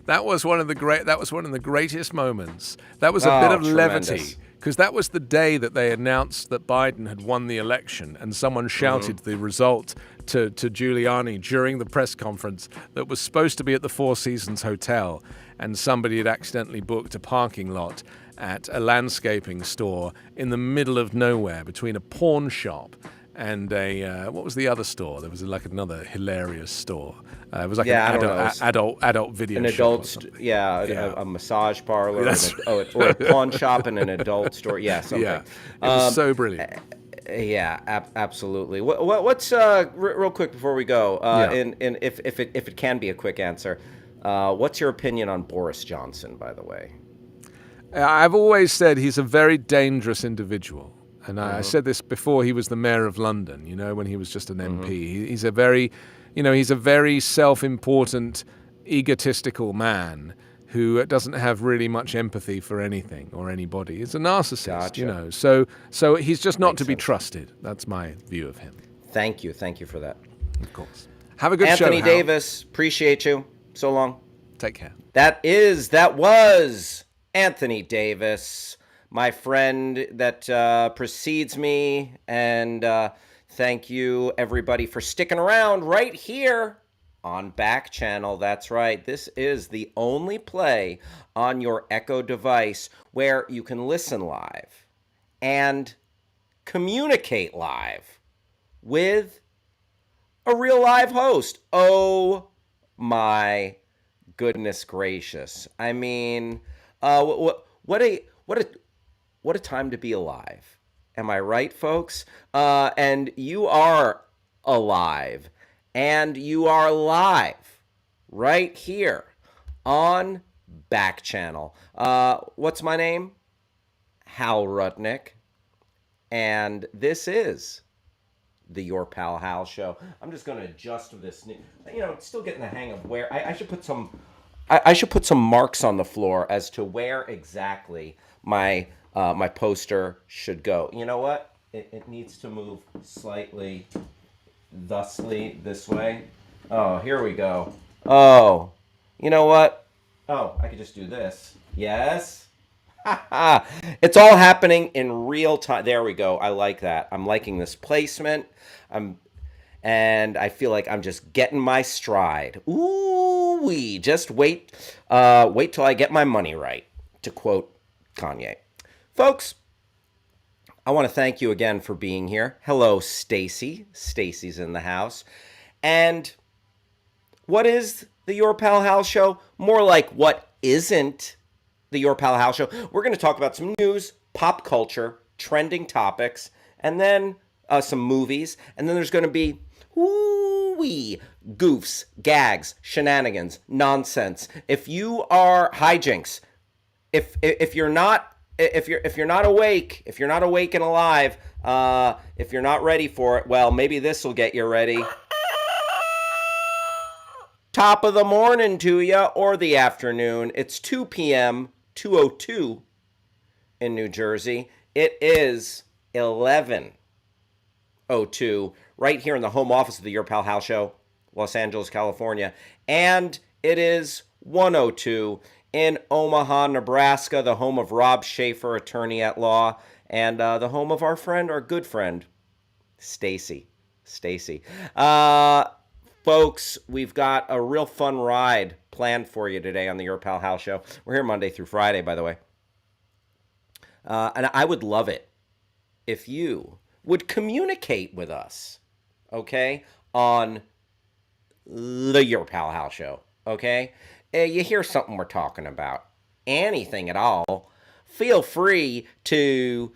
That was one of the greatest moments. That was a bit of levity. Because that was the day that they announced that Biden had won the election, and someone shouted the result to Giuliani during the press conference that was supposed to be at the Four Seasons Hotel, and somebody had accidentally booked a parking lot at a landscaping store in the middle of nowhere between a pawn shop and a what was the other store? There was like another hilarious store. It was like an adult video shop. A massage parlor, or a pawn shop and an adult store. Yeah, something. Yeah, it was so brilliant. Yeah, absolutely. What's real quick before we go? And if it can be a quick answer, what's your opinion on Boris Johnson? By the way, I've always said he's a very dangerous individual. And I said this before he was the mayor of London, you know, when he was just an MP. He's a very self-important, egotistical man who doesn't have really much empathy for anything or anybody. He's a narcissist, you know. So he's just not to be trusted. That's my view of him. Thank you for that. Of course. Have a good show, Anthony Davis, appreciate you. So long. Take care. That was Anthony Davis, my friend that precedes me, and thank you everybody for sticking around right here on Backchannel. That's right. This is the only play on your Echo device where you can listen live and communicate live with a real live host. Oh my goodness gracious. I mean, what a time to be alive. Am I right, folks? And you are alive. and you are live right here on Backchannel. What's my name? Hal Rudnick, and this is the Your Pal Hal Show. I'm just going to adjust this. Still getting the hang of where I should put some. I should put some marks on the floor as to where exactly my my poster should go. You know what? It needs to move slightly, thusly this way. Oh, here we go. Oh, you know what? Oh, I could just do this. Yes. It's all happening in real time. There we go. I like that. I'm liking this placement. And I feel like I'm just getting my stride. Ooh wee. Just wait till I get my money right, to quote Kanye. Folks, I want to thank you again for being here. Hello, Stacy. Stacy's in the house. And what is the Your Pal Hal Show? More like what isn't the Your Pal Hal Show. We're going to talk about some news, pop culture, trending topics, and then some movies. And then there's going to be wee goofs, gags, shenanigans, nonsense. If you are hijinks, if you're not awake, if you're not awake and alive, if you're not ready for it, well, maybe this will get you ready. Top of the morning to you, or the afternoon. It's 2 p.m., 2:02 in New Jersey. It is 11:02 right here in the home office of the Your Pal Hal Show, Los Angeles, California. And it is 1:02 in Omaha, Nebraska, the home of Rob Schaefer, attorney at law, and the home of our good friend, Stacy. Folks, we've got a real fun ride planned for you today on the Your Pal Hal Show. We're here Monday through Friday, by the way. And I would love it if you would communicate with us, okay, on the Your Pal Hal Show, okay? You hear something we're talking about, anything at all, feel free to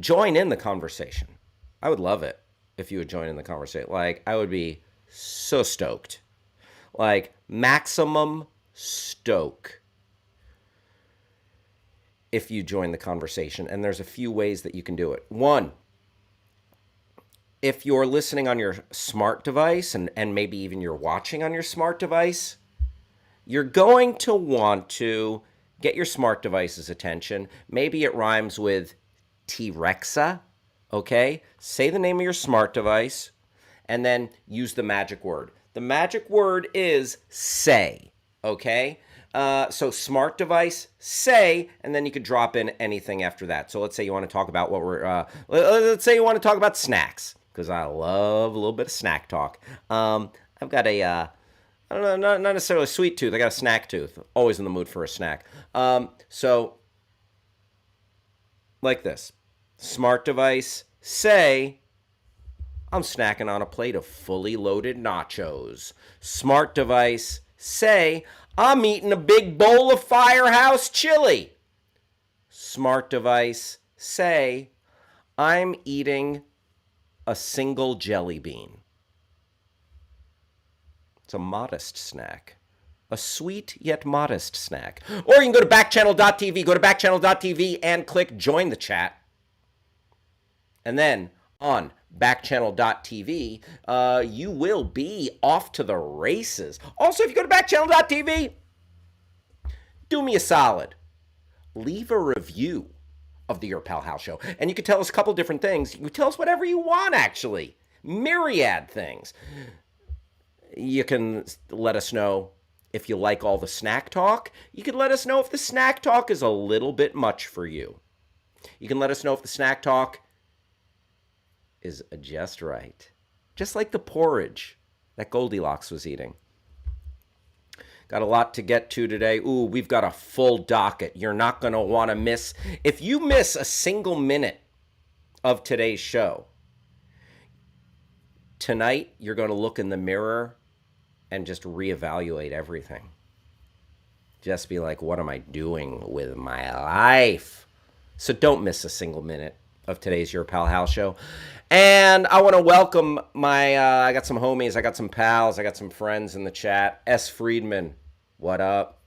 join in the conversation. I would love it if you would join in the conversation. Like, I would be so stoked. Like, maximum stoke if you join the conversation. And there's a few ways that you can do it. One, if you're listening on your smart device and maybe even you're watching on your smart device, you're going to want to get your smart device's attention. Maybe it rhymes with T-Rexa. Okay, say the name of your smart device and then use the magic word. The magic word is say, okay? So smart device, say, and then you could drop in anything after that. So let's say you want to talk about let's say you want to talk about snacks, because I love a little bit of snack talk. I've got I don't know, not necessarily a sweet tooth. I got a snack tooth. Always in the mood for a snack. So like this. Smart device, say, I'm snacking on a plate of fully loaded nachos. Smart device, say, I'm eating a big bowl of Firehouse chili. Smart device, say, I'm eating a single jelly bean. It's a modest snack. A sweet yet modest snack. Or you can go to backchannel.tv. Go to backchannel.tv and click join the chat. And then on backchannel.tv, you will be off to the races. Also, if you go to backchannel.tv, do me a solid. Leave a review of the Your Pal Hal Show. And you can tell us a couple different things. You can tell us whatever you want, actually. Myriad things. You can let us know if you like all the snack talk. You can let us know if the snack talk is a little bit much for you. You can let us know if the snack talk is just right. Just like the porridge that Goldilocks was eating. Got a lot to get to today. Ooh, we've got a full docket. You're not going to want to miss. If you miss a single minute of today's show, tonight you're going to look in the mirror and just reevaluate everything. Just be like, what am I doing with my life? So don't miss a single minute. of today's Your Pal Hal show. And I want to welcome I got some homies, I got some pals, I got some friends in the chat. S. Friedman, what up?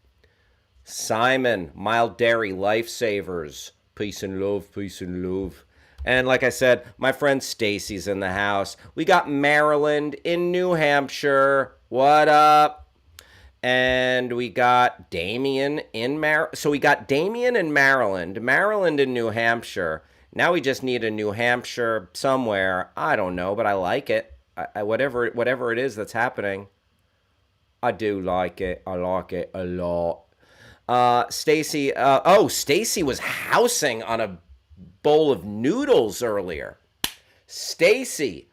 Simon, Mild Dairy Lifesavers, peace and love, peace and love. And like I said, my friend Stacy's in the house. We got Maryland in New Hampshire, what up? And we got Damien in So we got Damien in Maryland in New Hampshire. Now we just need a New Hampshire somewhere. I don't know, but I like it. Whatever it is that's happening, I do like it. I like it a lot. Stacy. Stacy was housing on a bowl of noodles earlier. Stacy,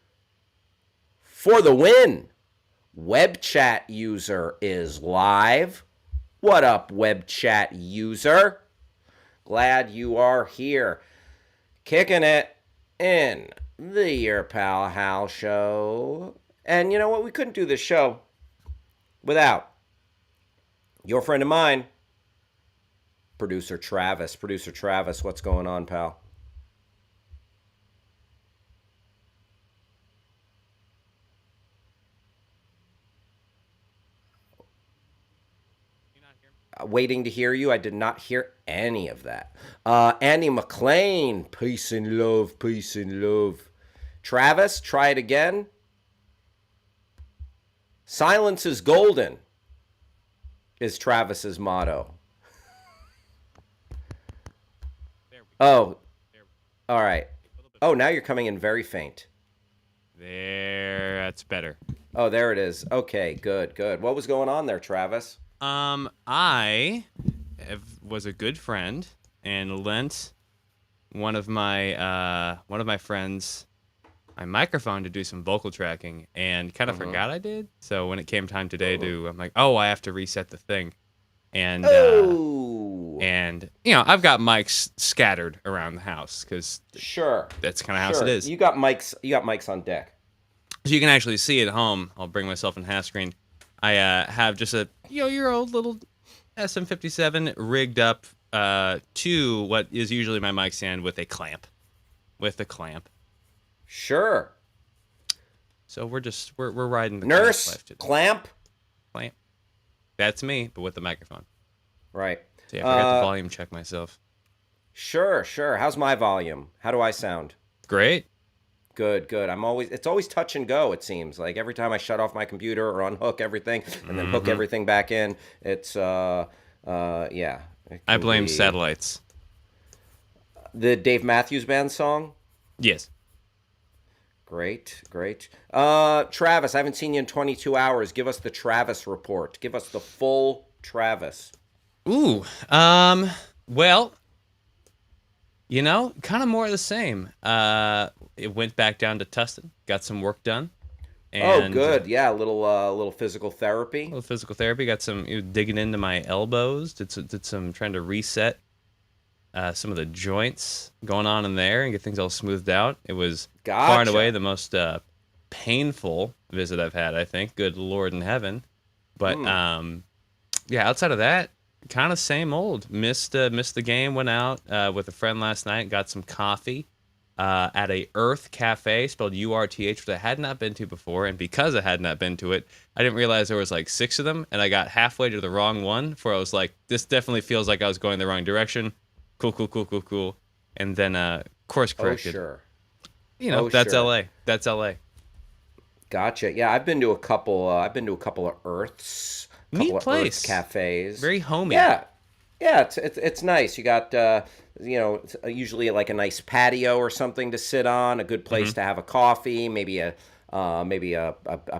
for the win. Web chat user is live. What up, web chat user? Glad you are here. Kicking it in the Your Pal Hal show. And you know what? We couldn't do this show without your friend of mine, Producer Travis. Producer Travis, what's going on, pal? Waiting to hear you. I did not hear any of that. Andy McLean, peace and love, peace and love. Travis, try it again. Silence is golden is Travis's motto. Oh, all right. Oh, now you're coming in very faint. That's better. Oh, there it is. Okay, good, good. What was going on there, Travis? I was a good friend and lent one of my friends my microphone to do some vocal tracking, and kind of forgot I did. So when it came time today I'm like, oh, I have to reset the thing, and and you know, I've got mics scattered around the house because that's kind of how it is. You got mics on deck. So you can actually see at home. I'll bring myself in half screen. I have just a your old little SM57 rigged up to what is usually my mic stand with a clamp. Sure. So we're riding the nurse life today. Clamp. That's me, but with the microphone. Right. So yeah, I forgot to volume check myself. Sure. How's my volume? How do I sound? Great. Good. It's always touch and go, it seems. Like every time I shut off my computer or unhook everything and then hook everything back in, it's yeah. I blame satellites. The Dave Matthews Band song? Yes. Great. Travis, I haven't seen you in 22 hours. Give us the Travis report. Give us the full Travis. Ooh. Well, you know, kind of more of the same. It went back down to Tustin, got some work done. And, good. Yeah, a little physical therapy. Got some digging into my elbows. Did some trying to reset some of the joints going on in there and get things all smoothed out. It was far and away the most painful visit I've had, I think. Good Lord in heaven. But yeah, outside of that, kind of same old. Missed the game. Went out with a friend last night. Got some coffee at a Earth Cafe, spelled URTH, which I had not been to before. And because I had not been to it, I didn't realize there was like 6 of them. And I got halfway to the wrong one, before I was like, this definitely feels like I was going the wrong direction. Cool. And then course corrected. Oh, sure. You know, that's LA. That's LA. Gotcha. Yeah, I've been to a couple of Earths. Neat place. Earth cafes. Very homey. Yeah, it's nice. You got it's usually like a nice patio or something to sit on, a good place to have a coffee, maybe a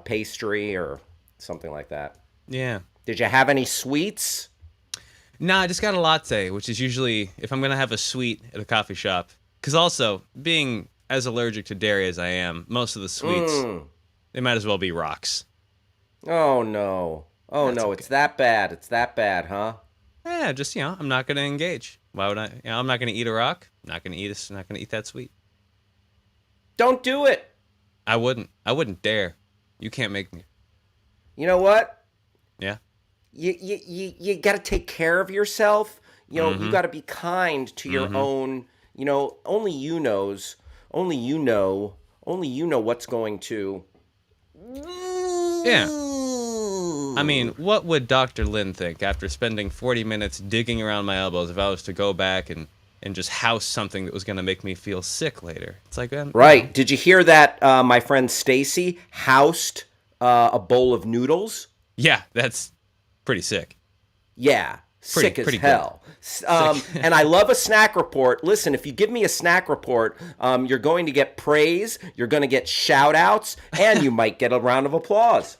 pastry or something like that. Yeah. Did you have any sweets? Nah, I just got a latte, which is usually if I'm gonna have a sweet at a coffee shop. Because also, being as allergic to dairy as I am, most of the sweets they might as well be rocks. Oh no. That's no, okay. It's that bad, huh? Yeah, just I'm not gonna engage. Why would I? I'm not gonna eat a rock. Not gonna eat that sweet. Don't do it. I wouldn't dare. You can't make me. You know what? Yeah. You got to take care of yourself. You know, you got to be kind to your own, you know, only you know what's going to. Yeah. I mean, what would Dr. Lin think after spending 40 minutes digging around my elbows if I was to go back and just house something that was going to make me feel sick later? It's like, right. Did you hear that my friend Stacy housed a bowl of noodles? Yeah, that's pretty sick. Yeah, sick as hell. And I love a snack report. Listen, if you give me a snack report, you're going to get praise, you're going to get shout outs, and you might get a round of applause.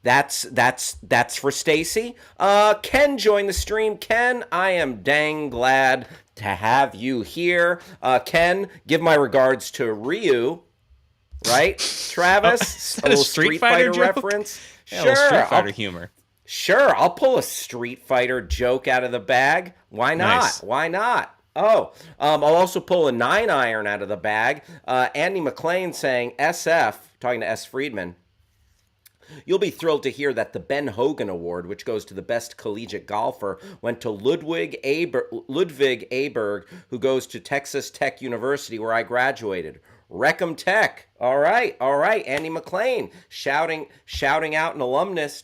That's for Stacy. Ken joined the stream. Ken, I am dang glad to have you here. Ken, give my regards to Ryu. Right, Travis? A little Street Fighter reference. Yeah, sure, Street Fighter humor. Sure, I'll pull a Street Fighter joke out of the bag. Why not? Nice. Why not? Oh, I'll also pull a 9-iron out of the bag. Andy McLean saying, SF, talking to S. Friedman, you'll be thrilled to hear that the Ben Hogan Award, which goes to the best collegiate golfer, went to Ludwig Aberg, who goes to Texas Tech University, where I graduated. Reckham Tech. All right. Andy McLean shouting out an alumnus.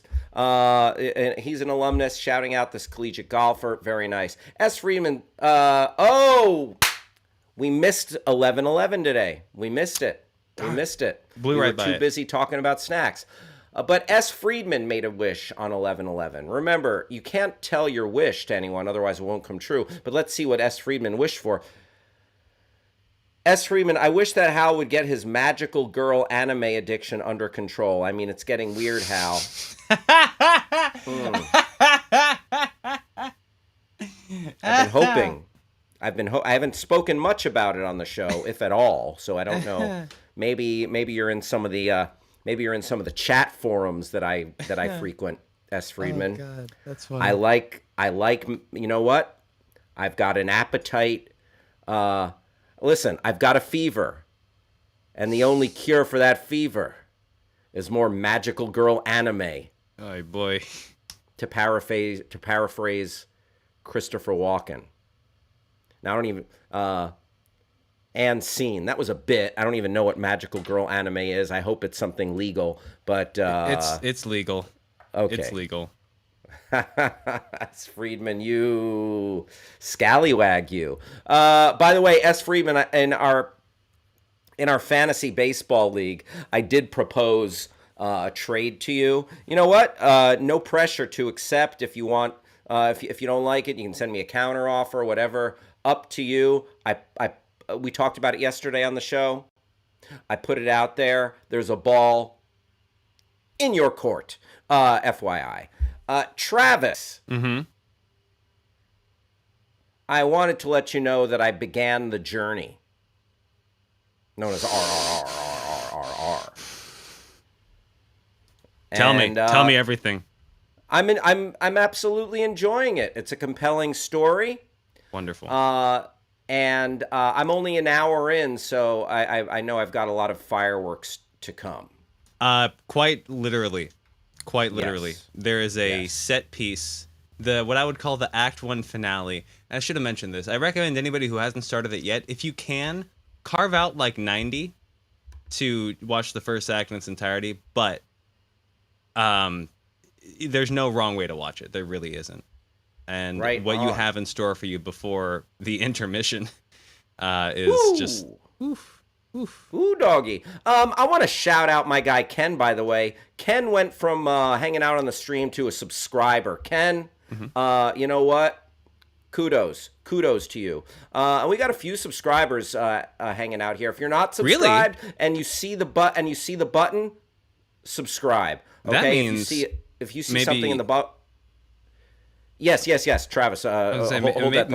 He's an alumnus shouting out this collegiate golfer. Very nice. S. Freeman. We missed 11:11 today. We missed it. Blew we right were by too it. busy talking about snacks. But S. Friedman made a wish on 11/11. Remember, you can't tell your wish to anyone, otherwise it won't come true. But let's see what S. Friedman wished for. S. Freeman, I wish that Hal would get his magical girl anime addiction under control. I mean, it's getting weird, Hal. I've been hoping. I haven't spoken much about it on the show, if at all. So I don't know. Maybe you're in some of the chat forums that I frequent. S. Friedman. Oh God, that's funny. I like. You know what? I've got an appetite. Listen, I've got a fever, and the only cure for that fever is more magical girl anime. Oh boy! To paraphrase Christopher Walken. Now I don't even and scene. That was a bit. I don't even know what magical girl anime is. I hope it's something legal, but it's legal. Okay, it's legal. S. Friedman, you scallywag, you. By the way, S. Friedman, in our fantasy baseball league, I did propose a trade to you. You know what? No pressure to accept. If you want, if you don't like it, you can send me a counter offer, whatever. Up to you. We talked about it yesterday on the show. I put it out there. There's a ball in your court. FYI. Travis, I wanted to let you know that I began the journey known as RRRRRR. Tell me everything. I'm absolutely enjoying it. It's a compelling story. Wonderful. And I'm only an hour in, so I know I've got a lot of fireworks to come. Quite literally. Yes. There is a set piece, what I would call the Act 1 finale. I should have mentioned this. I recommend anybody who hasn't started it yet, if you can, carve out like 90 to watch the first act in its entirety, but there's no wrong way to watch it. There really isn't. And what you have in store for you before the intermission is just oof. Ooh, doggy. I want to shout out my guy Ken, by the way. Ken went from hanging out on the stream to a subscriber. Ken, you know what? Kudos to you. And we got a few subscribers hanging out here. If you're not subscribed and you see the button, subscribe. Okay, that means if you see something in the button. Yes, Travis. Hold that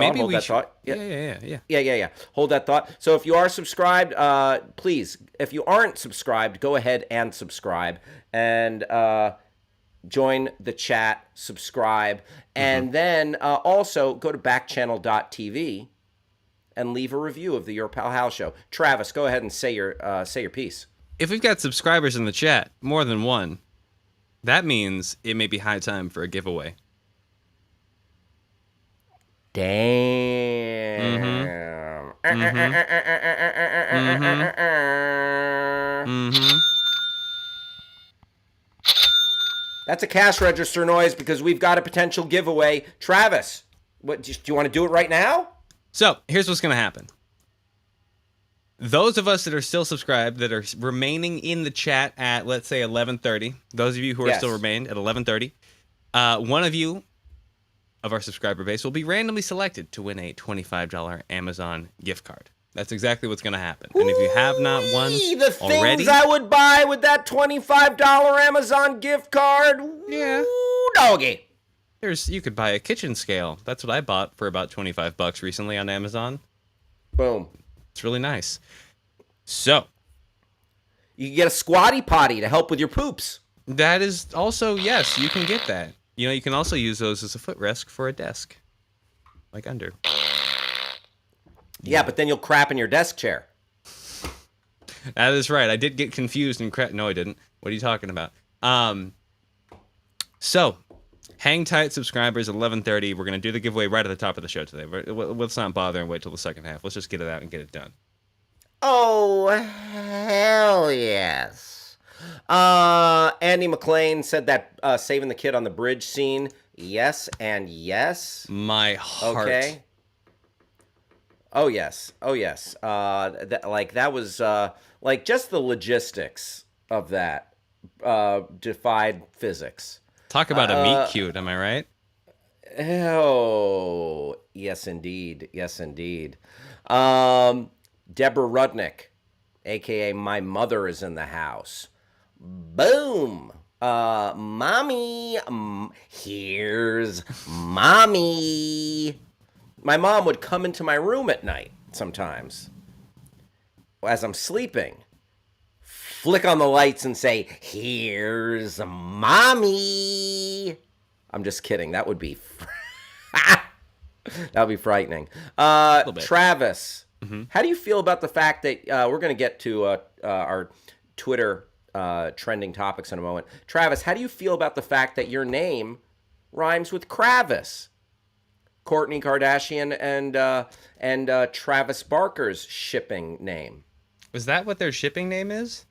thought. Yeah. Hold that thought. So if you are subscribed, please, if you aren't subscribed, go ahead and subscribe and join the chat, subscribe, and then also go to backchannel.tv and leave a review of the Your Pal Hal Show. Travis, go ahead and say your piece. If we've got subscribers in the chat, more than one, That means it may be high time for a giveaway. Damn. That's a cash register noise because we've got a potential giveaway. Travis, do you want to do it right now? So here's what's going to happen. Those of us that are still subscribed, that are remaining in the chat at, let's say, 11:30, those of you who are still remained at 11:30, one of you of our subscriber base will be randomly selected to win a $25 Amazon gift card. That's exactly what's going to happen. And if you have not won the already, things I would buy with that $25 Amazon gift card. Yeah. Ooh, doggy. You could buy a kitchen scale. That's what I bought for about $25 recently on Amazon. Boom. It's really nice. So, you can get a squatty potty to help with your poops. That is also, yes, you can get that. You know, you can also use those as a footrest for a desk. Like under. Yeah, but then you'll crap in your desk chair. That is right. I did get confused and crap. No, I didn't. What are you talking about? So, hang tight, subscribers. 11:30. We're gonna do the giveaway right at the top of the show today. Let's not bother and wait till the second half. Let's just get it out and get it done. Oh, hell yes. Andy McLean said that saving the kid on the bridge scene. Yes and yes. My heart. Okay. Oh yes. Oh yes. That was just the logistics of that defied physics. Talk about a meet cute, am I right? Oh, yes indeed. Yes indeed. Deborah Rudnick, aka my mother, is in the house. Boom. Mommy, here's mommy. My mom would come into my room at night sometimes as I'm sleeping, flick on the lights and say, here's mommy. I'm just kidding. That would be that would be frightening. Travis, how do you feel about the fact that we're going to get to our Twitter trending topics in a moment. Travis, how do you feel about the fact that your name rhymes with Kravis? Kourtney Kardashian and Travis Barker's shipping name. Was that what their shipping name is?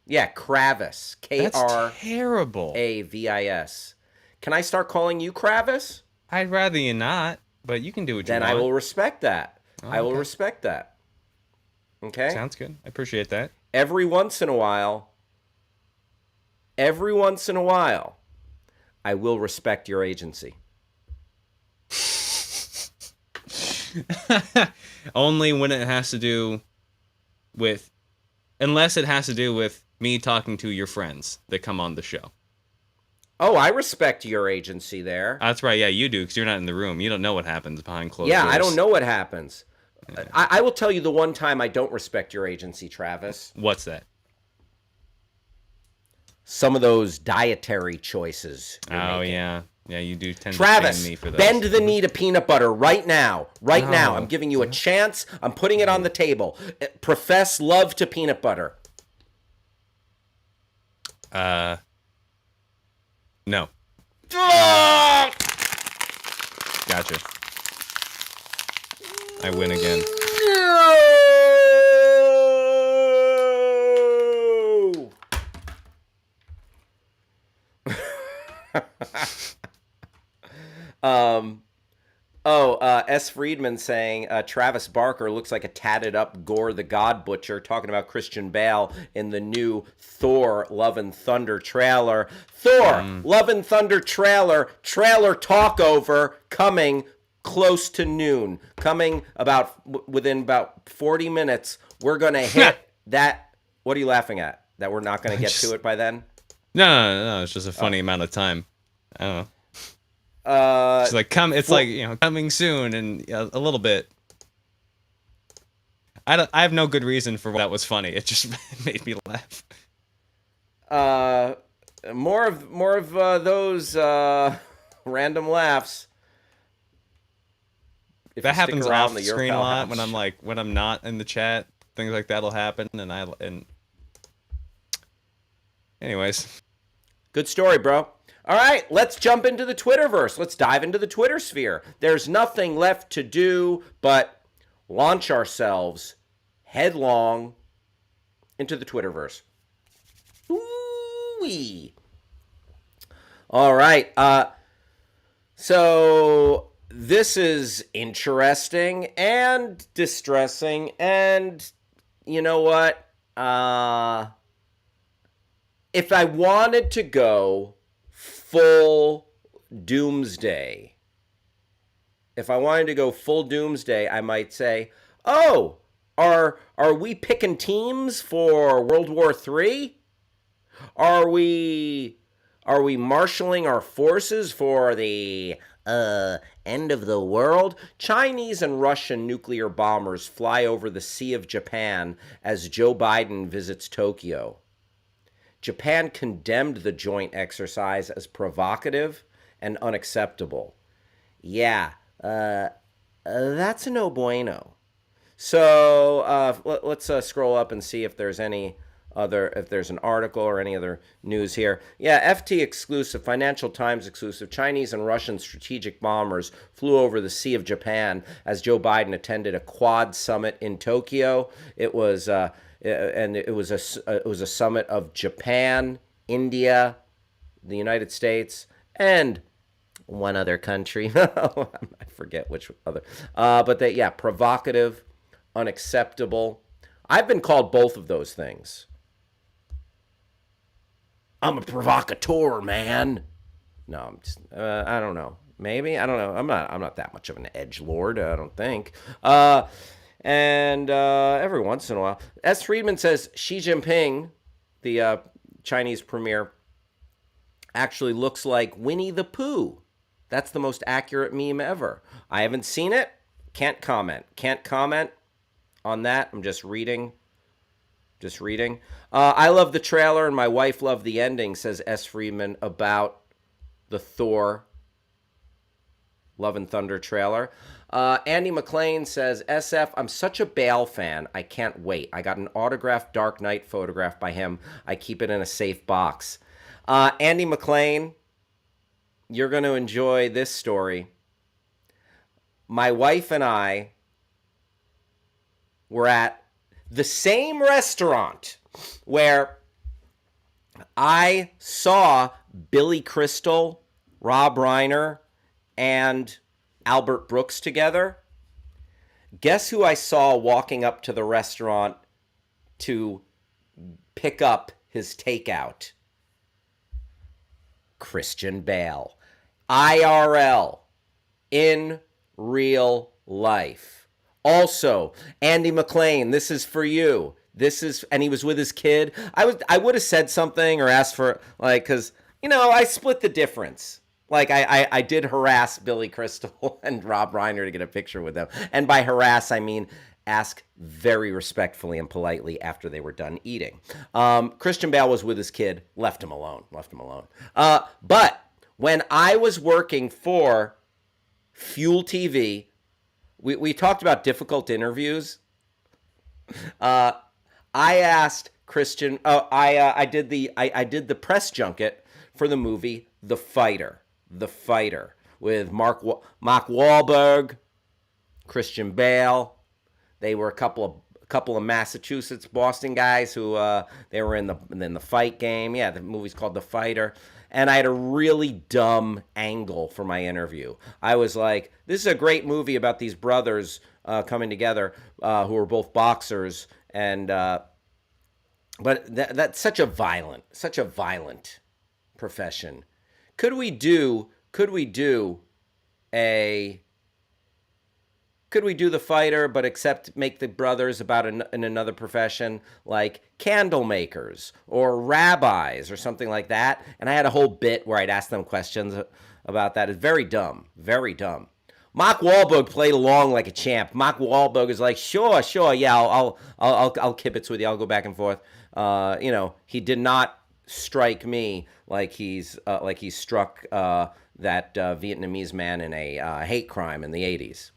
Yeah, Kravis. That's terrible. Kravis. Can I start calling you Kravis? I'd rather you not, but you can do what you want. Then I will respect that. Oh, I will okay. respect that. Okay? Sounds good. I appreciate that. Every once in a while, I will respect your agency. Only when it has to do with, unless it has to do with me talking to your friends that come on the show. Oh, I respect your agency there. That's right. Yeah, you do, because you're not in the room. You don't know what happens behind closed doors. Yeah, I don't know what happens. Yeah. I will tell you the one time I don't respect your agency, Travis. What's that? Some of those dietary choices. Oh, making. Yeah. Yeah, you do tend Travis, to me for those. Bend the knee to peanut butter right now. Right now. I'm giving you a chance. I'm putting it on the table. Profess love to peanut butter. No. Gotcha. I win again. S. Friedman saying Travis Barker looks like a tatted up Gore the God Butcher, talking about Christian Bale in the new Thor Love and Thunder trailer. Thor Love and Thunder trailer talkover coming close to noon, coming within about 40 minutes. We're going to hit that. What are you laughing at? That we're not going to get to it by then? No. It's just a funny amount of time. I don't know. It's like coming soon and a little bit. I have no good reason for why that was funny. It just made me laugh. More of those random laughs. If that happens off the screen a lot when I'm not in the chat. Things like that'll happen, and anyways. Good story, bro. All right, let's jump into the Twitterverse. Let's dive into the Twitter sphere. There's nothing left to do but launch ourselves headlong into the Twitterverse. Ooh-wee. All right. So this is interesting and distressing. And you know what? If I wanted to go full doomsday, I might say, oh, are we picking teams for World War III? Are we marshaling our forces for the end of the world? Chinese and Russian nuclear bombers fly over the Sea of Japan as Joe Biden visits Tokyo. Japan condemned the joint exercise as provocative and unacceptable. Yeah, that's a no bueno. So let's scroll up and see if there's an article or any other news here. Yeah, FT exclusive, Financial Times exclusive. Chinese and Russian strategic bombers flew over the Sea of Japan as Joe Biden attended a Quad summit in Tokyo. It was a summit of Japan, India, the United States, and one other country. I forget which other. But provocative, unacceptable. I've been called both of those things. I'm a provocateur, man. No, I'm just, I don't know. Maybe, I don't know. I'm not that much of an edgelord, I don't think. And every once in a while, S. Friedman says Xi Jinping, the Chinese premier, actually looks like Winnie the Pooh. That's the most accurate meme ever. I haven't seen it. Can't comment on that. I'm just reading. I love the trailer and my wife loved the ending, says S. Friedman about the Thor Love and Thunder trailer. Andy McLean says, SF, I'm such a Bale fan. I can't wait. I got an autographed Dark Knight photograph by him. I keep it in a safe box. Andy McLean, you're going to enjoy this story. My wife and I were at the same restaurant where I saw Billy Crystal, Rob Reiner, and Albert Brooks together. Guess who I saw walking up to the restaurant to pick up his takeout? Christian Bale. IRL. In real life. Also, Andy McLean, this is for you. And he was with his kid. I would have said something or asked for, because, I split the difference. I did harass Billy Crystal and Rob Reiner to get a picture with them. And by harass, I mean ask very respectfully and politely after they were done eating. Christian Bale was with his kid, left him alone. But when I was working for Fuel TV, we talked about difficult interviews. I asked Christian, I did the press junket for the movie The Fighter with Mark Wahlberg, Christian Bale. They were a couple of Massachusetts, Boston guys who they were in the fight game. Yeah, the movie's called The Fighter. And I had a really dumb angle for my interview. I was like, this is a great movie about these brothers coming together who are both boxers. And but that's such a violent profession. Could we do The Fighter, but except make the brothers about in another profession, like candle makers or rabbis or something like that? And I had a whole bit where I'd ask them questions about that. It's very dumb, very dumb. Mark Wahlberg played along like a champ. Mark Wahlberg is like, sure, yeah, I'll kibitz with you. I'll go back and forth. He did not strike me like he struck that Vietnamese man in a hate crime in the 80s.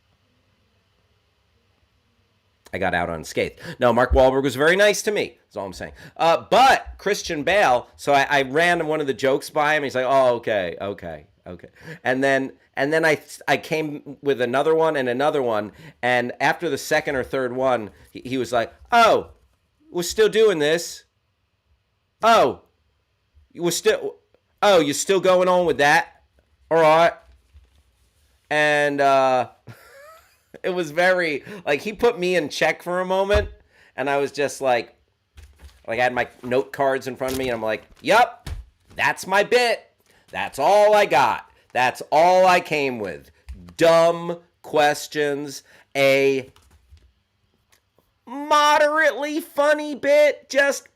I got out unscathed. No, Mark Wahlberg was very nice to me. That's all I'm saying. But Christian Bale, so I ran one of the jokes by him. He's like, oh, okay. And then I came with another one. And after the second or third one, he was like, oh, we're still doing this. Oh, you're still going on with that? All right. And it was very, like, he put me in check for a moment, and I was just like I had my note cards in front of me, and I'm like, yup, that's my bit. That's all I got. That's all I came with. Dumb questions, a moderately funny bit, just,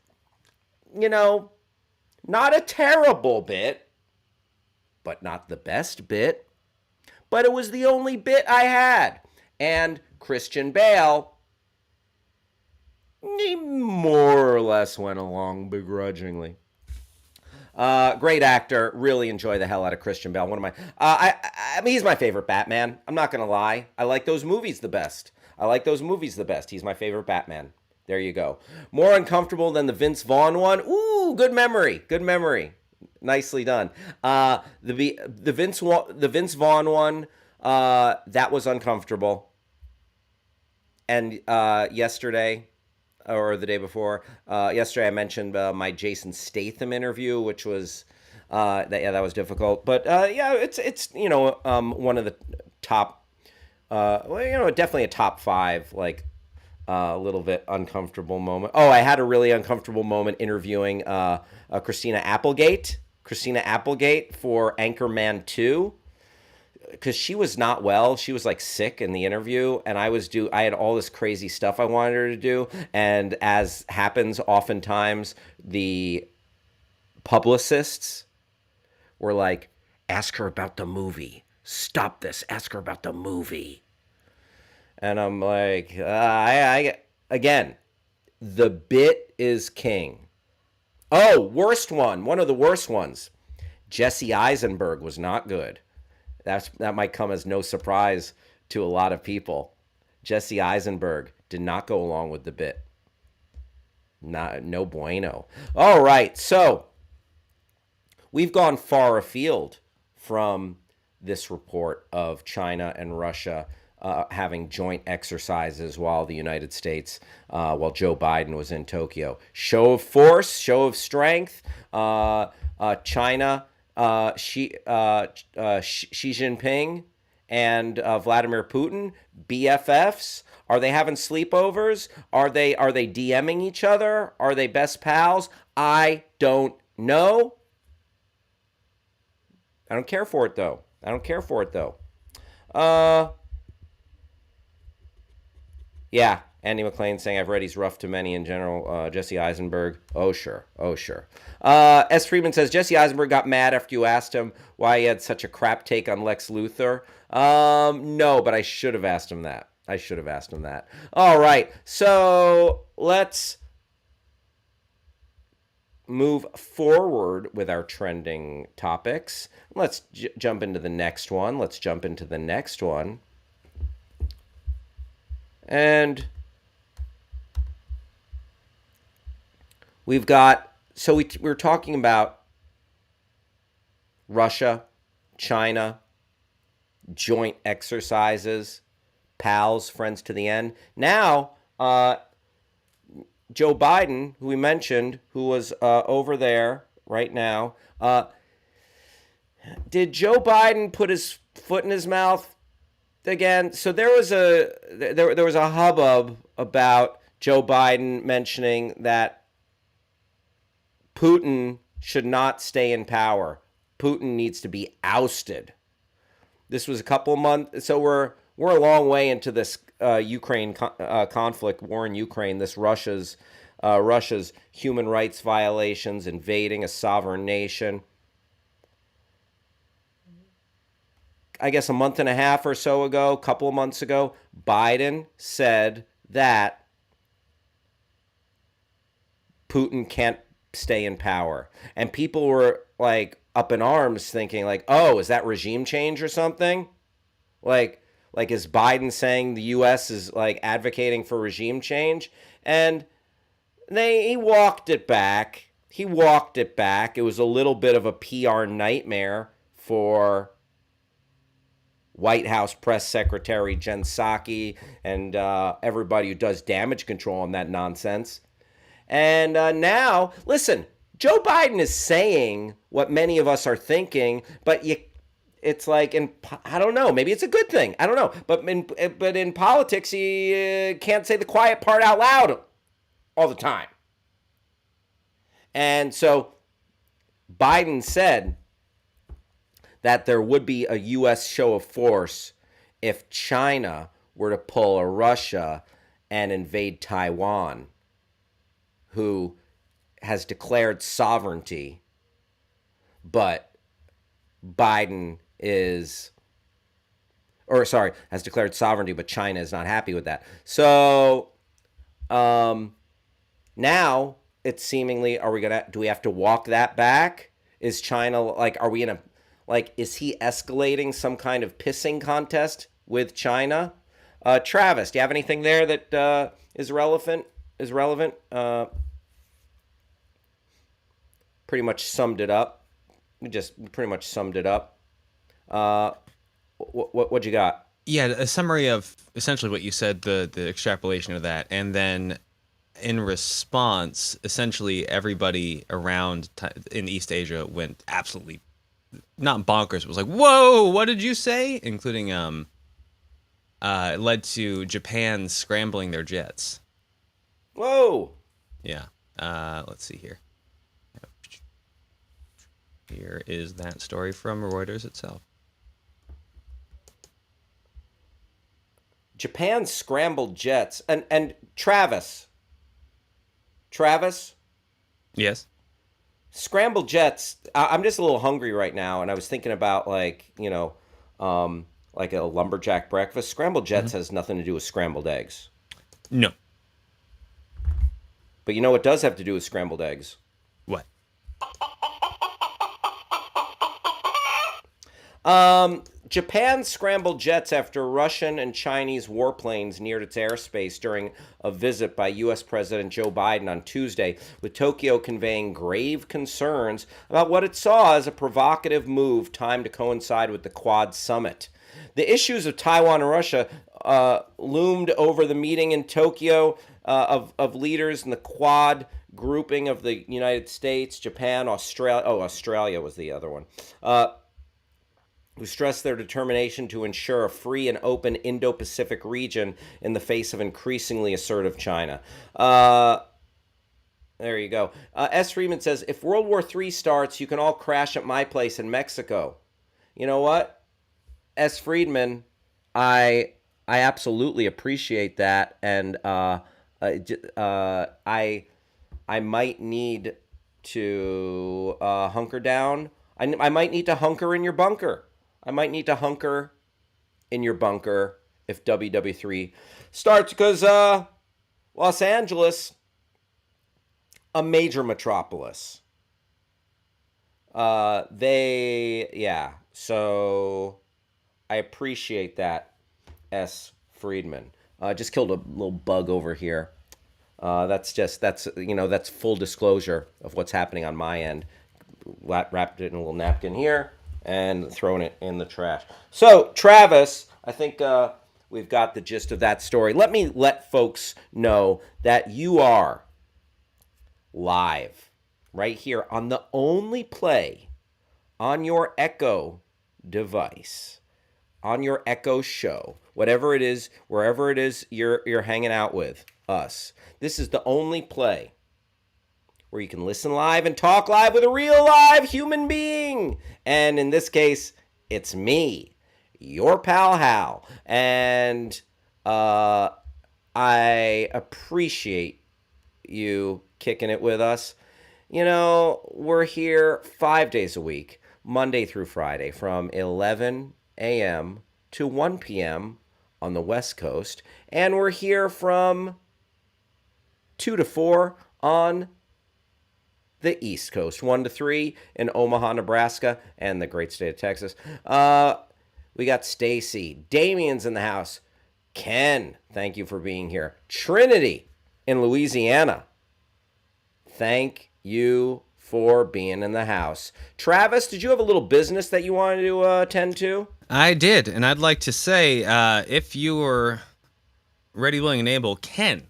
not a terrible bit, but not the best bit. But it was the only bit I had. And Christian Bale, he more or less went along begrudgingly. Great actor. Really enjoy the hell out of Christian Bale. One of my, I mean, he's my favorite Batman. I'm not gonna lie. I like those movies the best. He's my favorite Batman. There you go. More uncomfortable than the Vince Vaughn one. Ooh, good memory. Nicely done. The Vince Vaughn one, that was uncomfortable. And yesterday, or the day before, yesterday I mentioned my Jason Statham interview, which was that was difficult. But it's one of the top, definitely a top 5, like a little bit uncomfortable moment. Oh, I had a really uncomfortable moment interviewing Christina Applegate for Anchorman 2. Because she was not well. She was like sick in the interview, and I had all this crazy stuff I wanted her to do. And as happens oftentimes, the publicists were like, ask her about the movie. Stop this. Ask her about the movie. And I'm like, again, the bit is king. Oh, worst one. One of the worst ones. Jesse Eisenberg was not good. That might come as no surprise to a lot of people. Jesse Eisenberg did not go along with the bit. No bueno. All right, so we've gone far afield from this report of China and Russia having joint exercises while the United States, while Joe Biden was in Tokyo. Show of force, show of strength. China. Xi Jinping and Vladimir Putin, BFFs? Are they having sleepovers? Are they DMing each other? Are they best pals? I don't know. I don't care for it though. Yeah, Andy McLean saying, I've read he's rough to many in general. Jesse Eisenberg. Oh, sure. S. Friedman says, Jesse Eisenberg got mad after you asked him why he had such a crap take on Lex Luthor. No, but I should have asked him that. All right, so let's move forward with our trending topics. Let's jump into the next one. And we've got, so we're talking about Russia, China, joint exercises, pals, friends to the end. Now, Joe Biden, who we mentioned, who was over there right now, did Joe Biden put his foot in his mouth again? So there was a hubbub about Joe Biden mentioning that Putin should not stay in power. Putin needs to be ousted. This was a couple of months, so we're a long way into this Ukraine conflict, war in Ukraine. This Russia's human rights violations, invading a sovereign nation. I guess a month and a half or so ago, couple of months ago, Biden said that Putin can't stay in power. And people were like up in arms thinking like, oh, is that regime change or something? Like, Like, is Biden saying the U.S. is like advocating for regime change? And he walked it back. He walked it back. It was a little bit of a PR nightmare for White House Press Secretary Jen Psaki and everybody who does damage control on that nonsense. And now, listen, Joe Biden is saying what many of us are thinking, but it's like, I don't know, maybe it's a good thing. I don't know. But in politics, you can't say the quiet part out loud all the time. And so Biden said that there would be a U.S. show of force if China were to pull a Russia and invade Taiwan, who has declared sovereignty, but Biden has declared sovereignty, but China is not happy with that. So now it's seemingly, do we have to walk that back? Is China, like, are we in a, like, is he escalating some kind of pissing contest with China? Travis, do you have anything there that is relevant? Pretty much summed it up. We just pretty much summed it up. What you got? Yeah, a summary of essentially what you said, the extrapolation of that, and then in response, essentially everybody around in East Asia went absolutely not bonkers. It was like, whoa, what did you say? Including it led to Japan scrambling their jets. Whoa. Yeah. Let's see here. Here is that story from Reuters itself. Japan scrambled jets. And Travis. Yes. Scrambled jets. I'm just a little hungry right now, and I was thinking about, like, like a lumberjack breakfast. Scrambled jets has nothing to do with scrambled eggs. No. But you know what does have to do with scrambled eggs? What? Japan scrambled jets after Russian and Chinese warplanes neared its airspace during a visit by U.S. President Joe Biden on Tuesday, with Tokyo conveying grave concerns about what it saw as a provocative move timed to coincide with the Quad summit. The issues of Taiwan and Russia loomed over the meeting in Tokyo of leaders in the Quad grouping of the United States, Japan, Australia. Oh, Australia was the other one. Who stressed their determination to ensure a free and open Indo-Pacific region in the face of increasingly assertive China. There you go. S. Freeman says, if World War III starts, you can all crash at my place in Mexico. You know what? S. Friedman, I absolutely appreciate that, and I might need to hunker down. I might need to hunker in your bunker. I might need to hunker in your bunker if WW3 starts, because Los Angeles, a major metropolis. So I appreciate that, S. Friedman. Just killed a little bug over here. That's full disclosure of what's happening on my end. Wrapped it in a little napkin here and thrown it in the trash. So, Travis, I think we've got the gist of that story. Let me let folks know that you are live right here on the only play on your Echo device, on your Echo show, whatever it is, wherever it is you're hanging out with us. This is the only play where you can listen live and talk live with a real live human being. And in this case, it's me, your pal Hal. And I appreciate you kicking it with us. You know, we're here 5 days a week, Monday through Friday, from 11 a.m. to 1 p.m. on the West Coast. And we're here from 2 to 4 on the East Coast, 1 to 3 in Omaha, Nebraska, and the great state of Texas. We got Stacy. Damien's in the house. Ken, thank you for being here. Trinity in Louisiana. Thank you for being in the house. Travis, did you have a little business that you wanted to attend to? I did, and I'd like to say, if you were ready, willing, and able, Ken,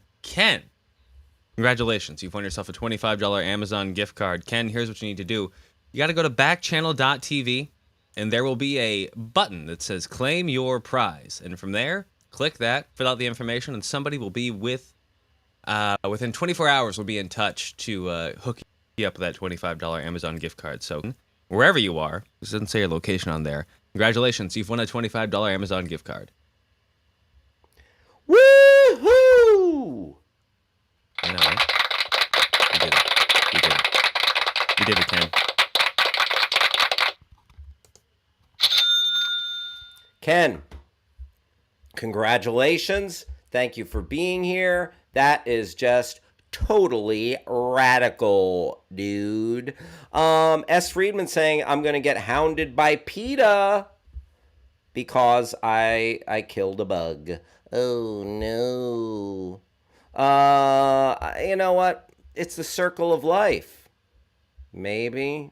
congratulations. You've won yourself a $25 Amazon gift card. Ken, here's what you need to do. You got to go to backchannel.tv, and there will be a button that says claim your prize. And from there, click that, fill out the information, and somebody will be within 24 hours will be in touch to hook you up with that $25 Amazon gift card. So wherever you are, this doesn't say your location on there, congratulations, you've won a $25 Amazon gift card. Woohoo! I know, right? You did it. You did it, Ken. Ken, congratulations. Thank you for being here. That is just totally radical, dude. S. Friedman saying, I'm going to get hounded by PETA because I killed a bug. Oh, no. You know what? It's the circle of life. Maybe.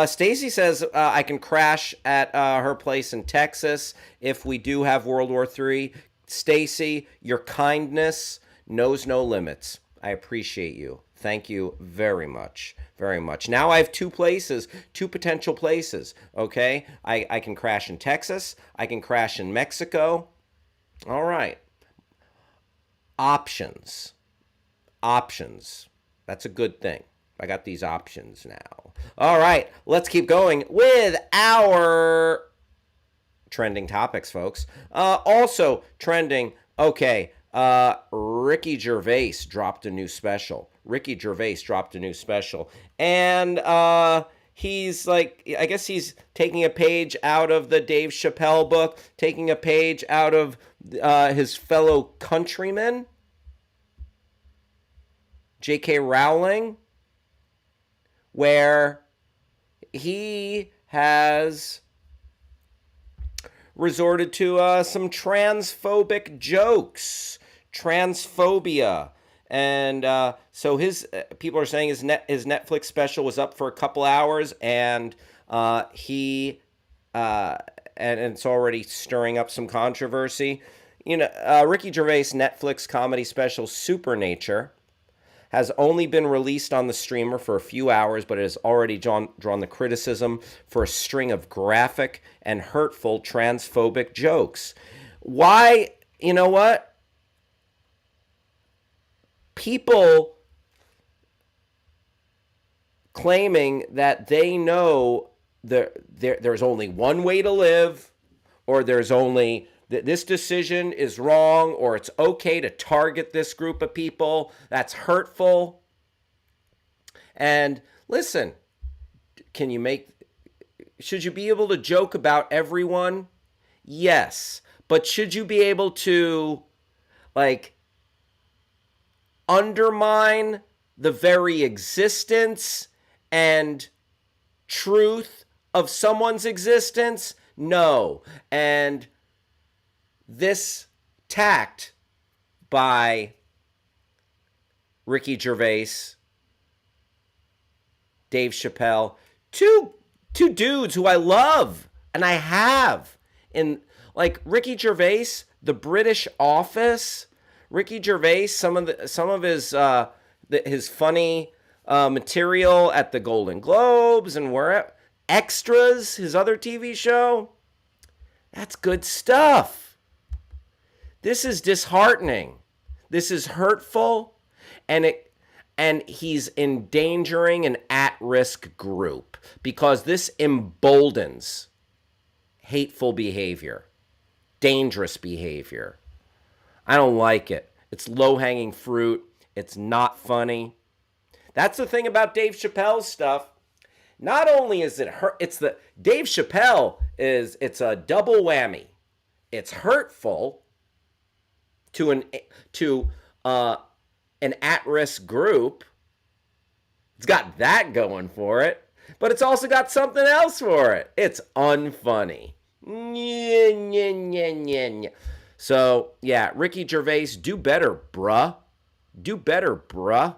Stacy says I can crash at her place in Texas if we do have World War III. Stacy, your kindness knows no limits. I appreciate you. Thank you very much. Very much. Now I have two potential places, okay? I can crash in Texas. I can crash in Mexico. All right. Options. That's a good thing. I got these options now. All right, let's keep going with our trending topics, folks. Also trending, okay, Ricky Gervais dropped a new special. And he's like, I guess he's taking a page out of the Dave Chappelle book, taking a page out of his fellow countryman, J.K. Rowling, where he has resorted to some transphobic jokes, transphobia. And so his people are saying his Netflix special was up for a couple hours, and and it's already stirring up some controversy. You know, Ricky Gervais' Netflix comedy special Supernature has only been released on the streamer for a few hours, but it has already drawn the criticism for a string of graphic and hurtful transphobic jokes. Why? You know what? People claiming that they know there's only one way to live, or there's only this decision is wrong, or it's okay to target this group of people. That's hurtful. And listen, should you be able to joke about everyone? Yes. But should you be able to, undermine the very existence and truth of someone's existence? No. And this tact by Ricky Gervais, Dave Chappelle, two dudes who I love and I have in, like, Ricky Gervais, The British Office. Ricky Gervais, some of his funny material at the Golden Globes and where Extras, his other TV show. That's good stuff. This is disheartening. This is hurtful, and he's endangering an at-risk group because this emboldens hateful behavior, dangerous behavior. I don't like it. It's low-hanging fruit. It's not funny. That's the thing about Dave Chappelle's stuff. Not only is it Dave Chappelle it's a double whammy. It's hurtful to an at-risk group. It's got that going for it, but it's also got something else for it. It's unfunny. So, yeah, Ricky Gervais, do better, bruh. Do better, bruh.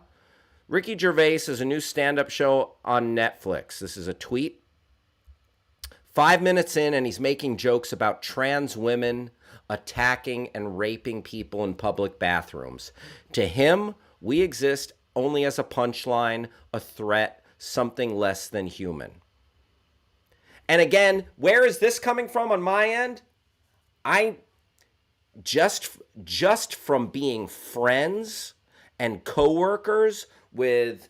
Ricky Gervais has a new stand-up show on Netflix. This is a tweet. 5 minutes in, and he's making jokes about trans women attacking and raping people in public bathrooms. To him, we exist only as a punchline, a threat, something less than human. And again, where is this coming from on my end? I just from being friends and coworkers with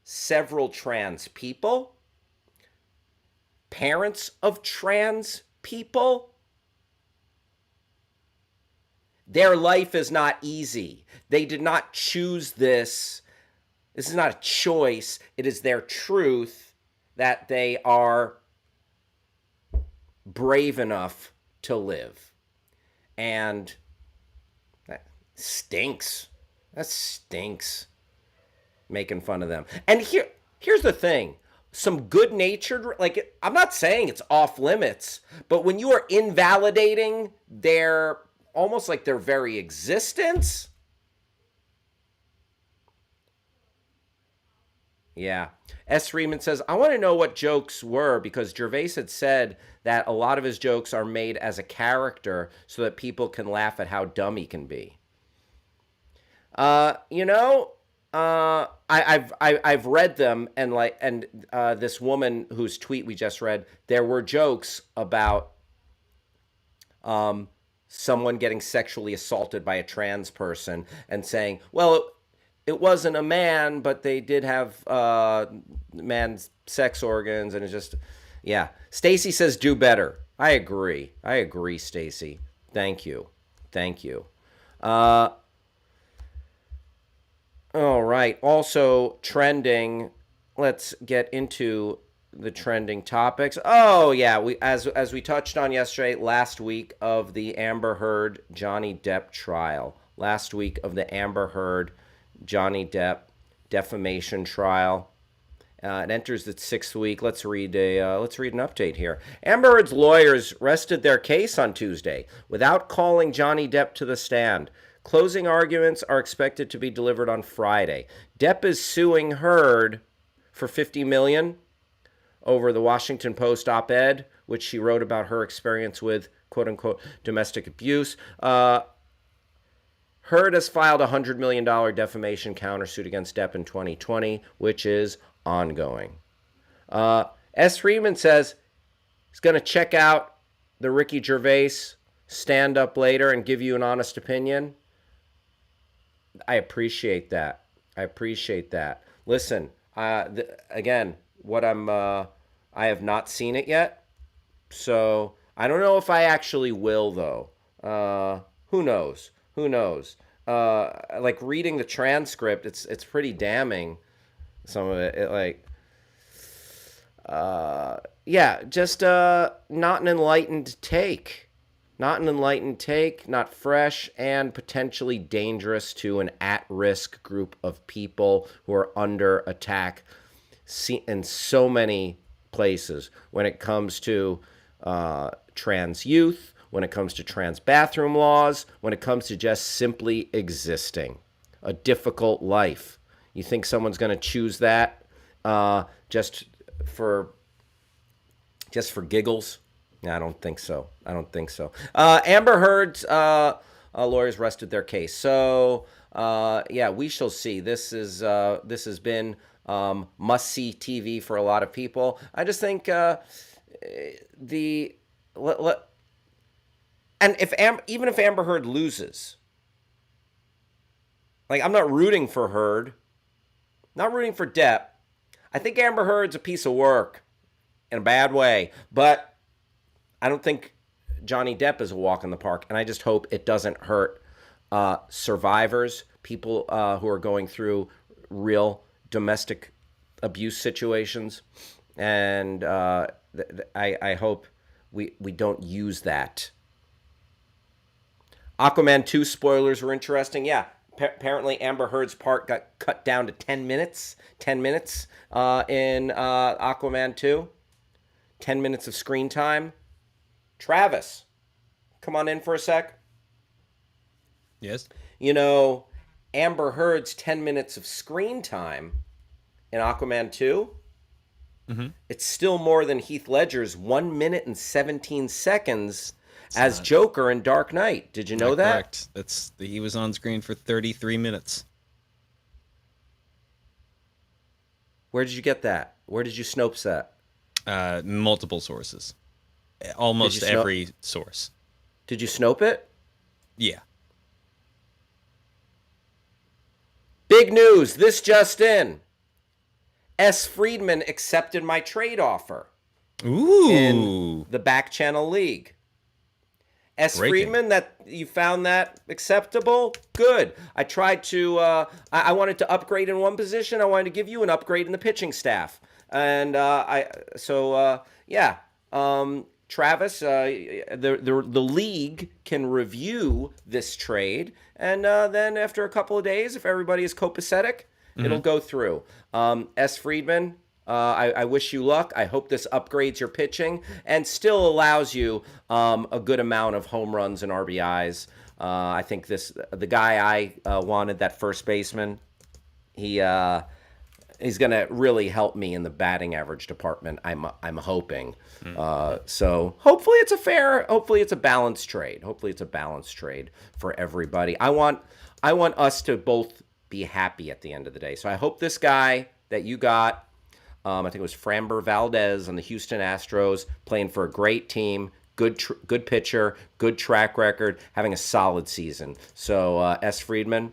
several trans people, parents of trans people, their life is not easy. They did not choose this. This is not a choice. It is their truth that they are brave enough to live. And that stinks. That stinks. Making fun of them. And here's the thing. Some good-natured, like, I'm not saying it's off limits, but when you are invalidating their, almost like their very existence. Yeah. S. Freeman says, I want to know what jokes were, because Gervais had said that a lot of his jokes are made as a character so that people can laugh at how dumb he can be. I've read them, and this woman whose tweet we just read, there were jokes about someone getting sexually assaulted by a trans person and saying, well, it wasn't a man, but they did have man's sex organs, and it's just, yeah. Stacy says do better. I agree, Stacy. Thank you. All right. Also trending. Let's get into the trending topics. Oh yeah, we as we touched on last week of the Amber Heard Johnny Depp trial. Last week of the Amber Heard Johnny Depp defamation trial. It enters its 6th week. Let's read an update here. Amber Heard's lawyers rested their case on Tuesday without calling Johnny Depp to the stand. Closing arguments are expected to be delivered on Friday. Depp is suing Heard for $50 million over the Washington Post op-ed, which she wrote about her experience with quote-unquote domestic abuse. Heard has filed a $100 million defamation countersuit against Depp in 2020, which is ongoing. S. Freeman says he's going to check out the Ricky Gervais stand-up later and give you an honest opinion. I appreciate that. Listen, again, I have not seen it yet, so I don't know if I actually will, though. Who knows? Like reading the transcript, it's pretty damning. Some of it, just not an enlightened take. Not fresh, and potentially dangerous to an at-risk group of people who are under attack in so many places when it comes to trans youth, when it comes to trans bathroom laws, when it comes to just simply existing a difficult life. You think someone's going to choose that just for giggles? No, I don't think so. Amber Heard's lawyers rested their case. So, we shall see. This has been must-see TV for a lot of people. I just think even if Amber Heard loses, like, I'm not rooting for Heard, not rooting for Depp. I think Amber Heard's a piece of work in a bad way, but I don't think Johnny Depp is a walk in the park, and I just hope it doesn't hurt survivors, people who are going through real domestic abuse situations, and I hope we don't use that. Aquaman 2 spoilers were interesting. Yeah, apparently Amber Heard's part got cut down to 10 minutes. 10 minutes in Aquaman 2. 10 minutes of screen time. Travis, come on in for a sec. Yes. You know, Amber Heard's 10 minutes of screen time in Aquaman 2, it's still more than Heath Ledger's 1 minute and 17 seconds as Joker in Dark Knight. Did you know that? Correct. He was on screen for 33 minutes. Where did you get that? Where did you Snopes that? Multiple sources. Almost every source. Did you Snope it? Yeah. Big news, this just in. S. Friedman accepted my trade offer. Ooh. In the Backchannel League. S. Friedman, that you found that acceptable? Good. I tried to, I wanted to upgrade in one position. I wanted to give you an upgrade in the pitching staff. And Travis, the league can review this trade. And then after a couple of days, if everybody is copacetic, it'll go through. S. Friedman, I wish you luck. I hope this upgrades your pitching and still allows you a good amount of home runs and RBIs. I think the guy I wanted, that first baseman, he's going to really help me in the batting average department. I'm hoping. So hopefully it's a balanced trade. Hopefully it's a balanced trade for everybody. I want us to both be happy at the end of the day. So I hope this guy that you got, I think it was Framber Valdez on the Houston Astros, playing for a great team, good pitcher, good track record, having a solid season. So S. Friedman,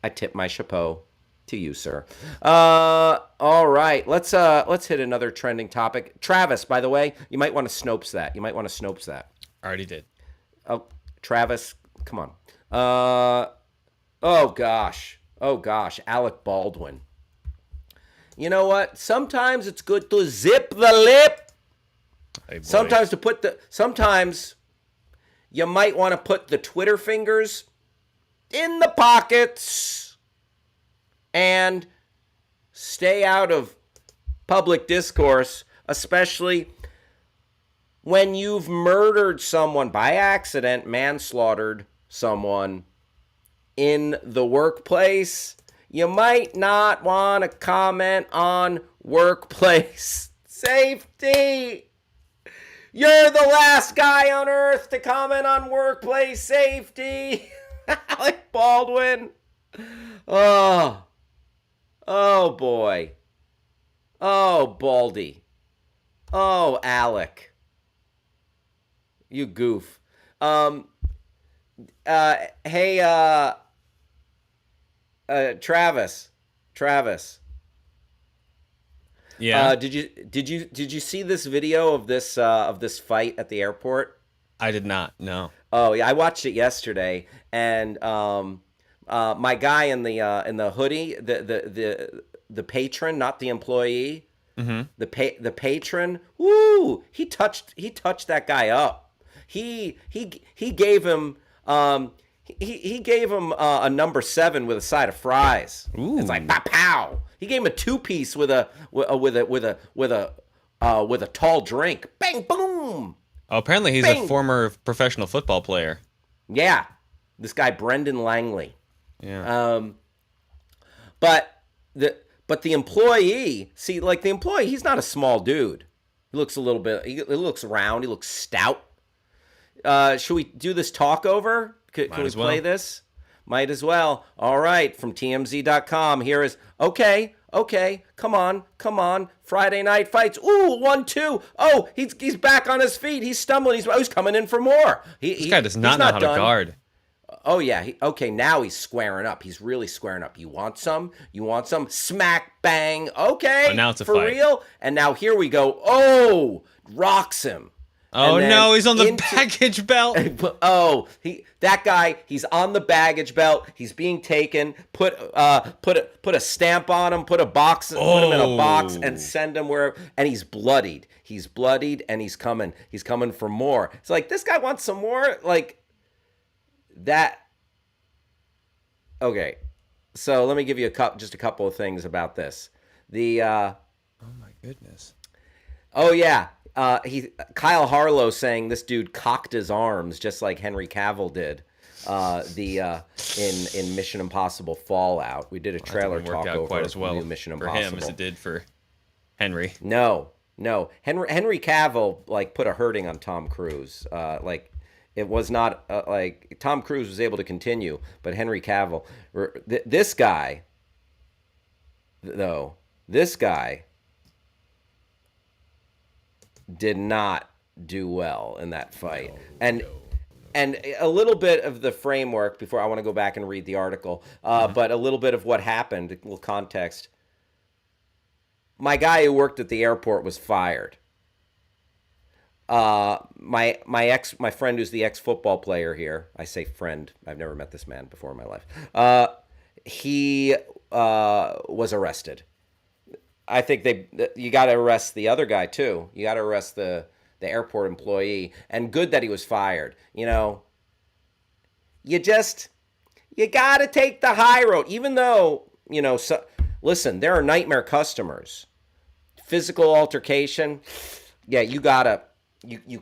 I tip my chapeau to you, sir. All right, let's hit another trending topic. Travis, by the way, you might want to Snopes that. I already did. Oh, Travis, come on. Oh gosh, Alec Baldwin. You know what? Sometimes it's good to zip the lip. Hey, Sometimes you might want to put the Twitter fingers in the pockets and stay out of public discourse, especially when you've murdered someone by accident, manslaughtered someone in the workplace. You might not want to comment on workplace safety. You're the last guy on earth to comment on workplace safety. Alec Baldwin. Oh boy. Oh, Baldy. Oh, Alec. You goof. Hey, Travis. Yeah. Did you see this video of this fight at the airport? I did not. No. Oh yeah, I watched it yesterday, and my guy in the hoodie, the patron, not the employee, the patron. Woo! He touched that guy up. He gave him. He gave him a number 7 with a side of fries. Ooh. It's like pow. He gave him a 2-piece with a tall drink. Bang boom. Oh, apparently he's a former professional football player. Yeah, this guy Brendan Langley. Yeah. But the employee, he's not a small dude. He looks a little bit. He looks round. He looks stout. Should we do this talk over? Can we play this? Might as well. All right, from TMZ.com. Here is, okay, come on. Friday night fights. Ooh, 1-2. Oh, he's back on his feet. He's stumbling. He's coming in for more. This guy does not know how to guard. Oh, yeah. Now he's squaring up. He's really squaring up. You want some? Smack, bang. Okay, now it's a for fight. real? And now here we go. Oh, rocks him. Oh no, he's on the baggage belt. Oh, that guy, he's on the baggage belt. He's being taken. Put a stamp on him. Put him in a box and send him where. And he's bloodied. He's bloodied, and he's coming. He's coming for more. It's like, this guy wants some more. Like that. Okay, so let me give you just a couple of things about this. Oh my goodness. Oh yeah. Kyle Harlow saying this dude cocked his arms just like Henry Cavill did. In Mission Impossible Fallout, we did a trailer talk over quite as well new Mission for Impossible him as it did for Henry. No. Henry Cavill like put a hurting on Tom Cruise. Like it was not like Tom Cruise was able to continue, but Henry Cavill, this guy did not do well in that fight. And a little bit of the framework before I want to go back and read the article, but a little bit of what happened, a little context. My guy who worked at the airport was fired. My friend who's the ex-football player here, I say friend, I've never met this man before in my life. He was arrested. I think you got to arrest the other guy too. You got to arrest the airport employee, and good that he was fired. You know, you got to take the high road, even though, you know, listen, there are nightmare customers. Physical altercation, yeah, you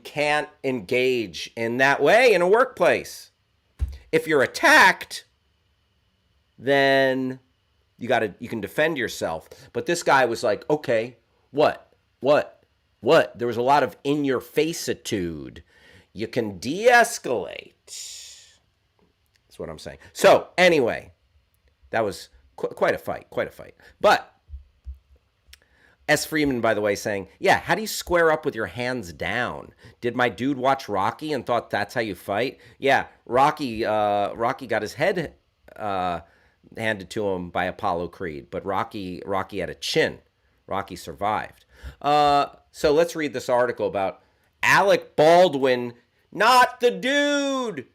can't engage in that way in a workplace. If you're attacked, then you can defend yourself. But this guy was like, okay, what? There was a lot of in-your-face-itude. You can de-escalate. That's what I'm saying. So anyway, that was quite a fight. But S. Freeman, by the way, saying, yeah, how do you square up with your hands down? Did my dude watch Rocky and thought that's how you fight? Yeah, Rocky got his head handed to him by Apollo Creed, but Rocky had a chin. Rocky survived. So let's read this article about Alec Baldwin, not the dude.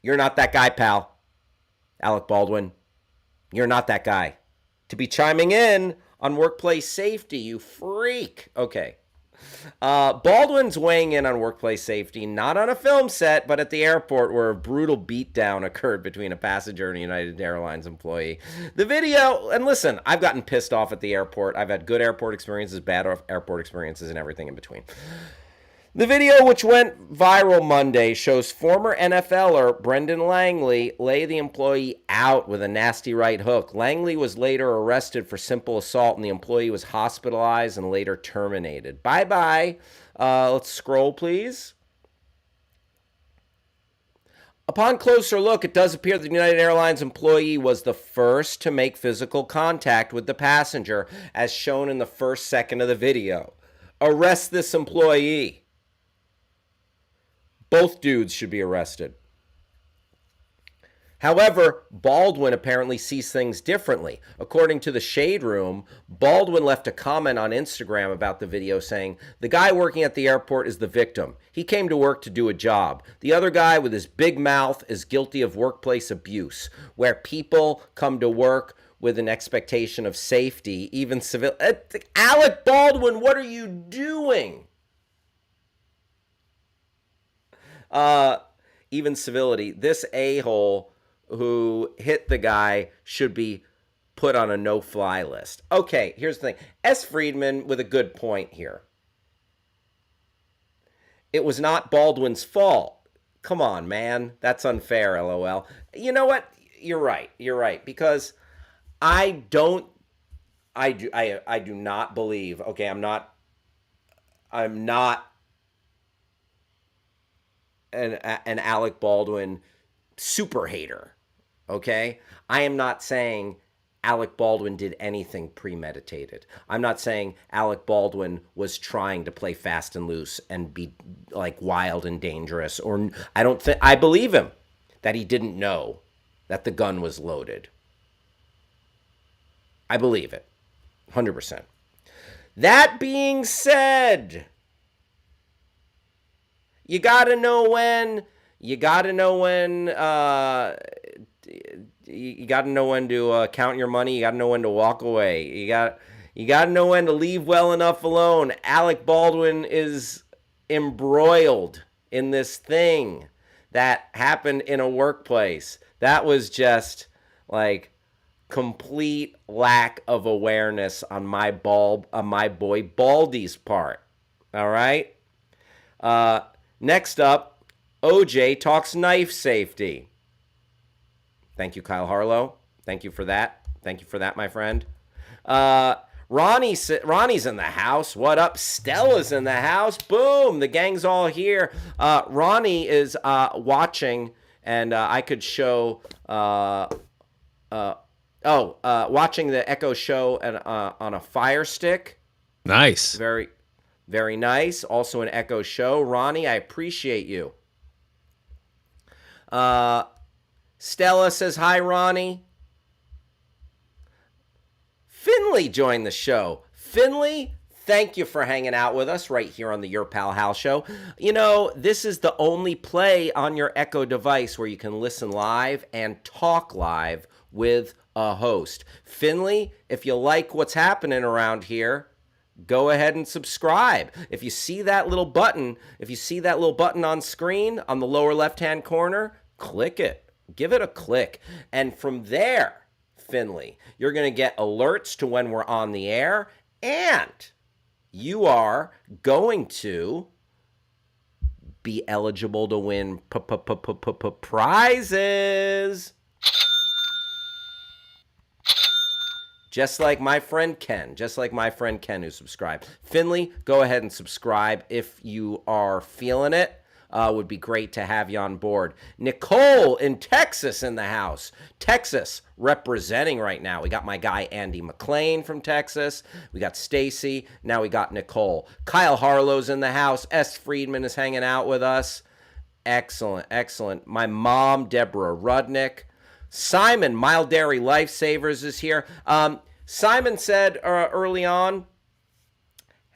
You're not that guy, pal. Alec Baldwin, you're not that guy. To be chiming in on workplace safety, you freak. Okay. Baldwin's weighing in on workplace safety, not on a film set, but at the airport where a brutal beatdown occurred between a passenger and a United Airlines employee. The video, and listen, I've gotten pissed off at the airport. I've had good airport experiences, bad airport experiences, and everything in between. The video, which went viral Monday, shows former NFLer Brendan Langley lay the employee out with a nasty right hook. Langley was later arrested for simple assault, and the employee was hospitalized and later terminated. Bye-bye. Let's scroll, please. Upon closer look, it does appear the United Airlines employee was the first to make physical contact with the passenger, as shown in the first second of the video. Arrest this employee. Both dudes should be arrested. However, Baldwin apparently sees things differently. According to the Shade Room, Baldwin left a comment on Instagram about the video saying, the guy working at the airport is the victim. He came to work to do a job. The other guy with his big mouth is guilty of workplace abuse, where people come to work with an expectation of safety, even civil. Alec Baldwin, what are you doing? Even civility. This a-hole who hit the guy should be put on a no-fly list. Okay, here's the thing. S. Friedman with a good point here. It was not Baldwin's fault. Come on, man. That's unfair, LOL. You know what? You're right. Because I do not believe, okay, I'm not an Alec Baldwin super hater, okay? I am not saying Alec Baldwin did anything premeditated. I'm not saying Alec Baldwin was trying to play fast and loose and be like wild and dangerous, or I believe him that he didn't know that the gun was loaded. I believe it 100%. That being said, you gotta know when. You gotta know when to count your money. You gotta know when to walk away. You gotta know when to leave well enough alone. Alec Baldwin is embroiled in this thing that happened in a workplace. That was just like complete lack of awareness on my boy Baldy's part. All right. Next up, OJ talks knife safety. Thank you, Kyle Harlow. Thank you for that. Thank you for that, my friend. Ronnie's in the house. What up? Stella's in the house. Boom. The gang's all here. Ronnie is watching, and I could show... watching the Echo show on a Fire Stick. Nice. Very, very nice. Also an Echo show. Ronnie, I appreciate you. Stella says, hi, Ronnie. Finley joined the show. Finley, thank you for hanging out with us right here on the Your Pal Hal Show. You know, this is the only play on your Echo device where you can listen live and talk live with a host. Finley, if you like what's happening around here, go ahead and subscribe. If you see that little button, on screen on the lower left-hand corner, click it. Give it a click. And from there, Finley, you're going to get alerts to when we're on the air, and you are going to be eligible to win prizes. Just like my friend Ken who subscribed. Finley, go ahead and subscribe if you are feeling it. Would be great to have you on board. Nicole in Texas in the house. Texas representing right now. We got my guy Andy McLean from Texas. We got Stacy. Now we got Nicole. Kyle Harlow's in the house. S. Friedman is hanging out with us. Excellent, excellent. My mom, Deborah Rudnick. Simon, Mild Dairy Lifesavers, is here. Simon said early on,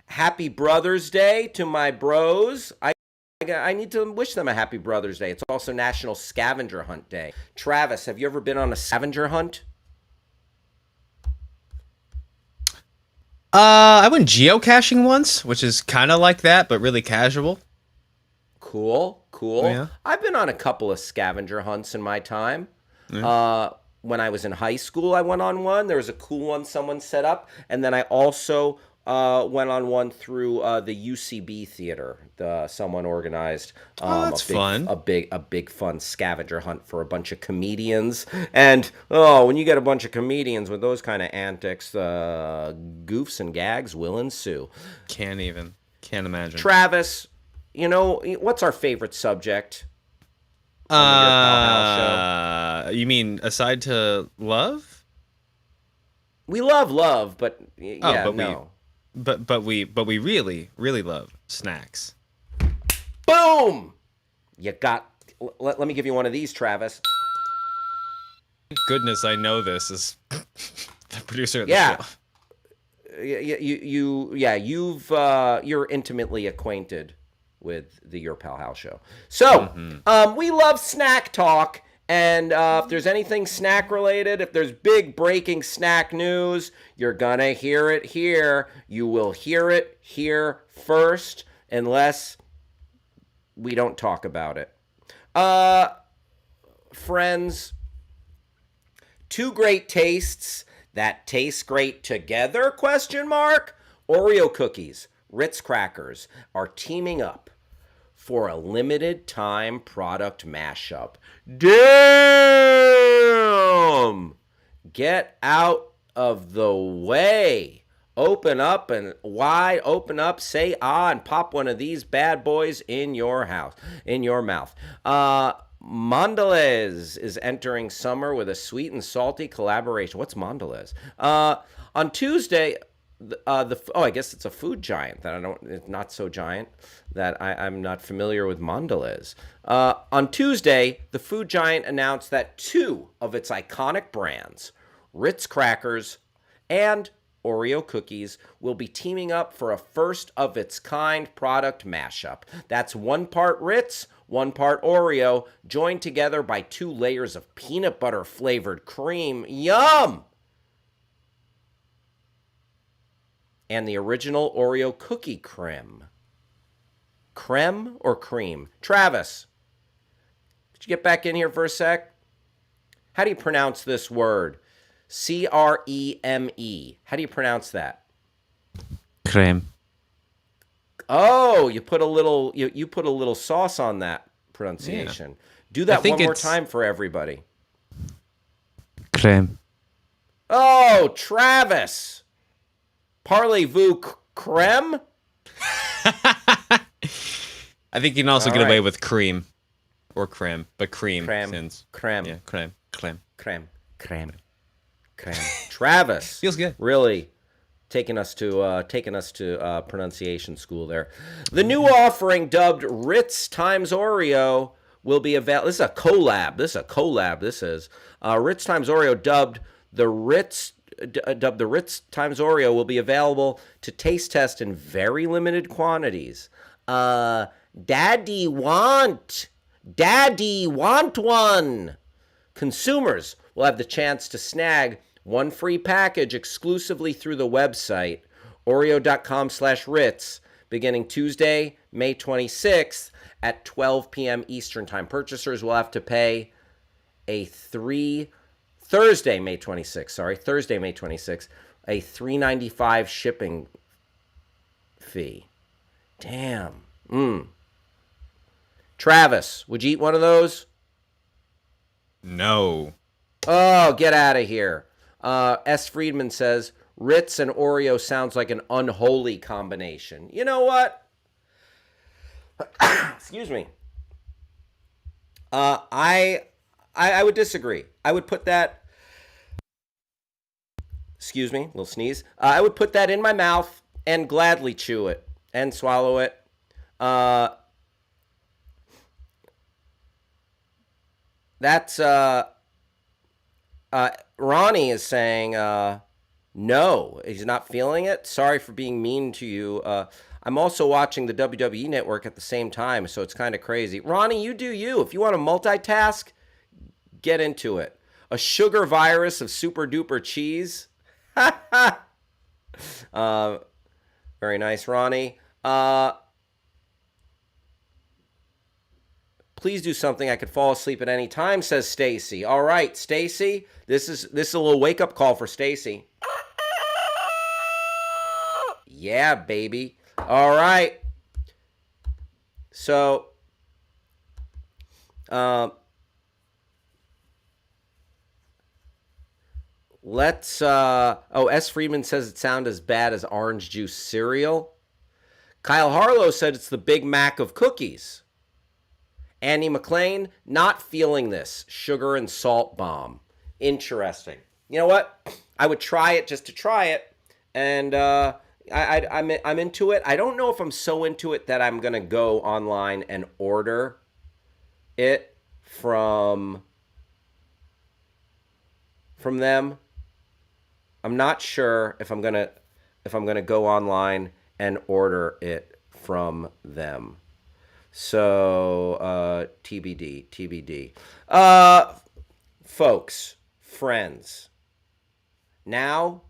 Happy Brothers Day to my bros. I need to wish them a happy Brothers Day. It's also National Scavenger Hunt Day. Travis, have you ever been on a scavenger hunt? I went geocaching once, which is kind of like that, but really casual. Cool. Oh, yeah? I've been on a couple of scavenger hunts in my time. Yeah. When I was in high school, I went on one. There was a cool one someone set up. And then I also went on one through the UCB theater. Someone organized that's fun. A big fun scavenger hunt for a bunch of comedians. And when you get a bunch of comedians with those kind of antics, goofs and gags will ensue. Can't imagine. Travis, you know, what's our favorite subject? On the Your Pal Hal Show? You mean aside to love? We love, but But we really love snacks. Boom! You got. Let me give you one of these, Travis. Goodness, I know this is the producer of the show. You're intimately acquainted with the Your Pal Hal Show. So, we love snack talk. And if there's anything snack related, if there's big breaking snack news, you're going to hear it here. You will hear it here first, unless we don't talk about it. Friends, two great tastes that taste great together, ? Oreo cookies, Ritz crackers are teaming up for a limited time product mashup. Damn! Get out of the way. Open up and wide open up, say ah, and pop one of these bad boys in your mouth. Mondelez is entering summer with a sweet and salty collaboration. What's Mondelez? On Tuesday, I guess it's a food giant it's not so giant that I'm not familiar with Mondelez. On Tuesday, the food giant announced that two of its iconic brands, Ritz crackers and Oreo cookies, will be teaming up for a first of its kind product mashup. That's 1 part Ritz, 1 part Oreo, joined together by 2 layers of peanut butter flavored cream. Yum! And the original Oreo cookie creme. Creme or cream? Travis, could you get back in here for a sec? How do you pronounce this word? C-R-E-M-E. How do you pronounce that? Creme. Oh, you put a little you put a little sauce on that pronunciation. Yeah. Do that one more time for everybody. Creme. Oh, Travis. Parlez-vous creme? I think you can also get away with cream or creme, but cream. Since creme. Yeah, creme. Travis. Feels good. Really taking us to pronunciation school there. The new offering dubbed Ritz times Oreo will be available. This is a collab. This is Ritz times Oreo dubbed the Ritz times Oreo will be available to taste test in very limited quantities. Daddy want one. Consumers will have the chance to snag one free package exclusively through the website oreo.com/Ritz beginning Tuesday, May 26th at 12 p.m. Eastern Time. Purchasers will have to pay Thursday, May 26th, a $3.95 shipping fee. Damn. Travis, would you eat one of those? No. Oh, get out of here. S. Friedman says, Ritz and Oreo sounds like an unholy combination. You know what? Excuse me. I would disagree. I would put that... Excuse me, little sneeze. I would put that in my mouth and gladly chew it and swallow it. That's Ronnie is saying no, he's not feeling it. Sorry for being mean to you. I'm also watching the WWE Network at the same time, so it's kind of crazy. Ronnie, you do you. If you want to multitask, get into it. A sugar virus of super duper cheese. Very nice, Ronnie. Please do something I could fall asleep at any time, says Stacy. All right, Stacy, this is a little wake-up call for Stacy. Yeah, baby. All right. So, let's, S. Freeman says it sounds as bad as orange juice cereal. Kyle Harlow said it's the Big Mac of cookies. Andy McLean, not feeling this. Sugar and salt bomb. Interesting. You know what? I would try it just to try it. And I'm into it. I don't know if I'm so into it that I'm going to go online and order it from them. I'm not sure if I'm going to go online and order it from them. So, TBD. Folks, friends, now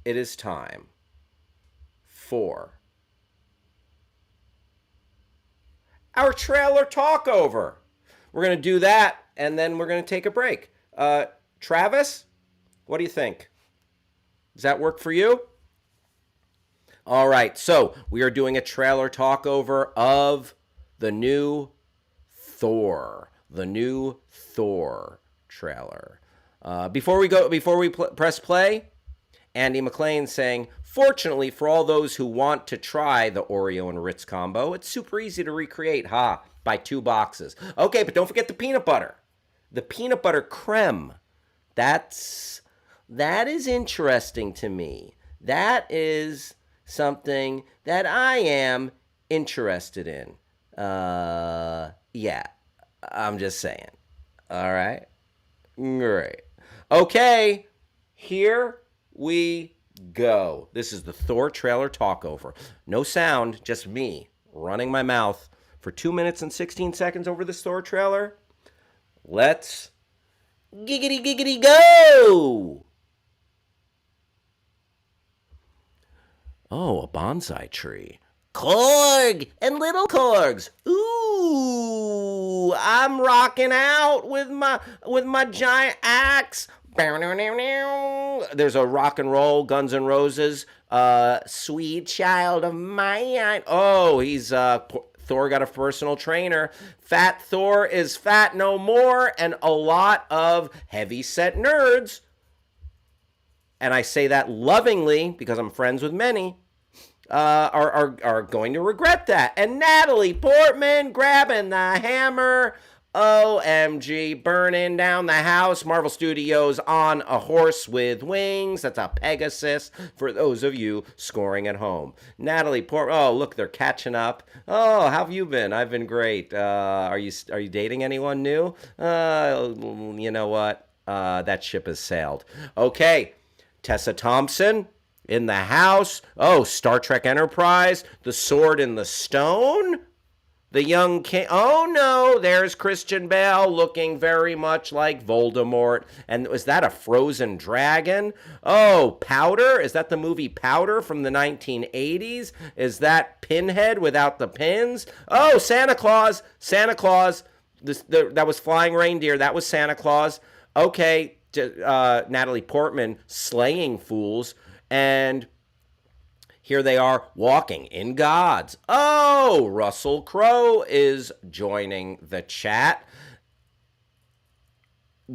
it is time for our trailer talkover. We're going to do that, and then we're going to take a break. Travis, what do you think? Does that work for you? All right, so we are doing a trailer talkover of the new Thor trailer. Before we press play, Andy McLean saying, fortunately for all those who want to try the Oreo and Ritz combo, it's super easy to recreate. Buy 2 boxes. Okay, but don't forget the peanut butter. The peanut butter creme. That is interesting to me. That is something that I am interested in. Yeah, I'm just saying. All right. Great. Okay, here we go. This is the Thor trailer talkover. No sound, just me running my mouth for 2 minutes and 16 seconds over this Thor trailer. Let's giggity go! Oh, a bonsai tree. Korg and little Korgs. Ooh, I'm rocking out with my giant axe There's a rock and roll, Guns N' Roses, Sweet Child of Mine. Oh, he's Thor got a personal trainer. Fat Thor is fat no more, and a lot of heavy-set nerds, and I say that lovingly because I'm friends with many, are going to regret that. And Natalie Portman grabbing the hammer. OMG, burning down the house. Marvel Studios on a horse with wings. That's a Pegasus for those of you scoring at home. Natalie Portman. Oh, look, they're catching up. Oh, how have you been? I've been great. Are you dating anyone new? You know what? That ship has sailed. Okay, Tessa Thompson in the house. Oh, Star Trek Enterprise. The Sword in the Stone. The young king. Oh, no, there's Christian Bale looking very much like Voldemort. And was that a frozen dragon? Oh, Powder? Is that the movie Powder from the 1980s? Is that Pinhead without the pins? Oh, Santa Claus. Santa Claus. That was Flying Reindeer. That was Santa Claus. Okay, Natalie Portman slaying fools. And here they are walking in gods. Oh, Russell Crowe is joining the chat.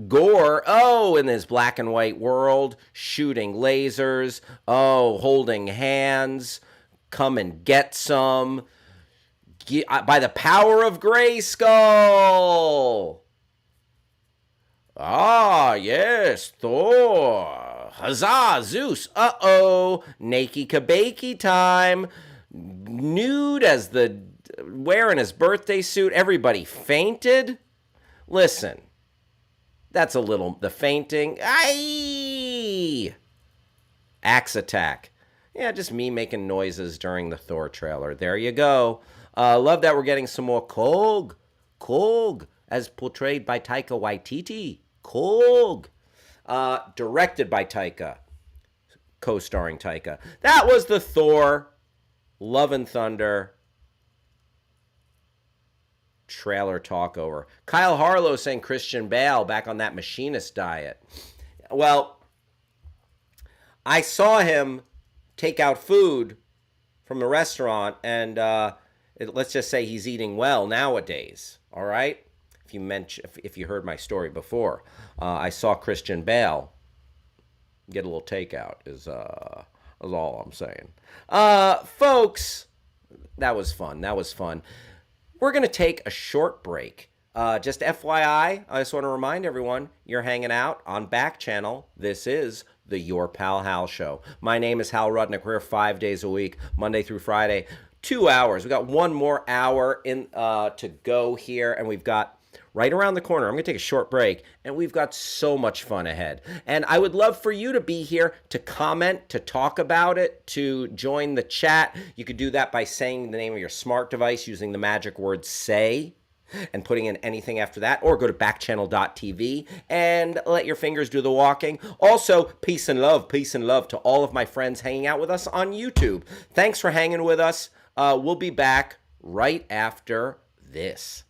Gore, oh, in his black and white world, shooting lasers. Oh, holding hands. Come and get some. By the power of Grayskull. Ah, yes, Thor. Huzzah, Zeus. Uh-oh. Nakey Kabakey time. Nude as wearing his birthday suit. Everybody fainted. Listen, that's the fainting. Aye. Axe attack. Yeah, just me making noises during the Thor trailer. There you go. Love that we're getting some more Kog, as portrayed by Taika Waititi. Kog. Directed by Taika, co-starring Taika. That was the Thor Love and Thunder trailer talk over. Kyle Harlow saying Christian Bale back on that machinist diet. Well, I saw him take out food from a restaurant, and let's just say he's eating well nowadays, all right? If you heard my story before, I saw Christian Bale get a little takeout is all I'm saying. Folks, that was fun. We're going to take a short break. Just FYI, I just want to remind everyone, you're hanging out on Backchannel. This is the Your Pal Hal Show. My name is Hal Rudnick. We're here 5 days a week, Monday through Friday. 2 hours. We got one more hour to go here, and we've got right around the corner. I'm going to take a short break, and we've got so much fun ahead. And I would love for you to be here to comment, to talk about it, to join the chat. You could do that by saying the name of your smart device using the magic word say and putting in anything after that, or go to backchannel.tv and let your fingers do the walking. Also, peace and love to all of my friends hanging out with us on YouTube. Thanks for hanging with us. We'll be back right after this.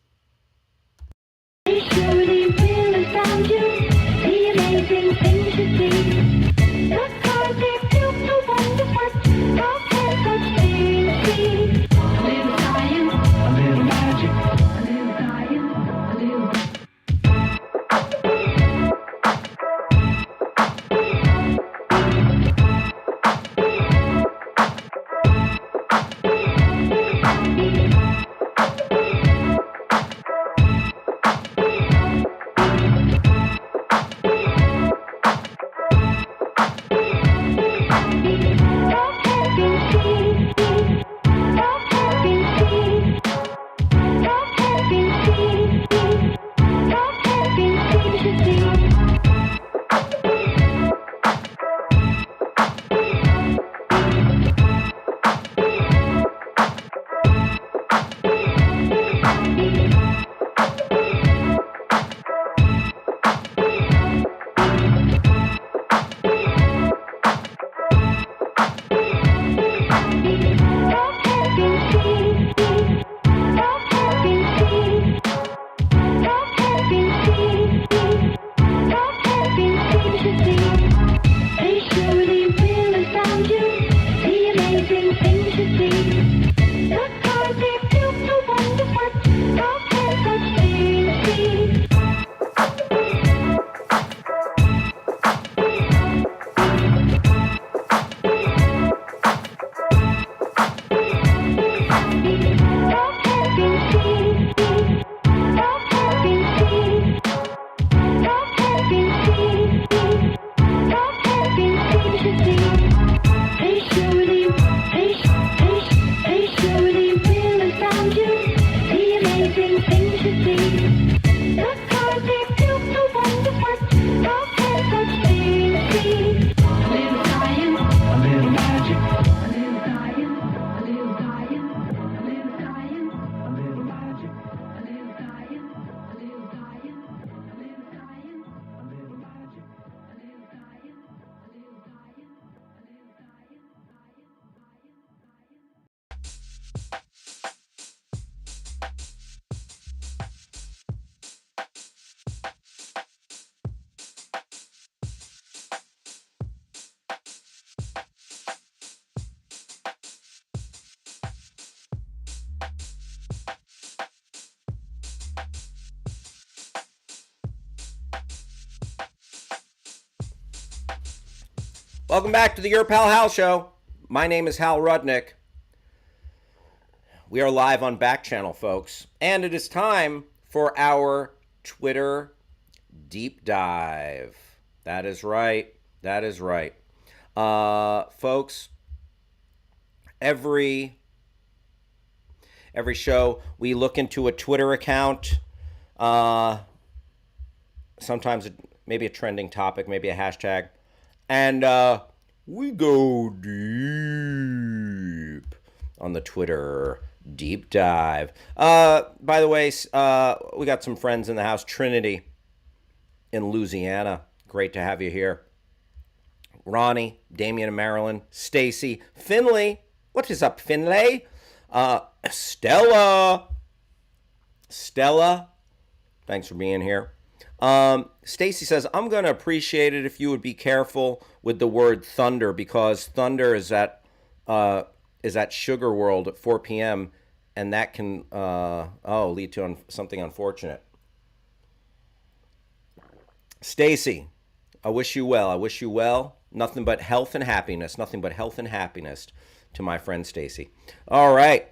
amazing thing to see. The cars they feel so wonderful. How can such things be? Welcome back to the Your Pal Hal Show. My name is Hal Rudnick. We are live on Backchannel, folks. And it is time for our Twitter deep dive. That is right. That is right. Folks, every show we look into a Twitter account. Sometimes maybe a trending topic, maybe a hashtag. And we go deep on the Twitter deep dive. By the way, we got some friends in the house. Trinity in Louisiana. Great to have you here. Ronnie, Damien in Maryland, Stacy, Finley. What is up, Finley? Stella. Thanks for being here. Stacy says, I'm going to appreciate it if you would be careful with the word thunder, because thunder is at Sugar World at 4 p.m. and that can lead to something unfortunate. Stacy, I wish you well. I wish you well. Nothing but health and happiness. Nothing but health and happiness to my friend Stacy. All right.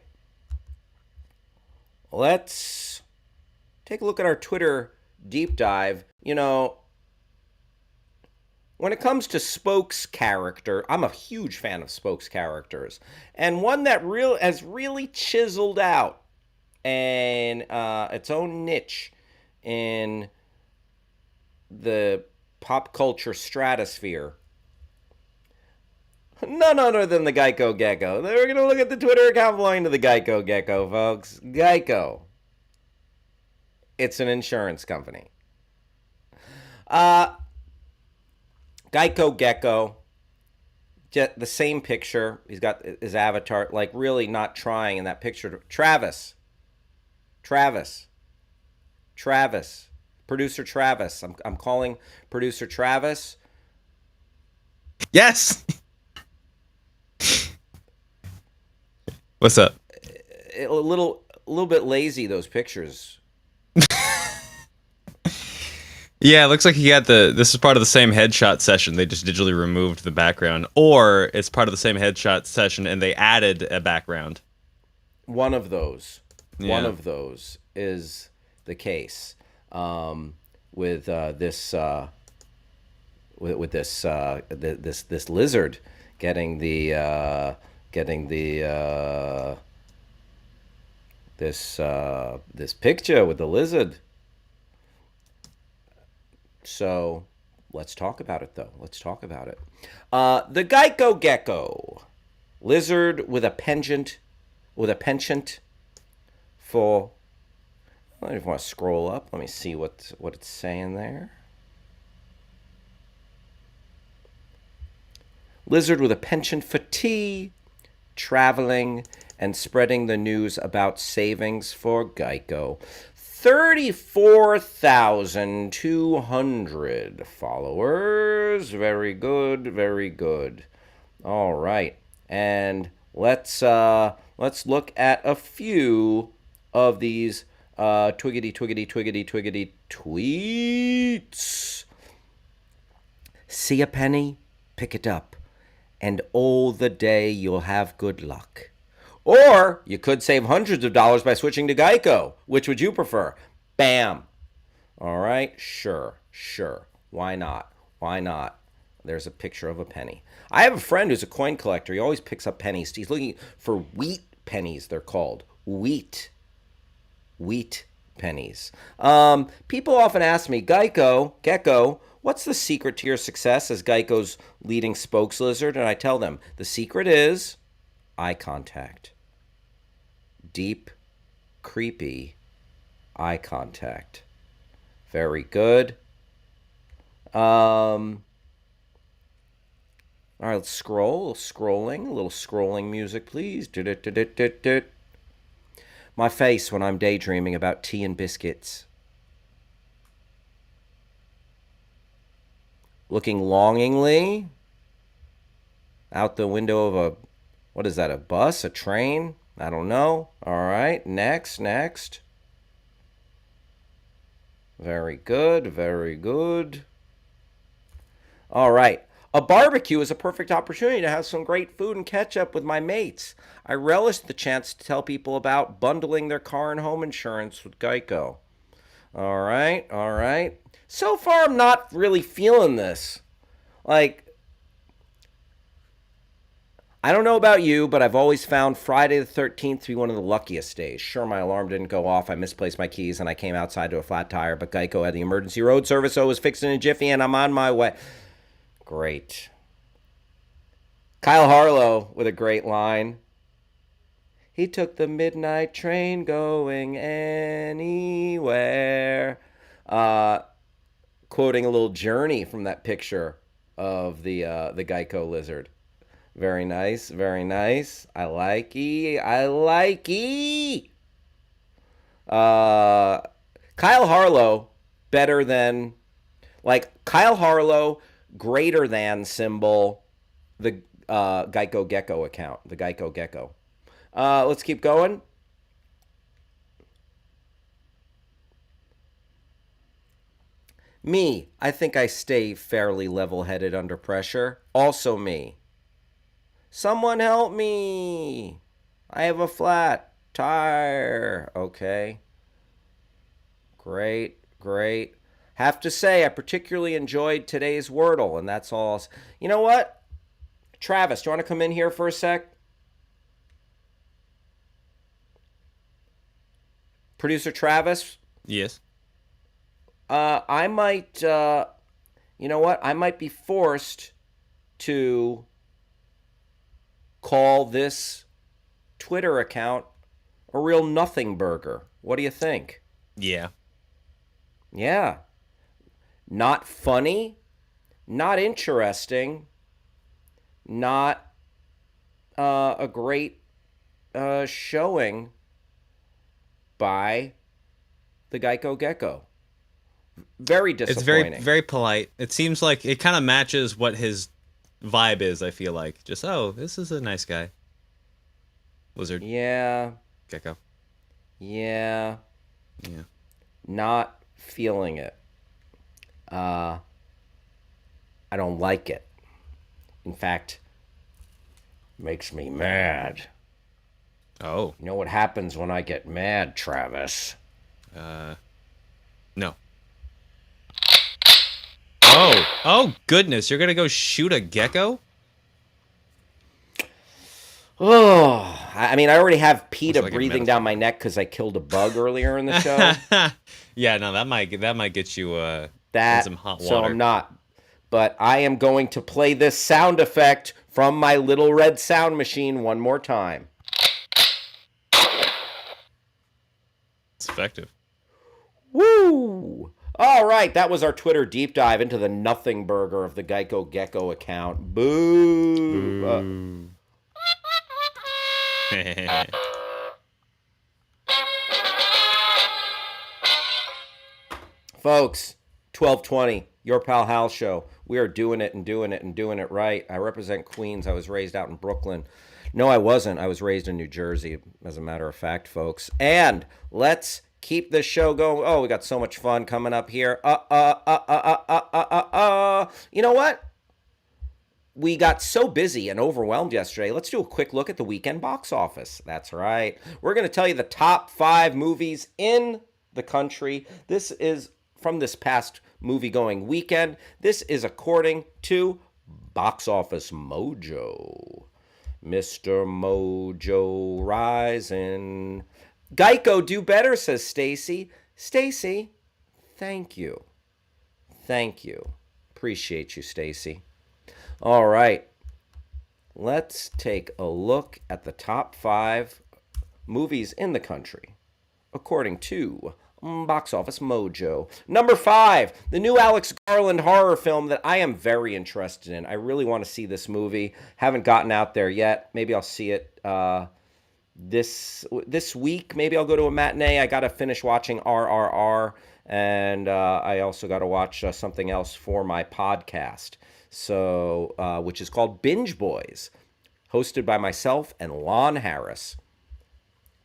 Let's take a look at our Twitter deep dive. You know, when it comes to Spoke's character, I'm a huge fan of Spoke's characters, and one that has really chiseled out and its own niche in the pop culture stratosphere. None other than the Geico Gecko. We're going to look at the Twitter account belonging to the Geico Gecko, folks. Geico. It's an insurance company. Geico Gecko, the same picture. He's got his avatar, like really not trying in that picture. Travis. Producer Travis. I'm calling Producer Travis. Yes. What's up? A little bit lazy, those pictures. Yeah, it looks like he got this is part of the same headshot session. They just digitally removed the background, or it's part of the same headshot session and they added a background. One of those is the case with this lizard getting this picture with the lizard. So let's talk about it, though. Let's talk about it. The Geico Gecko, lizard with a penchant for. I don't even want to scroll up. Let me see what it's saying there. Lizard with a penchant for tea, traveling, and spreading the news about savings for Geico. 34,200 followers. Very good, very good. All right. And let's look at a few of these twiggity tweets. See a penny, pick it up, and oh, the day you'll have good luck. Or you could save hundreds of dollars by switching to Geico. Which would you prefer? Bam. All right, sure. Why not? There's a picture of a penny. I have a friend who's a coin collector. He always picks up pennies. He's looking for wheat pennies, they're called. Wheat pennies. People often ask me, Gecko, what's the secret to your success as Geico's leading spokes lizard? And I tell them, the secret is eye contact. Deep, creepy eye contact. Very good. All right, let's scroll. A little scrolling music, please. My face when I'm daydreaming about tea and biscuits. Looking longingly out the window of a, what is that, a bus, a train? I don't know. All right, next. Very good. All right. A barbecue is a perfect opportunity to have some great food and catch up with my mates. I relish the chance to tell people about bundling their car and home insurance with Geico. All right. So far, I'm not really feeling this. Like, I don't know about you, but I've always found Friday the 13th to be one of the luckiest days. Sure, my alarm didn't go off. I misplaced my keys, and I came outside to a flat tire, but Geico had the emergency road service, so it was fixed in a jiffy, and I'm on my way. Great. Kyle Harlow with a great line. He took the midnight train going anywhere. Quoting a little Journey from that picture of the Geico lizard. Very nice. I like it. Kyle Harlow better than, like, Kyle Harlow greater than symbol the Geico Gecko account, the Geico Gecko. Let's keep going. Me, I think I stay fairly level-headed under pressure. Also me. Someone help me. I have a flat tire. Okay. Great. Have to say, I particularly enjoyed today's Wordle, and that's all. You know what? Travis, do you want to come in here for a sec? Producer Travis? Yes. I might, you know what? I might be forced to call this Twitter account a real nothing burger. What do you think? Yeah. Not funny, not interesting, not a great showing by the Geico Gecko. Very disappointing. It's very polite. It seems like it kind of matches what his vibe is, I feel like. Just, oh, this is a nice guy. Lizard. Yeah. Gecko. Yeah. Yeah. Not feeling it. I don't like it. In fact, makes me mad. Oh. You know what happens when I get mad, Travis? No. Oh goodness, you're gonna go shoot a gecko? Oh, I mean, I already have PETA breathing down my neck because I killed a bug earlier in the show. Yeah, no, that might get you in some hot water. So I'm not. But I am going to play this sound effect from my little red sound machine one more time. It's effective. Woo! All right, that was our Twitter deep dive into the nothing burger of the Geico Gecko account. Boo! Folks, 12:20. Your Pal Hal Show. We are doing it and doing it and doing it right. I represent Queens. I was raised out in Brooklyn. No, I wasn't. I was raised in New Jersey, as a matter of fact, folks. And let's keep this show going. Oh, we got so much fun coming up here. You know what? We got so busy and overwhelmed yesterday. Let's do a quick look at the weekend box office. That's right. We're going to tell you the top 5 movies in the country. This is from this past movie-going weekend. This is according to Box Office Mojo. Mr. Mojo rising. Geico, do better, says Stacy. Stacy, thank you. Thank you. Appreciate you, Stacy. All right. Let's take a look at the top 5 movies in the country, according to Box Office Mojo. Number 5, the new Alex Garland horror film that I am very interested in. I really want to see this movie. Haven't gotten out there yet. Maybe I'll see it this week. Maybe I'll go to a matinee. I got to finish watching RRR, and I also got to watch something else for my podcast, so which is called Binge Boys, hosted by myself and Lon Harris,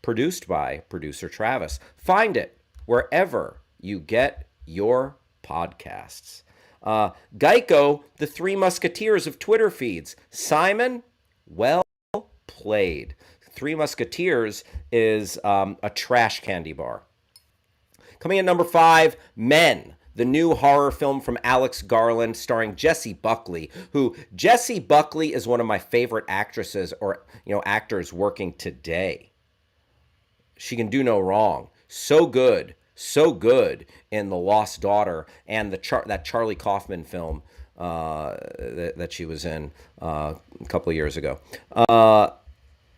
produced by producer Travis. Find it wherever you get your podcasts. Geico, the 3 Musketeers of Twitter feeds. Simon, well played. 3 Musketeers is a trash candy bar. Coming in number 5, Men, the new horror film from Alex Garland starring Jessie Buckley, who Jessie Buckley is one of my favorite actresses or actors working today. She can do no wrong. So good in The Lost Daughter and that Charlie Kaufman film that she was in a couple of years ago.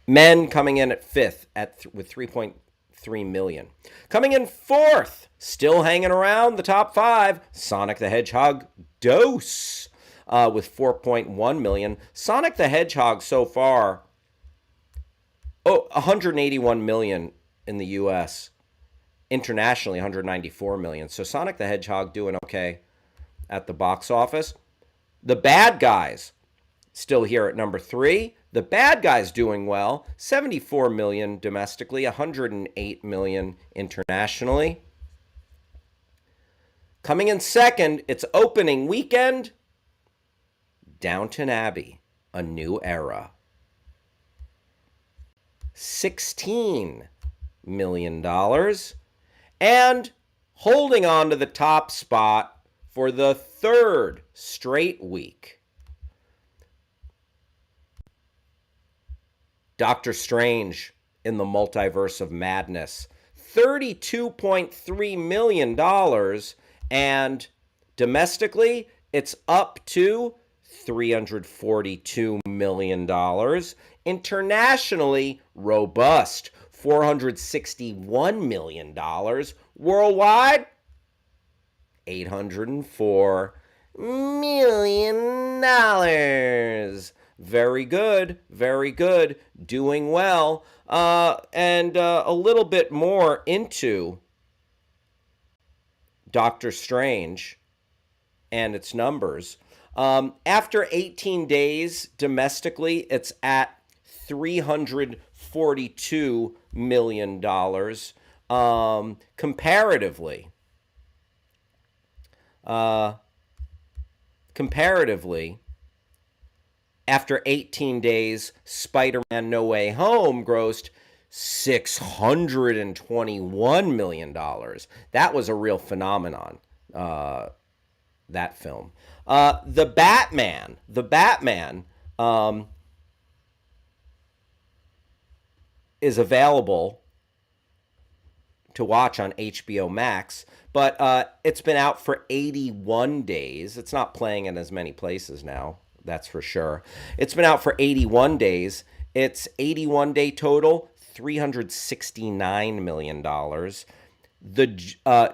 Men coming in at 5th with 3.3 million. Coming in 4th, still hanging around the top 5, Sonic the Hedgehog Dose with 4.1 million. Sonic the Hedgehog so far, 181 million in the U.S., internationally 194 million. So Sonic the Hedgehog doing okay at the box office. The Bad Guys still here at number 3. The Bad Guys doing well, 74 million domestically, 108 million internationally. Coming in second, it's opening weekend, Downton Abbey, A New Era. $16 million. And holding on to the top spot for the 3rd straight week, Doctor Strange in the Multiverse of Madness. $32.3 million. And domestically, it's up to $342 million. Internationally, robust, $461 million. Worldwide, $804 million. Very good, very good. Doing well. And a little bit more into Doctor Strange and its numbers. After 18 days domestically, it's at $342 million. Comparatively, after 18 days, Spider-Man No Way Home grossed $621 million. That was a real phenomenon, that film. The Batman is available to watch on HBO Max, but it's been out for 81 days. It's not playing in as many places now, that's for sure. It's been out for 81 days. It's 81-day total, $369 million. The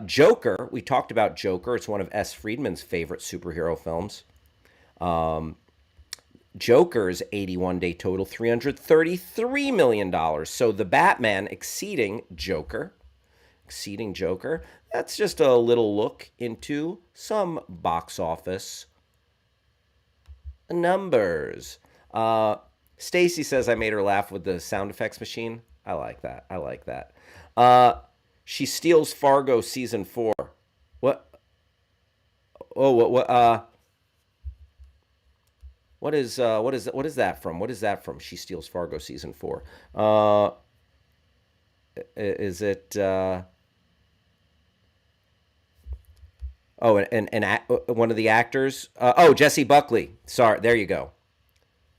Joker, we talked about Joker. It's one of S. Friedman's favorite superhero films. Joker's 81-day total, $333 million. So the Batman exceeding Joker. Exceeding Joker. That's just a little look into some box office numbers. Stacy says I made her laugh with the sound effects machine. I like that. I like that. She steals Fargo season 4. What? Oh, what is that from? What is that from? She steals Fargo season 4. Is it? Oh, one of the actors. Jesse Buckley. Sorry, there you go.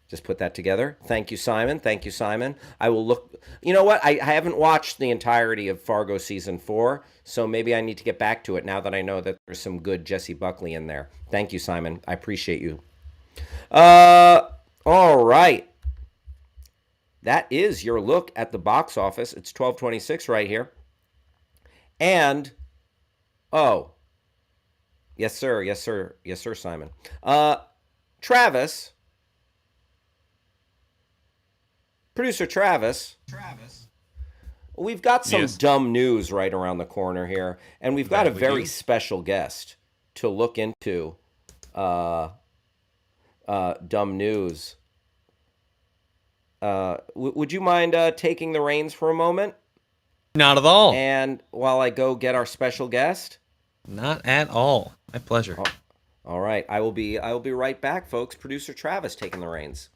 Just put that together. Thank you, Simon. Thank you, Simon. I will look. You know what? I haven't watched the entirety of Fargo season 4, so maybe I need to get back to it now that I know that there's some good Jesse Buckley in there. Thank you, Simon. I appreciate you. All right. That is your look at the box office. It's 12:26 right here. And, yes, sir. Yes, sir. Yes, sir, Simon. Travis. Producer Travis. We've got some dumb news right around the corner here, and we've got a very special guest to look into dumb news. Would you mind taking the reins for a moment? Not at all. And while I go get our special guest? Not at all. My pleasure. All right. I will be right back, folks. Producer Travis taking the reins.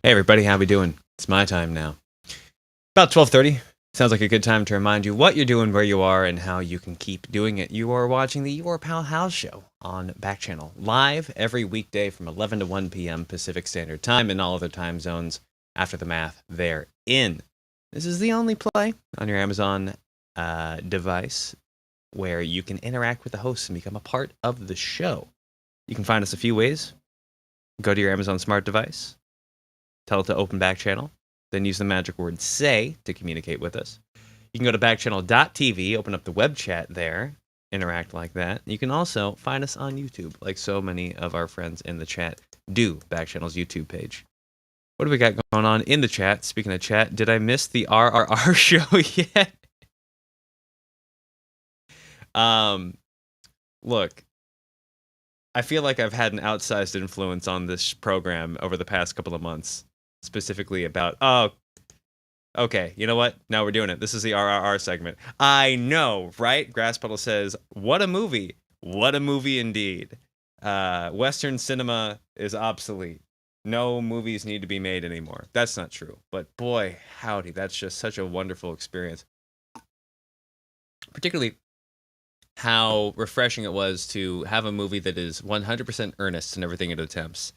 Hey everybody, how we doing? It's my time now. About 12:30. Sounds like a good time to remind you what you're doing, where you are, and how you can keep doing it. You are watching the Your Pal House Show on Backchannel, live every weekday from 11 to 1 p.m. Pacific Standard Time and all other time zones after the math therein. This is the only play on your Amazon device where you can interact with the hosts and become a part of the show. You can find us a few ways. Go to your Amazon smart device, tell it to open Backchannel, then use the magic word "say" to communicate with us. You can go to backchannel.tv, open up the web chat there, interact like that. You can also find us on YouTube, like so many of our friends in the chat do. Backchannel's YouTube page. What do we got going on in the chat? Speaking of chat, did I miss the RRR show yet? Look, I feel like I've had an outsized influence on this program over the past couple of months, specifically about, okay, you know what? Now we're doing it. This is the RRR segment. I know, right? Grasspuddle says, what a movie. What a movie indeed. Western cinema is obsolete. No movies need to be made anymore. That's not true. But boy, howdy, that's just such a wonderful experience. Particularly how refreshing it was to have a movie that is 100% earnest in everything it attempts.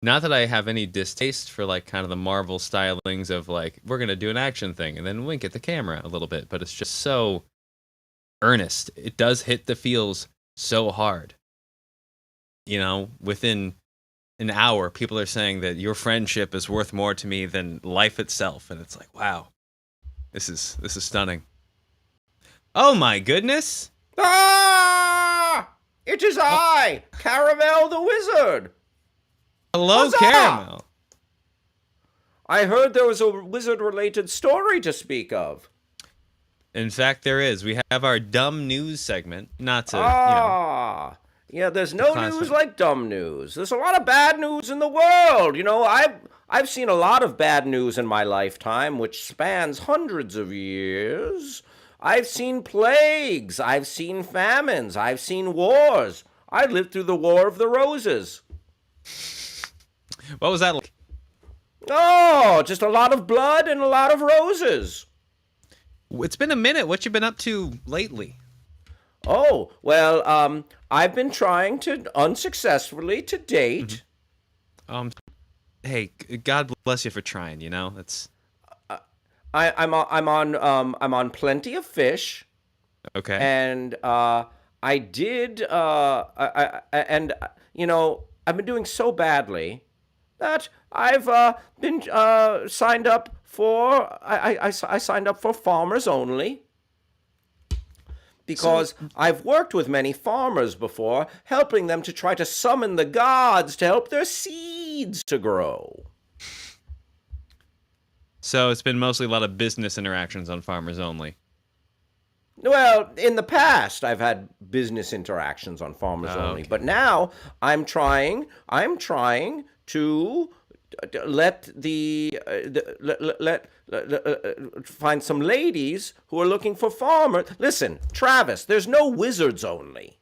Not that I have any distaste for like kind of the Marvel stylings of like, we're going to do an action thing and then wink at the camera a little bit, but it's just so earnest. It does hit the feels so hard. You know, within an hour, people are saying that your friendship is worth more to me than life itself. And it's like, wow, this is stunning. Oh my goodness. Ah! It is I, Caramel the Wizard. Hello, Huzzah! Caramel. I heard there was a wizard-related story to speak of. In fact, there is. We have our dumb news segment. Not to, yeah, there's no news like dumb news. There's a lot of bad news in the world. You know, I've seen a lot of bad news in my lifetime, which spans hundreds of years. I've seen plagues. I've seen famines. I've seen wars. I lived through the War of the Roses. What was that like? Oh, just a lot of blood and a lot of roses. It's been a minute. What you been up to lately? Oh, well, I've been trying to unsuccessfully to date. Hey, God bless you for trying, you know? That's I'm on Plenty of Fish. Okay. And I did and you know, I've been doing so badly that I've been signed up for I signed up for Farmers Only. Because I've worked with many farmers before, helping them to try to summon the gods to help their seeds to grow. So it's been mostly a lot of business interactions on Farmers Only. Well, in the past, I've had business interactions on Farmers Only, but now I'm trying to let find some ladies who are looking for farmers. Listen, Travis, there's no Wizards Only.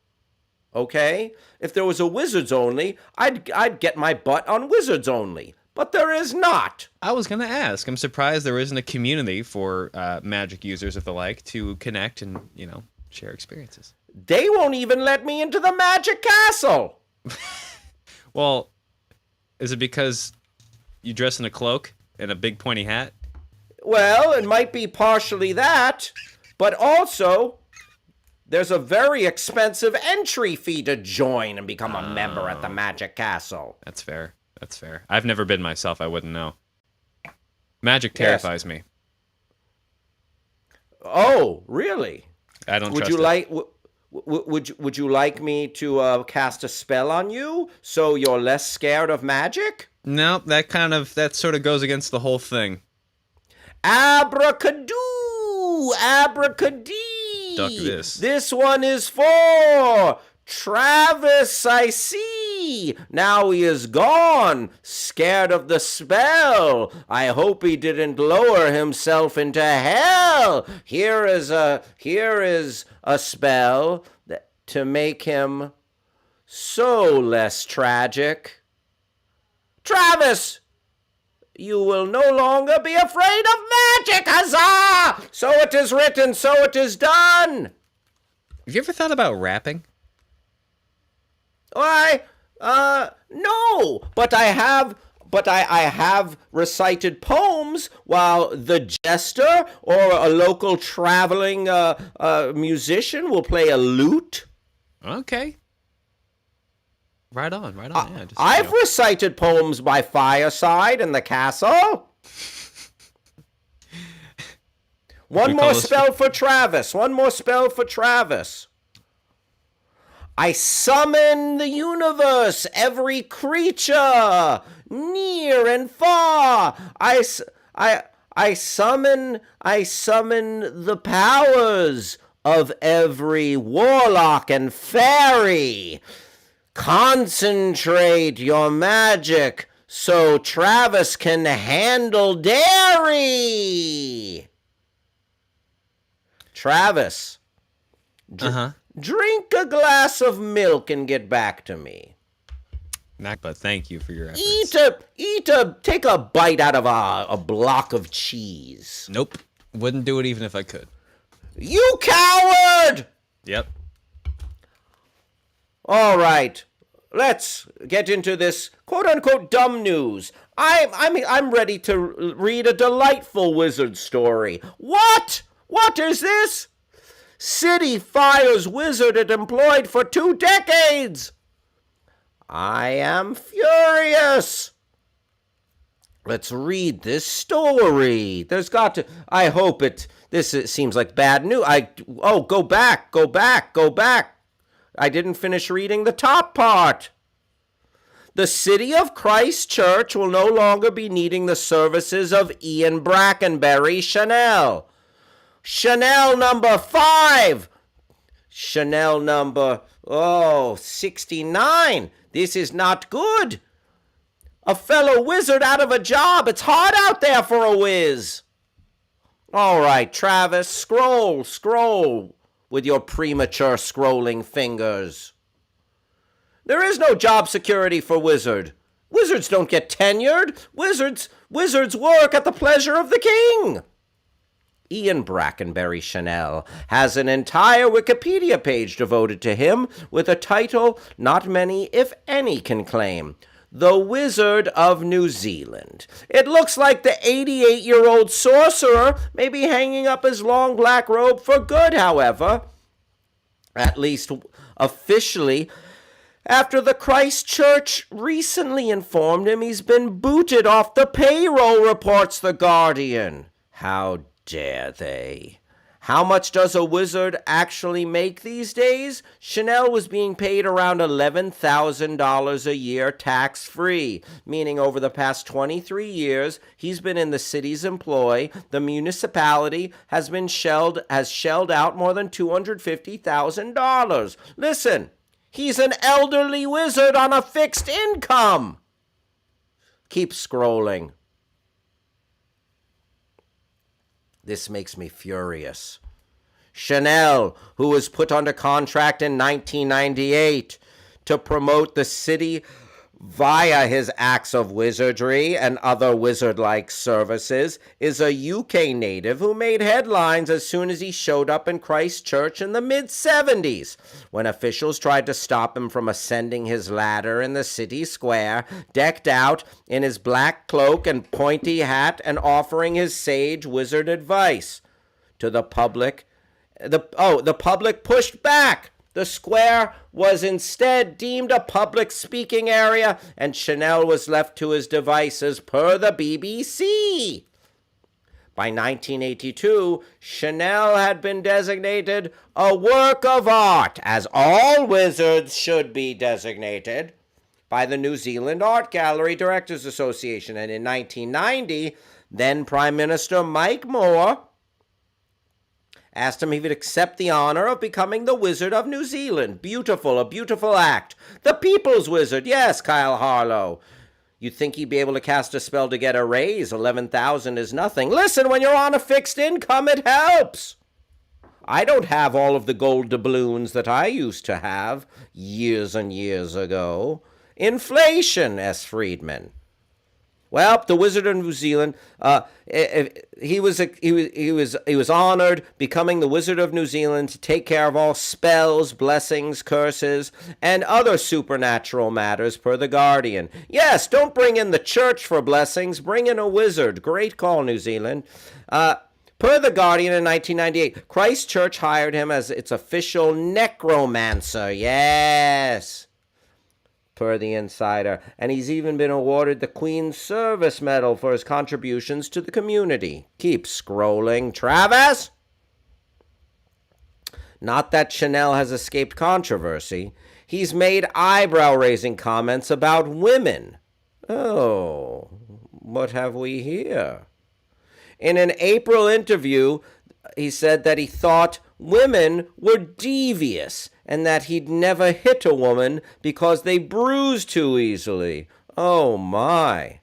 Okay? If there was a Wizards Only, I'd get my butt on Wizards Only. But there is not. I was going to ask. I'm surprised there isn't a community for Magic users of the like to connect and, share experiences. They won't even let me into the Magic Castle. Well, is it because you dress in a cloak and a big pointy hat? Well, it might be partially that, but also there's a very expensive entry fee to join and become a member at the Magic Castle. That's fair. I've never been myself. I wouldn't know. Magic terrifies me. Oh, really? I don't Would trust you it. like would you like me to cast a spell on you so you're less scared of magic? No, that sort of goes against the whole thing. Abracadoo! Abracadee! Duck this. This one is for Travis, I see. Now he is gone, scared of the spell. I hope he didn't lower himself into hell. Here is a spell to make him so less tragic. Travis, you will no longer be afraid of magic, huzzah! So it is written, so it is done. Have you ever thought about rapping? Why, no, but I have recited poems while the jester or a local traveling musician will play a lute. Okay. Right on. Yeah, I've recited poems by fireside in the castle. One more spell for Travis. I summon the universe, every creature, near and far. I summon the powers of every warlock and fairy. Concentrate your magic so Travis can handle dairy. Travis. Drink a glass of milk and get back to me. Nakba, thank you for your efforts. Take a bite out of a block of cheese. Nope. Wouldn't do it even if I could. You coward! Yep. All right. Let's get into this quote-unquote dumb news. I'm ready to read a delightful wizard story. What? What is this? City fires wizard it employed for 2 decades. I am furious. Let's read this story. I hope this seems like bad news. Go back. I didn't finish reading the top part. The City of Christ Church will no longer be needing the services of Ian Brackenberry Chanel. Chanel number 5. Chanel number, 69. This is not good. A fellow wizard out of a job. It's hard out there for a whiz. All right, Travis, scroll with your premature scrolling fingers. There is no job security for wizard. Wizards don't get tenured. Wizards work at the pleasure of the king. Ian Brackenberry Chanel has an entire Wikipedia page devoted to him with a title not many, if any, can claim. The Wizard of New Zealand. It looks like the 88-year-old sorcerer may be hanging up his long black robe for good, however. At least officially, after the Christ Church recently informed him he's been booted off the payroll, reports The Guardian. How dare they? How much does a wizard actually make these days? Chanel was being paid around $11,000 a year tax-free, meaning over the past 23 years, he's been in the city's employ. The municipality has shelled out more than $250,000. Listen, he's an elderly wizard on a fixed income. Keep scrolling. This makes me furious. Chanel, who was put under contract in 1998 to promote the city via his acts of wizardry and other wizard-like services, is a UK native who made headlines as soon as he showed up in Christchurch in the mid-70s, when officials tried to stop him from ascending his ladder in the city square, decked out in his black cloak and pointy hat and offering his sage wizard advice. To the public, the public pushed back. The square was instead deemed a public speaking area, and Chanel was left to his devices per the BBC. By 1982, Chanel had been designated a work of art, as all wizards should be designated, by the New Zealand Art Gallery Directors Association. And in 1990, then Prime Minister Mike Moore asked him if he'd accept the honor of becoming the Wizard of New Zealand. Beautiful, a beautiful act. The People's Wizard, yes, Kyle Harlow. You'd think he'd be able to cast a spell to get a raise. 11,000 is nothing. Listen, when you're on a fixed income, it helps. I don't have all of the gold doubloons that I used to have years and years ago. Inflation, S. Friedman. Well, the Wizard of New Zealand, he was honored becoming the Wizard of New Zealand to take care of all spells, blessings, curses, and other supernatural matters per The Guardian. Yes, don't bring in the church for blessings, bring in a wizard. Great call, New Zealand. Per The Guardian in 1998, Christchurch hired him as its official necromancer. Yes. Per The Insider, and he's even been awarded the Queen's Service Medal for his contributions to the community. Keep scrolling. Travis? Not that Chanel has escaped controversy. He's made eyebrow-raising comments about women. Oh, what have we here? In an April interview, he said that he thought women were devious and that he'd never hit a woman because they bruise too easily. Oh my,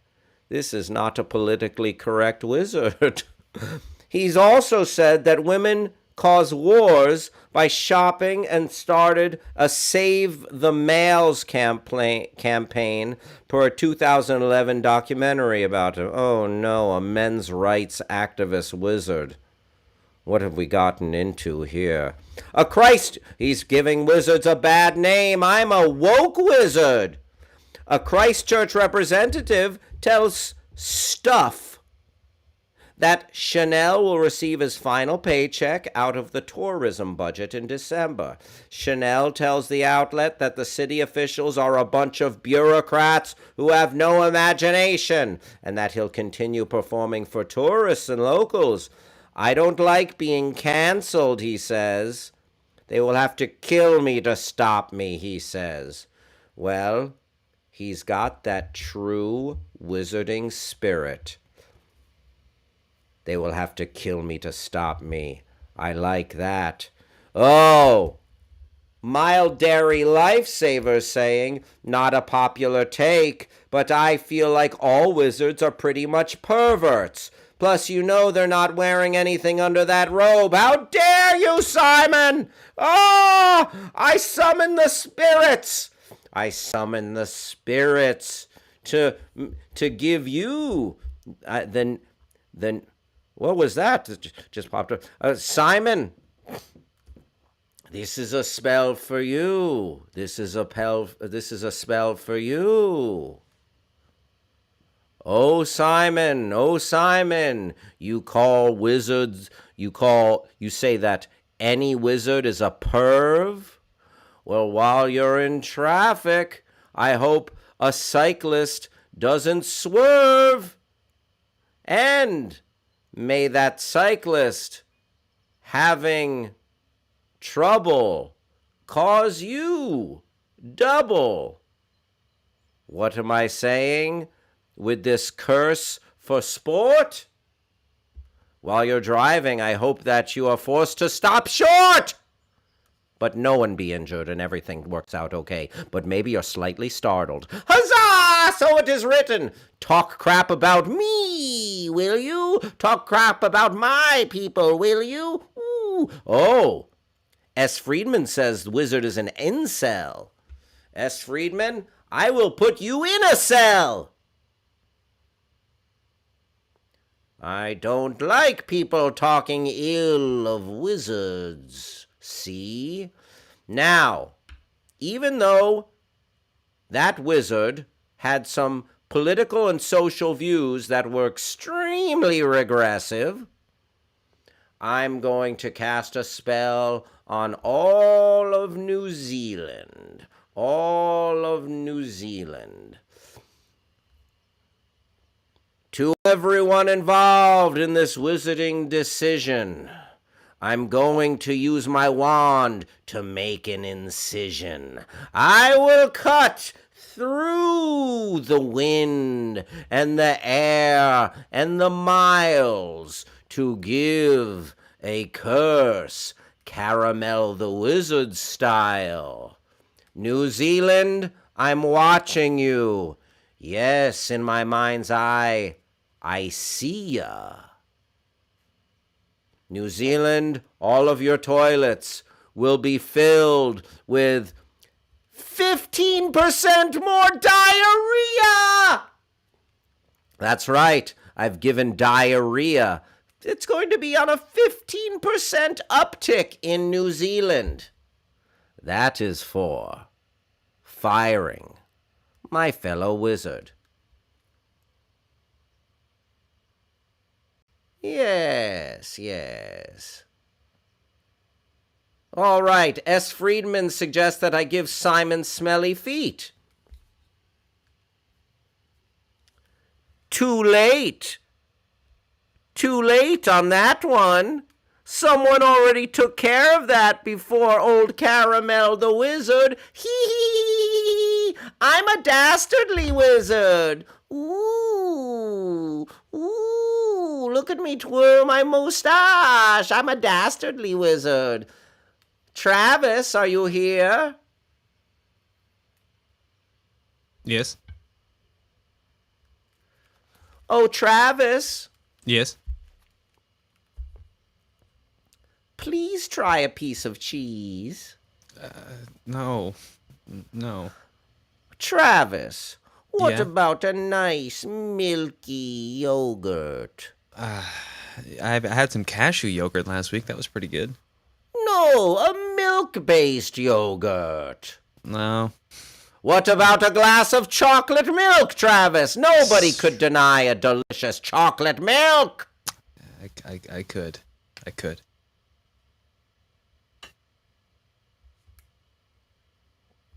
this is not a politically correct wizard. He's also said that women cause wars by shopping and started a Save the Males campaign for a 2011 documentary about him. Oh no, a men's rights activist wizard. What have we gotten into here? He's giving wizards a bad name. I'm a woke wizard. A Christchurch representative tells Stuff that Chanel will receive his final paycheck out of the tourism budget in December. Chanel tells the outlet that the city officials are a bunch of bureaucrats who have no imagination, and that he'll continue performing for tourists and locals. I don't like being canceled, he says. They will have to kill me to stop me, he says. Well, he's got that true wizarding spirit. They will have to kill me to stop me. I like that. Oh, Mild Dairy Lifesaver saying, not a popular take, but I feel like all wizards are pretty much perverts. Plus, you know they're not wearing anything under that robe. How dare you, Simon? Oh, I summon the spirits. I summon the spirits to give you. Then, what was that? Just popped up. Simon, this is a spell for you. This is a spell for you. Oh, Simon, you call wizards, you say that any wizard is a perv? Well, while you're in traffic, I hope a cyclist doesn't swerve. And may that cyclist having trouble cause you double. What am I saying with this curse for sport? While you're driving, I hope that you are forced to stop short. But no one be injured and everything works out okay. But maybe you're slightly startled. Huzzah! So it is written. Talk crap about me, will you? Talk crap about my people, will you? Ooh. Oh, S. Friedman says the wizard is an incel. S. Friedman, I will put you in a cell. I don't like people talking ill of wizards. See? Now, even though that wizard had some political and social views that were extremely regressive, I'm going to cast a spell on all of New Zealand. All of New Zealand. To everyone involved in this wizarding decision, I'm going to use my wand to make an incision. I will cut through the wind and the air and the miles to give a curse, Caramel the Wizard style. New Zealand, I'm watching you. Yes, in my mind's eye, I see ya. New Zealand, all of your toilets will be filled with 15% more diarrhea. That's right, I've given diarrhea. It's going to be on a 15% uptick in New Zealand. That is for firing my fellow wizard. Yes, yes. All right, S. Friedman suggests that I give Simon smelly feet. Too late. Too late on that one. Someone already took care of that before old Caramel the Wizard. Hee. I'm a dastardly wizard. Ooh, look at me twirl my mustache. I'm a dastardly wizard. Travis, are you here? Yes. Oh, Travis. Yes. Please try a piece of cheese. No. Travis, what about a nice milky yogurt? I had some cashew yogurt last week. That was pretty good. No, a milk-based yogurt. No. What about a glass of chocolate milk, Travis? Nobody could deny a delicious chocolate milk. I could.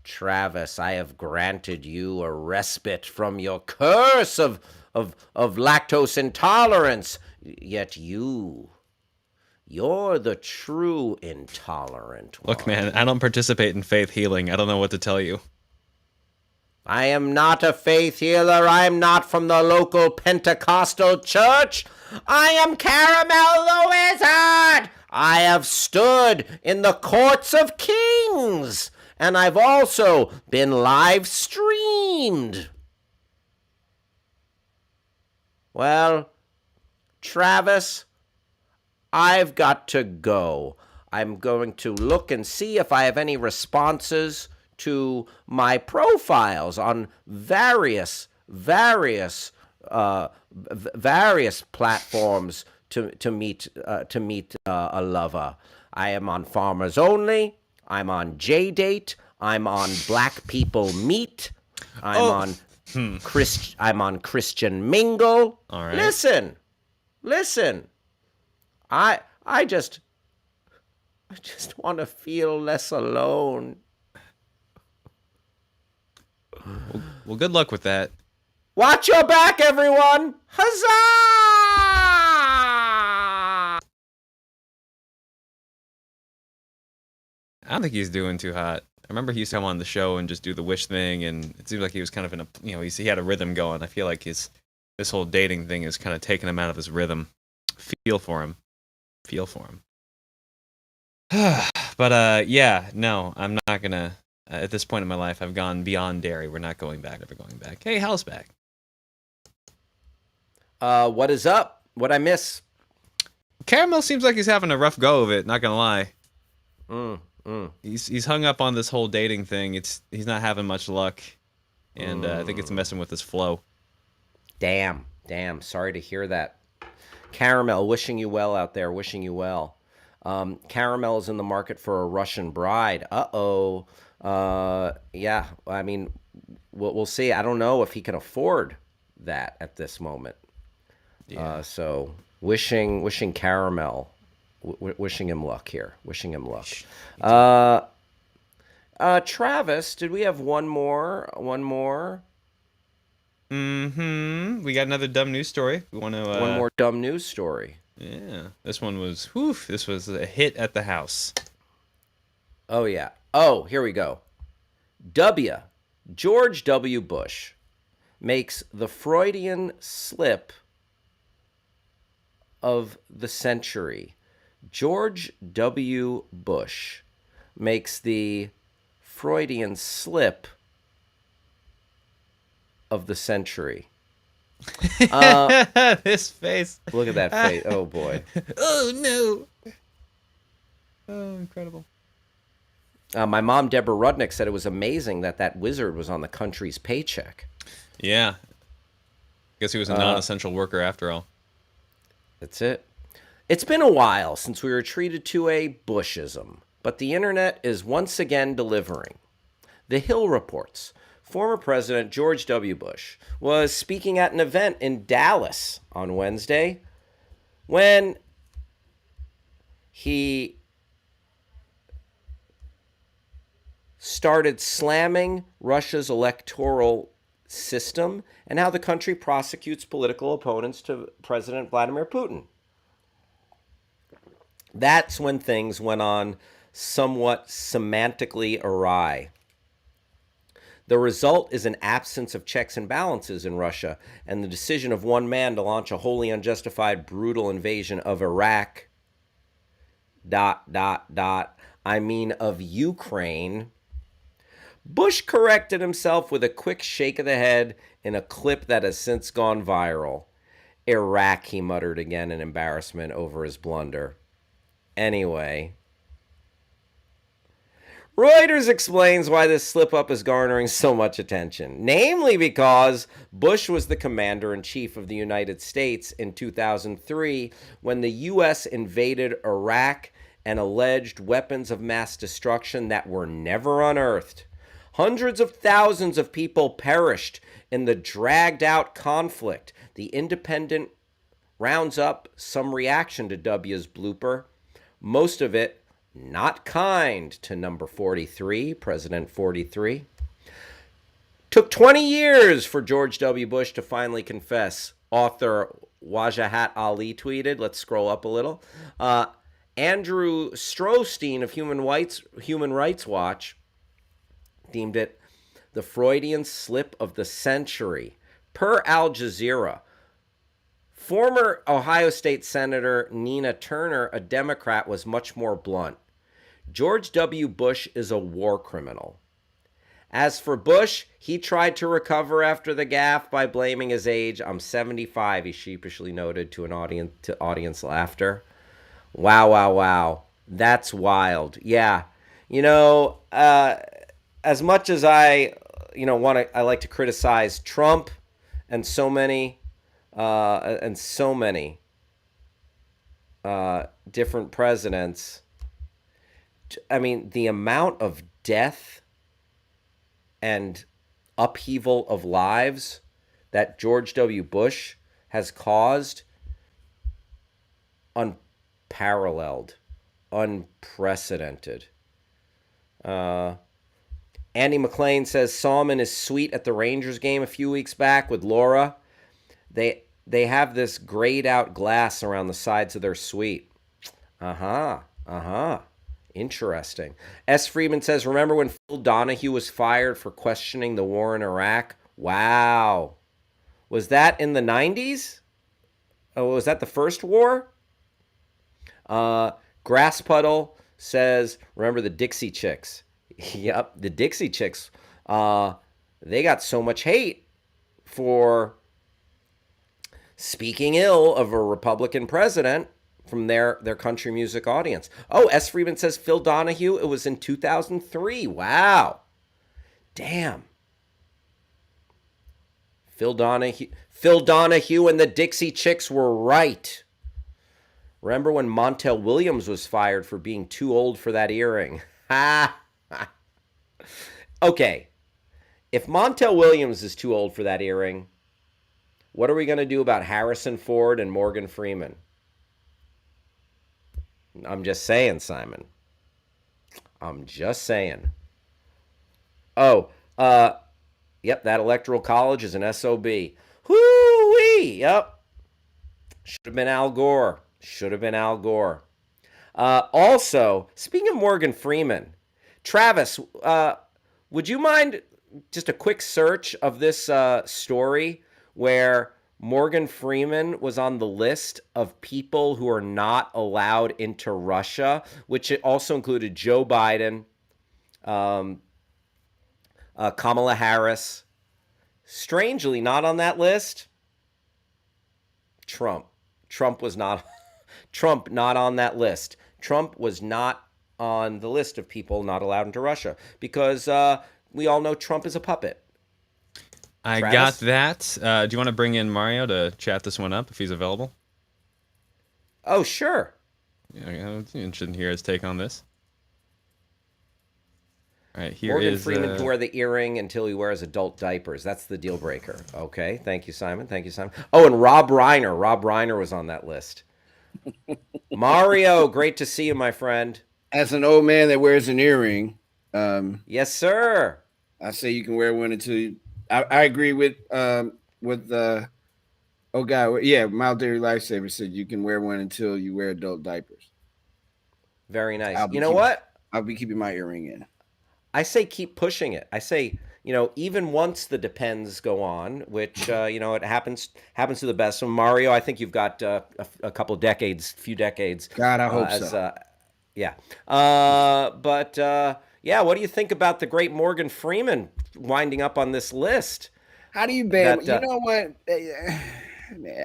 Travis, I have granted you a respite from your curse of lactose intolerance. Yet you're the true intolerant one. Look, man, I don't participate in faith healing. I don't know what to tell you. I am not a faith healer. I am not from the local Pentecostal church. I am Caramel the Wizard. I have stood in the courts of kings. And I've also been live streamed. Well, Travis, I've got to go. I'm going to look and see if I have any responses to my profiles on various platforms to meet a lover. I am on Farmers Only. I'm on J-Date. I'm on Black People Meet. I'm on Christian Mingle. All right. Listen. I just want to feel less alone. Well, good luck with that. Watch your back, everyone. Huzzah! I don't think he's doing too hot. I remember he used to come on the show and just do the wish thing, and it seemed like he was kind of in a, he had a rhythm going. I feel like this whole dating thing is kind of taking him out of his rhythm. Feel for him. But yeah, no, I'm not gonna. At this point in my life, I've gone beyond dairy. We're not going back. Never going back. Hey, Hal's back. What is up? What'd I miss? Caramel seems like he's having a rough go of it. Not gonna lie. Mm. He's hung up on this whole dating thing. He's not having much luck, and I think it's messing with his flow. Damn. Sorry to hear that. Caramel, wishing you well out there. Wishing you well. Caramel is in the market for a Russian bride. Uh-oh. Yeah. I mean, we'll see. I don't know if he can afford that at this moment. Yeah. So wishing Caramel. Wishing him luck here. Wishing him luck. Travis, did we have one more? Mm-hmm. We got another dumb news story. We want to one more dumb news story. Yeah. This one was this was a hit at the house. Oh yeah. Oh, here we go. George W. Bush makes the Freudian slip of the century. George W. Bush makes the Freudian slip of the century. This face. Look at that face. Oh, boy. Oh, no. Oh, incredible. My mom, Deborah Rudnick, said it was amazing that wizard was on the country's paycheck. Yeah. Guess he was a non-essential worker after all. That's it. It's been a while since we were treated to a Bushism, but the internet is once again delivering. The Hill reports former President George W. Bush was speaking at an event in Dallas on Wednesday when he started slamming Russia's electoral system and how the country prosecutes political opponents to President Vladimir Putin. That's when things went on somewhat semantically awry. The result is an absence of checks and balances in Russia and the decision of one man to launch a wholly unjustified, brutal invasion of Iraq, I mean of Ukraine. Bush corrected himself with a quick shake of the head in a clip that has since gone viral. Iraq, he muttered again in embarrassment over his blunder. Anyway, Reuters explains why this slip-up is garnering so much attention, namely because Bush was the commander-in-chief of the United States in 2003 when the U.S. invaded Iraq and alleged weapons of mass destruction that were never unearthed. Hundreds of thousands of people perished in the dragged-out conflict. The Independent rounds up some reaction to W's blooper, most of it not kind to number 43, President 43. Took 20 years for George W. Bush to finally confess, author Wajahat Ali tweeted. Let's scroll up a little. Andrew Strostein of Human Rights Watch deemed it the Freudian slip of the century. Per Al Jazeera, former Ohio State Senator Nina Turner, a Democrat, was much more blunt. George W. Bush is a war criminal. As for Bush, he tried to recover after the gaffe by blaming his age. I'm 75, he sheepishly noted to audience laughter. Wow. That's wild. Yeah. As much as I like to criticize Trump and so many different presidents, I mean, the amount of death and upheaval of lives that George W. Bush has caused, unparalleled, unprecedented. Andy McLean says Salmon is sweet at the Rangers game a few weeks back with Laura. They have this grayed out glass around the sides of their suite. Interesting. S. Freeman says, remember when Phil Donahue was fired for questioning the war in Iraq? Wow. Was that in the 90s? Oh, was that the first war? Grass Puddle says, remember the Dixie Chicks? Yep, the Dixie Chicks. They got so much hate for speaking ill of a Republican president from their country music audience. Oh, S. Freeman says Phil Donahue. It was in 2003. Wow. Damn. Phil Donahue and the Dixie Chicks were right. Remember when Montel Williams was fired for being too old for that earring? Ha! Okay. If Montel Williams is too old for that earring, what are we going to do about Harrison Ford and Morgan Freeman? I'm just saying, Simon. I'm just saying. Oh, yep, that Electoral College is an SOB. Whoo-wee! Yep. Should have been Al Gore. Should have been Al Gore. Also, speaking of Morgan Freeman, Travis, would you mind just a quick search of this story where Morgan Freeman was on the list of people who are not allowed into Russia, which it also included Joe Biden, Kamala Harris. Strangely, not on that list, Trump. Trump was not. Trump not on that list. Trump was not on the list of people not allowed into Russia because we all know Trump is a puppet. I Travis? got that. Do you want to bring in Mario to chat this one up if he's available? Oh, sure. Yeah, I'm interested in hear his take on this. All right, here Morgan is, Freeman can wear the earring until he wears adult diapers. That's the deal breaker. Okay, thank you, Simon. Thank you, Simon. Oh, and Rob Reiner. Rob Reiner was on that list. Mario, great to see you, my friend. As an old man that wears an earring, yes, sir. I say you can wear one until you. I agree with oh God, yeah, Mild Dairy Lifesaver said you can wear one until you wear adult diapers. Very nice. You know what? I'll be keeping my earring in. I say keep pushing it. I say, even once the Depends go on, which it happens to the best. So Mario, I think you've got a couple decades, few decades. God, I hope so. Yeah. But what do you think about the great Morgan Freeman winding up on this list? How do you ban? You know what?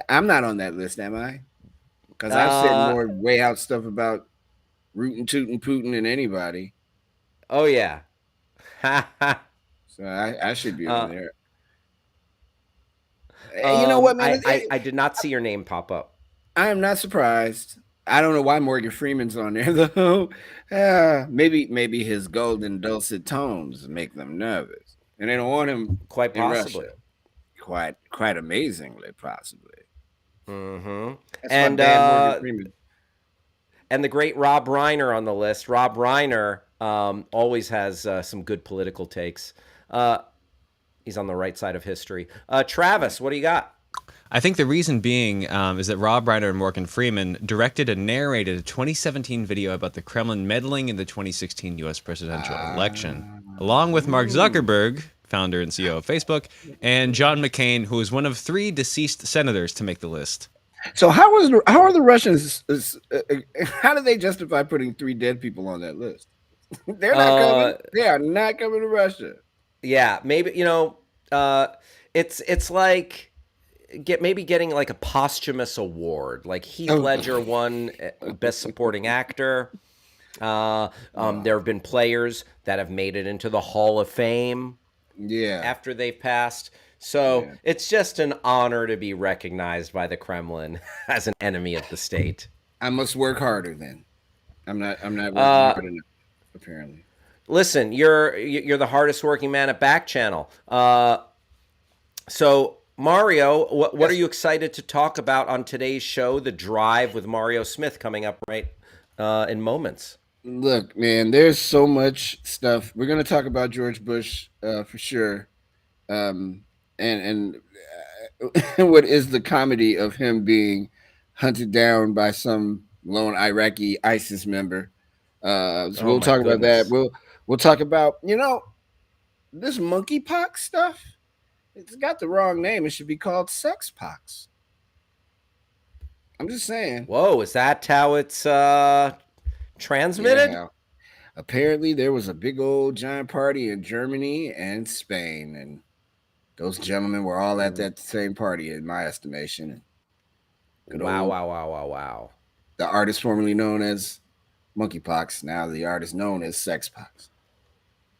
I'm not on that list, am I? Because I've said more way out stuff about rootin' tootin' Putin than anybody. Oh yeah. So I should be on there. You know what, man? I did not see your name pop up. I am not surprised. I don't know why Morgan Freeman's on there though. Maybe his golden dulcet tones make them nervous, and they don't want him quite possibly. Quite amazingly, possibly. Mm-hmm. And the great Rob Reiner on the list. Rob Reiner always has some good political takes. He's on the right side of history. Travis, what do you got? I think the reason being is that Rob Reiner and Morgan Freeman directed and narrated a 2017 video about the Kremlin meddling in the 2016 U.S. presidential election, along with Mark Zuckerberg, founder and CEO of Facebook, and John McCain, who is one of 3 deceased senators to make the list. So how are the Russians? How do they justify putting 3 dead people on that list? They're not coming. They are not coming to Russia. Yeah, maybe it's like getting like a posthumous award. Like Heath Ledger won Best Supporting Actor. There have been players that have made it into the Hall of Fame. Yeah. After they've passed. So it's just an honor to be recognized by the Kremlin as an enemy of the state. I must work harder then. I'm not working hard enough, apparently. Listen, you're the hardest working man at Backchannel. So Mario, what are you excited to talk about on today's show, The Drive with Mario Smith, coming up right in moments? Look, man, there's so much stuff. We're going to talk about George Bush for sure. And what is the comedy of him being hunted down by some lone Iraqi ISIS member Oh, we'll my talk about that. goodness. We'll talk about this monkeypox stuff. It's got the wrong name. It should be called sex pox. I'm just saying. Whoa, is that how it's transmitted? Yeah. Apparently, there was a big old giant party in Germany and Spain, and those gentlemen were all at that same party, in my estimation. Wow. The artist formerly known as monkeypox, now the artist known as sex pox.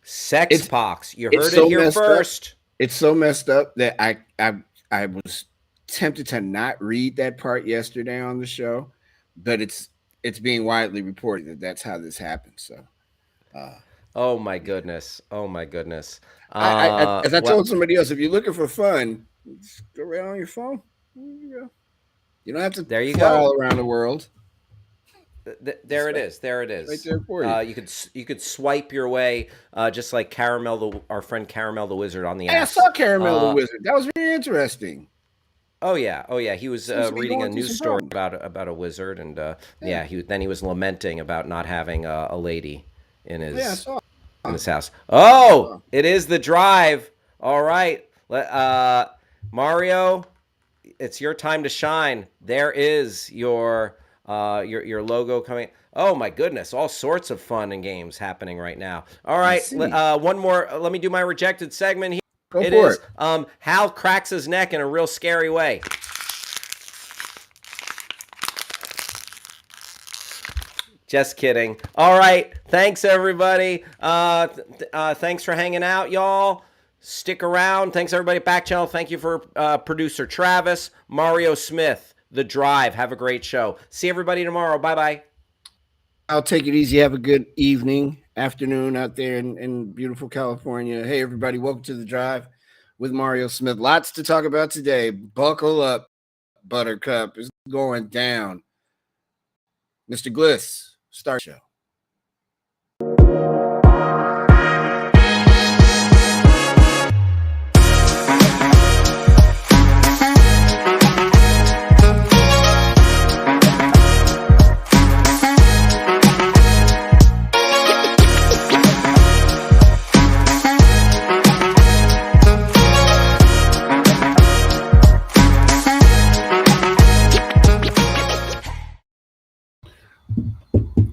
Sex pox. You heard it here first. It's so messed up that I was tempted to not read that part yesterday on the show, but it's being widely reported that that's how this happened. So, oh my goodness. As I told somebody else, if you're looking for fun, just go right on your phone. There you go. You don't have to fly all around the world. There it is. Right there for you. You could swipe your way, just like Caramel, our friend Caramel the Wizard on the Hey, app. I saw Caramel the Wizard. That was very interesting. Oh yeah. He was reading a news story about a wizard, and he was lamenting about not having a lady in his house. Oh, it is the drive. All right, Mario, it's your time to shine. There is your logo coming. Oh my goodness, all sorts of fun and games happening right now. All right, one more. Let me do my rejected segment here. It is Hal cracks his neck in a real scary way. Just kidding. All right. Thanks, everybody. Thanks for hanging out, y'all. Stick around. Thanks, everybody at Backchannel. Thank you for producer Travis, Mario Smith, The Drive. Have a great show. See everybody tomorrow. Bye-bye. I'll take it easy. Have a good evening, afternoon out there in beautiful California. Hey, everybody. Welcome to The Drive with Mario Smith. Lots to talk about today. Buckle up, Buttercup. It's going down. Mr. Gliss, start show.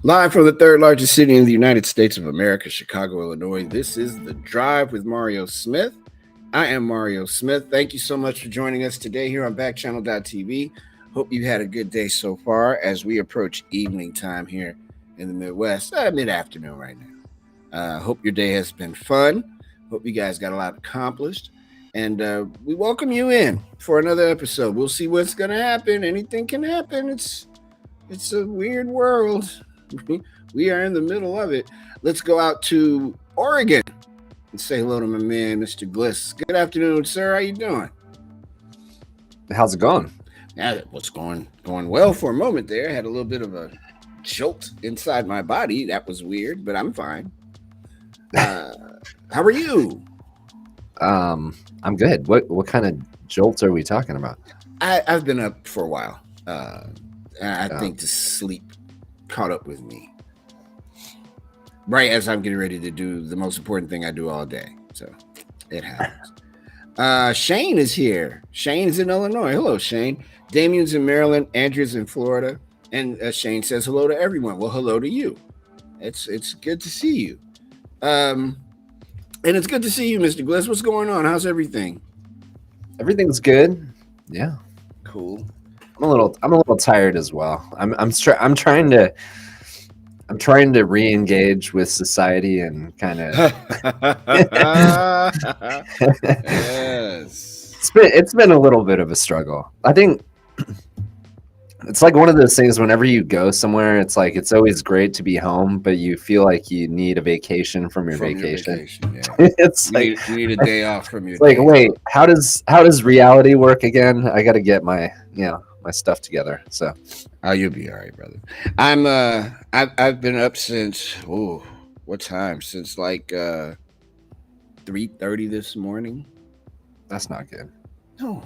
Live from the third largest city in the United States of America, Chicago, Illinois. This is The Drive with Mario Smith. I am Mario Smith. Thank you so much for joining us today here on Backchannel.tv. Hope you had a good day so far as we approach evening time here in the Midwest, mid-afternoon right now. Hope your day has been fun. Hope you guys got a lot accomplished. And we welcome you in for another episode. We'll see what's going to happen. Anything can happen. It's a weird world. We are in the middle of it. Let's go out to Oregon and say hello to my man, Mr. Gliss. Good afternoon, sir. How you doing? How's it going? Yeah, what's going well for a moment there. I had a little bit of a jolt inside my body. That was weird, but I'm fine. How are you? I'm good. What kind of jolts are we talking about? I've been up for a while. I think the sleep caught up with me right as I'm getting ready to do the most important thing I do all day. So it happens. Shane is here. Shane's in Illinois. Hello, Shane. Damien's in Maryland. Andrew's in Florida. And Shane says hello to everyone. Well, hello to you. It's good to see you. And it's good to see you, Mr. Gliss. What's going on? How's everything? Everything's good. Yeah. Cool. I'm a little tired as well. I'm trying to re-engage with society and kind of yes. It's been a little bit of a struggle. I think it's like one of those things whenever you go somewhere, it's like it's always great to be home, but you feel like you need a vacation from your vacation. Yeah. It's you need a day off from your it's like, wait, how does reality work again? I gotta get my my stuff together. So you'll be all right, brother. I've been up since what time? Since like 3:30 this morning. That's not good. No.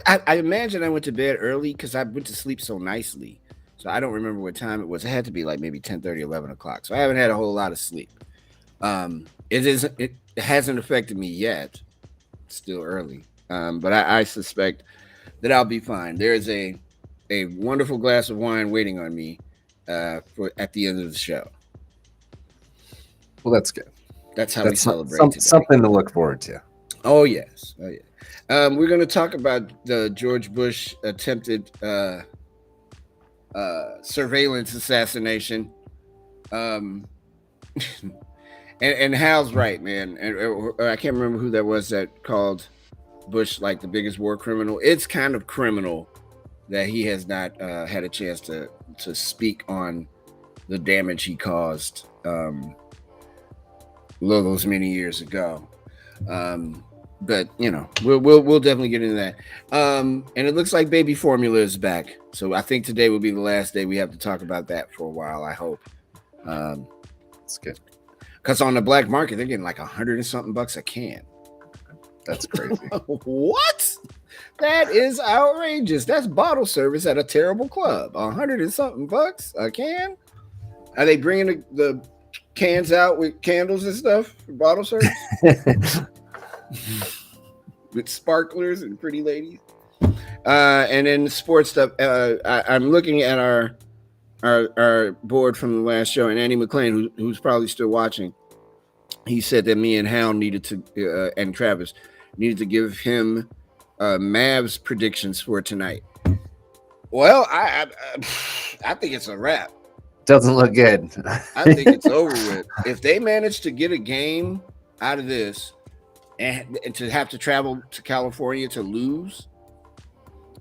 I imagine I went to bed early because I went to sleep so nicely So I don't remember what time it was. It had to be like maybe 10:30, 11 o'clock. So I haven't had a whole lot of sleep. It hasn't affected me yet. It's still early. But I suspect that I'll be fine. There's a wonderful glass of wine waiting on me for at the end of the show. Well, that's good. That's how we celebrate today. Something to look forward to. Oh yes. Oh yeah. We're going to talk about the George Bush attempted surveillance assassination. And Hal's right, man. And I can't remember who that was that called Bush like the biggest war criminal. It's kind of criminal that he has not had a chance to speak on the damage he caused those many years ago. But you know, we'll definitely get into that. And it looks like baby formula is back. So I think today will be the last day we have to talk about that for a while. I hope. It's good. Because on the black market, they're getting like $100 and something a can. That's crazy. What? That is outrageous. That's bottle service at a terrible club. $100 and something a can. Are they bringing the cans out with candles and stuff for bottle service? With sparklers and pretty ladies. And then sports stuff. I'm looking at our board from the last show, and Andy McLean, who's probably still watching, he said that me and Hal needed to, and Travis needed to give him Mavs predictions for tonight. Well, I think it's a wrap. Doesn't look good. I think it's over with. If they manage to get a game out of this and to have to travel to California to lose,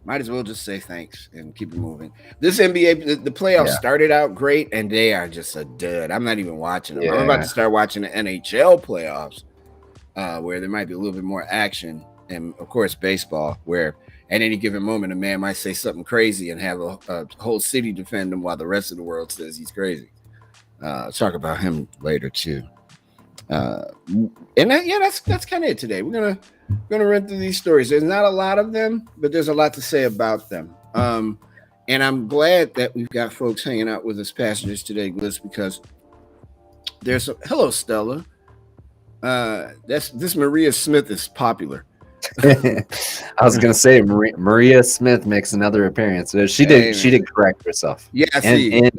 might as well just say thanks and keep it moving. This NBA, the playoffs started out great, and they are just a dud. I'm not even watching them. I'm about to start watching the NHL playoffs, where there might be a little bit more action, and of course baseball, where at any given moment a man might say something crazy and have a whole city defend him while the rest of the world says he's crazy. Talk about him later too. That's kind of it today. We're gonna run through these stories. There's not a lot of them, but there's a lot to say about them. And I'm glad that we've got folks hanging out with us, passengers today, Gliss, because there's hello, Stella. This Maria Smith is popular. I was gonna say Maria Smith makes another appearance. She did correct herself. Yeah, I see. And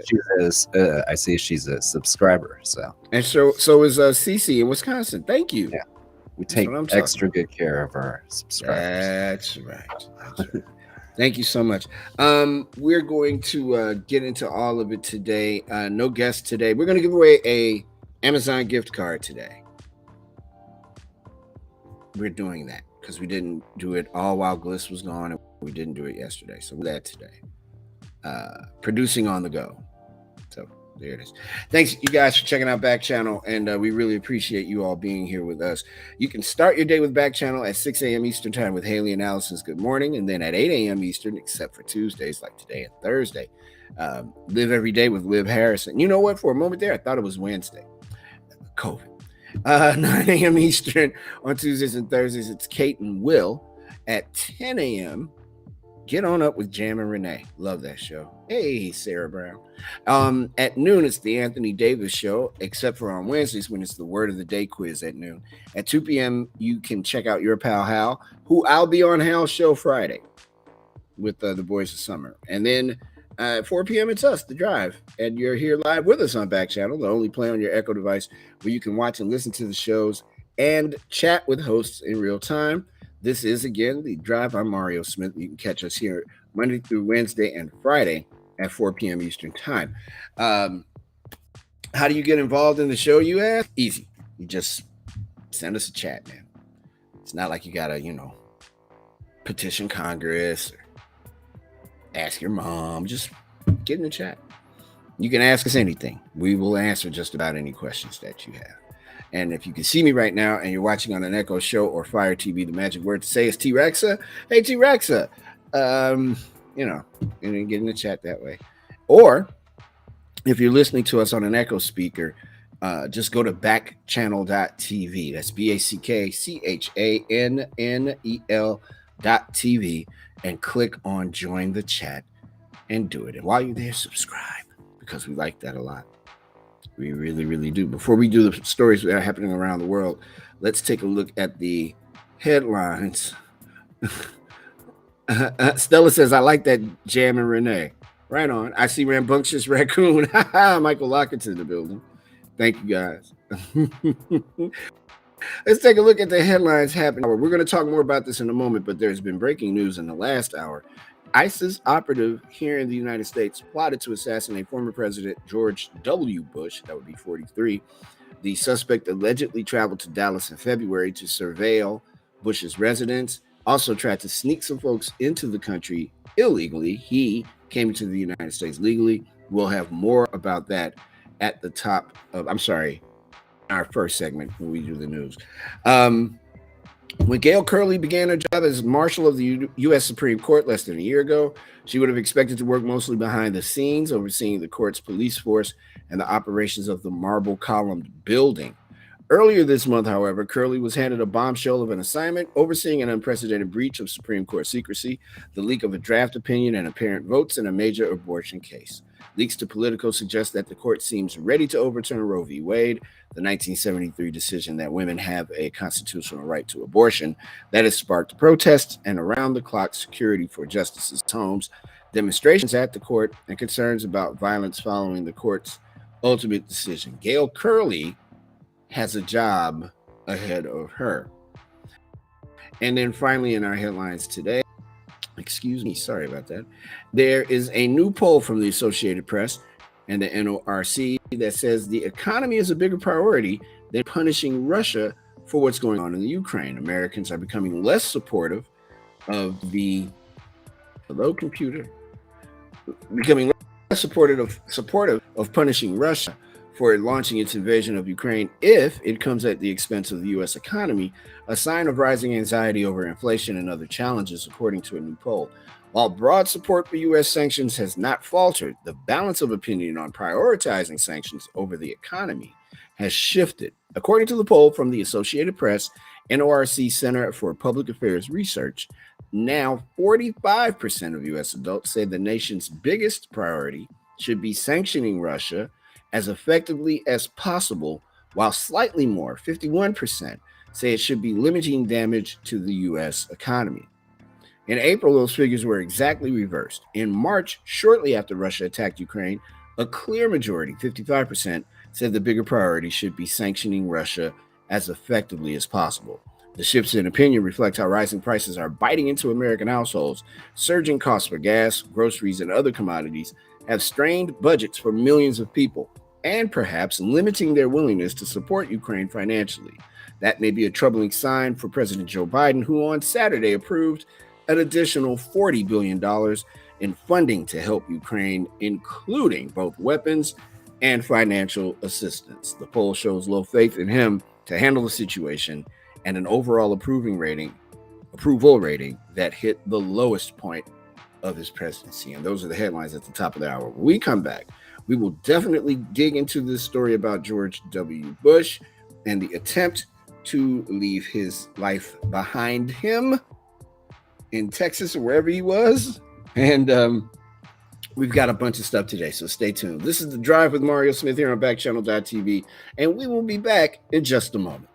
I see she's a subscriber. So is Cece in Wisconsin. Thank you. Yeah, we take extra good care of our subscribers. That's right. Thank you so much. We're going to get into all of it today. No guest today. We're going to give away a Amazon gift card today. We're doing that because we didn't do it all while Gliss was gone, and we didn't do it yesterday. So we're that today. Producing on the go. So there it is. Thanks, you guys, for checking out Backchannel, and we really appreciate you all being here with us. You can start your day with Backchannel at 6 a.m. Eastern Time with Haley and Allison's Good Morning, and then at 8 a.m. Eastern, except for Tuesdays like today and Thursday. Live Every Day with Liv Harrison. You know what? For a moment there, I thought it was Wednesday. COVID. 9 a.m. Eastern on Tuesdays and Thursdays. It's Kate and Will. At 10 a.m., Get On Up with Jam and Renee. Love that show. Hey, Sarah Brown. At noon, it's the Anthony Davis Show, except for on Wednesdays when it's the Word of the Day quiz at noon. At 2 p.m., you can check out your pal Hal, who I'll be on Hal's show Friday with the Boys of Summer. And then at 4 p.m., it's us, The Drive. And you're here live with us on Backchannel, the only play on your Echo device where you can watch and listen to the shows and chat with hosts in real time. This is, again, The Drive. I'm Mario Smith. You can catch us here Monday through Wednesday and Friday at 4 p.m. Eastern Time. How do you get involved in the show, you ask? Easy. You just send us a chat, man. It's not like you got to, petition Congress or ask your mom. Just get in the chat. You can ask us anything. We will answer just about any questions that you have. And if you can see me right now and you're watching on an Echo show or Fire TV, the magic word to say is T-Rexa. Hey, T-Rexa. And then get in the chat that way. Or if you're listening to us on an Echo speaker, just go to backchannel.tv. That's BACKCHANNEL.tv and click on Join the Chat and do it. And while you're there, subscribe, because we like that a lot. We really, really do. Before we do the stories that are happening around the world, let's take a look at the headlines. Stella says, I like that, Jam and Renee. Right on. I see Rambunctious Raccoon. Michael Lockett's in the building. Thank you, guys. Let's take a look at the headlines happening. We're going to talk more about this in a moment, but there's been breaking news in the last hour. ISIS operative here in the United States plotted to assassinate former President George W. Bush. That would be 43. The suspect allegedly traveled to Dallas in February to surveil Bush's residence. Also tried to sneak some folks into the country illegally. He came into the United States legally. We'll have more about that at the top of, our first segment when we do the news. When Gail Curley began her job as Marshal of the U.S. Supreme Court less than a year ago, she would have expected to work mostly behind the scenes, overseeing the court's police force and the operations of the marble-columned building. Earlier this month, however, Curley was handed a bombshell of an assignment overseeing an unprecedented breach of Supreme Court secrecy, the leak of a draft opinion and apparent votes in a major abortion case. Leaks to Politico suggest that the court seems ready to overturn Roe v. Wade, the 1973 decision that women have a constitutional right to abortion. That has sparked protests and around-the-clock security for justices' homes, demonstrations at the court, and concerns about violence following the court's ultimate decision. Gail Curley has a job ahead of her. And then finally in our headlines today, sorry about that. There is a new poll from the Associated Press and the NORC that says the economy is a bigger priority than punishing Russia for what's going on in the Ukraine. Americans are becoming less supportive of becoming less supportive of punishing Russia for launching its invasion of Ukraine if it comes at the expense of the U.S. economy, a sign of rising anxiety over inflation and other challenges, according to a new poll. While broad support for U.S. sanctions has not faltered, the balance of opinion on prioritizing sanctions over the economy has shifted. According to the poll from the Associated Press, NORC Center for Public Affairs Research, now 45% of U.S. adults say the nation's biggest priority should be sanctioning Russia as effectively as possible, while slightly more, 51%, say it should be limiting damage to the U.S. economy. In April, those figures were exactly reversed. In March, shortly after Russia attacked Ukraine, a clear majority, 55%, said the bigger priority should be sanctioning Russia as effectively as possible. The shifts in opinion reflect how rising prices are biting into American households. Surging costs for gas, groceries, and other commodities have strained budgets for millions of people and perhaps limiting their willingness to support Ukraine financially. That may be a troubling sign for President Joe Biden, who on Saturday approved an additional $40 billion in funding to help Ukraine, including both weapons and financial assistance. The poll shows low faith in him to handle the situation and an overall approval rating that hit the lowest point of his presidency. And those are the headlines at the top of the hour. When we come back, we will definitely dig into this story about George W. Bush and the attempt to leave his life behind him in Texas or wherever he was. And we've got a bunch of stuff today, so stay tuned. This is The Drive with Mario Smith here on Backchannel.tv, and we will be back in just a moment.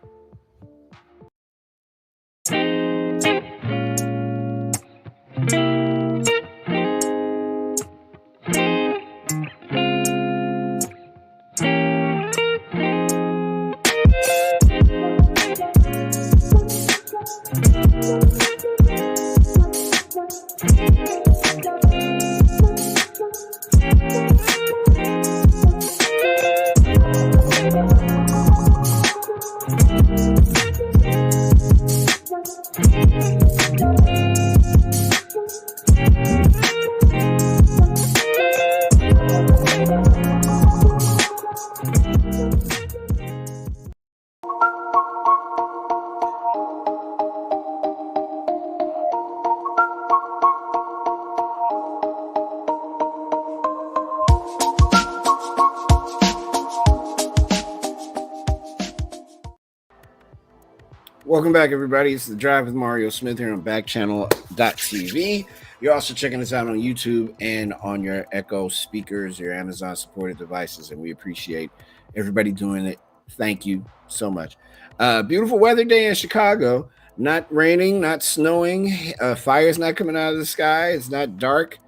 Welcome back, everybody. It's The Drive with Mario Smith here on Backchannel.tv. You're also checking us out on YouTube and on your Echo speakers, your Amazon supported devices, and we appreciate everybody doing it. Thank you so much. Beautiful weather day in Chicago. Not raining, not snowing. Fire's not coming out of the sky. It's not dark.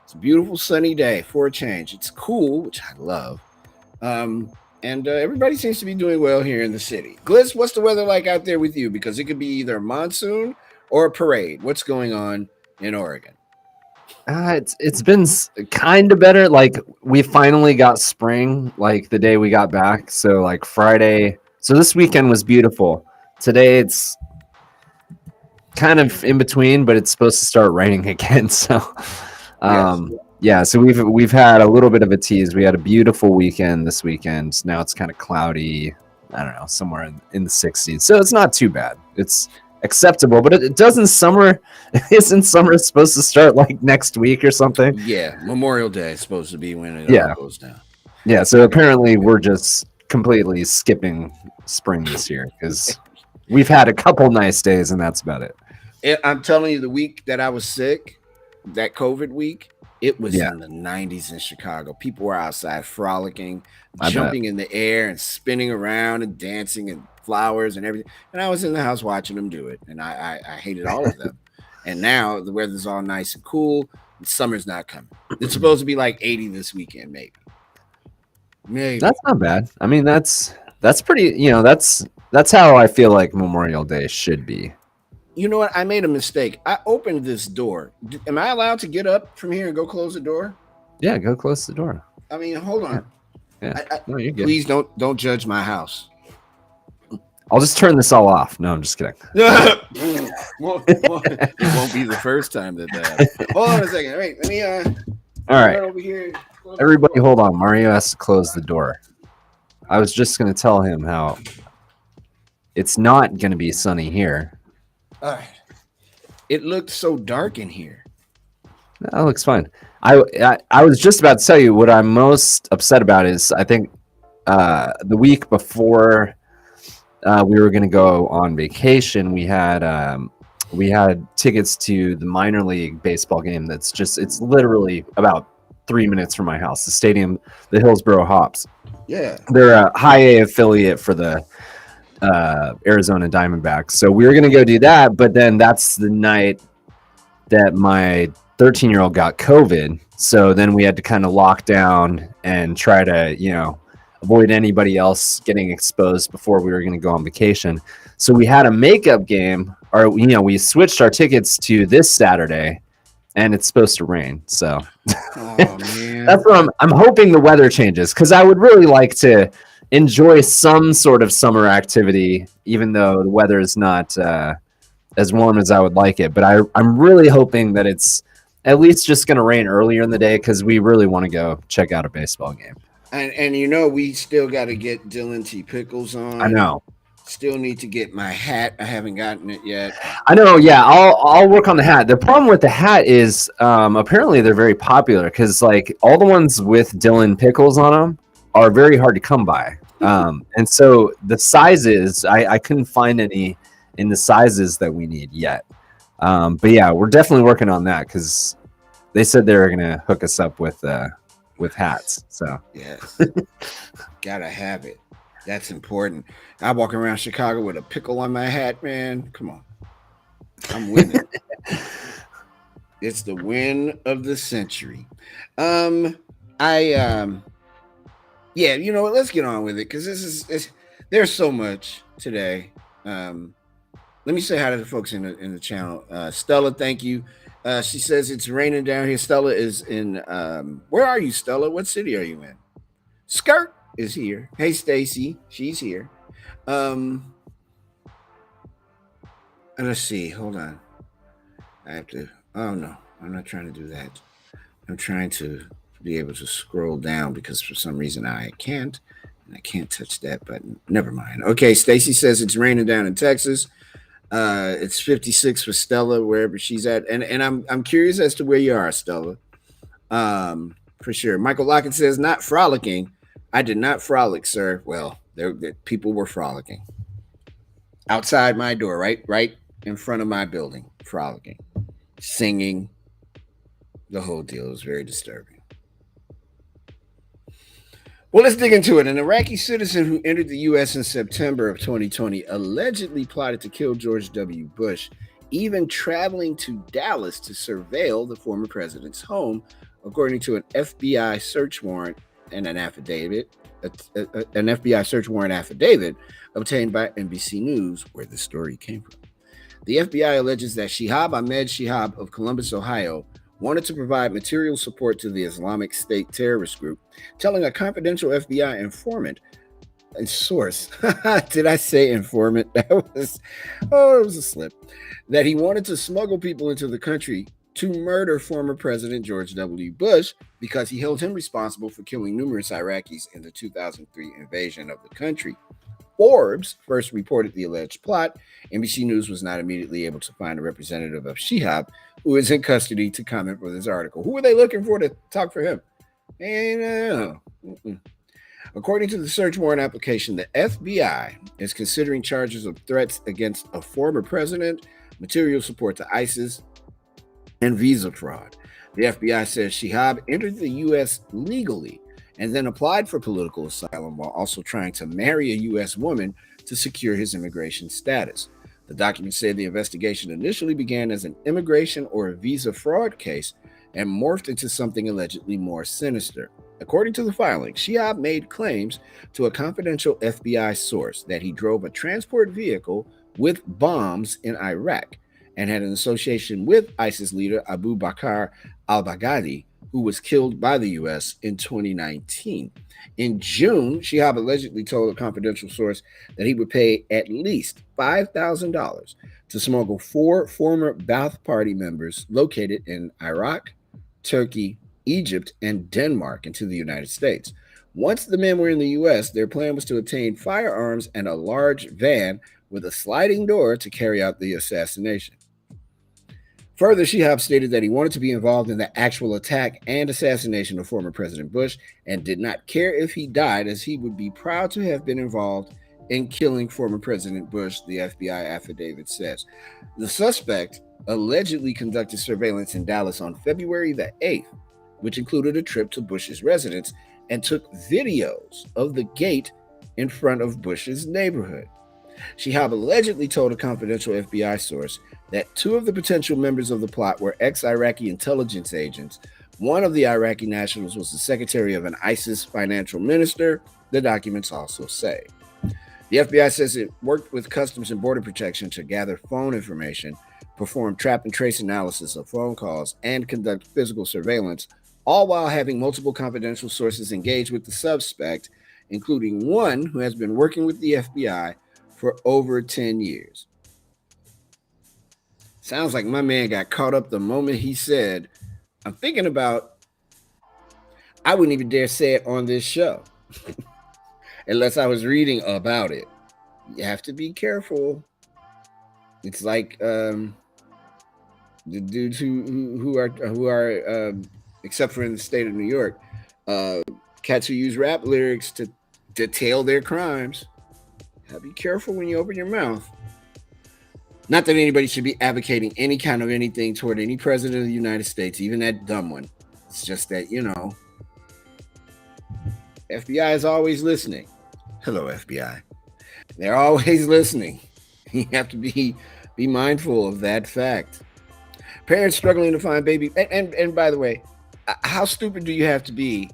It's a beautiful sunny day for a change. It's cool, which I love. And everybody seems to be doing well here in the city. Gliss, what's the weather like out there with you? Because it could be either a monsoon or a parade. What's going on in Oregon? It's been kind of better. Like we finally got spring, like the day we got back. So like Friday. So this weekend was beautiful. Today it's kind of in between, but it's supposed to start raining again. So, yeah. So we've had a little bit of a tease. We had a beautiful weekend this weekend. Now it's kind of cloudy. I don't know, somewhere in the 60s. So it's not too bad. It's acceptable, but it doesn't summer. Isn't summer supposed to start like next week or something? Yeah, Memorial Day is supposed to be when it all goes down. Yeah, so apparently we're just completely skipping spring this year because we've had a couple nice days and that's about it. I'm telling you, the week that I was sick, that COVID week, it was in the 90s in Chicago. People were outside frolicking, jumping in the air and spinning around and dancing and flowers and everything. And I was in the house watching them do it. And I hated all of them. And now the weather's all nice and cool. And summer's not coming. It's supposed to be like 80 this weekend, maybe. That's not bad. I mean, that's pretty, that's how I feel like Memorial Day should be. You know what? I made a mistake. I opened this door. Am I allowed to get up from here and go close the door? Yeah, go close the door. I mean, hold on. Yeah. No, you're good. Please don't judge my house. I'll just turn this all off. No, I'm just kidding. It won't be the first time that. Hold on a second. Wait, let me. All right. Over here. Everybody, hold on. Mario has to close the door. I was just going to tell him how it's not going to be sunny here. All right. It looked so dark in here. That looks fine. I was just about to tell you what I'm most upset about is I think the week before we were going to go on vacation, we had tickets to the minor league baseball game. It's literally about 3 minutes from my house. The stadium, the Hillsboro Hops. Yeah, they're a high A affiliate for the Arizona Diamondbacks. So we were going to go do that, but then that's the night that my 13-year-old got COVID. So then we had to kind of lock down and try to, avoid anybody else getting exposed before we were going to go on vacation. So we had a makeup game, or, we switched our tickets to this Saturday, and it's supposed to rain. So that's what I'm hoping the weather changes, because I would really like to enjoy some sort of summer activity, even though the weather is not as warm as I would like it. But I'm really hoping that it's at least just going to rain earlier in the day, because we really want to go check out a baseball game. And we still got to get Dylan T. Pickles on. I know. Still need to get my hat. I haven't gotten it yet. I know. Yeah, I'll work on the hat. The problem with the hat is apparently they're very popular, because like all the ones with Dylan Pickles on them are very hard to come by. And so the sizes, I couldn't find any in the sizes that we need yet. But yeah, we're definitely working on that, because they said they were going to hook us up with hats. So yes, gotta have it. That's important. I walk around Chicago with a pickle on my hat, man. Come on, I'm winning. It's the win of the century. Yeah, you know what? Let's get on with it, because there's so much today. Let me say hi to the folks in the channel. Stella, thank you. She says it's raining down here. Stella is in. Where are you, Stella? What city are you in? Skirt is here. Hey, Stacy, she's here. And let's see. Hold on. I have to. Oh no, I'm not trying to do that. I'm trying to be able to scroll down, because for some reason I can't. And I can't touch that button. Never mind. Okay, Stacy says it's raining down in Texas. It's 56 for Stella, wherever she's at. And I'm curious as to where you are, Stella. For sure. Michael Lockett says, not frolicking. I did not frolic, sir. Well, there people were frolicking. outside my door, right in front of my building, frolicking, singing. The whole deal is very disturbing. Well, let's dig into it. An Iraqi citizen who entered the U.S. in September of 2020 allegedly plotted to kill George W. Bush, even traveling to Dallas to surveil the former president's home, according to an FBI search warrant and an affidavit, an FBI search warrant affidavit obtained by NBC News, where the story came from. The FBI alleges that Shihab Ahmed Shihab of Columbus, Ohio, wanted to provide material support to the Islamic State terrorist group, telling a confidential FBI informant and source, did I say informant? It was a slip, that he wanted to smuggle people into the country to murder former President George W. Bush because he held him responsible for killing numerous Iraqis in the 2003 invasion of the country. Forbes first reported the alleged plot. NBC News was not immediately able to find a representative of Shihab, who is in custody, to comment for this article. Who are they looking for to talk for him? According to the search warrant application, the FBI is considering charges of threats against a former president, material support to ISIS, and visa fraud. The FBI says Shihab entered the U.S. legally and then applied for political asylum while also trying to marry a U.S. woman to secure his immigration status. The documents say the investigation initially began as an immigration or a visa fraud case and morphed into something allegedly more sinister. According to the filing, Shihab made claims to a confidential FBI source that he drove a transport vehicle with bombs in Iraq and had an association with ISIS leader Abu Bakr al-Baghdadi, who was killed by the U.S. in 2019. In June, Shihab allegedly told a confidential source that he would pay at least $5,000 to smuggle 4 former Ba'ath Party members located in Iraq, Turkey, Egypt, and Denmark into the United States. Once the men were in the U.S., their plan was to obtain firearms and a large van with a sliding door to carry out the assassination. Further, Shihab stated that he wanted to be involved in the actual attack and assassination of former President Bush and did not care if he died, as he would be proud to have been involved in killing former President Bush, the FBI affidavit says. The suspect allegedly conducted surveillance in Dallas on February the 8th, which included a trip to Bush's residence, and took videos of the gate in front of Bush's neighborhood. Shihab allegedly told a confidential FBI source that 2 of the potential members of the plot were ex-Iraqi intelligence agents. One of the Iraqi nationals was the secretary of an ISIS financial minister, the documents also say. The FBI says it worked with Customs and Border Protection to gather phone information, perform trap and trace analysis of phone calls, and conduct physical surveillance, all while having multiple confidential sources engaged with the suspect, including one who has been working with the FBI for over 10 years. Sounds like my man got caught up the moment he said, I'm thinking about, I wouldn't even dare say it on this show unless I was reading about it. You have to be careful. It's like the dudes who are except for in the state of New York, cats who use rap lyrics to detail their crimes. Be careful when you open your mouth. Not that anybody should be advocating any kind of anything toward any president of the United States, even that dumb one. It's just that, FBI is always listening. Hello, FBI. They're always listening. You have to be mindful of that fact. Parents struggling to find baby. And by the way, how stupid do you have to be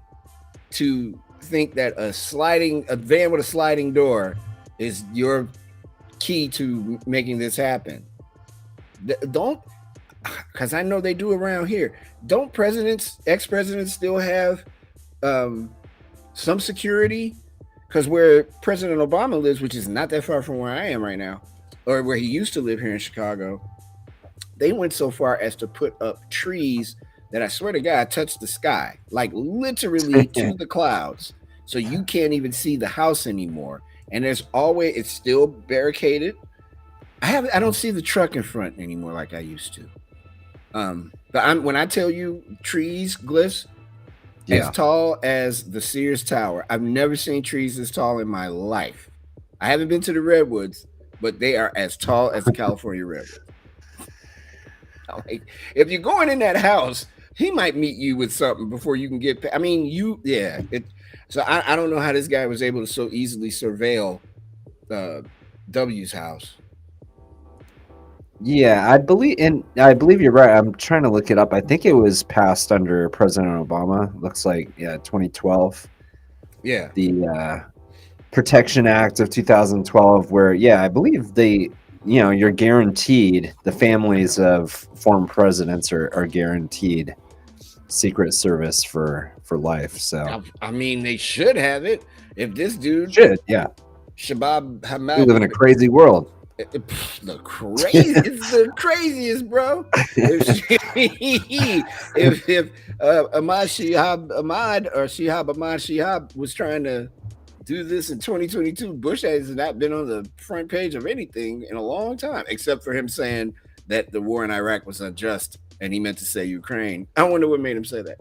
to think that a van with a sliding door is your key to making this happen? Don't, because I know they do around here. Don't ex-presidents still have some security? Because where President Obama lives, which is not that far from where I am right now, or where he used to live here in Chicago, they went so far as to put up trees that I swear to God touch the sky, like literally to the clouds. So you can't even see the house anymore. And it's still barricaded. I don't see the truck in front anymore like I used to. But when I tell you trees, glyphs, as tall as the Sears Tower. I've never seen trees this tall in my life. I haven't been to the Redwoods, but they are as tall as the California Redwood. Like, if you're going in that house, he might meet you with something before you can get. I mean, So I don't know how this guy was able to so easily surveil W's house. Yeah, I believe you're right. I'm trying to look it up. I think it was passed under President Obama. Looks like 2012. Yeah. The Protection Act of 2012, where I believe you're guaranteed, the families of former presidents are guaranteed Secret Service for life. So I mean, they should have it. If this dude should, yeah. Shabab Hamad, We live in a crazy world. The craziest, bro. If Ahmad Shihab was trying to do this in 2022, Bush has not been on the front page of anything in a long time, except for him saying that the war in Iraq was unjust and he meant to say Ukraine. I wonder what made him say that.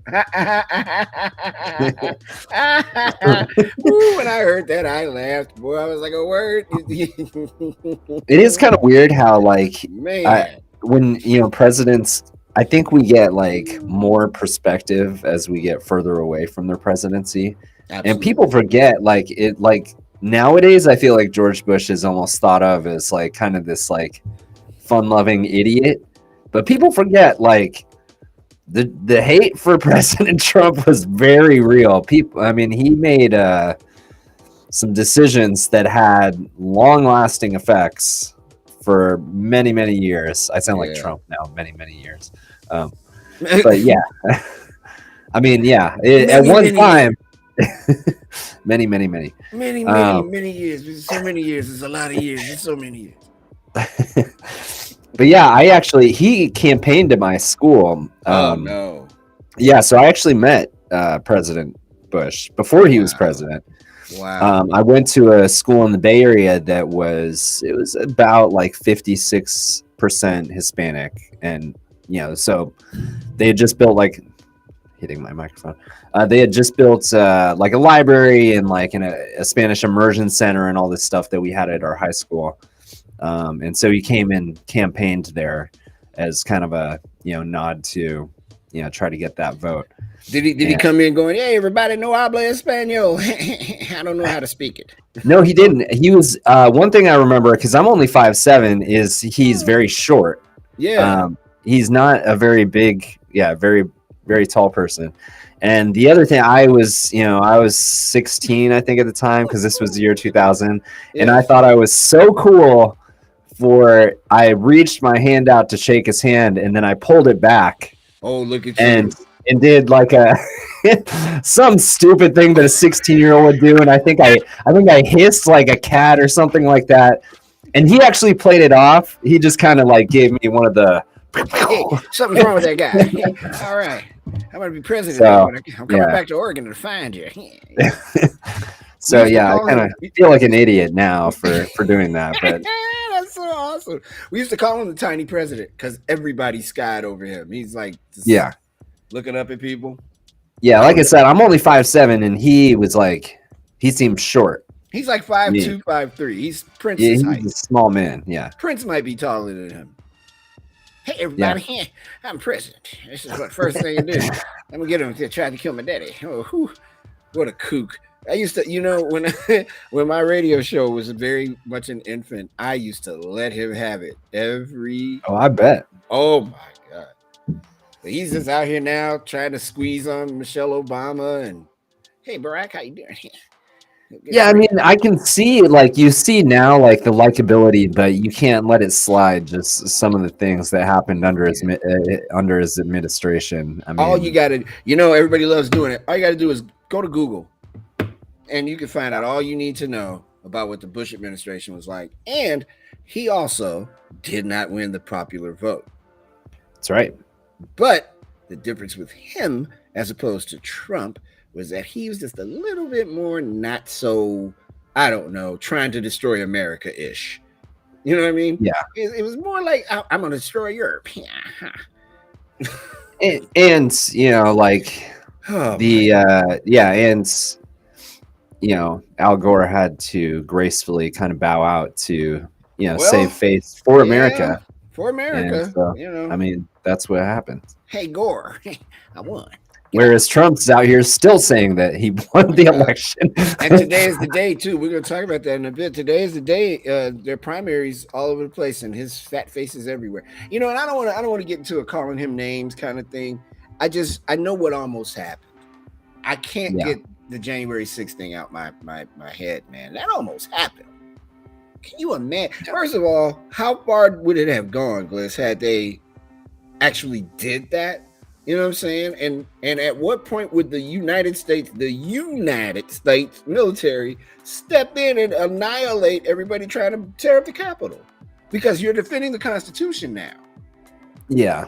Ooh, when I heard that, I laughed. Boy, I was like, a word. It is kind of weird how, like, when presidents, I think we get like more perspective as we get further away from their presidency. Absolutely. And people forget, like nowadays, I feel like George Bush is almost thought of as like kind of this like fun-loving idiot. But people forget, like, the hate for President Trump was very real. He made some decisions that had long-lasting effects for many, many years. I sound like Trump now, many, many years. But yeah, at one time, many years. So many years. It's a lot of years. It's so many years. But yeah, he campaigned at my school. Oh no. Yeah, so I actually met President Bush before he was president. Wow. I went to a school in the Bay Area that was about like 56% Hispanic, and so they had just built hitting my microphone. They had just built like a library and like a Spanish immersion center and all this stuff that we had at our high school. And so he came and campaigned there as kind of a nod to try to get that vote. Did he come in going, hey, everybody no habla español? I don't know how to speak it. No, he didn't. He was one thing I remember, because I'm only 5'7", is he's very short. Yeah. He's not a very big, very, very tall person. And the other thing, I was 16, I think, at the time, because this was the year 2000, and I thought I was so cool. I reached my hand out to shake his hand, and then I pulled it back. Oh, look at you! And did like some stupid thing that a 16-year-old would do, and I think I hissed like a cat or something like that. And he actually played it off. He just kind of like gave me one of the. Hey, something's wrong with that guy. All right, I'm gonna be president. I'm coming back to Oregon to find you. So yeah, I kind of feel like an idiot now for doing that, but that's so awesome. We used to call him the tiny president because everybody skied over him. He's like, looking up at people. Yeah, like I said, I'm only 5'7", and he was like, he seemed short. He's like 5'2", 5'3". He's Prince's height. He's a small man. Yeah, Prince might be taller than him. Hey everybody, I'm president. This is what first thing I do. I'm gonna get him to try to kill my daddy. Oh, whew, what a kook. I used to, when my radio show was very much an infant, I used to let him have it every. Oh, I bet. Oh my God! But he's just out here now trying to squeeze on Michelle Obama and, hey Barack, how you doing? Yeah, I mean, I can see, like, you see now, like, the likability, but you can't let it slide. Just some of the things that happened under his administration. I mean, all you gotta, everybody loves doing it. All you gotta do is go to Google, and you can find out all you need to know about what the Bush administration was like. And he also did not win the popular vote. That's right. But the difference with him, as opposed to Trump, was that he was just a little bit more not so, I don't know, trying to destroy America-ish. You know what I mean? Yeah. It was more like, I'm going to destroy Europe. and like Al Gore had to gracefully kind of bow out to, save face for yeah, America. For America, And so, you know. I mean, that's what happened. Hey, Gore, I won. Whereas Trump's out here still saying that he won the election. And today is the day too. We're going to talk about that in a bit. Today is the day. Their primaries all over the place, and his fat face is everywhere. You know, and I don't want to get into a calling him names kind of thing. I know what almost happened. I can't get the January 6th thing out my head, man. That almost happened. Can you imagine? First of all, how far would it have gone, Gliss, had they actually did that? You know what I'm saying? And at what point would the United States military step in and annihilate everybody trying to tear up the Capitol? Because you're defending the Constitution now. Yeah.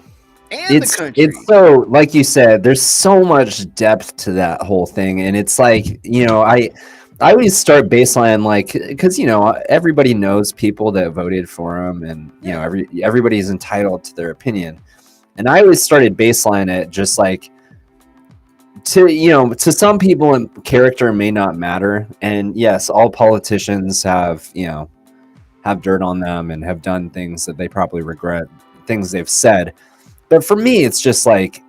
And the country. It's so, like you said, there's so much depth to that whole thing. And it's like, you know, I always start baseline, like, because, you know, everybody knows people that voted for him, and, you know, everybody's entitled to their opinion. And I always started baseline it just like, to some people, character may not matter. And yes, all politicians have dirt on them and have done things that they probably regret, things they've said. But for me, it's just like,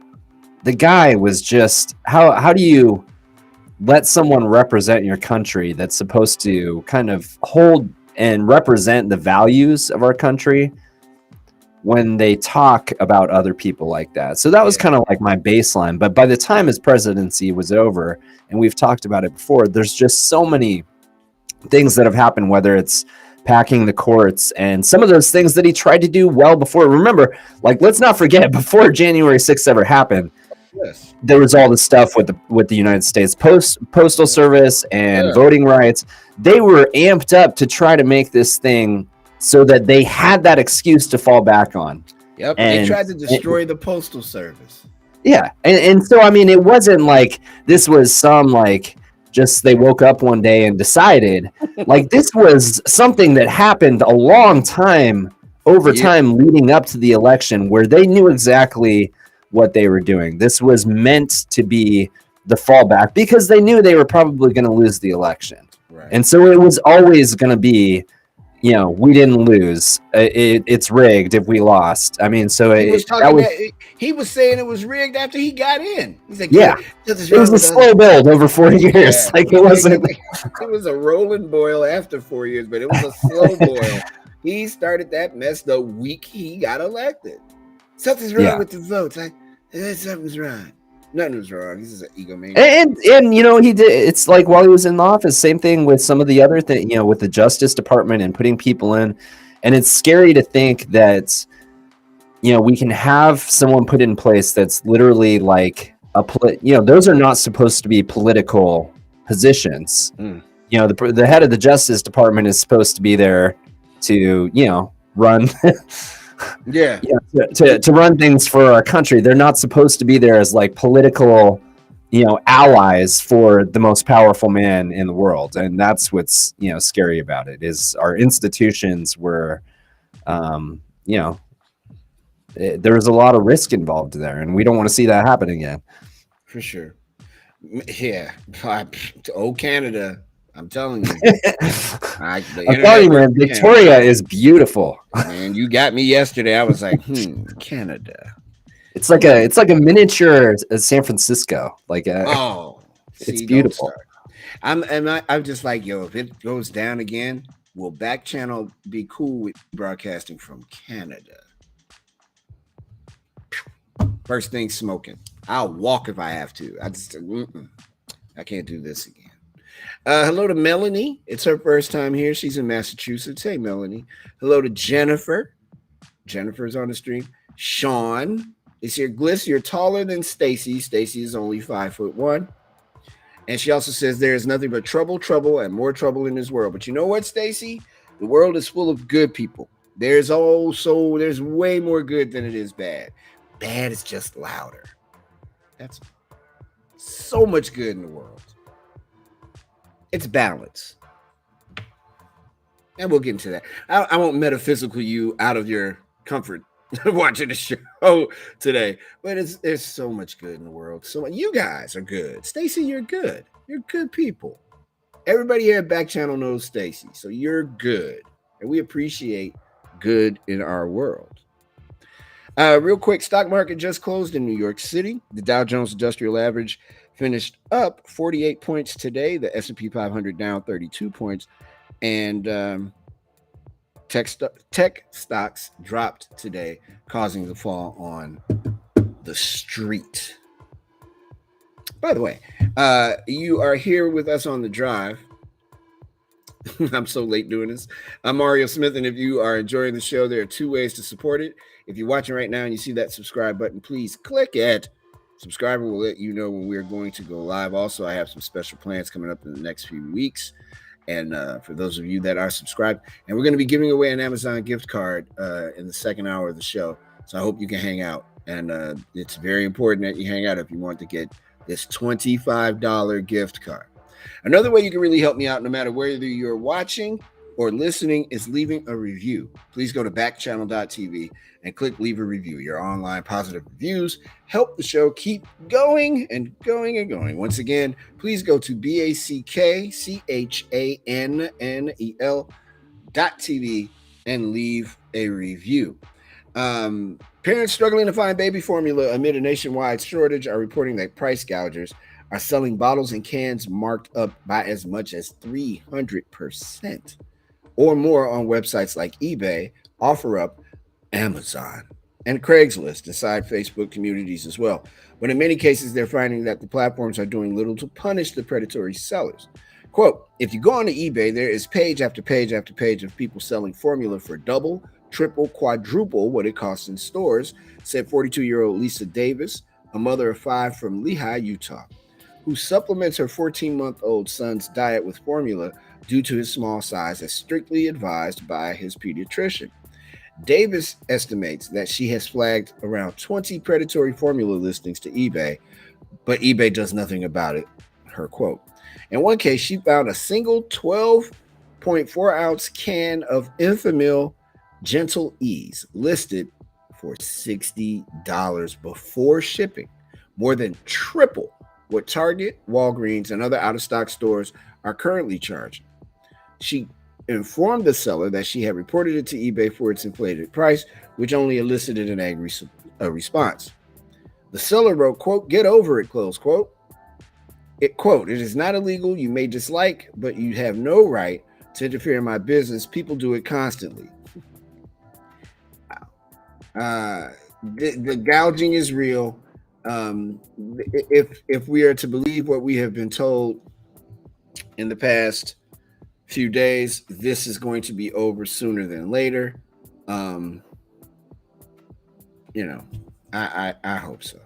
the guy was just, how do you let someone represent your country that's supposed to kind of hold and represent the values of our country when they talk about other people like that? So that was kind of like my baseline. But by the time his presidency was over, and we've talked about it before, there's just so many things that have happened, whether it's packing the courts and some of those things that he tried to do well before. Remember, like, let's not forget, before January 6th ever happened, there was all the stuff with the United States Postal Service and voting rights. They were amped up to try to make this thing so that they had that excuse to fall back on. Yep, and they tried to destroy the Postal Service. Yeah, and so, I mean, it wasn't like this was some, like, just they woke up one day and decided. Like, this was something that happened a long time, time leading up to the election, where they knew exactly what they were doing. This was meant to be the fallback because they knew they were probably going to lose the election. Right. And so it was always going to be, you know, we didn't lose. It's rigged if we lost. I mean, so he was saying it was rigged after he got in. He's like, it was a slow build over 4 years. Yeah. Like, it wasn't. It was a rolling boil after 4 years, but it was a slow boil. He started that mess the week he got elected. Something's wrong with the votes. Something's wrong. Nothing was wrong. He's just an egomaniac. And you know, he did. It's like while he was in office, same thing with some of the other things, you know, with the Justice Department and putting people in. And it's scary to think that, you know, we can have someone put in place that's literally like those are not supposed to be political positions. You know, the head of the Justice Department is supposed to be there to, you know, run. To run things for our country. They're not supposed to be there as like political, you know, allies for the most powerful man in the world. And that's what's, you know, scary about it, is our institutions were, you know, there was a lot of risk involved there, and we don't want to see that happen again. For sure. Yeah. Old Canada. I'm telling you. I'm telling you, man, Victoria is beautiful. Man, you got me yesterday. I was like, Canada. It's like a miniature San Francisco. Like it's beautiful. I'm just like, yo, if it goes down again, will Backchannel be cool with broadcasting from Canada? First thing smoking. I'll walk if I have to. I can't do this again. Hello to Melanie. It's her first time here. She's in Massachusetts. Hey, Melanie. Hello to Jennifer. Jennifer's on the stream. Sean is here. Gliss, you're taller than Stacy. Stacy is only 5'1". And she also says there is nothing but trouble, and more trouble in this world. But you know what, Stacy? The world is full of good people. There's way more good than it is bad. Bad is just louder. That's so much good in the world. It's balance. And we'll get into that. I won't metaphysical you out of your comfort watching the show today. But there's so much good in the world. So you guys are good. Stacy, you're good. You're good people. Everybody here at Backchannel knows Stacy. So you're good. and we appreciate good in our world. Real quick, stock market just closed in New York City. The Dow Jones Industrial Average finished up 48 points today. The S&P 500 down 32 points. And tech stocks dropped today, causing the fall on the street. By the way, you are here with us on the drive. I'm so late doing this. I'm Mario Smith, and if you are enjoying the show, there are two ways to support it. If you're watching right now and you see that subscribe button, please click it. Subscriber will let you know when we're going to go live. Also, I have some special plans coming up in the next few weeks. And for those of you that are subscribed, and we're going to be giving away an Amazon gift card in the second hour of the show. So I hope you can hang out. And it's very important that you hang out if you want to get this $25 gift card. Another way you can really help me out, no matter whether you're watching or listening, is leaving a review. Please go to backchannel.tv and click leave a review. Your online positive reviews help the show keep going and going and going. Once again, please go to backchannel.tv and leave a review. Parents struggling to find baby formula amid a nationwide shortage are reporting that price gougers are selling bottles and cans marked up by as much as 300% or more on websites like eBay, OfferUp, Amazon, and Craigslist, aside Facebook communities as well. But in many cases, they're finding that the platforms are doing little to punish the predatory sellers. Quote, if you go on to eBay, there is page after page after page of people selling formula for double, triple, quadruple what it costs in stores, said 42-year-old Lisa Davis, a mother of 5 from Lehi, Utah, who supplements her 14-month-old son's diet with formula due to his small size, as strictly advised by his pediatrician. Davis estimates that she has flagged around 20 predatory formula listings to eBay, but eBay does nothing about it, her quote. In one case, she found a single 12.4-ounce can of Enfamil Gentle Ease listed for $60 before shipping, more than triple what Target, Walgreens, and other out-of-stock stores are currently charging. She informed the seller that she had reported it to eBay for its inflated price, which only elicited an angry response. The seller wrote, quote, "Get over it," close quote. It, quote, "It is not illegal. You may dislike, but you have no right to interfere in my business. People do it constantly." The gouging is real. If we are to believe what we have been told in the past few days, this is going to be over sooner than later. I hope so.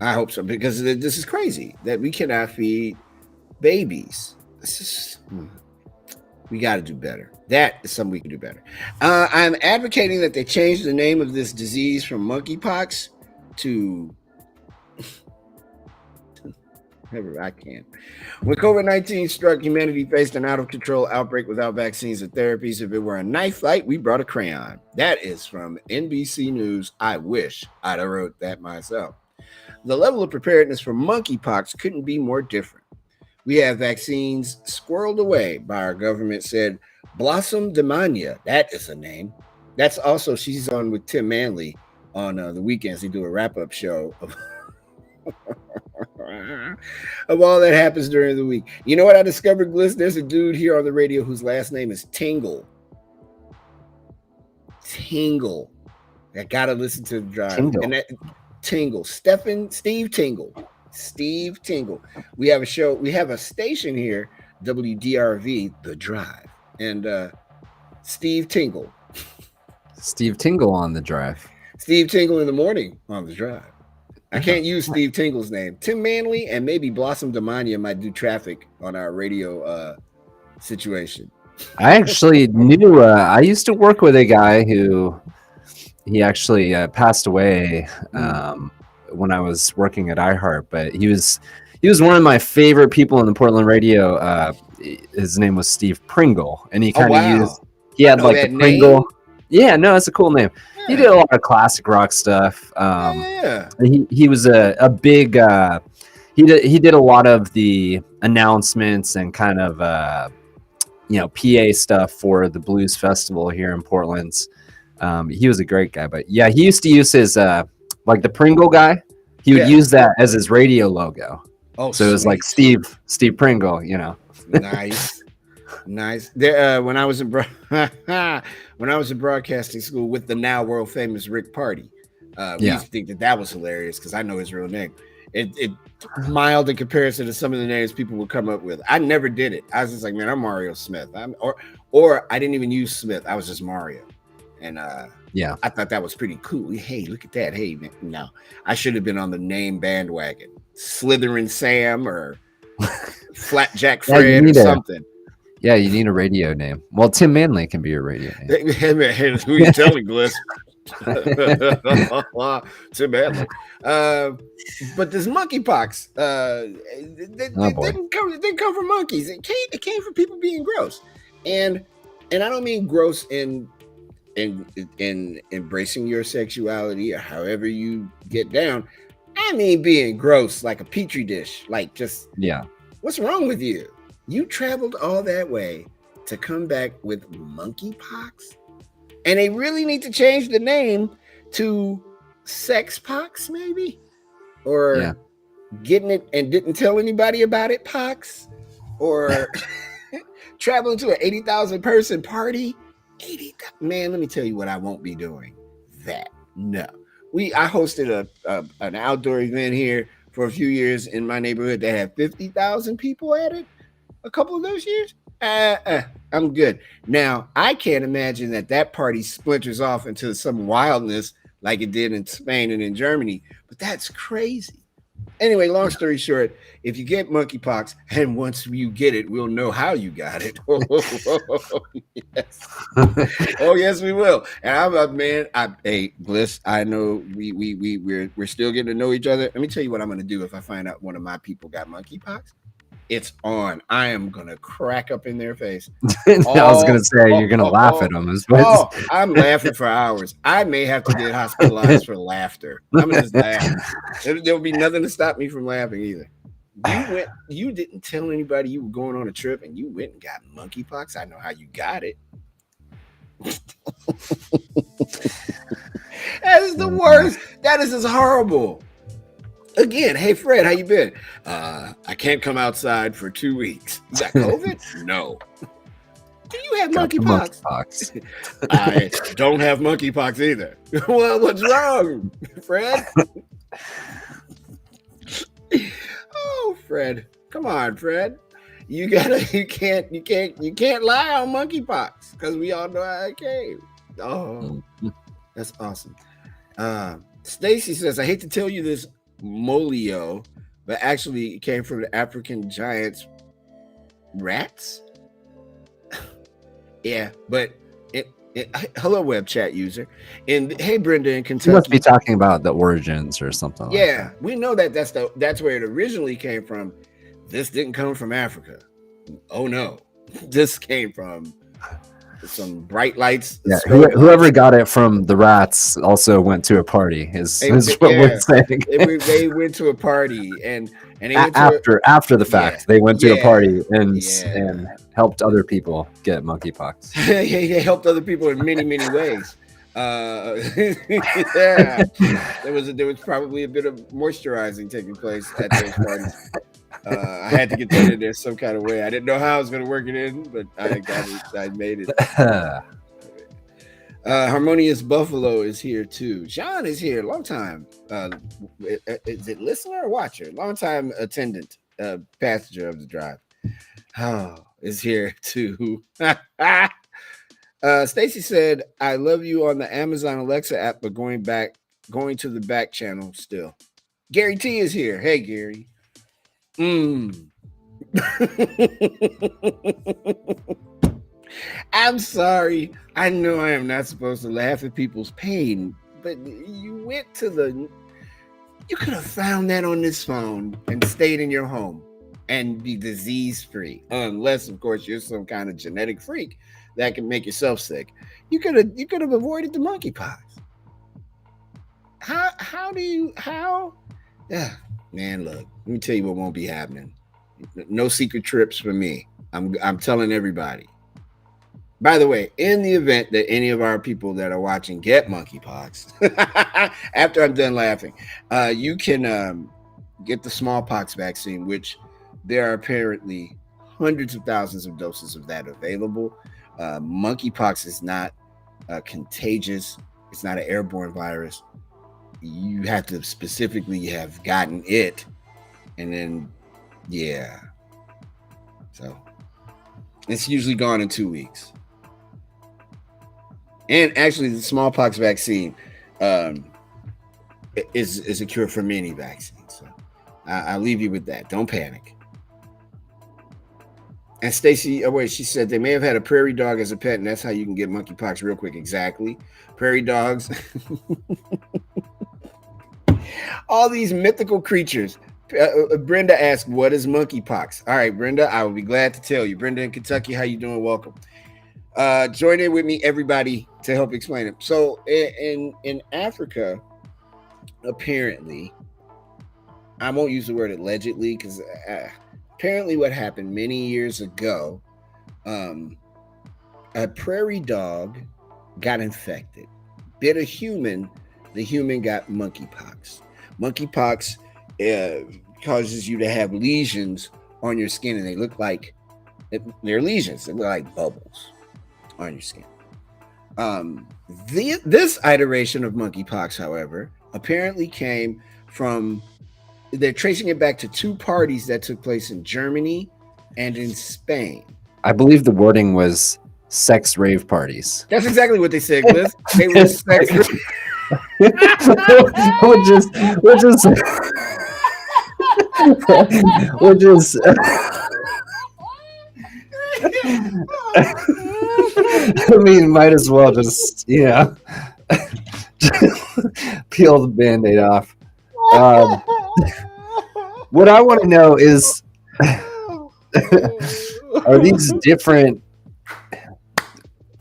I hope so, because this is crazy that we cannot feed babies. This is we got to do better. That is something we can do better. I'm advocating that they change the name of this disease from monkeypox to I can't. When COVID-19 struck, humanity faced an out-of-control outbreak without vaccines or therapies. If it were a knife fight, we brought a crayon. That is from NBC News. I wish I'd have wrote that myself. The level of preparedness for monkeypox couldn't be more different. We have vaccines squirreled away by our government, said Blossom Demania. That is a name. That's also, she's on with Tim Manley on the weekends. They do a wrap-up show of of all that happens during the week. You know what I discovered, Gliss? There's a dude here on the radio whose last name is Tingle. I gotta listen to the drive. Tingle. And that Tingle. Steve Tingle. Steve Tingle. We have a show, we have a station here, WDRV, The Drive. And Steve Tingle. Steve Tingle on the drive. Steve Tingle in the morning on the drive. I can't use Steve Tingle's name. Tim Manley and maybe Blossom Demania might do traffic on our radio situation. I actually knew, I used to work with a guy who he actually passed away when I was working at iHeart, but he was one of my favorite people in the Portland radio. His name was Steve Pringle, and he kind of he had like the Pringle. Name? Yeah, no, it's a cool name. Yeah. He did a lot of classic rock stuff. He was a big. He did a lot of the announcements and kind of PA stuff for the blues festival here in Portland. He was a great guy, but yeah, he used to use his like the Pringle guy. He would use that as his radio logo. Oh, so it was like Steve Pringle, Nice. There, when I was in broadcasting school with the now world famous Rick Party, we used to think that was hilarious because I know his real name. It mild in comparison to some of the names people would come up with. I never did it. I was just like, man, I'm Mario Smith. Or I didn't even use Smith. I was just Mario. And I thought that was pretty cool. Hey, look at that. Hey, man, no, I should have been on the name bandwagon. Slytherin Sam or Flapjack Fred or something. Yeah, you need a radio name. Well, Tim Manley can be your radio name. Hey, who you telling, Bliss? Tim Manley. But this monkeypox, didn't come from monkeys. It came from people being gross. And I don't mean gross in embracing your sexuality or however you get down. I mean being gross like a petri dish. Like just what's wrong with you? You traveled all that way to come back with monkeypox? And they really need to change the name to sex pox, maybe? Or getting it and didn't tell anybody about it pox? Or traveling to an 80,000 person party? Man, let me tell you what I won't be doing. No. I hosted an outdoor event here for a few years in my neighborhood that had 50,000 people at it. A couple of those years, I'm good. Now, I can't imagine that party splinters off into some wildness like it did in Spain and in Germany, but that's crazy. Anyway, long story short, if you get monkeypox, and once you get it, we'll know how you got it. Yes. Oh, yes, we will. And I'm a man. Hey, Bliss, I know we're still getting to know each other. Let me tell you what I'm going to do if I find out one of my people got monkeypox. It's on. I am gonna crack up in their face. I was gonna say you're gonna laugh at them. I'm laughing for hours. I may have to get hospitalized for laughter. I'm gonna just laugh. There'll be nothing to stop me from laughing either. You didn't tell anybody you were going on a trip, and you went and got monkeypox. I know how you got it. That is the worst. That is just horrible. Again, hey Fred, how you been? I can't come outside for 2 weeks. You got COVID? No. Do you have monkeypox? I don't have monkeypox either. Well, what's wrong, Fred? Oh, Fred, come on, Fred. You can't lie on monkeypox because we all know how it came. Oh, that's awesome. Stacy says, I hate to tell you this, Molio, but actually it came from the African giants rats. Yeah, but hello web chat user. And hey Brenda in Kentucky. You must be talking about the origins or something like that. We know that's where it originally came from. This didn't come from Africa. Oh no. This came from some bright lights. Yeah, whoever got it from the rats also went to a party. Is what we're saying. They went to a party and they went after the fact they went to a party and helped other people get monkeypox. They helped other people in many ways. There was probably a bit of moisturizing taking place at those parties. I had to get that in there some kind of way. I didn't know how I was going to work it in, but I got it. I made it. Harmonious Buffalo is here too. John is here. Long time. Is it listener or watcher? Long time attendant, passenger of the drive. Is here too. Stacy said, "I love you on the Amazon Alexa app, but going to the back channel still." Gary T is here. Hey, Gary. I'm sorry. I know I am not supposed to laugh at people's pain, but you could have found that on this phone and stayed in your home and be disease free, unless of course you're some kind of genetic freak that can make yourself sick. You could have avoided the monkeypox. How? Yeah, man, look, let me tell you what won't be happening. No secret trips for me. I'm telling everybody. By the way, in the event that any of our people that are watching get monkeypox, after I'm done laughing, you can get the smallpox vaccine, which there are apparently hundreds of thousands of doses of that available. Monkeypox is not contagious. It's not an airborne virus. You have to specifically have gotten it. And then, yeah. So it's usually gone in 2 weeks. And actually, the smallpox vaccine is a cure for many vaccines. So I'll leave you with that. Don't panic. And Stacy, oh wait, she said they may have had a prairie dog as a pet, and that's how you can get monkeypox real quick. Exactly. Prairie dogs. All these mythical creatures. Brenda asked, what is monkeypox? All right, Brenda, I will be glad to tell you. Brenda in Kentucky, how you doing? Welcome. Join in with me, everybody, to help explain it. So in Africa, apparently, I won't use the word allegedly because apparently what happened many years ago, a prairie dog got infected, bit a human, the human got monkeypox. Monkeypox causes you to have lesions on your skin, and they look like they're lesions. They look like bubbles on your skin. This iteration of monkeypox, however, apparently came from, they're tracing it back to two parties that took place in Germany and in Spain. I believe the wording was sex rave parties. That's exactly what they said, Gliss. They were sex rave. which is I mean, might as well just, peel the Band-Aid off. What I want to know is, are these different?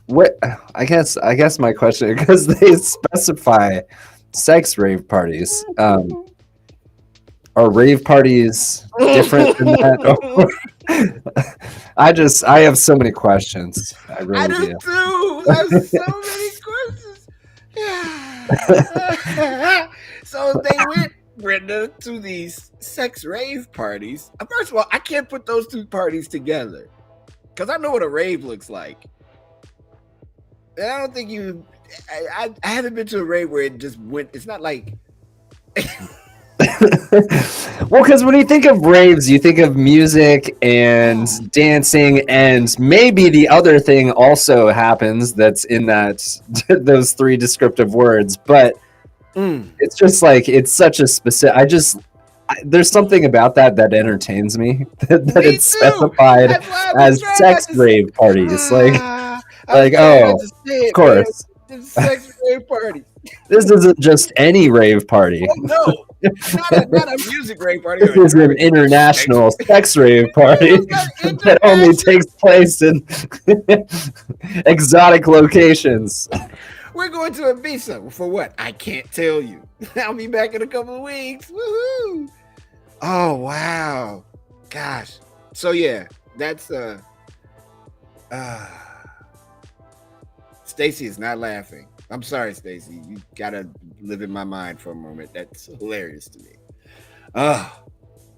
What I guess my question, because they specify sex rave parties. Are rave parties different than that? I have so many questions. I really do. Too. I have so many questions. So they went, Brenda, to these sex rave parties. First of all, I can't put those two parties together because I know what a rave looks like. And I don't think I haven't been to a rave where it just went. It's not like. Well, because when you think of raves, you think of music and dancing, and maybe the other thing also happens that's in those three descriptive words. But it's just like, it's such a specific. There's something about that entertains me. that it's specified as sex rave parties. Of course. Sex rave party. This isn't just any rave party. Oh, no. Not a music rave party. This is an international sex rave party that only takes place in exotic locations. We're going to Ibiza. For what? I can't tell you. I'll be back in a couple of weeks. Woohoo! Oh, wow. Gosh. So, yeah, that's... Stacy is not laughing. I'm sorry, Stacy. You gotta live in my mind for a moment. That's hilarious to me.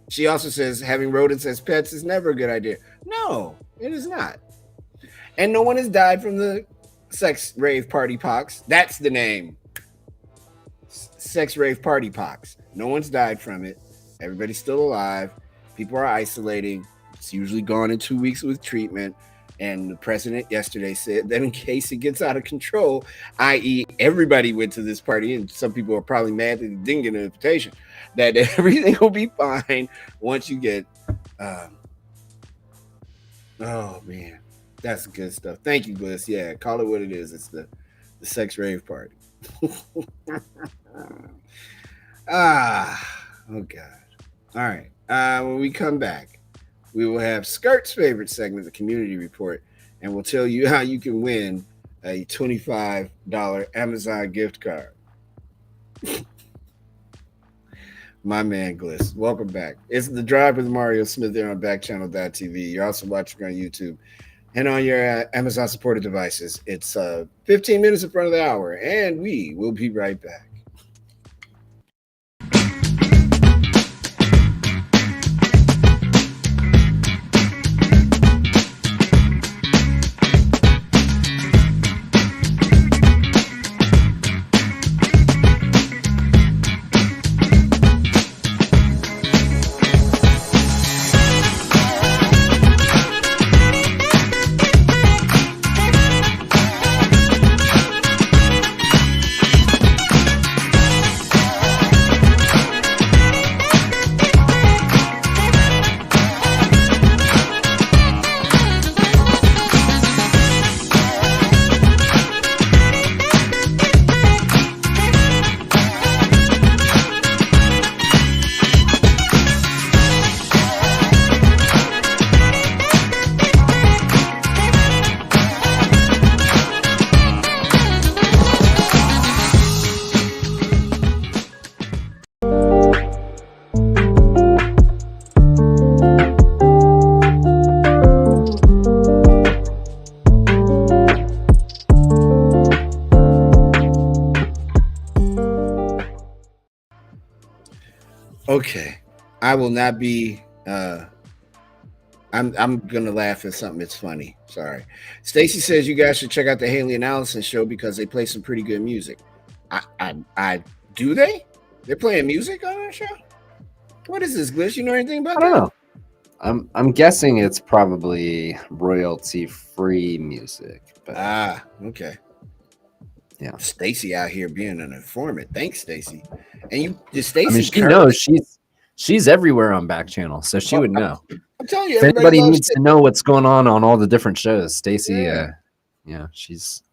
She also says having rodents as pets is never a good idea. No, it is not. And no one has died from the sex rave party pox. That's the name. Sex rave party pox. No one's died from it. Everybody's still alive. People are isolating. It's usually gone in 2 weeks with treatment. And the president yesterday said that in case it gets out of control, i.e. everybody went to this party, and some people are probably mad that they didn't get an invitation, that everything will be fine once you get... oh, man. That's good stuff. Thank you, Bliss. Yeah, call it what it is. It's the sex rave party. Oh, God. All right. When we come back, we will have Skirt's favorite segment, the Community Report, and we'll tell you how you can win a $25 Amazon gift card. My man, Gliss. Welcome back. It's The Drive with Mario Smith there on Backchannel.tv. You're also watching on YouTube. and on your Amazon supported devices. It's 15 minutes in front of the hour, and we will be right back. Okay, I will not be. I'm gonna laugh at something. It's funny. Sorry. Stacy says you guys should check out the Haley and Allison show because they play some pretty good music. I do they? They're playing music on our show. What is this, Glish? You know anything about I don't know. I'm guessing it's probably royalty free music. But okay. Yeah. Stacy out here being an informant. Thanks, Stacy. And you, Stacy. I mean, she knows she's everywhere on Backchannel, so she would know. I'm telling you, if everybody anybody loves needs to know what's going on all the different shows, Stacy. Yeah. She's.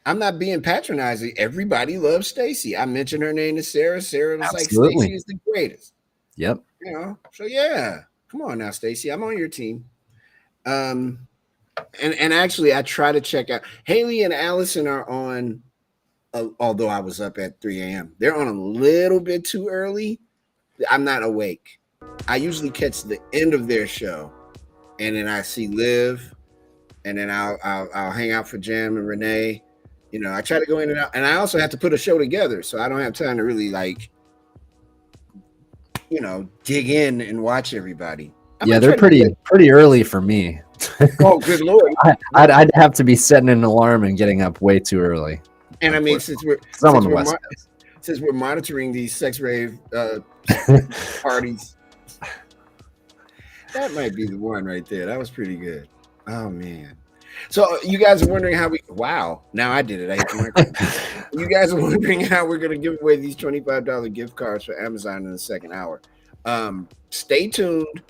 I'm not being patronizing. Everybody loves Stacy. I mentioned her name to Sarah. Sarah was Absolutely. like, Stacy is the greatest. Yep. You know, so yeah, come on now, Stacy. I'm on your team. And actually, I try to check out Haley and Allison are on. Although I was up at 3 a.m., they're on a little bit too early. I'm not awake. I usually catch the end of their show, and then I see Liv, and then I'll hang out for Jam and Renee. You know, I try to go in and out, and I also have to put a show together, so I don't have time to really dig in and watch everybody. They're pretty early for me. Oh, good Lord! I'd have to be setting an alarm and getting up way too early. And I mean, since we're monitoring these sex rave parties, that might be the one right there. That was pretty good. Oh man! So you guys are wondering how wow! Now I did it. I hit the microphone. You guys are wondering how we're going to give away these $25 gift cards for Amazon in the second hour. Stay tuned.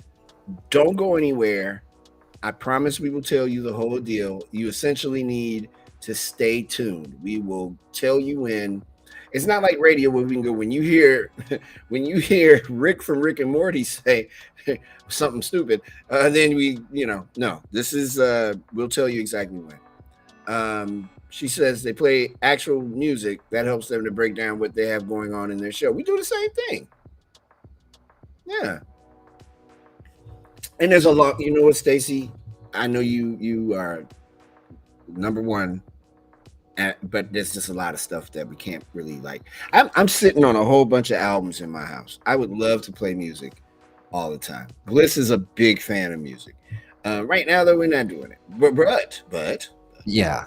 Don't go anywhere. I promise we will tell you the whole deal. You essentially need to stay tuned. We will tell you when. It's not like radio where we can go when you hear Rick from Rick and Morty say something stupid, then no, this is we'll tell you exactly when. She says they play actual music that helps them to break down what they have going on in their show. We do the same thing. Yeah. And there's a lot, you know what, Stacy? I know you are number one, but there's just a lot of stuff that we can't really like. I'm sitting on a whole bunch of albums in my house. I would love to play music all the time. Bliss is a big fan of music. Right now, though, we're not doing it. But yeah,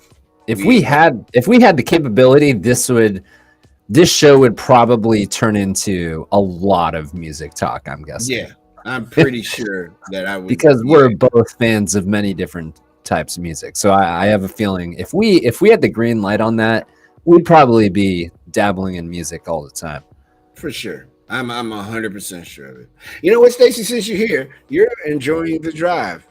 if we had the capability, this show would probably turn into a lot of music talk. I'm guessing. Yeah, I'm pretty sure that I would, because we're both fans of many different types of music. So I have a feeling if we had the green light on that, we'd probably be dabbling in music all the time. For sure. I'm 100% sure of it. You know what, Stacey, since you're here, you're enjoying the drive,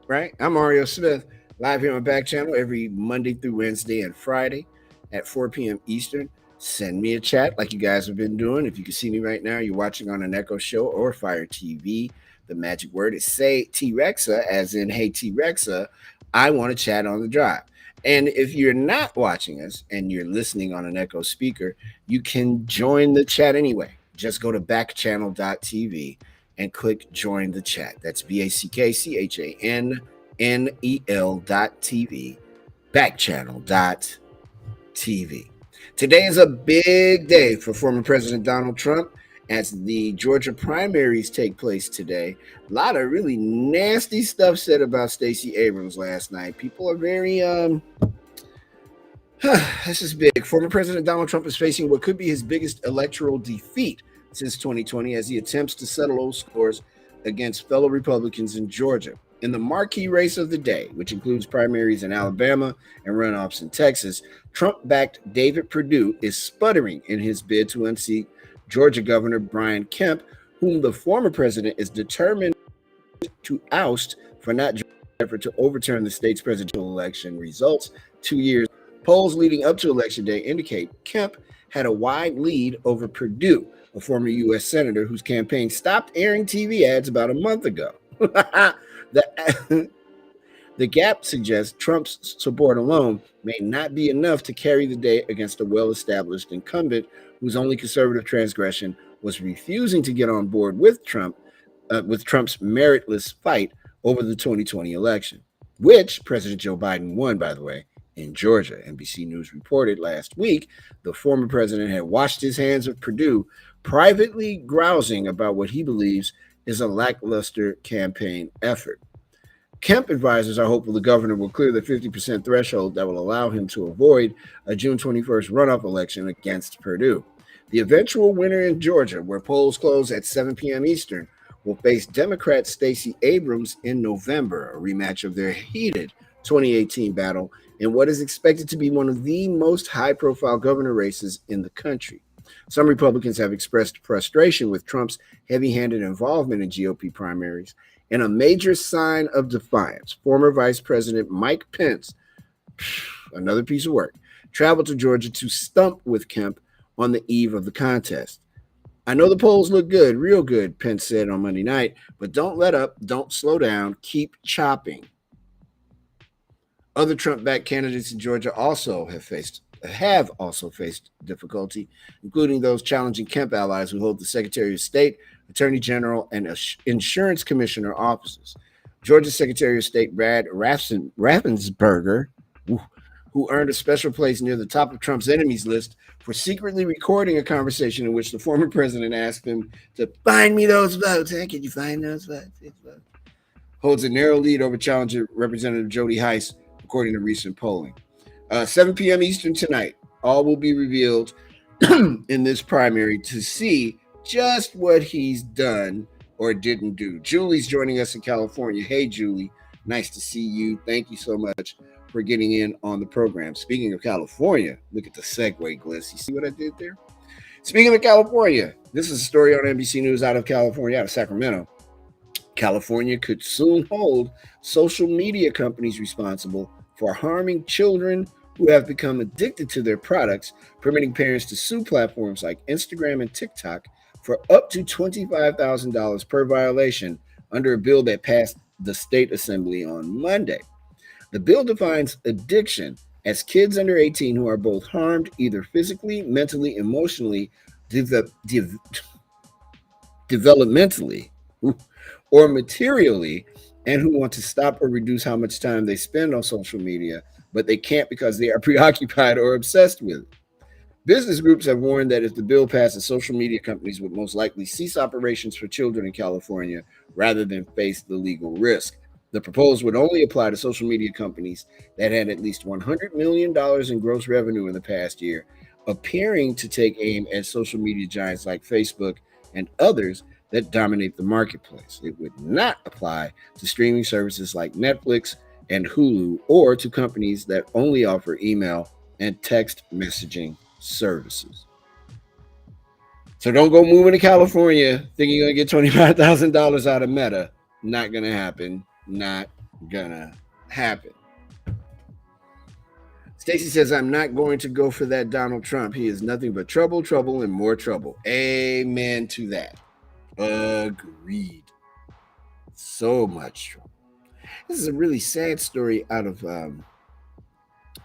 right? I'm Mario Smith, live here on Backchannel every Monday through Wednesday and Friday at 4 p.m. Eastern. Send me a chat like you guys have been doing. If you can see me right now, you're watching on an Echo Show or Fire TV. The magic word is say T-Rexa, as in, hey, T-Rexa, I want to chat on the drive. And if you're not watching us and you're listening on an Echo speaker, you can join the chat anyway. Just go to backchannel.tv and click join the chat. That's BACKCHANL.TV. NEL.TV, Backchannel.TV. Today is a big day for former President Donald Trump as the Georgia primaries take place today. A lot of really nasty stuff said about Stacey Abrams last night. People are very this is big. Former President Donald Trump is facing what could be his biggest electoral defeat since 2020 as he attempts to settle old scores against fellow Republicans in Georgia. In the marquee race of the day, which includes primaries in Alabama and runoffs in Texas, Trump-backed David Perdue is sputtering in his bid to unseat Georgia Governor Brian Kemp, whom the former president is determined to oust for not joining the effort to overturn the state's presidential election results 2 years. Polls leading up to Election Day indicate Kemp had a wide lead over Perdue, a former U.S. senator whose campaign stopped airing TV ads about a month ago. The gap suggests Trump's support alone may not be enough to carry the day against a well-established incumbent whose only conservative transgression was refusing to get on board with Trump's meritless fight over the 2020 election, which President Joe Biden won, by the way, in Georgia. NBC News reported last week the former president had washed his hands of Perdue, privately grousing about what he believes is a lackluster campaign effort. Kemp advisors are hopeful the governor will clear the 50% threshold that will allow him to avoid a June 21st runoff election against Perdue. The eventual winner in Georgia, where polls close at 7 p.m. Eastern, will face Democrat Stacey Abrams in November, a rematch of their heated 2018 battle in what is expected to be one of the most high-profile governor races in the country. Some Republicans have expressed frustration with Trump's heavy-handed involvement in GOP primaries. In a major sign of defiance, former Vice President Mike Pence, another piece of work, traveled to Georgia to stump with Kemp on the eve of the contest. I know the polls look good, real good, Pence said on Monday night, but don't let up, don't slow down, keep chopping. Other Trump-backed candidates in Georgia have also faced difficulty, including those challenging Kemp allies who hold the Secretary of State, Attorney General, and Insurance Commissioner offices. Georgia Secretary of State Brad Raffensperger, who earned a special place near the top of Trump's enemies list for secretly recording a conversation in which the former president asked him to find me those votes. Hey, can you find those votes? Holds a narrow lead over challenger Representative Jody Hice, according to recent polling. 7 p.m. Eastern tonight, all will be revealed in this primary to see just what he's done or didn't do. Julie's joining us in California. Hey, Julie, nice to see you. Thank you so much for getting in on the program. Speaking of California, look at the segue, Gliss. You see what I did there? Speaking of California, this is a story on NBC News out of California, out of Sacramento. California could soon hold social media companies responsible for harming children who have become addicted to their products, permitting parents to sue platforms like Instagram and TikTok for up to $25,000 per violation under a bill that passed the state assembly on Monday. The bill defines addiction as kids under 18 who are both harmed either physically, mentally, emotionally, developmentally, or materially, and who want to stop or reduce how much time they spend on social media, but they can't because they are preoccupied or obsessed with it. Business groups have warned that if the bill passes, social media companies would most likely cease operations for children in California rather than face the legal risk. The proposal would only apply to social media companies that had at least $100 million in gross revenue in the past year, appearing to take aim at social media giants like Facebook and others that dominate the marketplace. It would not apply to streaming services like Netflix and Hulu, or to companies that only offer email and text messaging services. So don't go moving to California thinking you're going to get $25,000 out of Meta. Not going to happen. Not going to happen. Stacey says, I'm not going to go for that Donald Trump. He is nothing but trouble, trouble, and more trouble. Amen to that. Agreed. So much trouble. This is a really sad story out of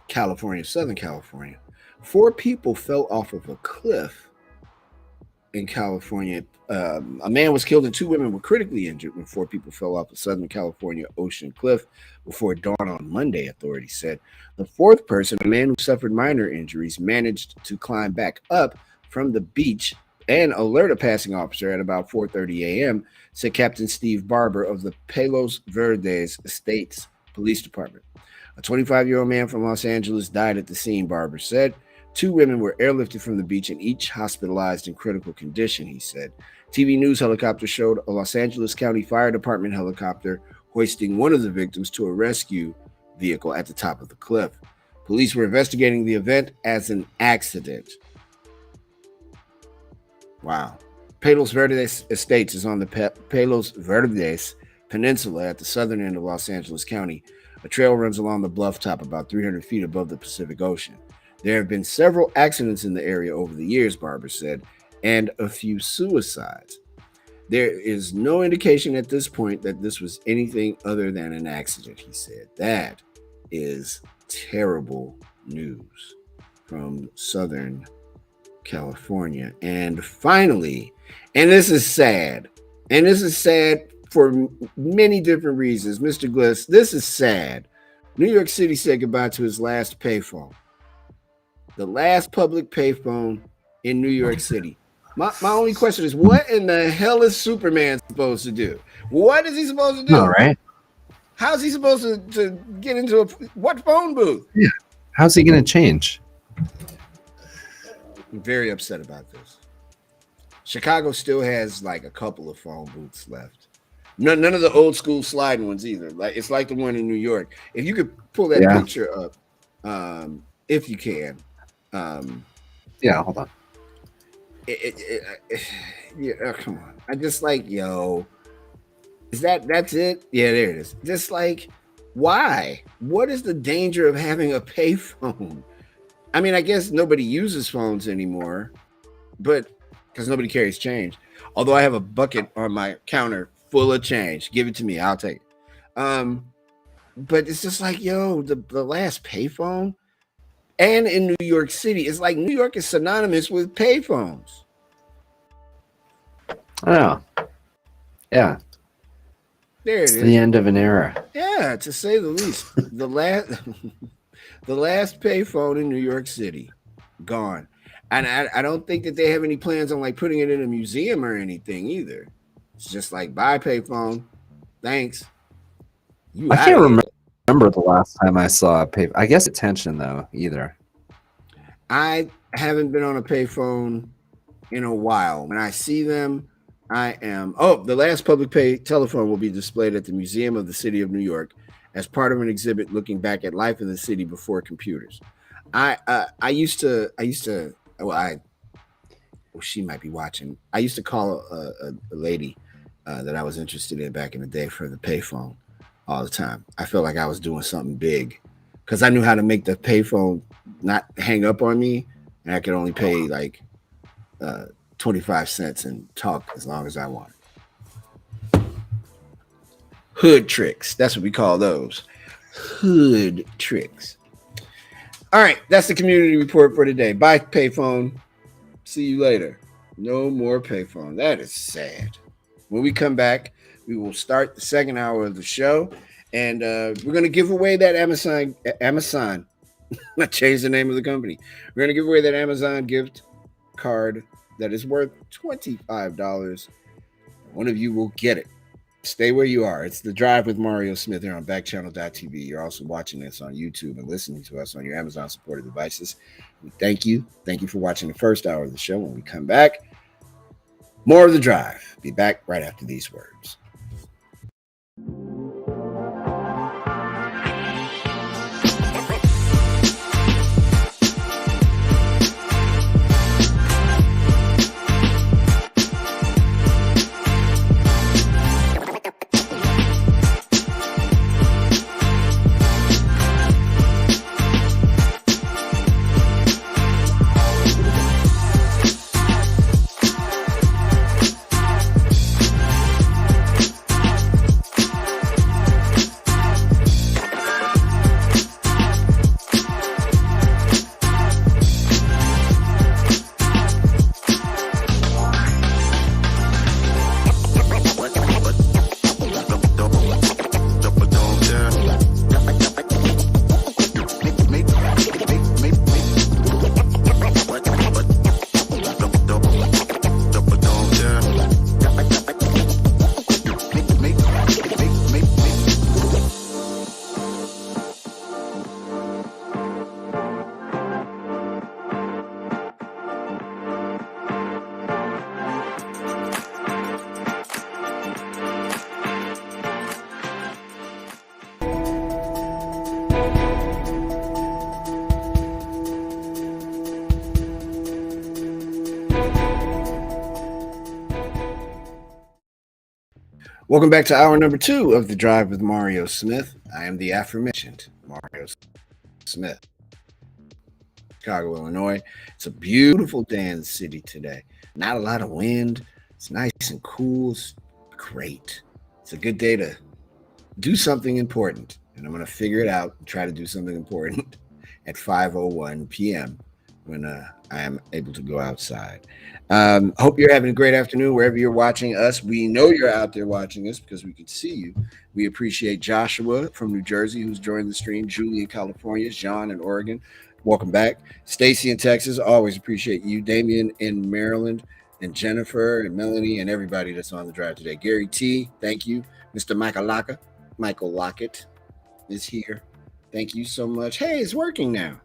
California, Southern California. 4 people fell off of a cliff in California. A man was killed and 2 women were critically injured when 4 people fell off the Southern California ocean cliff before dawn on Monday, authorities said. The 4th person, a man who suffered minor injuries, managed to climb back up from the beach and alert a passing officer at about 4:30 a.m., said Captain Steve Barber of the Palos Verdes Estates Police Department. A 25-year-old man from Los Angeles died at the scene, Barber said. 2 women were airlifted from the beach and each hospitalized in critical condition, he said. TV news helicopter showed a Los Angeles County Fire Department helicopter hoisting one of the victims to a rescue vehicle at the top of the cliff. Police were investigating the event as an accident. Wow. Palos Verdes Estates is on the Palos Verdes Peninsula at the southern end of Los Angeles County. A trail runs along the bluff top about 300 feet above the Pacific Ocean. There have been several accidents in the area over the years, Barber said, and a few suicides. There is no indication at this point that this was anything other than an accident, he said. That is terrible news from Southern California. And finally, and this is sad for many different reasons, Mr. Gliss, this is sad. New York City said goodbye to his last payphone. The last public payphone in New York City. My only question is, what in the hell is Superman supposed to do? What is he supposed to do? All right. How's he supposed to get into what phone booth? Yeah. How's he going to change? I'm very upset about this. Chicago still has like a couple of phone booths left. None of the old school sliding ones either. Like it's like the one in New York. If you could pull that picture up, if you can. Yeah, hold on. Yeah, come on. I just like, yo, that's it? Yeah, there it is. Just like, why? What is the danger of having a payphone? I mean, I guess nobody uses phones anymore, but because nobody carries change. Although I have a bucket on my counter full of change. Give it to me. I'll take it. But it's just like, yo, the last payphone. And in New York City, it's like New York is synonymous with payphones. Oh, yeah. There it it's is. The end of an era. Yeah, to say the least. The last payphone in New York City, gone. And I don't think that they have any plans on like putting it in a museum or anything either. It's just like, bye payphone, thanks. I can't remember the last time I saw a pay. I guess attention though either. I haven't been on a payphone in a while. When I see them, I am. Oh, the last public pay telephone will be displayed at the Museum of the City of New York as part of an exhibit looking back at life in the city before computers. I used to. Well, she might be watching. I used to call a lady that I was interested in back in the day for the payphone all the time. I felt like I was doing something big because I knew how to make the payphone not hang up on me, and I could only pay like 25 cents and talk as long as I wanted. Hood tricks. That's what we call those. Hood tricks. All right, that's the community report for today. Bye, payphone. See you later. No more payphone. That is sad. When we come back, we will start the second hour of the show, and we're going to give away that Amazon. I changed the name of the company. We're going to give away that Amazon gift card that is worth $25. One of you will get it. Stay where you are. It's The Drive with Mario Smith here on Backchannel.tv. You're also watching us on YouTube and listening to us on your Amazon supported devices. We thank you. Thank you for watching the first hour of the show. When we come back, more of The Drive. Be back right after these words. Welcome back to hour number 2 of The Drive with Mario Smith. I am the aforementioned Mario Smith, Chicago, Illinois. It's a beautiful day in the city today. Not a lot of wind. It's nice and cool. It's great. It's a good day to do something important. And I'm going to figure it out and try to do something important at 5:01 p.m. when I am able to go outside. Hope you're having a great afternoon wherever you're watching us. We know you're out there watching us because we can see you. We appreciate Joshua from New Jersey who's joined the stream, Julie in California, John in Oregon. Welcome back. Stacy in Texas, always appreciate you. Damien in Maryland, and Jennifer and Melanie and everybody that's on the drive today. Gary T, thank you. Mr. Michael Lockett is here. Thank you so much. Hey, it's working now.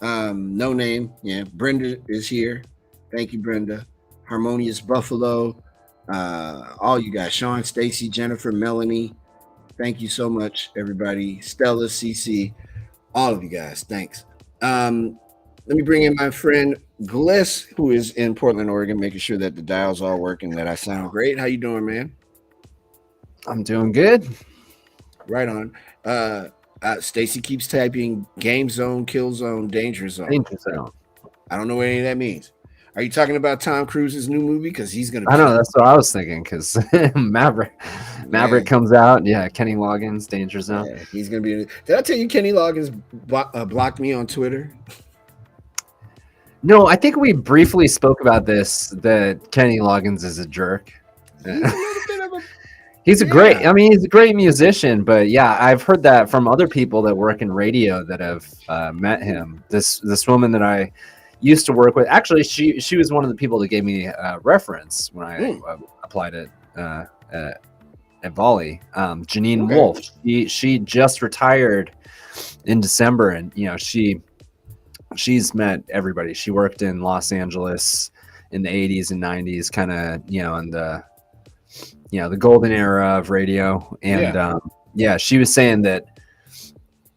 No name. Yeah, Brenda is here. Thank you, Brenda. Harmonious Buffalo. All you guys. Sean, Stacy, Jennifer, Melanie. Thank you so much, everybody. Stella, CC, all of you guys. Thanks. Let me bring in my friend Gliss, who is in Portland, Oregon, making sure that the dials are working, that I sound great. How you doing, man? I'm doing good. Right on. Stacy keeps typing game zone, kill zone, danger zone. Danger zone. I don't know what any of that means. Are you talking about Tom Cruise's new movie? Because he's going to. I know, that's what I was thinking. Because Maverick comes out. Yeah, Kenny Loggins, Danger Zone. Yeah, he's going to be. Did I tell you Kenny Loggins blocked me on Twitter? No, I think we briefly spoke about this. That Kenny Loggins is a jerk. He's a great. I mean, he's a great musician. But yeah, I've heard that from other people that work in radio that have met him. This woman that I used to work with. Actually, she was one of the people that gave me a reference when I applied at Volley. Janine Wolf. She just retired in December, and she's met everybody. She worked in Los Angeles in the 80s and 90s, kind of in the golden era of radio. And she was saying that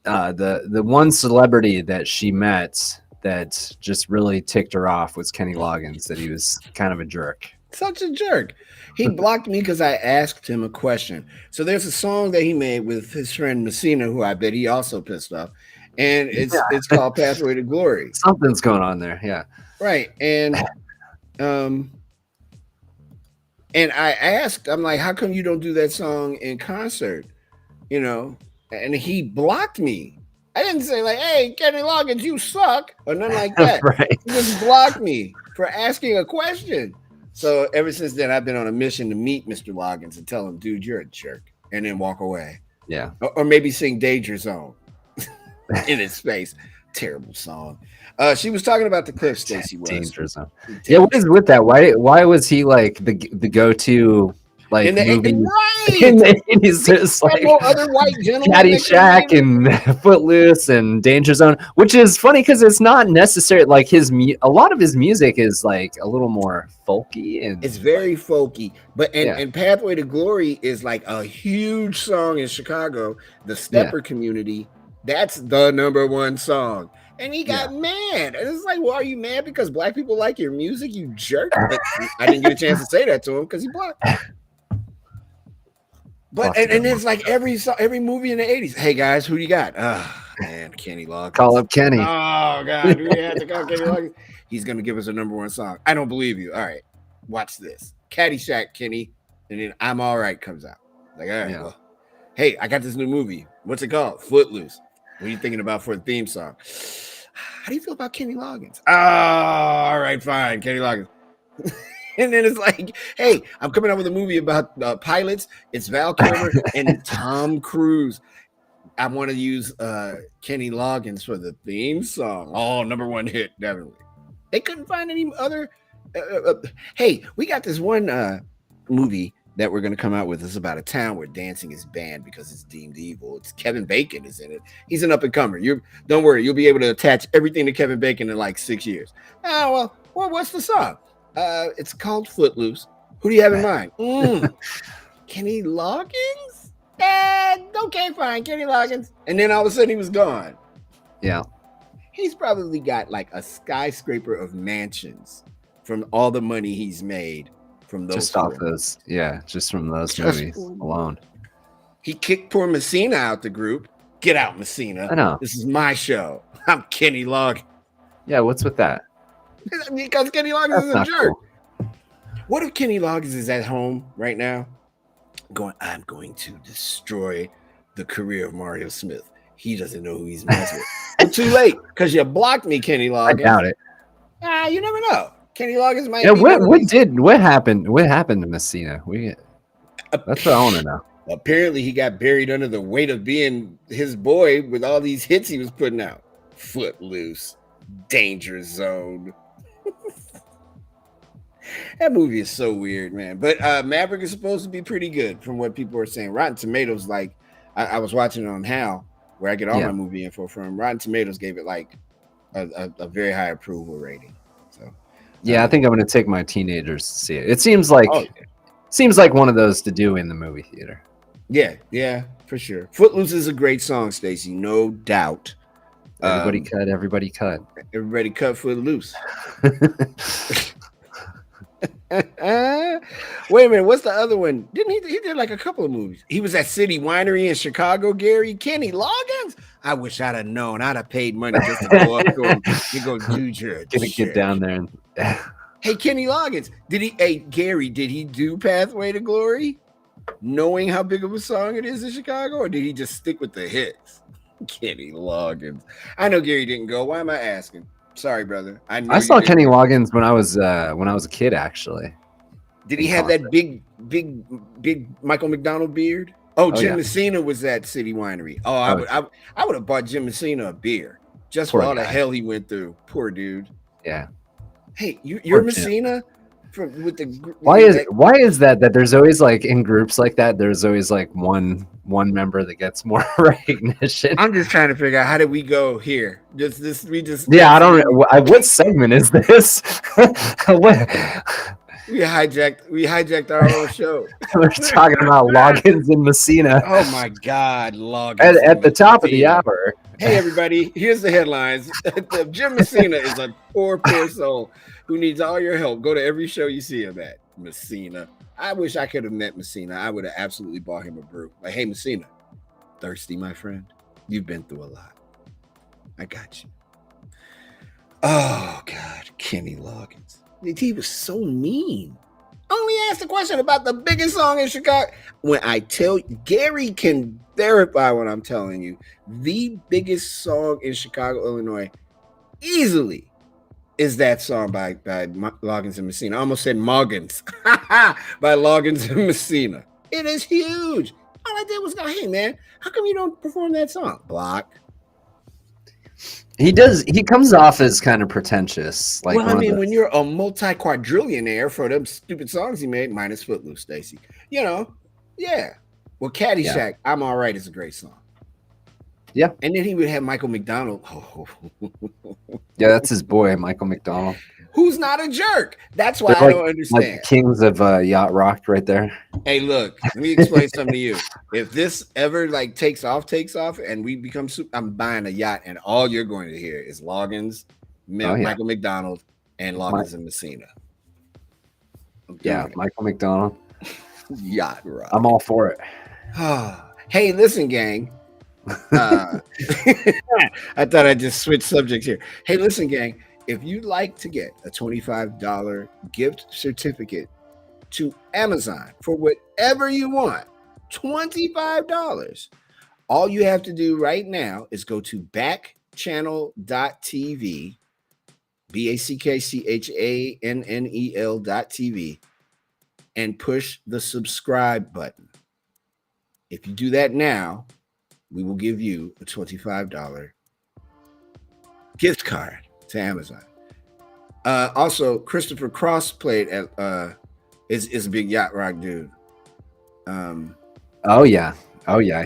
the one celebrity that she met that just really ticked her off was Kenny Loggins, that he was kind of a jerk. Such a jerk. He blocked me because I asked him a question. So there's a song that he made with his friend Messina, who I bet he also pissed off. And it's called Pathway to Glory. Something's going on there. Yeah. Right. And I asked, I'm like, how come you don't do that song in concert? And he blocked me. I didn't say like, hey, Kenny Loggins, you suck, or nothing like that. Right. He just blocked me for asking a question. So ever since then, I've been on a mission to meet Mr. Loggins and tell him, dude, you're a jerk, and then walk away. Yeah. Or maybe sing Danger Zone in his face. Terrible song. She was talking about the clip, Stacy was. Danger Zone. Yeah, what is with that? Why was he like the go-to like in the movie in the 80s? It's like no other white gentleman. Caddyshack and Footloose and Danger Zone, which is funny because it's not necessarily like a lot of his music is like a little more folky, and it's very folky. But and Pathway to Glory is like a huge song in Chicago, the stepper community. That's the #1 song. And he got mad. And it's like, well, are you mad because black people like your music, you jerk? But I didn't get a chance to say that to him because he blocked me. But and it's like every movie in the 80s. Hey guys, who do you got? Oh man, Kenny Loggins. Call up Kenny. Oh God, we had to call Kenny Loggins. He's gonna give us a #1 song. I don't believe you. All right, watch this. Caddyshack, Kenny, and then I'm All Right comes out. Like, all right, well, hey, I got this new movie. What's it called? Footloose. What are you thinking about for the theme song? How do you feel about Kenny Loggins? Oh, all right, fine, Kenny Loggins. And then it's like, hey, I'm coming out with a movie about pilots. It's Val Kilmer and Tom Cruise. I want to use Kenny Loggins for the theme song. Oh, #1 hit, definitely. They couldn't find any other. Hey, we got this one movie that we're going to come out with. It's about a town where dancing is banned because it's deemed evil. It's Kevin Bacon is in it. He's an up-and-comer. Don't worry, you'll be able to attach everything to Kevin Bacon in like 6 years. Oh, well, what's the song? It's called Footloose. Who do you have in mind? Kenny Loggins? Okay, fine, Kenny Loggins. And then all of a sudden he was gone. Yeah. He's probably got like a skyscraper of mansions from all the money he's made from those Just off four. those, just from those Just movies four. alone. He kicked poor Messina out the group. Get out, Messina. I know. This is my show. I'm Kenny Loggins. Yeah, what's with that? Because Kenny Loggins That's is a not jerk. cool. What if Kenny Loggins is at home right now going, I'm going to destroy the career of Mario Smith. He doesn't know who he's messing with. But too late, because you blocked me, Kenny Loggins. I doubt it. You never know. Kenny Loggins might Yeah, be what happened to Messina? That's what I want to know. Apparently, he got buried under the weight of being his boy with all these hits he was putting out. Footloose, Danger Zone. That movie is so weird, man. But Maverick is supposed to be pretty good from what people are saying. Rotten Tomatoes, like I was watching it on How, where I get all my movie info from. Rotten Tomatoes gave it like a very high approval rating. So yeah, I think I'm going to take my teenagers to see it. It seems like one of those to do in the movie theater. Yeah, for sure. Footloose is a great song, Stacey, no doubt. Everybody cut. Everybody cut Footloose. Wait a minute, what's the other one? Didn't he did like a couple of movies? He was at City Winery in Chicago, Gary. Kenny Loggins? I wish I'd have known. I'd have paid money just to go up to him. You go do your Get down there and Hey, Kenny Loggins, Gary, did he do Pathway to Glory? Knowing how big of a song it is in Chicago, or did he just stick with the hits? Kenny Loggins. I know Gary didn't go. Why am I asking? Sorry, brother. I saw Kenny Loggins when I was a kid, actually. Did he have that big Michael McDonald beard? Oh, Jim Messina was at City Winery. I would have bought Jim Messina a beer just for all the hell he went through. Poor dude. Yeah. Hey, you're Messina with the. Why is that there's always like in groups like that? There's always like one member that gets more recognition. I'm just trying to figure out how did we go here? I don't know. What segment is this? We hijacked our own show. We're talking about Loggins and Messina. Oh my God, Loggins at the top of the hour. Hey everybody, here's the headlines. Jim Messina is a poor soul who needs all your help. Go to every show you see him at. Messina. I wish I could have met Messina. I would have absolutely bought him a brew. Like, hey Messina, thirsty, my friend? You've been through a lot. I got you. Oh God, Kenny Loggins. He was so mean. Only asked a question about the biggest song in Chicago. When I tell you, Gary can verify what I'm telling you. The biggest song in Chicago, Illinois, easily is that song by Loggins and Messina. I almost said Moggins. By Loggins and Messina. It is huge. All I did was go, hey man, how come you don't perform that song? Block. He comes off as kind of pretentious. Like, well, I mean, when you're a multi-quadrillionaire for them stupid songs he made, minus Footloose, Stacey. You know, yeah. Well, Caddyshack, I'm All Right is a great song. Yeah. And then he would have Michael McDonald. Oh. Yeah, that's his boy, Michael McDonald. Who's not a jerk. That's why I don't understand. Like kings of yacht rock right there. Hey, look, let me explain something to you. If this ever like takes off, and we become I'm buying a yacht, and all you're going to hear is Loggins, Michael McDonald, and Loggins and Messina. Yeah, Michael McDonald. Yacht rock. I'm all for it. Hey, listen, gang. I thought I'd just switch subjects here. Hey, listen, gang. If you'd like to get a $25 gift certificate to Amazon for whatever you want, $25, all you have to do right now is go to backchannel.tv, BACKCHANNEL.tv, and push the subscribe button. If you do that now, we will give you a $25 gift card to Amazon. Also, Christopher Cross played at is a big yacht rock dude.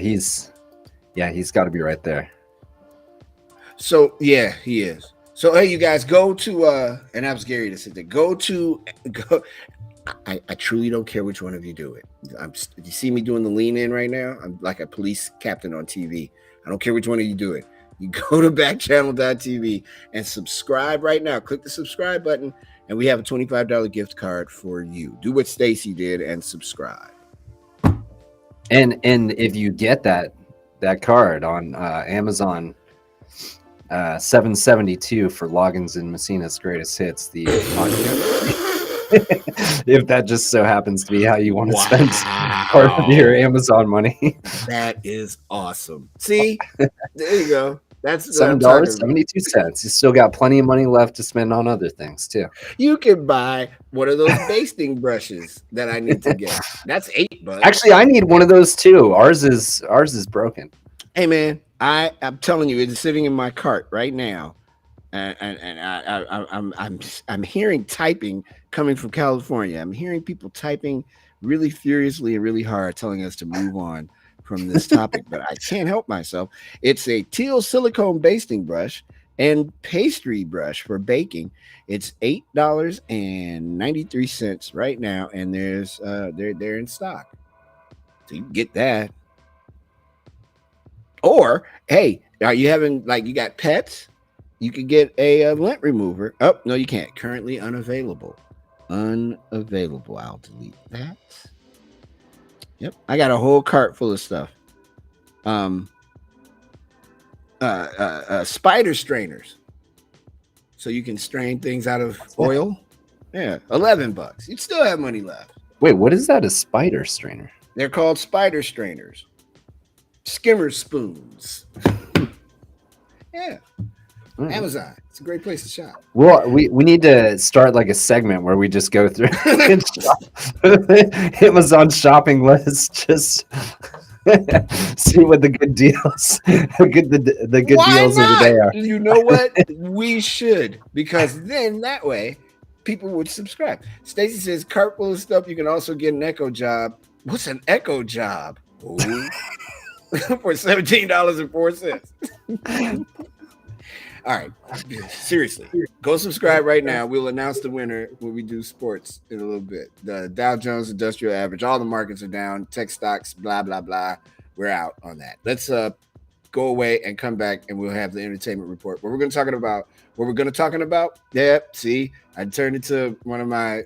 He's got to be right there. So yeah, he is. So hey, you guys, go to and that was Gary that said that. Go. I truly don't care which one of you do it. You see me doing the lean in right now? I'm like a police captain on TV. I don't care which one of you do it. You go to backchannel.tv and subscribe right now. Click the subscribe button and we have a $25 gift card for you. Do what Stacy did and subscribe. And if you get that card on Amazon 772 for Loggins and Messina's Greatest Hits, the if that just so happens to be how you want to spend part of your Amazon money. That is awesome. See, there you go. That's $7.72. You still got plenty of money left to spend on other things too. You can buy one of those basting brushes that I need to get. That's $8. Actually, I need one of those too. Ours is broken. Hey man, I'm telling you, it's sitting in my cart right now, and I'm hearing typing coming from California. I'm hearing people typing really furiously and really hard, telling us to move on from this topic, but I can't help myself. It's a teal silicone basting brush and pastry brush for baking. It's $8.93 right now, and there's they're in stock, so you can get that. Or hey, are you having you got pets? You could get a lint remover. Oh no, you can't. Currently unavailable. Unavailable. I'll delete that. Yep, I got a whole cart full of stuff. Spider strainers, so you can strain things out of oil. Yeah, $11. You'd still have money left. Wait, what is that? A spider strainer? They're called spider strainers. Skimmer spoons. Yeah. Amazon. It's a great place to shop. Well, we need to start like a segment where we just go through and shop. Amazon shopping list. Just see what the good deals, the good deals of the day are. You know what? We should, because then that way people would subscribe. Stacy says cart full of stuff. You can also get an Echo Job. What's an Echo Job? For $17.04. All right, seriously, go subscribe right now. We'll announce the winner when we do sports in a little bit. The Dow Jones Industrial Average, all the markets are down. Tech stocks, blah blah blah. We're out on that. Let's go away and come back, and we'll have the entertainment report. What we're going to talking about? Yeah, see, I turned it to one of my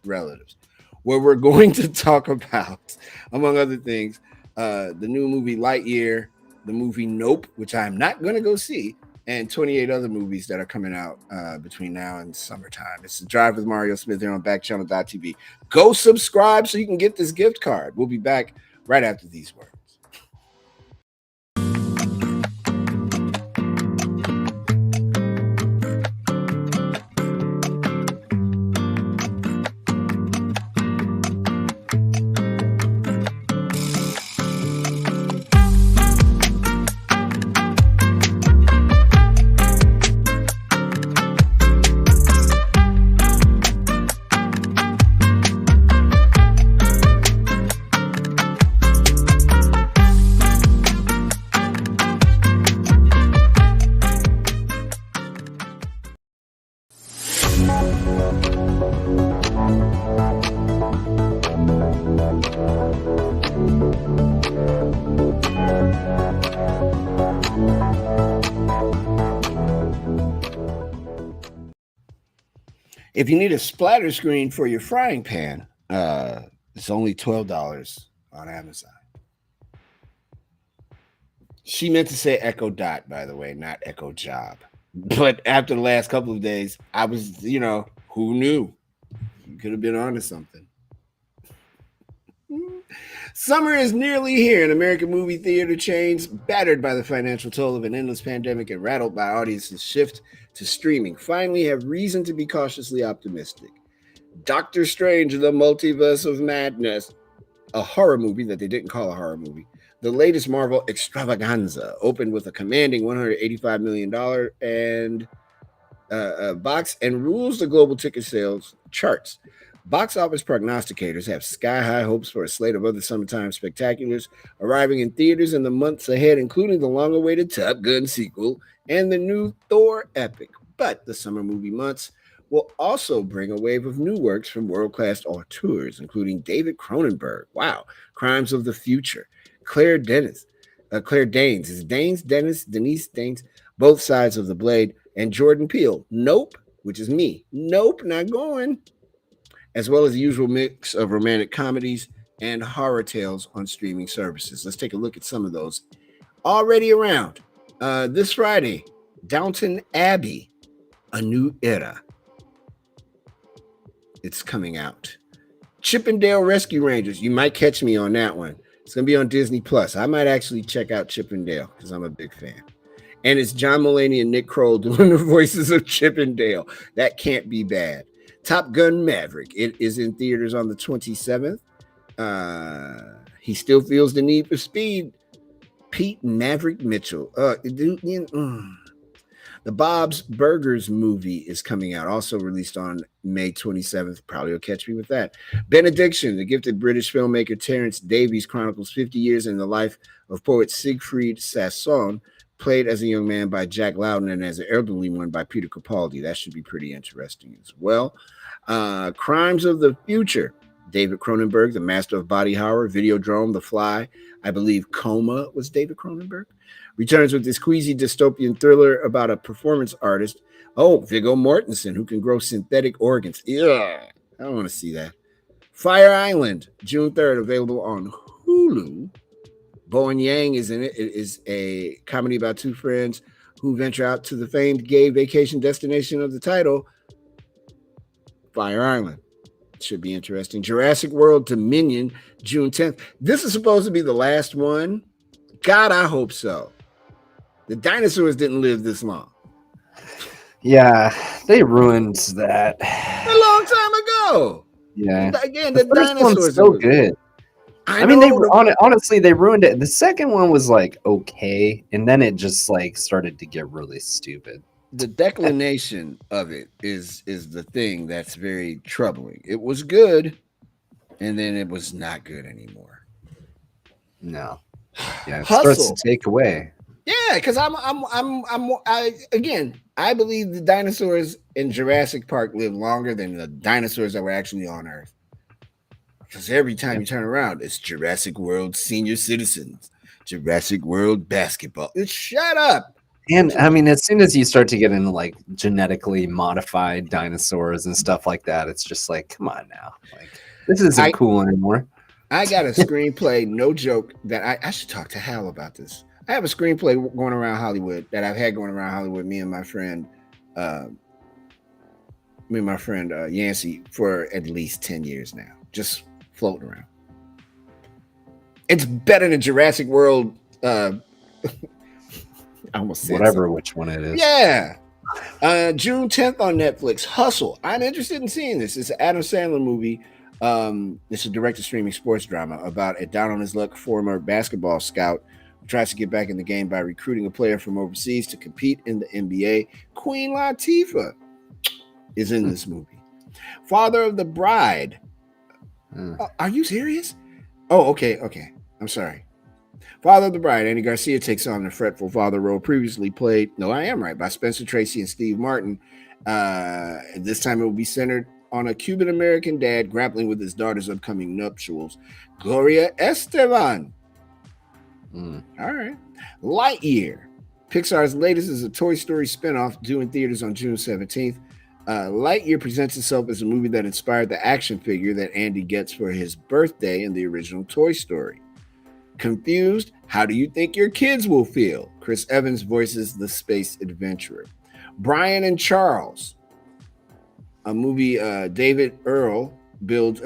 relatives. Where we're going to talk about, among other things, the new movie Lightyear, the movie Nope, which I'm not going to go see, and 28 other movies that are coming out between now and summertime. It's The Drive with Mario Smith here on Backchannel.tv. Go subscribe so you can get this gift card. We'll be back right after these words. If you need a splatter screen for your frying pan, it's only $12 on Amazon. She meant to say Echo Dot, by the way, not Echo Job. But after the last couple of days, I was, who knew? You could have been onto something. Summer is nearly here, and American movie theater chains, battered by the financial toll of an endless pandemic and rattled by audiences' shift to streaming, finally have reason to be cautiously optimistic. Doctor Strange, the Multiverse of Madness, a horror movie that they didn't call a horror movie, the latest Marvel extravaganza, opened with a commanding $185 million and box and rules the global ticket sales charts. Box office prognosticators have sky-high hopes for a slate of other summertime spectaculars arriving in theaters in the months ahead, including the long-awaited Top Gun sequel and the new Thor epic. But the summer movie months will also bring a wave of new works from world-class auteurs, including David Cronenberg, Crimes of the Future, Claire Danes, both sides of the blade, and Jordan Peele, Nope, which is me. Nope, not going. As well as the usual mix of romantic comedies and horror tales on streaming services. Let's take a look at some of those already around. This Friday, Downton Abbey, A New Era. It's coming out. Chippendale Rescue Rangers. You might catch me on that one. It's going to be on Disney Plus. I might actually check out Chippendale because I'm a big fan. And it's John Mulaney and Nick Kroll doing the voices of Chippendale. That can't be bad. Top Gun Maverick. It is in theaters on the 27th. He still feels the need for speed. Pete Maverick Mitchell. The Bob's Burgers movie is coming out, also released on May 27th. Probably will catch me with that. Benediction, the gifted British filmmaker Terence Davies chronicles 50 years in the life of poet Siegfried Sassoon, played as a young man by Jack Lowden and as an elderly one by Peter Capaldi. That should be pretty interesting as well. Crimes of the Future, David Cronenberg, the master of body horror, Videodrome, The Fly. I believe Coma was David Cronenberg. Returns with this queasy dystopian thriller about a performance artist. Oh, Viggo Mortensen, who can grow synthetic organs. Yeah, I don't want to see that. Fire Island, June 3rd, available on Hulu. Bowen Yang is in it. It is a comedy about two friends who venture out to the famed gay vacation destination of the title, Fire Island. Should be interesting. Jurassic World Dominion, June 10th. This is supposed to be the last one. God, I hope so. The dinosaurs didn't live this long. Yeah, they ruined that A long time ago. Yeah. Again, the the first one's dinosaurs so are- good. I mean, know. honestly, they ruined it. The second one was like okay, and then it just like started to get really stupid. The declination of it is the thing that's very troubling. It was good, and then it was not good anymore. No. Yeah, it Hustle. starts to take away. Yeah, because I believe the dinosaurs in Jurassic Park lived longer than the dinosaurs that were actually on Earth. Because every time you turn around, it's Jurassic World senior citizens, Jurassic World basketball. Shut up. And I mean, as soon as you start to get into like genetically modified dinosaurs and stuff like that, it's just like, come on now. Like, this isn't cool anymore. I got a screenplay, no joke, that I should talk to Hal about this. I have a screenplay going around Hollywood that I've had going around Hollywood, me and my friend Yancey, for at least 10 years now, just floating around. It's better than Jurassic World. I almost said Whatever, something. which one it is. Yeah. June 10th on Netflix, Hustle. I'm interested in seeing this. It's an Adam Sandler movie. It's a direct-to-streaming sports drama about a down-on-his-luck former basketball scout who tries to get back in the game by recruiting a player from overseas to compete in the NBA. Queen Latifah is in this movie. Father of the Bride. Are you serious? Oh, okay. I'm sorry. Father of the Bride, Andy Garcia takes on the fretful father role previously played, no, I am right, by Spencer Tracy and Steve Martin. This time it will be centered on a Cuban-American dad grappling with his daughter's upcoming nuptials. Gloria Estefan. All right. Lightyear. Pixar's latest is a Toy Story spinoff due in theaters on June 17th. Lightyear presents itself as a movie that inspired the action figure that Andy gets for his birthday in the original Toy Story. Confused? How do you think your kids will feel? Chris Evans voices the space adventurer. Brian and Charles, a movie David Earl builds,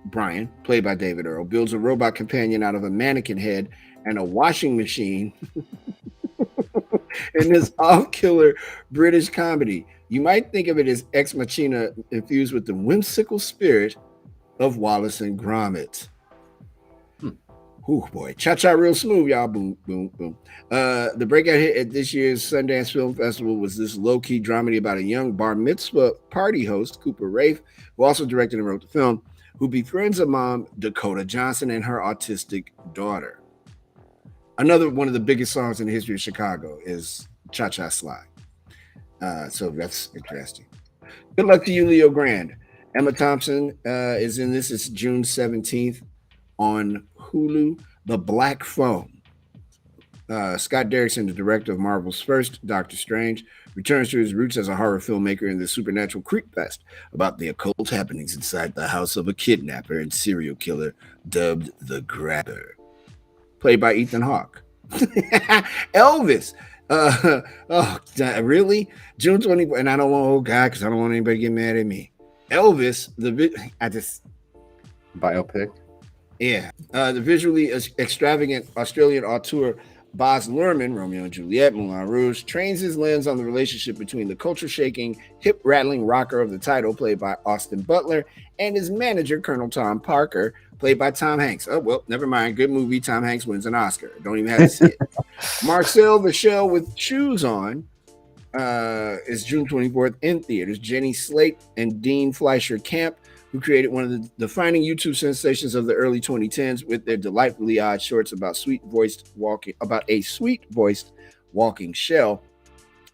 Brian, played by David Earl, builds a robot companion out of a mannequin head and a washing machine in this off-killer British comedy. You might think of it as Ex Machina infused with the whimsical spirit of Wallace and Gromit. Ooh, boy. Cha-cha real smooth, y'all. Boom, boom, boom. The breakout hit at this year's Sundance Film Festival was this low-key dramedy about a young bar mitzvah party host, Cooper Rafe, who also directed and wrote the film, who befriends a mom, Dakota Johnson, and her autistic daughter. Another one of the biggest songs in the history of Chicago is Cha-Cha Slide. So that's interesting. Good luck to you, Leo Grand. Emma Thompson is in this. It's June 17th on Hulu. The Black Phone. Scott Derrickson, the director of Marvel's first Doctor Strange, returns to his roots as a horror filmmaker in the supernatural creepfest about the occult happenings inside the house of a kidnapper and serial killer dubbed the Grabber, played by Ethan Hawke. Elvis. Really? June 24th, and I don't want, oh God, because I don't want anybody to get mad at me. Elvis, biopic. Yeah. The visually extravagant Australian auteur Baz Luhrmann, Romeo and Juliet, Moulin Rouge, trains his lens on the relationship between the culture-shaking, hip-rattling rocker of the title, played by Austin Butler, and his manager, Colonel Tom Parker, played by Tom Hanks. Oh, well, never mind. Good movie. Tom Hanks wins an Oscar. Don't even have to see it. Marcel the Shell with Shoes On is June 24th in theaters. Jenny Slate and Dean Fleischer Camp, who created one of the defining YouTube sensations of the early 2010s with their delightfully odd shorts about a sweet-voiced walking shell,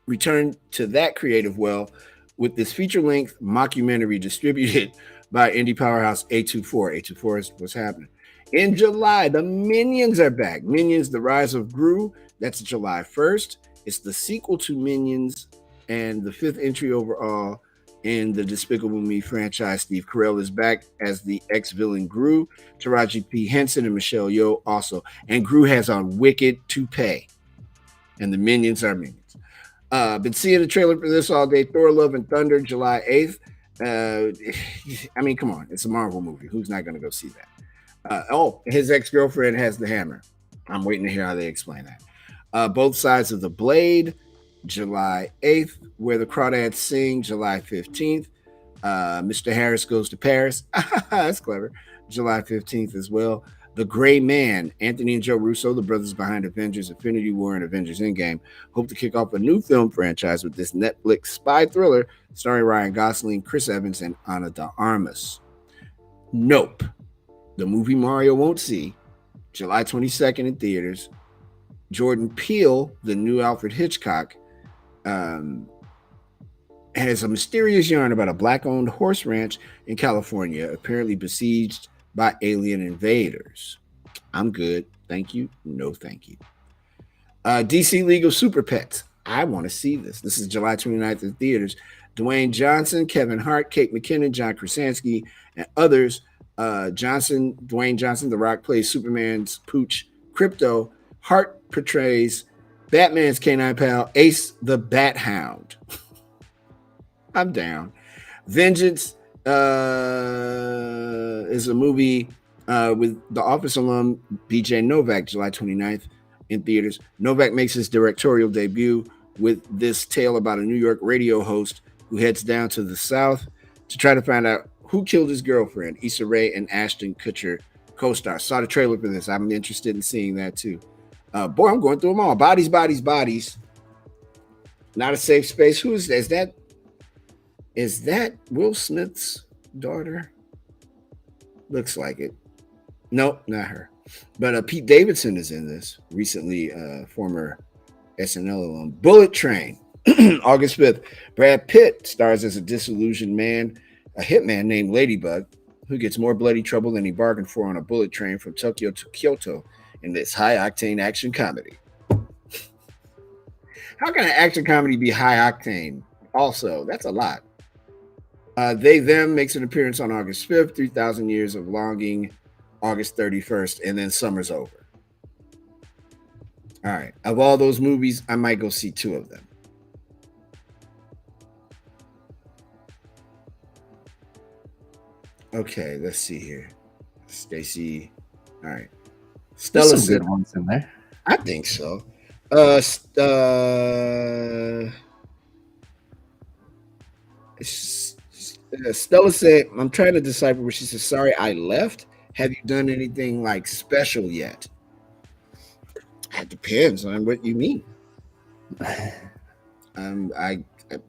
returned to that creative well with this feature-length mockumentary distributed by indie powerhouse A24. A24 is what's happening. In July, the Minions are back. Minions: The Rise of Gru. That's July 1st. It's the sequel to Minions and the 5th entry overall in the Despicable Me franchise. Steve Carell is back as the ex-villain Gru. Taraji P. Henson and Michelle Yeoh also. And Gru has on wicked toupee. And the Minions are Minions. Been seeing the trailer for this all day. Thor: Love and Thunder, July 8th. I mean, come on. It's a Marvel movie. Who's not going to go see that? His ex-girlfriend has the hammer. I'm waiting to hear how they explain that. Both Sides of the Blade, July 8th. Where the Crawdads Sing, July 15th. Mr. Harris Goes to Paris. That's clever. July 15th as well. The Gray Man, Anthony and Joe Russo, the brothers behind Avengers Infinity War and Avengers Endgame, hope to kick off a new film franchise with this Netflix spy thriller starring Ryan Gosling, Chris Evans, and Ana de Armas. Nope. The movie Mario won't see, July 22nd in theaters. Jordan Peele, the new Alfred Hitchcock, has a mysterious yarn about a black-owned horse ranch in California, apparently besieged by alien invaders. I'm good. Thank you. No, thank you. DC League of Super Pets. I want to see this. This is July 29th in theaters. Dwayne Johnson, Kevin Hart, Kate McKinnon, John Krasinski, and others. Dwayne Johnson, The Rock, plays Superman's pooch, Crypto. Hart portrays Batman's canine pal, Ace the Bat Hound. I'm down. Vengeance is a movie with The Office alum BJ Novak, July 29th in theaters. Novak makes his directorial debut with this tale about a New York radio host who heads down to the South to try to find out who killed his girlfriend. Issa Rae and Ashton Kutcher co-star. Saw the trailer for this. I'm interested in seeing that too. Boy, I'm going through them all. Bodies, Bodies, Bodies. Not a Safe Space. Who is that? Is that Will Smith's daughter? Looks like it. Nope, not her. But Pete Davidson is in this. Recently, former SNL alum. Bullet Train. August 5th. Brad Pitt stars as a disillusioned man, a hitman named Ladybug, who gets more bloody trouble than he bargained for on a bullet train from Tokyo to Kyoto in this high-octane action comedy. How can an action comedy be high-octane? Also, that's a lot. They Them makes an appearance on August 5th, 3,000 Years of Longing, August 31st, and then summer's over. All right. Of all those movies, I might go see 2 of them. Okay, let's see here. Stacy. All right. Stella There's some good ones in there. I think so. Stella said, I'm trying to decipher where she says, sorry, I left. Have you done anything like special yet? It depends on what you mean. I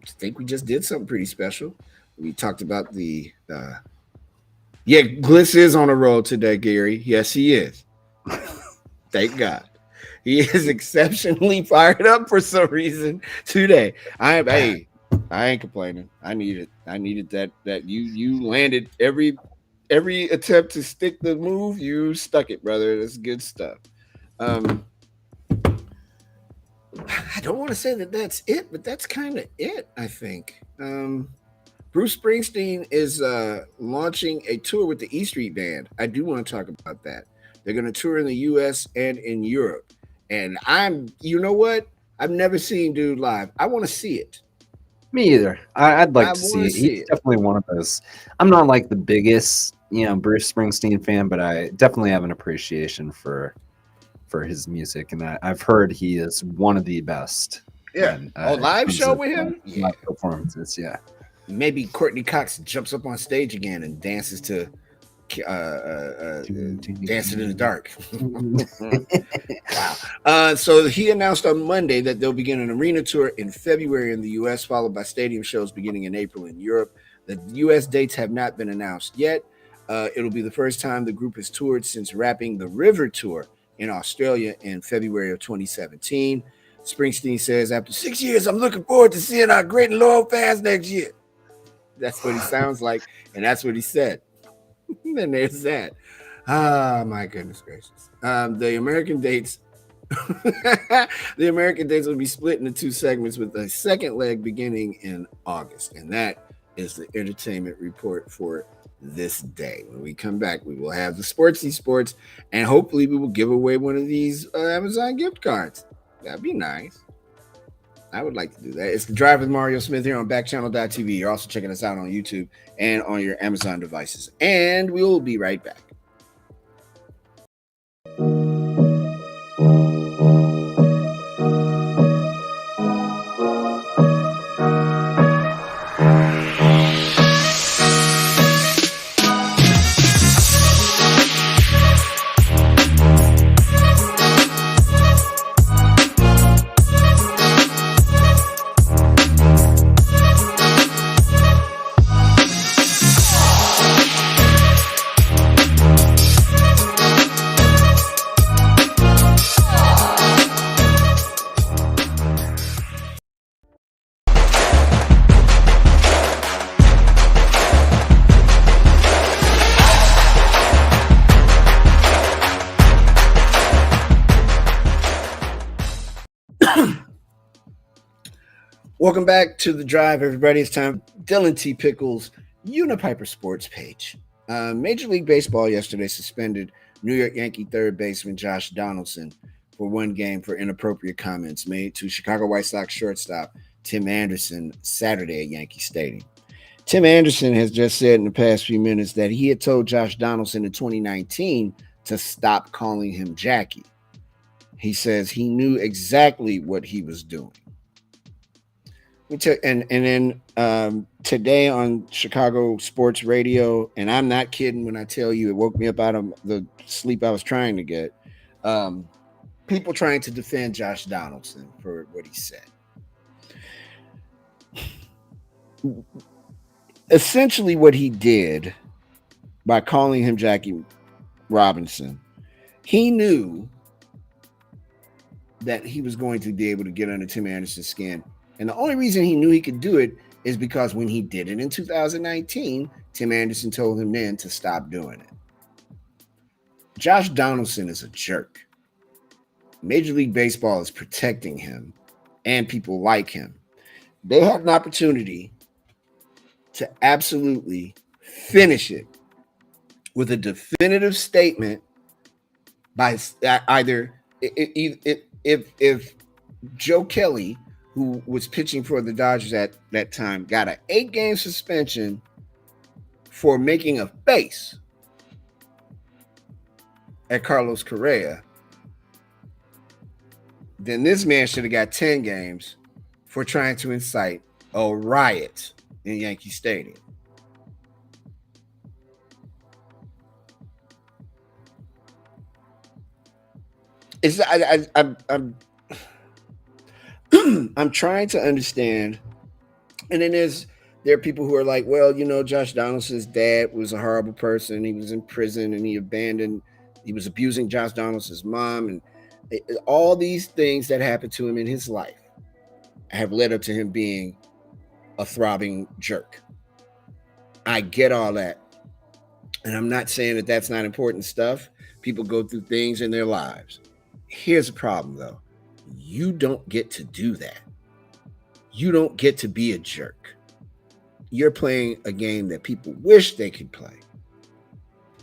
think we just did something pretty special. We talked about the Gliss is on the road today, Gary. Yes, he is. Thank God. He is exceptionally fired up for some reason today. I ain't complaining. I needed that you landed every attempt to stick the move. You stuck it, brother. That's good stuff. I don't want to say that that's it, but that's kind of it, I think. Bruce Springsteen is launching a tour with the E Street Band. I do want to talk about that. They're going to tour in the U.S. and in Europe. And you know what? I've never seen Dude live. I want to see it. Me either. I'd like to see it. He's definitely one of those. I'm not like the biggest, Bruce Springsteen fan, but I definitely have an appreciation for his music, and I've heard he is one of the best. Yeah. Live show with him? Yeah. Performances, yeah. Maybe Courtney Cox jumps up on stage again and dances to Dancing in the Dark. Wow. So he announced on Monday that they'll begin an arena tour in February in the U.S., followed by stadium shows beginning in April in Europe. The U.S. dates have not been announced yet. It'll be the first time the group has toured since wrapping the River Tour in Australia in February of 2017. Springsteen says, after 6 years, I'm looking forward to seeing our great and loyal fans next year. That's what he sounds like, and that's what he said. And there's that. Ah, my goodness gracious. The American dates will be split into two segments with a second leg beginning in August. And that is the entertainment report for this day. When we come back, we will have the sportsy sports, and hopefully we will give away one of these Amazon gift cards. That'd be nice. I would like to do that. It's The Drive with Mario Smith here on Backchannel.tv. You're also checking us out on YouTube and on your Amazon devices. And we will be right back. Welcome back to The Drive, everybody. It's time for Dylan T. Pickles' Unipiper Sports page. Major League Baseball yesterday suspended New York Yankee third baseman Josh Donaldson for one game for inappropriate comments made to Chicago White Sox shortstop Tim Anderson Saturday at Yankee Stadium. Tim Anderson has just said in the past few minutes that he had told Josh Donaldson in 2019 to stop calling him Jackie. He says he knew exactly what he was doing. And then today on Chicago Sports Radio, and I'm not kidding when I tell you it woke me up out of the sleep I was trying to get, people trying to defend Josh Donaldson for what he said. Essentially what he did by calling him Jackie Robinson, he knew that he was going to be able to get under Tim Anderson's skin. And the only reason he knew he could do it is because when he did it in 2019, Tim Anderson told him then to stop doing it. Josh Donaldson is a jerk. Major League Baseball is protecting him and people like him. They had an opportunity to absolutely finish it with a definitive statement by either if Joe Kelly, who was pitching for the Dodgers at that time, got an 8-game suspension for making a face at Carlos Correa, then this man should have got 10 games for trying to incite a riot in Yankee Stadium. I'm trying to understand, and then there are people who are like, well, Josh Donaldson's dad was a horrible person. He was in prison and he was abusing Josh Donaldson's mom, and all these things that happened to him in his life have led up to him being a throbbing jerk. I get all that, and I'm not saying that that's not important stuff. People go through things in their lives. Here's the problem, though. You don't get to do that. You don't get to be a jerk. You're playing a game that people wish they could play.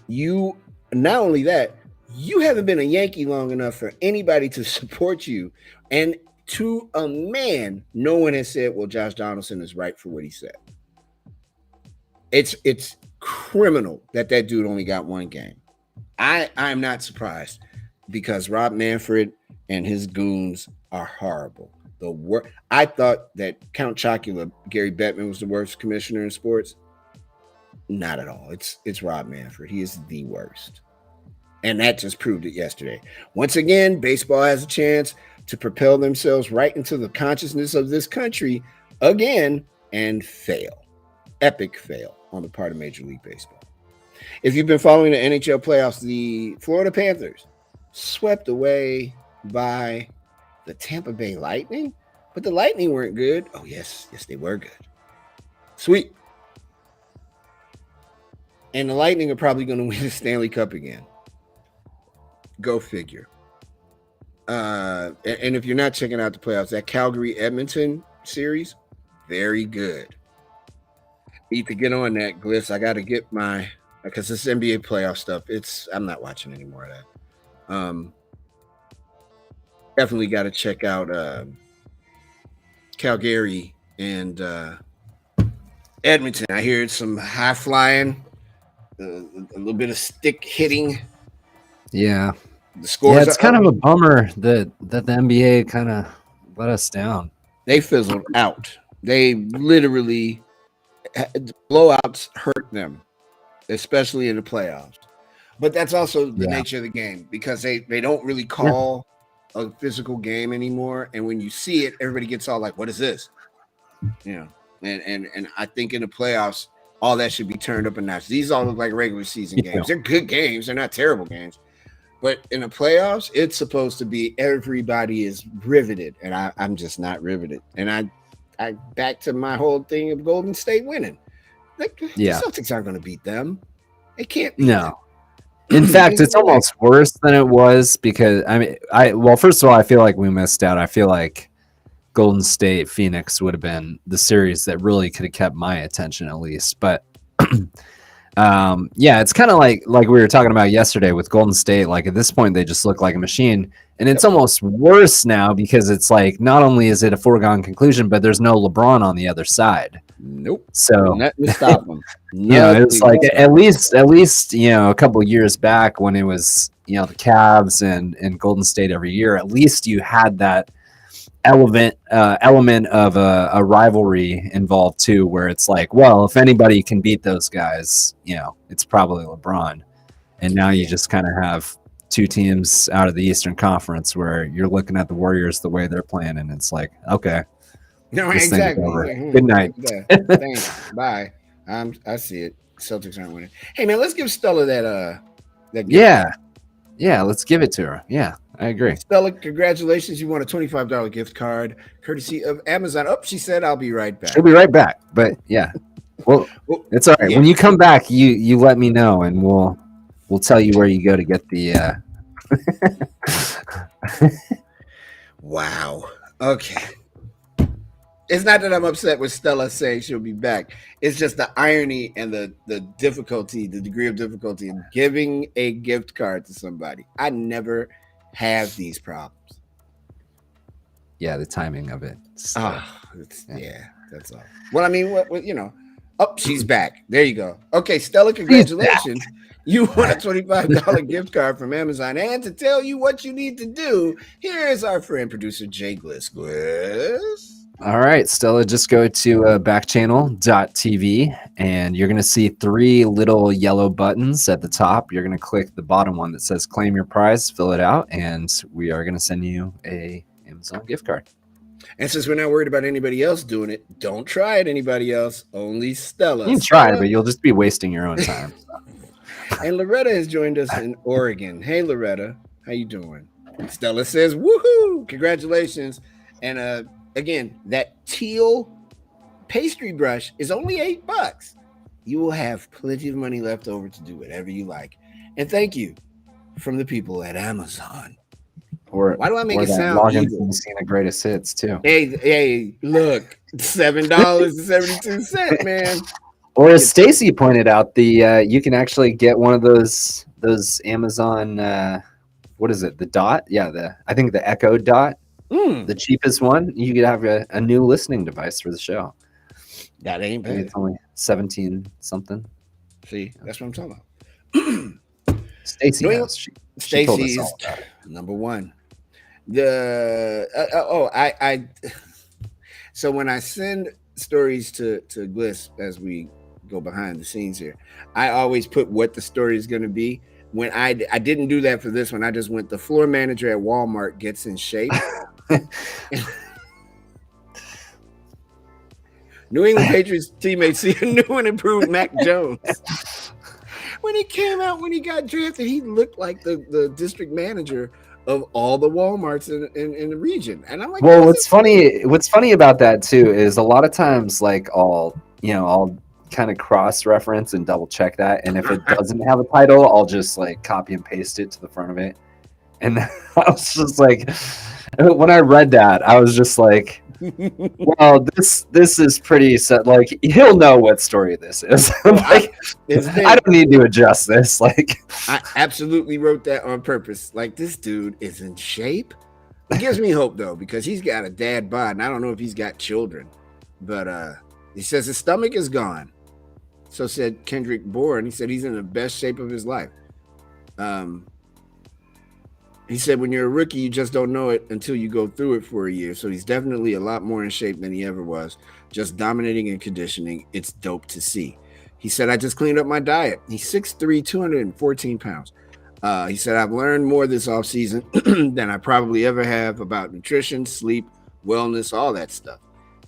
You, not only that, you haven't been a Yankee long enough for anybody to support you. And to a man, no one has said, well, Josh Donaldson is right for what he said. It's criminal that dude only got one game. I'm not surprised because Rob Manfred and his goons are horrible. I thought that Count Chocula, Gary Bettman, was the worst commissioner in sports. Not at all. It's Rob Manfred. He is the worst. And that just proved it yesterday. Once again, baseball has a chance to propel themselves right into the consciousness of this country again and fail. Epic fail on the part of Major League Baseball. If you've been following the NHL playoffs, the Florida Panthers swept away by the Tampa Bay Lightning, but the Lightning weren't good. Oh, yes, they were good. Sweet. And the Lightning are probably going to win the Stanley Cup again. Go figure. And if you're not checking out the playoffs, that Calgary-Edmonton series, very good. Need to get on that, Gliss. I got to get because this NBA playoff stuff, I'm not watching any more of that. Definitely got to check out Calgary and Edmonton. I hear it's some high flying, a little bit of stick hitting. Yeah. The scores. Yeah, it's kind of a bummer that the NBA kind of let us down. They fizzled out. They literally, blowouts hurt them, especially in the playoffs. But that's also the nature of the game because they don't really call a physical game anymore. And when you see it, everybody gets all like, what is this? You know, and I think in the playoffs, all that should be turned up a notch. These all look like regular season games. They're good games. They're not terrible games. But in the playoffs, it's supposed to be everybody is riveted. And I'm just not riveted. And I back to my whole thing of Golden State winning. Like, the Celtics aren't going to beat them. They can't beat them. In fact, it's almost worse than it was because well, first of all, I feel like we missed out. I feel like Golden State Phoenix would have been the series that really could have kept my attention at least. But it's kind of like we were talking about yesterday with Golden State. Like at this point, they just look like a machine. And it's almost worse now because it's like not only is it a foregone conclusion, but there's no LeBron on the other side. Nope. So nothing to stop them. It's like at least a couple of years back when it was the Cavs and Golden State every year. At least you had that element of a rivalry involved too, where it's like, well, if anybody can beat those guys, it's probably LeBron. And now you just kind of have two teams out of the Eastern Conference where you're looking at the Warriors the way they're playing, and it's like, okay, no, exactly. Good night. Thanks. Bye. I see it. Celtics aren't winning. Hey man, let's give Stella that gift. Yeah, let's give it to her. Yeah, I agree. Stella, congratulations. You won a $25 gift card courtesy of Amazon. Oh, she said I'll be right back. She'll be right back. But yeah. Well, it's all right. When you come back, you let me know and we'll tell you where you go to get the Wow. Okay. It's not that I'm upset with Stella saying she'll be back. It's just the irony and the difficulty, the degree of difficulty in giving a gift card to somebody. I never have these problems. Yeah, the timing of it. That's all. Well, I mean, what Oh, she's back. There you go. Okay, Stella, congratulations. You won a $25 gift card from Amazon. And to tell you what you need to do, here is our friend, producer Jay Gliss. Gliss? All right, Stella, just go to backchannel.tv and you're going to see 3 little yellow buttons at the top. You're going to click the bottom one that says claim your prize, fill it out, and we are going to send you a Amazon gift card. And since we're not worried about anybody else doing it, don't try it, anybody else, only Stella. You can try it, but you'll just be wasting your own time. And Loretta has joined us in Oregon. Hey, Loretta, how you doing? Stella says, woohoo, congratulations. And again, that teal pastry brush is only $8. You will have plenty of money left over to do whatever you like. And thank you from the people at Amazon. Or why do I make or it that sound login evil? from the Cena Greatest Hits too. Hey, look, $7.72, man. Or as Stacy pointed out, the you can actually get one of those Amazon what is it? The Dot? Yeah, I think the Echo Dot, the cheapest one. You could have a new listening device for the show. That ain't I think bad. it's only 17 something. See, that's what I'm talking about. Stacy knows. She told us Stacy is all about it. number one. So when I send stories to Gliss as we go behind the scenes here, I always put what the story is going to be. When I didn't do that for this one, I just went, the floor manager at Walmart gets in shape. New England Patriots teammates see a new and improved Mac Jones. When he came out, when he got drafted, he looked like the district manager of all the Walmarts in the region. And I'm like, well, what's funny about that too is a lot of times, like, I'll kind of cross reference and double check that, and if it doesn't have a title, I'll just like copy and paste it to the front of it. And I was just like, when I read that, I was just like, well, this is pretty set. Like, he'll know what story this is. Like, I don't need to adjust this. Like, I absolutely wrote that on purpose. Like, this dude is in shape. It gives me hope though, because he's got a dad bod, and I don't know if he's got children, but he says his stomach is gone. So said Kendrick Bourne. He said he's in the best shape of his life. He said when you're a rookie, you just don't know it until you go through it for a year. So he's definitely a lot more in shape than he ever was, just dominating and conditioning. It's dope to see. He said, I just cleaned up my diet. He's 6'3", 214 pounds. He said, I've learned more this offseason than I probably ever have about nutrition, sleep, wellness, all that stuff.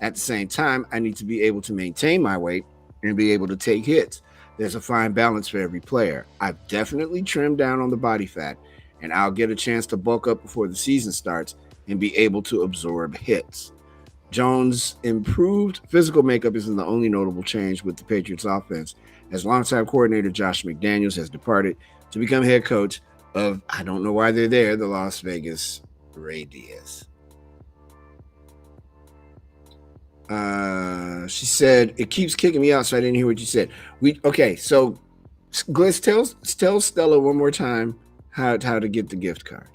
At the same time, I need to be able to maintain my weight and be able to take hits. There's a fine balance for every player. I've definitely trimmed down on the body fat, and I'll get a chance to bulk up before the season starts and be able to absorb hits. Jones' improved physical makeup isn't the only notable change with the Patriots offense, as longtime coordinator Josh McDaniels has departed to become head coach of, I don't know why they're there, the Las Vegas Raiders. She said, it keeps kicking me out, so I didn't hear what you said. So Gliss, tell Stella one more time how to get the gift card.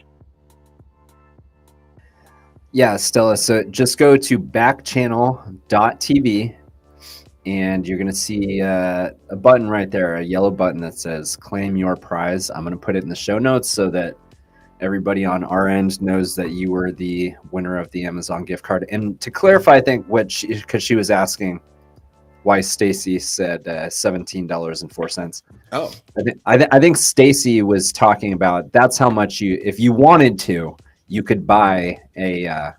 Yeah, Stella. So just go to backchannel.tv and you're going to see a button right there, a yellow button that says claim your prize. I'm going to put it in the show notes so that everybody on our end knows that you were the winner of the Amazon gift card. And to clarify, I think because she was asking why Stacy said $17.04. Oh, I think Stacy was talking about that's how much if you wanted to, you could buy a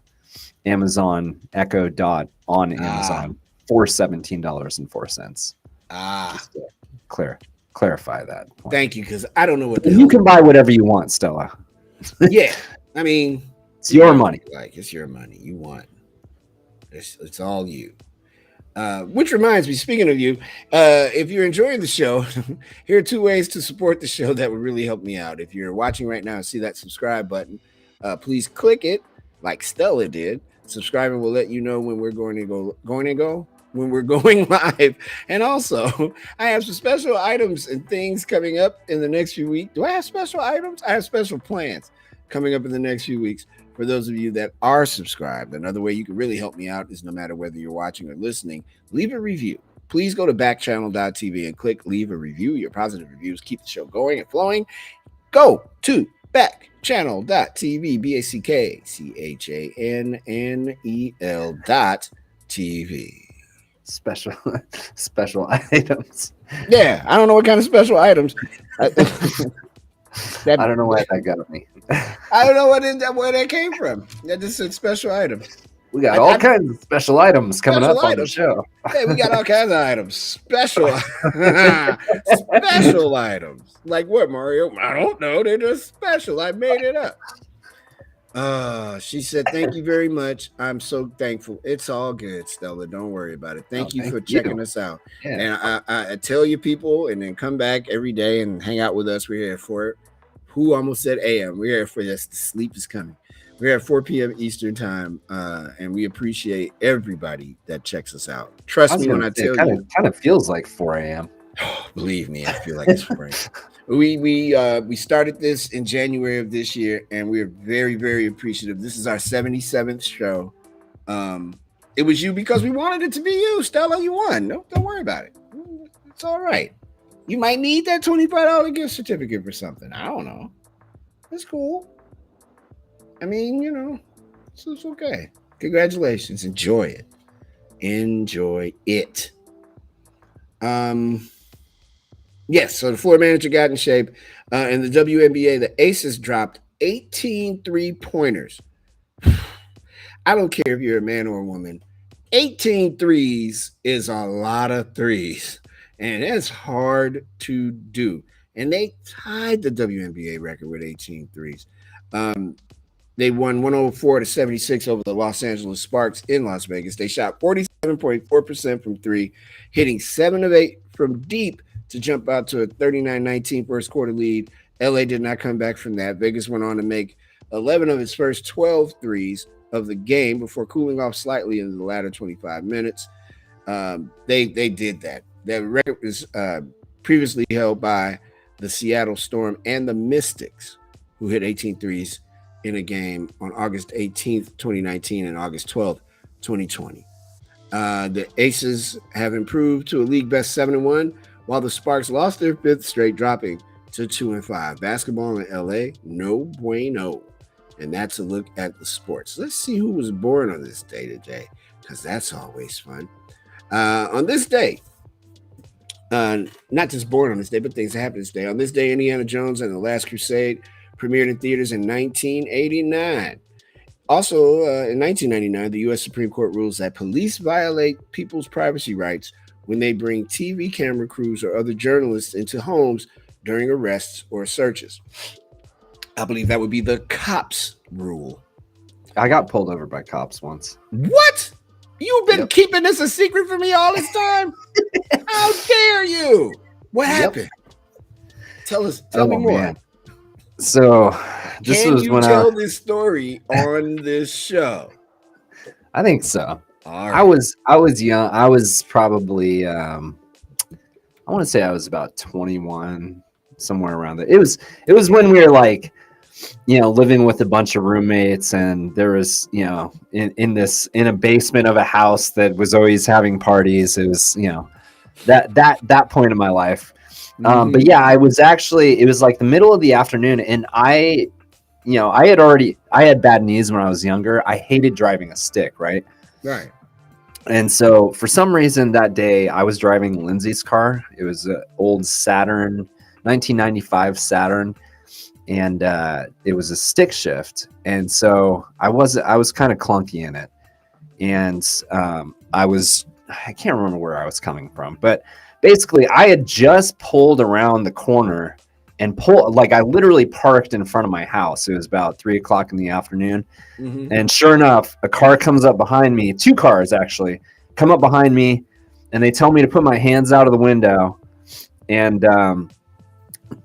Amazon Echo Dot on Amazon for $17.04. Just to clarify that point. Thank you, because I don't know what you can buy whatever you want, Stella. Yeah, I mean, it's your money. Like, it's your money. You want it's all you. Which reminds me, speaking of you, if you're enjoying the show, here are 2 ways to support the show that would really help me out. If you're watching right now and see that subscribe button, please click it like Stella did. Subscribing will let you know when we're going when we're going live. And also, I have some special items and things coming up in the next few weeks. Do I have special items? I have special plans coming up in the next few weeks for those of you that are subscribed. Another way you can really help me out is, no matter whether you're watching or listening, leave a review. Please go to backchannel.tv and click leave a review. Your positive reviews keep the show going and flowing. Go to backchannel.tv, backchannel.tv. Special items. Yeah, I don't know what kind of special items. I don't know why that got me. I don't know where that came from. That just said special items. We got all kinds of special items coming up on the show. Hey, we got all kinds of items. Special items. Like what, Mario? I don't know. They're just special. I made it up. She said, thank you very much. I'm so thankful. It's all good, Stella. Don't worry about it. Thank you for checking us out. Yeah. And I tell you people, and then come back every day and hang out with us. We're here Who almost said AM? We're here for this. The sleep is coming. We're at 4 p.m. Eastern time, and we appreciate everybody that checks us out. Trust me when I tell you. Kind of feels like 4 a.m. Believe me, I feel like it's 4 a.m. We started this in January of this year, and we're very, very appreciative. This is our 77th show. It was you because we wanted it to be you, Stella. You won. Don't worry about it. It's all right. You might need that $25 gift certificate for something. I don't know. It's cool. I mean, it's okay. Congratulations. Enjoy it. Enjoy it. Yes, so the floor manager got in shape. In the WNBA, the Aces dropped 18 3-pointers. I don't care if you're a man or a woman. 18 threes is a lot of threes. And that's hard to do. And they tied the WNBA record with 18 threes. They won 104-76 over the Los Angeles Sparks in Las Vegas. They shot 47.4% from three, hitting 7 of 8 from deep to jump out to a 39-19 first quarter lead. LA did not come back from that. Vegas went on to make 11 of its first 12 threes of the game before cooling off slightly in the latter 25 minutes. They did that. That record was previously held by the Seattle Storm and the Mystics, who hit 18 threes in a game on August 18th, 2019 and August 12th, 2020. The Aces have improved to a league best 7-1, while the Sparks lost their 5th straight, dropping to 2-5. Basketball in LA, no bueno. And that's a look at the sports. Let's see who was born on this day today, because that's always fun. On this day, not just born on this day, but things that happened this day. On this day, Indiana Jones and the Last Crusade premiered in theaters in 1989. Also, in 1999, the U.S. Supreme Court rules that police violate people's privacy rights when they bring TV camera crews or other journalists into homes during arrests or searches. I believe that would be the cops rule. I got pulled over by cops once. What? You've been keeping this a secret from me all this time? How dare you? What happened? Tell me more. Man. So this Can was you when tell this story on this show? I think so. All right. I was young. I was probably I want to say I was about 21, somewhere around there. It was when we were like, living with a bunch of roommates, and there was, in a basement of a house that was always having parties. It was, that point in my life. But yeah, it was like the middle of the afternoon, and I had bad knees when I was younger. I hated driving a stick, right? Right. And so for some reason that day I was driving Lindsay's car. It was an old Saturn, 1995 Saturn. And it was a stick shift. And so I was kind of clunky in it. And I can't remember where I was coming from, but basically I had just pulled around the corner and I literally parked in front of my house. It was about 3:00 in the afternoon. Mm-hmm. And sure enough, a car comes up behind me. 2 cars actually come up behind me, and they tell me to put my hands out of the window. And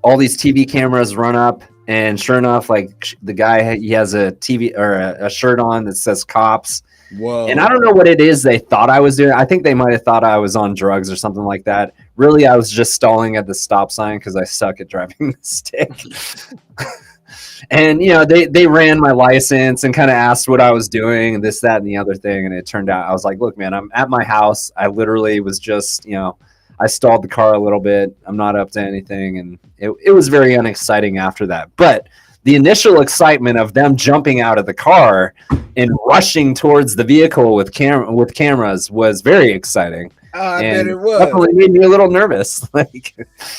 all these TV cameras run up, and sure enough, the guy, he has a TV or a shirt on that says cops. Whoa. And I don't know what it is they thought I was doing. I think they might have thought I was on drugs or something like that. Really, I was just stalling at the stop sign because I suck at driving the stick. And, they ran my license and kind of asked what I was doing and this, that, and the other thing. And it turned out, I was like, look, man, I'm at my house. I literally was just, I stalled the car a little bit. I'm not up to anything. And it was very unexciting after that. But the initial excitement of them jumping out of the car and rushing towards the vehicle with cameras was very exciting. I bet it was. Definitely made me a little nervous.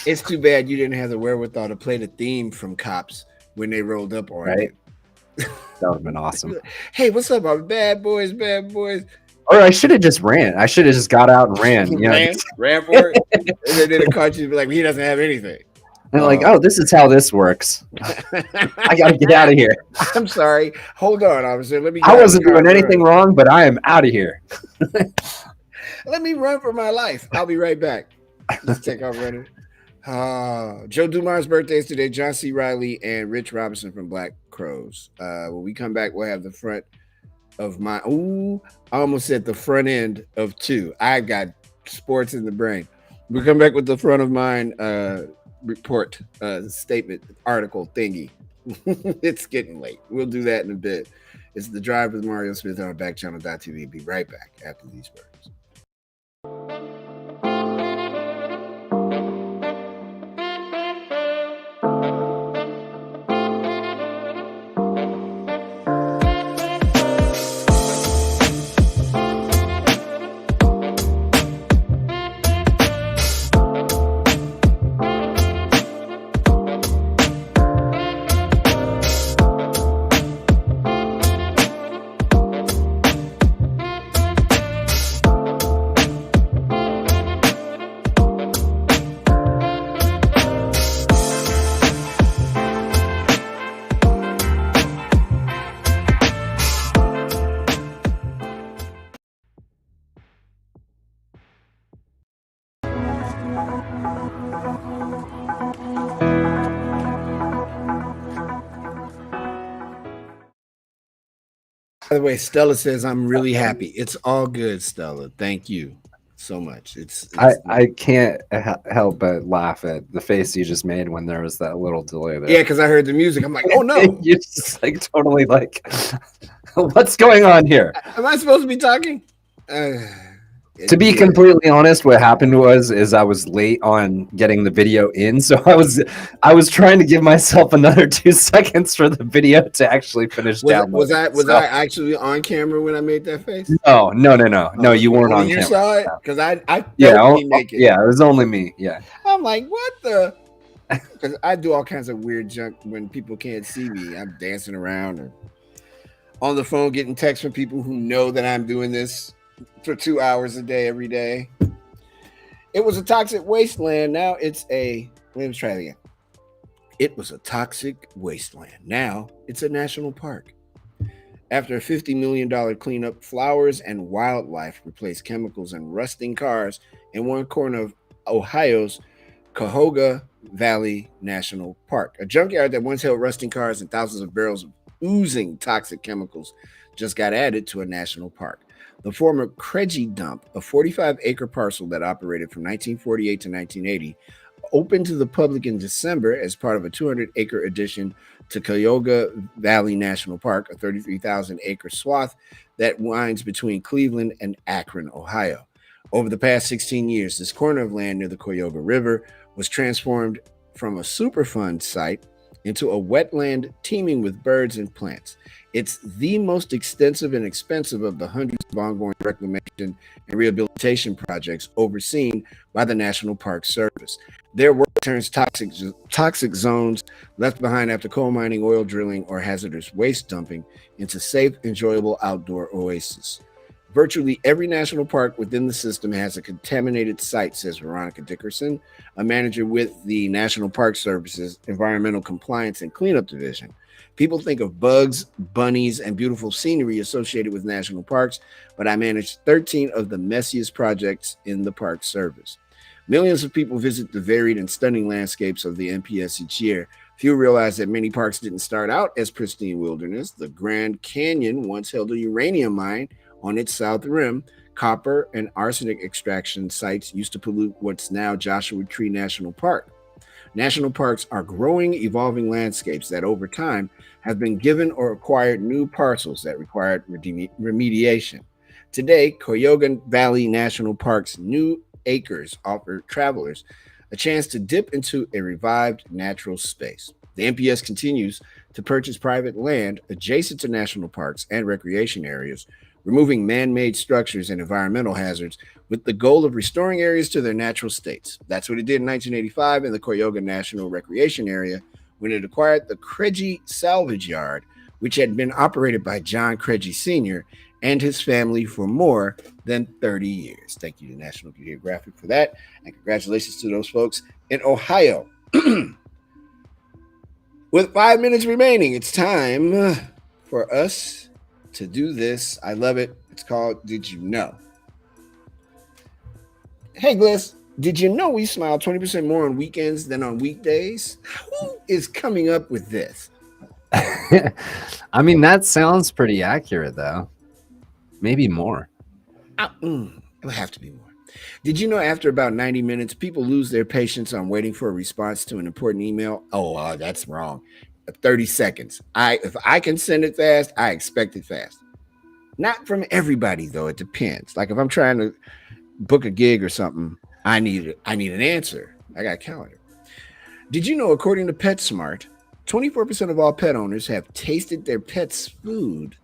It's too bad you didn't have the wherewithal to play the theme from Cops when they rolled up on right? you. That would have been awesome. Hey, what's up, our bad boys, bad boys? Or I should have just ran. I should have just got out and ran. Ran for it. And then they caught you, be like, he doesn't have anything. And like, oh, this is how this works. I got to get out of here. I'm sorry. Hold on, officer. I wasn't doing anything wrong, but I am out of here. Let me run for my life. I'll be right back. Let's take off running. Joe Dumar's birthday is today. John C. Riley and Rich Robinson from Black Crows. When we come back, we'll have the front of my. Ooh, I almost said the front end of two. I got sports in the brain. We come back with the front of mine report, statement, article thingy. It's getting late. We'll do that in a bit. It's The Drive with Mario Smith on Backchannel.tv. Be right back after these words. By the way, Stella says I'm really happy. It's all good, Stella. Thank you so much. I can't help but laugh at the face you just made when there was that little delay there. Yeah, because I heard the music. I'm like, oh no. You just like totally like, what's going on here? Am I supposed to be talking? To be completely honest, what happened was I was late on getting the video in, so I was trying to give myself another 2 seconds for the video to actually finish downloading. Was I actually on camera when I made that face? No, you weren't on you camera. saw it? Because I Yeah, me make it. yeah, it was only me. Yeah. I'm like, what the? Because I do all kinds of weird junk when people can't see me. I'm dancing around or on the phone getting texts from people who know that I'm doing this for 2 hours a day, every day. It was a toxic wasteland. Now it's let me try it again. It was a toxic wasteland. Now it's a national park. After a $50 million cleanup, flowers and wildlife replaced chemicals and rusting cars in one corner of Ohio's Cuyahoga Valley National Park. A junkyard that once held rusting cars and thousands of barrels of oozing toxic chemicals just got added to a national park. The former Kreggy dump, a 45-acre parcel that operated from 1948 to 1980, opened to the public in December as part of a 200-acre addition to Cuyahoga Valley National Park, a 33,000-acre swath that winds between Cleveland and Akron, Ohio. Over the past 16 years, this corner of land near the Cuyahoga River was transformed from a Superfund site into a wetland teeming with birds and plants. It's the most extensive and expensive of the hundreds of ongoing reclamation and rehabilitation projects overseen by the National Park Service. Their work turns toxic zones left behind after coal mining, oil drilling, or hazardous waste dumping into safe, enjoyable outdoor oases. Virtually every national park within the system has a contaminated site, says Veronica Dickerson, a manager with the National Park Service's Environmental Compliance and Cleanup Division. People think of bugs, bunnies, and beautiful scenery associated with national parks, but I manage 13 of the messiest projects in the Park Service. Millions of people visit the varied and stunning landscapes of the NPS each year. Few realize that many parks didn't start out as pristine wilderness. The Grand Canyon once held a uranium mine on its south rim. Copper and arsenic extraction sites used to pollute what's now Joshua Tree National Park. National parks are growing, evolving landscapes that over time have been given or acquired new parcels that required remediation. Today, Cuyahoga Valley National Park's new acres offer travelers a chance to dip into a revived natural space. The NPS continues to purchase private land adjacent to national parks and recreation areas, removing man-made structures and environmental hazards with the goal of restoring areas to their natural states. That's what it did in 1985 in the Cuyahoga National Recreation Area when it acquired the Kreggy Salvage Yard, which had been operated by John Kreggy Sr. and his family for more than 30 years. Thank you to National Geographic for that, and congratulations to those folks in Ohio. With 5 minutes remaining, it's time for us to do this. I love it. It's called Did You Know? Hey, Gliss, Did you know we smile 20% more on weekends than on weekdays? Who is coming up with this? I mean, that sounds pretty accurate, though. Maybe more. It would have to be more. Did you know after about 90 minutes, people lose their patience on waiting for a response to an important email? Oh, that's wrong. 30 seconds. If I can send it fast, I expect it fast. Not from everybody, though. It depends. Like if I'm trying to book a gig or something, I need an answer. I got a calendar. Did you know, according to PetSmart, 24% of all pet owners have tasted their pet's food?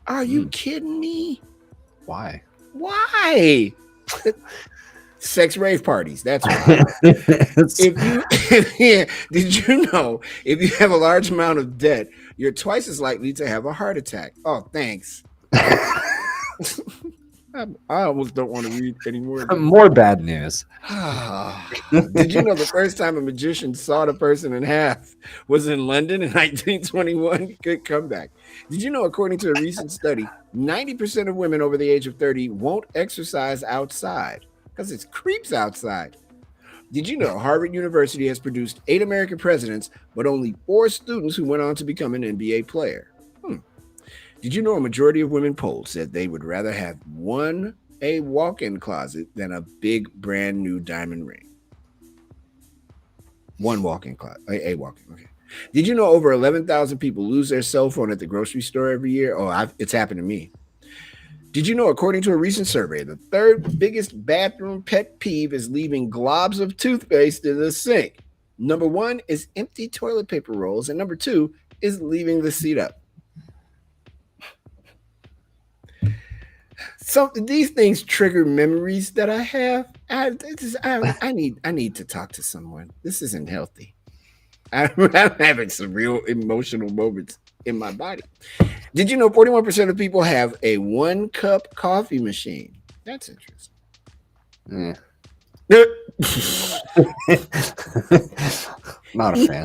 Are you kidding me? Why? Why? Sex rave parties. That's why. Did you know if you have a large amount of debt, you're twice as likely to have a heart attack? Oh, thanks. I almost don't want to read anymore. More bad news. Did you know the first time a magician sawed a person in half was in London in 1921? Good comeback. Did you know, according to a recent study, 90% of women over the age of 30 won't exercise outside because it's creeps outside? Did you know Harvard University has produced 8 American presidents, but only 4 students who went on to become an NBA player? Did you know a majority of women polled said they would rather have a walk-in closet than a big brand new diamond ring? One walk-in closet, a walk-in. Okay. Did you know over 11,000 people lose their cell phone at the grocery store every year? Oh, it's happened to me. Did you know, according to a recent survey, the 3rd biggest bathroom pet peeve is leaving globs of toothpaste in the sink? Number 1 is empty toilet paper rolls, and number 2 is leaving the seat up. So these things trigger memories that I have. I need to talk to someone. This isn't healthy. I'm having some real emotional moments in my body. Did you know 41% of people have a 1-cup coffee machine? That's interesting. Not a fan.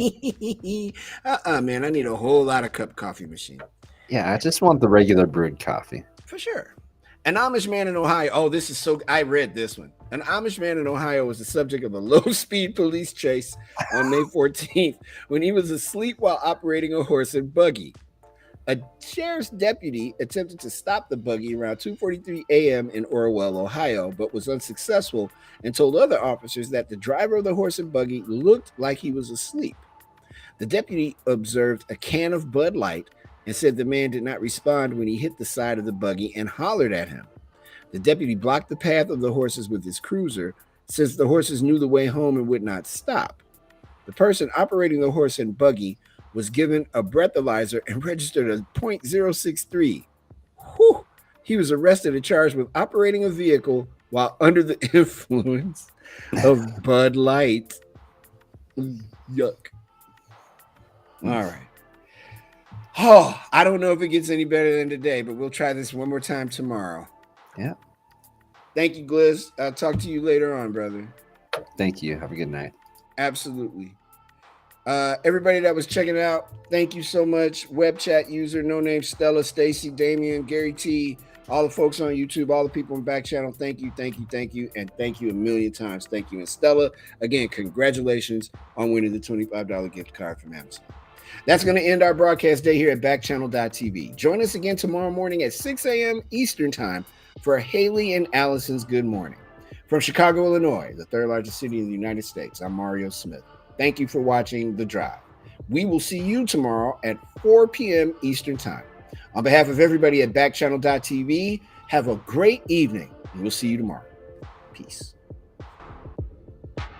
Man, I need a whole lot of cup coffee machine. Yeah, I just want the regular brewed coffee. For sure. An Amish man in Ohio. Oh, this is so. I read this one. An Amish man in Ohio was the subject of a low-speed police chase on May 14th when he was asleep while operating a horse and buggy. A sheriff's deputy attempted to stop the buggy around 2:43 a.m. in Orwell, Ohio, but was unsuccessful and told other officers that the driver of the horse and buggy looked like he was asleep. The deputy observed a can of Bud Light and said the man did not respond when he hit the side of the buggy and hollered at him. The deputy blocked the path of the horses with his cruiser since the horses knew the way home and would not stop. The person operating the horse and buggy was given a breathalyzer and registered a .063. Whew. He was arrested and charged with operating a vehicle while under the influence of Bud Light. Yuck. All right. Oh, I don't know if it gets any better than today, but we'll try this one more time tomorrow. Yeah. Thank you, Gliss. I'll talk to you later on, brother. Thank you. Have a good night. Absolutely. Everybody that was checking it out, thank you so much. Web chat user, no name, Stella, Stacy, Damian, Gary T, all the folks on YouTube, all the people in Backchannel, thank you, and thank you a million times. Thank you. And Stella, again, congratulations on winning the $25 gift card from Amazon. That's going to end our broadcast day here at backchannel.tv. Join us again tomorrow morning at 6 a.m. Eastern Time for Haley and Allison's Good Morning. From Chicago, Illinois, the 3rd largest city in the United States, I'm Mario Smith. Thank you for watching The Drive. We will see you tomorrow at 4 p.m. Eastern Time. On behalf of everybody at backchannel.tv, have a great evening, and we'll see you tomorrow. Peace.